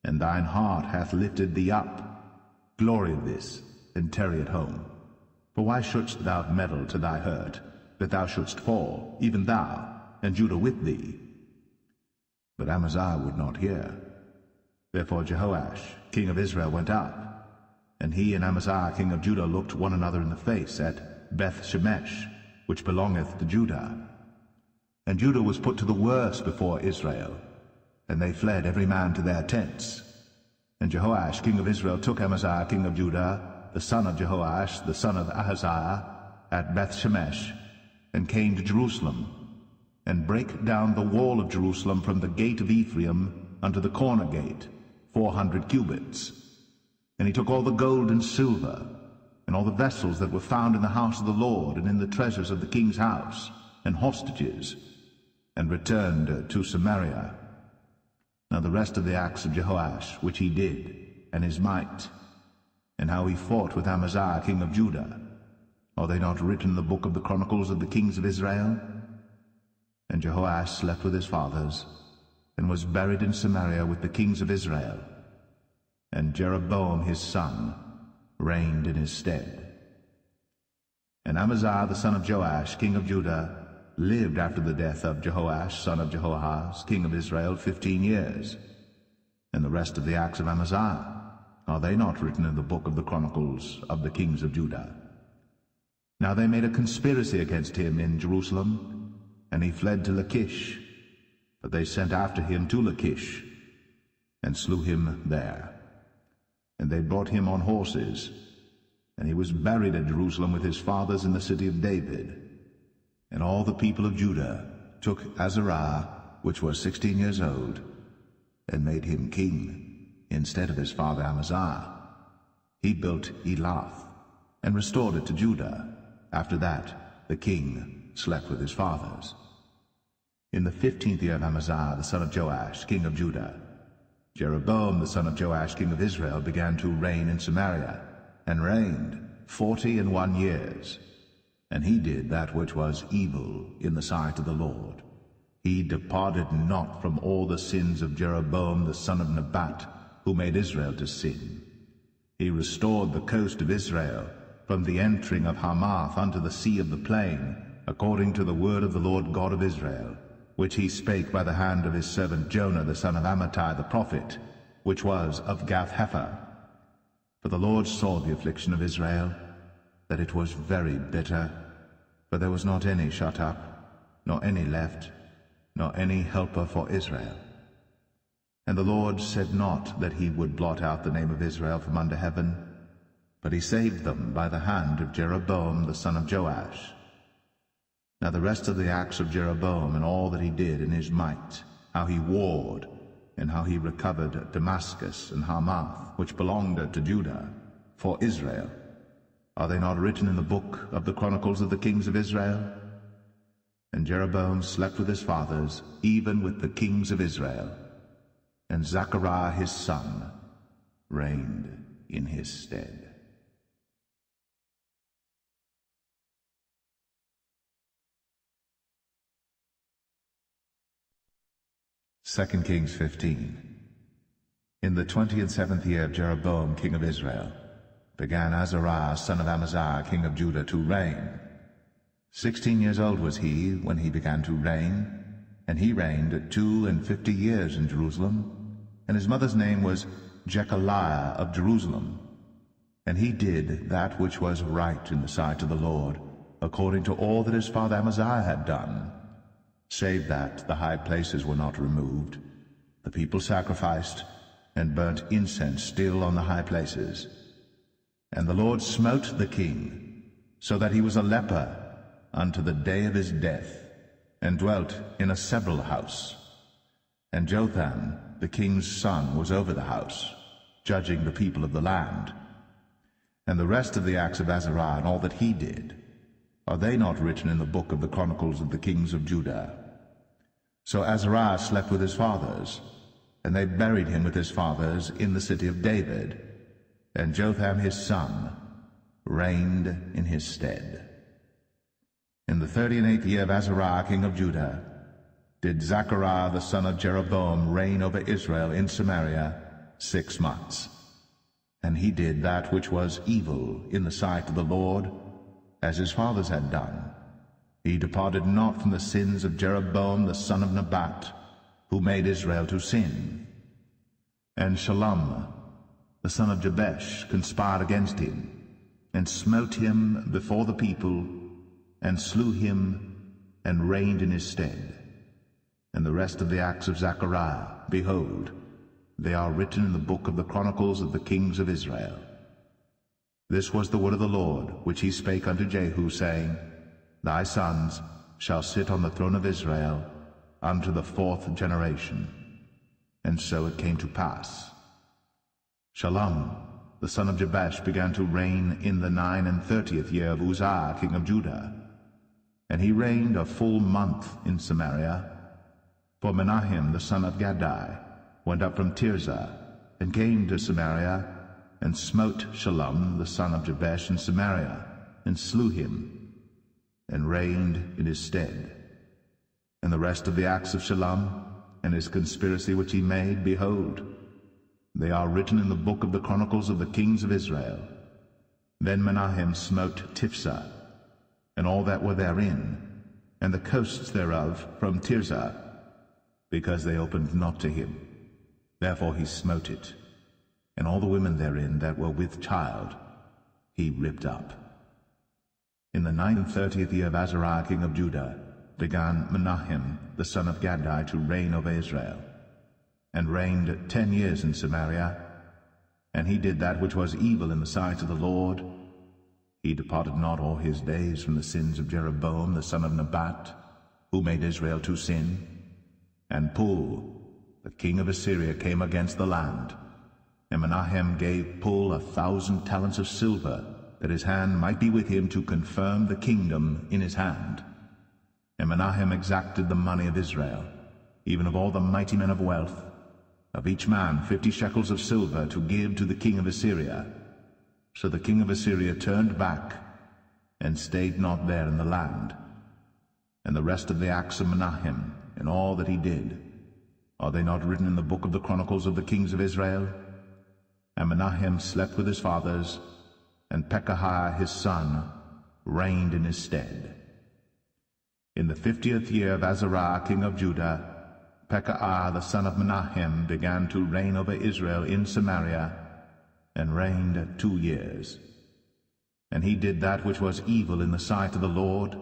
and thine heart hath lifted thee up. Glory of this, and tarry at home. For why shouldst thou meddle to thy hurt, that thou shouldst fall, even thou, and Judah with thee? But Amaziah would not hear. Therefore Jehoash, king of Israel, went up, and he and Amaziah, king of Judah, looked one another in the face at Beth-shemesh, which belongeth to Judah. And Judah was put to the worse before Israel, and they fled every man to their tents. And Jehoash, king of Israel, took Amaziah, king of Judah, the son of Jehoash, the son of Ahaziah, at Beth-shemesh, and came to Jerusalem, and brake down the wall of Jerusalem from the gate of Ephraim unto the corner gate, 400 cubits. And he took all the gold and silver, and all the vessels that were found in the house of the Lord, and in the treasures of the king's house, and hostages, and returned to Samaria. Now the rest of the acts of Jehoash, which he did, and his might, and how he fought with Amaziah king of Judah, are they not written in the book of the chronicles of the kings of Israel? And Jehoash slept with his fathers, and was buried in Samaria with the kings of Israel. And Jeroboam his son reigned in his stead. And Amaziah the son of Joash king of Judah lived after the death of Jehoash son of Jehoahaz king of Israel 15 years. And the rest of the acts of Amaziah, are they not written in the book of the chronicles of the kings of Judah? Now they made a conspiracy against him in Jerusalem, and he fled to Lachish. But they sent after him to Lachish, and slew him there. And they brought him on horses, and he was buried at Jerusalem with his fathers in the city of David. And all the people of Judah took Azariah, which was 16 years old, and made him king instead of his father Amaziah. He built Elath, and restored it to Judah. After that the king slept with his fathers. In the 15th year of Amaziah the son of Joash king of Judah, Jeroboam the son of Joash king of Israel began to reign in Samaria, and reigned 41 years. And he did that which was evil in the sight of the Lord. He departed not from all the sins of Jeroboam the son of Nebat, who made Israel to sin. He restored the coast of Israel from the entering of Hamath unto the sea of the plain, according to the word of the Lord God of Israel, which he spake by the hand of his servant Jonah the son of Amittai the prophet, which was of Gath-hepher. For the Lord saw the affliction of Israel, that it was very bitter, for there was not any shut up, nor any left, nor any helper for Israel. And the Lord said not that he would blot out the name of Israel from under heaven, but he saved them by the hand of Jeroboam the son of Joash. Now the rest of the acts of Jeroboam, and all that he did in his might, how he warred, and how he recovered Damascus and Hamath, which belonged to Judah, for Israel, are they not written in the book of the chronicles of the kings of Israel? And Jeroboam slept with his fathers, even with the kings of Israel, and Zechariah his son reigned in his stead. Second Kings 15. In the 27th year of Jeroboam king of Israel, began Azariah son of Amaziah king of Judah to reign. 16 years old was he when he began to reign, and he reigned 52 years in Jerusalem. And his mother's name was Jechaliah of Jerusalem. And he did that which was right in the sight of the Lord, according to all that his father Amaziah had done, save that the high places were not removed. The people sacrificed and burnt incense still on the high places. And the Lord smote the king, so that he was a leper unto the day of his death, and dwelt in a several house. And Jotham the king's son was over the house, judging the people of the land. And the rest of the acts of Azariah and all that he did, are they not written in the book of the chronicles of the kings of Judah? So Azariah slept with his fathers, and they buried him with his fathers in the city of David, and Jotham his son reigned in his stead. In the 38th year of Azariah king of Judah, did Zechariah the son of Jeroboam reign over Israel in Samaria 6 months. And he did that which was evil in the sight of the Lord, as his fathers had done. He departed not from the sins of Jeroboam the son of Nebat, who made Israel to sin. And Shallum the son of Jabesh conspired against him, and smote him before the people, and slew him, and reigned in his stead. And the rest of the acts of Zechariah, behold, they are written in the book of the chronicles of the kings of Israel. This was the word of the Lord, which he spake unto Jehu, saying, Thy sons shall sit on the throne of Israel unto the 4th generation. And so it came to pass. Shallum the son of Jabesh began to reign in the 39th year of Uzziah king of Judah. And he reigned a full month in Samaria. For Menahem the son of Gadai went up from Tirzah, and came to Samaria, and smote Shallum the son of Jabesh in Samaria, and slew him, and reigned in his stead. And the rest of the acts of Shallum, and his conspiracy which he made, behold, they are written in the book of the chronicles of the kings of Israel. Then Menahem smote Tiphsah, and all that were therein, and the coasts thereof from Tirzah, because they opened not to him. Therefore he smote it, and all the women therein that were with child he ripped up. In the 39th year of Azariah king of Judah began Menahem the son of Gadai to reign over Israel, and reigned 10 years in Samaria. And he did that which was evil in the sight of the Lord. He departed not all his days from the sins of Jeroboam the son of Nebat, who made Israel to sin. And Pul, the king of Assyria, came against the land. And Menahem gave Pul 1,000 talents of silver, that his hand might be with him to confirm the kingdom in his hand. And Menahem exacted the money of Israel, even of all the mighty men of wealth, of each man 50 shekels of silver, to give to the king of Assyria. So the king of Assyria turned back, and stayed not there in the land. And the rest of the acts of Menahem, and all that he did, are they not written in the book of the chronicles of the kings of Israel? And Menahem slept with his fathers, and Pekahiah his son reigned in his stead. In the 50th year of Azariah king of Judah, Pekahiah the son of Menahem began to reign over Israel in Samaria, and reigned 2 years. And he did that which was evil in the sight of the Lord.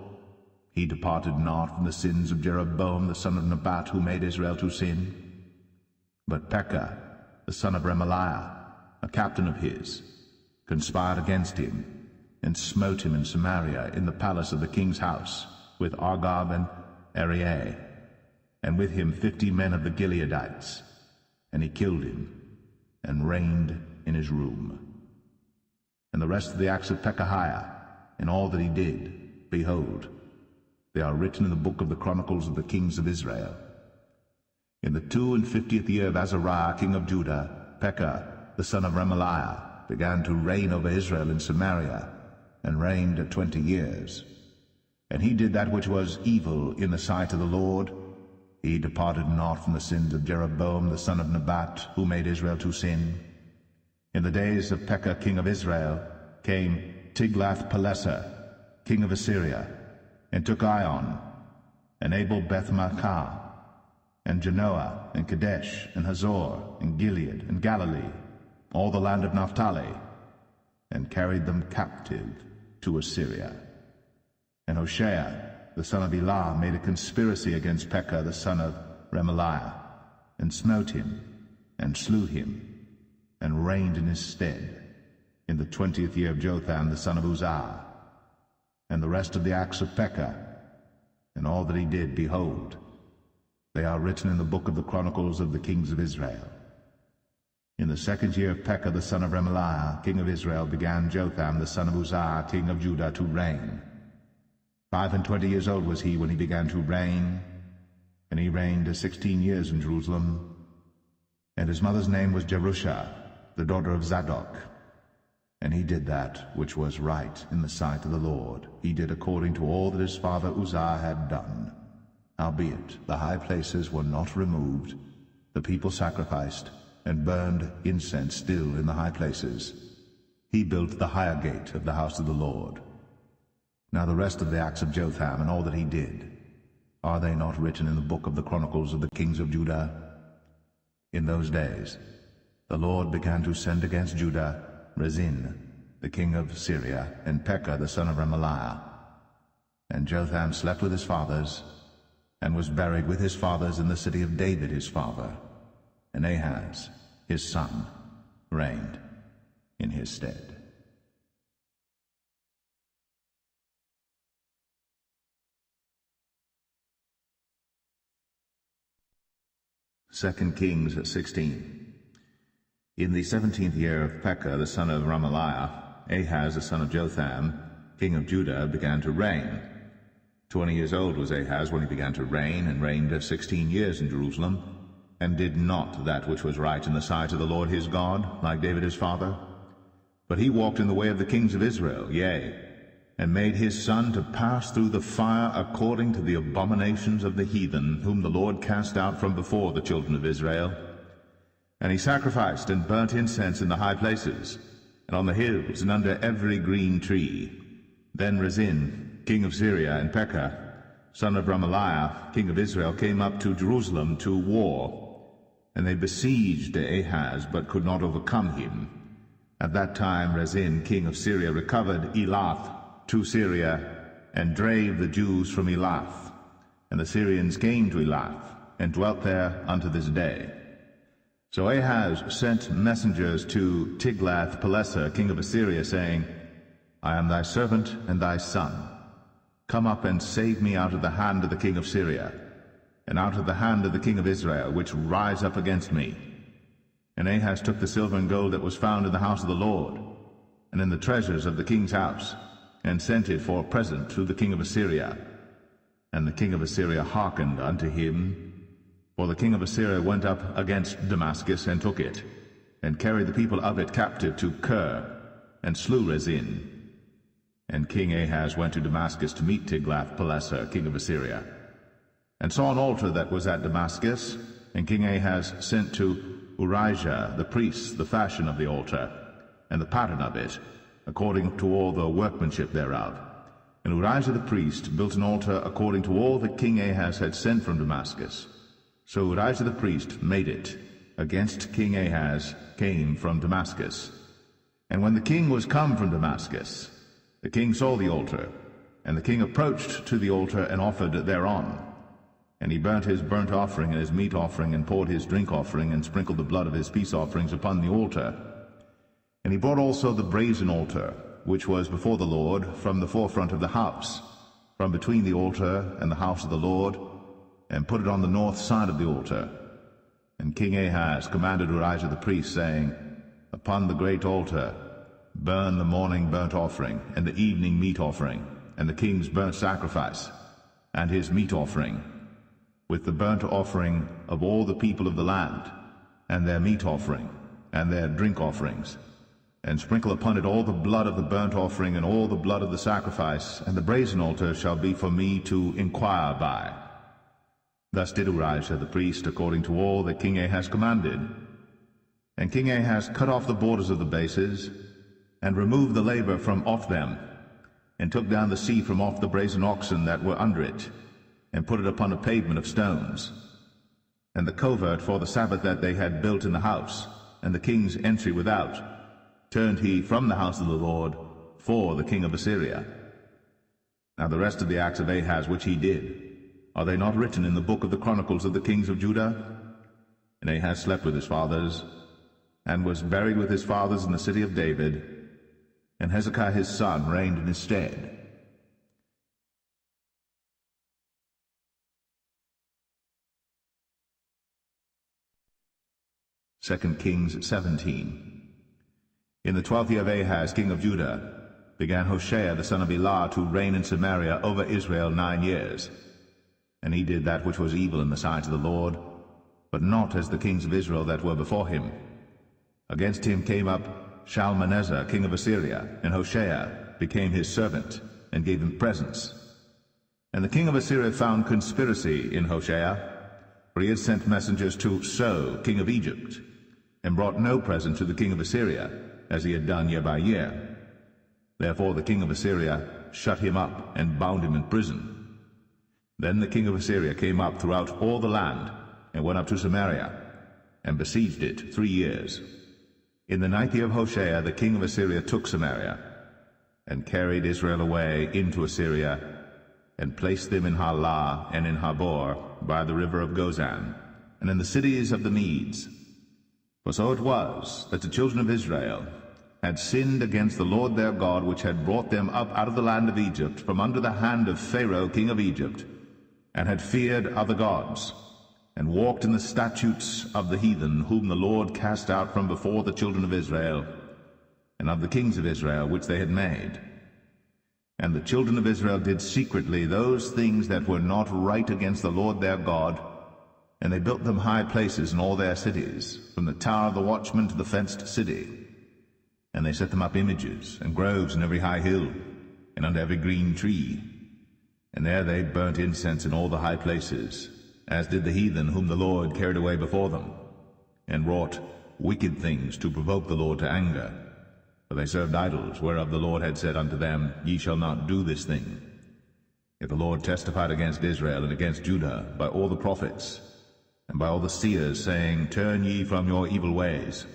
He departed not from the sins of Jeroboam the son of Nebat, who made Israel to sin. But Pekah the son of Remaliah, a captain of his, conspired against him, and smote him in Samaria in the palace of the king's house, with Argob and Arieh, and with him 50 men of the Gileadites. And he killed him, and reigned in his room. And the rest of the acts of Pekahiah, and all that he did, behold, they are written in the book of the chronicles of the kings of Israel. In the 52nd year of Azariah king of Judah, Pekah the son of Remaliah began to reign over Israel in Samaria, and reigned 20 years. And he did that which was evil in the sight of the Lord. He departed not from the sins of Jeroboam the son of Nebat, who made Israel to sin. In the days of Pekah king of Israel came Tiglath-Pileser king of Assyria, and took Ion, and Abel-Beth-Maachah, and Genoa, and Kadesh, and Hazor, and Gilead, and Galilee, all the land of Naphtali, and carried them captive to Assyria. And Hoshea the son of Elah made a conspiracy against Pekah the son of Remaliah, and smote him, and slew him, and reigned in his stead, in the 20th year of Jotham the son of Uzziah. And the rest of the acts of Pekah, and all that he did, behold, they are written in the book of the chronicles of the kings of Israel. In the 2nd year of Pekah the son of Remaliah king of Israel began Jotham the son of Uzziah king of Judah to reign. 25 years old was he when he began to reign, and he reigned 16 years in Jerusalem. And his mother's name was Jerusha, the daughter of Zadok. And he did that which was right in the sight of the Lord. He did according to all that his father Uzziah had done. Howbeit the high places were not removed. The people sacrificed, and burned incense still in the high places. He built the higher gate of the house of the Lord. Now the rest of the acts of Jotham, and all that he did, are they not written in the book of the chronicles of the kings of Judah? In those days the Lord began to send against Judah Rezin, the king of Syria, and Pekah the son of Remaliah. And Jotham slept with his fathers, and was buried with his fathers in the city of David his father. And Ahaz, his son, reigned in his stead. Second Kings 16. In the 17th year of Pekah the son of Remaliah, Ahaz the son of Jotham, king of Judah, began to reign. 20 years old was Ahaz when he began to reign, and reigned 16 years in Jerusalem, and did not that which was right in the sight of the Lord his God, like David his father. But he walked in the way of the kings of Israel, yea, and made his son to pass through the fire according to the abominations of the heathen, whom the Lord cast out from before the children of Israel. And he sacrificed and burnt incense in the high places, and on the hills, and under every green tree. Then Rezin, king of Syria, and Pekah, son of Remaliah, king of Israel, came up to Jerusalem to war. And they besieged Ahaz, but could not overcome him. At that time Rezin, king of Syria, recovered Elath to Syria, and drave the Jews from Elath. And the Syrians came to Elath, and dwelt there unto this day. So Ahaz sent messengers to Tiglath-Pileser, king of Assyria, saying, I am thy servant and thy son. Come up and save me out of the hand of the king of Syria, and out of the hand of the king of Israel, which rise up against me. And Ahaz took the silver and gold that was found in the house of the Lord, and in the treasures of the king's house, and sent it for a present to the king of Assyria. And the king of Assyria hearkened unto him. For the king of Assyria went up against Damascus, and took it, and carried the people of it captive to Kir, and slew Rezin. And King Ahaz went to Damascus to meet Tiglath-Pileser, king of Assyria, and saw an altar that was at Damascus. And King Ahaz sent to Urijah the priest the fashion of the altar, and the pattern of it, according to all the workmanship thereof. And Urijah the priest built an altar according to all that King Ahaz had sent from Damascus. So Urijah the priest made it, against King Ahaz came from Damascus. And when the king was come from Damascus, the king saw the altar, and the king approached to the altar and offered thereon. And he burnt his burnt offering and his meat offering, and poured his drink offering, and sprinkled the blood of his peace offerings upon the altar. And he brought also the brazen altar, which was before the Lord, from the forefront of the house, from between the altar and the house of the Lord, and put it on the north side of the altar. And King Ahaz commanded Urijah the priest, saying, Upon the great altar burn the morning burnt offering, and the evening meat offering, and the king's burnt sacrifice, and his meat offering, with the burnt offering of all the people of the land, and their meat offering, and their drink offerings, and sprinkle upon it all the blood of the burnt offering, and all the blood of the sacrifice, and the brazen altar shall be for me to inquire by. Thus did Urijah the priest, according to all that King Ahaz commanded. And King Ahaz cut off the borders of the bases, and removed the laver from off them, and took down the sea from off the brazen oxen that were under it, and put it upon a pavement of stones. And the covert for the Sabbath that they had built in the house, and the king's entry without, turned he from the house of the Lord for the king of Assyria. Now the rest of the acts of Ahaz which he did, are they not written in the book of the Chronicles of the kings of Judah? And Ahaz slept with his fathers, and was buried with his fathers in the city of David, and Hezekiah his son reigned in his stead. Second Kings 17. In the 12th year of Ahaz king of Judah began Hoshea the son of Elah to reign in Samaria over Israel 9 years. And he did that which was evil in the sight of the Lord, but not as the kings of Israel that were before him. Against him came up Shalmaneser king of Assyria, and Hoshea became his servant, and gave him presents. And the king of Assyria found conspiracy in Hoshea, for he had sent messengers to So king of Egypt, and brought no present to the king of Assyria, as he had done year by year. Therefore the king of Assyria shut him up, and bound him in prison. Then the king of Assyria came up throughout all the land, and went up to Samaria, and besieged it 3 years. In the 9th year of Hoshea the king of Assyria took Samaria, and carried Israel away into Assyria, and placed them in Halah and in Habor by the river of Gozan, and in the cities of the Medes. For so it was that the children of Israel had sinned against the Lord their God, which had brought them up out of the land of Egypt, from under the hand of Pharaoh king of Egypt, and had feared other gods, and walked in the statutes of the heathen, whom the Lord cast out from before the children of Israel, and of the kings of Israel which they had made. And the children of Israel did secretly those things that were not right against the Lord their God, and they built them high places in all their cities, from the tower of the watchman to the fenced city. And they set them up images and groves in every high hill, and under every green tree. And there they burnt incense in all the high places, as did the heathen whom the Lord carried away before them, and wrought wicked things to provoke the Lord to anger. For they served idols, whereof the Lord had said unto them, Ye shall not do this thing. Yet the Lord testified against Israel and against Judah by all the prophets, and by all the seers, saying, Turn ye from your evil ways,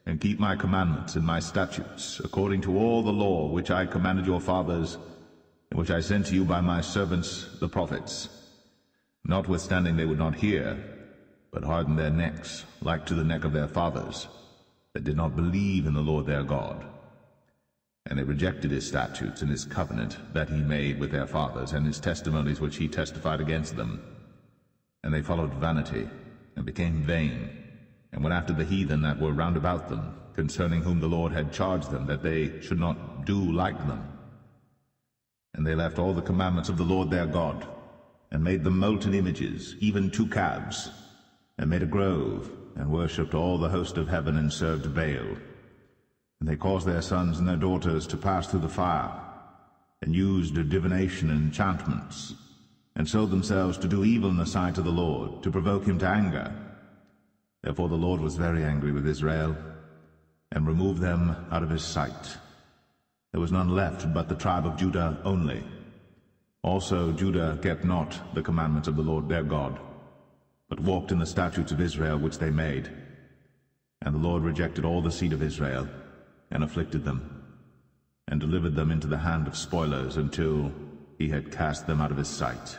and keep my commandments and my statutes, according to all the law which I commanded your fathers, and which I sent to you by my servants the prophets. Notwithstanding they would not hear, but hardened their necks, like to the neck of their fathers, that did not believe in the Lord their God. And they rejected his statutes and his covenant that he made with their fathers, and his testimonies which he testified against them. And they followed vanity, and became vain, and went after the heathen that were round about them, concerning whom the Lord had charged them, that they should not do like them. And they left all the commandments of the Lord their God, and made them molten images, even 2 calves, and made a grove, and worshipped all the host of heaven, and served Baal. And they caused their sons and their daughters to pass through the fire, and used divination and enchantments, and sold themselves to do evil in the sight of the Lord, to provoke him to anger. Therefore the Lord was very angry with Israel, and removed them out of his sight. There was none left but the tribe of Judah only. Also Judah kept not the commandments of the Lord their God, but walked in the statutes of Israel which they made. And the Lord rejected all the seed of Israel, and afflicted them, and delivered them into the hand of spoilers, until he had cast them out of his sight.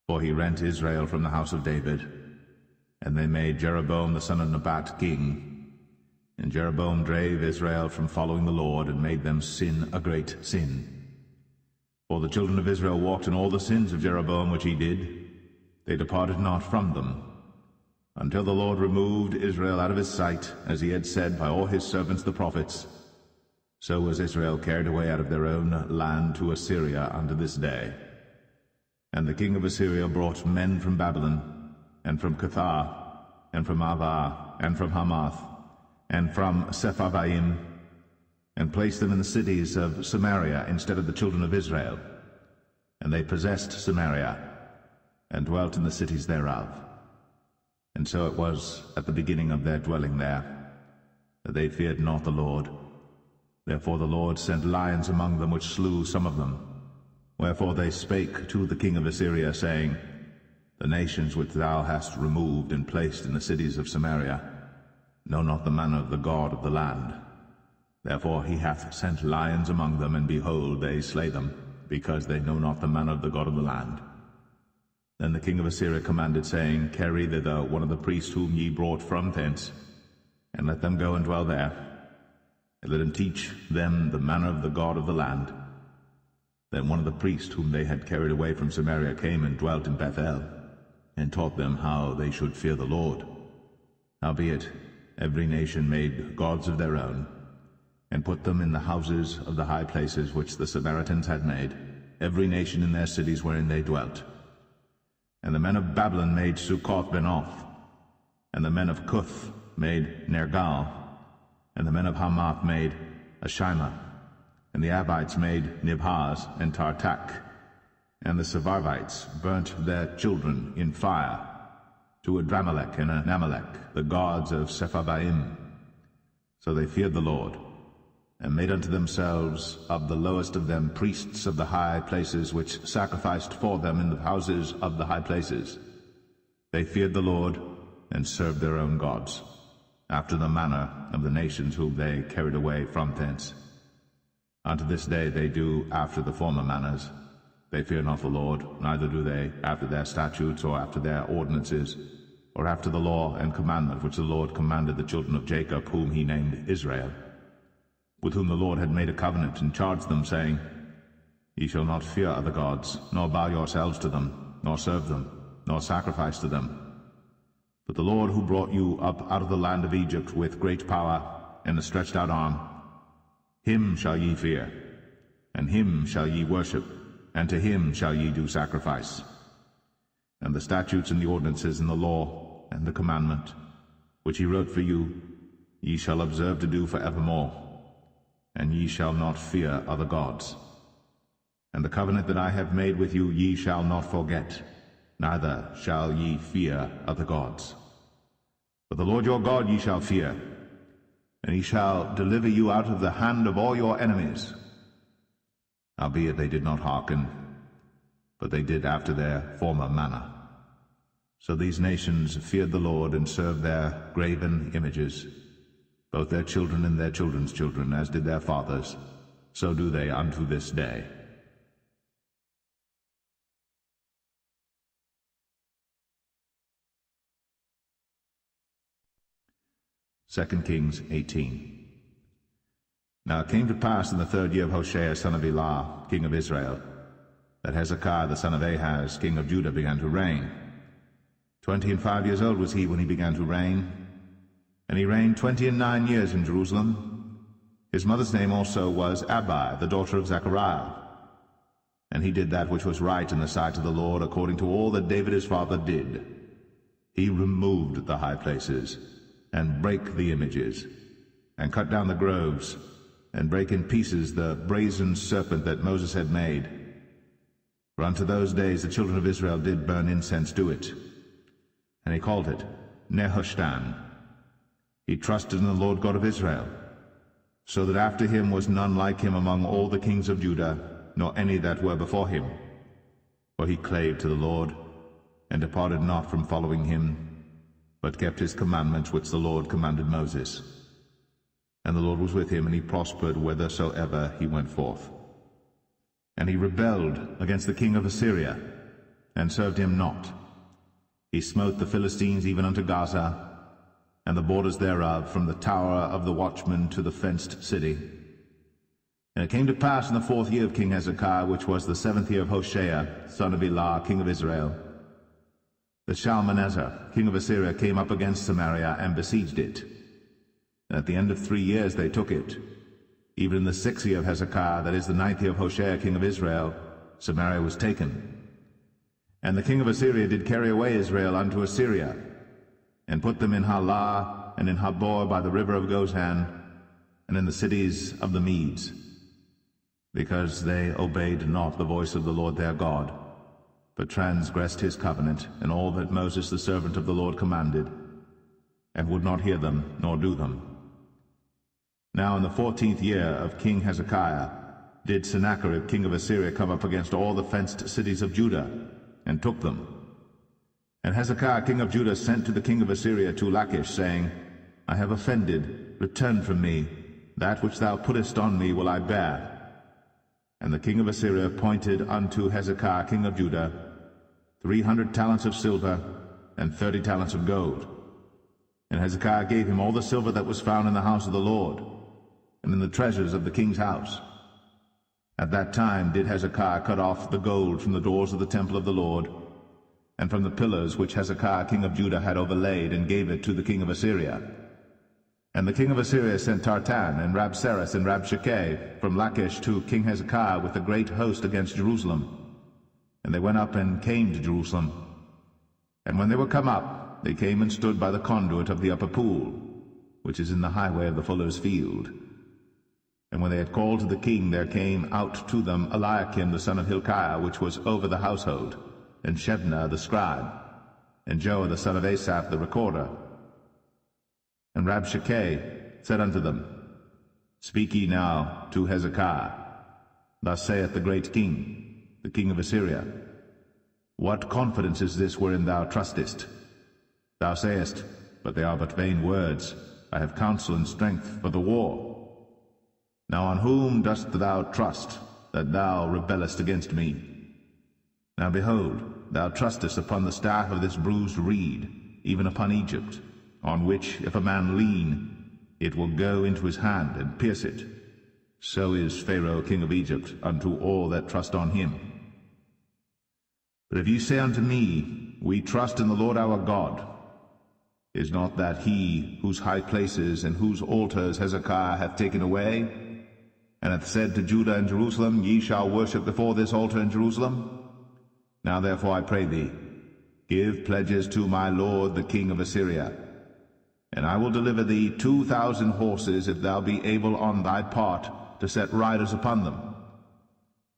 For he rent Israel from the house of David, and they made Jeroboam the son of Nebat king. And Jeroboam drave Israel from following the Lord, and made them sin a great sin. For the children of Israel walked in all the sins of Jeroboam which he did. They departed not from them, until the Lord removed Israel out of his sight, as he had said by all his servants the prophets. So was Israel carried away out of their own land to Assyria unto this day. And the king of Assyria brought men from Babylon, and from Cuthah, and from Ava, and from Hamath, and from Sepharvaim, and placed them in the cities of Samaria instead of the children of Israel. And they possessed Samaria, and dwelt in the cities thereof. And so it was at the beginning of their dwelling there, that they feared not the Lord. Therefore the Lord sent lions among them, which slew some of them. Wherefore they spake to the king of Assyria, saying, The nations which thou hast removed and placed in the cities of Samaria know not the manner of the God of the land. Therefore he hath sent lions among them, and behold, they slay them, because they know not the manner of the God of the land. Then the king of Assyria commanded, saying, Carry thither one of the priests whom ye brought from thence, and let them go and dwell there, and let him teach them the manner of the God of the land. Then one of the priests whom they had carried away from Samaria came and dwelt in Bethel, and taught them how they should fear the Lord. Howbeit every nation made gods of their own, and put them in the houses of the high places which the Samaritans had made, every nation in their cities wherein they dwelt. And the men of Babylon made Succoth-Benoth, and the men of Cuth made Nergal, and the men of Hamath made Ashima, and the Avites made Nibhaz and Tartak, and the Sepharvites burnt their children in fire to Adramelech and Anamelech, the gods of Sepharvaim. So they feared the Lord, and made unto themselves of the lowest of them priests of the high places, which sacrificed for them in the houses of the high places. They feared the Lord, and served their own gods, after the manner of the nations whom they carried away from thence. Unto this day they do after the former manners. They fear not the Lord, neither do they after their statutes, or after their ordinances, or after the law and commandment which the Lord commanded the children of Jacob, whom he named Israel, with whom the Lord had made a covenant, and charged them, saying, Ye shall not fear other gods, nor bow yourselves to them, nor serve them, nor sacrifice to them. But the Lord who brought you up out of the land of Egypt with great power and a stretched out arm, him shall ye fear, and him shall ye worship, and to him shall ye do sacrifice. And the statutes and the ordinances and the law and the commandment, which he wrote for you, ye shall observe to do for evermore, and ye shall not fear other gods. And the covenant that I have made with you ye shall not forget, neither shall ye fear other gods. But the Lord your God ye shall fear, and he shall deliver you out of the hand of all your enemies. Howbeit they did not hearken, but they did after their former manner. So these nations feared the Lord, and served their graven images, both their children and their children's children, as did their fathers, so do they unto this day. Second Kings 18. Now it came to pass in the 3rd year of Hoshea son of Elah, king of Israel, that Hezekiah the son of Ahaz, king of Judah, began to reign. 25 years old was he when he began to reign, and he reigned 29 years in Jerusalem. His mother's name also was Abi, the daughter of Zechariah. And he did that which was right in the sight of the Lord, according to all that David his father did. He removed the high places, and brake the images, and cut down the groves, and brake in pieces the brazen serpent that Moses had made. For unto those days the children of Israel did burn incense to it. And he called it Nehushtan. He trusted in the Lord God of Israel. so that after him was none like him among all the kings of Judah, nor any that were before him. For he clave to the Lord, and departed not from following him, but kept his commandments which the Lord commanded Moses. And the Lord was with him, and he prospered whithersoever he went forth. And he rebelled against the king of Assyria, and served him not. He smote the Philistines even unto Gaza, and the borders thereof, from the tower of the watchman to the fenced city. And it came to pass in the 4th year of King Hezekiah, which was the 7th year of Hoshea, son of Elah, king of Israel, that Shalmaneser, king of Assyria, came up against Samaria, and besieged it. And at the end of 3 years they took it. Even in the 6th year of Hezekiah, that is the 9th year of Hoshea, king of Israel, Samaria was taken. And the king of Assyria did carry away Israel unto Assyria, and put them in Halah, and in Habor by the river of Gozan, and in the cities of the Medes, because they obeyed not the voice of the Lord their God, but transgressed his covenant, and all that Moses the servant of the Lord commanded, and would not hear them, nor do them. Now in the 14th year of King Hezekiah did Sennacherib king of Assyria come up against all the fenced cities of Judah, and took them. And Hezekiah king of Judah sent to the king of Assyria to Lachish, saying, I have offended, return from me, that which thou puttest on me will I bear. And the king of Assyria appointed unto Hezekiah king of Judah 300 talents of silver, and 30 talents of gold. And Hezekiah gave him all the silver that was found in the house of the Lord, and in the treasures of the king's house. At that time did Hezekiah cut off the gold from the doors of the temple of the Lord, and from the pillars which Hezekiah king of Judah had overlaid, and gave it to the king of Assyria. And the king of Assyria sent Tartan, and Rabsaris, and Rabshakeh from Lachish to King Hezekiah with a great host against Jerusalem. And they went up and came to Jerusalem. And when they were come up, they came and stood by the conduit of the upper pool, which is in the highway of the fuller's field. And when they had called to the king, there came out to them Eliakim the son of Hilkiah, which was over the household, and Shebna the scribe, and Joah the son of Asaph the recorder. And Rabshakeh said unto them, Speak ye now to Hezekiah. Thus saith the great king, the king of Assyria, What confidence is this wherein thou trustest? Thou sayest, But they are but vain words. I have counsel and strength for the war. Now on whom dost thou trust, that thou rebellest against me? Now behold, thou trustest upon the staff of this bruised reed, even upon Egypt, on which if a man lean, it will go into his hand and pierce it. So is Pharaoh king of Egypt unto all that trust on him. But if ye say unto me, We trust in the Lord our God, is not that he whose high places and whose altars Hezekiah hath taken away, and hath said to Judah and Jerusalem, Ye shall worship before this altar in Jerusalem? Now therefore I pray thee, give pledges to my lord the king of Assyria, and I will deliver thee 2,000 horses, if thou be able on thy part to set riders upon them.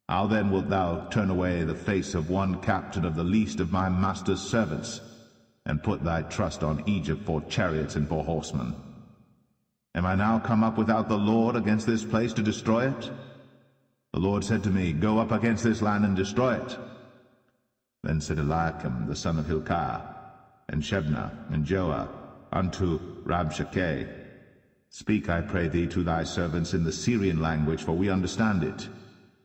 How then wilt thou turn away the face of one captain of the least of my master's servants, and put thy trust on Egypt for chariots and for horsemen? Am I now come up without the Lord against this place to destroy it? The Lord said to me, Go up against this land and destroy it. Then said Eliakim the son of Hilkiah, and Shebna, and Joah, unto Rabshakeh, Speak, I pray thee, to thy servants in the Syrian language, for we understand it,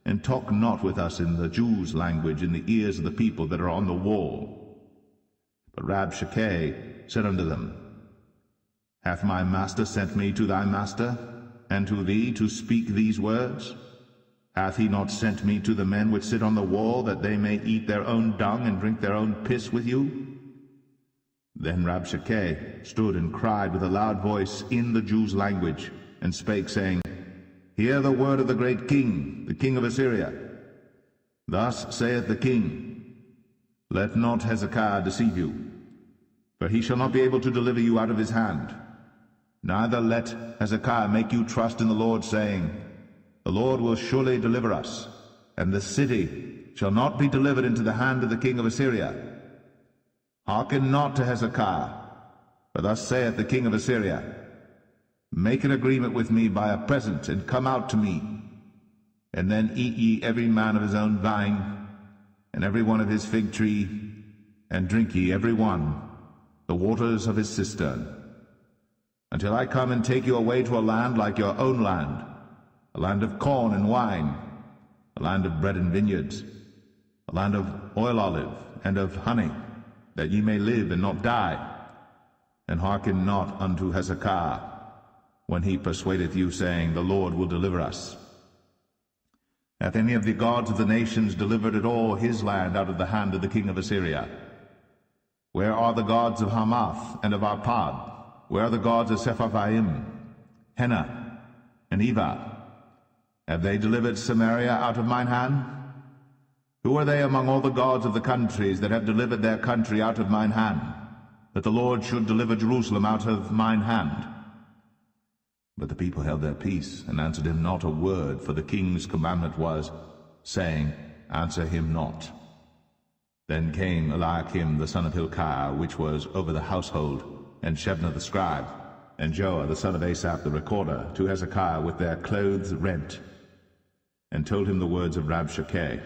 and talk not with us in the Jews' language in the ears of the people that are on the wall. But Rabshakeh said unto them, Hath my master sent me to thy master, and to thee to speak these words? Hath he not sent me to the men which sit on the wall, that they may eat their own dung and drink their own piss with you? Then Rabshakeh stood and cried with a loud voice in the Jews' language, and spake, saying, Hear the word of the great king, the king of Assyria. Thus saith the king, Let not Hezekiah deceive you, for he shall not be able to deliver you out of his hand. Neither let Hezekiah make you trust in the Lord, saying, The Lord will surely deliver us, and the city shall not be delivered into the hand of the king of Assyria. Hearken not to Hezekiah, for thus saith the king of Assyria, Make an agreement with me by a present, and come out to me. And then eat ye every man of his own vine, and every one of his fig tree, and drink ye every one the waters of his cistern, until I come and take you away to a land like your own land, a land of corn and wine, a land of bread and vineyards, a land of oil olive and of honey, that ye may live and not die. And hearken not unto Hezekiah, when he persuadeth you, saying, The Lord will deliver us. Hath any of the gods of the nations delivered at all his land out of the hand of the king of Assyria? Where are the gods of Hamath and of Arpad? Where are the gods of Sepharvaim, Hena, and Eva? Have they delivered Samaria out of mine hand? Who are they among all the gods of the countries that have delivered their country out of mine hand, that the Lord should deliver Jerusalem out of mine hand? But the people held their peace, and answered him not a word, for the king's commandment was, saying, Answer him not. Then came Eliakim the son of Hilkiah, which was over the household, and Shebna the scribe, and Joah the son of Asaph the recorder, to Hezekiah with their clothes rent, and told him the words of Rabshakeh.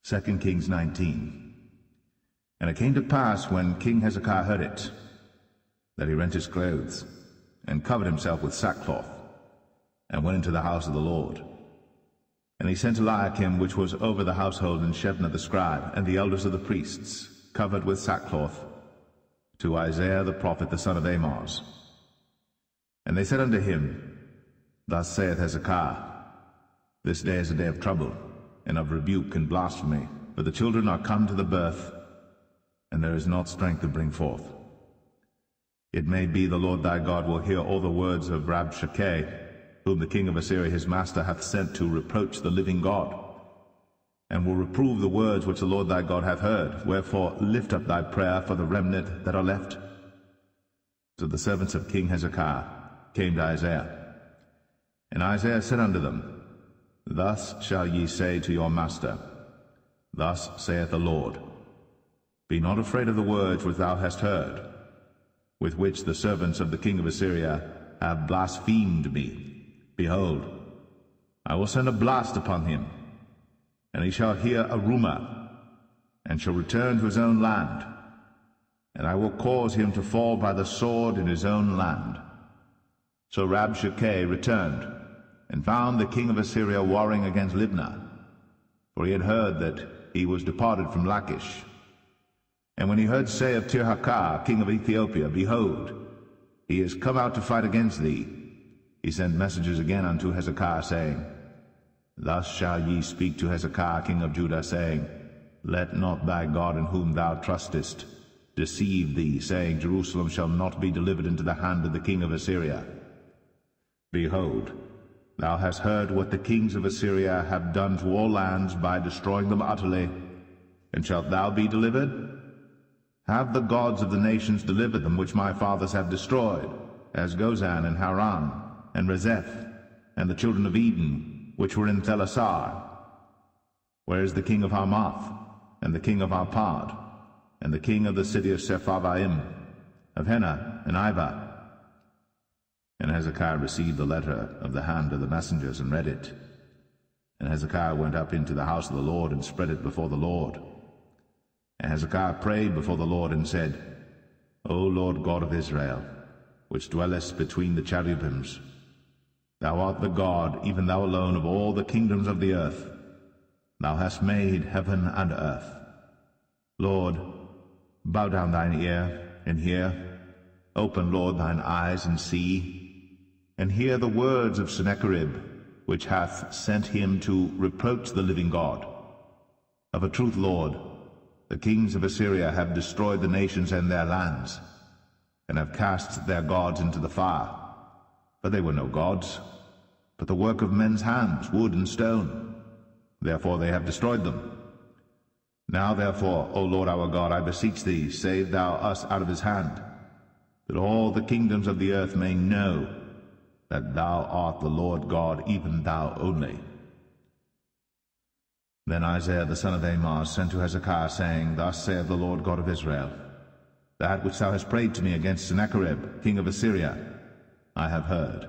Second Kings 19. And it came to pass, when King Hezekiah heard it, that he rent his clothes, and covered himself with sackcloth, and went into the house of the Lord. And he sent Eliakim, which was over the household, and Shebna the scribe, and the elders of the priests, covered with sackcloth, to Isaiah the prophet, the son of Amoz. And they said unto him, Thus saith Hezekiah, This day is a day of trouble, and of rebuke and blasphemy, for the children are come to the birth, and there is not strength to bring forth. It may be the Lord thy God will hear all the words of Rabshakeh, whom the king of Assyria his master hath sent to reproach the living God, and will reprove the words which the Lord thy God hath heard. Wherefore lift up thy prayer for the remnant that are left. So the servants of King Hezekiah came to Isaiah, and Isaiah said unto them, Thus shall ye say to your master, Thus saith the Lord, Be not afraid of the words which thou hast heard, with which the servants of the king of Assyria have blasphemed me. Behold, I will send a blast upon him, and he shall hear a rumor, and shall return to his own land, and I will cause him to fall by the sword in his own land. So Rabshakeh returned, and found the king of Assyria warring against Libnah, for he had heard that he was departed from Lachish. And when he heard say of Tirhakah, king of Ethiopia, Behold, he is come out to fight against thee, he sent messengers again unto Hezekiah, saying, Thus shall ye speak to Hezekiah, king of Judah, saying, Let not thy God in whom thou trustest deceive thee, saying, Jerusalem shall not be delivered into the hand of the king of Assyria. Behold, thou hast heard what the kings of Assyria have done to all lands by destroying them utterly, and shalt thou be delivered? Have the gods of the nations delivered them which my fathers have destroyed, as Gozan and Haran, and Rezeph, and the children of Eden, which were in Thelasar? Where is the king of Hamath, and the king of Arpad, and the king of the city of Sepharvaim, of Hena and Iva? And Hezekiah received the letter of the hand of the messengers, and read it. And Hezekiah went up into the house of the Lord, and spread it before the Lord. And Hezekiah prayed before the Lord, and said, O Lord God of Israel, which dwellest between the cherubims, thou art the God, even thou alone, of all the kingdoms of the earth. Thou hast made heaven and earth. Lord, bow down thine ear, and hear. Open, Lord, thine eyes, and see, and hear the words of Sennacherib, which hath sent him to reproach the living God. Of a truth, Lord, the kings of Assyria have destroyed the nations and their lands, and have cast their gods into the fire. For they were no gods, but the work of men's hands, wood and stone. Therefore they have destroyed them. Now therefore, O Lord our God, I beseech thee, save thou us out of his hand, that all the kingdoms of the earth may know that thou art the Lord God, even thou only. Then Isaiah the son of Amoz sent to Hezekiah, saying, Thus saith the Lord God of Israel, That which thou hast prayed to me against Sennacherib, king of Assyria, I have heard.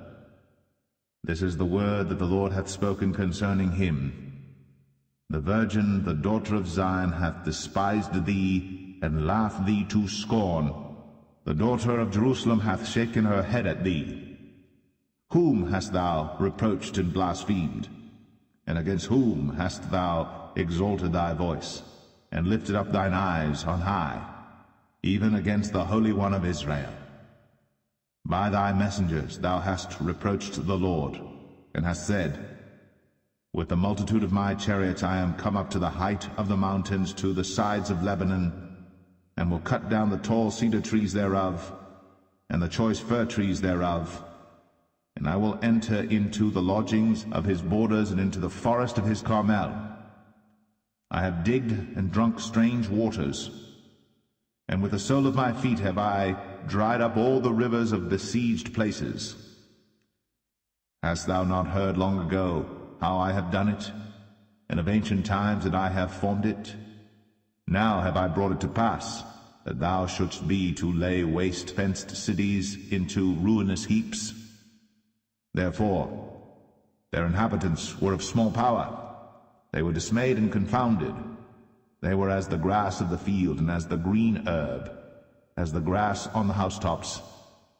This is the word that the Lord hath spoken concerning him. The virgin, the daughter of Zion, hath despised thee, and laughed thee to scorn. The daughter of Jerusalem hath shaken her head at thee. Whom hast thou reproached and blasphemed? And against whom hast thou exalted thy voice, and lifted up thine eyes on high, even against the Holy One of Israel? By thy messengers thou hast reproached the Lord, and hast said, With the multitude of my chariots I am come up to the height of the mountains, to the sides of Lebanon, and will cut down the tall cedar trees thereof, and the choice fir trees thereof, and I will enter into the lodgings of his borders, and into the forest of his Carmel. I have digged and drunk strange waters, and with the sole of my feet have I dried up all the rivers of besieged places. Hast thou not heard long ago how I have done it, and of ancient times that I have formed it? Now have I brought it to pass, that thou shouldst be to lay waste fenced cities into ruinous heaps. Therefore their inhabitants were of small power. They were dismayed and confounded. They were as the grass of the field, and as the green herb, as the grass on the housetops,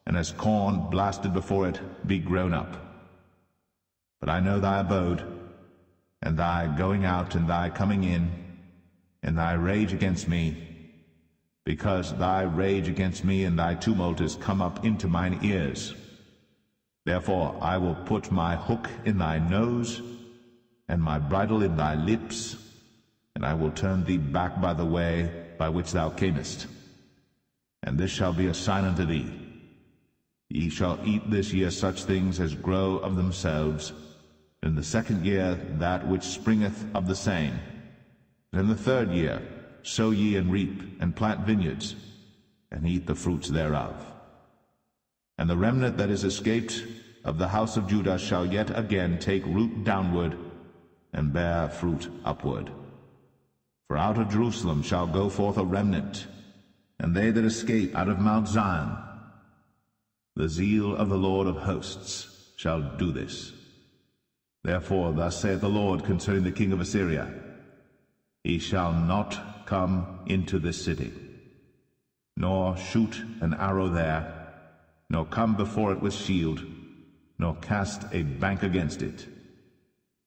and as corn blasted before it be grown up. But I know thy abode, and thy going out and thy coming in, and thy rage against me, because thy rage against me and thy tumult is come up into mine ears. Therefore I will put my hook in thy nose, and my bridle in thy lips, and I will turn thee back by the way by which thou camest. And this shall be a sign unto thee. Ye shall eat this year such things as grow of themselves, in the second year that which springeth of the same. And in the third year sow ye and reap, and plant vineyards, and eat the fruits thereof. And the remnant that is escaped of the house of Judah shall yet again take root downward, and bear fruit upward. For out of Jerusalem shall go forth a remnant, and they that escape out of Mount Zion. The zeal of the Lord of hosts shall do this. Therefore thus saith the Lord concerning the king of Assyria, He shall not come into this city, nor shoot an arrow there, nor come before it with shield, nor cast a bank against it.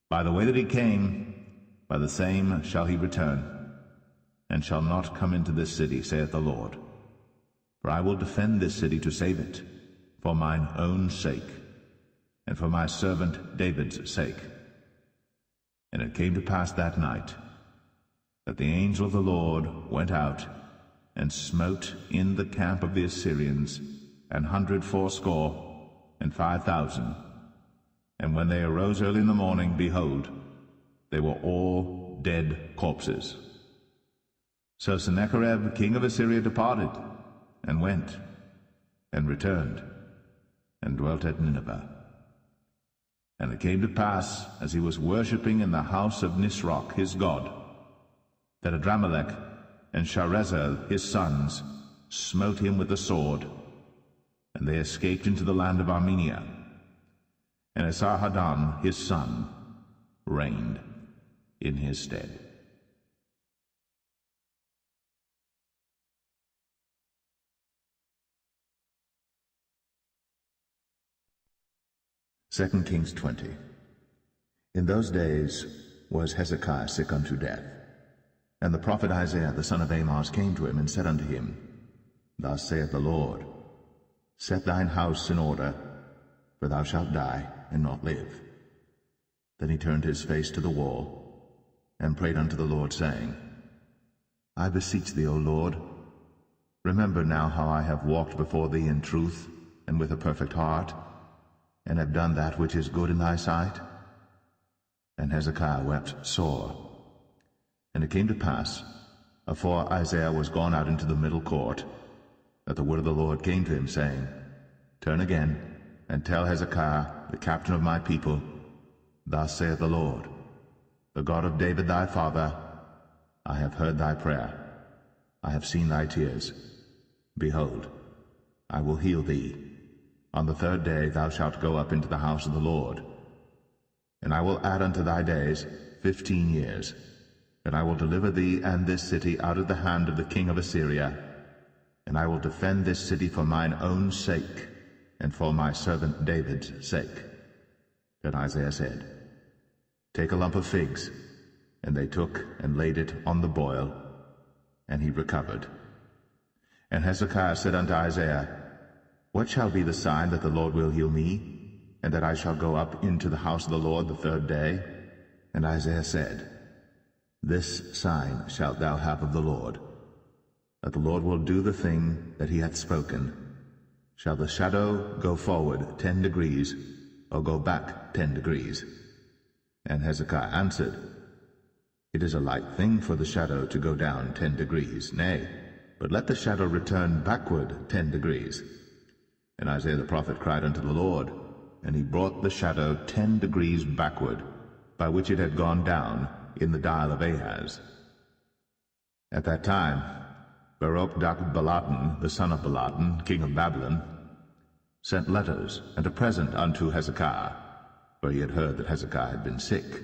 By the way that he came, by the same shall he return, and shall not come into this city, saith the Lord. For I will defend this city to save it, for mine own sake, and for my servant David's sake. And it came to pass that night, that the angel of the Lord went out, and smote in the camp of the Assyrians 180,500. And when they arose early in the morning, behold, they were all dead corpses. So Sennacherib king of Assyria departed, and went, and returned, and dwelt at Nineveh. And it came to pass, as he was worshipping in the house of Nisroch his god, that Adramelech and Sharezer his sons smote him with the sword, and they escaped into the land of Armenia. And Esarhaddon his son reigned in his stead. Second Kings 20. In those days was Hezekiah sick unto death. And the prophet Isaiah the son of Amoz came to him, and said unto him, Thus saith the Lord, Set thine house in order, for thou shalt die, and not live. Then he turned his face to the wall, and prayed unto the Lord, saying, I beseech thee, O Lord, remember now how I have walked before thee in truth, and with a perfect heart, and have done that which is good in thy sight. And Hezekiah wept sore. And it came to pass, afore Isaiah was gone out into the middle court, that the word of the Lord came to him, saying, Turn again, and tell Hezekiah, the captain of my people, Thus saith the Lord, the God of David thy father, I have heard thy prayer, I have seen thy tears. Behold, I will heal thee. On the 3rd day thou shalt go up into the house of the Lord. And I will add unto thy days 15 years, and I will deliver thee and this city out of the hand of the king of Assyria, and I will defend this city for mine own sake, and for my servant David's sake. Then Isaiah said, Take a lump of figs. And they took and laid it on the boil, and he recovered. And Hezekiah said unto Isaiah, What shall be the sign that the Lord will heal me, and that I shall go up into the house of the Lord the 3rd day? And Isaiah said, This sign shalt thou have of the Lord, that the Lord will do the thing that he hath spoken. Shall the shadow go forward 10 degrees, or go back 10 degrees? And Hezekiah answered, It is a light thing for the shadow to go down 10 degrees, nay, but let the shadow return backward 10 degrees. And Isaiah the prophet cried unto the Lord, and he brought the shadow 10 degrees backward, by which it had gone down in the dial of Ahaz. At that time Baruch-Baladan, the son of Baladan, king of Babylon, sent letters and a present unto Hezekiah, for he had heard that Hezekiah had been sick.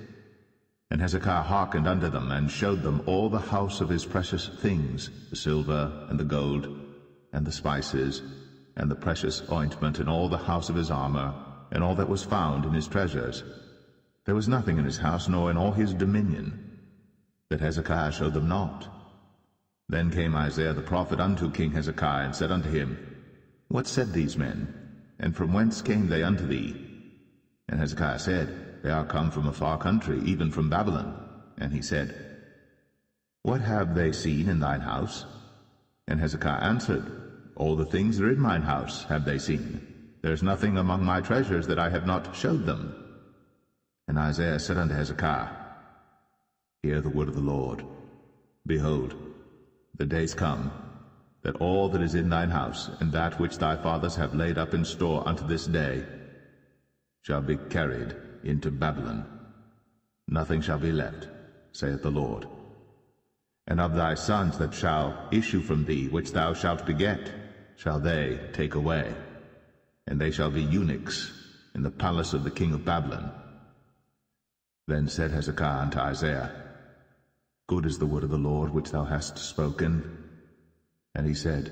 And Hezekiah hearkened unto them, and showed them all the house of his precious things, the silver, and the gold, and the spices, and the precious ointment, and all the house of his armor, and all that was found in his treasures. There was nothing in his house, nor in all his dominion, that Hezekiah showed them not. Then came Isaiah the prophet unto King Hezekiah, and said unto him, What said these men? And from whence came they unto thee? And Hezekiah said, They are come from a far country, even from Babylon. And he said, What have they seen in thine house? And Hezekiah answered, All the things that are in mine house have they seen. There is nothing among my treasures that I have not showed them. And Isaiah said unto Hezekiah, Hear the word of the Lord. Behold, the days come, that all that is in thine house, and that which thy fathers have laid up in store unto this day, shall be carried into Babylon. Nothing shall be left, saith the Lord. And of thy sons that shall issue from thee, which thou shalt beget, shall they take away, and they shall be eunuchs in the palace of the king of Babylon. Then said Hezekiah unto Isaiah, Good is the word of the Lord which thou hast spoken. And he said,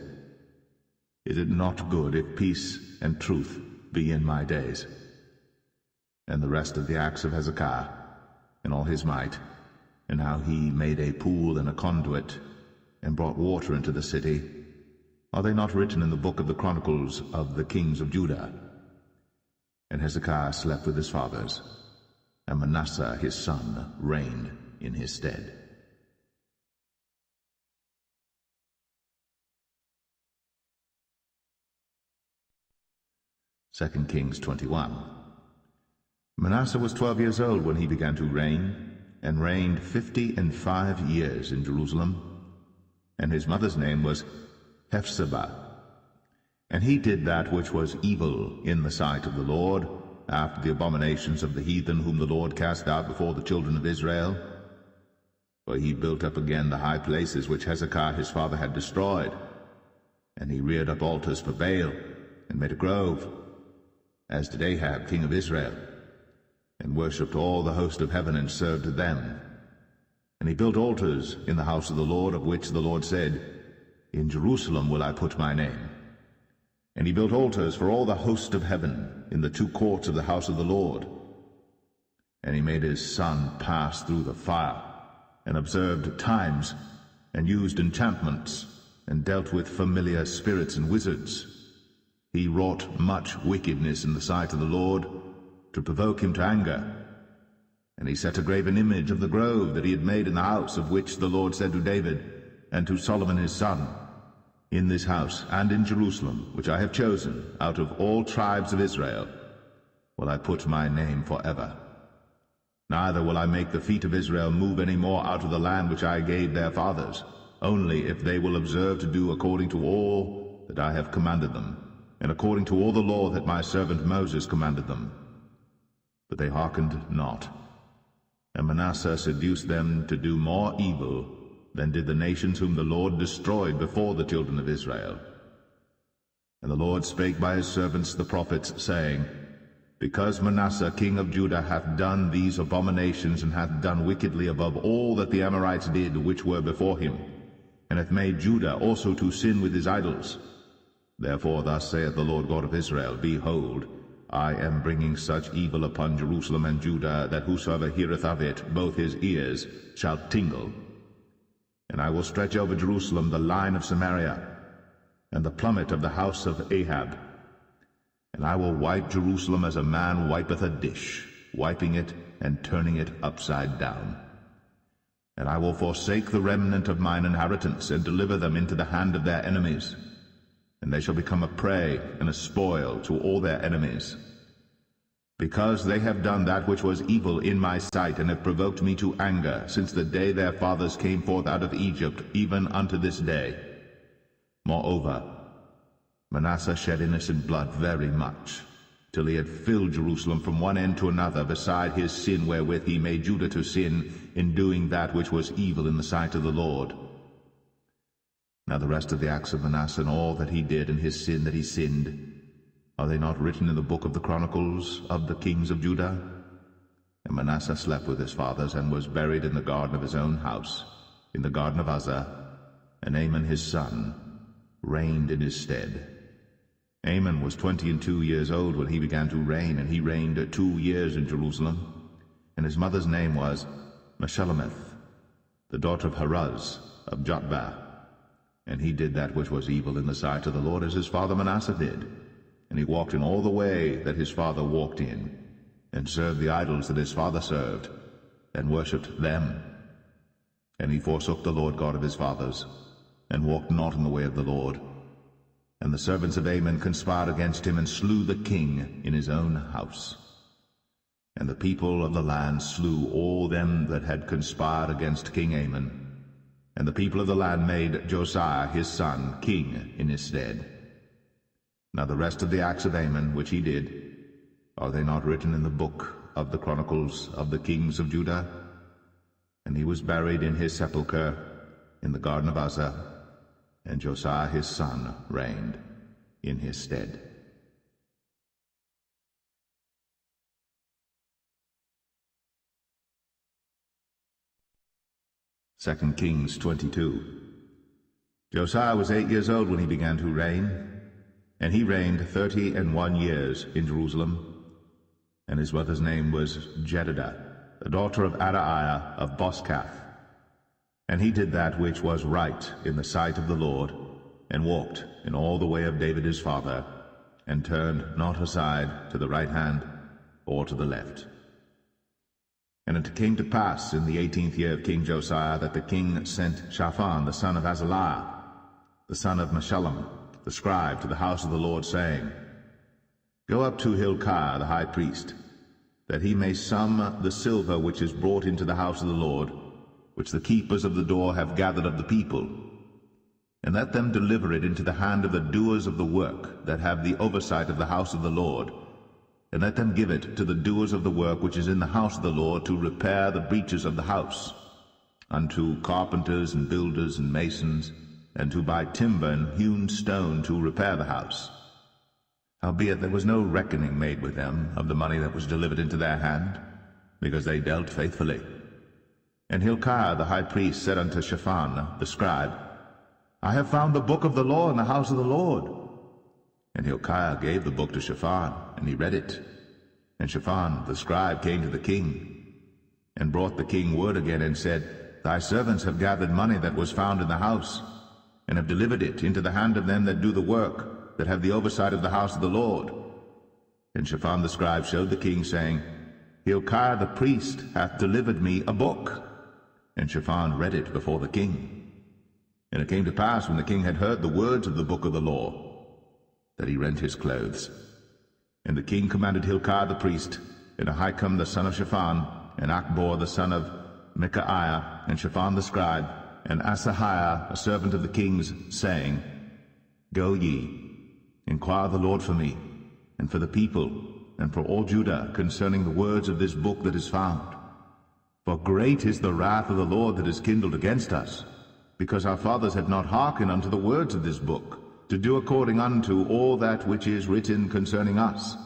Is it not good if peace and truth be in my days? And the rest of the acts of Hezekiah, and all his might, and how he made a pool and a conduit, and brought water into the city, are they not written in the book of the Chronicles of the kings of Judah? And Hezekiah slept with his fathers, and Manasseh his son reigned in his stead. 2 Kings 21. Manasseh was 12 years old when he began to reign, and reigned 55 years in Jerusalem. And his mother's name was Hephzibah. And he did that which was evil in the sight of the Lord, after the abominations of the heathen whom the Lord cast out before the children of Israel. For he built up again the high places which Hezekiah his father had destroyed. And he reared up altars for Baal, and made a grove, as did Ahab king of Israel, and worshipped all the host of heaven, and served them. And he built altars in the house of the Lord, of which the Lord said, In Jerusalem will I put my name. And he built altars for all the host of heaven in the 2 courts of the house of the Lord. And he made his son pass through the fire, and observed times, and used enchantments, and dealt with familiar spirits and wizards. He wrought much wickedness in the sight of the Lord, to provoke him to anger. And he set a graven image of the grove that he had made in the house, of which the Lord said to David and to Solomon his son, In this house and in Jerusalem, which I have chosen out of all tribes of Israel, will I put my name forever. Neither will I make the feet of Israel move any more out of the land which I gave their fathers, only if they will observe to do according to all that I have commanded them, and according to all the law that my servant Moses commanded them. But they hearkened not. And Manasseh seduced them to do more evil than did the nations whom the Lord destroyed before the children of Israel. And the Lord spake by his servants the prophets, saying, Because Manasseh king of Judah hath done these abominations, and hath done wickedly above all that the Amorites did which were before him, and hath made Judah also to sin with his idols, therefore thus saith the Lord God of Israel, Behold, I am bringing such evil upon Jerusalem and Judah, that whosoever heareth of it, both his ears shall tingle. And I will stretch over Jerusalem the line of Samaria, and the plummet of the house of Ahab. And I will wipe Jerusalem as a man wipeth a dish, wiping it and turning it upside down. And I will forsake the remnant of mine inheritance, and deliver them into the hand of their enemies. And they shall become a prey and a spoil to all their enemies. Because they have done that which was evil in my sight, and have provoked me to anger, since the day their fathers came forth out of Egypt, even unto this day. Moreover, Manasseh shed innocent blood very much, till he had filled Jerusalem from one end to another, beside his sin wherewith he made Judah to sin, in doing that which was evil in the sight of the Lord. Now the rest of the acts of Manasseh, and all that he did, and his sin that he sinned, are they not written in the book of the Chronicles of the kings of Judah? And Manasseh slept with his fathers, and was buried in the garden of his own house, in the garden of Uzzah, and Amon his son reigned in his stead. Amon was 22 years old when he began to reign, and he reigned 2 years in Jerusalem. And his mother's name was Meshullemeth, the daughter of Haruz of Jotbah. And he did that which was evil in the sight of the Lord, as his father Manasseh did. And he walked in all the way that his father walked in, and served the idols that his father served, and worshipped them. And he forsook the Lord God of his fathers, and walked not in the way of the Lord. And the servants of Amon conspired against him, and slew the king in his own house. And the people of the land slew all them that had conspired against King Amon. And the people of the land made Josiah his son king in his stead. Now the rest of the acts of Amon which he did, are they not written in the book of the Chronicles of the kings of Judah? And he was buried in his sepulchre in the garden of Uzzah, and Josiah his son reigned in his stead. Second Kings 22. Josiah was 8 years old when he began to reign, and he reigned 31 years in Jerusalem. And his mother's name was Jedidah, the daughter of Adaiah of Boscath. And he did that which was right in the sight of the Lord, and walked in all the way of David his father, and turned not aside to the right hand or to the left. And it came to pass in the 18th year of King Josiah, that the king sent Shaphan the son of Azaliah, the son of Meshullam, the scribe, to the house of the Lord, saying, Go up to Hilkiah the high priest, that he may sum the silver which is brought into the house of the Lord, which the keepers of the door have gathered of the people, and let them deliver it into the hand of the doers of the work that have the oversight of the house of the Lord, and let them give it to the doers of the work which is in the house of the Lord, to repair the breaches of the house, unto carpenters and builders and masons, and to buy timber and hewn stone to repair the house. Howbeit there was no reckoning made with them of the money that was delivered into their hand, because they dealt faithfully. And Hilkiah the high priest said unto Shaphan the scribe, I have found the book of the law in the house of the Lord. And Hilkiah gave the book to Shaphan, and he read it. And Shaphan the scribe came to the king, and brought the king word again, and said, Thy servants have gathered money that was found in the house, and have delivered it into the hand of them that do the work, that have the oversight of the house of the Lord. And Shaphan the scribe showed the king, saying, Hilkiah the priest hath delivered me a book. And Shaphan read it before the king. And it came to pass, when the king had heard the words of the book of the law, that he rent his clothes. And the king commanded Hilkiah the priest, and Ahikam the son of Shaphan, and Achbor the son of Micaiah, and Shaphan the scribe, and Asahiah a servant of the king's, saying, Go ye, inquire the Lord for me, and for the people, and for all Judah, concerning the words of this book that is found. For great is the wrath of the Lord that is kindled against us, because our fathers had not hearkened unto the words of this book, to do according unto all that which is written concerning us.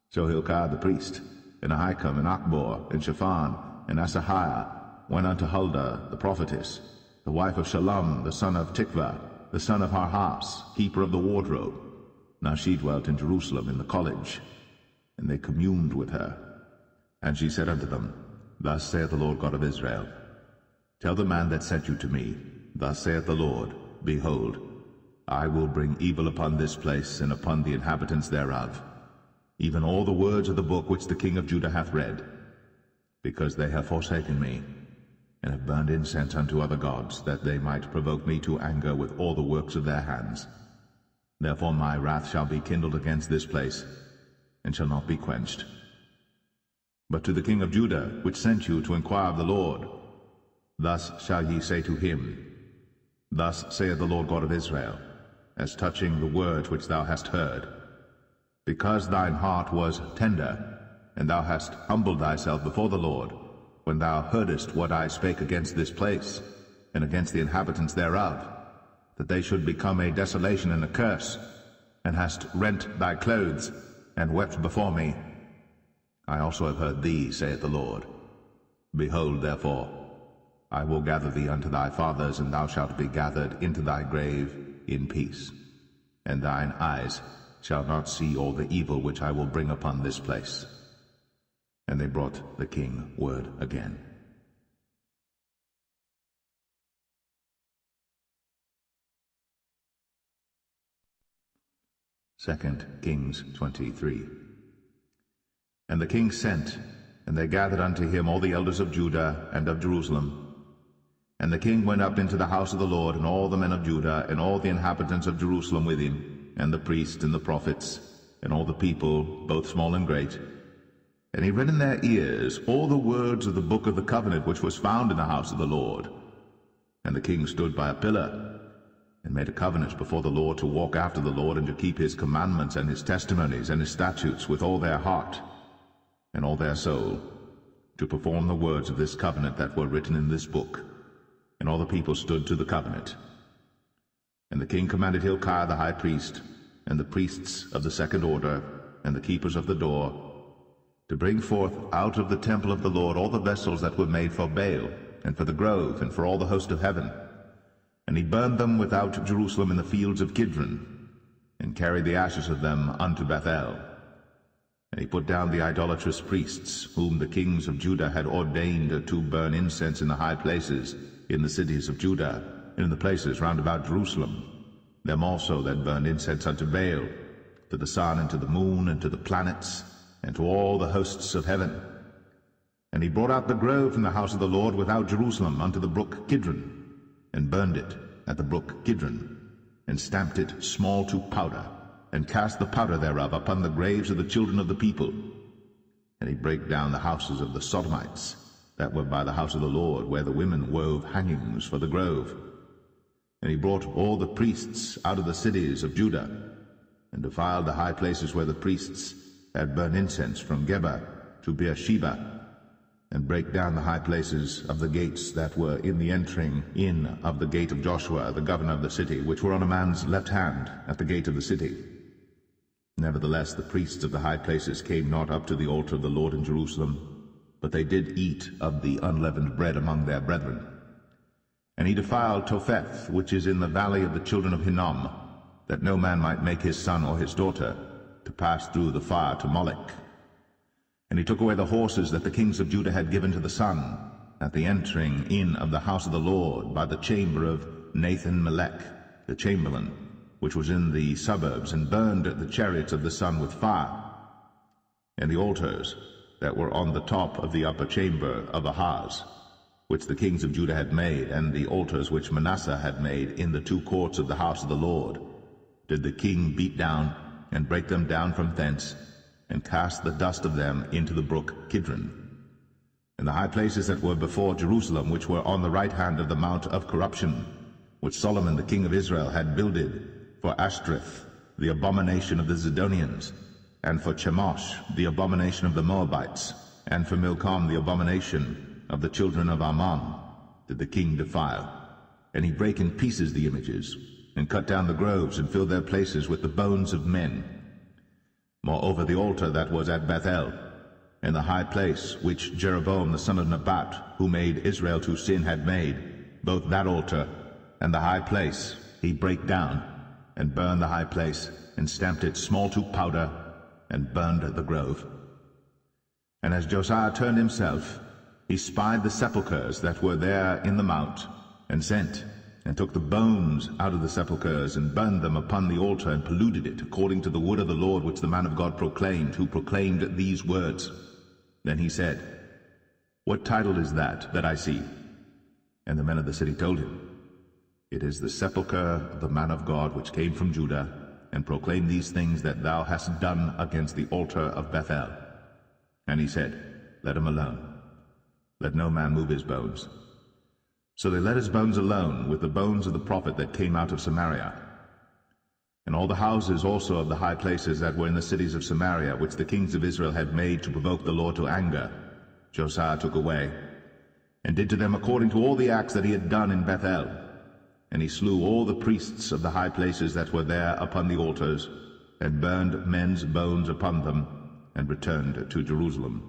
So Hilkiah the priest, and Ahikam, and Achbor, and Shaphan, and Asahiah went unto Huldah the prophetess, the wife of Shallum the son of Tikvah, the son of Harhas, keeper of the wardrobe. Now she dwelt in Jerusalem in the college, and they communed with her. And she said unto them, Thus saith the Lord God of Israel, Tell the man that sent you to me, Thus saith the Lord, Behold, I will bring evil upon this place, and upon the inhabitants thereof, even all the words of the book which the king of Judah hath read, because they have forsaken me, and have burned incense unto other gods, that they might provoke me to anger with all the works of their hands. Therefore my wrath shall be kindled against this place, and shall not be quenched. But to the king of Judah, which sent you to inquire of the Lord, thus shall ye say to him, Thus saith the Lord God of Israel, as touching the word which thou hast heard, because thine heart was tender, and thou hast humbled thyself before the Lord, when thou heardest what I spake against this place, and against the inhabitants thereof, that they should become a desolation and a curse, and hast rent thy clothes, and wept before me. I also have heard thee, saith the Lord. Behold, therefore, I will gather thee unto thy fathers, and thou shalt be gathered into thy grave in peace, and thine eyes shall not see all the evil which I will bring upon this place. And they brought the king word again. Second Kings 23. And the king sent, and they gathered unto him all the elders of Judah and of Jerusalem. And the king went up into the house of the Lord, and all the men of Judah, and all the inhabitants of Jerusalem with him, and the priests and the prophets, and all the people, both small and great. And he read in their ears all the words of the book of the covenant which was found in the house of the Lord. And the king stood by a pillar, and made a covenant before the Lord to walk after the Lord, and to keep his commandments and his testimonies and his statutes with all their heart and all their soul, to perform the words of this covenant that were written in this book. And all the people stood to the covenant. And the king commanded Hilkiah the high priest, and the priests of the second order, and the keepers of the door, to bring forth out of the temple of the Lord all the vessels that were made for Baal, and for the grove, and for all the host of heaven. And he burned them without Jerusalem in the fields of Kidron, and carried the ashes of them unto Bethel. And he put down the idolatrous priests, whom the kings of Judah had ordained to burn incense in the high places, in the cities of Judah, and in the places round about Jerusalem, them also that burned incense unto Baal, to the sun, and to the moon, and to the planets, and to all the hosts of heaven. And he brought out the grove from the house of the Lord without Jerusalem unto the brook Kidron, and burned it at the brook Kidron, and stamped it small to powder, and cast the powder thereof upon the graves of the children of the people. And he brake down the houses of the Sodomites, that were by the house of the Lord, where the women wove hangings for the grove. And he brought all the priests out of the cities of Judah, and defiled the high places where the priests had burned incense, from Geba to Beersheba, and brake down the high places of the gates that were in the entering in of the gate of Joshua, the governor of the city, which were on a man's left hand at the gate of the city. Nevertheless the priests of the high places came not up to the altar of the Lord in Jerusalem, but they did eat of the unleavened bread among their brethren. And he defiled Topheth, which is in the valley of the children of Hinnom, that no man might make his son or his daughter to pass through the fire to Molech. And he took away the horses that the kings of Judah had given to the sun, at the entering in of the house of the Lord, by the chamber of Nathan-Melech, the chamberlain, which was in the suburbs, and burned the chariots of the sun with fire. And the altars that were on the top of the upper chamber of Ahaz, which the kings of Judah had made, and the altars which Manasseh had made in the two courts of the house of the Lord, did the king beat down, and break them down from thence, and cast the dust of them into the brook Kidron. And the high places that were before Jerusalem, which were on the right hand of the mount of corruption, which Solomon the king of Israel had builded, for Ashtoreth, the abomination of the Zidonians, and for Chemosh, the abomination of the Moabites, and for Milcom, the abomination of the children of Ammon did the king defile, and he brake in pieces the images, and cut down the groves, and filled their places with the bones of men. Moreover, the altar that was at Bethel, and the high place which Jeroboam the son of Nebat, who made Israel to sin, had made, both that altar and the high place he brake down, and burned the high place, and stamped it small to powder, and burned the grove. And as Josiah turned himself, he spied the sepulchres that were there in the mount, and sent, and took the bones out of the sepulchres, and burned them upon the altar, and polluted it, according to the word of the Lord which the man of God proclaimed, who proclaimed these words. Then he said, What title is that I see? And the men of the city told him, It is the sepulchre of the man of God which came from Judah, and proclaimed these things that thou hast done against the altar of Bethel. And he said, Let him alone. Let no man move his bones. So they let his bones alone, with the bones of the prophet that came out of Samaria. And all the houses also of the high places that were in the cities of Samaria, which the kings of Israel had made to provoke the Lord to anger, Josiah took away, and did to them according to all the acts that he had done in Bethel. And he slew all the priests of the high places that were there upon the altars, and burned men's bones upon them, and returned to Jerusalem.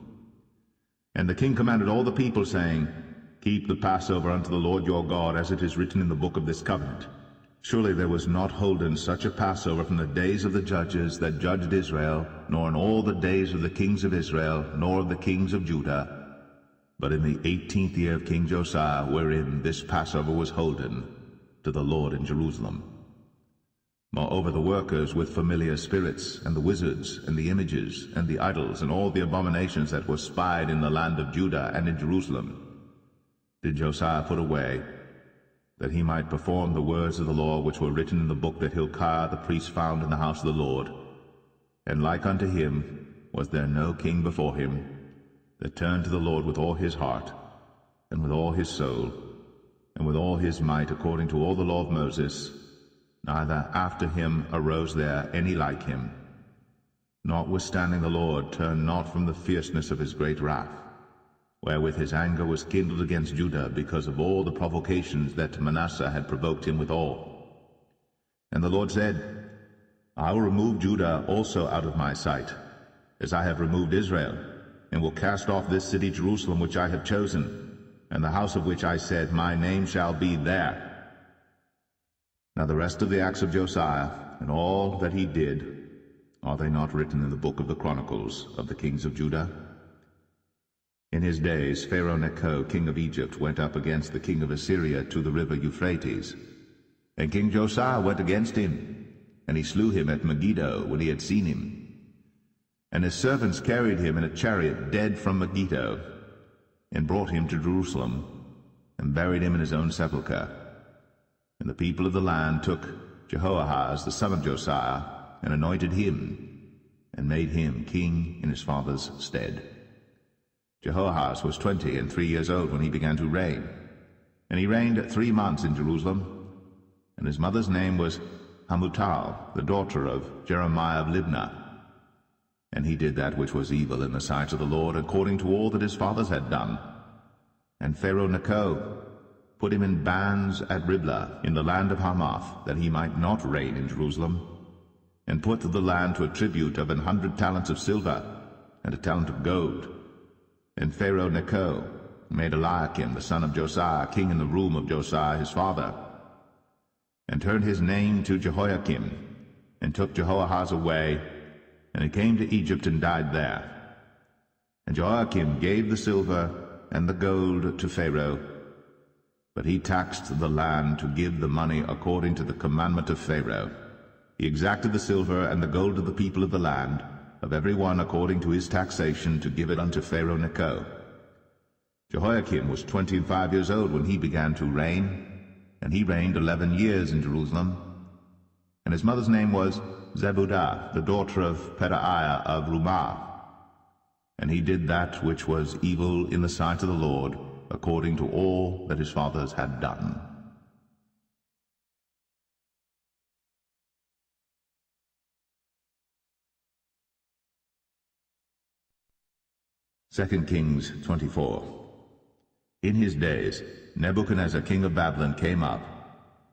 And the king commanded all the people, saying, Keep the Passover unto the Lord your God, as it is written in the book of this covenant. Surely there was not holden such a Passover from the days of the judges that judged Israel, nor in all the days of the kings of Israel, nor of the kings of Judah, but in the 18th year of King Josiah, wherein this Passover was holden to the Lord in Jerusalem. Moreover, the workers with familiar spirits, and the wizards, and the images, and the idols, and all the abominations that were spied in the land of Judah and in Jerusalem, did Josiah put away, that he might perform the words of the law which were written in the book that Hilkiah the priest found in the house of the Lord. And like unto him was there no king before him, that turned to the Lord with all his heart, and with all his soul, and with all his might, according to all the law of Moses, neither after him arose there any like him. Notwithstanding the Lord turned not from the fierceness of his great wrath, wherewith his anger was kindled against Judah, because of all the provocations that Manasseh had provoked him withal. And the Lord said, I will remove Judah also out of my sight, as I have removed Israel, and will cast off this city Jerusalem which I have chosen, and the house of which I said, My name shall be there. Now the rest of the acts of Josiah, and all that he did, are they not written in the book of the Chronicles of the kings of Judah? In his days Pharaoh Necho, king of Egypt, went up against the king of Assyria to the river Euphrates. And King Josiah went against him, and he slew him at Megiddo when he had seen him. And his servants carried him in a chariot dead from Megiddo, and brought him to Jerusalem, and buried him in his own sepulchre. And the people of the land took Jehoahaz the son of Josiah, and anointed him, and made him king in his father's stead. Jehoahaz was 23 years old when he began to reign, and he reigned 3 months in Jerusalem. And his mother's name was Hamutal, the daughter of Jeremiah of Libnah. And he did that which was evil in the sight of the Lord, according to all that his fathers had done. And Pharaoh Necho put him in bands at Riblah in the land of Hamath, that he might not reign in Jerusalem, and put the land to a tribute of 100 talents of silver, and a talent of gold. And Pharaoh Necho made Eliakim the son of Josiah king in the room of Josiah his father, and turned his name to Jehoiakim, and took Jehoahaz away, and he came to Egypt and died there. And Jehoiakim gave the silver and the gold to Pharaoh, but he taxed the land to give the money according to the commandment of Pharaoh. He exacted the silver and the gold of the people of the land, of every one according to his taxation, to give it unto Pharaoh Necho. Jehoiakim was 25 years old when he began to reign, and he reigned 11 years in Jerusalem. And his mother's name was Zebudah, the daughter of Pedaiah of Rumah. And he did that which was evil in the sight of the Lord, according to all that his fathers had done. Second Kings 24. In his days Nebuchadnezzar king of Babylon came up,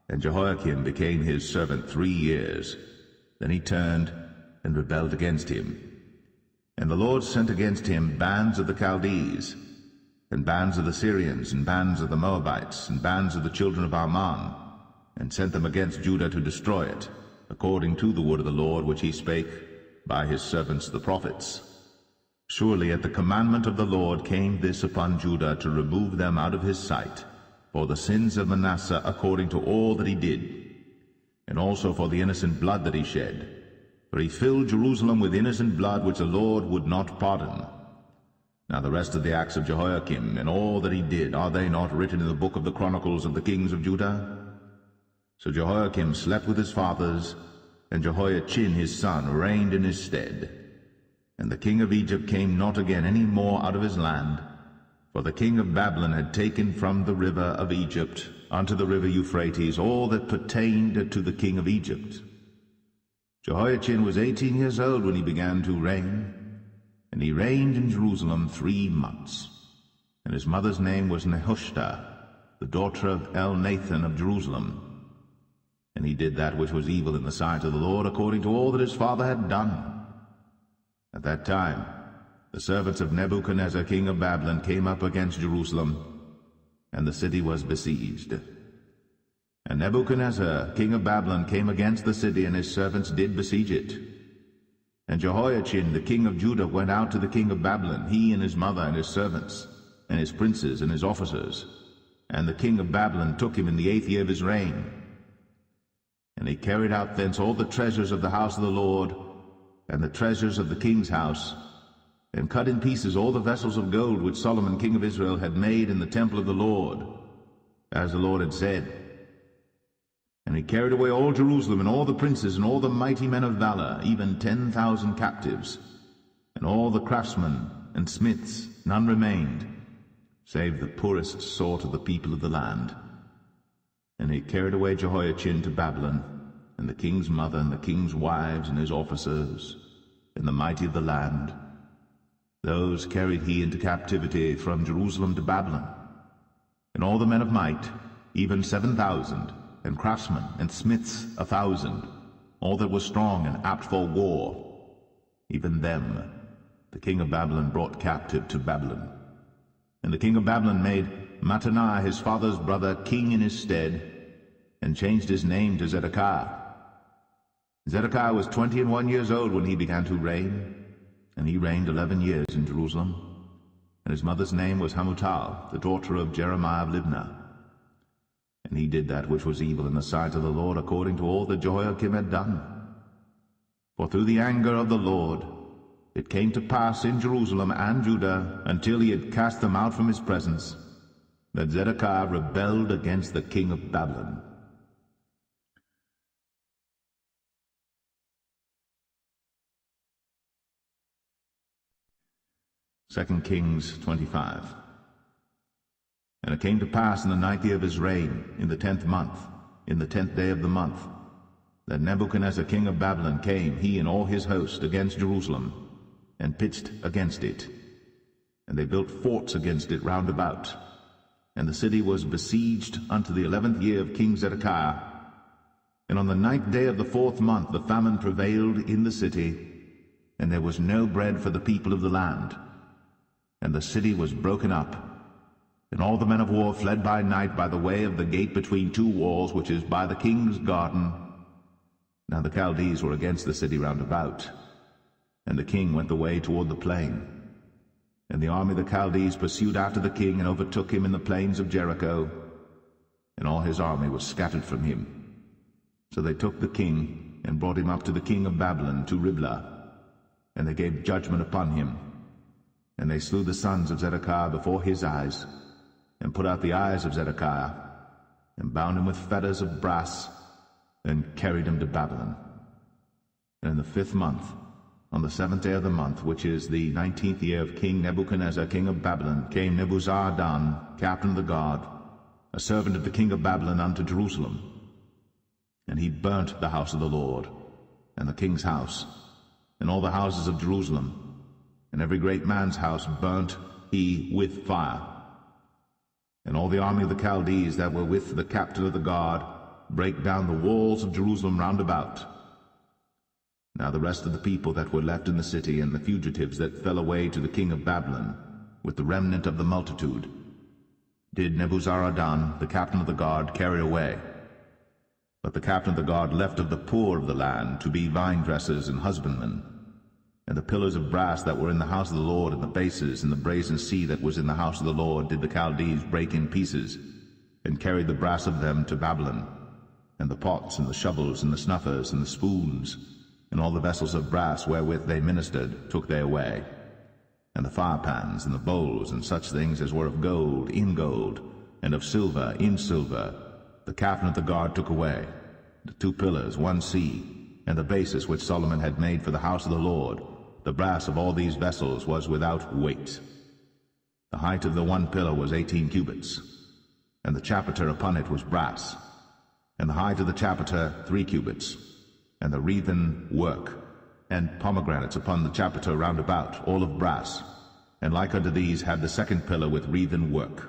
and Jehoiakim became his servant 3 years. Then he turned and rebelled against him. And the Lord sent against him bands of the Chaldees, and bands of the Syrians, and bands of the Moabites, and bands of the children of Ammon, and sent them against Judah to destroy it, according to the word of the Lord which he spake by his servants the prophets. Surely at the commandment of the Lord came this upon Judah, to remove them out of his sight, for the sins of Manasseh, according to all that he did, and also for the innocent blood that he shed. For he filled Jerusalem with innocent blood, which the Lord would not pardon. Now the rest of the acts of Jehoiakim, and all that he did, are they not written in the book of the Chronicles of the kings of Judah? So Jehoiakim slept with his fathers, and Jehoiachin his son reigned in his stead. And the king of Egypt came not again any more out of his land, for the king of Babylon had taken from the river of Egypt unto the river Euphrates all that pertained to the king of Egypt. Jehoiachin was 18 years old when he began to reign, and he reigned in Jerusalem 3 months. And his mother's name was Nehushta, the daughter of Elnathan of Jerusalem. And he did that which was evil in the sight of the Lord, according to all that his father had done. At that time the servants of Nebuchadnezzar king of Babylon came up against Jerusalem, and the city was besieged. And Nebuchadnezzar king of Babylon came against the city, and his servants did besiege it. And Jehoiachin the king of Judah went out to the king of Babylon, he and his mother and his servants, and his princes and his officers. And the king of Babylon took him in the 8th year of his reign. And he carried out thence all the treasures of the house of the Lord, and the treasures of the king's house, and cut in pieces all the vessels of gold which Solomon king of Israel had made in the temple of the Lord, as the Lord had said. And he carried away all Jerusalem, and all the princes, and all the mighty men of valor, even 10,000 captives, and all the craftsmen and smiths. None remained, save the poorest sort of the people of the land. And he carried away Jehoiachin to Babylon, and the king's mother, and the king's wives, and his officers, and the mighty of the land. Those carried he into captivity from Jerusalem to Babylon. And all the men of might, even 7,000, and craftsmen and smiths 1,000, all that was strong and apt for war, even them the king of Babylon brought captive to Babylon. And the king of Babylon made Mattaniah his father's brother king in his stead, and changed his name to Zedekiah. Zedekiah was 21 years old when he began to reign, and he reigned 11 years in Jerusalem. And his mother's name was Hamutal, the daughter of Jeremiah of Libnah. And he did that which was evil in the sight of the Lord, according to all that Jehoiakim had done. For through the anger of the Lord it came to pass in Jerusalem and Judah, until he had cast them out from his presence, that Zedekiah rebelled against the king of Babylon. Second Kings 25. And it came to pass in the 9th year of his reign, in the 10th month, in the 10th day of the month, that Nebuchadnezzar king of Babylon came, he and all his host, against Jerusalem, and pitched against it. And they built forts against it round about. And the city was besieged unto the 11th year of King Zedekiah. And on the 9th day of the 4th month the famine prevailed in the city, and there was no bread for the people of the land. And the city was broken up, and all the men of war fled by night by the way of the gate between 2 walls, which is by the king's garden. Now the Chaldees were against the city round about, and the king went the way toward the plain. And the army of the Chaldees pursued after the king, and overtook him in the plains of Jericho, and all his army was scattered from him. So they took the king, and brought him up to the king of Babylon, to Riblah, and they gave judgment upon him. And they slew the sons of Zedekiah before his eyes, and put out the eyes of Zedekiah, and bound him with fetters of brass, and carried him to Babylon. And in the 5th month, on the 7th day of the month, which is the 19th year of King Nebuchadnezzar king of Babylon, came Nebuzaradan, captain of the guard, a servant of the king of Babylon, unto Jerusalem. And he burnt the house of the Lord, and the king's house, and all the houses of Jerusalem, and every great man's house burnt he with fire. and all the army of the Chaldees that were with the captain of the guard brake down the walls of Jerusalem round about. Now the rest of the people that were left in the city, and the fugitives that fell away to the king of Babylon, with the remnant of the multitude, did Nebuzaradan, the captain of the guard, carry away. But the captain of the guard left of the poor of the land to be vine dressers and husbandmen. And the pillars of brass that were in the house of the Lord, and the bases, and the brazen sea that was in the house of the Lord, did the Chaldees break in pieces, and carried the brass of them to Babylon. And the pots, and the shovels, and the snuffers, and the spoons, and all the vessels of brass wherewith they ministered, took they away. And the firepans, and the bowls, and such things as were of gold, in gold, and of silver, in silver, the captain of the guard took away. The 2 pillars, 1 sea, and the bases which Solomon had made for the house of the Lord, the brass of all these vessels was without weight. The height of the 1 pillar was 18 cubits, and the chapiter upon it was brass, and the height of the chapiter 3 cubits, and the wreathen work, and pomegranates upon the chapiter round about, all of brass, and like unto these had the 2nd pillar with wreathen work.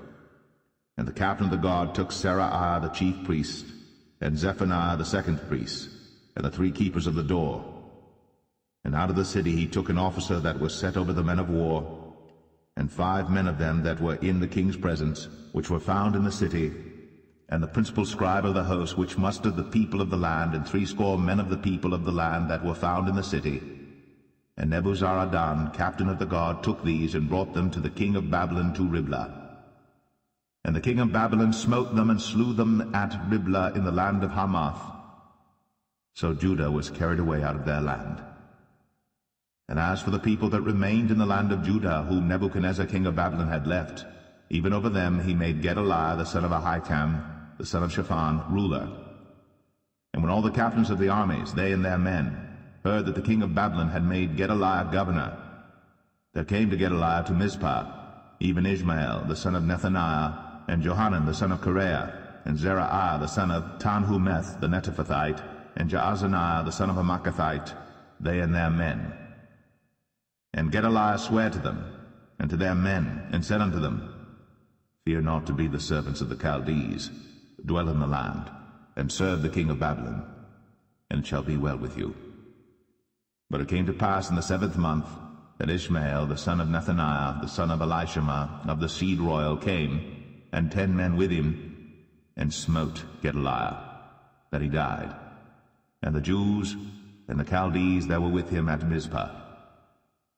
And the captain of the guard took Seraiah the chief priest, and Zephaniah the 2nd priest, and the 3 keepers of the door. And out of the city he took an officer that was set over the men of war, and 5 men of them that were in the king's presence, which were found in the city, and the principal scribe of the host, which mustered the people of the land, and 60 men of the people of the land that were found in the city. And Nebuzaradan, captain of the guard, took these, and brought them to the king of Babylon to Riblah. And the king of Babylon smote them, and slew them at Riblah in the land of Hamath. So Judah was carried away out of their land. And as for the people that remained in the land of Judah, whom Nebuchadnezzar king of Babylon had left, even over them he made Gedaliah the son of Ahikam, the son of Shaphan, ruler. And when all the captains of the armies, they and their men, heard that the king of Babylon had made Gedaliah governor, there came to Gedaliah to Mizpah, even Ishmael the son of Nethaniah, and Johanan the son of Kareah, and Zeraiah the son of Tanhumeth the Netophathite, and Jaazaniah the son of a Maacathite, they and their men. And Gedaliah sware to them, and to their men, and said unto them, Fear not to be the servants of the Chaldees, dwell in the land, and serve the king of Babylon, and it shall be well with you. But it came to pass in the 7th month, that Ishmael the son of Nethaniah, the son of Elishama, of the seed royal, came, and 10 men with him, and smote Gedaliah, that he died, and the Jews and the Chaldees that were with him at Mizpah,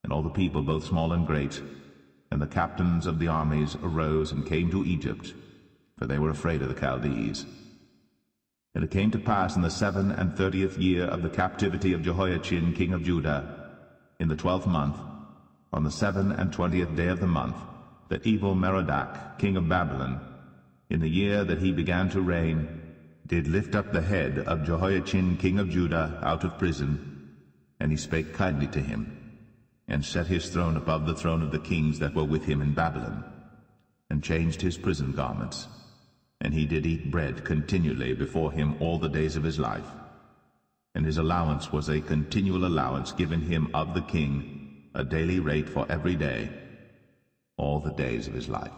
and all the people, both small and great, and the captains of the armies arose and came to Egypt, for they were afraid of the Chaldees. And it came to pass in the 37th year of the captivity of Jehoiachin king of Judah, in the 12th month, on the 27th day of the month, that Evil-Merodach king of Babylon, in the year that he began to reign, did lift up the head of Jehoiachin king of Judah out of prison, and he spake kindly to him, and set his throne above the throne of the kings that were with him in Babylon, and changed his prison garments, and he did eat bread continually before him all the days of his life, and his allowance was a continual allowance given him of the king, a daily rate for every day, all the days of his life.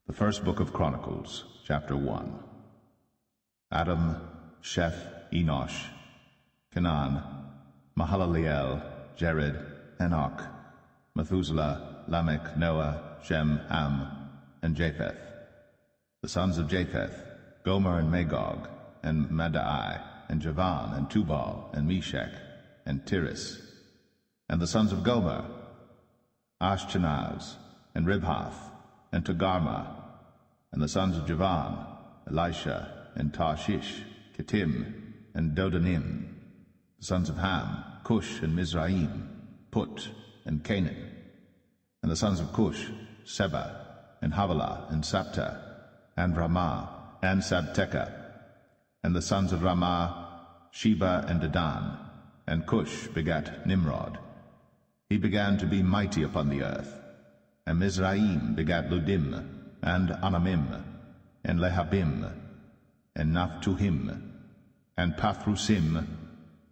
The first book of Chronicles, chapter 1. Adam, Sheth, Enosh, Canaan, Mahalaleel, Jared, Enoch, Methuselah, Lamech, Noah, Shem, Ham, and Japheth. The sons of Japheth, Gomer and Magog, and Madai, and Javan, and Tubal, and Meshach, and Tiras. And the sons of Gomer, Ashchenaz, and Ribhath, and Togarmah. And the sons of Javan, Elisha, and Tarshish, Kittim, and Dodanim. The sons of Ham, Cush, and Mizraim, Put, and Canaan. And the sons of Cush, Seba, and Havilah, and Sabta, and Ramah, and Sabteka. And the sons of Ramah, Sheba, and Dedan. And Cush begat Nimrod. He began to be mighty upon the earth. And Mizraim begat Ludim, and Anamim, and Lehabim, and Naphtuhim, and Pathrusim,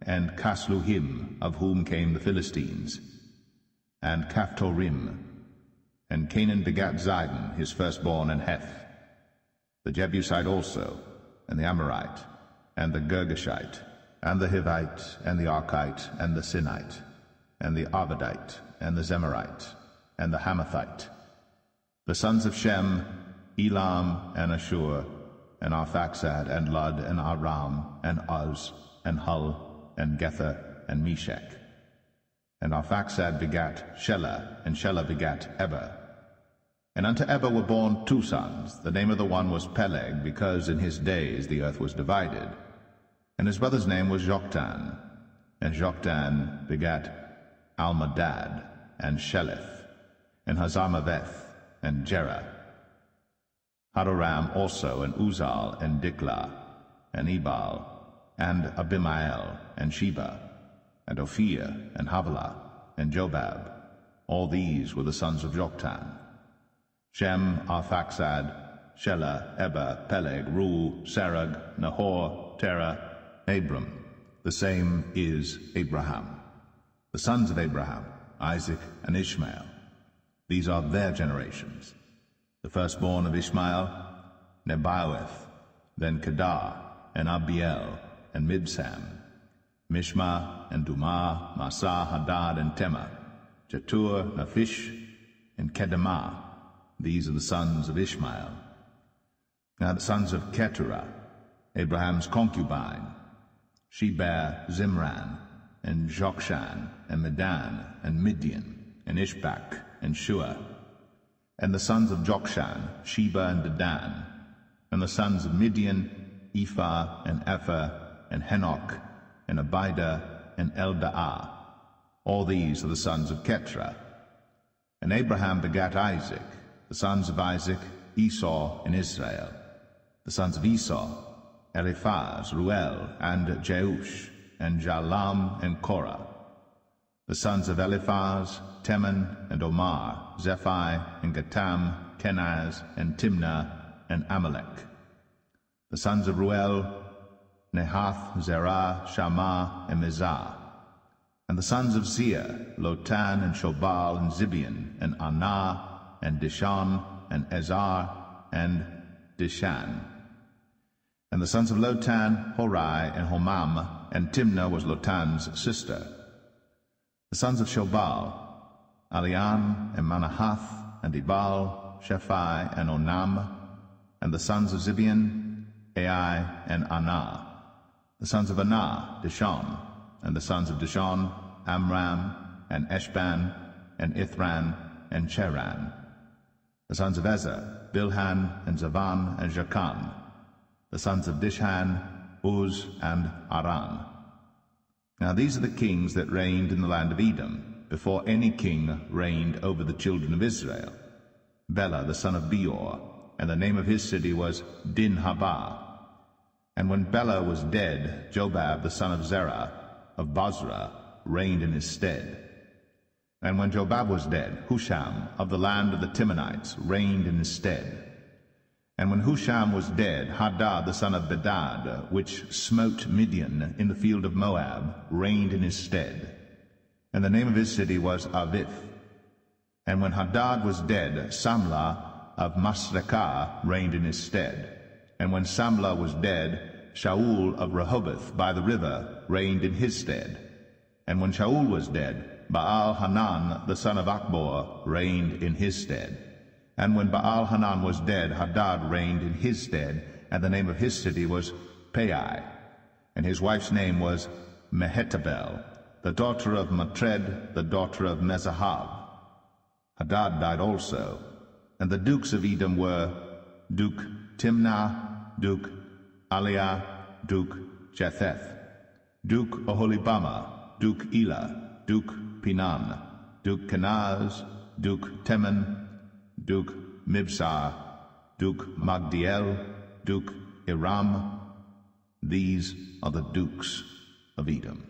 and Casluhim, of whom came the Philistines, and Caphtorim. And Canaan begat Zidon, his firstborn, and Heth, the Jebusite also, and the Amorite, and the Girgashite, and the Hivite, and the Archite, and the Sinite, and the Arvadite, and the Zemarite, and the Hamathite. The sons of Shem, Elam, and Ashur, and Arphaxad, and Lud, and Aram, and Uz, and Hul, and Gether, and Meshech. And Arphaxad begat Shelah, and Shelah begat Eber. And unto Eber were born two sons. The name of the one was Peleg, because in his days the earth was divided. And his brother's name was Joktan. And Joktan begat Almadad, and Sheleth, and Hazarmaveth, and Jerah. Hadoram also, and Uzal, and Diklah, and Ebal, and Abimael, and Sheba, and Ophir, and Havilah, and Jobab. All these were the sons of Joktan. Shem, Arphaxad, Shelah, Eber, Peleg, Reu, Serug, Nahor, Terah, Abram. The same is Abraham. The sons of Abraham, Isaac and Ishmael. These are their generations. The firstborn of Ishmael, Nebaioth, then Kedar, and Abiel, and Mibsam, Mishma, and Dumah, Massa, Hadad, and Tema, Jetur, Naphish, and Kedemah. These are the sons of Ishmael. Now the sons of Keturah, Abraham's concubine. She bare Zimran, and Jokshan, and Medan, and Midian, and Ishbak, and Shua. And the sons of Jokshan, Sheba and Dedan. And the sons of Midian, Ephah, and Epher, and Henoch, and Abida, and Eldaah. All these are the sons of Keturah. And Abraham begat Isaac. The sons of Isaac, Esau and Israel. The sons of Esau, Eliphaz, Ruel, and Jeush, and Jalam, and Korah. The sons of Eliphaz, Teman, and Omar, Zephi, and Gatam, Kenaz, and Timnah, and Amalek. The sons of Ruel, Nehath, Zerah, Shammah, and Mizah. And the sons of Seir, Lotan, and Shobal, and Zibeon, and Anah, and Dishan, and Ezar, and Dishan. And the sons of Lotan, Horai, and Homam, and Timnah was Lotan's sister. The sons of Shobal, Alian, and Manahath, and Ebal, Shephi, and Onam. And the sons of Zibeon, Ai, and Anah. The sons of Anah, Dishon. And the sons of Dishon, Amram, and Eshban, and Ithran, and Cheran. The sons of Ezer, Bilhan, and Zavan, and Jakan. The sons of Dishan, Uz, and Aran. Now these are the kings that reigned in the land of Edom, before any king reigned over the children of Israel. Bela, the son of Beor, and the name of his city was Dinhabah. And when Bela was dead, Jobab, the son of Zerah, of Basra, reigned in his stead. And when Jobab was dead, Husham, of the land of the Timonites, reigned in his stead. And when Husham was dead, Hadad, the son of Bedad, which smote Midian in the field of Moab, reigned in his stead. And the name of his city was Avith. And when Hadad was dead, Samlah of Masrekah reigned in his stead. And when Samlah was dead, Shaul of Rehoboth by the river reigned in his stead. And when Shaul was dead, Baal-Hanan, the son of Achbor, reigned in his stead. And when Baal-Hanan was dead, Hadad reigned in his stead, and the name of his city was Pai. And his wife's name was Mehetabel, the daughter of Matred, the daughter of Mezahab. Hadad died also. And the dukes of Edom were Duke Timnah, Duke Aliah, Duke Jetheth, Duke Oholibama, Duke Elah, Duke Pinan, Duke Kenaz, Duke Teman, Duke Mibsar, Duke Magdiel, Duke Iram. These are the dukes of Edom.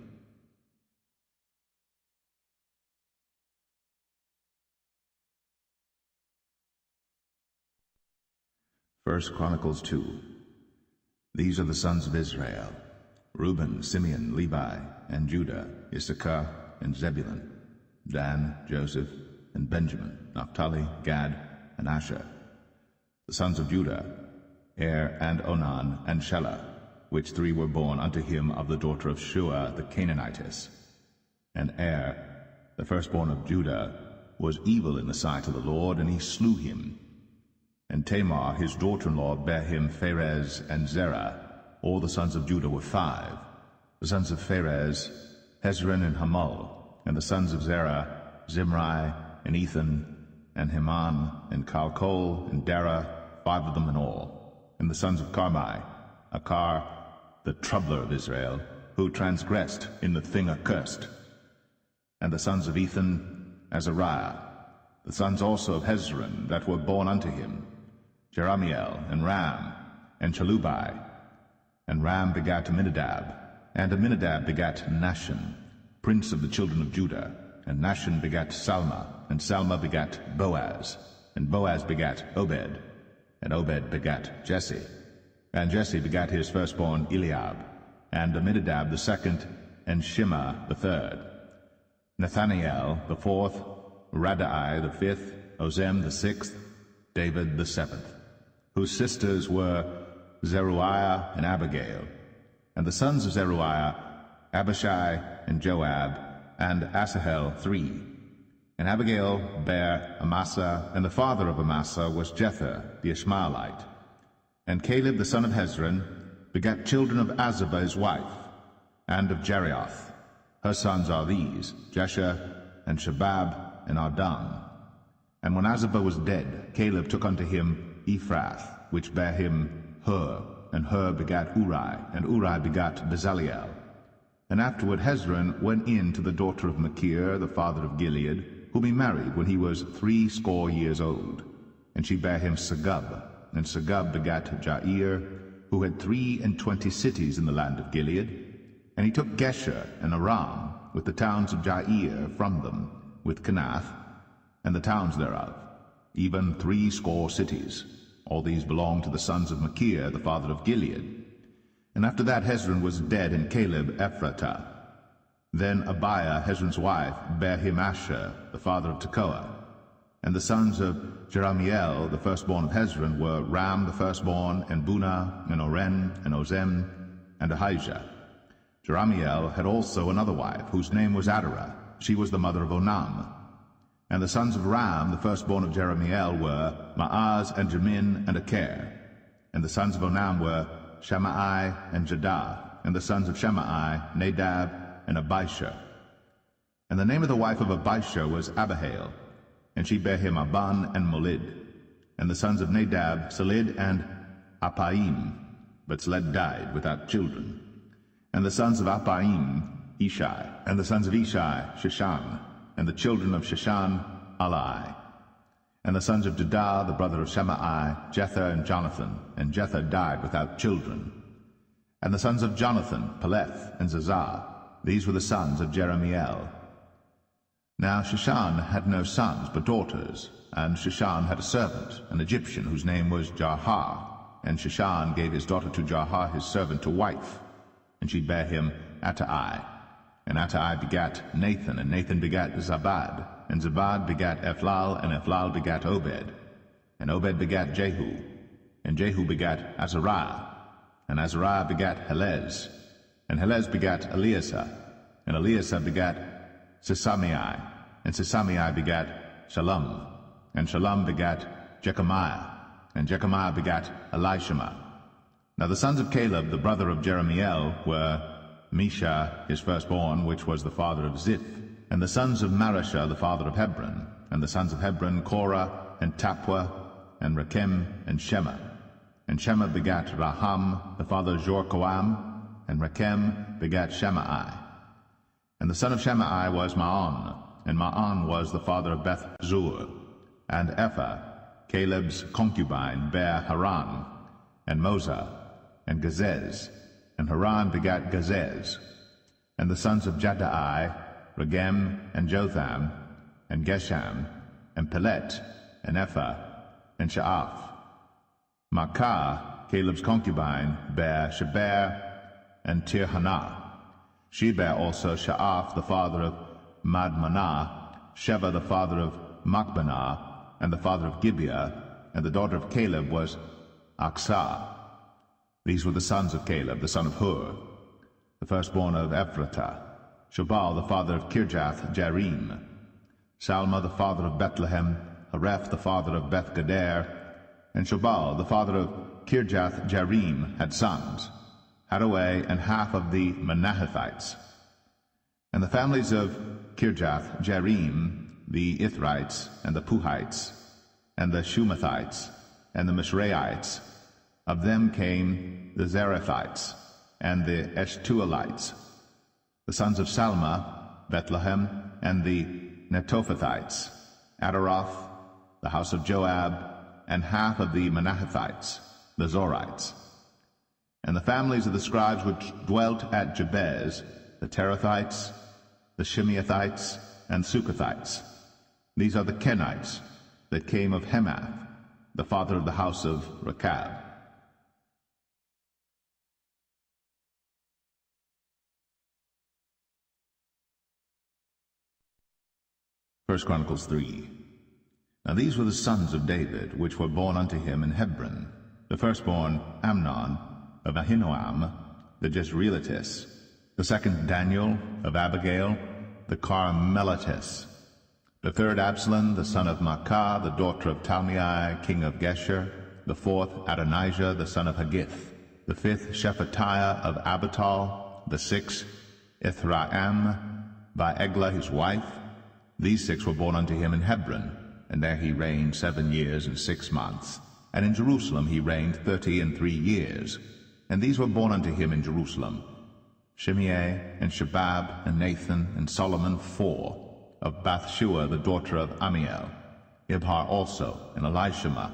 1 Chronicles 2. These are the sons of Israel. Reuben, Simeon, Levi, and Judah, Issachar, and Zebulun, Dan, Joseph, and Benjamin, Naphtali, Gad, and Asher. The sons of Judah, Er, and Onan, and Shelah, which three were born unto him of the daughter of Shua the Canaanitess. And Er, the firstborn of Judah, was evil in the sight of the Lord, and he slew him. And Tamar his daughter-in-law bare him Pharez and Zerah. All the sons of Judah were 5. The sons of Pharez, Hezron and Hamul. And the sons of Zerah, Zimri, and Ethan, and Heman, and Calcol, and Dara, 5 of them in all. And the sons of Carmi, Achar, the troubler of Israel, who transgressed in the thing accursed. And the sons of Ethan, Azariah. The sons also of Hezron that were born unto him, Jeramiel, and Ram, and Chelubai. And Ram begat Aminadab, and Aminadab begat Nahshon, prince of the children of Judah. And Nahshon begat Salma, and Salma begat Boaz, and Boaz begat Obed, and Obed begat Jesse. And Jesse begat his firstborn Eliab, and Aminadab the second, and Shema the third. Nathaniel the fourth, Raddai the fifth, Ozem the sixth, David the seventh, whose sisters were Zeruiah and Abigail. And the sons of Zeruiah, Abishai and Joab, and Asahel 3. And Abigail bare Amasa, and the father of Amasa was Jether the Ishmaelite. And Caleb the son of Hezron begat children of Azubah his wife, and of Jerioth. Her sons are these, Jesher, and Shabab, and Ardan. And when Azubah was dead, Caleb took unto him Ephrath, which bare him Hur, and Hur begat Uri, and Uri begat Bezaleel. And afterward Hezron went in to the daughter of Machir, the father of Gilead, whom he married when he was 60 years old. And she bare him Segub, and Segub begat Jair, who had 23 cities in the land of Gilead. And he took Gesher and Aram, with the towns of Jair from them, with Kenath, and the towns thereof, even 60 cities. All these belonged to the sons of Machir, the father of Gilead. And after that Hezron was dead, and Caleb Ephratah. Then Abiah, Hezron's wife, bare him Asher, the father of Tekoa. And the sons of Jeramiel, the firstborn of Hezron, were Ram the firstborn, and Bunah, and Oren, and Ozem, and Ahijah. Jeramiel had also another wife, whose name was Adarah. She was the mother of Onam. And the sons of Ram, the firstborn of Jeramiel, were Maaz, and Jamin, and Acher. And the sons of Onam were Shammai and Jadah. And the sons of Shammai, Nadab, and Abishur. And the name of the wife of Abishur was Abihail, and she bare him Aban and Molid. And the sons of Nadab, Selid and Appaim, but Seled died without children. And the sons of Appaim, Ishai. And the sons of Ishai, Sheshan. And the children of Sheshan, Alai. And the sons of Judah, the brother of Shemai, Jether and Jonathan. And Jether died without children. And the sons of Jonathan, Paulett and Zazah. These were the sons of Jeramiel. Now Sheshan had no sons but daughters, and Sheshan had a servant, an Egyptian, whose name was Jarha. And Sheshan gave his daughter to Jarha his servant to wife, and she bare him Attai. And Attai begat Nathan, and Nathan begat Zabad, and Zabad begat Ephlal, and Ephlal begat Obed. And Obed begat Jehu, and Jehu begat Azariah, and Azariah begat Helez, and Helez begat Eleazar, and Eleazar begat Sesamai, and Sesamai begat Shalom, and Shalom begat Jechamiah, and Jechamiah begat Elishama. Now the sons of Caleb, the brother of Jeramiel, were Misha, his firstborn, which was the father of Ziph, and the sons of Marashah, the father of Hebron, and the sons of Hebron, Korah, and Tapua, and Rechem, and Shema. And Shema begat Raham, the father of Jorkoam, and Rechem begat Shemai. And the son of Shemai was Maon, and Maon was the father of Beth Zur. And Ephah, Caleb's concubine, bare Haran, and Moza, and Gazez. And Haran begat Gazez. And the sons of Jaddai, Regem, and Jotham, and Gesham, and Paulett, and Ephah, and Sha'af. Maacah, Caleb's concubine, bare Sheber, and Tirhanah. She bare also Sha'af the father of Madmanah, Sheva the father of Machbenah, and the father of Gibeah, and the daughter of Caleb was Aksah. These were the sons of Caleb, the son of Hur, the firstborn of Ephratah. Shobal the father of Kirjath-Jearim. Salma the father of Bethlehem, Hareph the father of Beth-Gader, and Shobal the father of Kirjath-Jearim had sons, Haraway and half of the Manahethites. And the families of Kirjath-Jearim, the Ithrites, and the Puhites, and the Shumathites, and the Misraites. Of them came the Zarethites, and the Eshtuelites. The sons of Salma, Bethlehem, and the Netophathites, Adaroth, the house of Joab, and half of the Manahethites, the Zorites. And the families of the scribes which dwelt at Jabez, the Terathites, the Shimeathites, and Sukathites. These are the Kenites that came of Hemath, the father of the house of Rechab. First Chronicles 3. Now these were the sons of David, which were born unto him in Hebron. The firstborn Amnon of Ahinoam, the Jezreelitess. The second Daniel of Abigail, the Carmelitess. The third Absalom, the son of Maacah, the daughter of Talmai, king of Geshur. The fourth Adonijah, the son of Haggith. The fifth Shephatiah of Abital. The sixth Ithraam, by Eglah his wife. These six were born unto him in Hebron, and there he reigned 7 years and 6 months. And in Jerusalem he reigned 33 years. And these were born unto him in Jerusalem, Shimei, and Shabab, and Nathan, and Solomon 4, of Bathshua the daughter of Amiel, Ibhar also, and Elishama,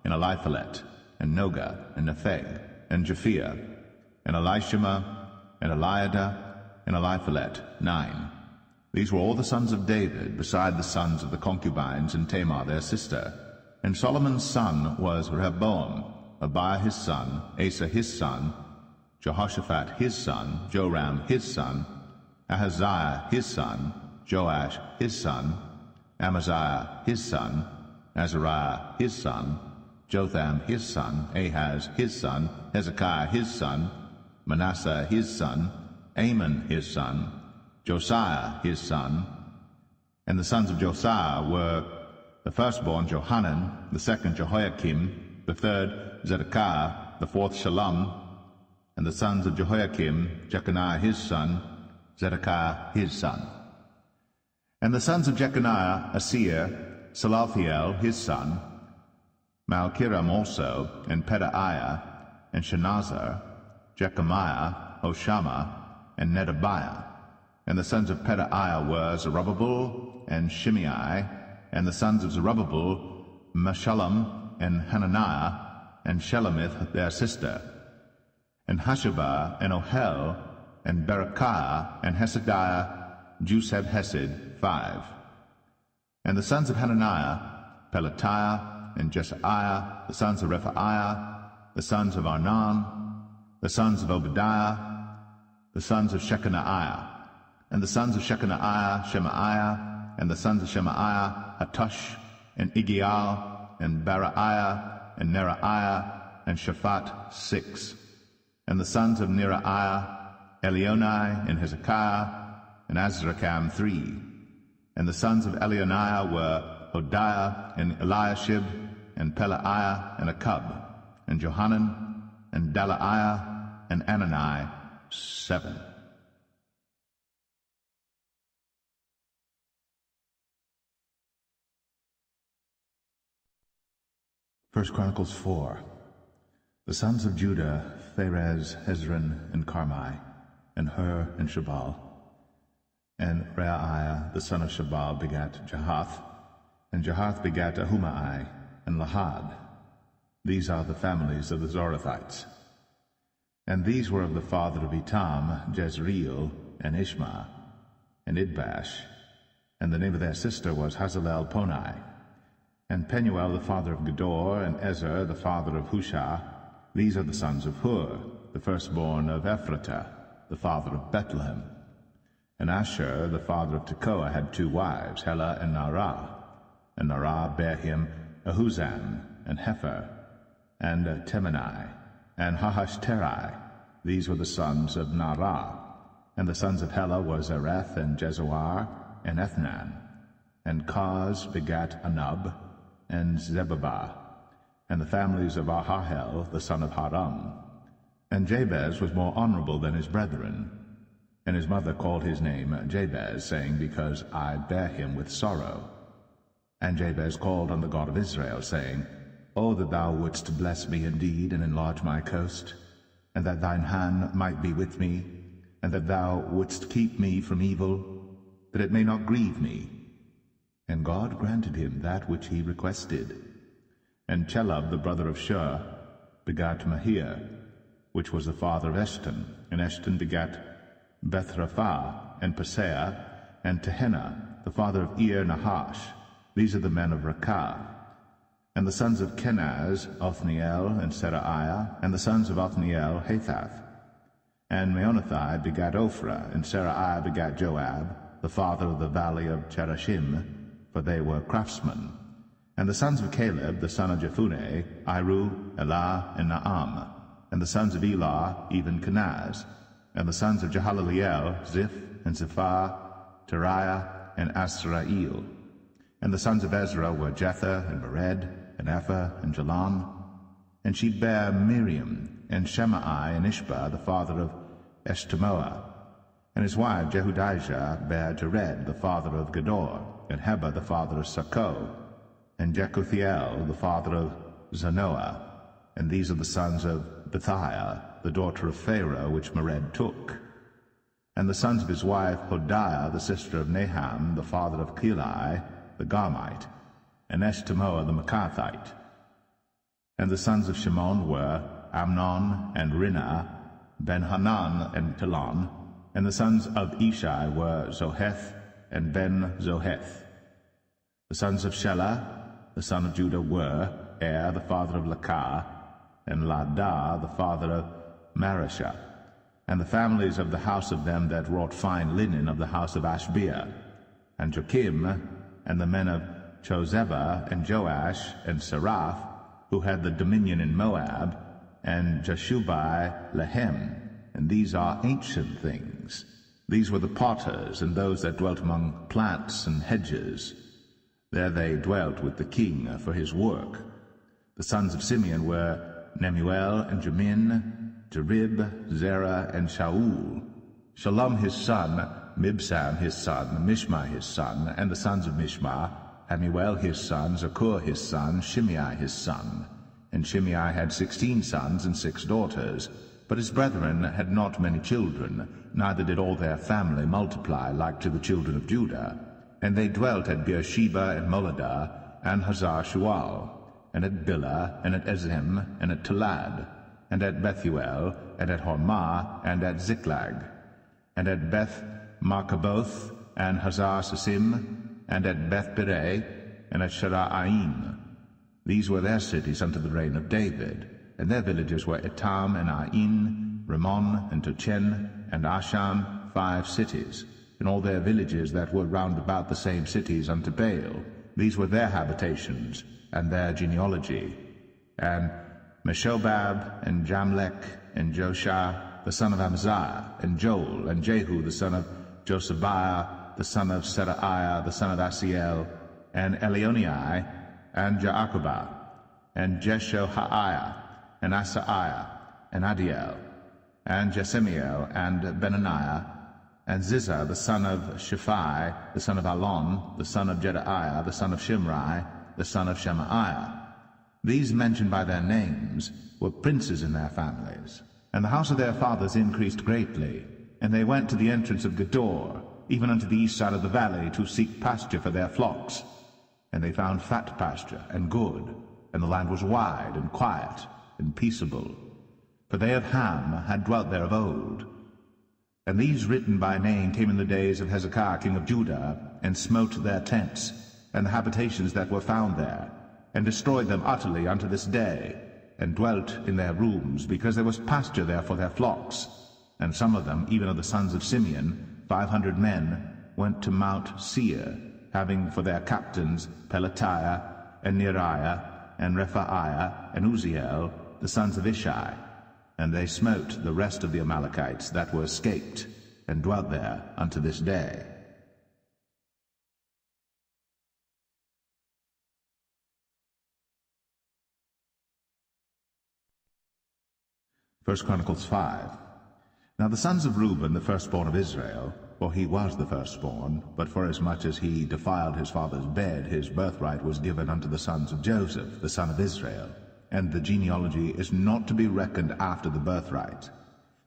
and Eliphalet, and Noga, and Nepheg, and Japhia, and Elishama, and Eliada, and Eliphalet, 9. These were all the sons of David, beside the sons of the concubines and Tamar their sister. And Solomon's son was Rehoboam, Abiah his son, Asa his son, Jehoshaphat his son, Joram his son, Ahaziah his son, Joash his son, Amaziah his son, Azariah his son, Jotham his son, Ahaz his son, Hezekiah his son, Manasseh his son, Amon his son, Josiah his son. And the sons of Josiah were the firstborn Johanan, the second Jehoiakim, the third Zedekiah, the fourth Shalom. And the sons of Jehoiakim, Jeconiah his son, Zedekiah his son. And the sons of Jeconiah, Asir, Salathiel his son, Malchiram also, and Pedaiah, and Shenazar, Jechamiah, Hoshama, and Nedabiah. And the sons of Pedaiah were Zerubbabel and Shimei, and the sons of Zerubbabel, Meshullam and Hananiah, and Shelemith their sister, and Hashabah and Ohel, and Berechiah, and Hesediah, Juseb Hesed, 5. And the sons of Hananiah, Pelatiah, and Jeshaiah, the sons of Rephaiah, the sons of Arnan, the sons of Obadiah, the sons of Shechaniah. And the sons of Shechaniah, Shemaiah, and the sons of Shemaiah, Hattush, and Igial, and Baraiah, and Neriah, and Shaphat, 6. And the sons of Neriah, Elionai, and Hezekiah, and Azrikam, 3. And the sons of Elionai were Hodiah, and Eliashib, and Pelaiah, and Akub, and Johanan, and Dalaiah, and Anani, 7. First Chronicles 4. The sons of Judah, Pharez, Hezron, and Carmi, and Hur, and Shabal. And Reaiah, the son of Shabal, begat Jahath, and Jahath begat Ahumai, and Lahad. These are the families of the Zorathites. And these were of the father of Etam, Jezreel, and Ishma, and Idbash. And the name of their sister was Hazalel Ponai. And Penuel the father of Gedor, and Ezer the father of Hushah. These are the sons of Hur, the firstborn of Ephratah. the father of Bethlehem. And Asher, the father of Tekoa, had 2 wives, Helah and Naarah. And Naarah bare him Ahuzam, and Hepher, and Temeni, and Hahashterai. These were the sons of Naarah. And the sons of Helah were Zereth, and Jezoar, and Ethnan. And Kaz begat Anub, and Zebubah, and the families of Ahahel, the son of Haram. And Jabez was more honorable than his brethren. And his mother called his name Jabez, saying, Because I bare him with sorrow. And Jabez called on the God of Israel, saying, O that thou wouldst bless me indeed, and enlarge my coast, and that thine hand might be with me, and that thou wouldst keep me from evil, that it may not grieve me. And God granted him that which he requested. And Chelub, the brother of Shur, begat Mahir, which was the father of Eshton. And Eshton begat Bethraphah, and Paseah, and Tehenna, the father of Nahash. These are the men of Rakah. And the sons of Kenaz, Othniel, and Seraiah, and the sons of Othniel, Hathath. And Meonothai begat Ophrah, and Seraiah begat Joab, the father of the valley of Cherashim, for they were craftsmen. And the sons of Caleb, the son of Jephunneh, Iru, Elah, and Naam. And the sons of Elah, even Kenaz. And the sons of Jehaleleel, Ziph, and Zephah, Teriah, and Asrael. And the sons of Ezra were Jether, and Mered, and Ephah, and Jalan. And she bare Miriam, and Shemai, and Ishba, the father of Eshtemoa. And his wife Jehudijah bare Jared, the father of Gedor, and Heber, the father of Sako, and Jekuthiel, the father of Zanoah. And these are the sons of Bethiah, the daughter of Pharaoh, which Mered took. And the sons of his wife Hodiah, the sister of Naham, the father of Keli, the Garmite, and Eshtemoa, the Maacathite. And the sons of Shimon were Amnon, and Rinnah, Ben-Hanan, and Telon. And the sons of Ishai were Zoheth, and Ben-Zoheth. The sons of Shelah, the son of Judah, were the father of Lakah, and Ladah, the father of Mareshah. And the families of the house of them that wrought fine linen of the house of Ashbea, and Joachim, and the men of Chozeba, and Joash, and Seraph, who had the dominion in Moab, and Jashubai Lehem. And these are ancient things. These were the potters, and those that dwelt among plants and hedges. There they dwelt with the king for his work. The sons of Simeon were Nemuel, and Jamin, Jerib, Zerah, and Shaul. Shalom his son, Mibsam his son, Mishma his son, and the sons of Mishma, Hamuel his son, Zakur his son, Shimei his son. And Shimei had 16 sons and 6 daughters. But his brethren had not many children, neither did all their family multiply like to the children of Judah. And they dwelt at Beersheba, and Moladah, and Hazar-Shual, and at Bilhah, and at Ezem, and at Talad, and at Bethuel, and at Hormah, and at Ziklag, and at Beth-Markaboth, and Hazar-Sesim, and at Beth-Pireh, and at Shara'aim. These were their cities unto the reign of David, and their villages were Etam, and Ain, Rimmon, and Tochen, and Asham, 5 cities, and all their villages that were round about the same cities unto Baal. These were their habitations, and their genealogy. And Meshobab, and Jamlech, and Joshah, the son of Amaziah, and Joel, and Jehu, the son of Joshabiah, the son of Seraiah, the son of Asiel, and Elionai, and Jaakobah, and Jeshohaiah, and Asaiah, and Adiel, and Jesemiel, and Benaniah, and Ziza, the son of Shaphi, the son of Alon, the son of Jedaiah, the son of Shimri, the son of Shemaiah. These mentioned by their names were princes in their families. And the house of their fathers increased greatly, and they went to the entrance of Gedor, even unto the east side of the valley, to seek pasture for their flocks. And they found fat pasture, and good, and the land was wide, and quiet, and peaceable. For they of Ham had dwelt there of old. And these written by name came in the days of Hezekiah king of Judah, and smote their tents, and the habitations that were found there, and destroyed them utterly unto this day, and dwelt in their rooms, because there was pasture there for their flocks. And some of them, even of the sons of Simeon, 500 men, went to Mount Seir, having for their captains Pelatiah, and Neriah, and Rephaiah, and Uzziel, the sons of Ishai. And they smote the rest of the Amalekites that were escaped, and dwelt there unto this day. First Chronicles 5. Now the sons of Reuben, the firstborn of Israel, for he was the firstborn, but forasmuch as he defiled his father's bed, his birthright was given unto the sons of Joseph, the son of Israel. And the genealogy is not to be reckoned after the birthright.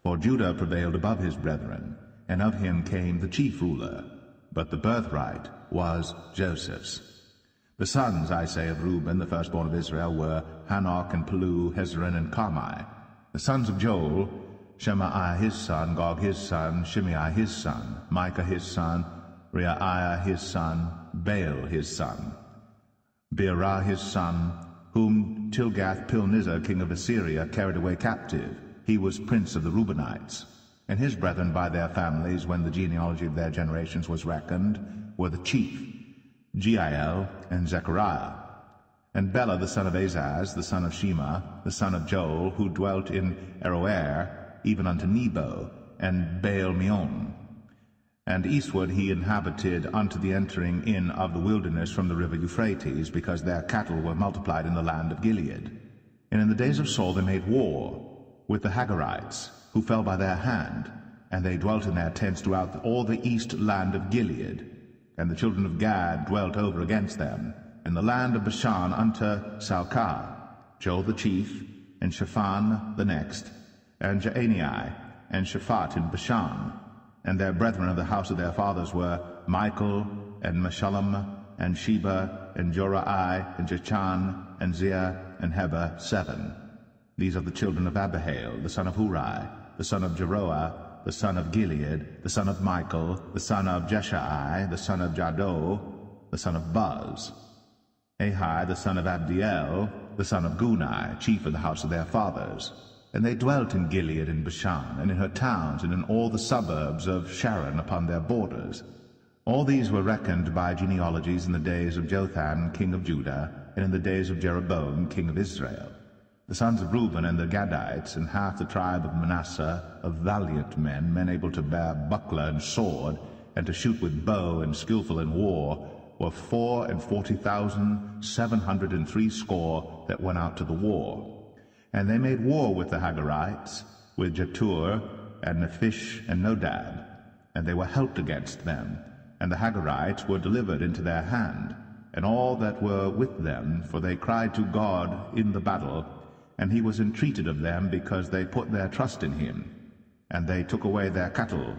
For Judah prevailed above his brethren, and of him came the chief ruler, but the birthright was Joseph's. The sons, I say, of Reuben, the firstborn of Israel, were Hanok, and Palu, Hezron, and Carmi. The sons of Joel, Shemaiah his son, Gog his son, Shimei his son, Micah his son, Reaiah his son, Baal his son, Beerah his son, whom Tilgath-Pilneser, king of Assyria, carried away captive. He was prince of the Reubenites. And his brethren by their families, when the genealogy of their generations was reckoned, were the chief, Jeiel and Zechariah. And Bela the son of Azaz, the son of Shema, the son of Joel, who dwelt in Aroer, even unto Nebo, and Baal-meon. And eastward he inhabited unto the entering in of the wilderness from the river Euphrates, because their cattle were multiplied in the land of Gilead. And in the days of Saul they made war with the Hagarites, who fell by their hand, and they dwelt in their tents throughout all the east land of Gilead. And the children of Gad dwelt over against them, in the land of Bashan unto Salcah, Joel the chief, and Shaphan the next, and Jaanai, and Shaphat in Bashan. And their brethren of the house of their fathers were Michael, and Meshullam, and Sheba, and Jorai, and Jachan, and Zia, and Heber, 7. These are the children of Abihail, the son of Huri, the son of Jeroah, the son of Gilead, the son of Michael, the son of Jeshai, the son of Jado, the son of Buz. Ahi, the son of Abdiel, the son of Gunai, chief of the house of their fathers. And they dwelt in Gilead and Bashan, and in her towns, and in all the suburbs of Sharon upon their borders. All these were reckoned by genealogies in the days of Jotham, king of Judah, and in the days of Jeroboam, king of Israel. The sons of Reuben and the Gadites, and half the tribe of Manasseh, of valiant men, men able to bear buckler and sword, and to shoot with bow, and skillful in war, were 40,760 that went out to the war. And they made war with the Hagarites, with Jetur, and Nephish, and Nodab, and they were helped against them. And the Hagarites were delivered into their hand, and all that were with them, for they cried to God in the battle, and he was entreated of them, because they put their trust in him. And they took away their cattle,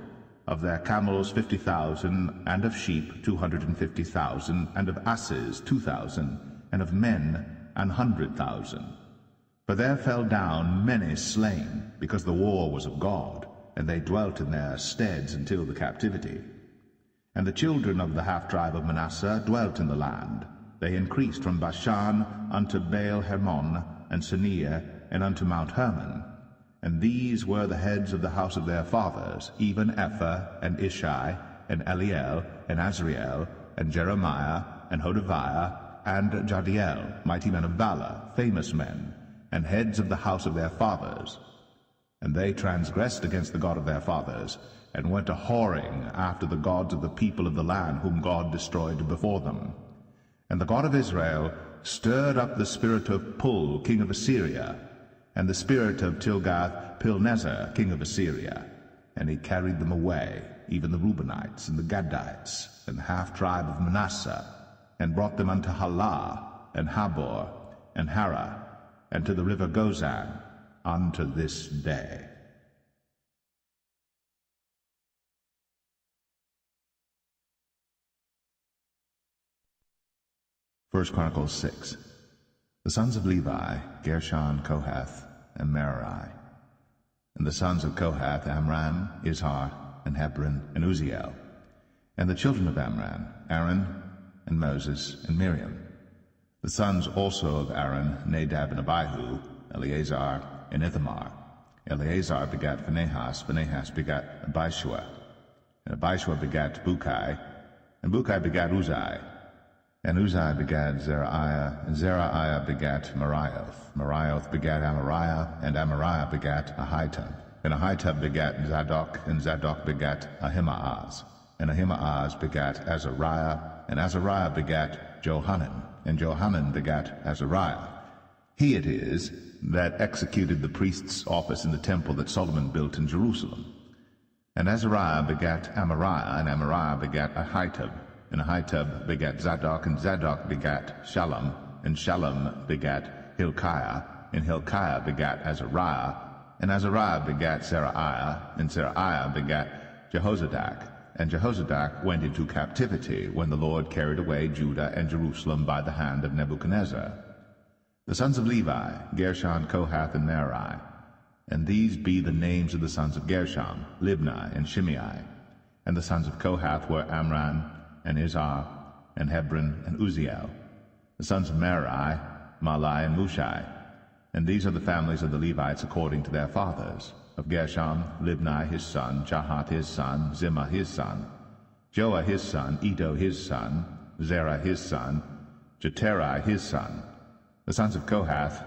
of their camels 50,000, and of sheep 250,000, and of asses 2,000, and of men 100,000. For there fell down many slain, because the war was of God, and they dwelt in their steads until the captivity. And the children of the half-tribe of Manasseh dwelt in the land. They increased from Bashan unto Baal-Hermon, and Sinir, and unto Mount Hermon. And these were the heads of the house of their fathers, even Ephah, and Ishai, and Eliel, and Azriel, and Jeremiah, and Hodaviah, and Jadiel, mighty men of valor, famous men, and heads of the house of their fathers. And they transgressed against the God of their fathers, and went a whoring after the gods of the people of the land, whom God destroyed before them. And the God of Israel stirred up the spirit of Pul, king of Assyria, and the spirit of Tilgath-Pilneser, king of Assyria, and he carried them away, even the Reubenites, and the Gadites, and the half-tribe of Manasseh, and brought them unto Halah, and Habor, and Hara, and to the river Gozan, unto this day. First Chronicles 6. The sons of Levi, Gershon, Kohath, and Merari. And the sons of Kohath, Amram, Izhar, and Hebron, and Uzziel. And the children of Amram, Aaron, and Moses, and Miriam. The sons also of Aaron, Nadab and Abihu, Eleazar, and Ithamar. Eleazar begat Phinehas, Phinehas begat Abishua, and Abishua begat Bukai, and Bukai begat Uzai, and Uzai begat Zerahiah, and Zerahiah begat Marioth, Marioth begat Amariah, and Amariah begat Ahitub, and Ahitub begat Zadok, and Zadok begat Ahimaaz, and Ahimaaz begat Azariah, and Azariah begat Johanan, and Johanan begat Azariah. He it is that executed the priest's office in the temple that Solomon built in Jerusalem. And Azariah begat Amariah, and Amariah begat Ahitub, and Ahitub begat Zadok, and Zadok begat Shallum, and Shallum begat Hilkiah, and Hilkiah begat Azariah, and Azariah begat Zerahiah, and Zerahiah begat Jehozadak, and Jehozadak went into captivity when the Lord carried away Judah and Jerusalem by the hand of Nebuchadnezzar. The sons of Levi, Gershon, Kohath, and Merari. And these be the names of the sons of Gershon, Libni, and Shimei. And the sons of Kohath were Amram, and Izhar, and Hebron, and Uzziel. The sons of Merari, Mahli, and Mushai. And these are the families of the Levites according to their fathers. Of Gershon, Libni his son, Jahath his son, Zimmah his son, Joah his son, Iddo his son, Zerah his son, Jeterai his son. The sons of Kohath,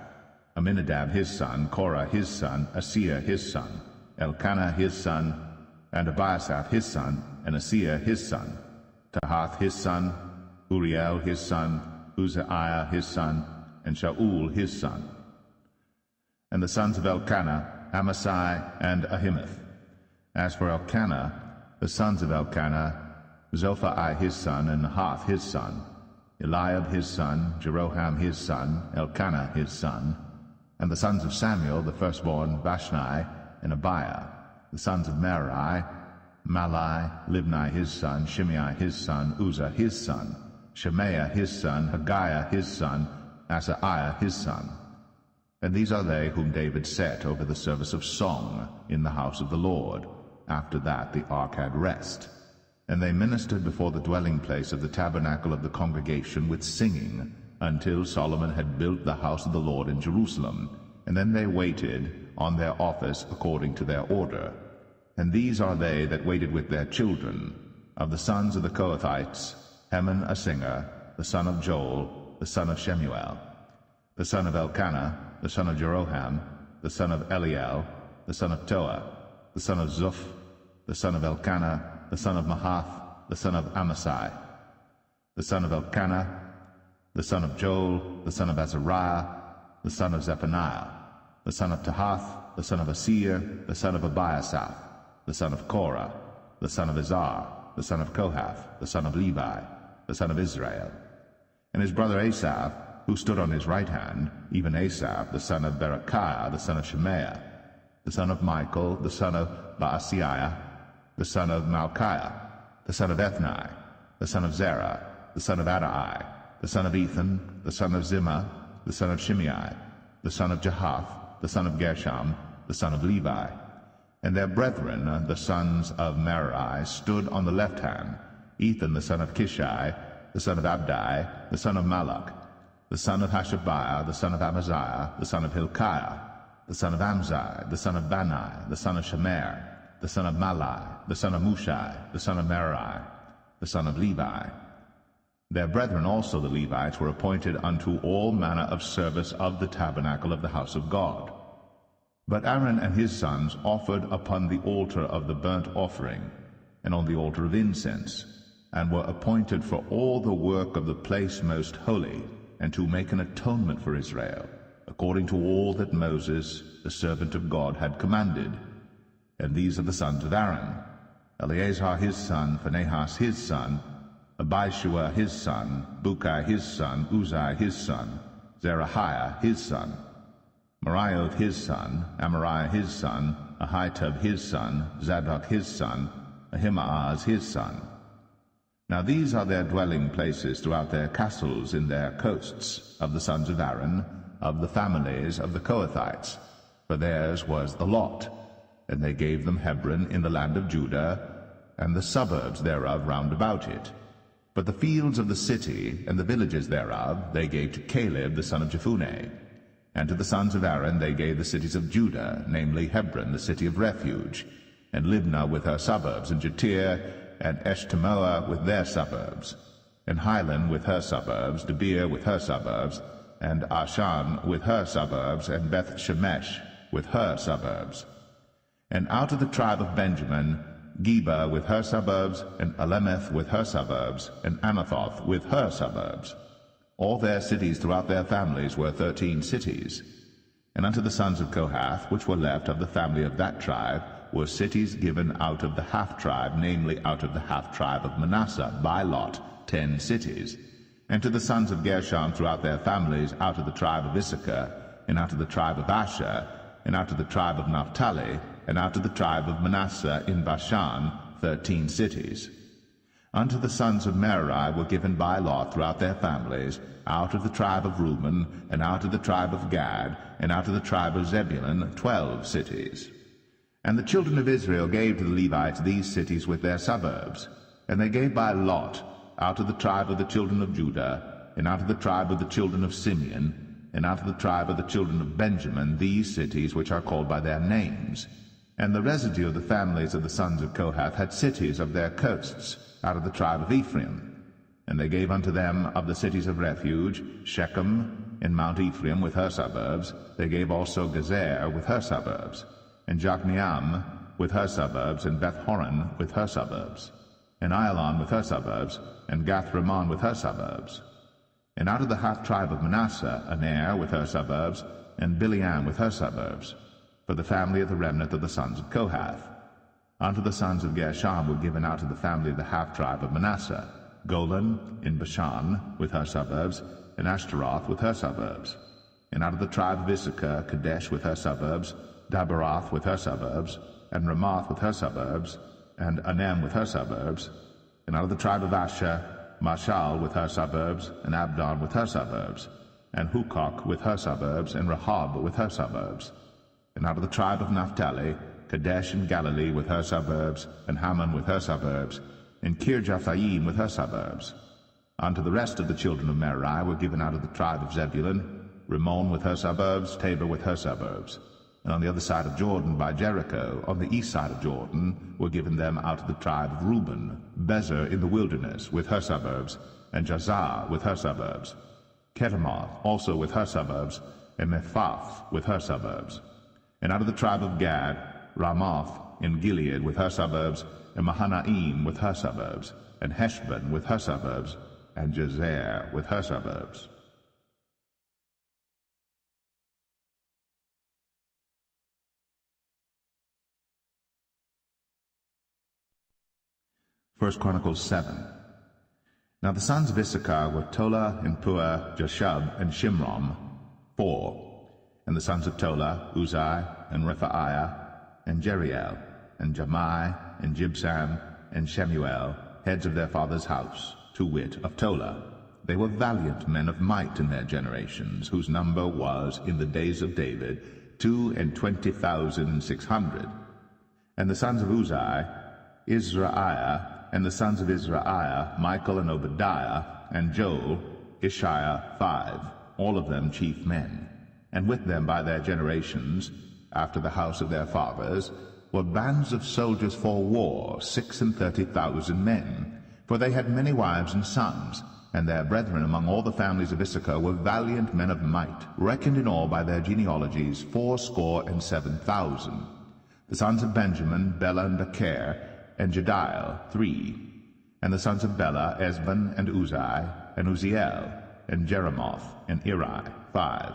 Aminadab his son, Korah his son, Asir his son, Elkanah his son, and Abiasaph his son, and Asir his son, Tahath his son, Uriel his son, Uzziah his son, and Shaul his son. And the sons of Elkanah, Amasai and Ahimeth. As for Elkanah, the sons of Elkanah, Zophai his son, and Nahath his son, Eliab his son, Jeroham his son, Elkanah his son. And the sons of Samuel, the firstborn, Vashni and Abiah. The sons of Merari, Mahli, Libni his son, Shimei his son, Uzzah his son, Shemaiah his son, Haggiah his son, Asaiah his son. And these are they whom David set over the service of song in the house of the Lord. After that the ark had rest. And they ministered before the dwelling place of the tabernacle of the congregation with singing, until Solomon had built the house of the Lord in Jerusalem. And then they waited on their office according to their order. And these are they that waited with their children. Of the sons of the Kohathites, Heman a singer, the son of Joel, the son of Shemuel, the son of Elkanah, the son of Jeroham, the son of Eliel, the son of Toah, the son of Zuph, the son of Elkanah, the son of Mahath, the son of Amasai, the son of Elkanah, the son of Joel, the son of Azariah, the son of Zephaniah, the son of Tahath, the son of Asir, the son of Abiasaph, the son of Korah, the son of Izhar, the son of Kohath, the son of Levi, the son of Israel. And his brother Asaph, who stood on his right hand, even Asaph, the son of Berechiah, the son of Shemaiah, the son of Michael, the son of Baasiah, the son of Malchiah, the son of Ethni, the son of Zerah, the son of Adai, the son of Ethan, the son of Zimmah, the son of Shimei, the son of Jahath, the son of Gershom, the son of Levi. And their brethren, the sons of Merari, stood on the left hand, Ethan the son of Kishai, the son of Abdi, the son of Malach, the son of Hashabiah, the son of Amaziah, the son of Hilkiah, the son of Amzai, the son of Bani, the son of Shemer, the son of Mahli, the son of Mushai, the son of Merari, the son of Levi. Their brethren also the Levites were appointed unto all manner of service of the tabernacle of the house of God. But Aaron and his sons offered upon the altar of the burnt offering, and on the altar of incense, and were appointed for all the work of the place most holy, and to make an atonement for Israel, according to all that Moses, the servant of God, had commanded. And these are the sons of Aaron: Eleazar his son, Phinehas his son, Abishua his son, Bukai his son, Uzai his son, Zerahiah his son, Marioth his son, Amariah his son, Ahitub his son, Zadok his son, Ahimaaz his son. Now these are their dwelling places throughout their castles in their coasts, of the sons of Aaron, of the families of the Kohathites, for theirs was the lot. And they gave them Hebron in the land of Judah, and the suburbs thereof round about it. But the fields of the city and the villages thereof they gave to Caleb the son of Jephunneh. And to the sons of Aaron they gave the cities of Judah, namely Hebron, the city of refuge, and Libnah with her suburbs, and Jatir, and Eshtemoa with their suburbs, and Hilan with her suburbs, Debir with her suburbs, and Ashan with her suburbs, and Beth Shemesh with her suburbs. And out of the tribe of Benjamin, Geba with her suburbs, and Alemeth with her suburbs, and Anathoth with her suburbs. All their cities throughout their families were 13 cities. And unto the sons of Kohath, which were left of the family of that tribe, were cities given out of the half-tribe, namely out of the half-tribe of Manasseh, by lot, 10 cities. And to the sons of Gershon throughout their families, out of the tribe of Issachar, and out of the tribe of Asher, and out of the tribe of Naphtali, and out of the tribe of Manasseh in Bashan, 13 cities. Unto the sons of Merari were given by lot throughout their families, out of the tribe of Reuben, and out of the tribe of Gad, and out of the tribe of Zebulun, 12 cities. And the children of Israel gave to the Levites these cities with their suburbs. And they gave by lot, out of the tribe of the children of Judah, and out of the tribe of the children of Simeon, and out of the tribe of the children of Benjamin, these cities which are called by their names. And the residue of the families of the sons of Kohath had cities of their coasts, out of the tribe of Ephraim. And they gave unto them of the cities of refuge, Shechem in Mount Ephraim with her suburbs. They gave also Gezer with her suburbs, and Jokneam with her suburbs, and Beth-horon with her suburbs, and Aialon with her suburbs, and Gath-rimmon with her suburbs. And out of the half-tribe of Manasseh, Aner with her suburbs, and Bileam with her suburbs, for the family of the remnant of the sons of Kohath. Unto the sons of Gershon were given out of the family of the half-tribe of Manasseh, Golan in Bashan with her suburbs, and Ashtaroth with her suburbs. And out of the tribe of Issachar, Kadesh with her suburbs, Daberoth with her suburbs, and Ramoth with her suburbs, and Anem with her suburbs. And out of the tribe of Asher, Mashal with her suburbs, and Abdon with her suburbs, and Hukok with her suburbs, and Rehob with her suburbs. And out of the tribe of Naphtali, Kadesh in Galilee with her suburbs, and Hammon with her suburbs, and Kirjathaim with her suburbs. Unto the rest of the children of Merari were given out of the tribe of Zebulun, Rimmon with her suburbs, Tabor with her suburbs. And on the other side of Jordan by Jericho, on the east side of Jordan, were given them out of the tribe of Reuben, Bezer in the wilderness with her suburbs, and Jazar with her suburbs, Kedemoth also with her suburbs, and Mephath with her suburbs. And out of the tribe of Gad, Ramoth in Gilead with her suburbs, and Mahanaim with her suburbs, and Heshbon with her suburbs, and Jazer with her suburbs. First Chronicles 7. Now the sons of Issachar were Tola, and Puah, Jashub, and Shimron, 4. And the sons of Tola, Uzai, and Rephaiah, and Jeriel, and Jamai, and Jibsam, and Shemuel, heads of their father's house, to wit, of Tola. They were valiant men of might in their generations, whose number was, in the days of David, 22,600. And the sons of Uzai, Israiah, and the sons of Israiah, Michael and Obadiah, and Joel, Ishiah, 5, all of them chief men. And with them by their generations, after the house of their fathers, were bands of soldiers for war, 36,000 men. For they had many wives and sons, and their brethren among all the families of Issachar were valiant men of might, reckoned in all by their genealogies 7,000. The sons of Benjamin, Bela and Becher, and Jediel, 3. And the sons of Bela, Esban, and Uzai, and Uziel, and Jeremoth, and Eri, 5.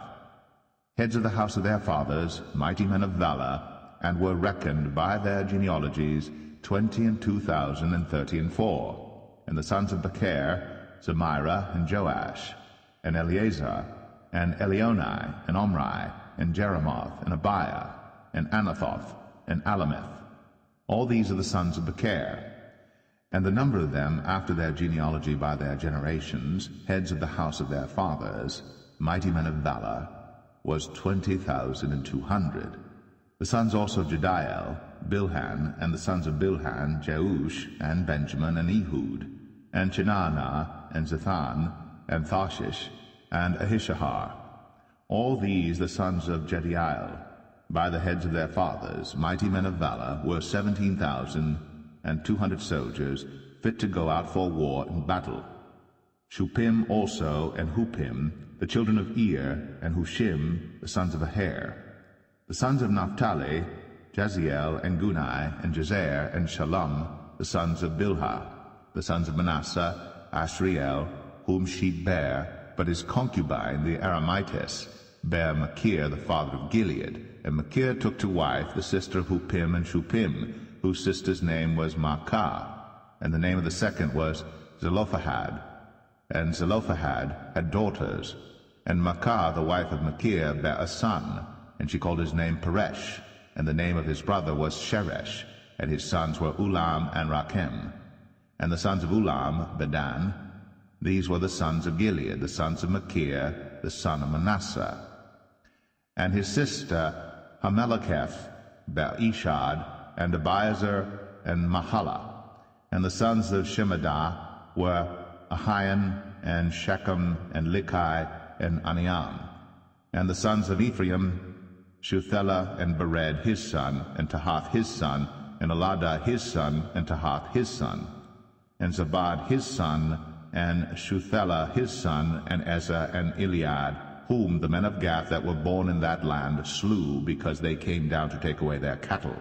Heads of the house of their fathers, mighty men of valor, and were reckoned by their genealogies 22,034. And the sons of Becher, Zemira, and Joash, and Eleazar, and Elionai, and Omri, and Jeremoth, and Abiah, and Anathoth, and Alameth. All these are the sons of Becher. And the number of them after their genealogy by their generations, heads of the house of their fathers, mighty men of valor, was 20,200. The sons also of Jediel, Bilhan, and the sons of Bilhan, Jeush, and Benjamin, and Ehud, and Chinana, and Zethan, and Tharshish, and Ahishahar. All these the sons of Jediael, by the heads of their fathers, mighty men of valor, were 17,200 soldiers, fit to go out for war and battle. Shuppim also and Huppim, the children of Ir, and Hushim, the sons of Aher. The sons of Naphtali, Jaziel, and Gunai, and Jezer, and Shalom, the sons of Bilhah. The sons of Manasseh, Ashriel, whom she bare, but his concubine, the Aramitess, bare Machir, the father of Gilead. And Machir took to wife the sister of Huppim and Shuppim, whose sister's name was Maacah, and the name of the second was Zelophehad. And Zelophehad had daughters. And Maacah, the wife of Machir, bare a son, and she called his name Peresh, and the name of his brother was Sheresh, and his sons were Ulam and Rakem. And the sons of Ulam, Bedan. These were the sons of Gilead, the sons of Machir, the son of Manasseh. And his sister Hameleketh bare Ishad, and Abiezer, and Mahalah. And the sons of Shemadah were Ahian, and Shechem, and Likai, and Aniam. And the sons of Ephraim, Shuthelah, and Bered his son, and Tahath his son, and Eladah his son, and Tahath his son, and Zabad his son, and Shuthelah his son, and Ezer, and Eliad, whom the men of Gath that were born in that land slew, because they came down to take away their cattle.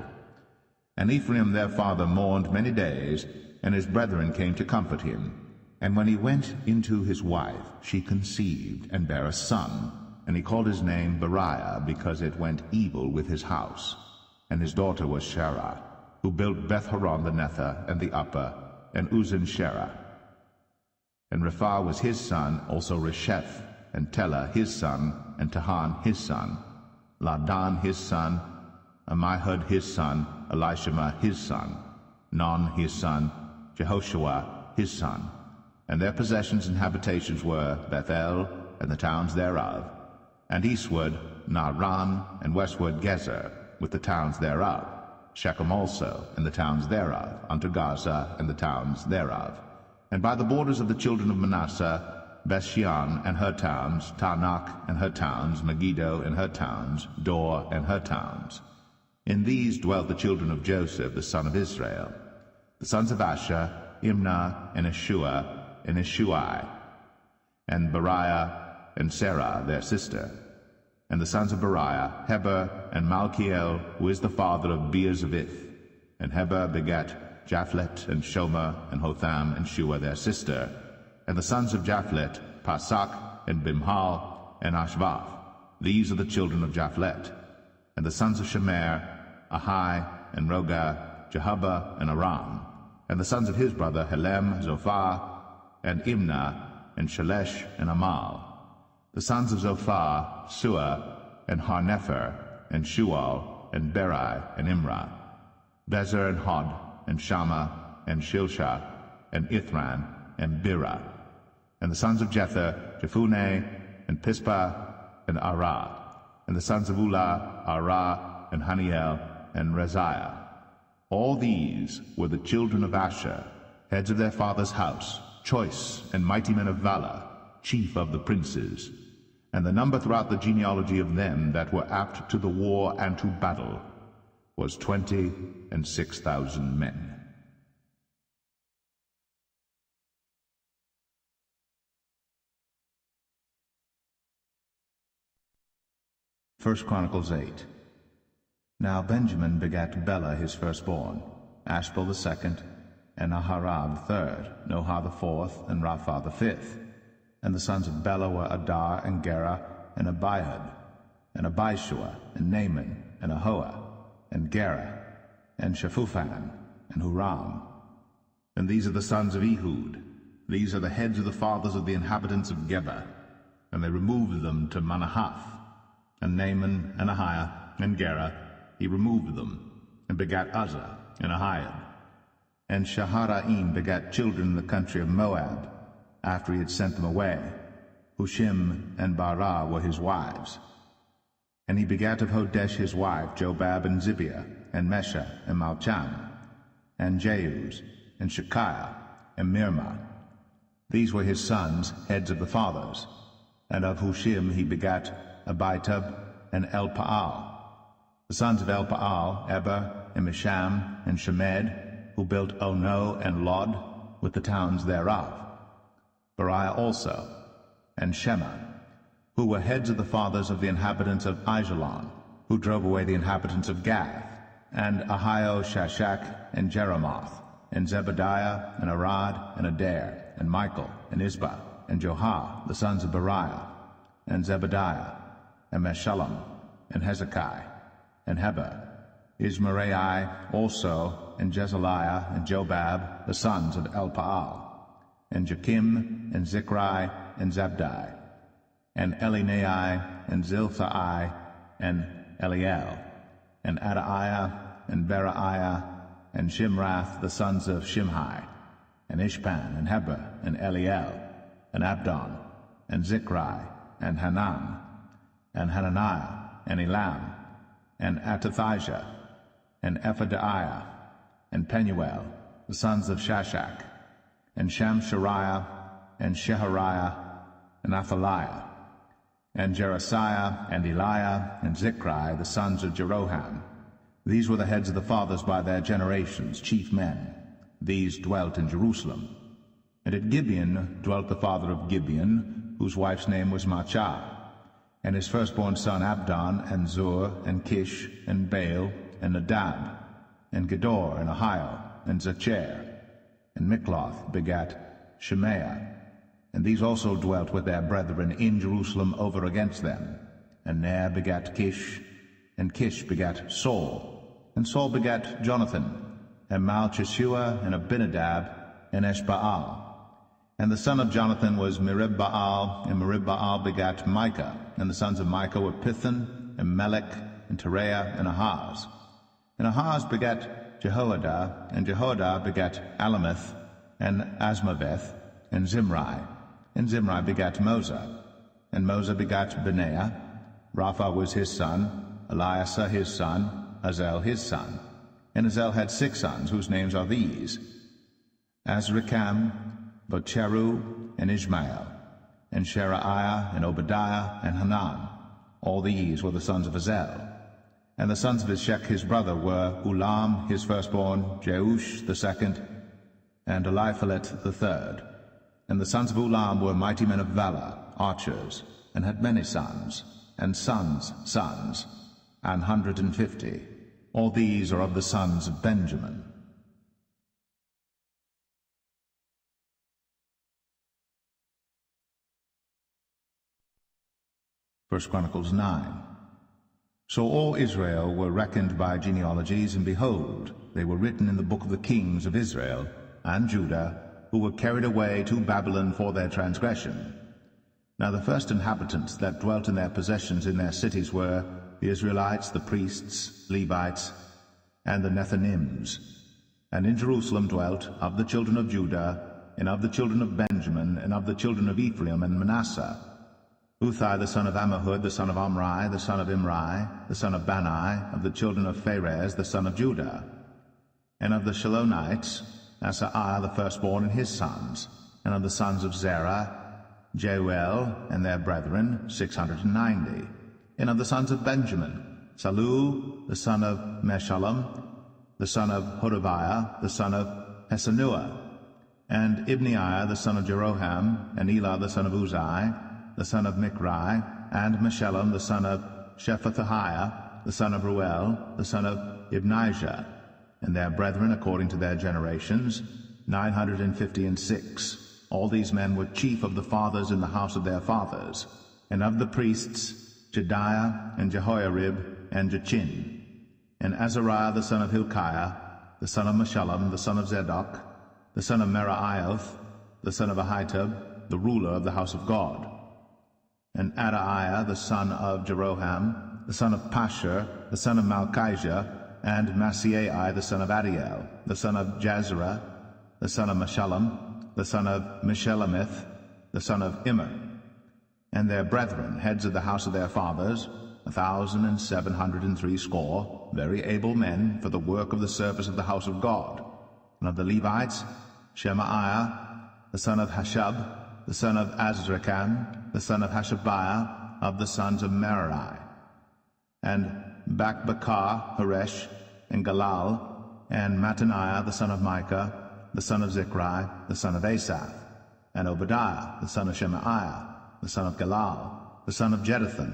And Ephraim their father mourned many days, and his brethren came to comfort him. And when he went into his wife, she conceived, and bare a son, and he called his name Beriah, because it went evil with his house. And his daughter was Sherah, who built Beth-horon the Nether, and the upper, and Uzan-Sherah. And Rephah was his son, also Resheph, and Telah his son, and Tahan his son, Ladan his son, Ammihud his son, Elishama his son, Non his son, Jehoshua his son. And their possessions and habitations were Bethel, and the towns thereof, and eastward Naaran, and westward Gezer, with the towns thereof, Shechem also, and the towns thereof, unto Gaza, and the towns thereof. And by the borders of the children of Manasseh, Bethshean and her towns, Taanach and her towns, Megiddo and her towns, Dor and her towns. In these dwelt the children of Joseph, the son of Israel. The sons of Asher, Imnah, and Ishua, and Ishuai, and Beriah, and Sarah their sister. And the sons of Beriah, Heber, and Malchiel, who is the father of Beer-Zavith. And Heber begat Japhlet, and Shomer, and Hotham, and Shua their sister. And the sons of Japhlet, Pasak, and Bimhal, and Ashvath. These are the children of Japhlet. And the sons of Shemer, Ahai, and Roga, Jehubbah, and Aram. And the sons of his brother, Helem, Zophah, and Imnah, and Shelesh, and Amal. The sons of Zophah, Sua, and Harnepher, and Shual, and Beri, and Imrah. Bezer, and Hod, and Shammah, and Shilshah, and Ithran, and Birah. And the sons of Jether, Jephunneh, and Pispa, and Arah. And the sons of Ulah, Arah, and Haniel, and Reziah. All these were the children of Asher, heads of their father's house, choice and mighty men of valor, chief of the princes. And the number throughout the genealogy of them that were apt to the war and to battle was 26,000 men. 1 Chronicles 8. Now Benjamin begat Bela his firstborn, Ashbel the second, and Aharab the third, Nohah the fourth, and Rapha the fifth. And the sons of Bela were Adar, and Gera, and Abihud, and Abishua, and Naaman, and Ahoah, and Gera, and Shephuphan, and Huram. And these are the sons of Ehud. These are the heads of the fathers of the inhabitants of Geba. And they removed them to Manahath. And Naaman, and Ahiah, and Gera, he removed them, and begat Uzzah, and Ahiad. And Shaharaim begat children in the country of Moab, after he had sent them away. Hushim and Barah were his wives. And he begat of Hodesh his wife Jobab, and Zibiah, and Mesha, and Malcham, and Jeuz, and Shekiah, and Mirmah. These were his sons, heads of the fathers. And of Hushim he begat Abitub, and Elpaal. The sons of Elpaal, Eber, and Misham, and Shemed, who built Ono and Lod, with the towns thereof. Beriah also, and Shema, who were heads of the fathers of the inhabitants of Aijalon, who drove away the inhabitants of Gath, and Ahio, Shashak, and Jeremoth, and Zebadiah, and Arad, and Adair, and Michael, and Isbah, and Johah, the sons of Beriah, and Zebadiah, and Meshullam, and Hezekiah, and Heber, Ismarai also, and Jezaliah, and Jobab, the sons of Elpaal, and Jakim, and Zichri, and Zabdi, and Elinai, and Zilthai, and Eliel, and Adaiah, and Beraiah, and Shimrath, the sons of Shimhi, and Ishpan, and Heber, and Eliel, and Abdon, and Zichri, and Hanan, and Hananiah, and Elam, and Atathijah, and Ephadiah, and Penuel, the sons of Shashak, and Shamshariah, and Shehariah, and Athaliah, and Jerasiah, and Eliah, and Zichri, the sons of Jeroham. These were the heads of the fathers by their generations, chief men. These dwelt in Jerusalem. And at Gibeon dwelt the father of Gibeon, whose wife's name was Maachah, and his firstborn son Abdon, and Zur, and Kish, and Baal, and Nadab, and Gedor, and Ahio, and Zacher. And Mikloth begat Shemaiah. And these also dwelt with their brethren in Jerusalem over against them. And Ner begat Kish, and Kish begat Saul, and Saul begat Jonathan, and Malchishua, and Abinadab, and Eshbaal. And the son of Jonathan was Meribbaal, and Meribbaal begat Micah, and the sons of Micah were Pithon, and Melech, and Tereah, and Ahaz. And Ahaz begat Jehoiada, and Jehoiada begat Alameth, and Asmaveth, and Zimri. And Zimri begat Moza, and Moza begat Benaiah. Rapha was his son, Eliasa his son, Azel his son. And Azel had 6 sons, whose names are these: Azrikam, Bocheru, and Ishmael, and Sheraiah, and Obadiah, and Hanan. All these were the sons of Azel. And the sons of Ishek his brother were Ulam his firstborn, Jeush the second, and Eliphalet the third. And the sons of Ulam were mighty men of valor, archers, and had many sons, and sons' sons, 150. All these are of the sons of Benjamin. 1 Chronicles 9. So all Israel were reckoned by genealogies, and behold, they were written in the book of the kings of Israel and Judah, who were carried away to Babylon for their transgression. Now the first inhabitants that dwelt in their possessions in their cities were the Israelites, the priests, Levites, and the Nethinims. And in Jerusalem dwelt, of the children of Judah, and of the children of Benjamin, and of the children of Ephraim and Manasseh, Uthai the son of Ammihud, the son of Omri, the son of Imri, the son of Bani, of the children of Pharez, the son of Judah. And of the Shalonites, Asaiah the firstborn and his sons. And of the sons of Zerah, Jeuel and their brethren, 690. And of the sons of Benjamin, Salu the son of Meshullam, the son of Hodaviah, the son of Hesenuah, and Ibneiah the son of Jeroham, and Elah the son of Uzai, the son of Michri, and Meshullam the son of Shephatiah, the son of Ruel, the son of Ibnijah, and their brethren according to their generations, 956. All these men were chief of the fathers in the house of their fathers. And of the priests, Jediah, and Jehoiarib, and Jachin, and Azariah the son of Hilkiah, the son of Meshullam, the son of Zadok, the son of Merioth, the son of Ahitub, the ruler of the house of God. And Adaiah the son of Jeroham, the son of Pashur, the son of Malchijah, and Maaseiah the son of Adiel, the son of Jazerah, the son of Meshullam, the son of Meshelemith, the son of Immer, and their brethren, heads of the house of their fathers, 1,760, very able men for the work of the service of the house of God. And of the Levites, Shemaiah, the son of Hashab, the son of Azrikam, the son of Hashabiah, of the sons of Merari, and Bakbakar, Haresh, and Galal, and Mattaniah the son of Micah, the son of Zichri, the son of Asaph, and Obadiah the son of Shemaiah, the son of Galal, the son of Jeduthun,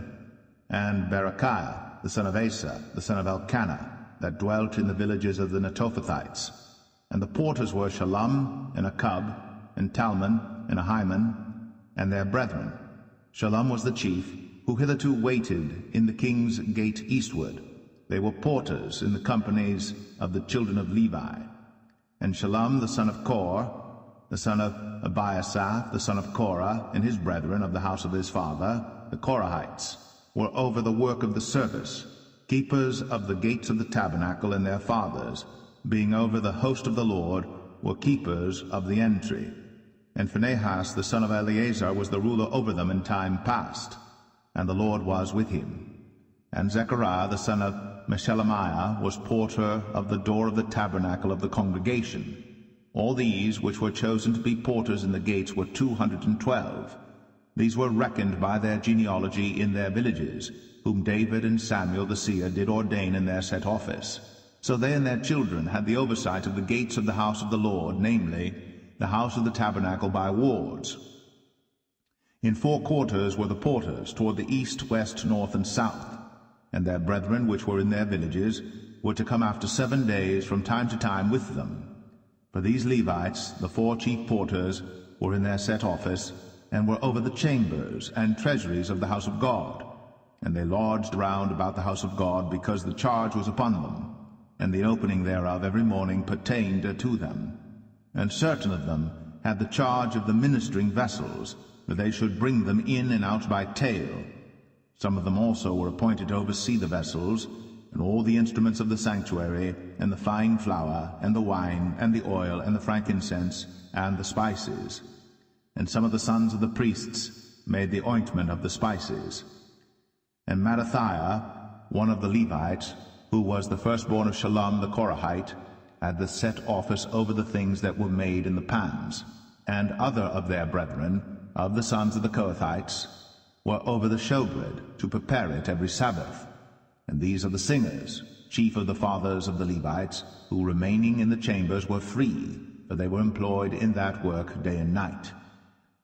and Berechiah the son of Asa, the son of Elkanah, that dwelt in the villages of the Netophathites. And the porters were Shallum, and Akub, and Talmon, and Ahiman, and their brethren. Shallum was the chief, who hitherto waited in the king's gate eastward. They were porters in the companies of the children of Levi. And Shallum the son of Kor, the son of Abiasaph, the son of Korah, and his brethren of the house of his father, the Korahites, were over the work of the service, keepers of the gates of the tabernacle, and their fathers, being over the host of the Lord, were keepers of the entry. And Phinehas the son of Eleazar was the ruler over them in time past, and the Lord was with him. And Zechariah the son of Meshelemiah was porter of the door of the tabernacle of the congregation. All these which were chosen to be porters in the gates were 212. These were reckoned by their genealogy in their villages, whom David and Samuel the seer did ordain in their set office. So they and their children had the oversight of the gates of the house of the Lord, namely, the house of the tabernacle by wards. In 4 quarters were the porters, toward the east, west, north, and south. And their brethren which were in their villages were to come after 7 days from time to time with them. For these Levites, the 4 chief porters, were in their set office, and were over the chambers and treasuries of the house of God. And they lodged round about the house of God, because the charge was upon them, and the opening thereof every morning pertained to them. And certain of them had the charge of the ministering vessels, that they should bring them in and out by tale. Some of them also were appointed to oversee the vessels, and all the instruments of the sanctuary, and the fine flour, and the wine, and the oil, and the frankincense, and the spices. And some of the sons of the priests made the ointment of the spices. And Mattathiah, one of the Levites, who was the firstborn of Shallum the Korahite, had the set office over the things that were made in the pans. And other of their brethren, of the sons of the Kohathites, were over the showbread, to prepare it every Sabbath. And these are the singers, chief of the fathers of the Levites, who remaining in the chambers were free, for they were employed in that work day and night.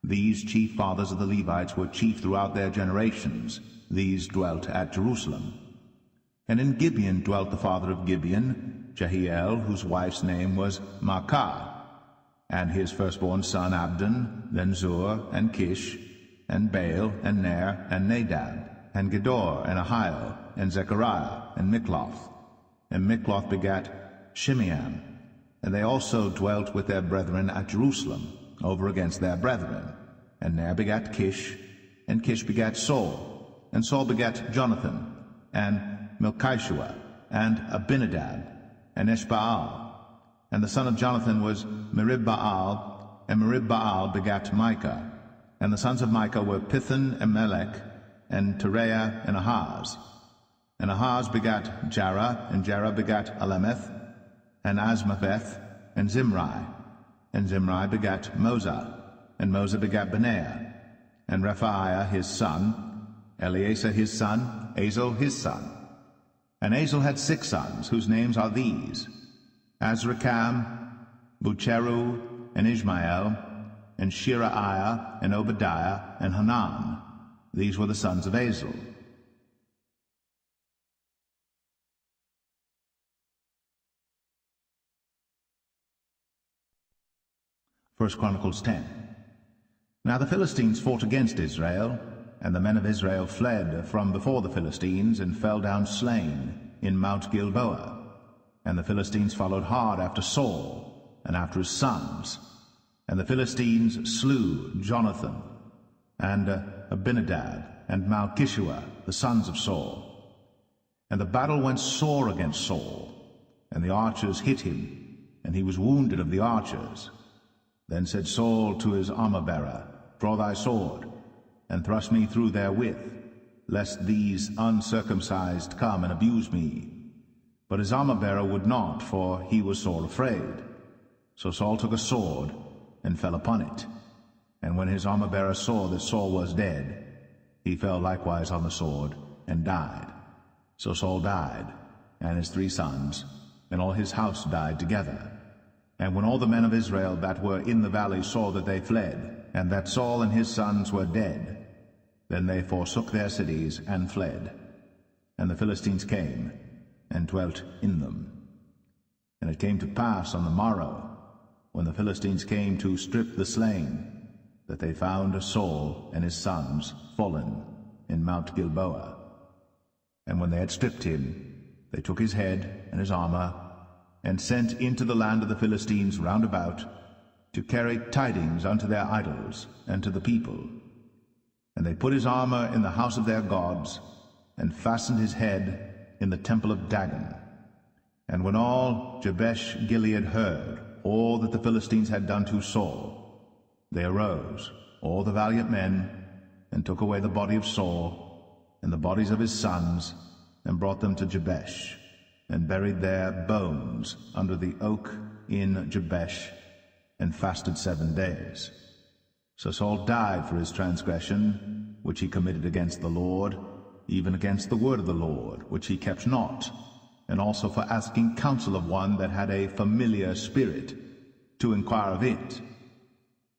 These chief fathers of the Levites were chief throughout their generations. These dwelt at Jerusalem. And in Gibeon dwelt the father of Gibeon, Jehiel, whose wife's name was Maacah, and his firstborn son Abdon, then Zur, and Kish, and Baal, and Ner, and Nadab, and Gedor, and Ahiel, and Zechariah, and Mikloth. And Mikloth begat Shimeam. And they also dwelt with their brethren at Jerusalem, over against their brethren. And Ner begat Kish, and Kish begat Saul, and Saul begat Jonathan, and Melchishua, and Abinadab, and Eshbaal. And the son of Jonathan was Meribbaal, and Meribbaal begat Micah. And the sons of Micah were Pithon, and Melech, and Tereah, and Ahaz. And Ahaz begat Jarah, and Jarah begat Alemeth, and Asmaveth, and Zimri. And Zimri begat Moza, and Moza begat Benaiah, and Rephaiah his son, Eleazar his son, Azel his son. And Azel had 6 sons, whose names are these: Azrikam, Bucheru, and Ishmael, and Shiraiah, and Obadiah, and Hanan. These were the sons of Azel. 1 Chronicles 10. Now the Philistines fought against Israel, and the men of Israel fled from before the Philistines, and fell down slain in Mount Gilboa. And the Philistines followed hard after Saul, and after his sons. And the Philistines slew Jonathan, and Abinadab, and Malchishua, the sons of Saul. And the battle went sore against Saul, and the archers hit him, and he was wounded of the archers. Then said Saul to his armor-bearer, Draw thy sword, and thrust me through therewith, lest these uncircumcised come and abuse me. But his armor-bearer would not, for he was sore afraid. So Saul took a sword, and fell upon it. And when his armor-bearer saw that Saul was dead, he fell likewise on the sword, and died. So Saul died, and his 3 sons, and all his house died together. And when all the men of Israel that were in the valley saw that they fled, and that Saul and his sons were dead, then they forsook their cities and fled. And the Philistines came, and dwelt in them. And it came to pass on the morrow, when the Philistines came to strip the slain, that they found Saul and his sons fallen in Mount Gilboa. And when they had stripped him, they took his head and his armor, and sent into the land of the Philistines round about, to carry tidings unto their idols and to the people. And they put his armor in the house of their gods, and fastened his head in the temple of Dagon. And when all Jabesh Gilead heard all that the Philistines had done to Saul, they arose, all the valiant men, and took away the body of Saul, and the bodies of his sons, and brought them to Jabesh, and buried their bones under the oak in Jabesh, and fasted 7 days. So Saul died for his transgression, which he committed against the Lord, even against the word of the Lord, which he kept not, and also for asking counsel of one that had a familiar spirit, to inquire of it,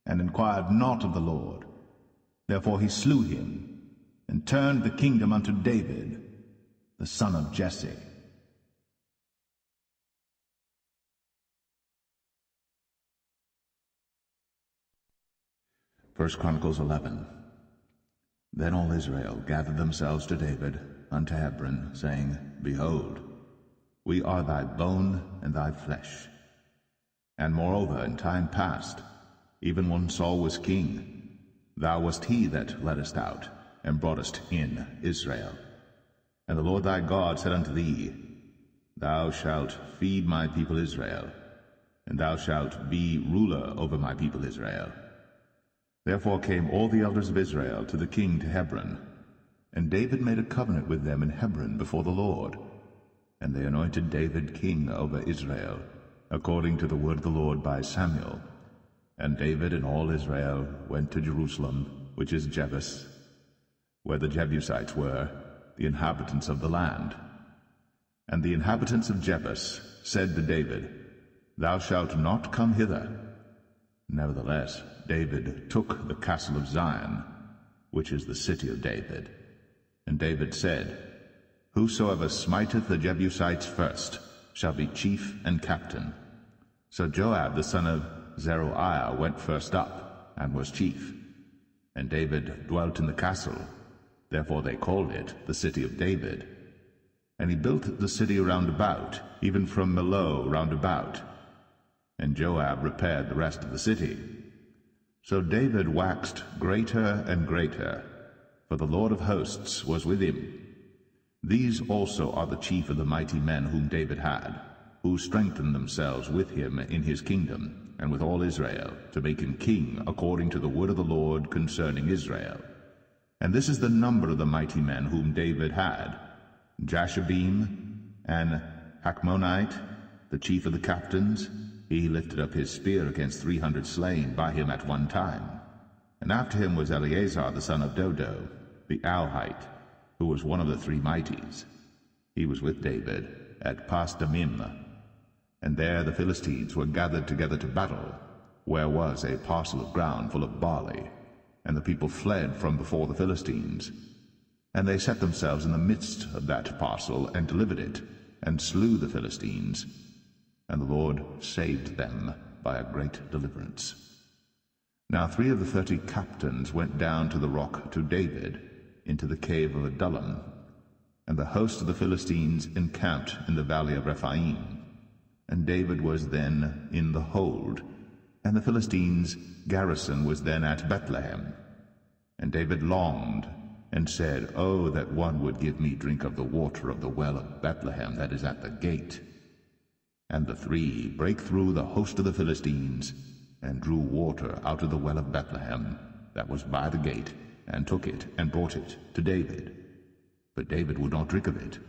and inquired not of the Lord. Therefore he slew him, and turned the kingdom unto David, the son of Jesse. 1 Chronicles 11. Then all Israel gathered themselves to David unto Hebron, saying, Behold, we are thy bone and thy flesh. And moreover, in time past, even when Saul was king, thou wast he that leddest out, and broughtest in Israel. And the Lord thy God said unto thee, Thou shalt feed my people Israel, and thou shalt be ruler over my people Israel. Therefore came all the elders of Israel to the king to Hebron, and David made a covenant with them in Hebron before the Lord. And they anointed David king over Israel, according to the word of the Lord by Samuel. And David and all Israel went to Jerusalem, which is Jebus, where the Jebusites were, the inhabitants of the land. And the inhabitants of Jebus said to David, Thou shalt not come hither. Nevertheless, David took the castle of Zion, which is the city of David. And David said, Whosoever smiteth the Jebusites first shall be chief and captain. So Joab the son of Zeruiah went first up, and was chief. And David dwelt in the castle, therefore they called it the city of David. And he built the city round about, even from Millo round about. And Joab repaired the rest of the city. So David waxed greater and greater, for the Lord of hosts was with him. These also are the chief of the mighty men whom David had, who strengthened themselves with him in his kingdom, and with all Israel, to make him king according to the word of the Lord concerning Israel. And this is the number of the mighty men whom David had: Jashabim and Hachmonite, the chief of the captains. He lifted up his spear against 300 slain by him at one time. And after him was Eleazar the son of Dodo, the Alhite, who was one of the 3 mighties. He was with David at Pasdamim. And there the Philistines were gathered together to battle, where was a parcel of ground full of barley. And the people fled from before the Philistines. And they set themselves in the midst of that parcel, and delivered it, and slew the Philistines. And the Lord saved them by a great deliverance. Now 3 of the 30 captains went down to the rock to David, into the cave of Adullam. And the host of the Philistines encamped in the valley of Rephaim. And David was then in the hold, and the Philistines' garrison was then at Bethlehem. And David longed, and said, Oh, that one would give me drink of the water of the well of Bethlehem that is at the gate. And the 3 brake through the host of the Philistines, and drew water out of the well of Bethlehem that was by the gate, and took it, and brought it to David. But David would not drink of it,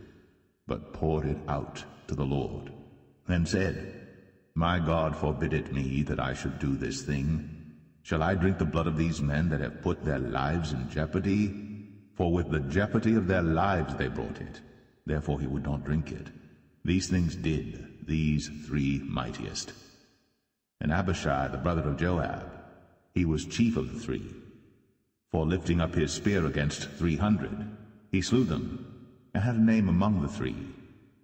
but poured it out to the Lord, and said, My God forbid it me that I should do this thing. Shall I drink the blood of these men that have put their lives in jeopardy? For with the jeopardy of their lives they brought it, therefore he would not drink it. These things did these 3 mightiest. And Abishai, the brother of Joab, he was chief of the 3. For lifting up his spear against 300, he slew them, and had a name among the 3.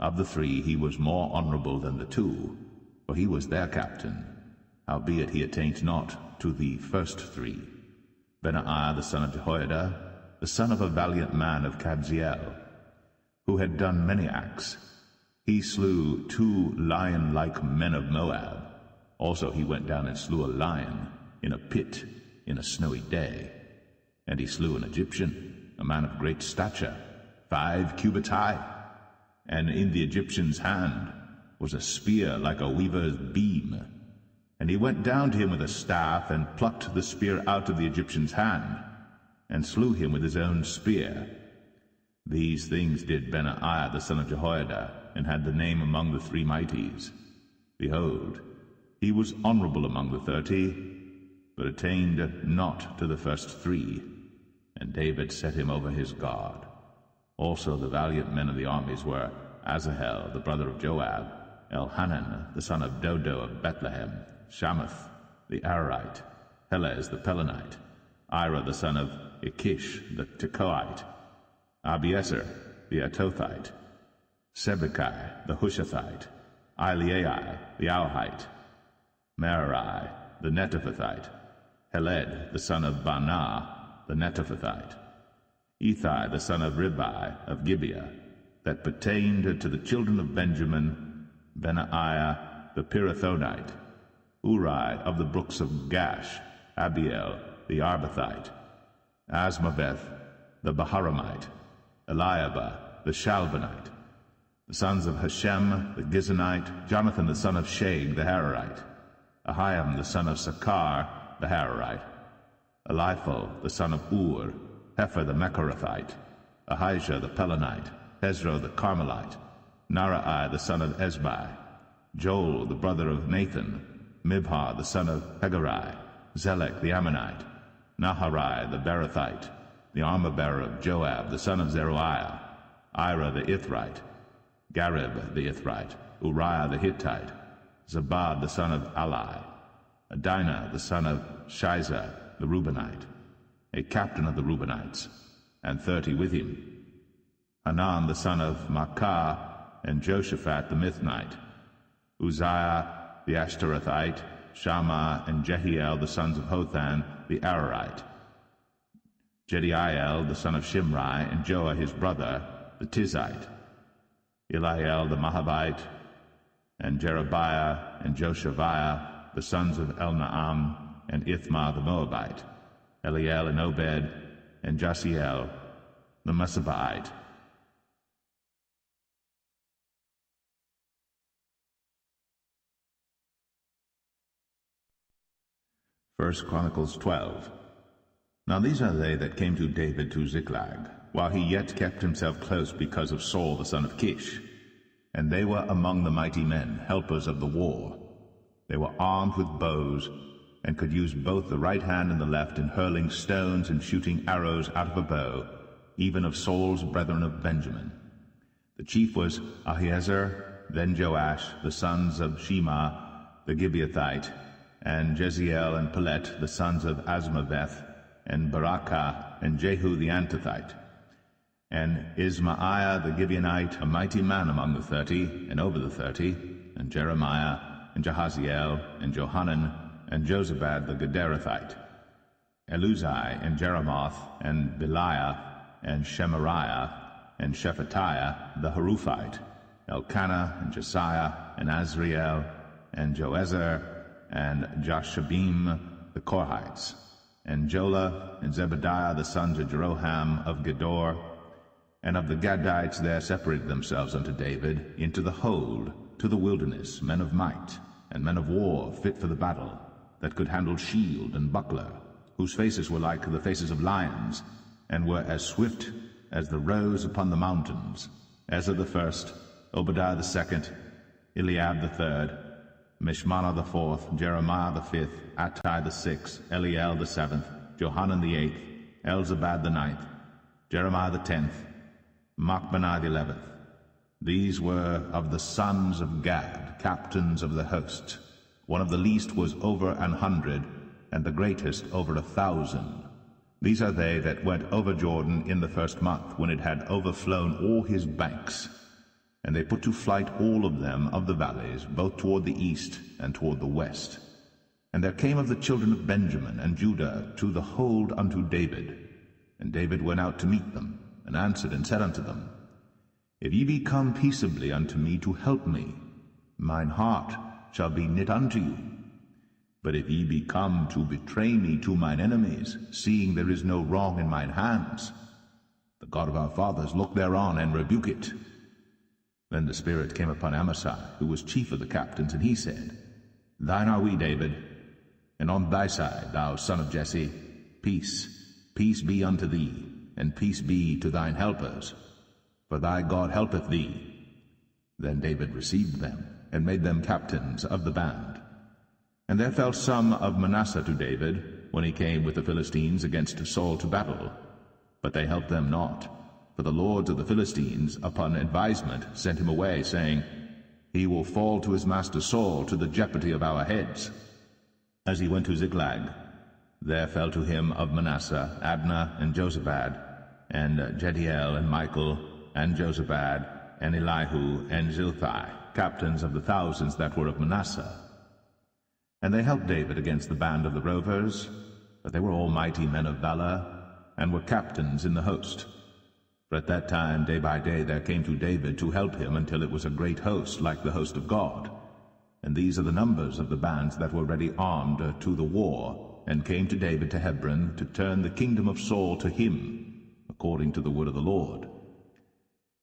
Of the 3 he was more honorable than the 2, for he was their captain, howbeit he attained not to the first 3. Benaiah the son of Jehoiada, the son of a valiant man of Kabzeel, who had done many acts. He slew 2 lion-like men of Moab. Also he went down and slew a lion in a pit in a snowy day. And he slew an Egyptian, a man of great stature, 5 cubits high. And in the Egyptian's hand was a spear like a weaver's beam. And he went down to him with a staff, and plucked the spear out of the Egyptian's hand, and slew him with his own spear. These things did Benaiah the son of Jehoiada, and had the name among the 3 mighties. Behold, he was honorable among the 30, but attained not to the first 3. And David set him over his guard. Also the valiant men of the armies were Asahel the brother of Joab, Elhanan the son of Dodo of Bethlehem, Shamath the Ararite, Helez the Pelonite, Ira the son of Ikish the Tekoite, Abiezer the Atothite, Sibbecai the Hushathite, Eliai the Auhite, Merari the Netophathite, Heled the son of Baanah the Netophathite, Ethai the son of Ribai of Gibeah, that pertained to the children of Benjamin, Benaiah the Pirathonite, Uri of the brooks of Gash, Abiel the Arbathite, Asmaveth the Baharamite, Eliabah the Shalbanite, the sons of Hashem the Gizonite, Jonathan the son of Shag the Hararite, Ahiam the son of Sakar the Hararite, Eliphal the son of Ur, Hefer the Mecharathite, Ahijah the Pelonite, Hezro the Carmelite, Narai the son of Ezbai, Joel the brother of Nathan, Mibhar the son of Hegarai, Zelek the Ammonite, Naharai the Berathite, the armor-bearer of Joab the son of Zeruiah, Ira the Ithrite, Gareb the Ithrite, Uriah the Hittite, Zabad the son of Alai, Adinah the son of Shiza the Reubenite, a captain of the Reubenites, and 30 with him, Hanan the son of Makkah, and Joshaphat the Mithnite, Uzziah the Ashtarothite, Shammah and Jehiel the sons of Hothan the Ararite, Jediael the son of Shimri, and Joah his brother the Tizite, Eliel the Mahavite, and Jerebiah and Joshaviah the sons of Elnaam, and Ithmah the Moabite, Eliel and Obed, and Jasiel the Mesabaite. First Chronicles 12. Now these are they that came to David to Ziklag, while he yet kept himself close because of Saul the son of Kish. And they were among the mighty men, helpers of the war. They were armed with bows, and could use both the right hand and the left in hurling stones and shooting arrows out of a bow, even of Saul's brethren of Benjamin. The chief was Ahiezer, then Joash, the sons of Shema the Gibeathite, and Jeziel and Paulett, the sons of Azmaveth, and Barakah, and Jehu the Antothite, and Ismaiah the Gibeonite, a mighty man among the 30, and over the 30, and Jeremiah, and Jahaziel, and Johanan, and Jozabad the Gederathite, Eluzai, and Jeremoth, and Beliah, and Shemariah, and Shephatiah the Haruphite, Elkanah, and Josiah, and Azriel, and Joezer, and Jashabim the Korhites, and Jola, and Zebediah the sons of Jeroham of Gedor. And of the Gadites there separated themselves unto David into the hold, to the wilderness, men of might, and men of war fit for the battle, that could handle shield and buckler, whose faces were like the faces of lions, and were as swift as the roes upon the mountains. Ezra the first, Obadiah the second, Eliab the third, Mishmannah the fourth, Jeremiah the fifth, Attai the sixth, Eliel the seventh, Johanan the eighth, Elzabad the ninth, Jeremiah the 10th, Machbenai the 11th. These were of the sons of Gad, captains of the host. One of the least was over 100, and the greatest over 1,000. These are they that went over Jordan in the first month, when it had overflown all his banks. And they put to flight all of them of the valleys, both toward the east and toward the west. And there came of the children of Benjamin and Judah to the hold unto David. And David went out to meet them, and answered and said unto them, If ye be come peaceably unto me to help me, mine heart shall be knit unto you. But if ye be come to betray me to mine enemies, seeing there is no wrong in mine hands, the God of our fathers look thereon and rebuke it. Then the Spirit came upon Amasai, who was chief of the captains, and he said, Thine are we, David, and on thy side, thou son of Jesse, peace, peace be unto thee, and peace be to thine helpers, for thy God helpeth thee. Then David received them, and made them captains of the band. And there fell some of Manasseh to David, when he came with the Philistines against Saul to battle. But they helped them not, for the lords of the Philistines, upon advisement, sent him away, saying, He will fall to his master Saul, to the jeopardy of our heads. As he went to Ziklag, there fell to him of Manasseh Abner and Jozabad, and Jediel and Michael, and Jozabad, and Elihu, and Zilthai, captains of the thousands that were of Manasseh. And they helped David against the band of the rovers, but they were all mighty men of valor, and were captains in the host. For at that time, day by day, there came to David to help him, until it was a great host, like the host of God. And these are the numbers of the bands that were ready armed to the war, and came to David to Hebron, to turn the kingdom of Saul to him, according to the word of the Lord.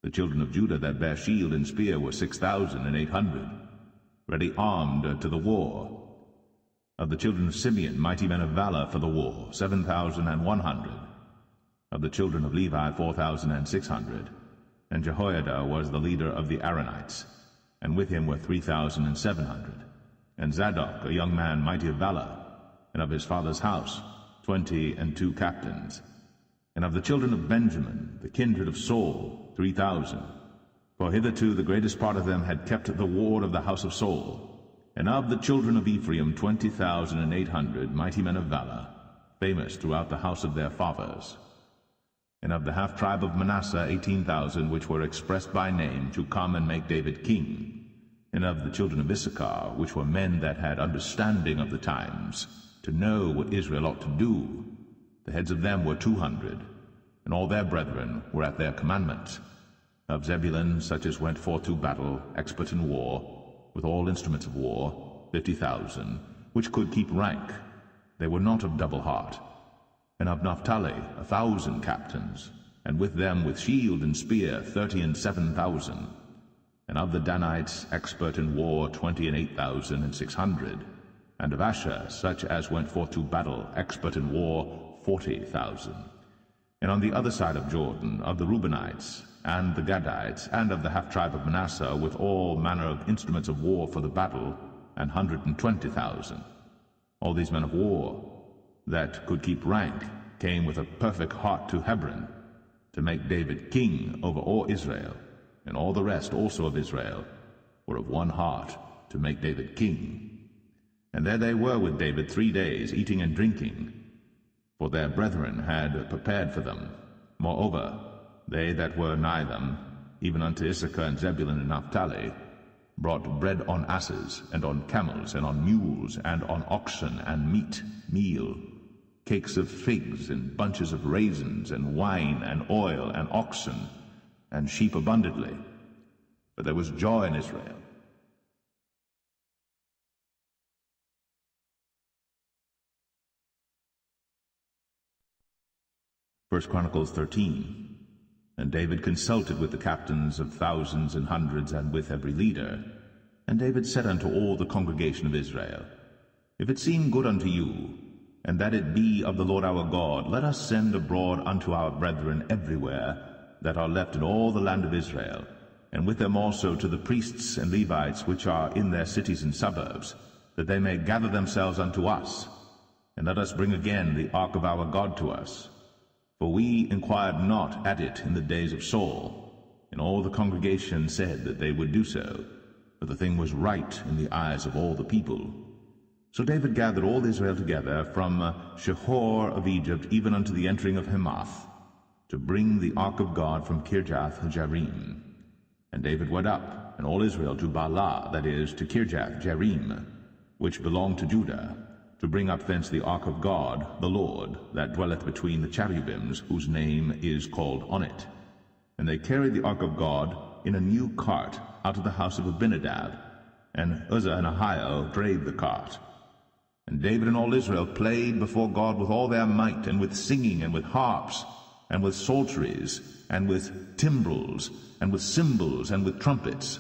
The children of Judah that bare shield and spear were 6,800, ready armed to the war. Of the children of Simeon, mighty men of valor for the war, 7,100. Of the children of Levi, 4,600. And Jehoiada was the leader of the Aaronites, and with him were 3,700. And Zadok, a young man mighty of valor, and of his father's house, 22 captains. And of the children of Benjamin, the kindred of Saul, 3,000. For hitherto the greatest part of them had kept the ward of the house of Saul. And of the children of Ephraim 20,800 mighty men of valor, famous throughout the house of their fathers. And of the half-tribe of Manasseh 18,000, which were expressed by name, to come and make David king. And of the children of Issachar, which were men that had understanding of the times, to know what Israel ought to do, the heads of them were 200, and all their brethren were at their commandment. Of Zebulun, such as went forth to battle, expert in war, with all instruments of war, 50,000, which could keep rank. They were not of double heart. And of Naphtali 1,000 captains, and with them with shield and spear 37,000. And of the Danites, expert in war, 28,600. And of Asher, such as went forth to battle, expert in war, 40,000. And on the other side of Jordan, of the Reubenites, and the Gadites, and of the half-tribe of Manasseh, with all manner of instruments of war for the battle, 120,000. All these men of war, that could keep rank, came with a perfect heart to Hebron, to make David king over all Israel, and all the rest also of Israel were of one heart to make David king. And there they were with David 3 days, eating and drinking, for their brethren had prepared for them. Moreover, they that were nigh them, even unto Issachar and Zebulun and Naphtali, brought bread on asses, and on camels, and on mules, and on oxen, and meat, meal, cakes of figs, and bunches of raisins, and wine, and oil, and oxen, and sheep abundantly. For there was joy in Israel. First Chronicles 13. And David consulted with the captains of thousands and hundreds, and with every leader. And David said unto all the congregation of Israel, If it seem good unto you, and that it be of the Lord our God, let us send abroad unto our brethren everywhere that are left in all the land of Israel, and with them also to the priests and Levites which are in their cities and suburbs, that they may gather themselves unto us, and let us bring again the ark of our God to us. For we inquired not at it in the days of Saul, and all the congregation said that they would do so, for the thing was right in the eyes of all the people. So David gathered all Israel together from Shihor of Egypt even unto the entering of Hamath, to bring the ark of God from Kirjath-jearim. And David went up, and all Israel, to Baalah, that is, to Kirjath-jearim, which belonged to Judah, to bring up thence the ark of God, the Lord, that dwelleth between the cherubims, whose name is called on it. And they carried the ark of God in a new cart out of the house of Abinadab, and Uzzah and Ahio drave the cart. And David and all Israel played before God with all their might, and with singing, and with harps, and with psalteries, and with timbrels, and with cymbals, and with trumpets.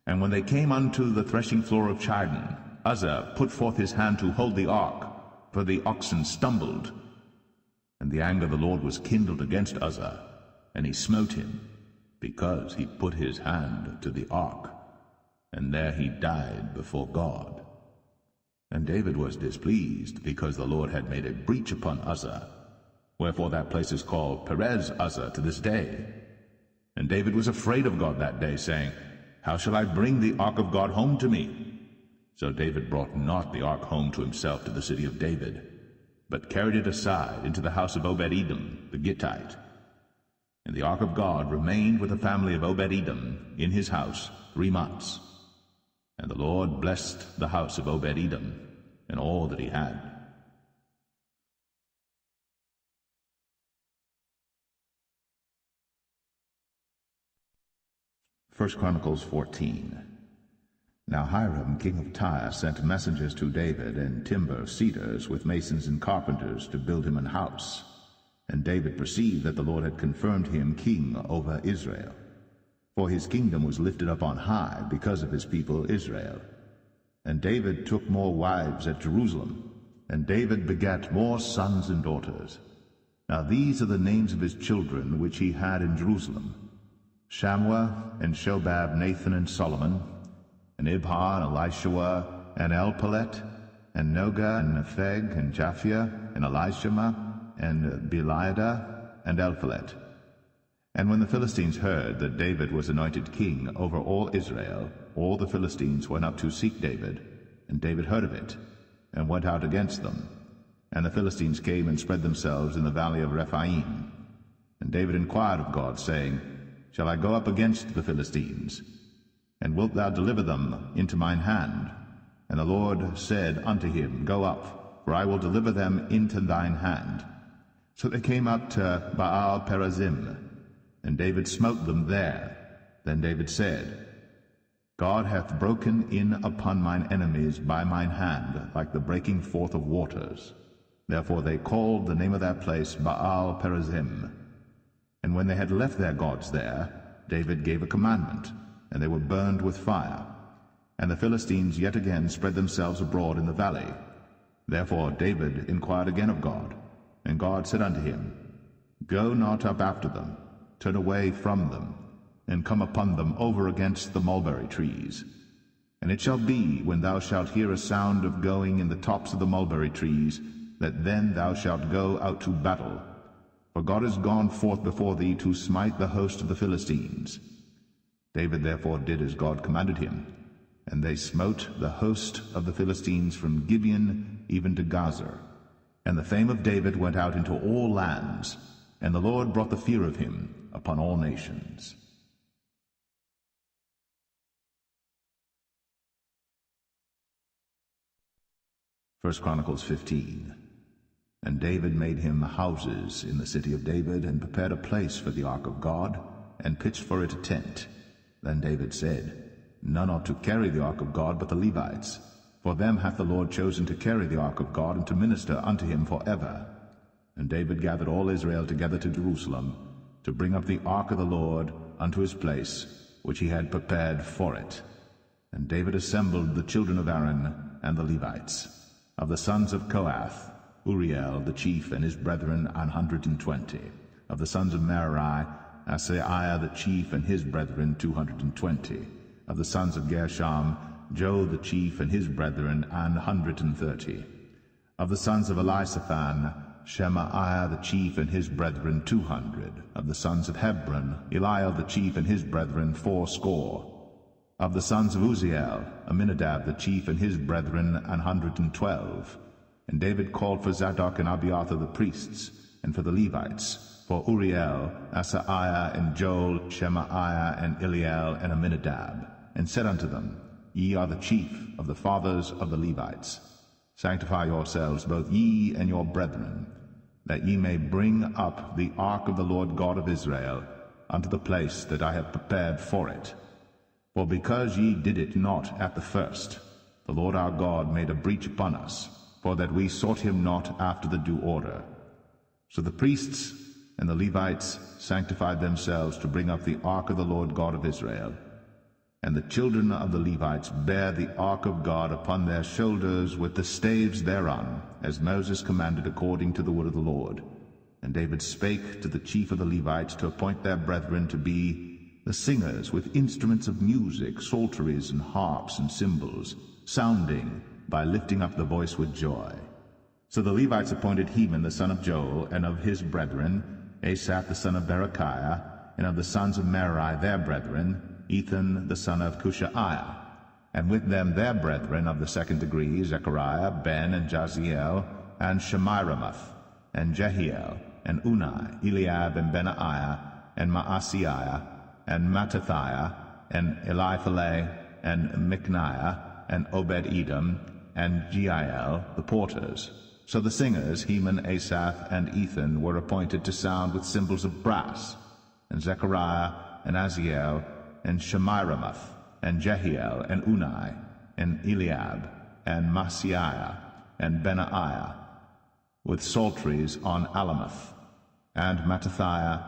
And when they came unto the threshing floor of Chidon, Uzzah put forth his hand to hold the ark, for the oxen stumbled. And the anger of the Lord was kindled against Uzzah, and he smote him, because he put his hand to the ark. And there he died before God. And David was displeased, because the Lord had made a breach upon Uzzah. Wherefore that place is called Perez Uzzah to this day. And David was afraid of God that day, saying, How shall I bring the ark of God home to me? So David brought not the ark home to himself to the city of David, but carried it aside into the house of Obed-Edom the Gittite. And the ark of God remained with the family of Obed-Edom in his house 3 months. And the Lord blessed the house of Obed-Edom and all that he had. First Chronicles 14. Now Hiram king of Tyre sent messengers to David, and timber cedars with masons and carpenters, to build him an house. And David perceived that the Lord had confirmed him king over Israel. For his kingdom was lifted up on high because of his people Israel. And David took more wives at Jerusalem, and David begat more sons and daughters. Now these are the names of his children which he had in Jerusalem: Shammua, and Shobab, Nathan, and Solomon, and Ibhar, and Elishua, and Elpalet, and Noga, and Nepheg, and Japhia, and Elishama, and Beliada, and Elphalet. And when the Philistines heard that David was anointed king over all Israel, all the Philistines went up to seek David, and David heard of it, and went out against them. And the Philistines came and spread themselves in the valley of Rephaim. And David inquired of God, saying, Shall I go up against the Philistines? And wilt thou deliver them into mine hand? And the Lord said unto him, Go up, for I will deliver them into thine hand. So they came up to Baal-perazim, and David smote them there. Then David said, God hath broken in upon mine enemies by mine hand, like the breaking forth of waters. Therefore they called the name of that place Baal-perazim. And when they had left their gods there, David gave a commandment, and they were burned with fire. And the Philistines yet again spread themselves abroad in the valley. Therefore David inquired again of God, and God said unto him, Go not up after them, turn away from them, and come upon them over against the mulberry trees. And it shall be, when thou shalt hear a sound of going in the tops of the mulberry trees, that then thou shalt go out to battle. For God is gone forth before thee to smite the host of the Philistines. David therefore did as God commanded him, and they smote the host of the Philistines from Gibeon even to Gazer. And the fame of David went out into all lands, and the Lord brought the fear of him upon all nations. First Chronicles 15. And David made him houses in the city of David, and prepared a place for the ark of God, and pitched for it a tent. Then David said, None ought to carry the ark of God but the Levites, for them hath the Lord chosen to carry the ark of God, and to minister unto him for ever. And David gathered all Israel together to Jerusalem, to bring up the ark of the Lord unto his place, which he had prepared for it. And David assembled the children of Aaron and the Levites. Of the sons of Kohath, Uriel the chief and his brethren 120. Of the sons of Merari, Asaiah the chief and his brethren 220. Of the sons of Gershom, Joe the chief and his brethren 130. Of the sons of Elisaphan, Shemaiah the chief and his brethren 200. Of the sons of Hebron, Eliel the chief and his brethren 80. Of the sons of Uzziel, Aminadab the chief and his brethren 112. And David called for Zadok and Abiathar the priests, and for the Levites, for Uriel, Asaiah, and Joel, Shemaiah, and Eliel, and Aminadab, and said unto them, Ye are the chief of the fathers of the Levites. Sanctify yourselves, both ye and your brethren, that ye may bring up the ark of the Lord God of Israel unto the place that I have prepared for it. For because ye did it not at the first, the Lord our God made a breach upon us, for that we sought him not after the due order. So the priests and the Levites sanctified themselves to bring up the ark of the Lord God of Israel. And the children of the Levites bare the ark of God upon their shoulders with the staves thereon, as Moses commanded according to the word of the Lord. And David spake to the chief of the Levites to appoint their brethren to be the singers with instruments of music, psalteries and harps and cymbals, sounding by lifting up the voice with joy. So the Levites appointed Heman the son of Joel, and of his brethren, Asaph the son of Berechiah, and of the sons of Merari their brethren, Ethan the son of Cushaiah, and with them their brethren of the second degree, Zechariah, Ben, and Jaziel, and Shemiramoth, and Jehiel, and Unai, Eliab, and Benaiah, and Maaseiah, and Mattathiah, and Elipheleh, and Micniah, and Obed-Edom, and Jeiel, the porters. So the singers, Heman, Asaph, and Ethan, were appointed to sound with cymbals of brass, and Zechariah, and Aziel, and Shemiramoth, and Jehiel, and Unai, and Eliab, and Maaseiah, and Benaiah, with psalteries on Alamoth, and Mattathiah,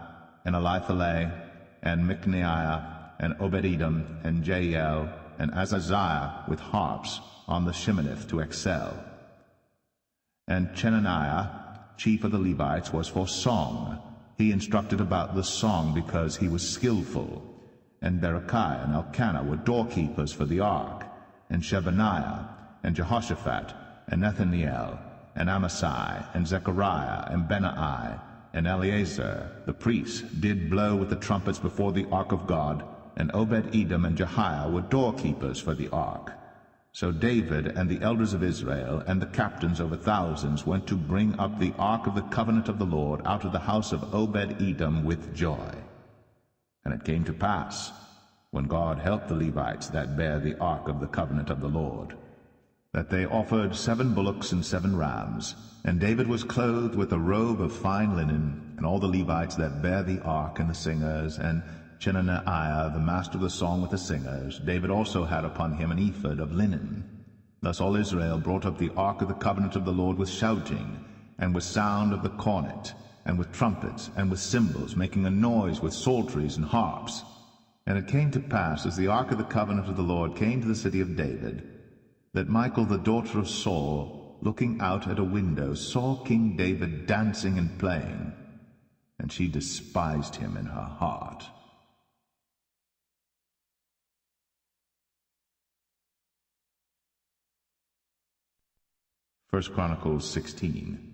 and Elipheleh, and Micniah, and Obed-Edom, and Jeiel, and Azaziah, with harps on the Sheminith to excel. And Chenaniah, chief of the Levites, was for song. He instructed about the song because he was skillful. And Berechiah and Elkanah were doorkeepers for the ark, and Shebaniah, and Jehoshaphat, and Nethaniel, and Amasai, and Zechariah, and Benai, and Eleazar, the priest, did blow with the trumpets before the ark of God, and Obed-Edom and Jehiel were doorkeepers for the ark. So David and the elders of Israel, and the captains over thousands, went to bring up the ark of the covenant of the Lord out of the house of Obed-Edom with joy. And it came to pass, when God helped the Levites that bare the ark of the covenant of the Lord, that they offered 7 bullocks and 7 rams, and David was clothed with a robe of fine linen, and all the Levites that bare the ark, and the singers, and Chenaniah, the master of the song with the singers. David also had upon him an ephod of linen. Thus all Israel brought up the ark of the covenant of the Lord with shouting, and with sound of the cornet, and with trumpets, and with cymbals, making a noise with psalteries and harps. And it came to pass, as the ark of the covenant of the Lord came to the city of David, that Michal the daughter of Saul, looking out at a window, saw King David dancing and playing, and she despised him in her heart. 1 Chronicles 16.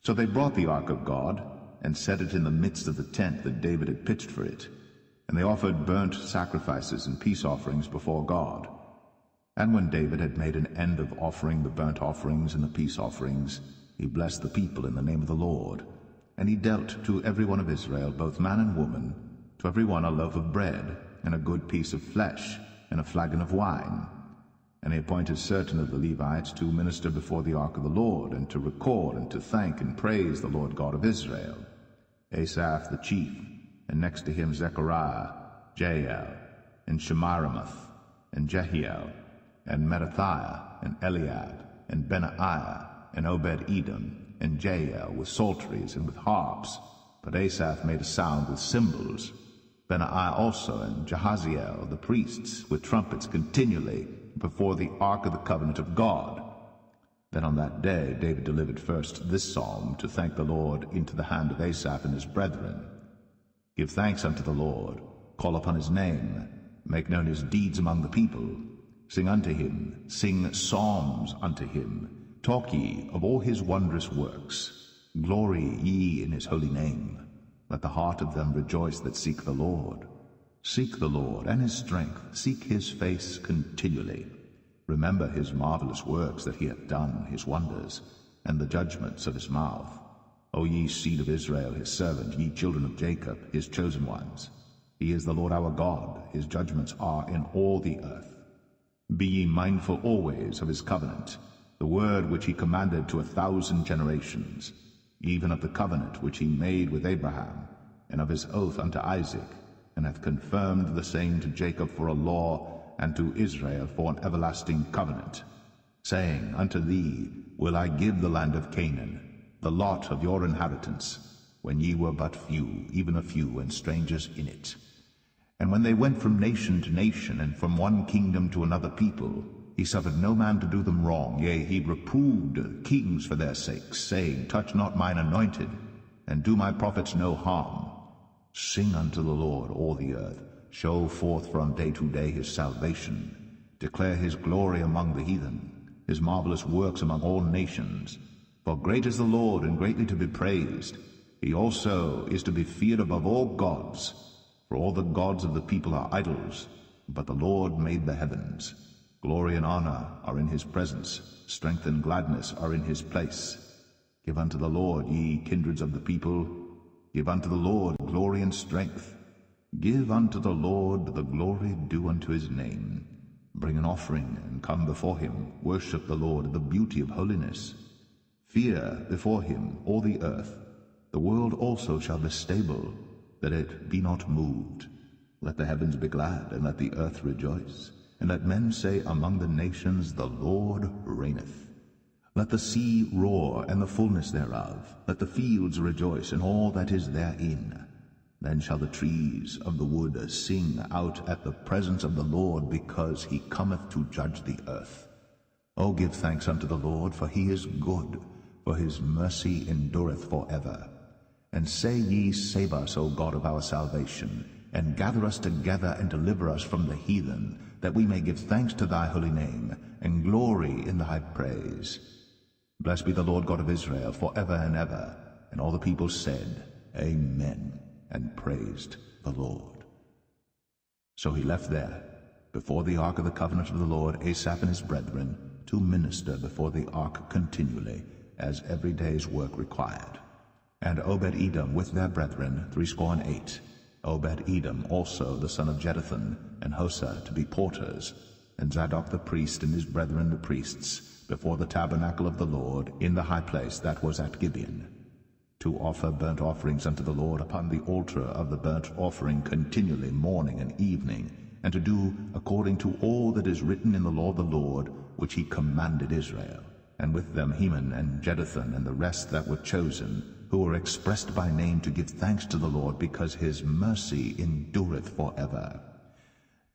So they brought the ark of God, and set it in the midst of the tent that David had pitched for it. And they offered burnt sacrifices and peace offerings before God. And when David had made an end of offering the burnt offerings and the peace offerings, he blessed the people in the name of the Lord. And he dealt to every one of Israel, both man and woman, to every one a loaf of bread, and a good piece of flesh, and a flagon of wine. And he appointed certain of the Levites to minister before the ark of the Lord, and to record, and to thank and praise the Lord God of Israel. Asaph the chief, and next to him Zechariah, Jael, and Shemiramoth, and Jehiel, and Mattathiah, and Eliab, and Benaiah, and Obed-Edom, and Jael, with psalteries and with harps. But Asaph made a sound with cymbals. Benaiah also, and Jahaziel, the priests, with trumpets continually, before the ark of the covenant of God. Then on that day David delivered first this psalm to thank the Lord into the hand of Asaph and his brethren. Give thanks unto the Lord, call upon his name, make known his deeds among the people. Sing unto him, sing psalms unto him, talk ye of all his wondrous works. Glory ye in his holy name. Let the heart of them rejoice that seek the Lord. Seek the Lord and his strength, seek his face continually. Remember his marvelous works that he hath done, his wonders, and the judgments of his mouth. O ye seed of Israel, his servant, ye children of Jacob, his chosen ones. He is the Lord our God, his judgments are in all the earth. Be ye mindful always of his covenant, the word which he commanded to 1,000 generations, even of the covenant which he made with Abraham, and of his oath unto Isaac, and hath confirmed the same to Jacob for a law, and to Israel for an everlasting covenant, saying, Unto thee will I give the land of Canaan, the lot of your inhabitants, when ye were but few, even a few, and strangers in it. And when they went from nation to nation, and from one kingdom to another people, he suffered no man to do them wrong. Yea, he reproved kings for their sakes, saying, Touch not mine anointed, and do my prophets no harm. Sing unto the Lord, all the earth. Show forth from day to day his salvation. Declare his glory among the heathen, his marvelous works among all nations. For great is the Lord, and greatly to be praised. He also is to be feared above all gods. For all the gods of the people are idols, but the Lord made the heavens. Glory and honor are in his presence. Strength and gladness are in his place. Give unto the Lord, ye kindreds of the people. Give unto the Lord glory and strength. Give unto the Lord the glory due unto his name. Bring an offering, and come before him. Worship the Lord in the beauty of holiness. Fear before him all the earth. The world also shall be stable, that it be not moved. Let the heavens be glad, and let the earth rejoice. And let men say among the nations, The Lord reigneth. Let the sea roar, and the fullness thereof. Let the fields rejoice, and all that is therein. Then shall the trees of the wood sing out at the presence of the Lord, because he cometh to judge the earth. O give thanks unto the Lord, for he is good, for his mercy endureth for ever. And say ye, Save us, O God of our salvation, and gather us together, and deliver us from the heathen, that we may give thanks to thy holy name, and glory in thy praise. Blessed be the Lord God of Israel for ever and ever. And all the people said, Amen, and praised the Lord. So he left there, before the ark of the covenant of the Lord, Asaph and his brethren, to minister before the ark continually, as every day's work required. And Obed-Edom with their brethren, 68. Obed-Edom also the son of Jeduthun, and Hosah to be porters, and Zadok the priest and his brethren the priests, before the tabernacle of the Lord, in the high place that was at Gibeon, to offer burnt offerings unto the Lord upon the altar of the burnt offering continually, morning and evening, and to do according to all that is written in the law of the Lord, which he commanded Israel. And with them Heman and Jeduthun and the rest that were chosen, who were expressed by name, to give thanks to the Lord, because his mercy endureth for ever.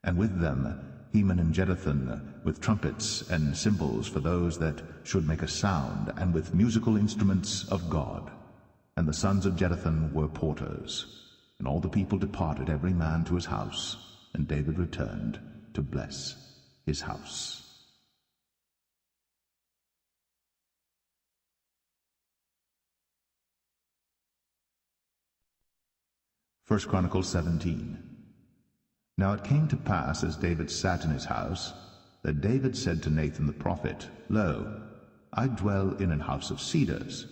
And with them Heman and Jeduthun, with trumpets and cymbals for those that should make a sound, and with musical instruments of God. And the sons of Jeduthun were porters. And all the people departed, every man to his house, and David returned to bless his house. 1 Chronicles 17. Now it came to pass, as David sat in his house, that David said to Nathan the prophet, Lo, I dwell in an house of cedars,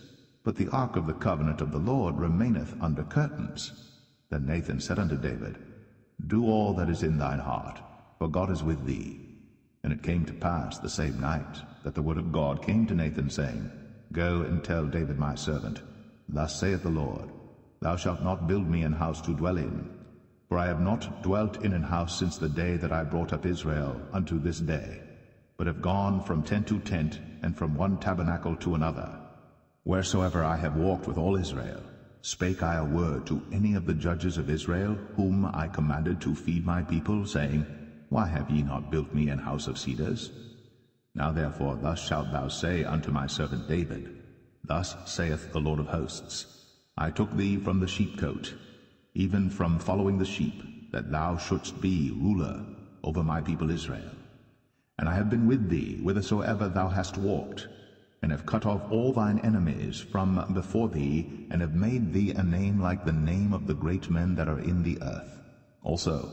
but the ark of the covenant of the Lord remaineth under curtains. Then Nathan said unto David, Do all that is in thine heart, for God is with thee. And it came to pass the same night that the word of God came to Nathan, saying, Go and tell David my servant, Thus saith the Lord, Thou shalt not build me an house to dwell in, for I have not dwelt in an house since the day that I brought up Israel unto this day, but have gone from tent to tent, and from one tabernacle to another. Wheresoever I have walked with all Israel, spake I a word to any of the judges of Israel, whom I commanded to feed my people, saying, Why have ye not built me an house of cedars? Now therefore thus shalt thou say unto my servant David, Thus saith the Lord of hosts, I took thee from the sheepcote, even from following the sheep, that thou shouldst be ruler over my people Israel. And I have been with thee whithersoever thou hast walked, and have cut off all thine enemies from before thee, and have made thee a name like the name of the great men that are in the earth. Also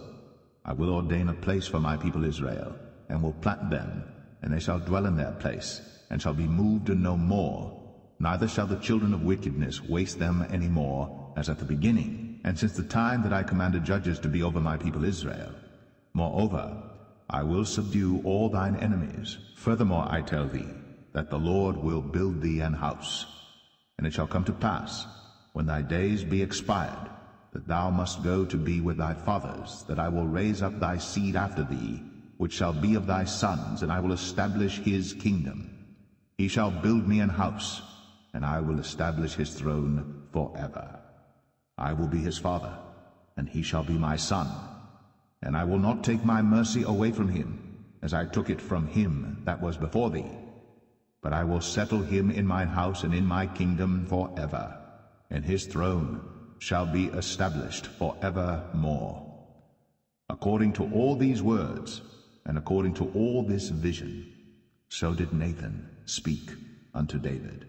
I will ordain a place for my people Israel, and will plant them, and they shall dwell in their place, and shall be moved no more, neither shall the children of wickedness waste them any more, as at the beginning, and since the time that I commanded judges to be over my people Israel. Moreover, I will subdue all thine enemies. Furthermore I tell thee, that the Lord will build thee an house. And it shall come to pass, when thy days be expired, that thou must go to be with thy fathers, that I will raise up thy seed after thee, which shall be of thy sons, and I will establish his kingdom. He shall build me an house, and I will establish his throne forever. I will be his father, and he shall be my son. And I will not take my mercy away from him, as I took it from him that was before thee. But I will settle him in mine house and in my kingdom forever, and his throne shall be established forevermore. According to all these words, and according to all this vision, so did Nathan speak unto David.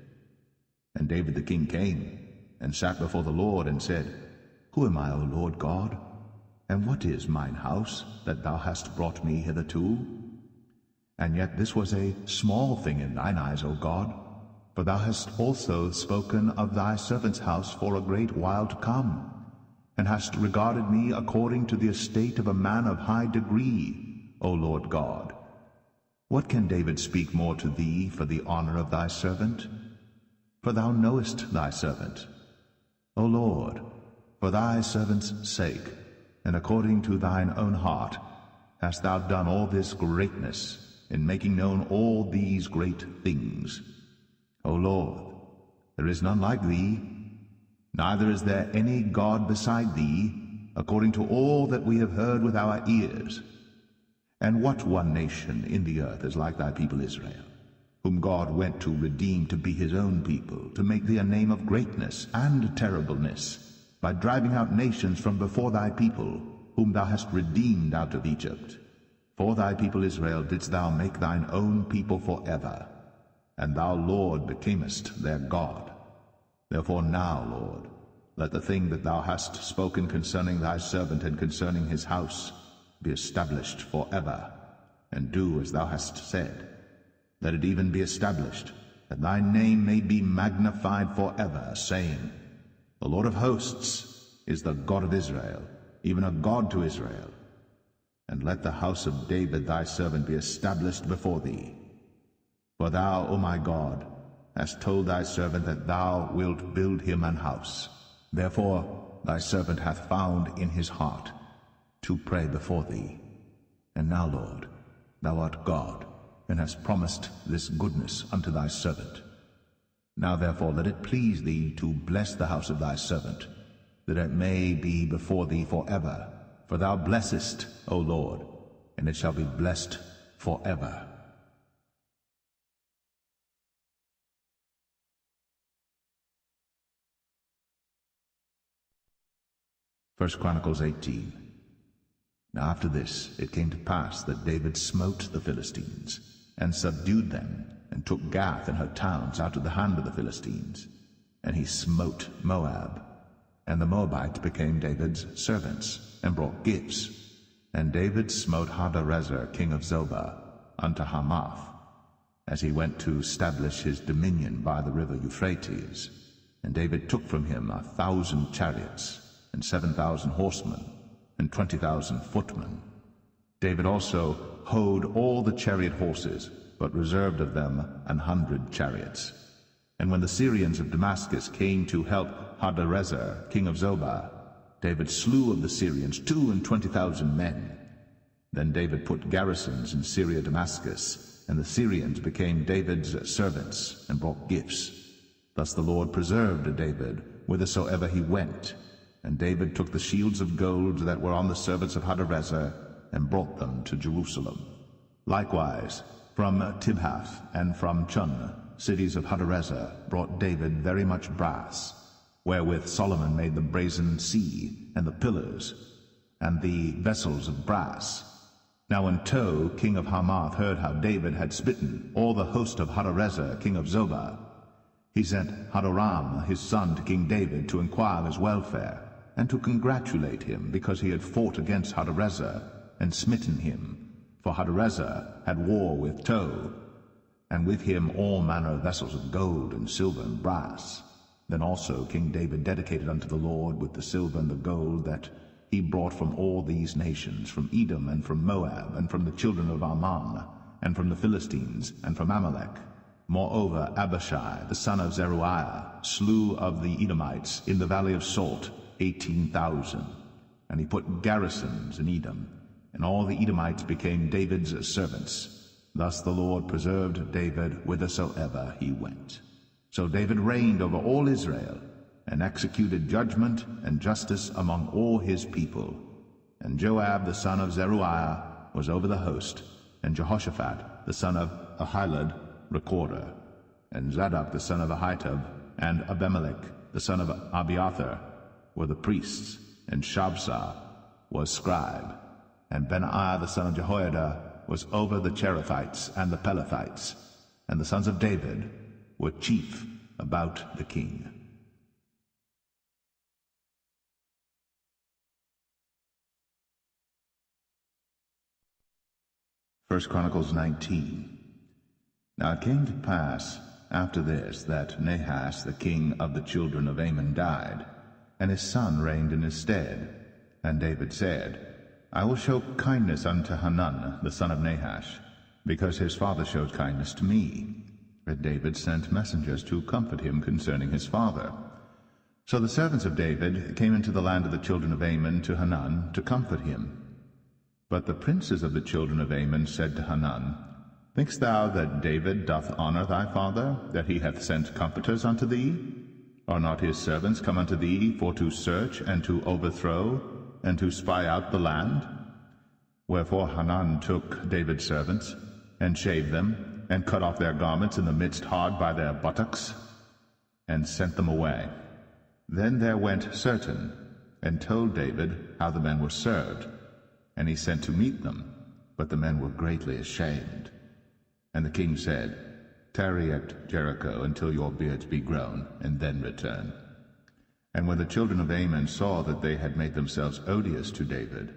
And David the king came, and sat before the Lord, and said, Who am I, O Lord God? And what is mine house, that thou hast brought me hitherto? And yet this was a small thing in thine eyes, O God, for thou hast also spoken of thy servant's house for a great while to come, and hast regarded me according to the estate of a man of high degree, O Lord God. What can David speak more to thee for the honor of thy servant? For thou knowest thy servant. O Lord, for thy servant's sake, and according to thine own heart, hast thou done all this greatness, in making known all these great things. O Lord, there is none like thee, neither is there any God beside thee, according to all that we have heard with our ears. And what one nation in the earth is like thy people Israel, whom God went to redeem to be his own people, to make thee a name of greatness and terribleness, by driving out nations from before thy people, whom thou hast redeemed out of Egypt? For thy people Israel didst thou make thine own people forever, and thou, Lord, becamest their God. Therefore now, Lord, let the thing that thou hast spoken concerning thy servant and concerning his house be established forever, and do as thou hast said. Let it even be established, that thy name may be magnified forever, saying, The Lord of hosts is the God of Israel, even a God to Israel. And let the house of David thy servant be established before thee. For thou, O my God, hast told thy servant that thou wilt build him an house. Therefore thy servant hath found in his heart to pray before thee. And now, Lord, thou art God, and hast promised this goodness unto thy servant. Now therefore let it please thee to bless the house of thy servant, that it may be before thee forever. For thou blessest, O Lord, and it shall be blessed forever. First Chronicles 18. Now after this it came to pass that David smote the Philistines, and subdued them, and took Gath and her towns out of the hand of the Philistines. And he smote Moab, and the Moabites became David's servants, and brought gifts. And David smote Hadarezer king of Zobah unto Hamath, as he went to establish his dominion by the river Euphrates. And David took from him 1,000 chariots, and 7,000 horsemen, and 20,000 footmen. David also houghed all the chariot horses, but reserved of them 100 chariots. And when the Syrians of Damascus came to help Hadarezer king of Zobah, David slew of the Syrians 22,000 men. Then David put garrisons in Syria Damascus, and the Syrians became David's servants, and brought gifts. Thus the Lord preserved David whithersoever he went. And David took the shields of gold that were on the servants of Hadarezer, and brought them to Jerusalem. Likewise from Tibhath and from Chun, cities of Hadarezer, brought David very much brass, wherewith Solomon made the brazen sea, and the pillars, and the vessels of brass. Now when Tou, king of Hamath, heard how David had smitten all the host of Hadarezer, king of Zobah, he sent Hadoram, his son, to King David to inquire of his welfare, and to congratulate him, because he had fought against Hadarezer, and smitten him. For Hadarezer had war with Tou, and with him all manner of vessels of gold and silver and brass. Then also King David dedicated unto the Lord with the silver and the gold that he brought from all these nations, from Edom and from Moab, and from the children of Ammon, and from the Philistines, and from Amalek. Moreover, Abishai, the son of Zeruiah, slew of the Edomites in the valley of Salt 18,000. And he put garrisons in Edom, and all the Edomites became David's servants. Thus the Lord preserved David whithersoever he went. So David reigned over all Israel, and executed judgment and justice among all his people. And Joab the son of Zeruiah was over the host, and Jehoshaphat the son of Ahilud recorder, and Zadok the son of Ahitub, and Abimelech the son of Abiathar were the priests, and Shabsah was scribe, and Benaiah the son of Jehoiada was over the Cherethites and the Pelethites, and the sons of David were chief about the king. First Chronicles 19. Now it came to pass after this that Nahash the king of the children of Ammon died, and his son reigned in his stead. And David said, I will show kindness unto Hanun the son of Nahash, because his father showed kindness to me. And David sent messengers to comfort him concerning his father. So the servants of David came into the land of the children of Ammon to Hanun to comfort him. But the princes of the children of Ammon said to Hanun, Thinkst thou that David doth honor thy father, that he hath sent comforters unto thee? Are not his servants come unto thee for to search and to overthrow, and to spy out the land? Wherefore Hanun took David's servants, and shaved them, and cut off their garments in the midst hard by their buttocks, and sent them away. Then there went certain, and told David how the men were served, and he sent to meet them, but the men were greatly ashamed. And the king said, Tarry at Jericho until your beards be grown, and then return. And when the children of Ammon saw that they had made themselves odious to David,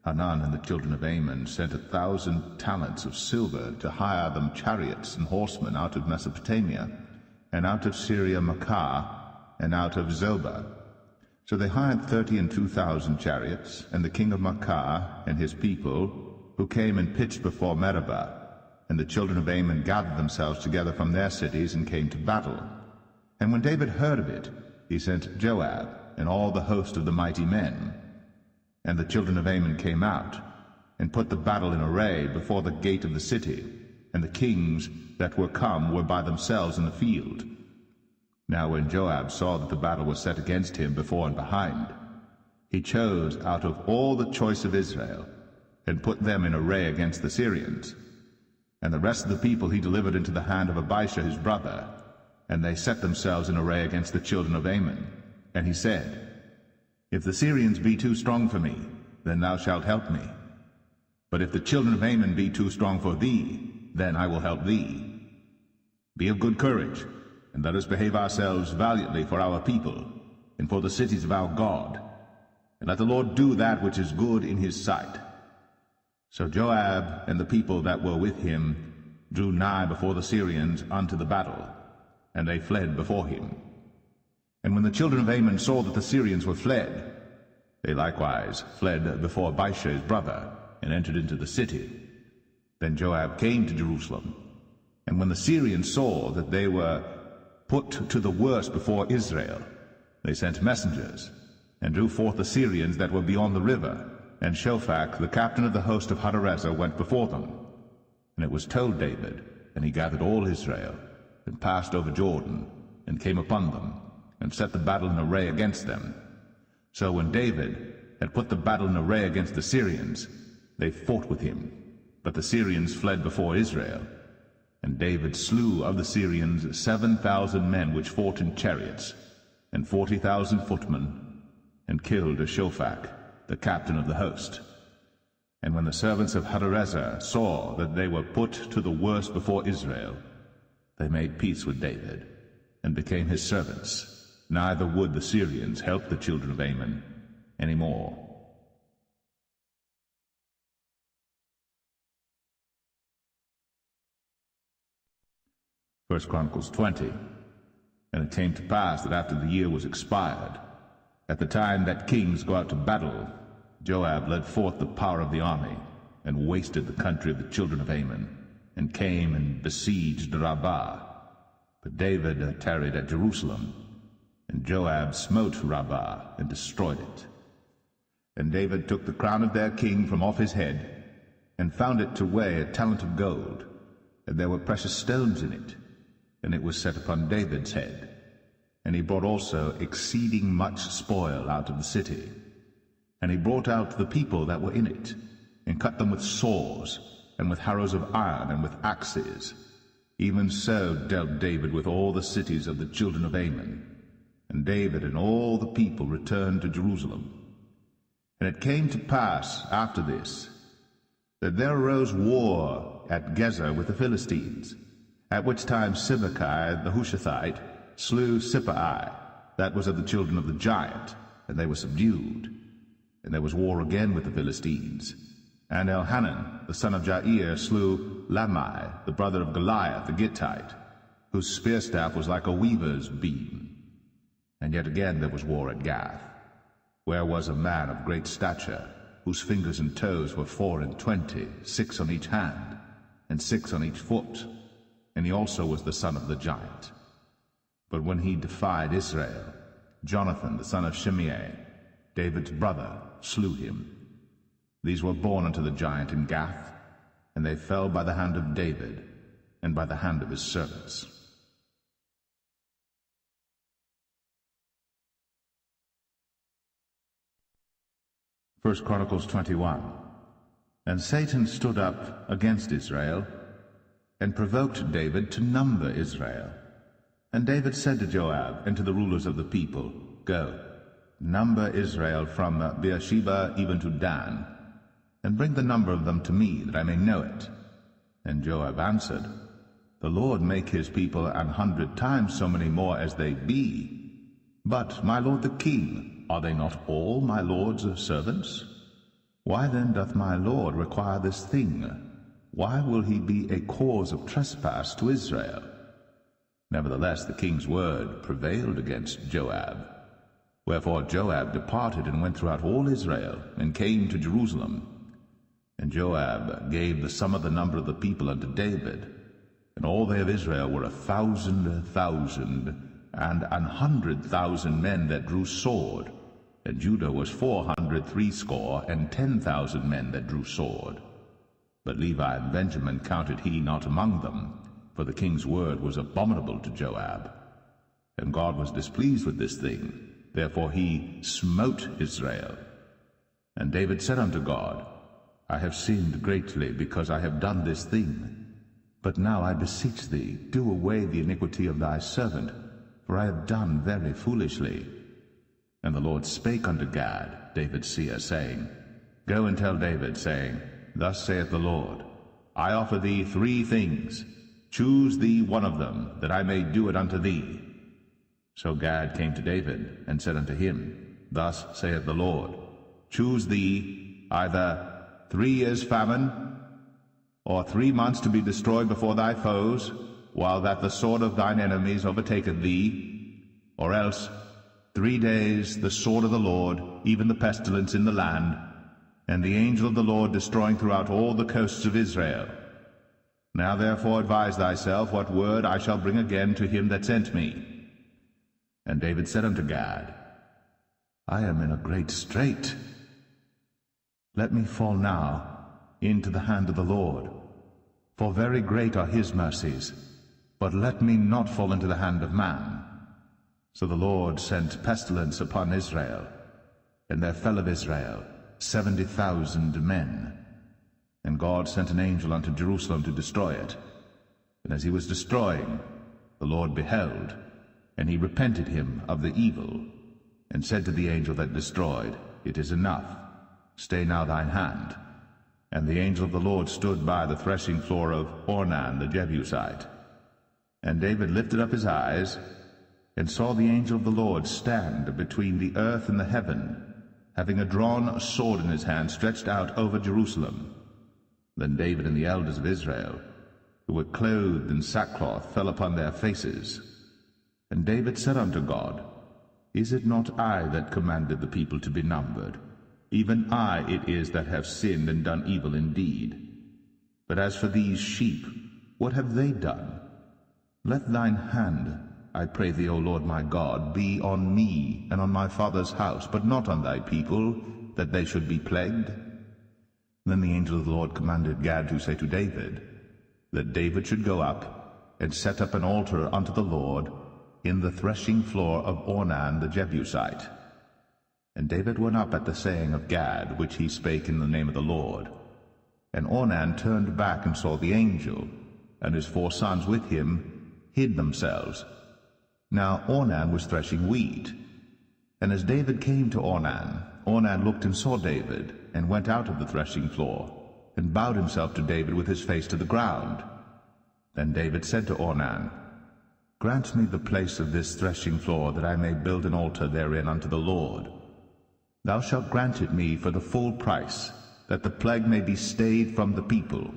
Hanun and the children of Ammon sent 1,000 talents of silver to hire them chariots and horsemen out of Mesopotamia, and out of Syria Makkah, and out of Zobah. So they hired 32,000 chariots, and the king of Makkah and his people, who came and pitched before Meribah. And the children of Ammon gathered themselves together from their cities and came to battle. And when David heard of it, he sent Joab and all the host of the mighty men. And the children of Ammon came out, and put the battle in array before the gate of the city, and the kings that were come were by themselves in the field. Now when Joab saw that the battle was set against him before and behind, he chose out of all the choice of Israel, and put them in array against the Syrians. And the rest of the people he delivered into the hand of Abishai his brother, and they set themselves in array against the children of Ammon. And he said, If the Syrians be too strong for me, then thou shalt help me. But if the children of Ammon be too strong for thee, then I will help thee. Be of good courage, and let us behave ourselves valiantly for our people, and for the cities of our God, and let the Lord do that which is good in his sight. So Joab and the people that were with him drew nigh before the Syrians unto the battle, and they fled before him. And when the children of Ammon saw that the Syrians were fled, they likewise fled before Abishai his brother, and entered into the city. Then Joab came to Jerusalem, and when the Syrians saw that they were put to the worse before Israel, they sent messengers, and drew forth the Syrians that were beyond the river, and Shophak, the captain of the host of Hadarezer, went before them. And it was told David, and he gathered all Israel, and passed over Jordan, and came upon them, and set the battle in array against them. So when David had put the battle in array against the Syrians, they fought with him, but the Syrians fled before Israel. And David slew of the Syrians 7,000 men which fought in chariots, and 40,000 footmen, and killed Shophak, the captain of the host. And when the servants of Hadarezer saw that they were put to the worse before Israel, they made peace with David, and became his servants, neither would the Syrians help the children of Ammon any more. First Chronicles 20. And it came to pass that after the year was expired, at the time that kings go out to battle, Joab led forth the power of the army, and wasted the country of the children of Ammon, and came and besieged Rabbah. But David tarried at Jerusalem, and Joab smote Rabbah, and destroyed it. And David took the crown of their king from off his head, and found it to weigh a talent of gold, and there were precious stones in it, and it was set upon David's head. And he brought also exceeding much spoil out of the city. And he brought out the people that were in it, and cut them with saws, and with harrows of iron, and with axes. Even so dealt David with all the cities of the children of Ammon. And David and all the people returned to Jerusalem. And it came to pass after this, that there arose war at Gezer with the Philistines, at which time Sibbecai the Hushathite slew Sippai, that was of the children of the giant, and they were subdued. And there was war again with the Philistines. And Elhanan, the son of Jair, slew Lamai, the brother of Goliath the Gittite, whose spear staff was like a weaver's beam. And yet again there was war at Gath, where was a man of great stature, whose fingers and toes were 24, 6 on each hand, and 6 on each foot. And he also was the son of the giant. But when he defied Israel, Jonathan, the son of Shimei, David's brother, slew him. These were born unto the giant in Gath, and they fell by the hand of David, and by the hand of his servants. First Chronicles 21. And Satan stood up against Israel, and provoked David to number Israel. And David said to Joab and to the rulers of the people, Go, number Israel from Beersheba even to Dan, and bring the number of them to me, that I may know it. And Joab answered, The Lord make his people 100 times so many more as they be. But, my lord the king, are they not all my lord's servants? Why then doth my lord require this thing? Why will he be a cause of trespass to Israel? Nevertheless the king's word prevailed against Joab. Wherefore Joab departed and went throughout all Israel, and came to Jerusalem. And Joab gave the sum of the number of the people unto David. And all they of Israel were 1,000,000, and 100,000 men that drew sword. And Judah was 460, and 10,000 men that drew sword. But Levi and Benjamin counted he not among them, for the king's word was abominable to Joab. And God was displeased with this thing. Therefore he smote Israel. And David said unto God, I have sinned greatly, because I have done this thing. But now I beseech thee, do away the iniquity of thy servant, for I have done very foolishly. And the Lord spake unto Gad, David's seer, saying, Go and tell David, saying, Thus saith the Lord, I offer thee 3 things. Choose thee one of them, that I may do it unto thee. So Gad came to David, and said unto him, Thus saith the Lord, Choose thee either 3 years' famine, or 3 months to be destroyed before thy foes, while that the sword of thine enemies overtaketh thee, or else 3 days the sword of the Lord, even the pestilence in the land, and the angel of the Lord destroying throughout all the coasts of Israel. Now therefore advise thyself what word I shall bring again to him that sent me. And David said unto Gad, I am in a great strait. Let me fall now into the hand of the Lord, for very great are his mercies, but let me not fall into the hand of man. So the Lord sent pestilence upon Israel, and there fell of Israel 70,000 men. And God sent an angel unto Jerusalem to destroy it. And as he was destroying, the Lord beheld, and he repented him of the evil, and said to the angel that destroyed, It is enough, stay now thine hand. And the angel of the Lord stood by the threshing floor of Ornan the Jebusite. And David lifted up his eyes, and saw the angel of the Lord stand between the earth and the heaven, having a drawn sword in his hand stretched out over Jerusalem. Then David and the elders of Israel, who were clothed in sackcloth, fell upon their faces. And David said unto God, Is it not I that commanded the people to be numbered? Even I it is that have sinned and done evil indeed. But as for these sheep, what have they done? Let thine hand, I pray thee, O Lord my God, be on me and on my father's house, but not on thy people, that they should be plagued. Then the angel of the Lord commanded Gad to say to David, that David should go up and set up an altar unto the Lord in the threshing floor of Ornan the Jebusite. And David went up at the saying of Gad, which he spake in the name of the Lord. And Ornan turned back and saw the angel, and his 4 sons with him hid themselves. Now Ornan was threshing wheat. And as David came to Ornan, Ornan looked and saw David, and went out of the threshing floor, and bowed himself to David with his face to the ground. Then David said to Ornan, Grant me the place of this threshing floor, that I may build an altar therein unto the Lord. Thou shalt grant it me for the full price, that the plague may be stayed from the people.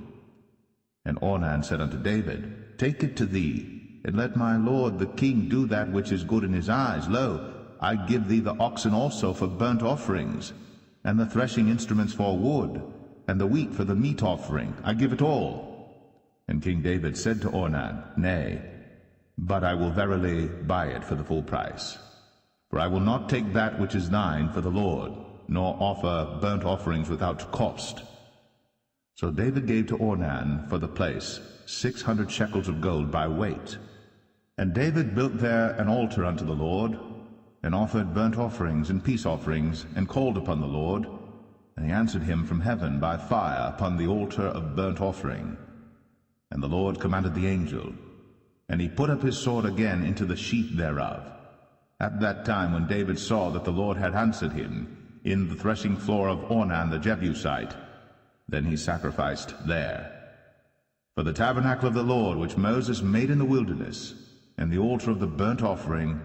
And Ornan said unto David, Take it to thee, and let my lord the king do that which is good in his eyes. Lo, I give thee the oxen also for burnt offerings, and the threshing instruments for wood, and the wheat for the meat offering. I give it all. And King David said to Ornan, Nay, but I will verily buy it for the full price. For I will not take that which is thine for the Lord, nor offer burnt offerings without cost. So David gave to Ornan for the place 600 shekels of gold by weight. And David built there an altar unto the Lord, and offered burnt offerings and peace offerings, and called upon the Lord. And he answered him from heaven by fire upon the altar of burnt offering. And the Lord commanded the angel, and he put up his sword again into the sheath thereof. At that time when David saw that the Lord had answered him in the threshing floor of Ornan the Jebusite, then he sacrificed there. For the tabernacle of the Lord which Moses made in the wilderness, and the altar of the burnt offering,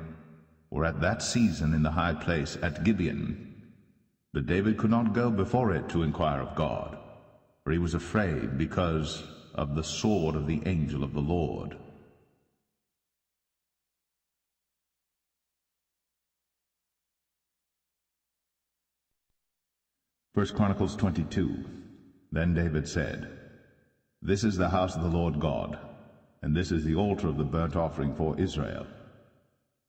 were at that season in the high place at Gibeon. But David could not go before it to inquire of God, for he was afraid because of the sword of the angel of the Lord. 1 Chronicles 22. Then David said, This is the house of the Lord God, and this is the altar of the burnt offering for Israel.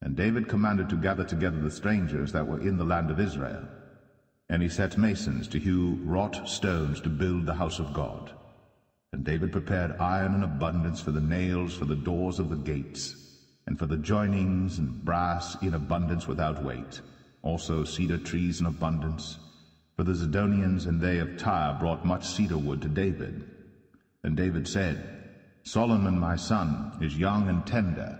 And David commanded to gather together the strangers that were in the land of Israel. And he set masons to hew wrought stones to build the house of God. And David prepared iron in abundance for the nails for the doors of the gates, and for the joinings, and brass in abundance without weight, also cedar trees in abundance. For the Zidonians and they of Tyre brought much cedar wood to David. And David said, Solomon my son is young and tender,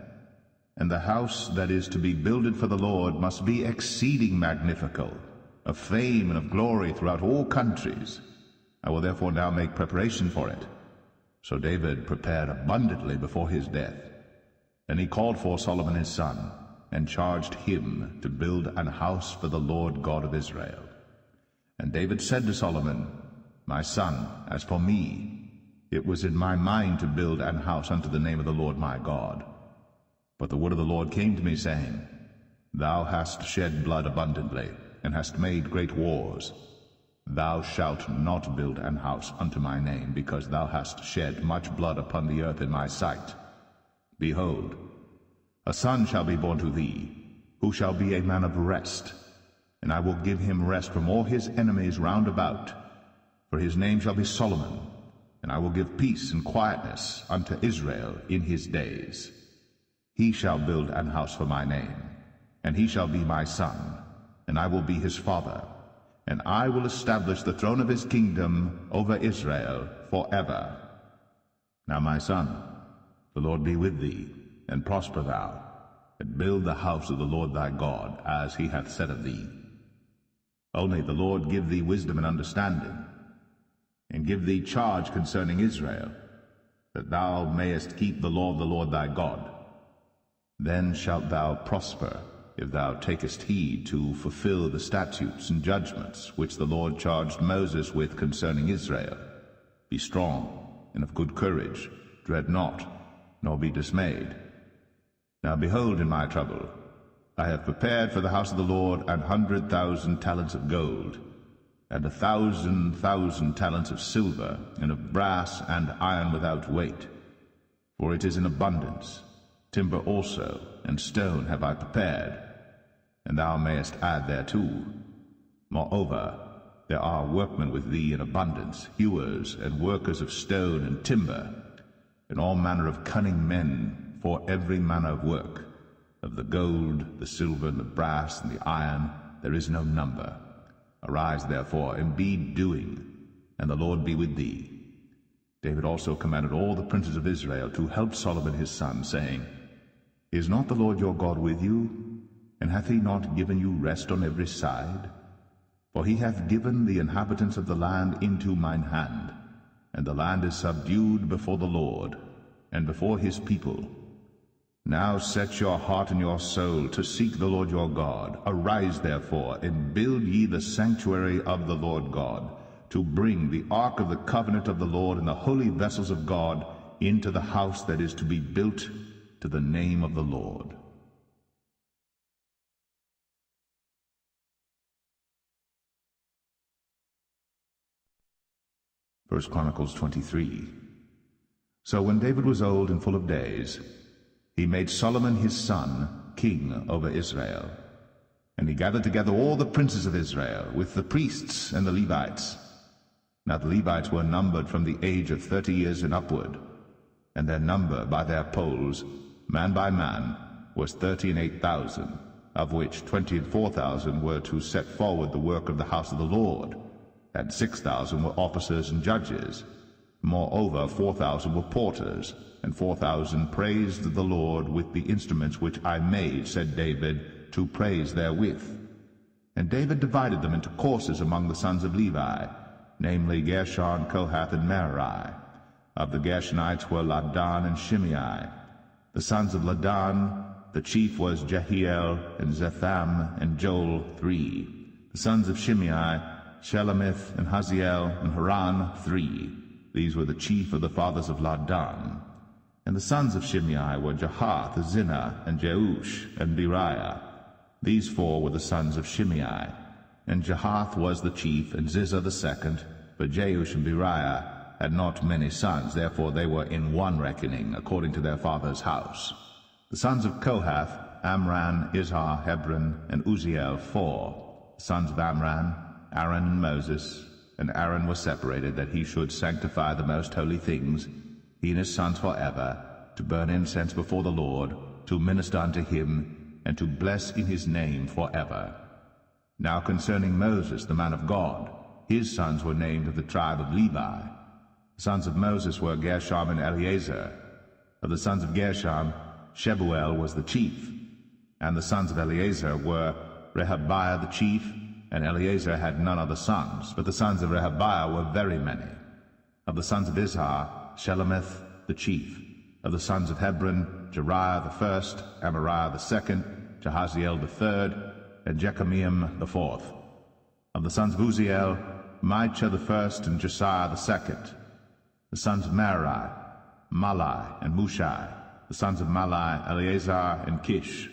and the house that is to be builded for the Lord must be exceeding magnifical, of fame and of glory throughout all countries. I will therefore now make preparation for it. So David prepared abundantly before his death. And he called for Solomon his son, and charged him to build an house for the Lord God of Israel. And David said to Solomon, My son, as for me, it was in my mind to build an house unto the name of the Lord my God. But the word of the Lord came to me, saying, Thou hast shed blood abundantly, and hast made great wars. Thou shalt not build an house unto my name, because thou hast shed much blood upon the earth in my sight. Behold, a son shall be born to thee, who shall be a man of rest, and I will give him rest from all his enemies round about. For his name shall be Solomon, and I will give peace and quietness unto Israel in his days. He shall build an house for my name, and he shall be my son, and I will be his father, and I will establish the throne of his kingdom over Israel forever. Now, my son, the Lord be with thee, and prosper thou, and build the house of the Lord thy God, as he hath said of thee. Only the Lord give thee wisdom and understanding. and give thee charge concerning Israel, that thou mayest keep the law of the Lord thy God. Then shalt thou prosper, if thou takest heed to fulfill the statutes and judgments which the Lord charged Moses with concerning Israel. Be strong and of good courage, dread not, nor be dismayed. Now behold, in my trouble, I have prepared for the house of the Lord 100,000 talents of gold, and 1,000,000 talents of silver, and of brass and iron without weight. For it is in abundance. Timber also, and stone have I prepared, and thou mayest add thereto. Moreover, there are workmen with thee in abundance, hewers and workers of stone and timber, and all manner of cunning men for every manner of work. Of the gold, the silver, and the brass, and the iron, there is no number. Arise, therefore, and be doing, and the Lord be with thee. David also commanded all the princes of Israel to help Solomon his son, saying, Is not the Lord your God with you? And hath he not given you rest on every side? For he hath given the inhabitants of the land into mine hand, and the land is subdued before the Lord, and before his people. Now set your heart and your soul to seek the Lord your God. Arise, therefore, and build ye the sanctuary of the Lord God, to bring the ark of the covenant of the Lord and the holy vessels of God into the house that is to be built to the name of the Lord. First Chronicles 23. So when David was old and full of days, he made Solomon his son king over Israel. And he gathered together all the princes of Israel, with the priests and the Levites. Now the Levites were numbered from the age of 30 years and upward, and their number by their polls, man by man, was 38,000, of which 24,000 were to set forward the work of the house of the Lord, and 6,000 were officers and judges. Moreover, 4,000 were porters, and 4,000 praised the Lord with the instruments which I made, said David, to praise therewith. And David divided them into courses among the sons of Levi, namely Gershon, Kohath, and Merari. Of the Gershonites were Ladan and Shimei. The sons of Ladan, the chief was Jehiel, and Zetham, and Joel, 3. The sons of Shimei, Shelemith, and Haziel, and Haran, 3. These were the chief of the fathers of Ladan. And the sons of Shimei were Jahath, Zinnah, and Jeush, and Beriah. These 4 were the sons of Shimei. And Jahath was the chief, and Zizzah the second, but Jeush and Beriah had not many sons, therefore they were in one reckoning, according to their father's house. The sons of Kohath, Amram, Izhar, Hebron, and Uzziel, 4. The sons of Amram, Aaron and Moses. And Aaron was separated, that he should sanctify the most holy things, he and his sons forever, to burn incense before the Lord, to minister unto him, and to bless in his name forever. Now concerning Moses, the man of God, his sons were named of the tribe of Levi. The sons of Moses were Gershom and Eleazar. Of the sons of Gershom, Shebuel was the chief. And the sons of Eleazar were Rehabiah the chief, and Eleazar had none other sons, but the sons of Rehabiah were very many. Of the sons of Izhar, Shelemith the chief. Of the sons of Hebron, Jeriah the first, Amariah the second, Jahaziel the third, and Jekameam the fourth. Of the sons of Uzziel, Micah the first, and Josiah the second. The sons of Merari, Malai and Mushai. The sons of Malai, Eleazar and Kish.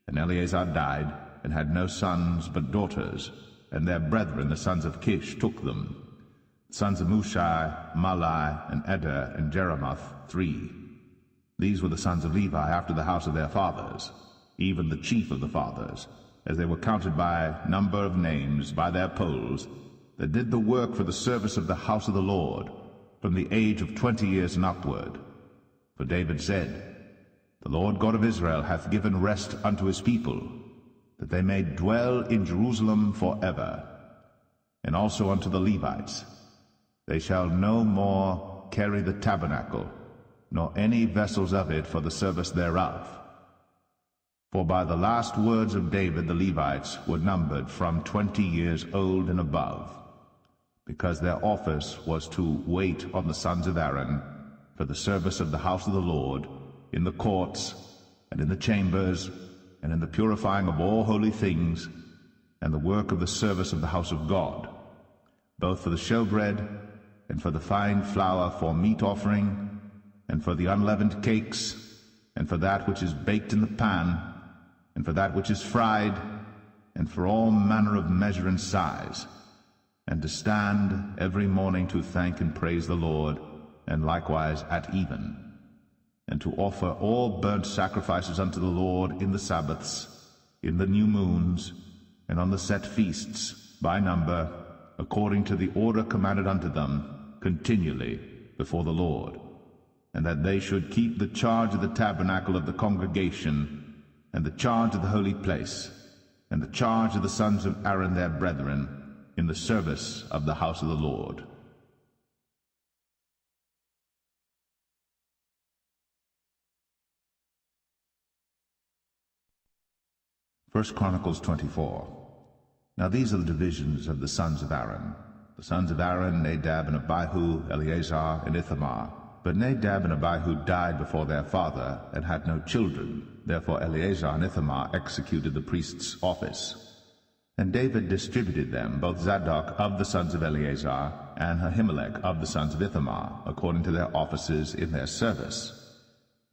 And Eleazar died, and had no sons but daughters, and their brethren the sons of Kish took them. The sons of Mushai, Malai, and Eder, and Jeremoth, 3. These were the sons of Levi after the house of their fathers, even the chief of the fathers, as they were counted by number of names, by their polls, that did the work for the service of the house of the Lord, from the age of 20 years and upward. For David said, The Lord God of Israel hath given rest unto his people, that they may dwell in Jerusalem forever, and also unto the Levites. They shall no more carry the tabernacle, nor any vessels of it for the service thereof. For by the last words of David the Levites were numbered from 20 years old and above. because their office was to wait on the sons of Aaron for the service of the house of the Lord, in the courts, and in the chambers, and in the purifying of all holy things, and the work of the service of the house of God, both for the showbread, and for the fine flour for meat offering, and for the unleavened cakes, and for that which is baked in the pan, and for that which is fried, and for all manner of measure and size, and to stand every morning to thank and praise the Lord, and likewise at even, and to offer all burnt sacrifices unto the Lord in the Sabbaths, in the new moons, and on the set feasts, by number, according to the order commanded unto them, continually before the Lord, and that they should keep the charge of the tabernacle of the congregation, and the charge of the holy place, and the charge of the sons of Aaron their brethren, in the service of the house of the Lord. First Chronicles 24. Now these are the divisions of the sons of Aaron. The sons of Aaron, Nadab and Abihu, Eleazar and Ithamar. But Nadab and Abihu died before their father, and had no children. Therefore Eleazar and Ithamar executed the priest's office. And David distributed them, both Zadok of the sons of Eleazar, and Ahimelech of the sons of Ithamar, according to their offices in their service.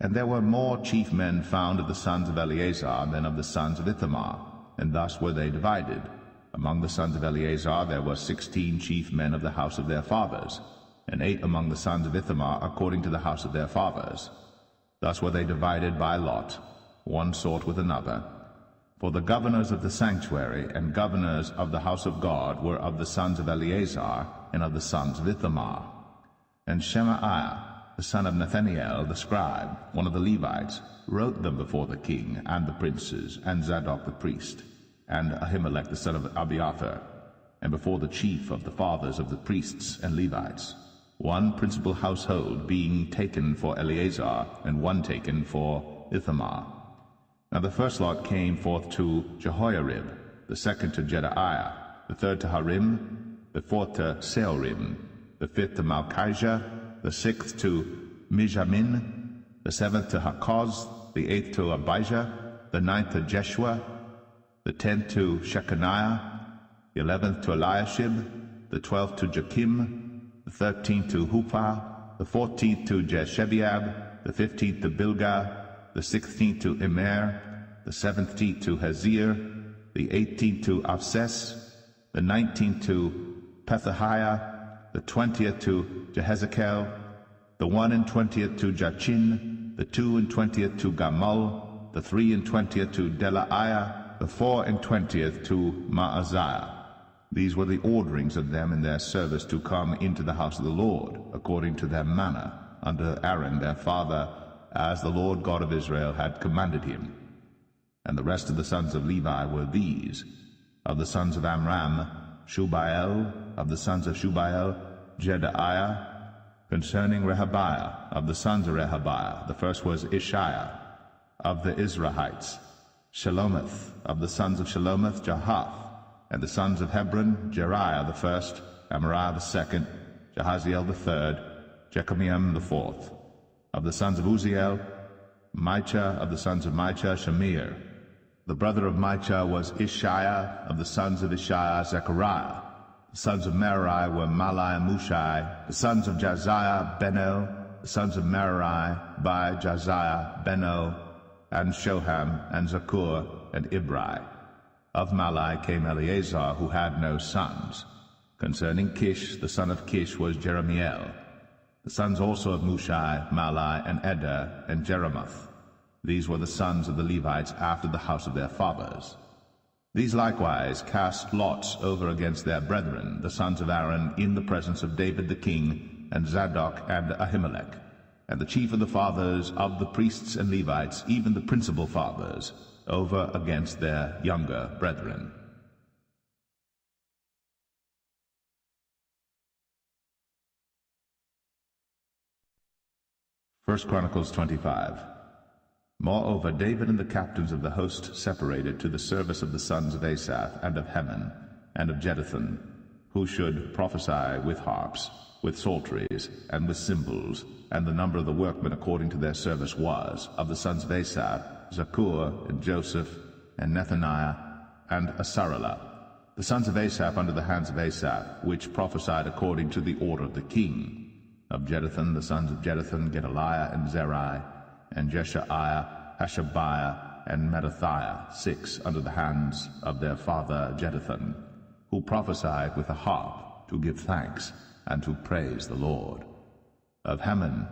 And there were more chief men found of the sons of Eleazar than of the sons of Ithamar, and thus were they divided. Among the sons of Eleazar there were 16 chief men of the house of their fathers, and 8 among the sons of Ithamar according to the house of their fathers. Thus were they divided by lot, one sort with another. For the governors of the sanctuary and governors of the house of God were of the sons of Eleazar and of the sons of Ithamar. And Shemaiah, the son of Nathaniel the scribe, one of the Levites, wrote them before the king and the princes, and Zadok the priest, and Ahimelech the son of Abiathar, and before the chief of the fathers of the priests and Levites, one principal household being taken for Eleazar, and one taken for Ithamar. Now the first lot came forth to Jehoiarib, the second to Jedaiah, the third to Harim, the fourth to Seorim, the fifth to Malchijah, the sixth to Mijamin, the seventh to Hakoz, the eighth to Abijah, the ninth to Jeshua, the 10th to Shechaniah, the 11th to Eliashib, the 12th to Joachim, the 13th to Huppah, the 14th to Jeshebeab, the 15th to Bilgah, the 16th to Immer, the 17th to Hazir, the 18th to Avses, the 19th to Pethahiah, the 20th to Jehezekel, the 21st to Jachin, the 22nd to Gamal, the 23rd to Delaiah, the 24th to Maaziah. These were the orderings of them in their service to come into the house of the Lord, according to their manner, under Aaron their father, as the Lord God of Israel had commanded him. And the rest of the sons of Levi were these: of the sons of Amram, Shubael; of the sons of Shubael, Jedaiah; concerning Rehabiah, of the sons of Rehabiah, the first was Ishiah; of the Israelites, Shelomith; of the sons of Shelomith, Jahath; and the sons of Hebron, Jeriah the first, Amariah the second, Jahaziel the third, Jekameam the fourth; of the sons of Uzziel, Micah; of the sons of Micah, Shamir. The brother of Micah was Ishiah; of the sons of Ishiah, Zechariah. The sons of Merari were Malai and Mushai. The sons of Jaziah, Beno. The sons of Merari, by Jaziah, Beno, and Shoham, and Zakur, and Ibri. Of Malai came Eleazar, who had no sons. Concerning Kish, the son of Kish was Jeremiel. The sons also of Mushai, Malai, and Eder, and Jeremoth. These were the sons of the Levites after the house of their fathers. These likewise cast lots over against their brethren, the sons of Aaron, in the presence of David the king, and Zadok and Ahimelech, and the chief of the fathers of the priests and Levites, even the principal fathers, over against their younger brethren. First Chronicles 25. Moreover, David and the captains of the host separated to the service of the sons of Asaph, and of Heman, and of Jeduthun, who should prophesy with harps, with psalteries, and with cymbals. And the number of the workmen according to their service was, of the sons of Asaph, Zaccur, and Joseph, and Nethaniah, and Asarela. The sons of Asaph under the hands of Asaph, which prophesied according to the order of the king. Of Jeduthun, the sons of Jeduthun, Gedaliah, and Zerai, and Jeshaiah, Hashabiah, and Mattathiah, 6 under the hands of their father Jeduthun, who prophesied with a harp to give thanks and to praise the Lord. Of Heman,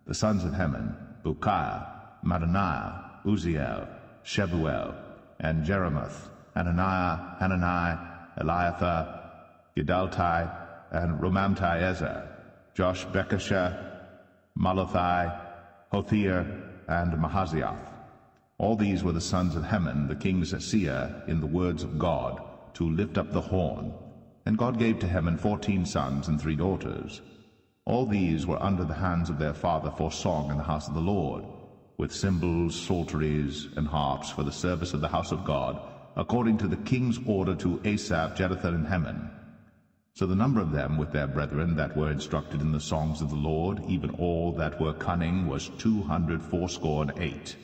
the sons of Heman, Bukiah, Mattaniah, Uzziel, Shebuel, and Jeremoth, Hananiah, Eliathah, Gidaltai, and Romamti-Ezer, Josh Bekashah, Malathi, Hothir, and Mahaziath. All these were the sons of Heman, the king's seer, in the words of God, to lift up the horn. And God gave to Heman 14 sons and 3 daughters. All these were under the hands of their father for song in the house of the Lord, with cymbals, psalteries, and harps for the service of the house of God, according to the king's order to Asaph, Jeduthun, and Heman. So the number of them with their brethren that were instructed in the songs of the Lord, even all that were cunning, was 268.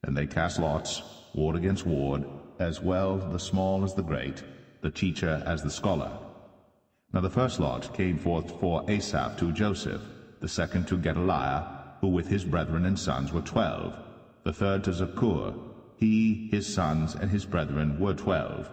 And they cast lots, ward against ward, as well the small as the great, the teacher as the scholar. Now the first lot came forth for Asaph to Joseph, the second to Gedaliah, who with his brethren and sons were 12, the third to Zaccur, he, his sons, and his brethren were 12,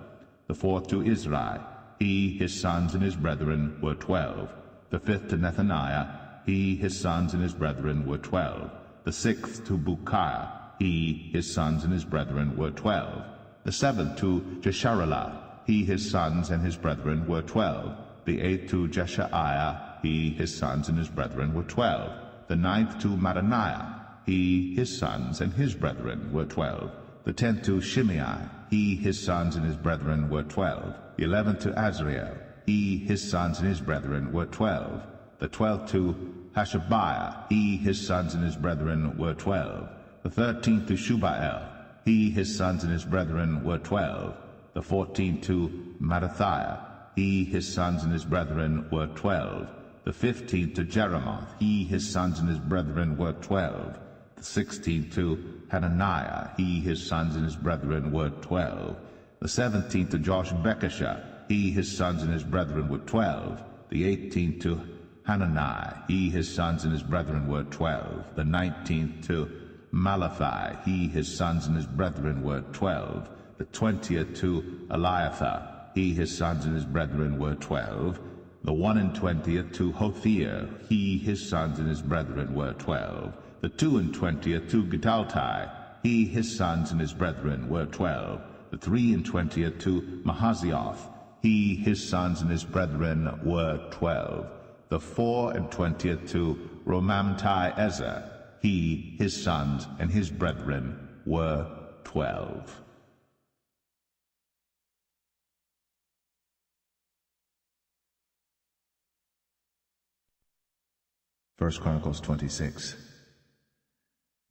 the fourth to Israel, he, his sons, and his brethren were 12, the fifth to Nethaniah, he, his sons, and his brethren were 12, the sixth to Bukiah, he, his sons, and his brethren were 12, the seventh to Jesharilah, he, his sons, and his brethren were 12, the eighth to Jeshaiah, he, his sons, and his brethren were 12, the ninth to Mattaniah, he, his sons, and his brethren were 12, the 10th to Shimei, he, his sons, and his brethren were 12, the 11th to Azriel, he, his sons, and his brethren were 12, the 12th to Hashabiah, he, his sons, and his brethren were 12, the 13th to Shubael, he, his sons, and his brethren were 12, the 14th to Mattathiah, he, his sons, and his brethren were 12, the 15th to Jeremoth, he, his sons, and his brethren were 12, the 16th to Hananiah, he, his sons, and his brethren were 12, the 17th to Josh Bekashah, he, his sons, and his brethren were 12, the 18th to Hanani, he, his sons, and his brethren were 12, the 19th to Malachi, he, his sons, and his brethren were 12, the 20th to Eliathah, he, his sons, and his brethren were 12, the 21st to Hothir, he, his sons, and his brethren were 12, the 22nd to Gidaltai, he, his sons, and his brethren were 12, the 23rd to Mahazioth, he, his sons, and his brethren were 12, the 24th to Romamti-Ezer, he, his sons, and his brethren were 12. First Chronicles 26.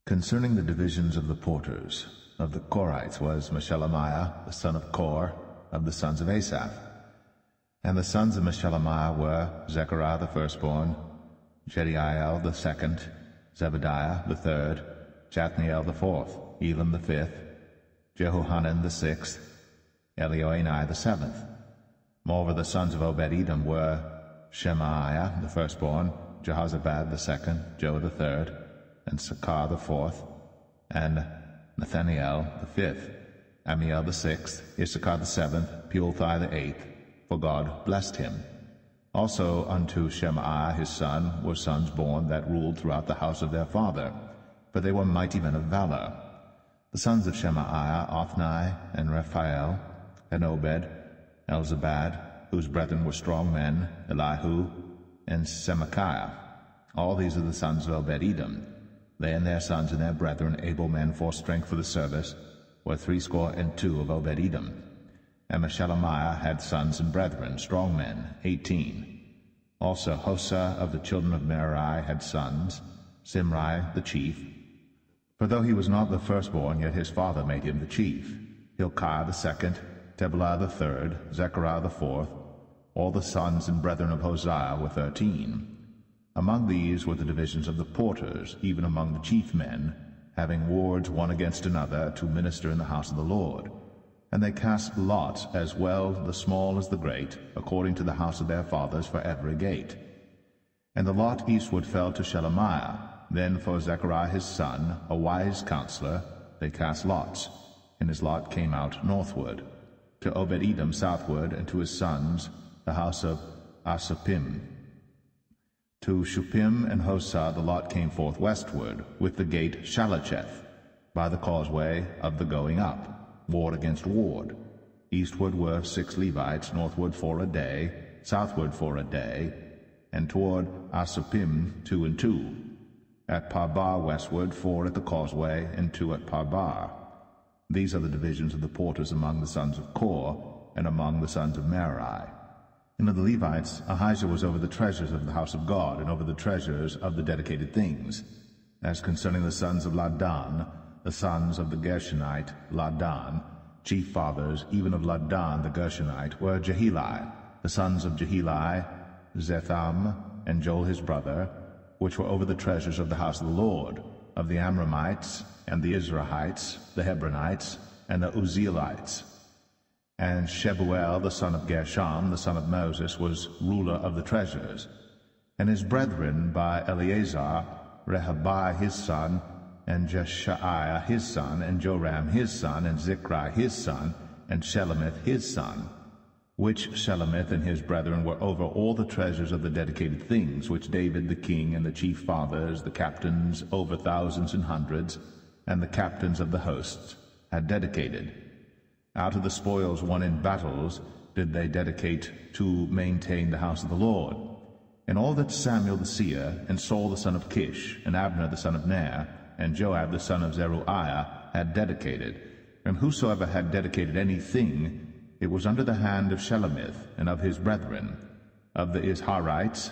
Concerning the divisions of the porters, of the Korites was Meshelemiah, the son of Kor, of the sons of Asaph. And the sons of Meshelemiah were Zechariah the firstborn, Jediael the second, Zebadiah the third, Jathniel the fourth, Elam the fifth, Jehohanan the sixth, Elioenai the seventh. Moreover, the sons of Obed-Edom were Shemaiah the firstborn, Jehozabad the second, Joah the third, and Sakar the fourth, and Nathaniel the fifth, Amiel the sixth, Issachar the seventh, Pulthai the eighth, for God blessed him. Also unto Shemaiah his son were sons born that ruled throughout the house of their father, for they were mighty men of valor. The sons of Shemaiah, Othni, and Raphael, and Obed, Elzabad, whose brethren were strong men, Elihu, and Semachiah. All these are the sons of Obed-Edom. They and their sons and their brethren, able men for strength for the service, were 62 of Obed-Edom. And Meshelemiah had sons and brethren, strong men, 18. Also Hosa of the children of Merari had sons, Simri the chief. For though he was not the firstborn, yet his father made him the chief. Hilkiah the second, Tebelah the third, Zechariah the fourth, All the sons and brethren of Hosea were 13. Among these were the divisions of the porters, even among the chief men, having wards one against another, to minister in the house of the Lord. And they cast lots, as well the small as the great, according to the house of their fathers, for every gate. And the lot eastward fell to Shelemiah. Then for Zechariah his son, a wise counselor, they cast lots, and his lot came out northward. To Obed-Edom southward, and to his sons, the house of Asapim. To Shuppim and Hosah the lot came forth westward, with the gate Shalacheth, by the causeway of the going up, ward against ward. Eastward were 6 Levites, northward 4 a day, southward 4 a day, and toward Asapim 2 and 2. At Parbar westward 4 at the causeway, and 2 at Parbar. These are the divisions of the porters among the sons of Kor, and among the sons of Merari. And of the Levites, Ahijah was over the treasures of the house of God, and over the treasures of the dedicated things. As concerning the sons of Ladan, the sons of the Gershonite, Ladan, chief fathers, even of Ladan the Gershonite, were Jeheli. The sons of Jeheli, Zetham, and Joel his brother, which were over the treasures of the house of the Lord, of the Amramites, and the Izrahites, the Hebronites, and the Uzzielites. And Shebuel the son of Gershom, the son of Moses, was ruler of the treasures. And his brethren by Eleazar, Rehabiah his son, and Jeshaiah his son, and Joram his son, and Zichri his son, and Shelomith his son, which Shelomith and his brethren were over all the treasures of the dedicated things, which David the king, and the chief fathers, the captains over thousands and hundreds, and the captains of the hosts, had dedicated. Out of the spoils won in battles did they dedicate to maintain the house of the Lord. And all that Samuel the seer, and Saul the son of Kish, and Abner the son of Ner, and Joab the son of Zeruiah had dedicated. And whosoever had dedicated anything, it was under the hand of Shelomith and of his brethren. Of the Izharites,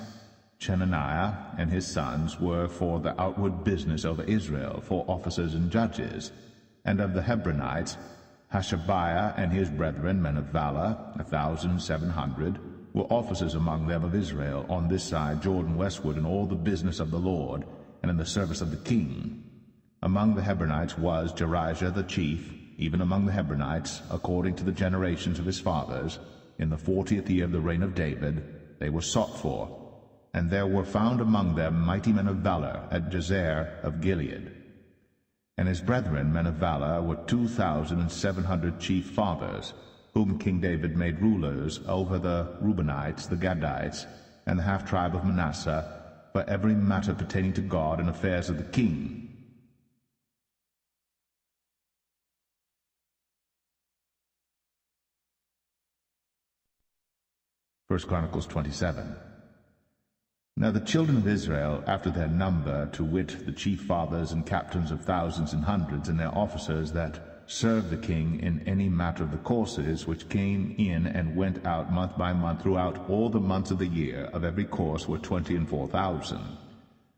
Chenaniah and his sons were for the outward business over Israel, for officers and judges. And of the Hebronites, Hashabiah and his brethren, men of valor, 1,700, were officers among them of Israel, on this side Jordan westward, in all the business of the Lord, and in the service of the king. Among the Hebronites was Jerijah the chief, even among the Hebronites, according to the generations of his fathers. In the 40th year of the reign of David they were sought for. And there were found among them mighty men of valor at Jazer of Gilead. And his brethren, men of valor, were 2,700 chief fathers, whom King David made rulers over the Reubenites, the Gadites, and the half-tribe of Manasseh, for every matter pertaining to God and affairs of the king. First Chronicles 27. Now the children of Israel, after their number, to wit, the chief fathers and captains of thousands and hundreds, and their officers that served the king in any matter of the courses, which came in and went out month by month throughout all the months of the year, of every course were 24,000.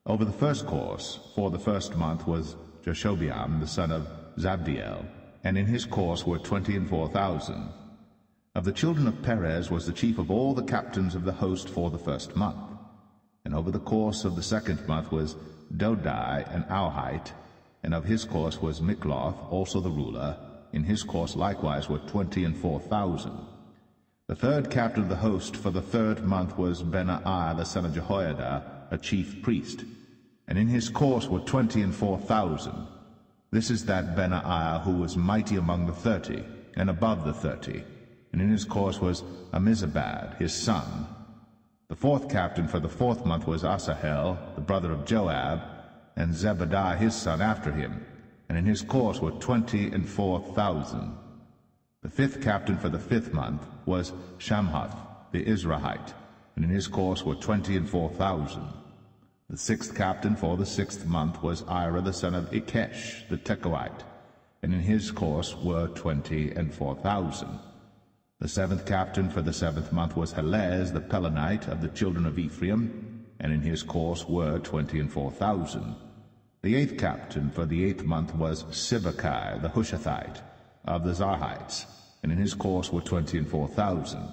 Over the first course, for the first month, was Jashobeam the son of Zabdiel, and in his course were 24,000. Of the children of Perez was the chief of all the captains of the host for the first month. And over the course of the second month was Dodai and Auhite, and of his course was Mikloth, also the ruler. In his course likewise were 24,000. The third captain of the host for the third month was Benaiah the son of Jehoiada, a chief priest, and in his course were 24,000. This is that Benaiah who was mighty among the 30, and above the 30, and in his course was Amizabad his son. The fourth captain for the fourth month was Asahel, the brother of Joab, and Zebadiah his son after him, and in his course were 24,000. The fifth captain for the fifth month was Shamhuth the Izrahite, and in his course were 24,000. The sixth captain for the sixth month was Ira the son of Ikesh the Tekoite, and in his course were 24,000. The seventh captain for the seventh month was Helez the Pelonite of the children of Ephraim, and in his course were 24,000. The eighth captain for the eighth month was Sibbecai the Hushathite of the Zarhites, and in his course were 24,000.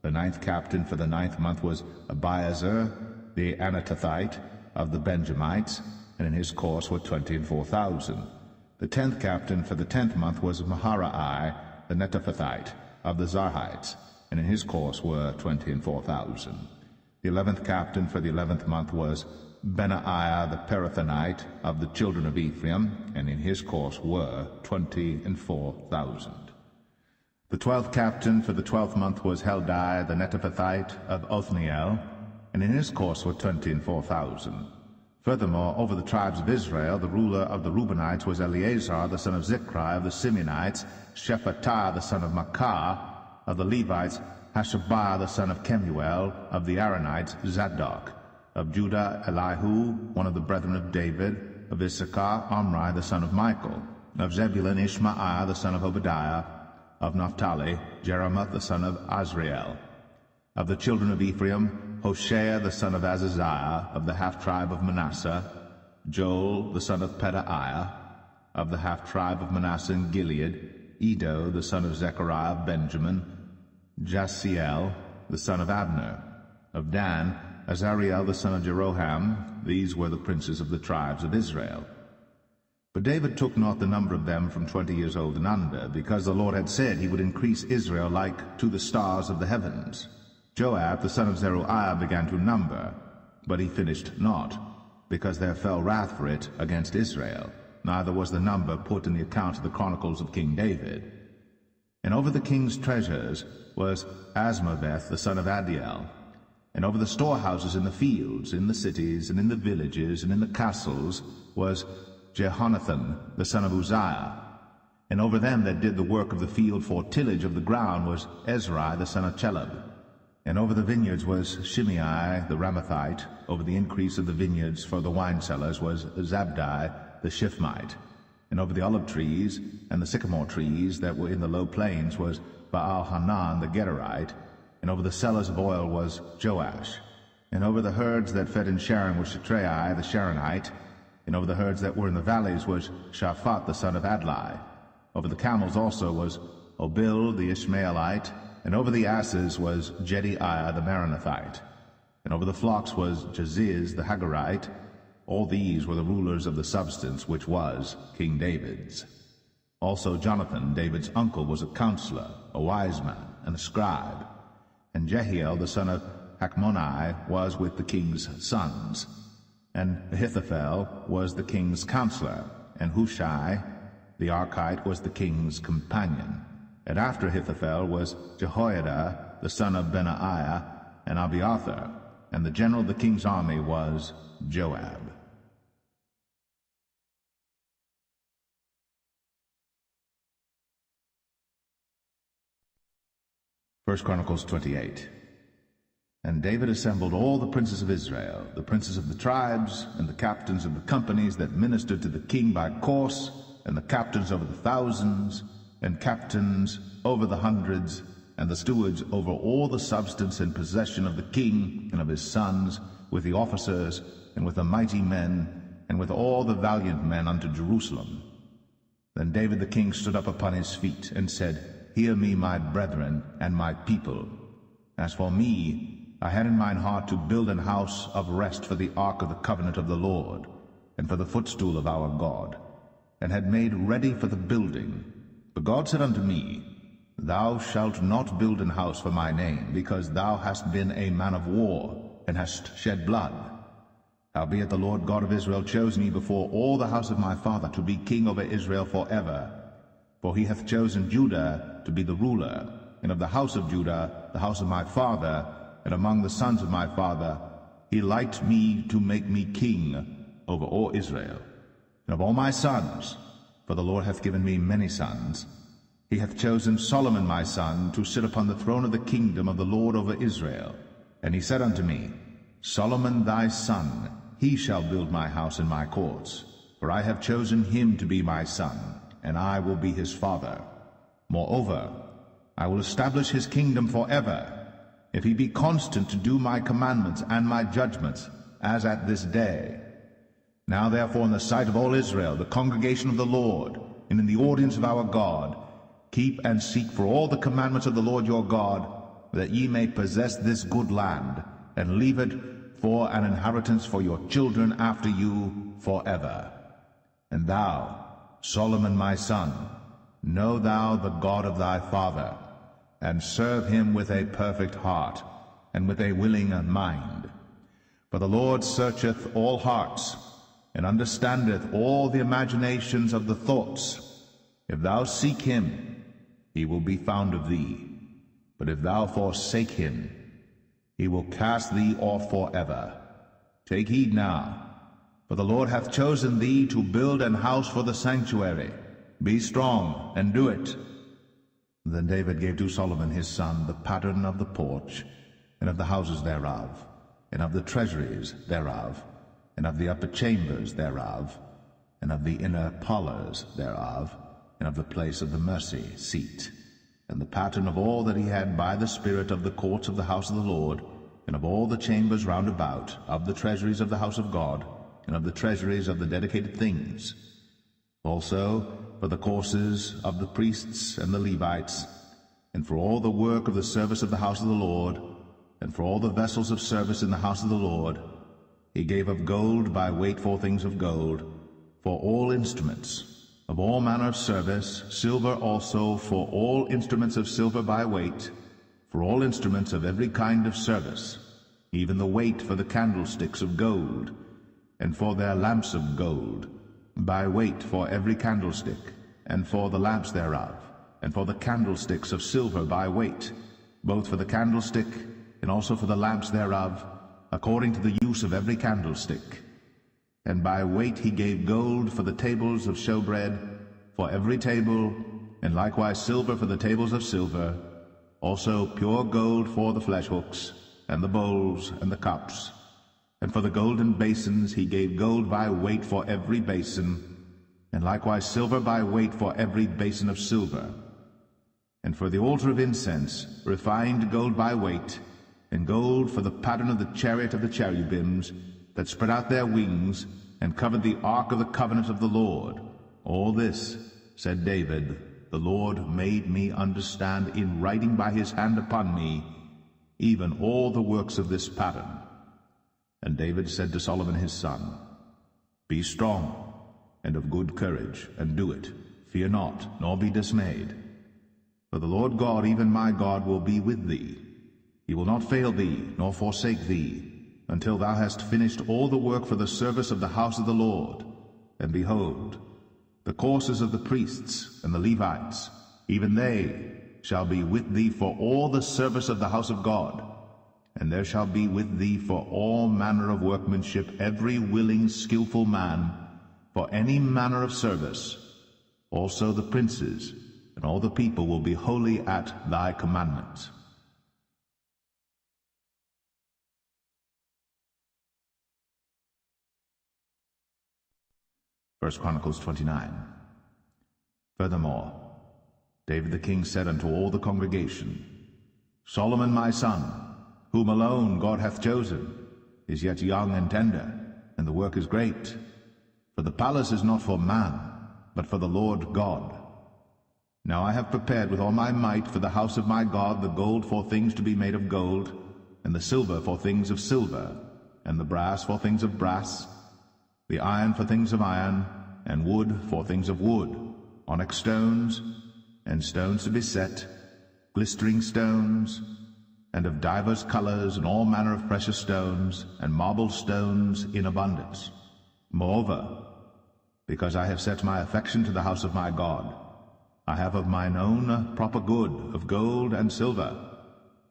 The 9th captain for the 9th month was Abiezer the Anatothite of the Benjamites, and in his course were 24,000. The 10th captain for the 10th month was Maharai the Netophathite of the Zarhites, and in his course were 24,000. The 11th captain for the 11th month was Benaiah the Pirathonite of the children of Ephraim, and in his course were 24,000. The 12th captain for the 12th month was Heldai the Netophathite of Othniel, and in his course were 24,000. Furthermore, over the tribes of Israel, the ruler of the Reubenites was Eleazar the son of Zichri of the Simeonites, Shephatiah the son of Makkah of the Levites, Hashabiah the son of Kemuel of the Aaronites, Zadok. Of Judah, Elihu, one of the brethren of David. Of Issachar, Omri the son of Michael. Of Zebulun, Ishmaiah the son of Obadiah. Of Naphtali, Jeremoth the son of Azriel. Of the children of Ephraim, Hoshea the son of Azaziah, of the half-tribe of Manasseh. Joel the son of Pedaiah, of the half-tribe of Manasseh in Gilead. Edo the son of Zechariah of Benjamin. Jasiel the son of Abner. Of Dan, Azariel the son of Jeroham. These were the princes of the tribes of Israel. But David took not the number of them from 20 years old and under, because the Lord had said he would increase Israel like to the stars of the heavens. Joab the son of Zeruiah began to number, but he finished not, because there fell wrath for it against Israel. Neither was the number put in the account of the chronicles of King David. And over the king's treasures was Asmaveth the son of Adiel. And over the storehouses in the fields, in the cities, and in the villages, and in the castles, was Jehonathan the son of Uzziah. And over them that did the work of the field for tillage of the ground was Ezrai the son of Chelub. And over the vineyards was Shimei the Ramathite. Over the increase of the vineyards for the wine cellars was Zabdi the Shifmite. And over the olive trees and the sycamore trees that were in the low plains was Baal-Hanan the Gerarite. And over the cellars of oil was Joash. And over the herds that fed in Sharon was Shetrai the Sharonite. And over the herds that were in the valleys was Shaphat the son of Adlai. Over the camels also was Obil the Ishmaelite. And over the asses was Jediiah the Maranathite. And over the flocks was Jaziz the Hagarite. All these were the rulers of the substance which was King David's. Also Jonathan, David's uncle, was a counselor, a wise man, and a scribe. And Jehiel the son of Hachmoni was with the king's sons. And Ahithophel was the king's counselor. And Hushai the Archite was the king's companion. And after Ahithophel was Jehoiada the son of Benaiah, and Abiathar. And the general of the king's army was Joab. 1 Chronicles 28. And David assembled all the princes of Israel, the princes of the tribes, and the captains of the companies that ministered to the king by course, and the captains over the thousands, and captains over the hundreds, and the stewards over all the substance and possession of the king and of his sons, with the officers, and with the mighty men, and with all the valiant men unto Jerusalem. Then David the king stood up upon his feet, and said, Hear me, my brethren, and my people. As for me, I had in mine heart to build an house of rest for the ark of the covenant of the Lord, and for the footstool of our God, and had made ready for the building. But God said unto me, Thou shalt not build an house for my name, because thou hast been a man of war, and hast shed blood. Howbeit the Lord God of Israel chose me before all the house of my father to be king over Israel forever. For he hath chosen Judah to be the ruler, and of the house of Judah, the house of my father, and among the sons of my father, he liked me to make me king over all Israel. And of all my sons, for the Lord hath given me many sons, he hath chosen Solomon my son to sit upon the throne of the kingdom of the Lord over Israel. And he said unto me, Solomon thy son, he shall build my house and my courts, for I have chosen him to be my son, and I will be his father. Moreover, I will establish his kingdom forever, if he be constant to do my commandments and my judgments, as at this day. Now therefore in the sight of all Israel, the congregation of the Lord, and in the audience of our God, keep and seek for all the commandments of the Lord your God, that ye may possess this good land, and leave it for an inheritance for your children after you forever. And thou, Solomon my son, know thou the God of thy father, and serve him with a perfect heart, and with a willing mind. For the Lord searcheth all hearts, and understandeth all the imaginations of the thoughts. If thou seek him, he will be found of thee. But if thou forsake him, he will cast thee off forever. Take heed now, for the Lord hath chosen thee to build an house for the sanctuary. Be strong, and do it. Then David gave to Solomon his son the pattern of the porch, and of the houses thereof, and of the treasuries thereof, and of the upper chambers thereof, and of the inner parlors thereof, and of the place of the mercy seat, and the pattern of all that he had by the spirit of the courts of the house of the Lord, and of all the chambers round about, of the treasuries of the house of God, and of the treasuries of the dedicated things. Also for the courses of the priests and the Levites, and for all the work of the service of the house of the Lord, and for all the vessels of service in the house of the Lord, he gave of gold by weight for things of gold, for all instruments, of all manner of service, silver also for all instruments of silver by weight, for all instruments of every kind of service, even the weight for the candlesticks of gold, and for their lamps of gold, by weight for every candlestick, and for the lamps thereof, and for the candlesticks of silver by weight, both for the candlestick and also for the lamps thereof, according to the use of every candlestick. And by weight he gave gold for the tables of showbread, for every table, and likewise silver for the tables of silver, also pure gold for the fleshhooks, and the bowls, and the cups. And for the golden basins he gave gold by weight for every basin, and likewise silver by weight for every basin of silver. And for the altar of incense, refined gold by weight, and gold for the pattern of the chariot of the cherubims, that spread out their wings, and covered the ark of the covenant of the Lord. All this, said David, the Lord made me understand in writing by his hand upon me, even all the works of this pattern. And David said to Solomon his son, Be strong, and of good courage, and do it. Fear not, nor be dismayed. For the Lord God, even my God, will be with thee. He will not fail thee, nor forsake thee, until thou hast finished all the work for the service of the house of the Lord. And behold, the courses of the priests and the Levites, even they shall be with thee for all the service of the house of God. And there shall be with thee for all manner of workmanship every willing, skillful man, for any manner of service. Also the princes and all the people will be holy at thy commandment. 1 Chronicles 29. Furthermore, David the king said unto all the congregation, Solomon my son, whom alone God hath chosen, is yet young and tender, and the work is great. For the palace is not for man, but for the Lord God. Now I have prepared with all my might for the house of my God the gold for things to be made of gold, and the silver for things of silver, and the brass for things of brass, the iron for things of iron, and wood for things of wood, onyx stones, and stones to be set, glistering stones, and of divers colors, and all manner of precious stones, and marble stones in abundance. Moreover, because I have set my affection to the house of my God, I have of mine own proper good of gold and silver,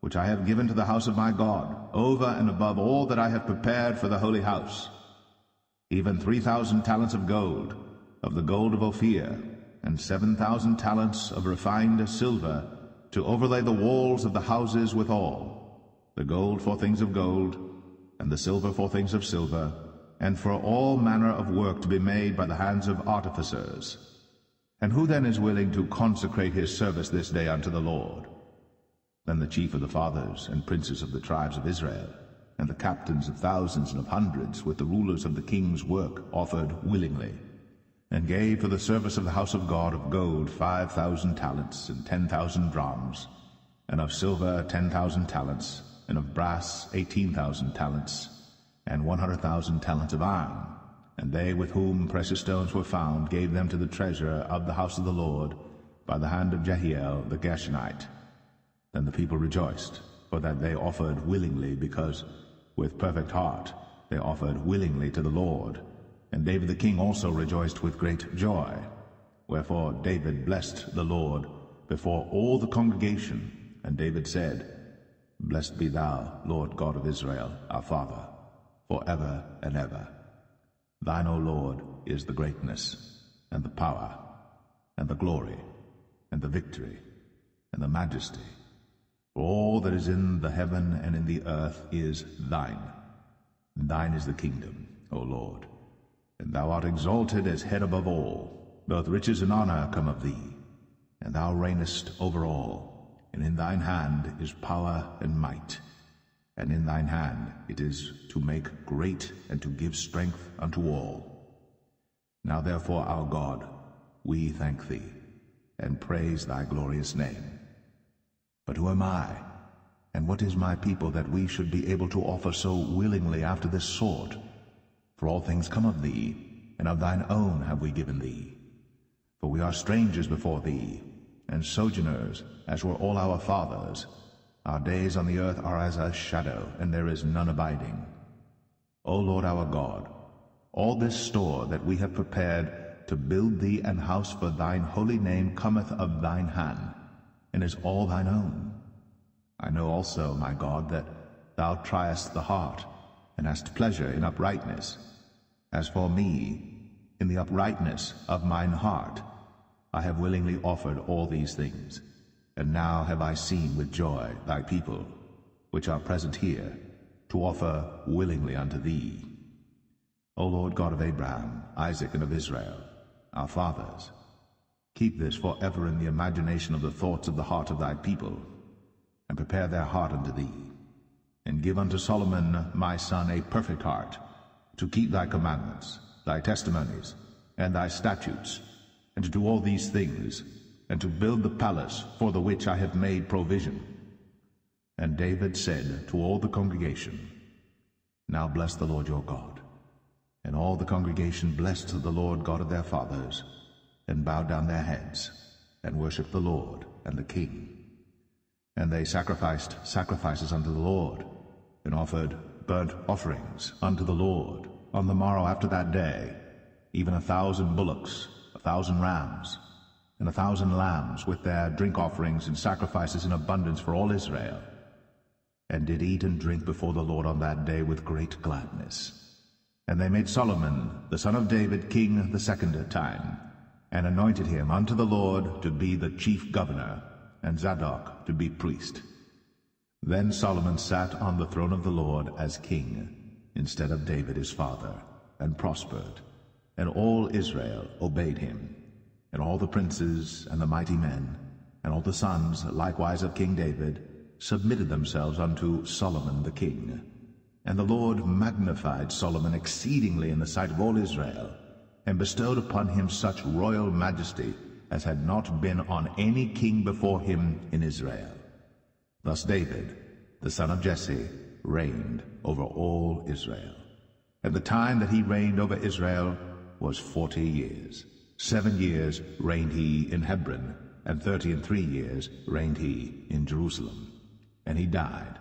which I have given to the house of my God, over and above all that I have prepared for the holy house, even 3,000 talents of gold, of the gold of Ophir, and 7,000 talents of refined silver, to overlay the walls of the houses withal, the gold for things of gold, and the silver for things of silver, and for all manner of work to be made by the hands of artificers. And who then is willing to consecrate his service this day unto the Lord? Then the chief of the fathers and princes of the tribes of Israel, and the captains of thousands and of hundreds, with the rulers of the king's work, offered willingly, and gave for the service of the house of God of gold 5,000 talents and 10,000 drams, and of silver 10,000 talents, and of brass 18,000 talents, and 100,000 talents of iron. And they with whom precious stones were found gave them to the treasurer of the house of the Lord by the hand of Jehiel the Gershonite. Then the people rejoiced, for that they offered willingly, because with perfect heart they offered willingly to the Lord. And David the king also rejoiced with great joy. Wherefore David blessed the Lord before all the congregation. And David said, Blessed be thou, Lord God of Israel, our Father, for ever and ever. Thine, O Lord, is the greatness, and the power, and the glory, and the victory, and the majesty. For all that is in the heaven and in the earth is thine. Thine is the kingdom, O Lord, and thou art exalted as head above all. Both riches and honor come of thee, and thou reignest over all. And in thine hand is power and might, and in thine hand it is to make great and to give strength unto all. Now therefore, our God, we thank thee, and praise thy glorious name. But who am I, and what is my people, that we should be able to offer so willingly after this sort? For all things come of thee, and of thine own have we given thee. For we are strangers before thee, and sojourners, as were all our fathers. Our days on the earth are as a shadow, and there is none abiding. O Lord our God, all this store that we have prepared to build thee an house for thine holy name cometh of thine hand, and is all thine own. I know also, my God, that thou triest the heart, and hast pleasure in uprightness. As for me, in the uprightness of mine heart, I have willingly offered all these things. And now have I seen with joy thy people, which are present here, to offer willingly unto thee. O Lord God of Abraham, Isaac, and of Israel, our fathers, keep this for ever in the imagination of the thoughts of the heart of thy people, and prepare their heart unto thee. And give unto Solomon my son a perfect heart, to keep thy commandments, thy testimonies, and thy statutes, and to do all these things, and to build the palace for the which I have made provision. And David said to all the congregation, Now bless the Lord your God. And all the congregation blessed the Lord God of their fathers, and bowed down their heads, and worshipped the Lord and the king. And they sacrificed sacrifices unto the Lord, and offered burnt offerings unto the Lord on the morrow after that day, even 1,000 bullocks, 1,000 rams, and 1,000 lambs, with their drink offerings and sacrifices in abundance for all Israel, and did eat and drink before the Lord on that day with great gladness. And they made Solomon the son of David king the second time, and anointed him unto the Lord to be the chief governor, and Zadok to be priest. Then Solomon sat on the throne of the Lord as king, instead of David his father, and prospered, and all Israel obeyed him. And all the princes and the mighty men, and all the sons likewise of King David, submitted themselves unto Solomon the king. And the Lord magnified Solomon exceedingly in the sight of all Israel, and bestowed upon him such royal majesty as had not been on any king before him in Israel. Thus David, the son of Jesse, reigned over all Israel. And the time that he reigned over Israel was 40 years. 7 years reigned he in Hebron, and 33 years reigned he in Jerusalem. And he died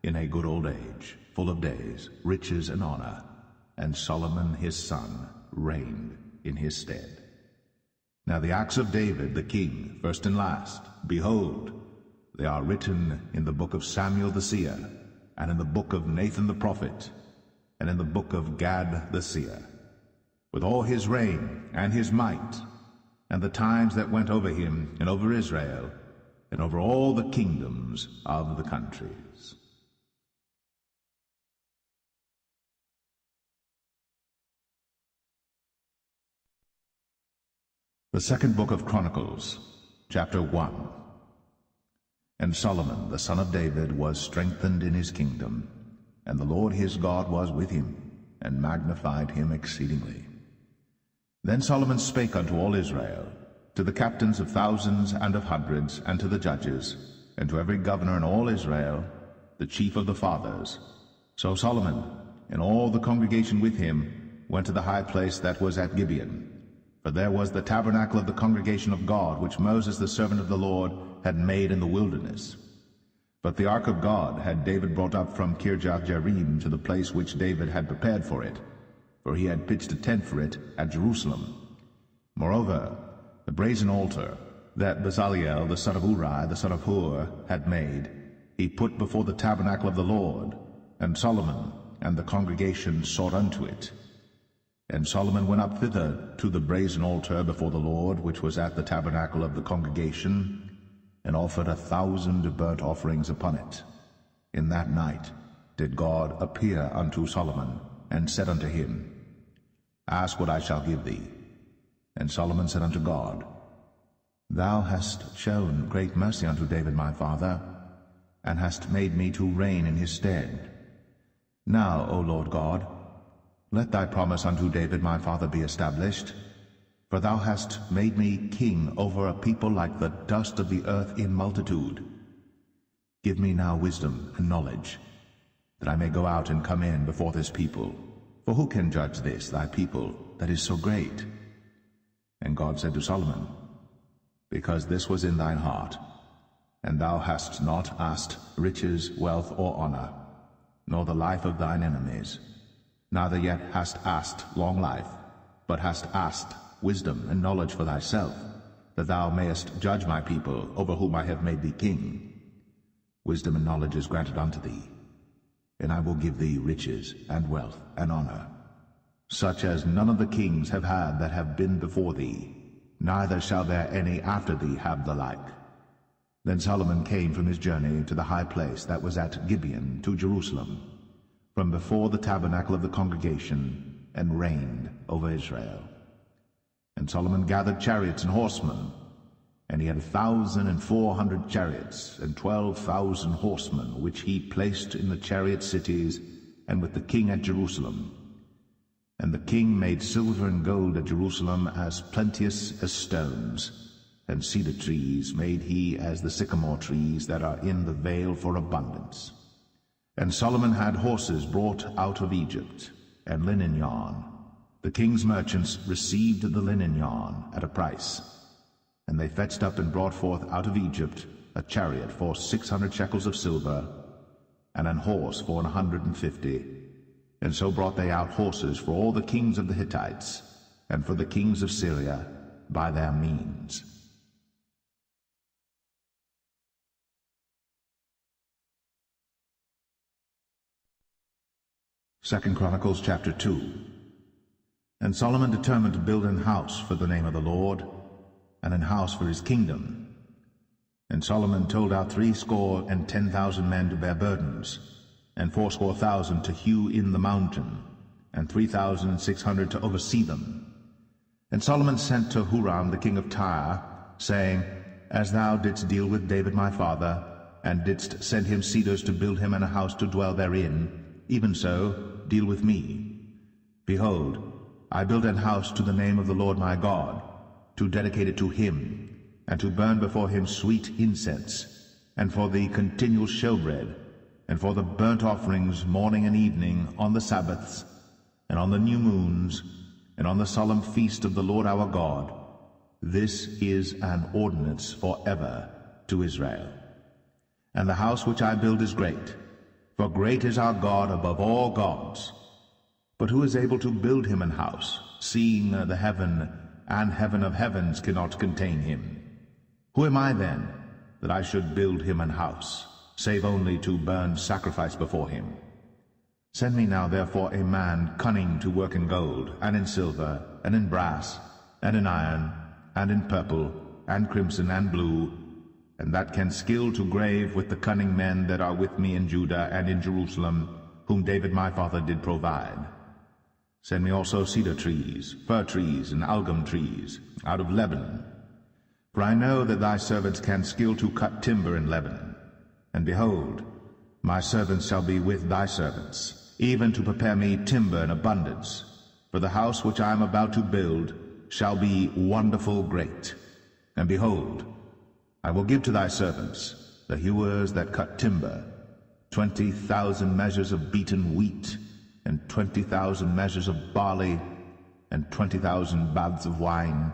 in a good old age, full of days, riches, and honor. And Solomon his son reigned in his stead. Now the acts of David the king, first and last, behold, they are written in the book of Samuel the seer, and in the book of Nathan the prophet, and in the book of Gad the seer, with all his reign and his might, and the times that went over him and over Israel, and over all the kingdoms of the countries. The second book of Chronicles, chapter 1. And Solomon the son of David was strengthened in his kingdom, and the Lord his God was with him, and magnified him exceedingly. Then Solomon spake unto all Israel, to the captains of thousands and of hundreds, and to the judges, and to every governor in all Israel, the chief of the fathers. So Solomon, and all the congregation with him, went to the high place that was at Gibeon. For there was the tabernacle of the congregation of God, which Moses the servant of the Lord had made in the wilderness. But the ark of God had David brought up from Kirjath-jearim to the place which David had prepared for it, for he had pitched a tent for it at Jerusalem. Moreover, the brazen altar that Bezaleel the son of Uri the son of Hur had made, he put before the tabernacle of the Lord, and Solomon and the congregation sought unto it. And Solomon went up thither to the brazen altar before the Lord, which was at the tabernacle of the congregation, and offered 1,000 burnt offerings upon it. In that night did God appear unto Solomon, and said unto him, Ask what I shall give thee. And Solomon said unto God, Thou hast shown great mercy unto David my father, and hast made me to reign in his stead. Now, O Lord God, let thy promise unto David my father be established, for thou hast made me king over a people like the dust of the earth in multitude. Give me now wisdom and knowledge, that I may go out and come in before this people. For who can judge this, thy people, that is so great? And God said to Solomon, Because this was in thine heart, and thou hast not asked riches, wealth, or honor, nor the life of thine enemies, neither yet hast asked long life, but hast asked wisdom and knowledge for thyself, that thou mayest judge my people, over whom I have made thee king. Wisdom and knowledge is granted unto thee, and I will give thee riches and wealth and honor, such as none of the kings have had that have been before thee, neither shall there any after thee have the like. Then Solomon came from his journey to the high place that was at Gibeon to Jerusalem, from before the tabernacle of the congregation, and reigned over Israel. And Solomon gathered chariots and horsemen, and he had 1,400 chariots, and 12,000 horsemen, which he placed in the chariot cities, and with the king at Jerusalem. And the king made silver and gold at Jerusalem as plenteous as stones, and cedar trees made he as the sycamore trees that are in the vale for abundance. And Solomon had horses brought out of Egypt, and linen yarn. The king's merchants received the linen yarn at a price. And they fetched up and brought forth out of Egypt a chariot for 600 shekels of silver, and an horse for 150. And so brought they out horses for all the kings of the Hittites, and for the kings of Syria by their means. Second Chronicles chapter 2. And Solomon determined to build an house for the name of the Lord, and an house for his kingdom. And Solomon told out 70,000 men to bear burdens, and 80,000 to hew in the mountain, and 3,600 to oversee them. And Solomon sent to Huram the king of Tyre, saying, As thou didst deal with David my father, and didst send him cedars to build him and a house to dwell therein, even so deal with me. Behold, I build an house to the name of the Lord my God, to dedicate it to him, and to burn before him sweet incense, and for the continual showbread, and for the burnt offerings morning and evening, on the Sabbaths, and on the new moons, and on the solemn feast of the Lord our God. This is an ordinance forever to Israel. And the house which I build is great, for great is our God above all gods. But who is able to build him an house, seeing the heaven and heaven of heavens cannot contain him? Who am I then, that I should build him an house, save only to burn sacrifice before him? Send me now therefore a man cunning to work in gold, and in silver, and in brass, and in iron, and in purple, and crimson, and blue, and that can skill to grave with the cunning men that are with me in Judah and in Jerusalem, whom David my father did provide. Send me also cedar trees, fir trees, and algum trees, out of Lebanon. For I know that thy servants can skill to cut timber in Lebanon. And behold, my servants shall be with thy servants, even to prepare me timber in abundance. For the house which I am about to build shall be wonderful great. And behold, I will give to thy servants the hewers that cut timber, 20,000 measures of beaten wheat, and 20,000 measures of barley, and 20,000 baths of wine,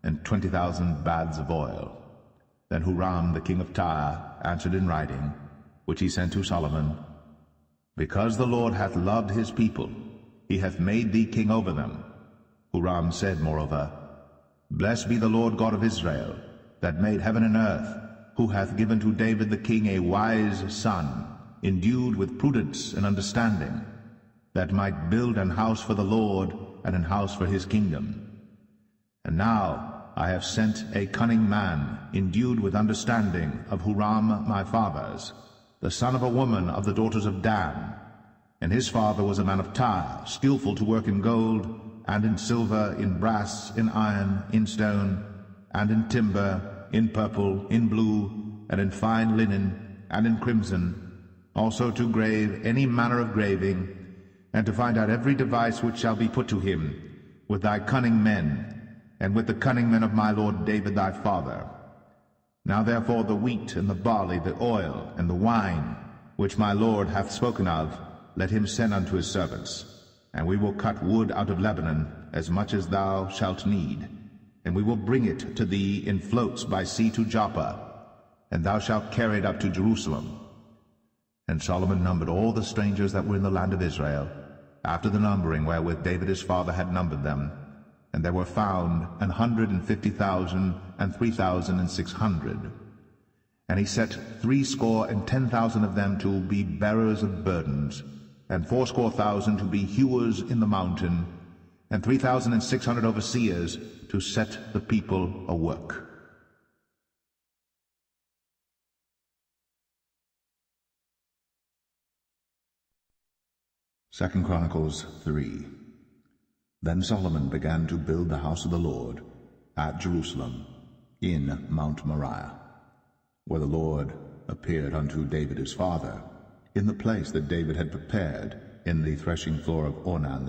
and 20,000 baths of oil. Then Huram the king of Tyre answered in writing, which he sent to Solomon, Because the Lord hath loved his people, he hath made thee king over them. Huram said moreover, Blessed be the Lord God of Israel, that made heaven and earth, who hath given to David the king a wise son, endued with prudence and understanding, that might build an house for the Lord, and an house for his kingdom. And now I have sent a cunning man, endued with understanding, of Huram my father's, the son of a woman of the daughters of Dan. And his father was a man of Tyre, skillful to work in gold, and in silver, in brass, in iron, in stone, and in timber, in purple, in blue, and in fine linen, and in crimson, also to grave any manner of graving, and to find out every device which shall be put to him, with thy cunning men, and with the cunning men of my lord David thy father. Now therefore the wheat, and the barley, the oil, and the wine, which my lord hath spoken of, let him send unto his servants. And we will cut wood out of Lebanon, as much as thou shalt need, and we will bring it to thee in floats by sea to Joppa, and thou shalt carry it up to Jerusalem. And Solomon numbered all the strangers that were in the land of Israel, after the numbering wherewith David his father had numbered them, and there were found 150,000 and 3,600. And he set 70,000 of them to be bearers of burdens, and 80,000 to be hewers in the mountain, and 3,600 overseers to set the people a work. Second Chronicles 3. Then Solomon began to build the house of the Lord at Jerusalem, in Mount Moriah, where the Lord appeared unto David his father, in the place that David had prepared, in the threshing floor of Ornan